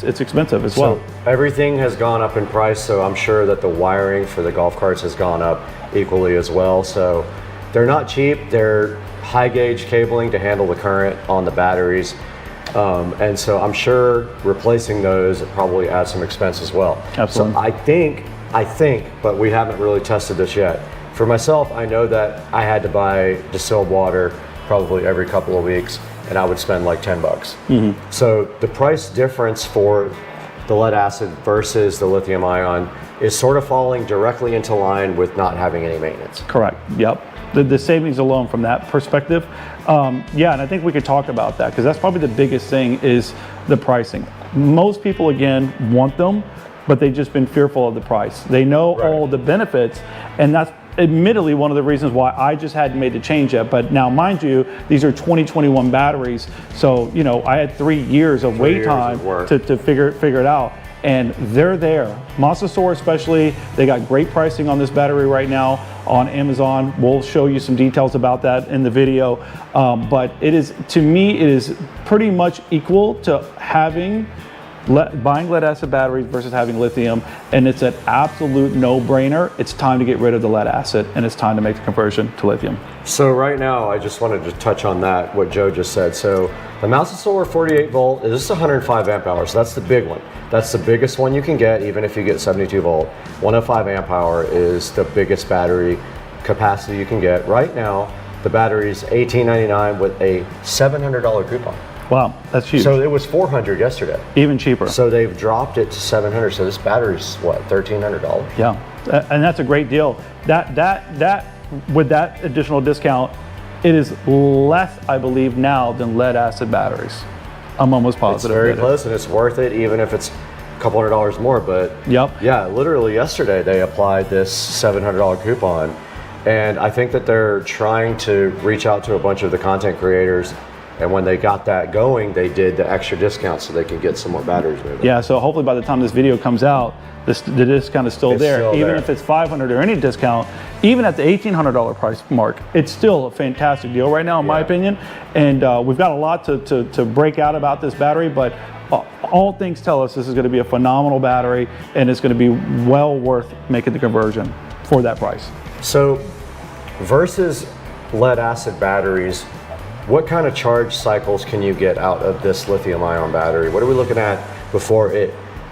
it's expensive as well. Everything has gone up in price, so I'm sure that the wiring for the golf carts has gone up equally as well. So they're not cheap. They're high gauge cabling to handle the current on the batteries. And so I'm sure replacing those probably adds some expense as well. Absolutely. So I think, but we haven't really tested this yet. For myself, I know that I had to buy distilled water probably every couple of weeks, and I would spend like $10. So the price difference for the lead acid versus the lithium ion is sort of falling directly into line with not having any maintenance. Correct. Yep. The savings alone from that perspective. And I think we could talk about that, because that's probably the biggest thing is the pricing. Most people, again, want them, but they've just been fearful of the price. They know all the benefits, and that's admittedly one of the reasons why I just hadn't made the change yet. But now, mind you, these are 2021 batteries, so I had 3 years of wait time to figure it out. And they're there. Masasaur especially, they got great pricing on this battery right now on Amazon. We'll show you some details about that in the video. But it is, to me, it is pretty much equal to buying lead acid batteries versus having lithium, and it's an absolute no-brainer. It's time to get rid of the lead acid, and it's time to make the conversion to lithium. So right now, I just wanted to touch on that, what Joe just said. So the Masasaur 48 volt, this is 105 amp hours. That's the big one. That's the biggest one you can get, even if you get 72 volt. 105 amp hour is the biggest battery capacity you can get. Right now, the battery's $18.99 with a $700 coupon. Wow, that's huge. So it was $400 yesterday. Even cheaper. So they've dropped it to $700. So this battery's what, $1,300? Yeah, and that's a great deal. That with that additional discount, it is less, I believe, now than lead acid batteries. I'm almost positive. It's very close, and it's worth it, even if it's a couple $100 more. But yeah, literally yesterday they applied this $700 coupon, and I think that they're trying to reach out to a bunch of the content creators. And when they got that going, they did the extra discount so they can get some more batteries moving. Yeah, so hopefully by the time this video comes out, the discount is still there. Even if it's $500 or any discount, even at the $1,800 price mark, it's still a fantastic deal right now, in my opinion. And we've got a lot to break out about this battery, but All things tell us this is going to be a phenomenal battery, and it's going to be well worth making the conversion for that price. So versus lead acid batteries, what kind of charge cycles can you get out of this lithium ion battery? What are we looking at before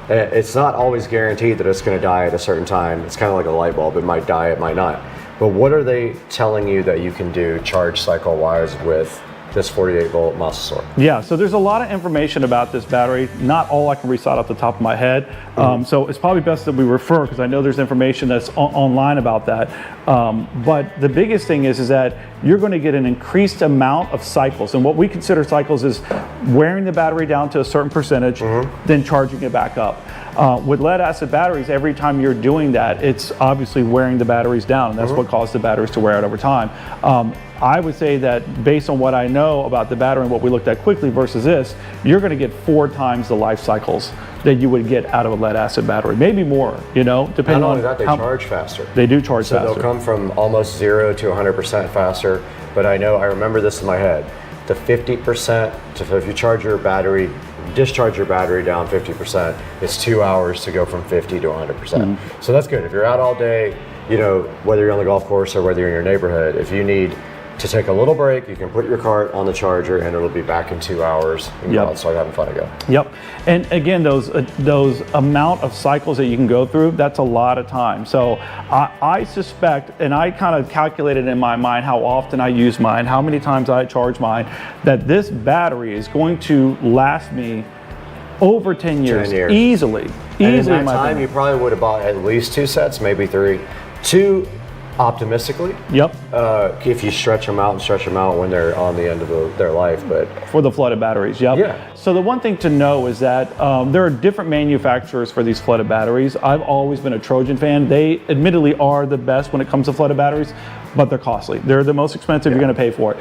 it's not always guaranteed that it's going to die at a certain time. It's kind of like a light bulb. It might die, it might not. But what are they telling you that you can do charge cycle wise with this 48 volt muscle source? Yeah, so there's a lot of information about this battery. Not all I can recite off the top of my head. So it's probably best that we refer, because I know there's information that's online about that. But the biggest thing is that you're going to get an increased amount of cycles. And what we consider cycles is wearing the battery down to a certain percentage, then charging it back up. With lead acid batteries, every time you're doing that, it's obviously wearing the batteries down. And that's what causes the batteries to wear out over time. I would say that based on what I know about the battery and what we looked at quickly versus this, you're going to get 4 times the life cycles that you would get out of a lead acid battery, maybe more, you know, depending on Not only that, they charge faster. They do charge faster. So they'll come from almost 0 to 100% faster. But I remember this in my head, the 50%, so if you charge your battery, discharge your battery down 50%, it's 2 hours to go from 50 to 100%. So that's good. If you're out all day, you know, whether you're on the golf course or whether you're in your neighborhood, if you need to take a little break, you can put your cart on the charger and it'll be back in 2 hours. You can go out and start having fun again. Yep. And again, those amount of cycles that you can go through, that's a lot of time. So I suspect, and I kind of calculated in my mind how often I use mine, how many times I charge mine, that this battery is going to last me over 10 years. 10 years. Easily. And Easily, in that time, you probably would have bought at least 2 sets, maybe 3. 2 optimistically. Yep. If you stretch them out when they're on the end of their life, but for the flooded batteries, yep. Yeah. So the one thing to know is that there are different manufacturers for these flooded batteries. I've always been a Trojan fan. They admittedly are the best when it comes to flooded batteries, but they're costly. They're the most expensive. You're going to pay for it.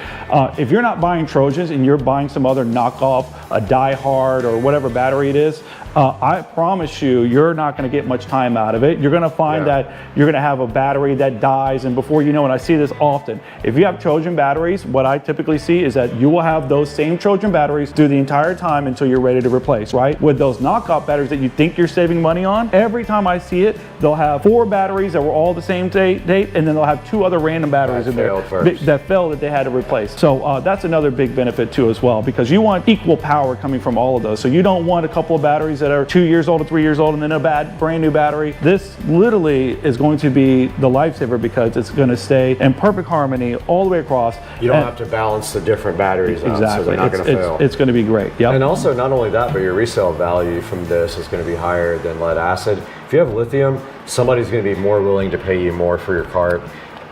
If you're not buying Trojans and you're buying some other knockoff, a Die Hard or whatever battery it is, I promise you, you're not going to get much time out of it. You're going to find that you're going to have a battery that dies, and before you know it, I see this often. If you have Trojan batteries, what I typically see is that you will have those same Trojan batteries through the entire time until you're ready to replace, right? With those knockoff batteries that you think you're saving money on, every time I see it, they'll have 4 batteries that were all the same date, and then they'll have 2 other random batteries in there that failed that they had to replace. So that's another big benefit too as well, because you want equal power coming from all of those. So you don't want a couple of batteries that are 2 years old or 3 years old and then a brand new battery. This literally is going to be the lifesaver because it's going to stay in perfect harmony all the way across. You don't have to balance the different batteries out, so they're not going to fail. It's going to be great. Yep. And also, not only that, but your resale value from this is going to be higher than lead acid. If you have lithium, somebody's going to be more willing to pay you more for your cart.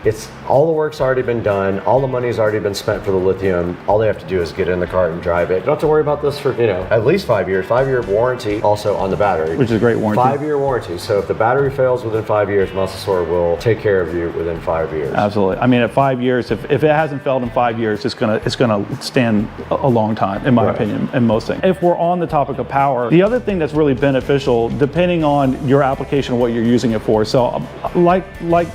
It's all the work's already been done. All the money's already been spent for the lithium. All they have to do is get in the cart and drive it. You don't have to worry about this for, at least 5 years. 5-year warranty also on the battery. Which is a great warranty. 5-year warranty. So if the battery fails within 5 years, Muscle Sore will take care of you within 5 years. Absolutely. I mean, at 5 years, if it hasn't failed in 5 years, it's gonna stand a long time, in my opinion, in most things. If we're on the topic of power, the other thing that's really beneficial, depending on your application and what you're using it for. So, like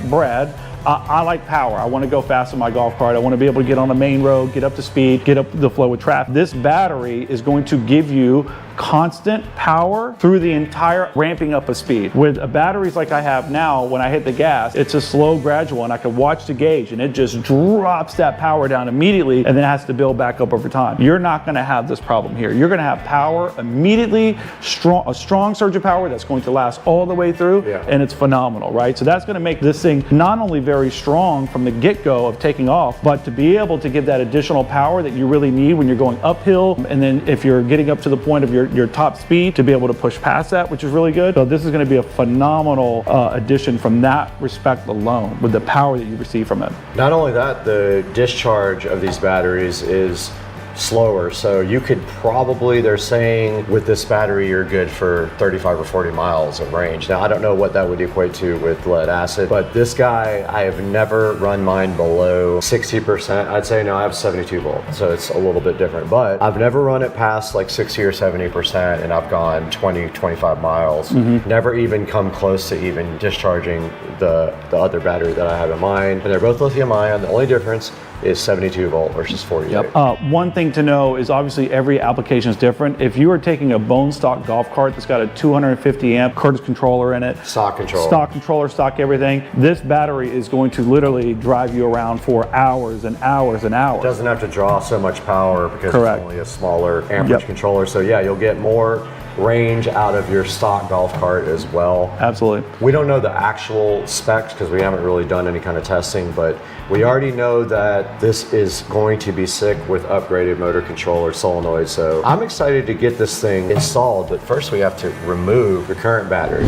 Brad, I like power. I want to go fast in my golf cart. I want to be able to get on a main road, get up to speed, get up the flow with traffic. This battery is going to give you constant power through the entire ramping up of speed. With batteries like I have now, when I hit the gas, it's a slow gradual, and I can watch the gauge and it just drops that power down immediately and then has to build back up over time. You're not going to have this problem here. You're going to have power immediately, a strong surge of power that's going to last all the way through, and it's phenomenal, right? So that's going to make this thing not only very strong from the get-go of taking off, but to be able to give that additional power that you really need when you're going uphill, and then if you're getting up to the point of your top speed, to be able to push past that, which is really good. So this is going to be a phenomenal addition from that respect alone, with the power that you receive from it. Not only that, the discharge of these batteries is slower, so you could probably, they're saying with this battery you're good for 35 or 40 miles of range. Now I don't know what that would equate to with lead acid, but this guy, I have never run mine below 60%. I'd say now I have 72 volt, so it's a little bit different, but I've never run it past like 60 or 70%, and I've gone 20, 25 miles. Never even come close to even discharging the other battery that I have in mine. And they're both lithium ion. The only difference, is 72 volt versus 48. One thing to know is obviously every application is different. If you are taking a bone stock golf cart that's got a 250 amp Curtis controller in it, stock controller, stock everything, this battery is going to literally drive you around for hours and hours and hours. It doesn't have to draw so much power because it's only a smaller amperage controller. So yeah, you'll get more range out of your stock golf cart as well. Absolutely. We don't know the actual specs because we haven't really done any kind of testing, but we already know that this is going to be sick with upgraded motor controller solenoid. So I'm excited to get this thing installed, but first we have to remove the current battery.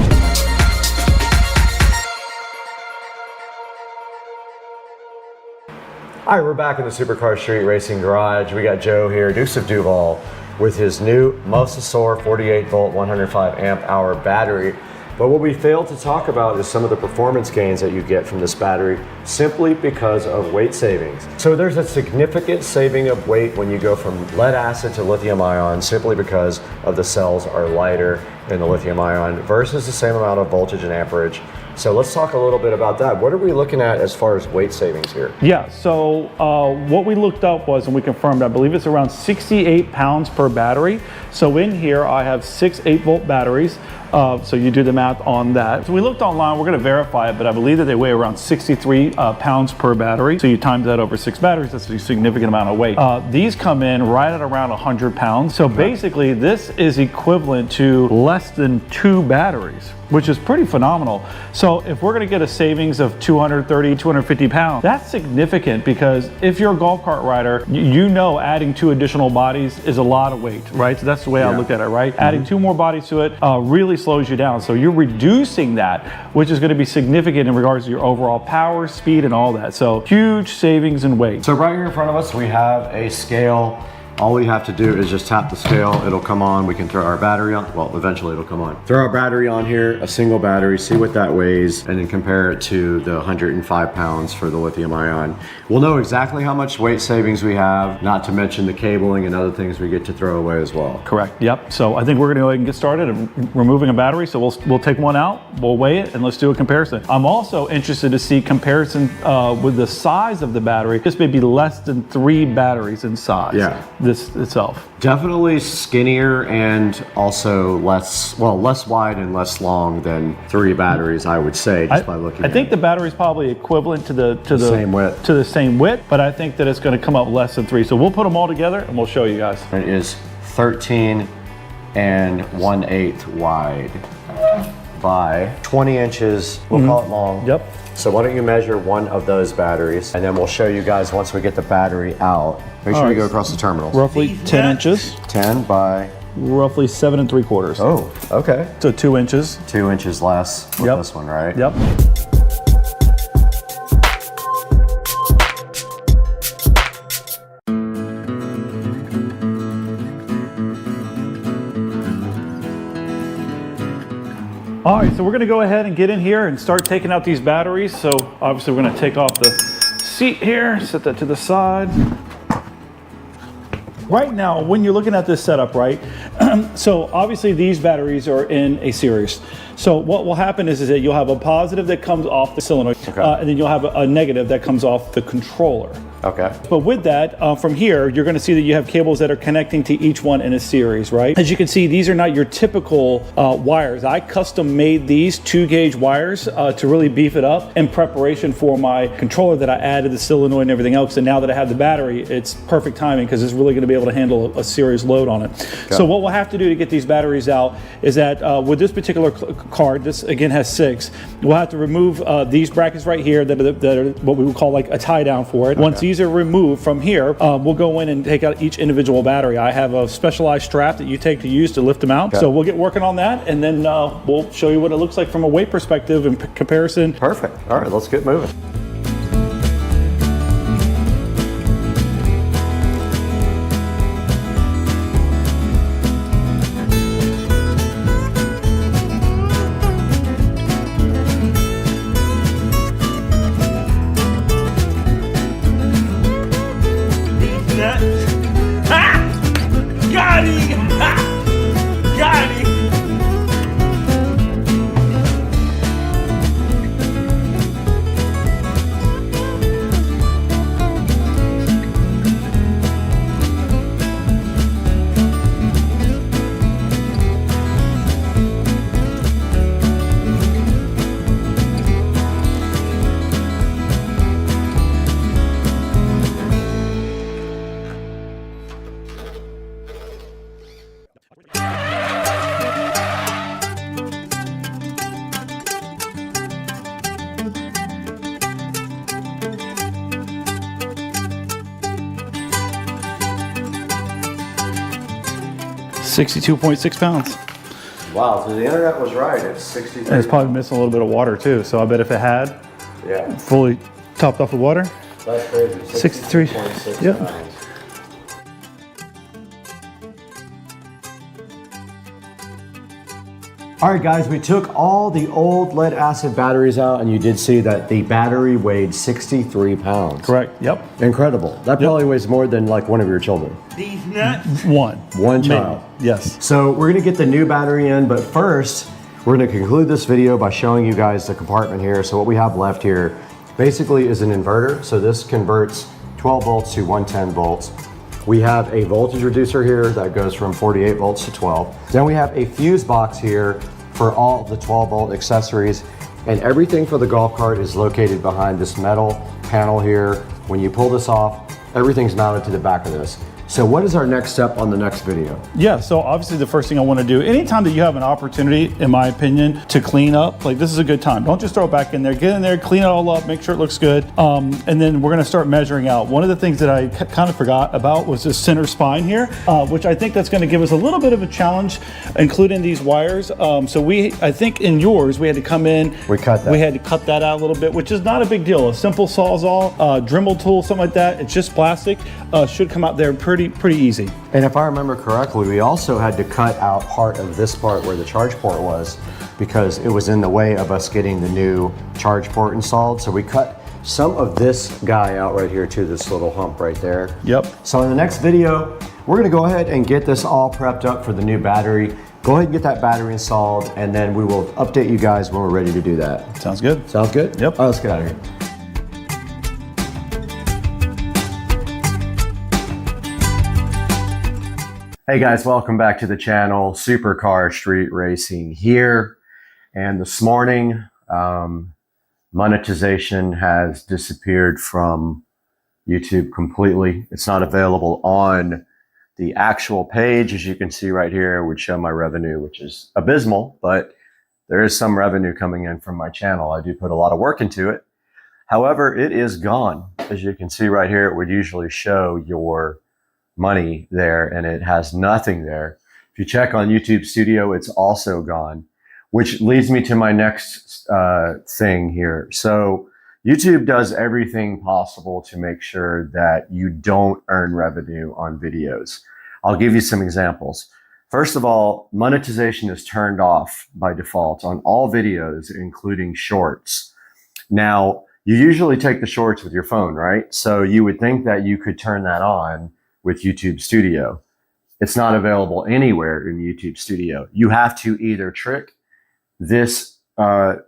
All right, we're back in the Supercar Street Racing Garage. We got Joe here, Deuce of Duval, with his new Mosasaur 48 volt 105 amp hour battery. But what we failed to talk about is some of the performance gains that you get from this battery simply because of weight savings. So there's a significant saving of weight when you go from lead acid to lithium ion simply because of the cells are lighter in the lithium ion versus the same amount of voltage and amperage. So let's talk a little bit about that. What are we looking at as far as weight savings here? Yeah, so what we looked up was, and we confirmed, I believe it's around 68 pounds per battery. So in here, I have 6 8-volt batteries. So you do the math on that. So we looked online, we're gonna verify it, but I believe that they weigh around 63 pounds per battery. So you times that over 6 batteries, that's a significant amount of weight. These come in right at around 100 pounds. So basically this is equivalent to less than 2 batteries, which is pretty phenomenal. So if we're gonna get a savings of 230, 250 pounds, that's significant because if you're a golf cart rider, you know adding 2 additional bodies is a lot of weight, right? So that's the way I look at it, right? Adding 2 more bodies to it really slows you down. So you're reducing that, which is gonna be significant in regards to your overall power, speed, and all that. So huge savings in weight. So right here in front of us, we have a scale. All we have to do is just tap the scale, it'll come on, we can throw our battery on, well, eventually it'll come on. Throw our battery on here, a single battery, see what that weighs, and then compare it to the 105 pounds for the lithium ion. We'll know exactly how much weight savings we have, not to mention the cabling and other things we get to throw away as well. Correct, yep. So I think we're gonna go ahead and get started of removing a battery. So we'll take one out, we'll weigh it, and let's do a comparison. I'm also interested to see comparison with the size of the battery. This may be less than 3 batteries in size. Yeah. This itself. Definitely skinnier and also less wide and less long than 3 batteries, I would say, just by looking at it. I think the battery is probably equivalent to the same width. To the same width, but I think that it's going to come up less than 3. So we'll put them all together and we'll show you guys. It is 13 and 1/8 wide by 20 inches, we'll call it long. Yep. So why don't you measure one of those batteries, and then we'll show you guys once we get the battery out. Make sure you go across the terminals. Roughly 10 inches. 10 by? Roughly 7 3/4. Oh, okay. So 2 inches. 2 inches less with this one, right? Yep. All right, so we're gonna go ahead and get in here and start taking out these batteries. So obviously we're gonna take off the seat here, set that to the side. Right now, when you're looking at this setup, right? So obviously these batteries are in a series. So what will happen is that you'll have a positive that comes off the solenoid, and then you'll have a negative that comes off the controller. Okay. But with that, from here, you're gonna see that you have cables that are connecting to each one in a series, right? As you can see, these are not your typical wires. I custom made these 2-gauge wires to really beef it up in preparation for my controller that I added the solenoid and everything else. And now that I have the battery, it's perfect timing because it's really gonna be able to handle a serious load on it. Okay. So what we'll have to do to get these batteries out is that with this particular card, this again has 6, we'll have to remove these brackets right here that are what we would call like a tie down for it. Once these are removed from here, we'll go in and take out each individual battery. I have a specialized strap that you take to use to lift them out. So we'll get working on that, and then we'll show you what it looks like from a weight perspective and comparison. Perfect. All right, let's get moving. 62.6 pounds. Wow, so the internet was right. It's 63. And it's probably missing a little bit of water too. So I bet if it had fully topped off with water, that's crazy. 63. 63.6 Yep. pounds. All right, guys, we took all the old lead acid batteries out, and you did see that the battery weighed 63 pounds. Correct. Yep. Incredible. That probably weighs more than like one of your children. These nuts. One child. Maybe. Yes. So we're gonna get the new battery in, but first, we're gonna conclude this video by showing you guys the compartment here. So what we have left here basically is an inverter. So this converts 12 volts to 110 volts. We have a voltage reducer here that goes from 48 volts to 12. Then we have a fuse box here for all the 12 volt accessories, and everything for the golf cart is located behind this metal panel here. When you pull this off, everything's mounted to the back of this. So what is our next step on the next video? Yeah, so obviously the first thing I want to do, anytime that you have an opportunity, in my opinion, to clean up, like this is a good time. Don't just throw it back in there. Get in there, clean it all up, make sure it looks good. And then we're going to start measuring out. One of the things that I kind of forgot about was this center spine here, which I think that's going to give us a little bit of a challenge, including these wires. So I think in yours, we had to come in. We cut that. We had to cut that out a little bit, which is not a big deal. A simple Sawzall, Dremel tool, something like that. It's just plastic. Should come out there pretty easy. And if I remember correctly, we also had to cut out part of this part where the charge port was because it was in the way of us getting the new charge port installed. So we cut some of this guy out right here too, this little hump right there. Yep. So in the next video, we're gonna go ahead and get this all prepped up for the new battery. Go ahead and get that battery installed, and then we will update you guys when we're ready to do that. Sounds good. Sounds good? Yep. All right, let's get out of here. Hey guys, welcome back to the channel. Supercar Street Racing here. And this morning, monetization has disappeared from YouTube completely. It's not available on the actual page. As you can see right here, it would show my revenue, which is abysmal, but there is some revenue coming in from my channel. I do put a lot of work into it. However, it is gone. As you can see right here, it would usually show your money there, and it has nothing there. If you check on YouTube Studio, it's also gone, which leads me to my next thing here. So YouTube does everything possible to make sure that you don't earn revenue on videos. I'll give you some examples. First of all, monetization is turned off by default on all videos, including shorts. Now, you usually take the shorts with your phone, right? So you would think that you could turn that on with YouTube Studio. It's not available anywhere in YouTube Studio. You have to either trick this app,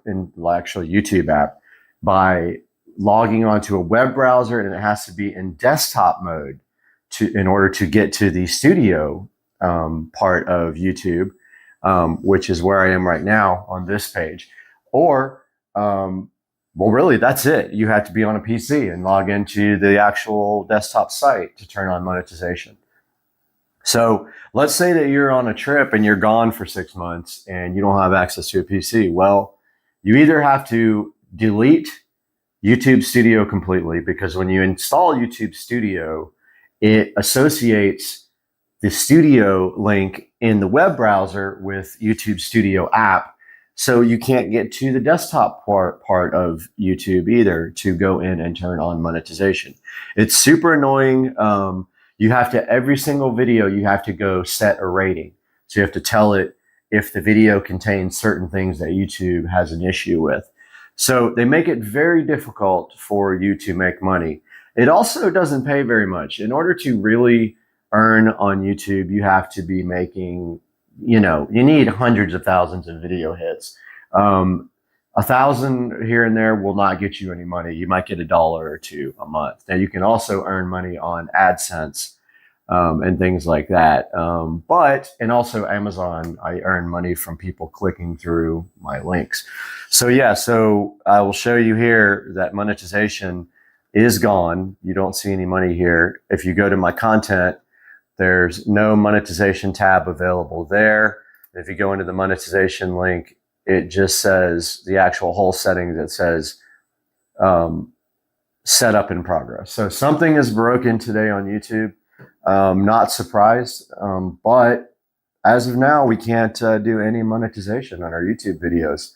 and actually YouTube app, by logging onto a web browser, and it has to be in desktop mode in order to get to the studio part of YouTube, which is where I am right now on this page. Or well, really, that's it. You have to be on a PC and log into the actual desktop site to turn on monetization. So let's say that you're on a trip and you're gone for 6 months and you don't have access to a PC. Well, you either have to delete YouTube Studio completely, because when you install YouTube Studio, it associates the studio link in the web browser with YouTube Studio app. So you can't get to the desktop part of YouTube either to go in and turn on monetization. It's super annoying. You have to, every single video, you have to go set a rating. So you have to tell it if the video contains certain things that YouTube has an issue with. So they make it very difficult for you to make money. It also doesn't pay very much. In order to really earn on YouTube, you have to be making, you need hundreds of thousands of video hits. 1,000 here and there will not get you any money. You might get $1 or $2 a month. Now you can also earn money on AdSense and things like that. And also Amazon, I earn money from people clicking through my links. So yeah, so I will show you here that monetization is gone. You don't see any money here. If you go to my content, there's no monetization tab available there. If you go into the monetization link, it just says the actual whole setting that says set up in progress. So something is broken today on YouTube. Not surprised, but as of now, we can't do any monetization on our YouTube videos.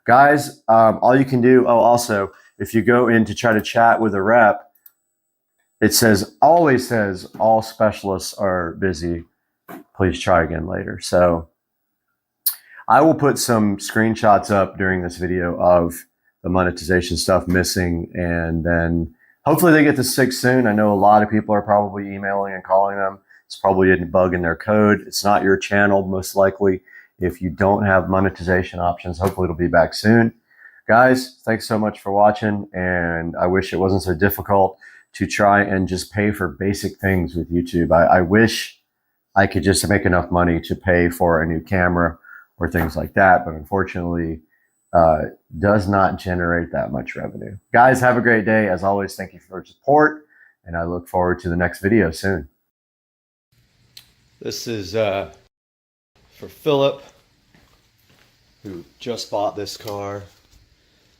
Guys, all you can do, oh, also, if you go in to try to chat with a rep, it always says, all specialists are busy. Please try again later. So I will put some screenshots up during this video of the monetization stuff missing, and then hopefully they get this fixed soon. I know a lot of people are probably emailing and calling them. It's probably a bug in their code. It's not your channel, most likely. If you don't have monetization options, hopefully it'll be back soon. Guys, thanks so much for watching, and I wish it wasn't so difficult to try and just pay for basic things with YouTube. I wish I could just make enough money to pay for a new camera or things like that, but unfortunately, does not generate that much revenue. Guys, have a great day. As always, thank you for your support, and I look forward to the next video soon. This is for Philip, who just bought this car.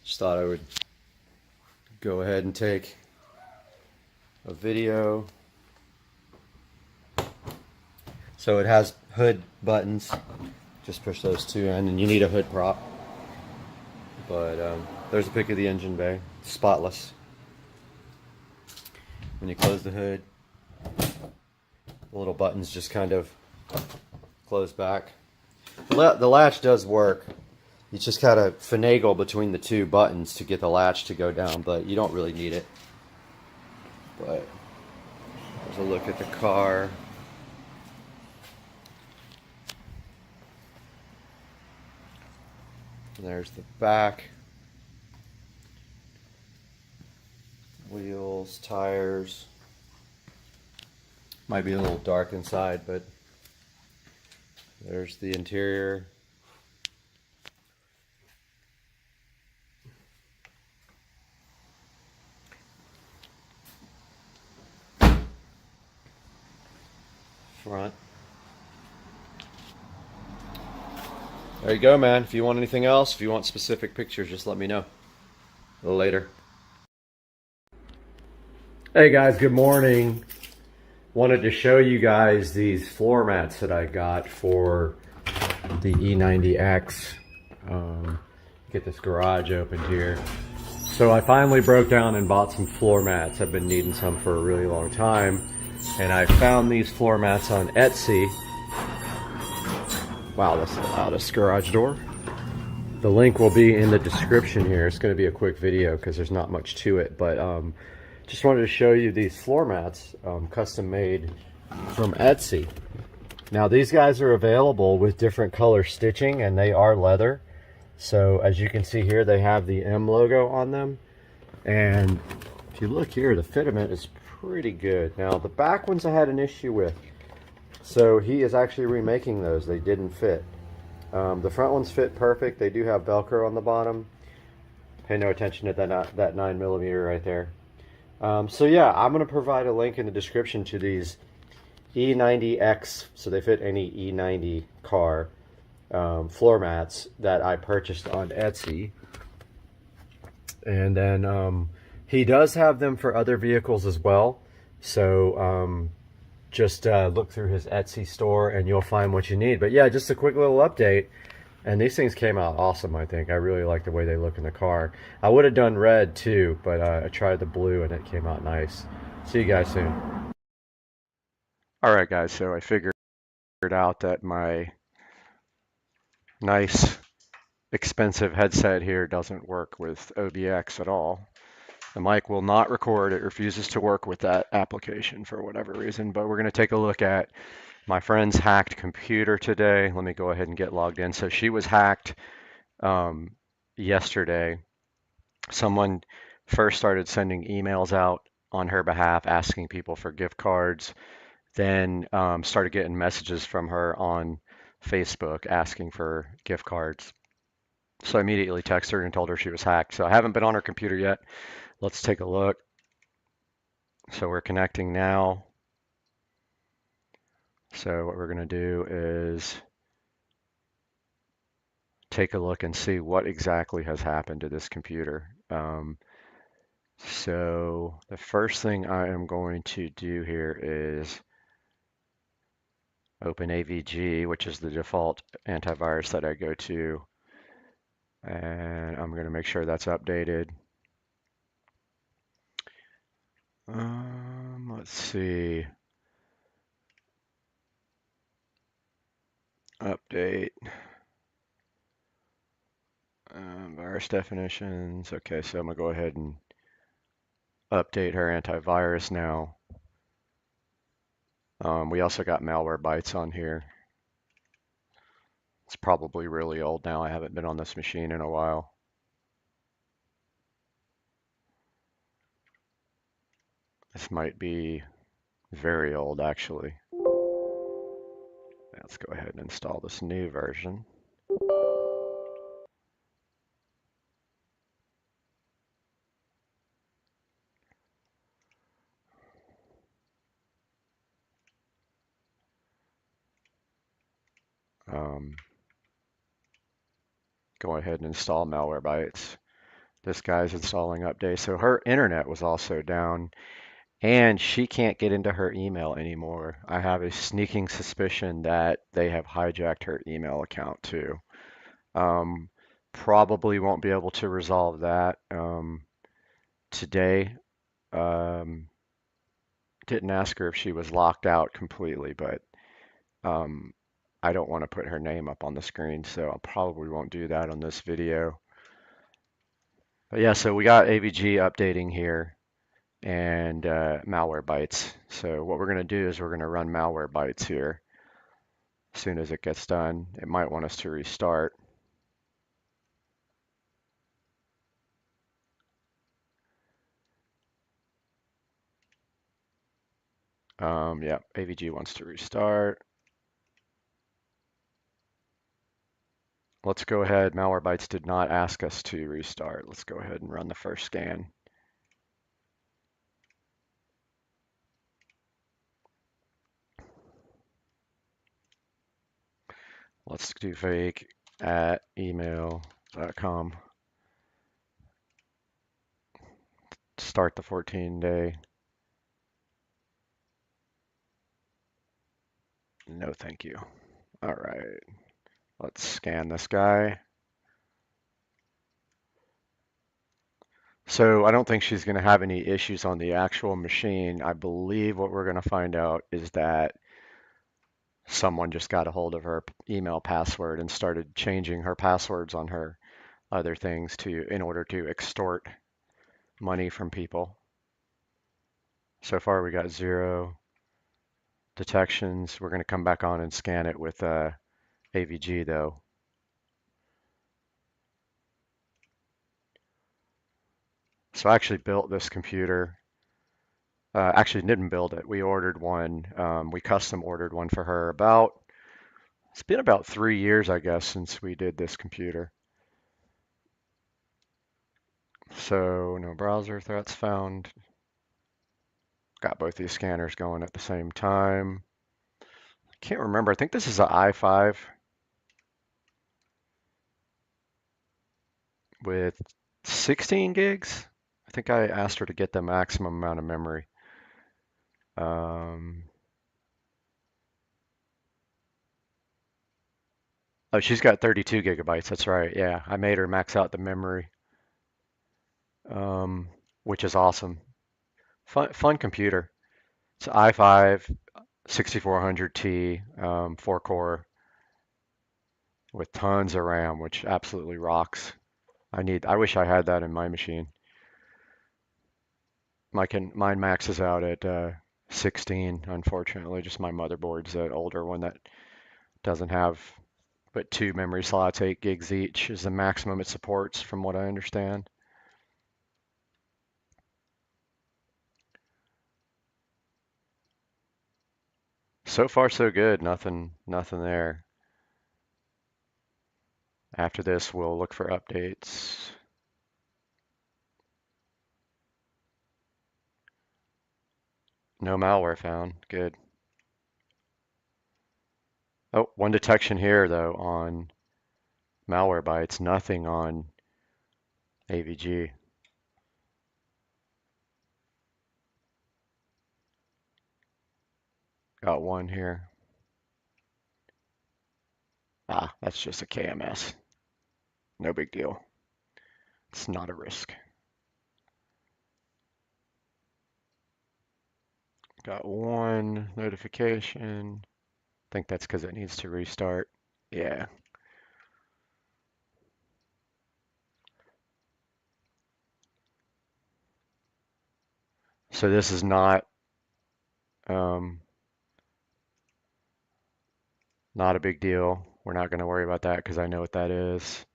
Just thought I would go ahead and take a video. So it has hood buttons. Just push those two in, and you need a hood prop. But there's a pic of the engine bay, spotless. When you close the hood, the little buttons just kind of close back. The latch does work. You just kind of finagle between the two buttons to get the latch to go down, but you don't really need it. But there's a look at the car. And there's the back. Wheels, tires. Might be a little dark inside, but there's the interior. Front. There you go, man. If you want anything else, if you want specific pictures, just let me know. A little later. Hey guys, good morning. Wanted to show you guys these floor mats that I got for the E90X. Get this garage opened here. So I finally broke down and bought some floor mats. I've been needing some for a really long time. And I found these floor mats on Etsy. Wow, that's the loudest garage door. The link will be in the description here. It's going to be a quick video because there's not much to it. But just wanted to show you these floor mats, custom made from Etsy. Now these guys are available with different color stitching, and they are leather. So as you can see here, they have the M logo on them. And if you look here, the fitment is pretty good. Now the back ones I had an issue with. So he is actually remaking those. They didn't fit. The front ones fit perfect. They do have Velcro on the bottom. Pay no attention to that 9mm right there. So yeah, I'm going to provide a link in the description to these E90X, so they fit any E90 car, floor mats that I purchased on Etsy. And then he does have them for other vehicles as well. So just look through his Etsy store and you'll find what you need. But yeah, just a quick little update. And these things came out awesome, I think. I really like the way they look in the car. I would have done red too, but I tried the blue and it came out nice. See you guys soon. Alright guys, so I figured out that my nice, expensive headset here doesn't work with OBX at all. The mic will not record. It refuses to work with that application for whatever reason. But we're going to take a look at my friend's hacked computer today. Let me go ahead and get logged in. So she was hacked yesterday. Someone first started sending emails out on her behalf asking people for gift cards. Then started getting messages from her on Facebook asking for gift cards. So I immediately texted her and told her she was hacked. So I haven't been on her computer yet. Let's take a look. So we're connecting now. So what we're going to do is take a look and see what exactly has happened to this computer. So the first thing I am going to do here is open AVG, which is the default antivirus that I go to, and I'm going to make sure that's updated. Let's see. Update. Virus definitions. Okay, so I'm going to go ahead and update her antivirus now. We also got Malwarebytes on here. It's probably really old now. I haven't been on this machine in a while. This might be very old, actually. Let's go ahead and install this new version. Go ahead and install Malwarebytes. This guy's installing updates. So her internet was also down, and she can't get into her email anymore. I have a sneaking suspicion that they have hijacked her email account too. Probably won't be able to resolve that today. Didn't ask her if she was locked out completely, but I don't want to put her name up on the screen, so I probably won't do that on this video. But yeah, so we got AVG updating here and Malwarebytes. So what we're going to do is we're going to run Malwarebytes here. As soon as it gets done, it might want us to restart. Yeah, AVG wants to restart. Let's go ahead. Malwarebytes did not ask us to restart. Let's go ahead and run the first scan. Let's do fake at email.com. Start the 14-day. No, thank you. All right. Let's scan this guy. So I don't think she's going to have any issues on the actual machine. I believe what we're going to find out is that someone just got a hold of her email password and started changing her passwords on her other things in order to extort money from people. So far we got 0 detections. We're going to come back on and scan it with AVG though. So I actually built this computer. Actually didn't build it. We ordered one. We custom ordered one for her it's been about 3 years, I guess, since we did this computer. So no browser threats found. Got both these scanners going at the same time. I can't remember. I think this is an i5 with 16 gigs. I think I asked her to get the maximum amount of memory. Oh, she's got 32 gigabytes. That's right. Yeah, I made her max out the memory, which is awesome. Fun computer. It's i5 6400T, 4-core with tons of RAM, which absolutely rocks. I wish I had that in my machine. Mine maxes out at 16, unfortunately. Just my motherboard's an older one that doesn't have but 2 memory slots, 8 gigs each is the maximum it supports, from what I understand. So far, so good. Nothing there. After this, we'll look for updates. No malware found. Good. Oh, one detection here, though, on Malwarebytes. Nothing on AVG. Got one here. Ah, that's just a KMS. No big deal. It's not a risk. Got one notification. I think that's because it needs to restart. Yeah. So this is not not a big deal. We're not going to worry about that because I know what that is.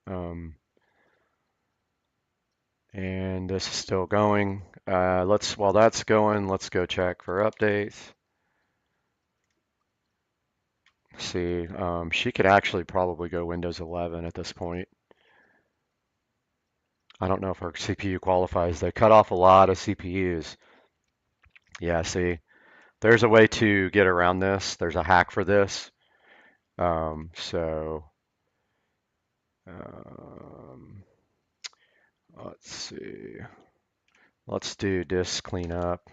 And this is still going. While that's going, let's go check for updates. See, she could actually probably go Windows 11 at this point. I don't know if her CPU qualifies. They cut off a lot of CPUs. Yeah, see, there's a way to get around this. There's a hack for this. Let's see. Let's do disk cleanup.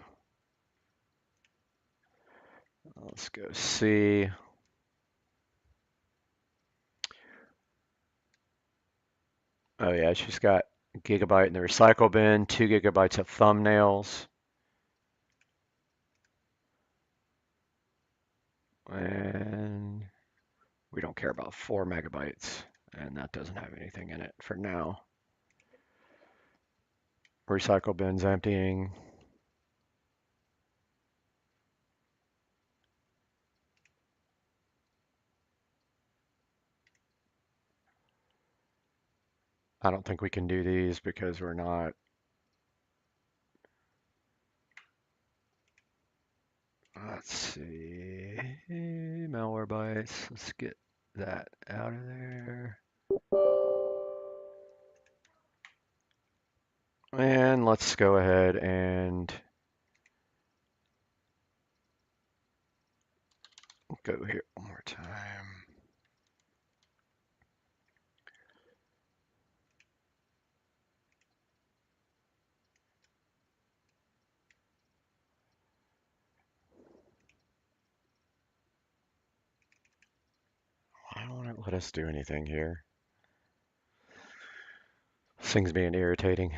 Let's go see. Oh yeah, she's got a gigabyte in the recycle bin, 2 gigabytes of thumbnails. And we don't care about 4 megabytes, and that doesn't have anything in it for now. Recycle bin's emptying. I don't think we can do these because we're not. Let's see. Malwarebytes. Let's get that out of there. And let's go ahead and go here one more time. I don't want to let us do anything here. This thing's being irritating.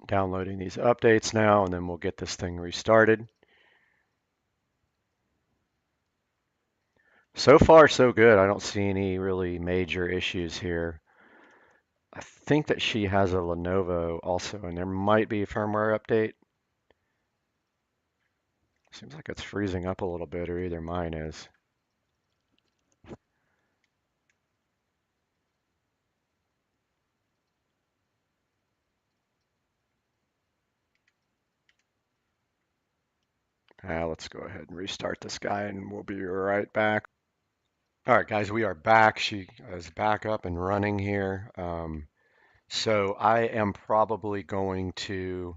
Downloading these updates now, and then we'll get this thing restarted. So far, so good. I don't see any really major issues here. I think that she has a Lenovo also, and there might be a firmware update. Seems like it's freezing up a little bit, or either mine is. Let's go ahead and restart this guy, and we'll be right back. All right, guys, we are back. She is back up and running here. So I am probably going to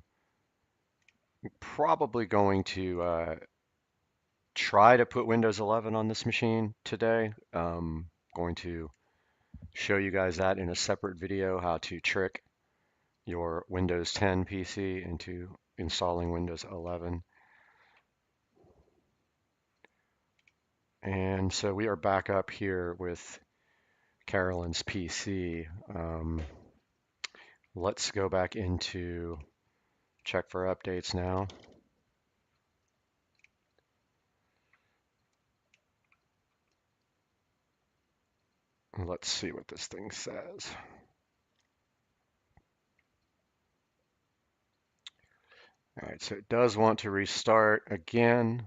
try to put Windows 11 on this machine today. Going to show you guys that in a separate video, how to trick your Windows 10 PC into installing Windows 11. And so we are back up here with Carolyn's PC. Let's go back into check for updates now. Let's see what this thing says. All right, so it does want to restart again.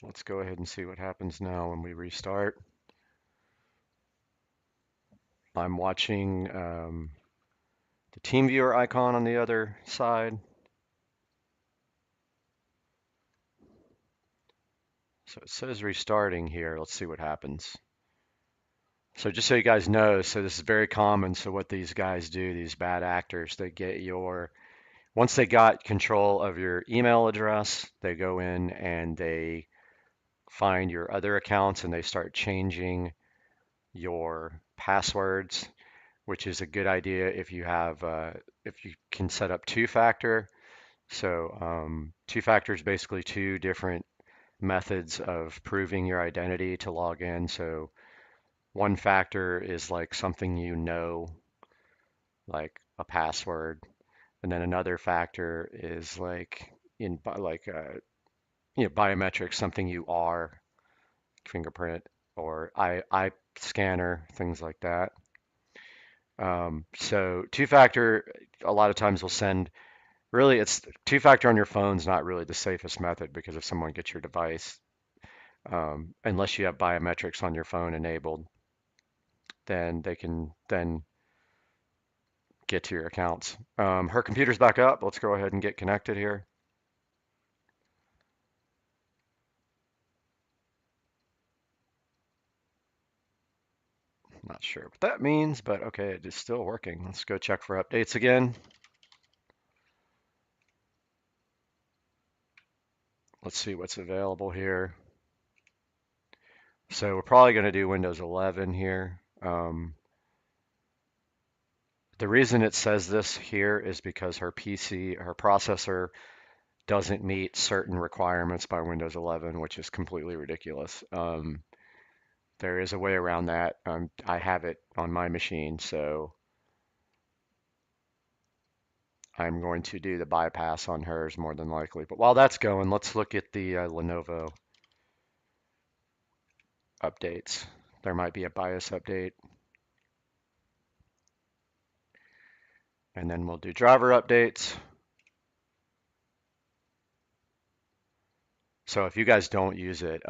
Let's go ahead and see what happens now when we restart. I'm watching the TeamViewer icon on the other side. So it says restarting here. Let's see what happens. So just so you guys know, so this is very common. So what these guys do, these bad actors, they get your, once they got control of your email address, they go in and they find your other accounts and they start changing your passwords, which is a good idea if you have if you can set up two-factor. So two-factor is basically two different methods of proving your identity to log in. So one factor is like something you know, like a password, and then another factor is like biometrics, something you are, fingerprint or eye scanner, things like that. So two-factor a lot of times will send, really it's two-factor on your phone's not really the safest method because if someone gets your device, unless you have biometrics on your phone enabled, then they can then get to your accounts. Her computer's back up. Let's go ahead and get connected here. Not sure what that means, but okay, it is still working. Let's go check for updates again. Let's see what's available here. So we're probably going to do Windows 11 here. The reason it says this here is because her PC, her processor doesn't meet certain requirements by Windows 11, which is completely ridiculous. There is a way around that. I have it on my machine, so I'm going to do the bypass on hers more than likely. But while that's going, let's look at the Lenovo updates. There might be a BIOS update. And then we'll do driver updates. So if you guys don't use it,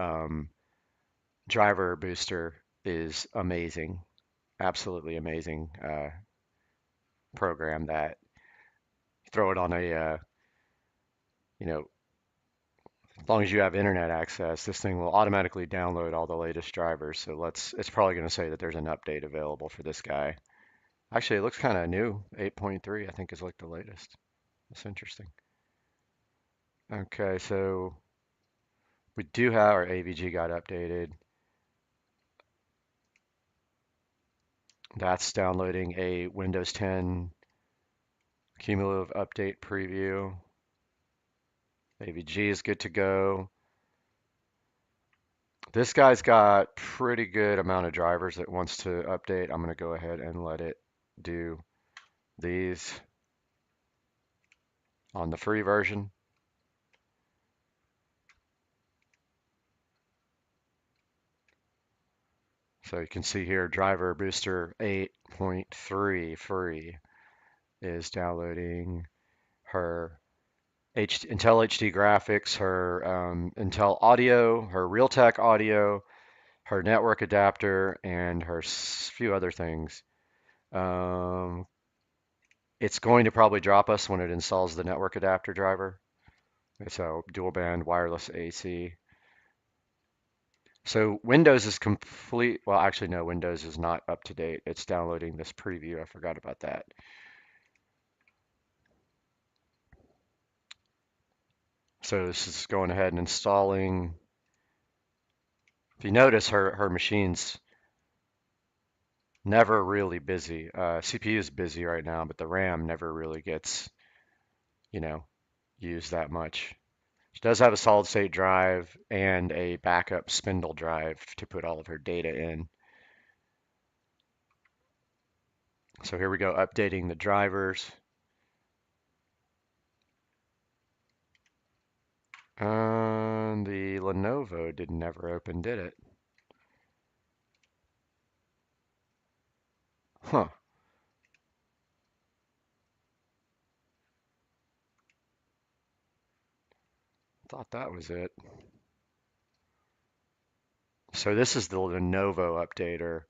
Driver Booster is amazing, absolutely amazing program that throw it on a, as long as you have internet access, this thing will automatically download all the latest drivers. So it's probably going to say that there's an update available for this guy. Actually, it looks kind of new. 8.3, I think, is like the latest. That's interesting. Okay, so we do have our AVG got updated. That's downloading a Windows 10 cumulative update preview. AVG is good to go. This guy's got pretty good amount of drivers that wants to update. I'm going to go ahead and let it do these on the free version. So you can see here, Driver Booster 8.3 free is downloading her Intel HD graphics, her Intel audio, her Realtek audio, her network adapter, and her few other things. It's going to probably drop us when it installs the network adapter driver. So dual band wireless AC. So Windows is complete. Well, actually, no, Windows is not up to date. It's downloading this preview. I forgot about that. So this is going ahead and installing. If you notice, her machine's never really busy. CPU is busy right now, but the RAM never really gets, used that much. She does have a solid state drive and a backup spindle drive to put all of her data in. So here we go, updating the drivers. The Lenovo did never open, did it? Huh. Thought that was it. So this is the Lenovo updater.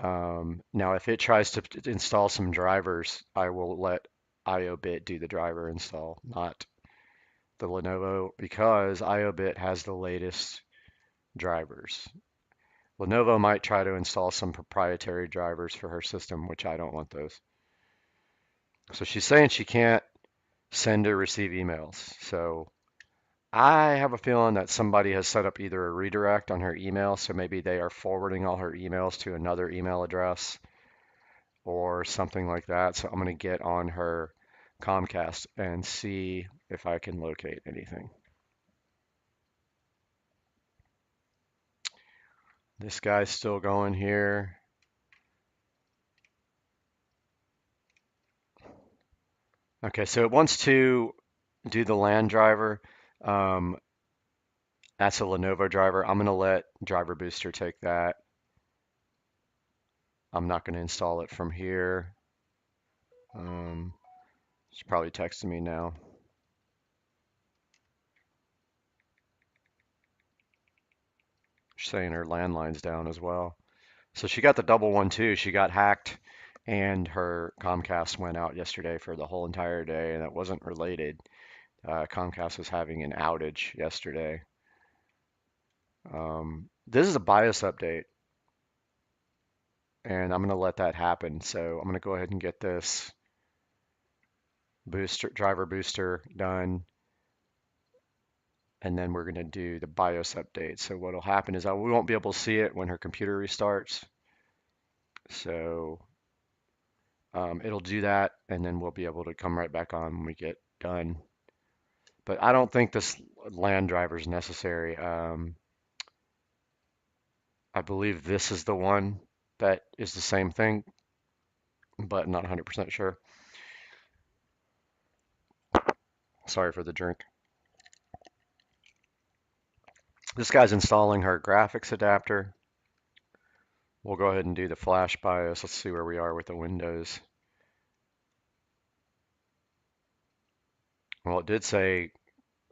Now, if it tries to install some drivers, I will let IOBit do the driver install, not the Lenovo, because IOBit has the latest drivers. Lenovo might try to install some proprietary drivers for her system, which I don't want those. So she's saying she can't send or receive emails. So I have a feeling that somebody has set up either a redirect on her email, so maybe they are forwarding all her emails to another email address or something like that. So I'm going to get on her Comcast and see if I can locate anything. This guy's still going here. Okay, so it wants to do the LAN driver. That's a Lenovo driver. I'm going to let Driver Booster take that. I'm not going to install it from here. She's probably texting me now. She's saying her landline's down as well. So she got the double one too. She got hacked and her Comcast went out yesterday for the whole entire day, and it wasn't related. Comcast was having an outage yesterday. This is a BIOS update, and I'm going to let that happen. So I'm going to go ahead and get this driver booster done, and then we're going to do the BIOS update. So what'll happen is we won't be able to see it when her computer restarts. So it'll do that, and then we'll be able to come right back on when we get done. But I don't think this LAN driver is necessary. I believe this is the one that is the same thing, but not 100% sure. Sorry for the drink. This guy's installing her graphics adapter. We'll go ahead and do the flash BIOS. Let's see where we are with the Windows. Well, it did say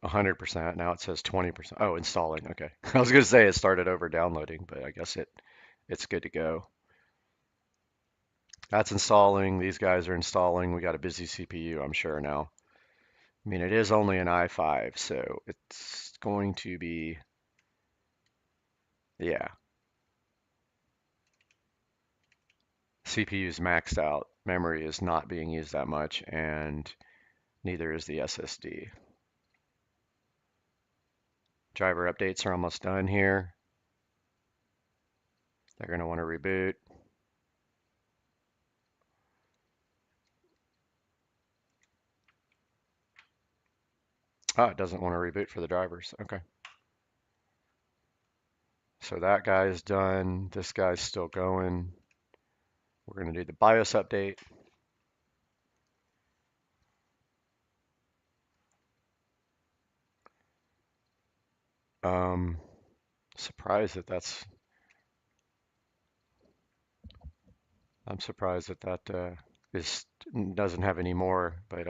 100%. Now it says 20%. Oh, installing. Okay. I was going to say it started over downloading, but I guess it's good to go. That's installing. These guys are installing. We got a busy CPU, I'm sure now. I mean, it is only an i5, so it's going to be, yeah. CPU is maxed out. Memory is not being used that much, and neither is the SSD. Driver updates are almost done here. They're going to want to reboot. Oh, it doesn't want to reboot for the drivers. Okay. So that guy's done. This guy's still going. We're going to do the BIOS update. Surprised that that's. I'm surprised that that doesn't have any more, but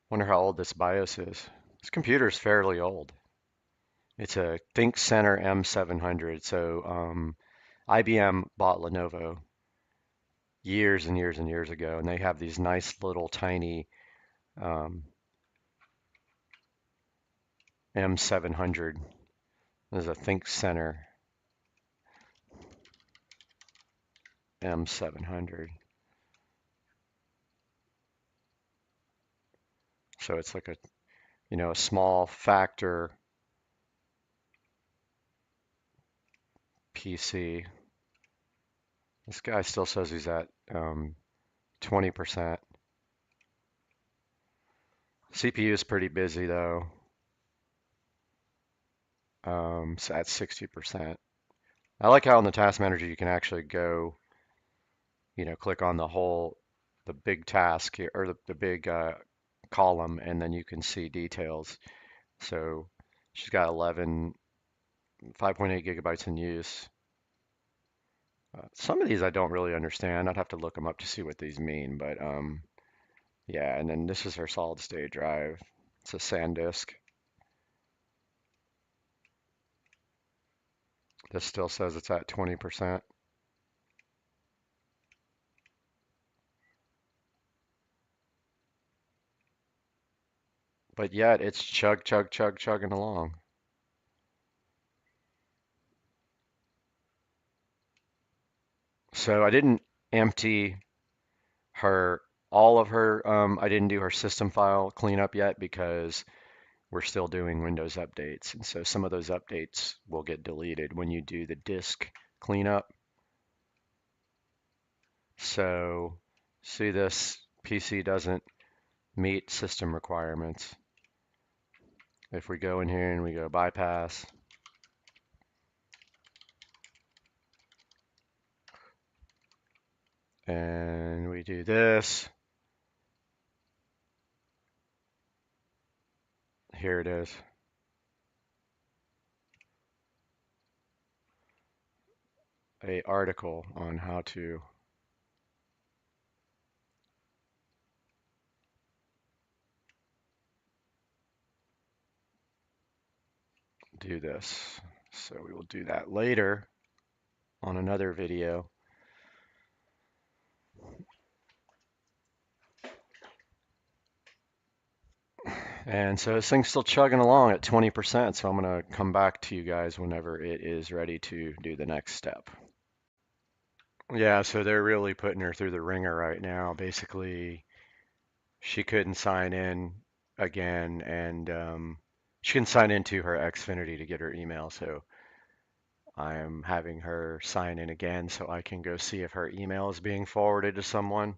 wonder how old this BIOS is. This computer is fairly old. It's a ThinkCenter M700. So IBM bought Lenovo years and years and years ago, and they have these nice little tiny M700. This is a ThinkCenter M700. So it's like a small factor PC. This guy still says he's at 20%. CPU is pretty busy though. So at 60%. I like how in the task manager you can actually go, click on the big task here, or the big column, and then you can see details. So she's got 5.8 gigabytes in use. Some of these I don't really understand. I'd have to look them up to see what these mean, but yeah, and then this is her solid state drive. It's a SanDisk. This still says it's at 20%. But yet it's chugging along. So I didn't empty all of her, I didn't do her system file cleanup yet because we're still doing Windows updates. And so some of those updates will get deleted when you do the disk cleanup. So see, this PC doesn't meet system requirements. If we go in here and we go bypass, and we do this, here it is. An article on how to do this. So we will do that later on another video. And so this thing's still chugging along at 20%, so I'm going to come back to you guys whenever it is ready to do the next step. Yeah, so they're really putting her through the ringer right now. Basically, she couldn't sign in again, and she can sign into her Xfinity to get her email, so I am having her sign in again so I can go see if her email is being forwarded to someone.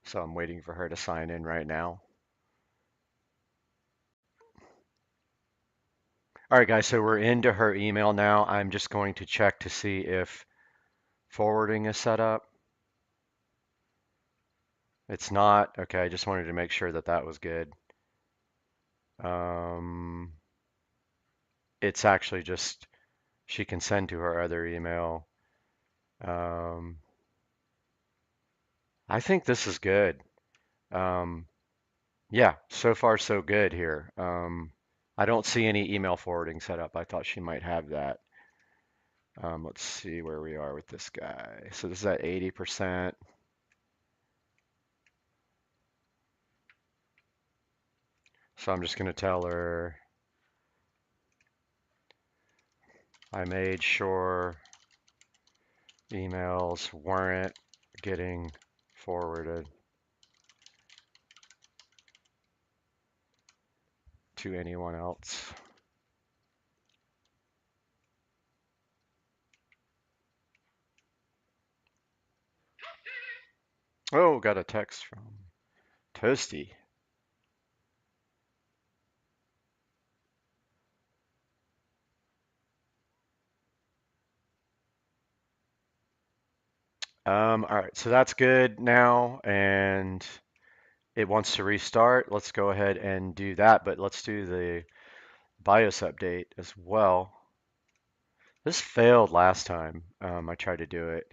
So I'm waiting for her to sign in right now. All right, guys, so we're into her email now. I'm just going to check to see if forwarding is set up. It's not. Okay, I just wanted to make sure that that was good. It's actually just, she can send to her other email. I think this is good. Yeah, so far so good here. I don't see any email forwarding set up. I thought she might have that. Let's see where we are with this guy. So this is at 80%. So I'm just going to tell her I made sure emails weren't getting forwarded to anyone else. Oh, got a text from Toasty. All right, so that's good now, and it wants to restart. Let's go ahead and do that, but let's do the BIOS update as well. This failed last time I tried to do it,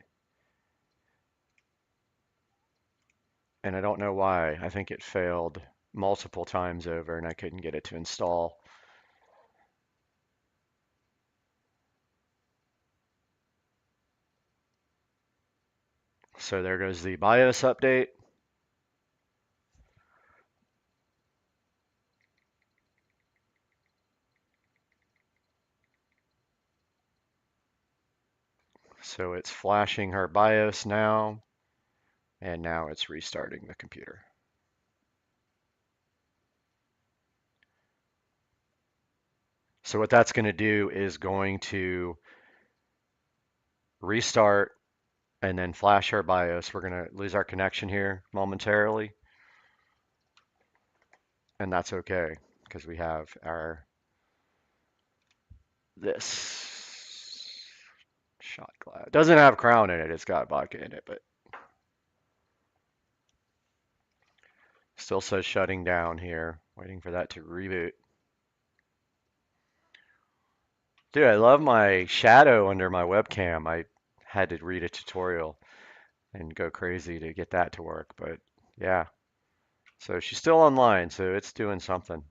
and I don't know why. I think it failed multiple times over, and I couldn't get it to install. So there goes the BIOS update. So it's flashing her BIOS now, and now it's restarting the computer. So what that's going to do is going to restart and then flash our BIOS. We're going to lose our connection here momentarily. And that's okay, because we have our this shot glass. Doesn't have crown in it, it's got vodka in it, but still says shutting down here. Waiting for that to reboot. Dude, I love my shadow under my webcam. I had to read a tutorial and go crazy to get that to work, but yeah. So she's still online, so it's doing something.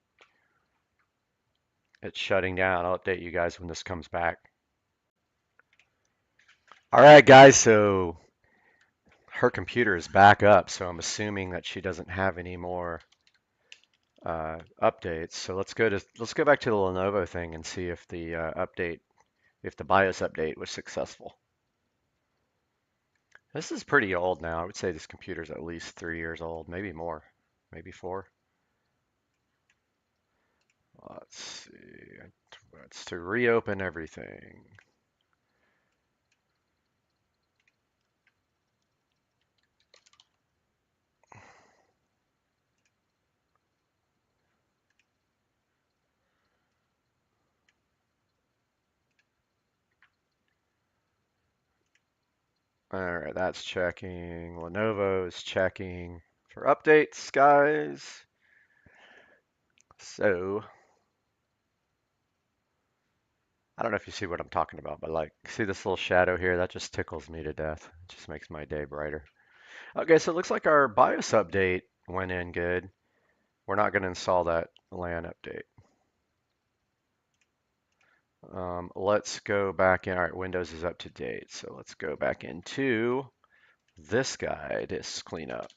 It's shutting down. I'll update you guys when this comes back. All right, guys, so her computer is back up, so I'm assuming that she doesn't have any more updates. So let's go back to the Lenovo thing and see if the if the BIOS update was successful. This is pretty old now. I would say this computer's at least 3 years old, maybe more, maybe 4. let's see. It's to reopen everything. All right, that's checking. Lenovo is checking for updates, guys. So, I don't know if you see what I'm talking about, but like, see this little shadow here? That just tickles me to death. It just makes my day brighter. Okay, so it looks like our BIOS update went in good. We're not going to install that LAN update. Let's go back in. All right, Windows is up to date. So let's go back into this guy, this cleanup.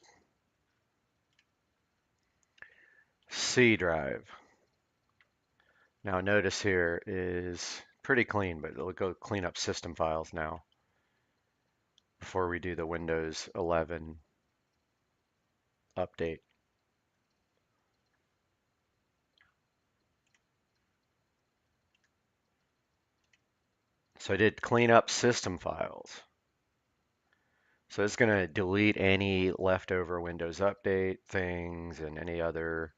C drive. Now notice here is pretty clean, but it'll go clean up system files now before we do the Windows 11 update. So I did clean up system files. So it's going to delete any leftover Windows update things and any other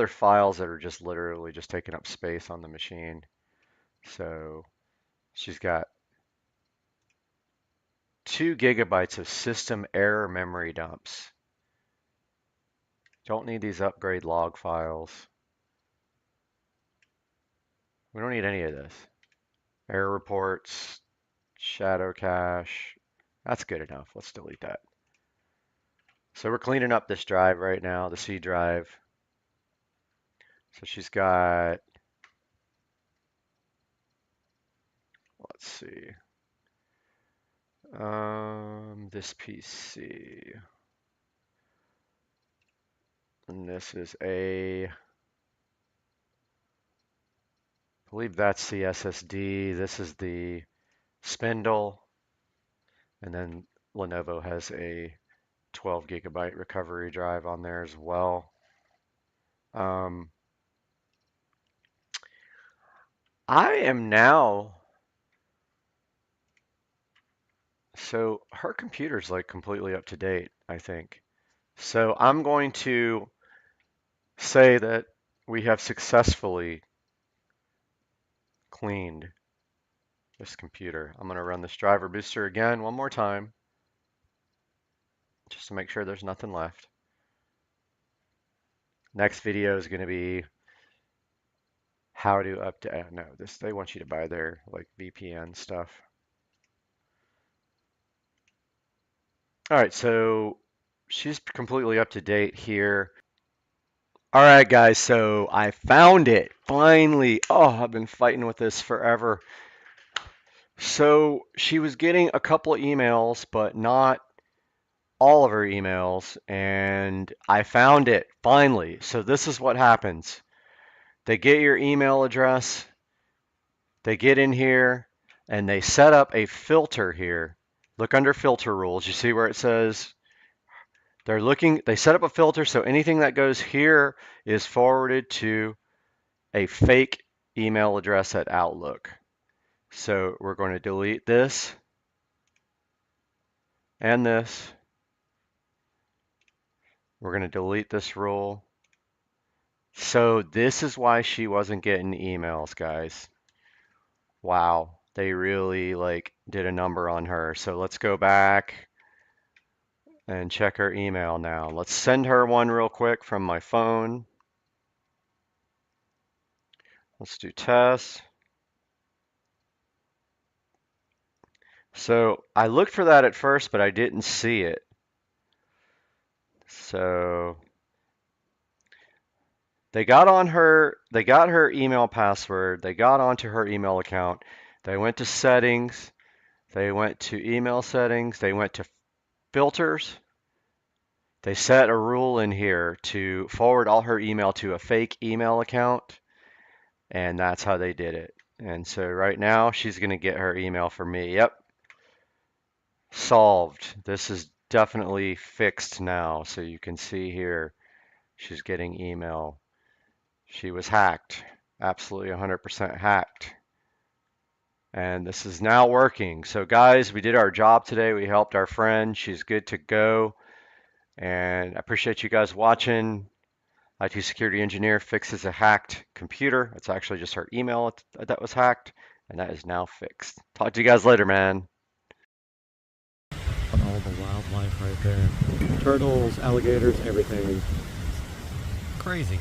files that are just literally just taking up space on the machine. So she's got 2 gigabytes of system error memory dumps. Don't need these upgrade log files. We don't need any of this. Error reports, shadow cache. That's good enough. Let's delete that. So we're cleaning up this drive right now, the C drive. So she's got, let's see, this PC. And this is I believe that's the SSD. This is the spindle. And then Lenovo has a 12 gigabyte recovery drive on there as well. I am now, so her computer's like completely up to date, I think. So I'm going to say that we have successfully cleaned this computer. I'm going to run this driver booster again one more time, just to make sure there's nothing left. Next video is going to be how to update. No, this they want you to buy their like VPN stuff. All right, so she's completely up to date here. All right, guys, so I found it finally. Oh, I've been fighting with this forever. So she was getting a couple of emails, but not all of her emails, and I found it finally. So this is what happens. They get your email address, they get in here, and they set up a filter here. Look under filter rules. You see where it says they set up a filter so anything that goes here is forwarded to a fake email address at Outlook. So we're going to delete this and this. We're going to delete this rule. So this is why she wasn't getting emails, guys. Wow, they really like did a number on her. So let's go back and check her email now. Let's send her one real quick from my phone. Let's do test. So I looked for that at first, but I didn't see it. So they got her email password, they got onto her email account, they went to settings, they went to email settings, they went to filters, they set a rule in here to forward all her email to a fake email account, and that's how they did it. And so right now she's going to get her email from me. Yep. Solved. This is definitely fixed now. So you can see here she's getting email. She was hacked, absolutely 100% hacked. And this is now working. So guys, we did our job today. We helped our friend. She's good to go. And I appreciate you guys watching. IT security engineer fixes a hacked computer. It's actually just her email that was hacked, and that is now fixed. Talk to you guys later, man. All the wildlife right there. Turtles, alligators, everything. Crazy.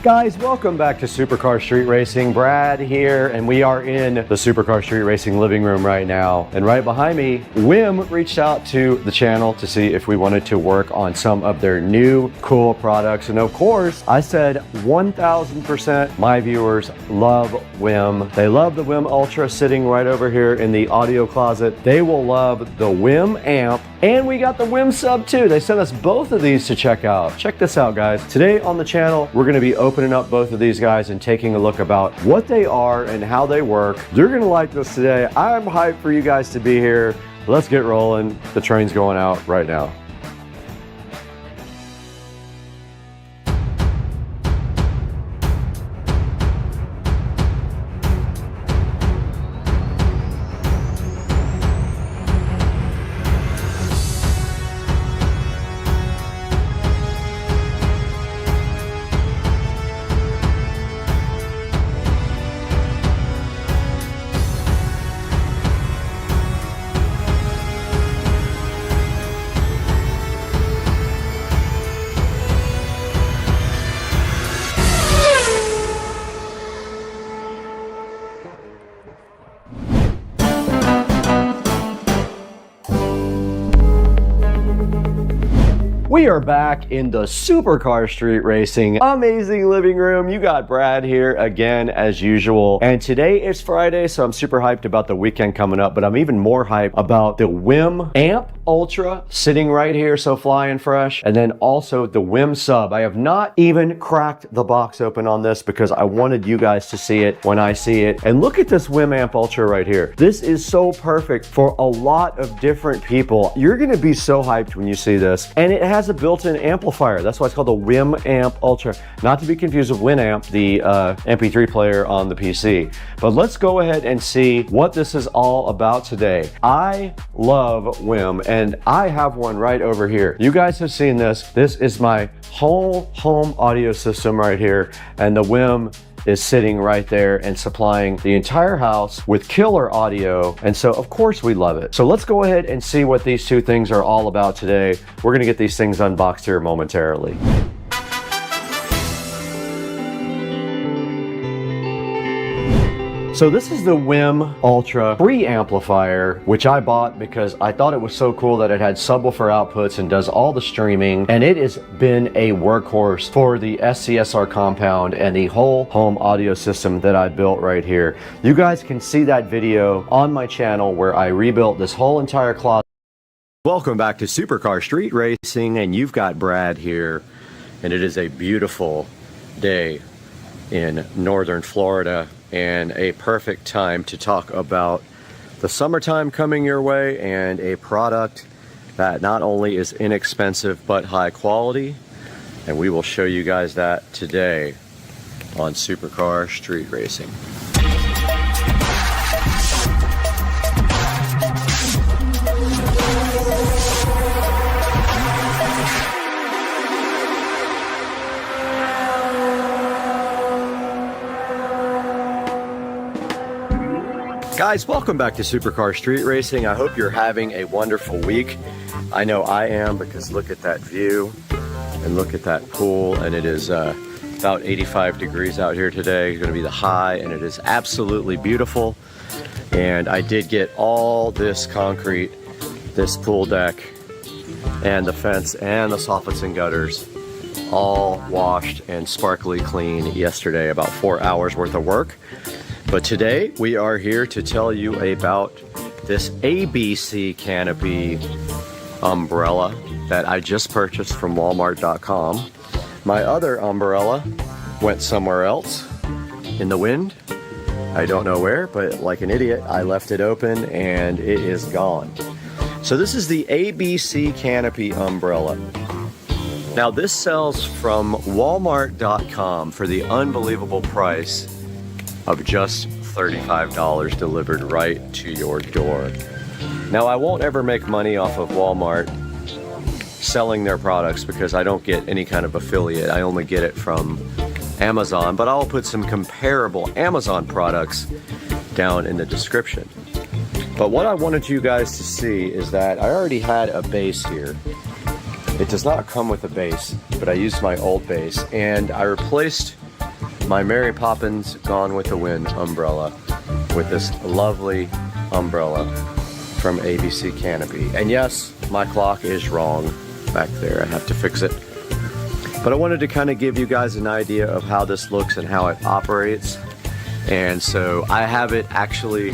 Guys, welcome back to Supercar Street Racing. Brad here, and we are in the Supercar Street Racing living room right now. And right behind me, Wim reached out to the channel to see if we wanted to work on some of their new cool products. And of course, I said 1000% my viewers love Wim. They love the Wim Ultra sitting right over here in the audio closet. They will love the Wim Amp, and we got the Wim Sub too. They sent us both of these to check out. Check this out, guys. Today on the channel, we're gonna be opening up both of these guys and taking a look about what they are and how they work. You're gonna like this today. I'm hyped for you guys to be here. Let's get rolling. The train's going out right now. We are back in the Supercar Street Racing amazing living room. You got Brad here again as usual. And today is Friday, so I'm super hyped about the weekend coming up, but I'm even more hyped about the Wim Amp Ultra sitting right here, so flying fresh. And then also the Wim Sub. I have not even cracked the box open on this because I wanted you guys to see it when I see it. And look at this Wim Amp Ultra right here. This is so perfect for a lot of different people. You're gonna be so hyped when you see this. And it has a built-in amplifier. That's why it's called the Wim Amp Ultra. Not to be confused with Winamp, the MP3 player on the PC. But let's go ahead and see what this is all about today. I love Wim, and I have one right over here. You guys have seen this. This is my whole home audio system right here, and the Wim is sitting right there and supplying the entire house with killer audio. And so of course we love it. So let's go ahead and see what these two things are all about today. We're gonna get these things unboxed here momentarily. So this is the Wim Ultra preamplifier, which I bought because I thought it was so cool that it had subwoofer outputs and does all the streaming. And it has been a workhorse for the SCSR compound and the whole home audio system that I built right here. You guys can see that video on my channel where I rebuilt this whole entire closet. Welcome back to Supercar Street Racing, and you've got Brad here. And it is a beautiful day in northern Florida, and a perfect time to talk about the summertime coming your way and a product that not only is inexpensive but high quality, and we will show you guys that today on Supercar Street Racing. Guys, welcome back to Supercar Street Racing. I hope you're having a wonderful week. I know I am, because look at that view and look at that pool, and it is about 85 degrees out here today. It's going to be the high, and it is absolutely beautiful. And I did get all this concrete, this pool deck, and the fence, and the soffits and gutters all washed and sparkly clean yesterday. About 4 hours worth of work. But today we are here to tell you about this ABC canopy umbrella that I just purchased from Walmart.com. My other umbrella went somewhere else in the wind, I don't know where, but like an idiot, I left it open and it is gone. So this is the ABC Canopy umbrella. Now this sells from Walmart.com for the unbelievable price of just $35 delivered right to your door. Now I won't ever make money off of Walmart selling their products because I don't get any kind of affiliate. I only get it from Amazon, but I'll put some comparable Amazon products down in the description. But what I wanted you guys to see is that I already had a base here. It does not come with a base, but I used my old base and I replaced my Mary Poppins Gone with the Wind umbrella with this lovely umbrella from ABC Canopy. And yes, my clock is wrong back there. I have to fix it. But I wanted to kind of give you guys an idea of how this looks and how it operates. And so I have it actually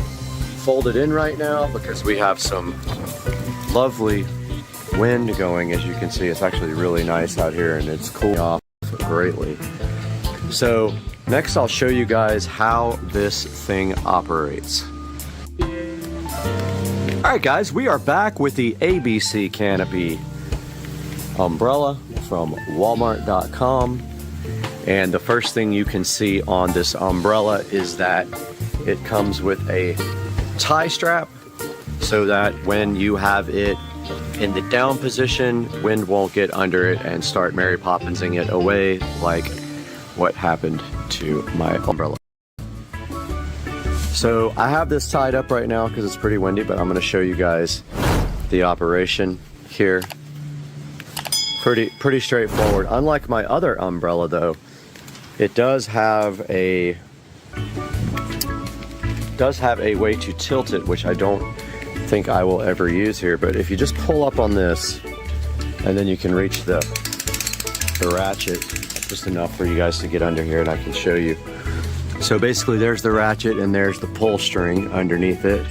folded in right now because we have some lovely wind going. As you can see, it's actually really nice out here and it's cooling off greatly. So next I'll show you guys how this thing operates. Alright guys, we are back with the ABC Canopy umbrella from Walmart.com. And the first thing you can see on this umbrella is that it comes with a tie strap so that when you have it in the down position, wind won't get under it and start Mary Poppinsing it away like what happened to my umbrella. So I have this tied up right now because it's pretty windy, but I'm going to show you guys the operation here. Pretty straightforward. Unlike my other umbrella though, it does have a way to tilt it, which I don't think I will ever use here. But if you just pull up on this and then you can reach the ratchet just enough for you guys to get under here and I can show you. So basically there's the ratchet and there's the pull string underneath it.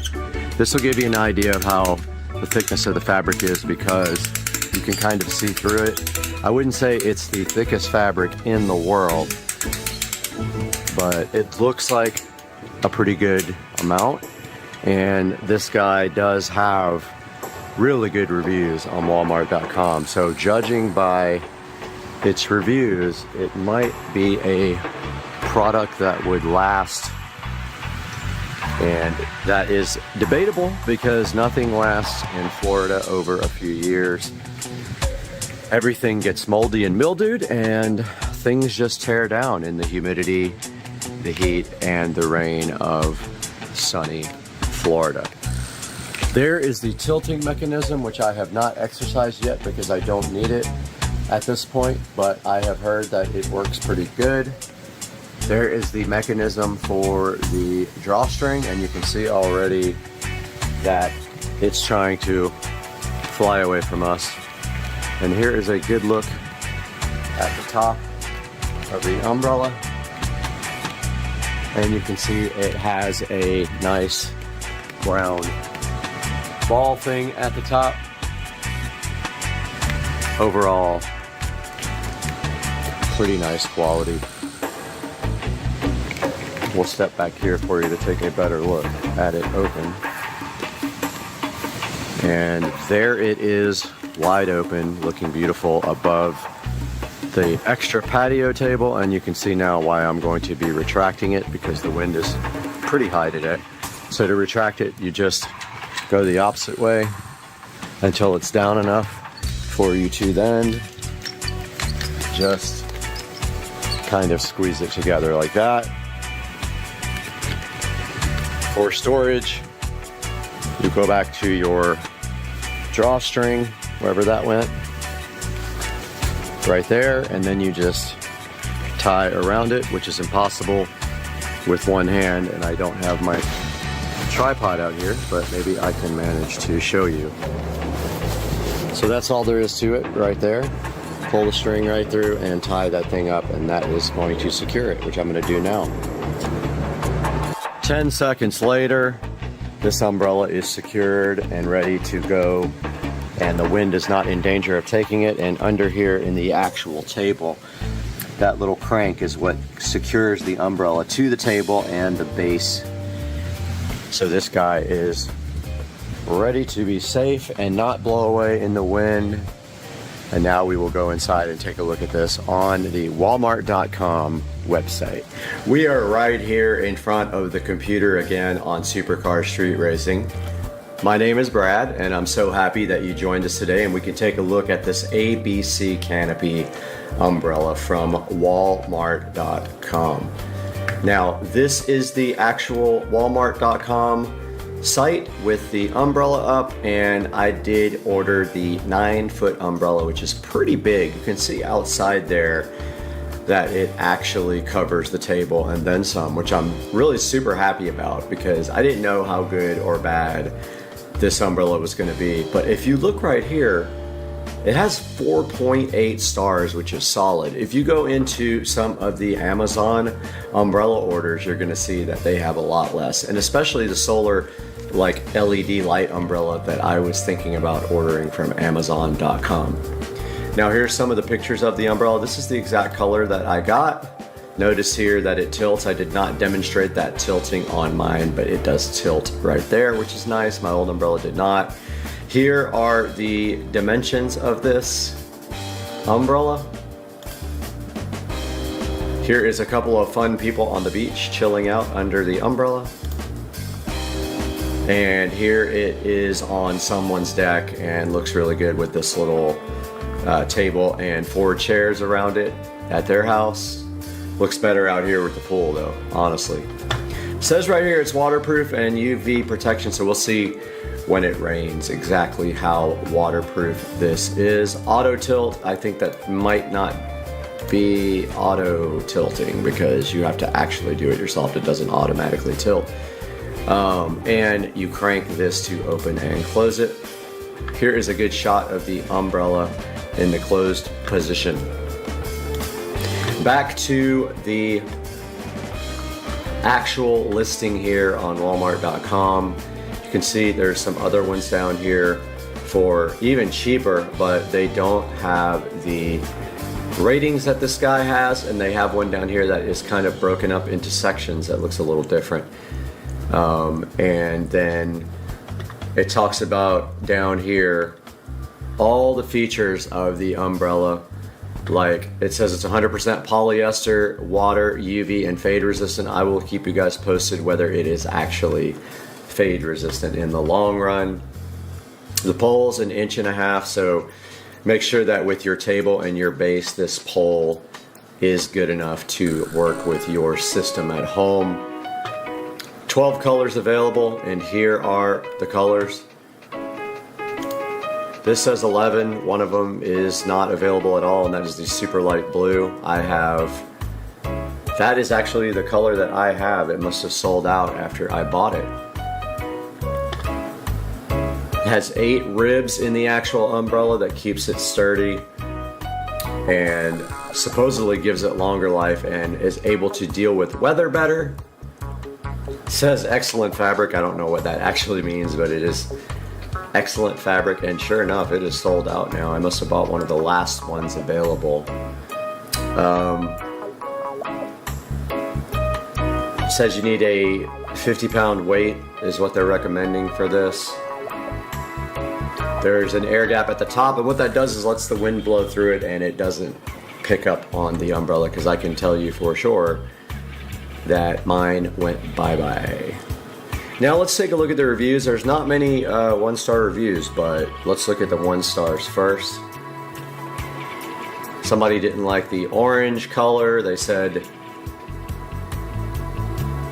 This will give you an idea of how the thickness of the fabric is because you can kind of see through it. I wouldn't say it's the thickest fabric in the world, but it looks like a pretty good amount. And this guy does have really good reviews on Walmart.com. So judging by its reviews, it might be a product that would last. And that is debatable because nothing lasts in Florida over a few years. Everything gets moldy and mildewed and things just tear down in the humidity, the heat, and the rain of sunny Florida. There is the tilting mechanism, which I have not exercised yet because I don't need it at this point, but I have heard that it works pretty good. There is the mechanism for the drawstring, and you can see already that it's trying to fly away from us. And here is a good look at the top of the umbrella. And you can see it has a nice brown ball thing at the top. Overall, pretty nice quality. We'll step back here for you to take a better look at it open. And there it is, wide open, looking beautiful above the extra patio table. And you can see now why I'm going to be retracting it because the wind is pretty high today. So to retract it, you just go the opposite way until it's down enough for you to then just kind of squeeze it together like that. For storage, you go back to your drawstring, wherever that went, right there, and then you just tie around it, which is impossible with one hand, and I don't have my tripod out here, but maybe I can manage to show you. So that's all there is to it right there. Pull the string right through and tie that thing up, and that is going to secure it, which I'm going to do now. 10 seconds later, this umbrella is secured and ready to go, and the wind is not in danger of taking it. And under here in the actual table, That little crank is what secures the umbrella to the table and the base. So this guy is ready to be safe and not blow away in the wind. And now we will go inside and take a look at this on the Walmart.com website. We are right here in front of the computer again on Supercar Street Racing. My name is Brad, and I'm so happy that you joined us today, and we can take a look at this ABC canopy umbrella from Walmart.com. Now, this is the actual Walmart.com site with the umbrella up, and I did order the 9-foot umbrella, which is pretty big. You can see outside there that it actually covers the table and then some, which I'm really super happy about because I didn't know how good or bad this umbrella was going to be. But if you look right here, it has 4.8 stars, which is solid. If you go into some of the Amazon umbrella orders, you're going to see that they have a lot less, and especially the solar like LED light umbrella that I was thinking about ordering from Amazon.com. Now here's some of the pictures of the umbrella. This is the exact color that I got. Notice here that it tilts. I did not demonstrate that tilting on mine, but it does tilt right there, which is nice. My old umbrella did not. Here are the dimensions of this umbrella. Here is a couple of fun people on the beach chilling out under the umbrella. And here it is on someone's deck and looks really good with this little table and 4 chairs around it at their house. Looks better out here with the pool though, honestly. It says right here it's waterproof and UV protection, so we'll see when it rains exactly how waterproof this is. Auto tilt, I think that might not be auto tilting because you have to actually do it yourself. It doesn't automatically tilt. And you crank this to open and close it. Here is a good shot of the umbrella in the closed position. Back to the actual listing here on Walmart.com. You can see there's some other ones down here for even cheaper, but they don't have the ratings that this guy has, and they have one down here that is kind of broken up into sections that looks a little different. And then it talks about down here all the features of the umbrella. Like it says it's 100% polyester, water, UV, and fade resistant. I will keep you guys posted whether it is actually fade resistant in the long run. The pole's 1.5 inches, so make sure that with your table and your base, this pole is good enough to work with your system at home. 12 colors available, and here are the colors. This says 11. One of them is not available at all, and that is the super light blue. That is actually the color that I have. It must have sold out after I bought it. It has 8 ribs in the actual umbrella that keeps it sturdy and supposedly gives it longer life and is able to deal with weather better. It says excellent fabric. I don't know what that actually means, but it is excellent fabric, and sure enough, it is sold out now. I must have bought one of the last ones available. It says you need a 50-pound weight is what they're recommending for this. There's an air gap at the top, and what that does is lets the wind blow through it, and it doesn't pick up on the umbrella, because I can tell you for sure that mine went bye-bye. Now let's take a look at the reviews. There's not many 1-star reviews, but let's look at the 1 stars first. Somebody didn't like the orange color. They said,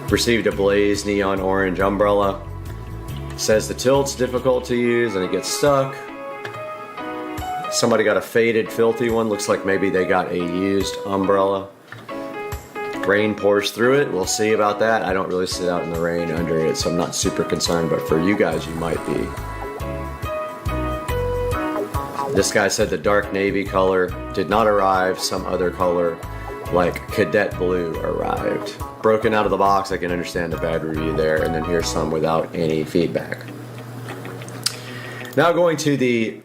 received a blaze neon orange umbrella. Says the tilt's difficult to use and it gets stuck. Somebody got a faded, filthy one. Looks like maybe they got a used umbrella. Rain pours through it. We'll see about that. I don't really sit out in the rain under it, so I'm not super concerned, but for you guys, you might be. This guy said the dark navy color did not arrive. Some other color, like cadet blue, arrived. Broken out of the box. I can understand the bad review there. And then here's some without any feedback. Now going to the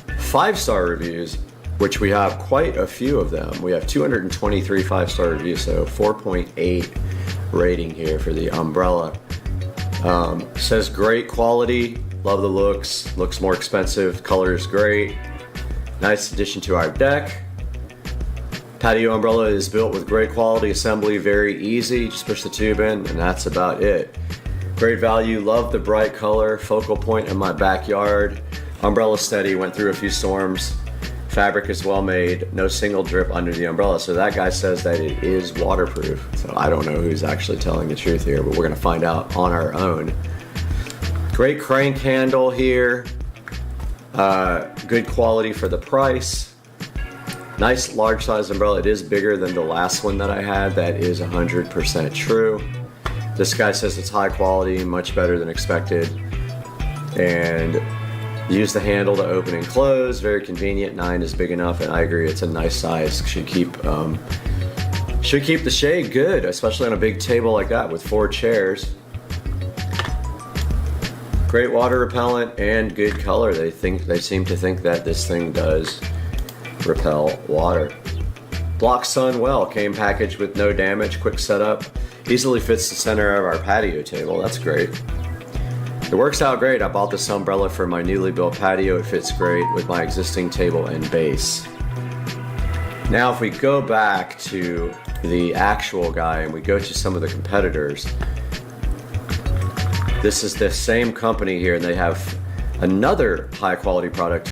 5-star reviews. which we have quite a few of them. We have 223 5-star reviews, so 4.8 rating here for the umbrella. Says great quality, love the looks more expensive, color is great. Nice addition to our deck. Patio umbrella is built with great quality assembly, very easy, just push the tube in and that's about it. Great value, love the bright color, focal point in my backyard. Umbrella steady, went through a few storms. Fabric is well made, no single drip under the umbrella. So that guy says that it is waterproof. So I don't know who's actually telling the truth here, but we're gonna find out on our own. Great crank handle here. Good quality for the price. Nice large size umbrella. It is bigger than the last one that I had. That is 100% true. This guy says it's high quality, much better than expected. And use the handle to open and close, very convenient. 9 is big enough, and I agree, it's a nice size. Should keep the shade good, especially on a big table like that with 4 chairs. Great water repellent and good color. They seem to think that this thing does repel water. Blocks sun well, came packaged with no damage, quick setup, easily fits the center of our patio table. That's great. It works out great. I bought this umbrella for my newly built patio. It fits great with my existing table and base. Now if we go back to the actual guy and we go to some of the competitors, this is the same company here and they have another high quality product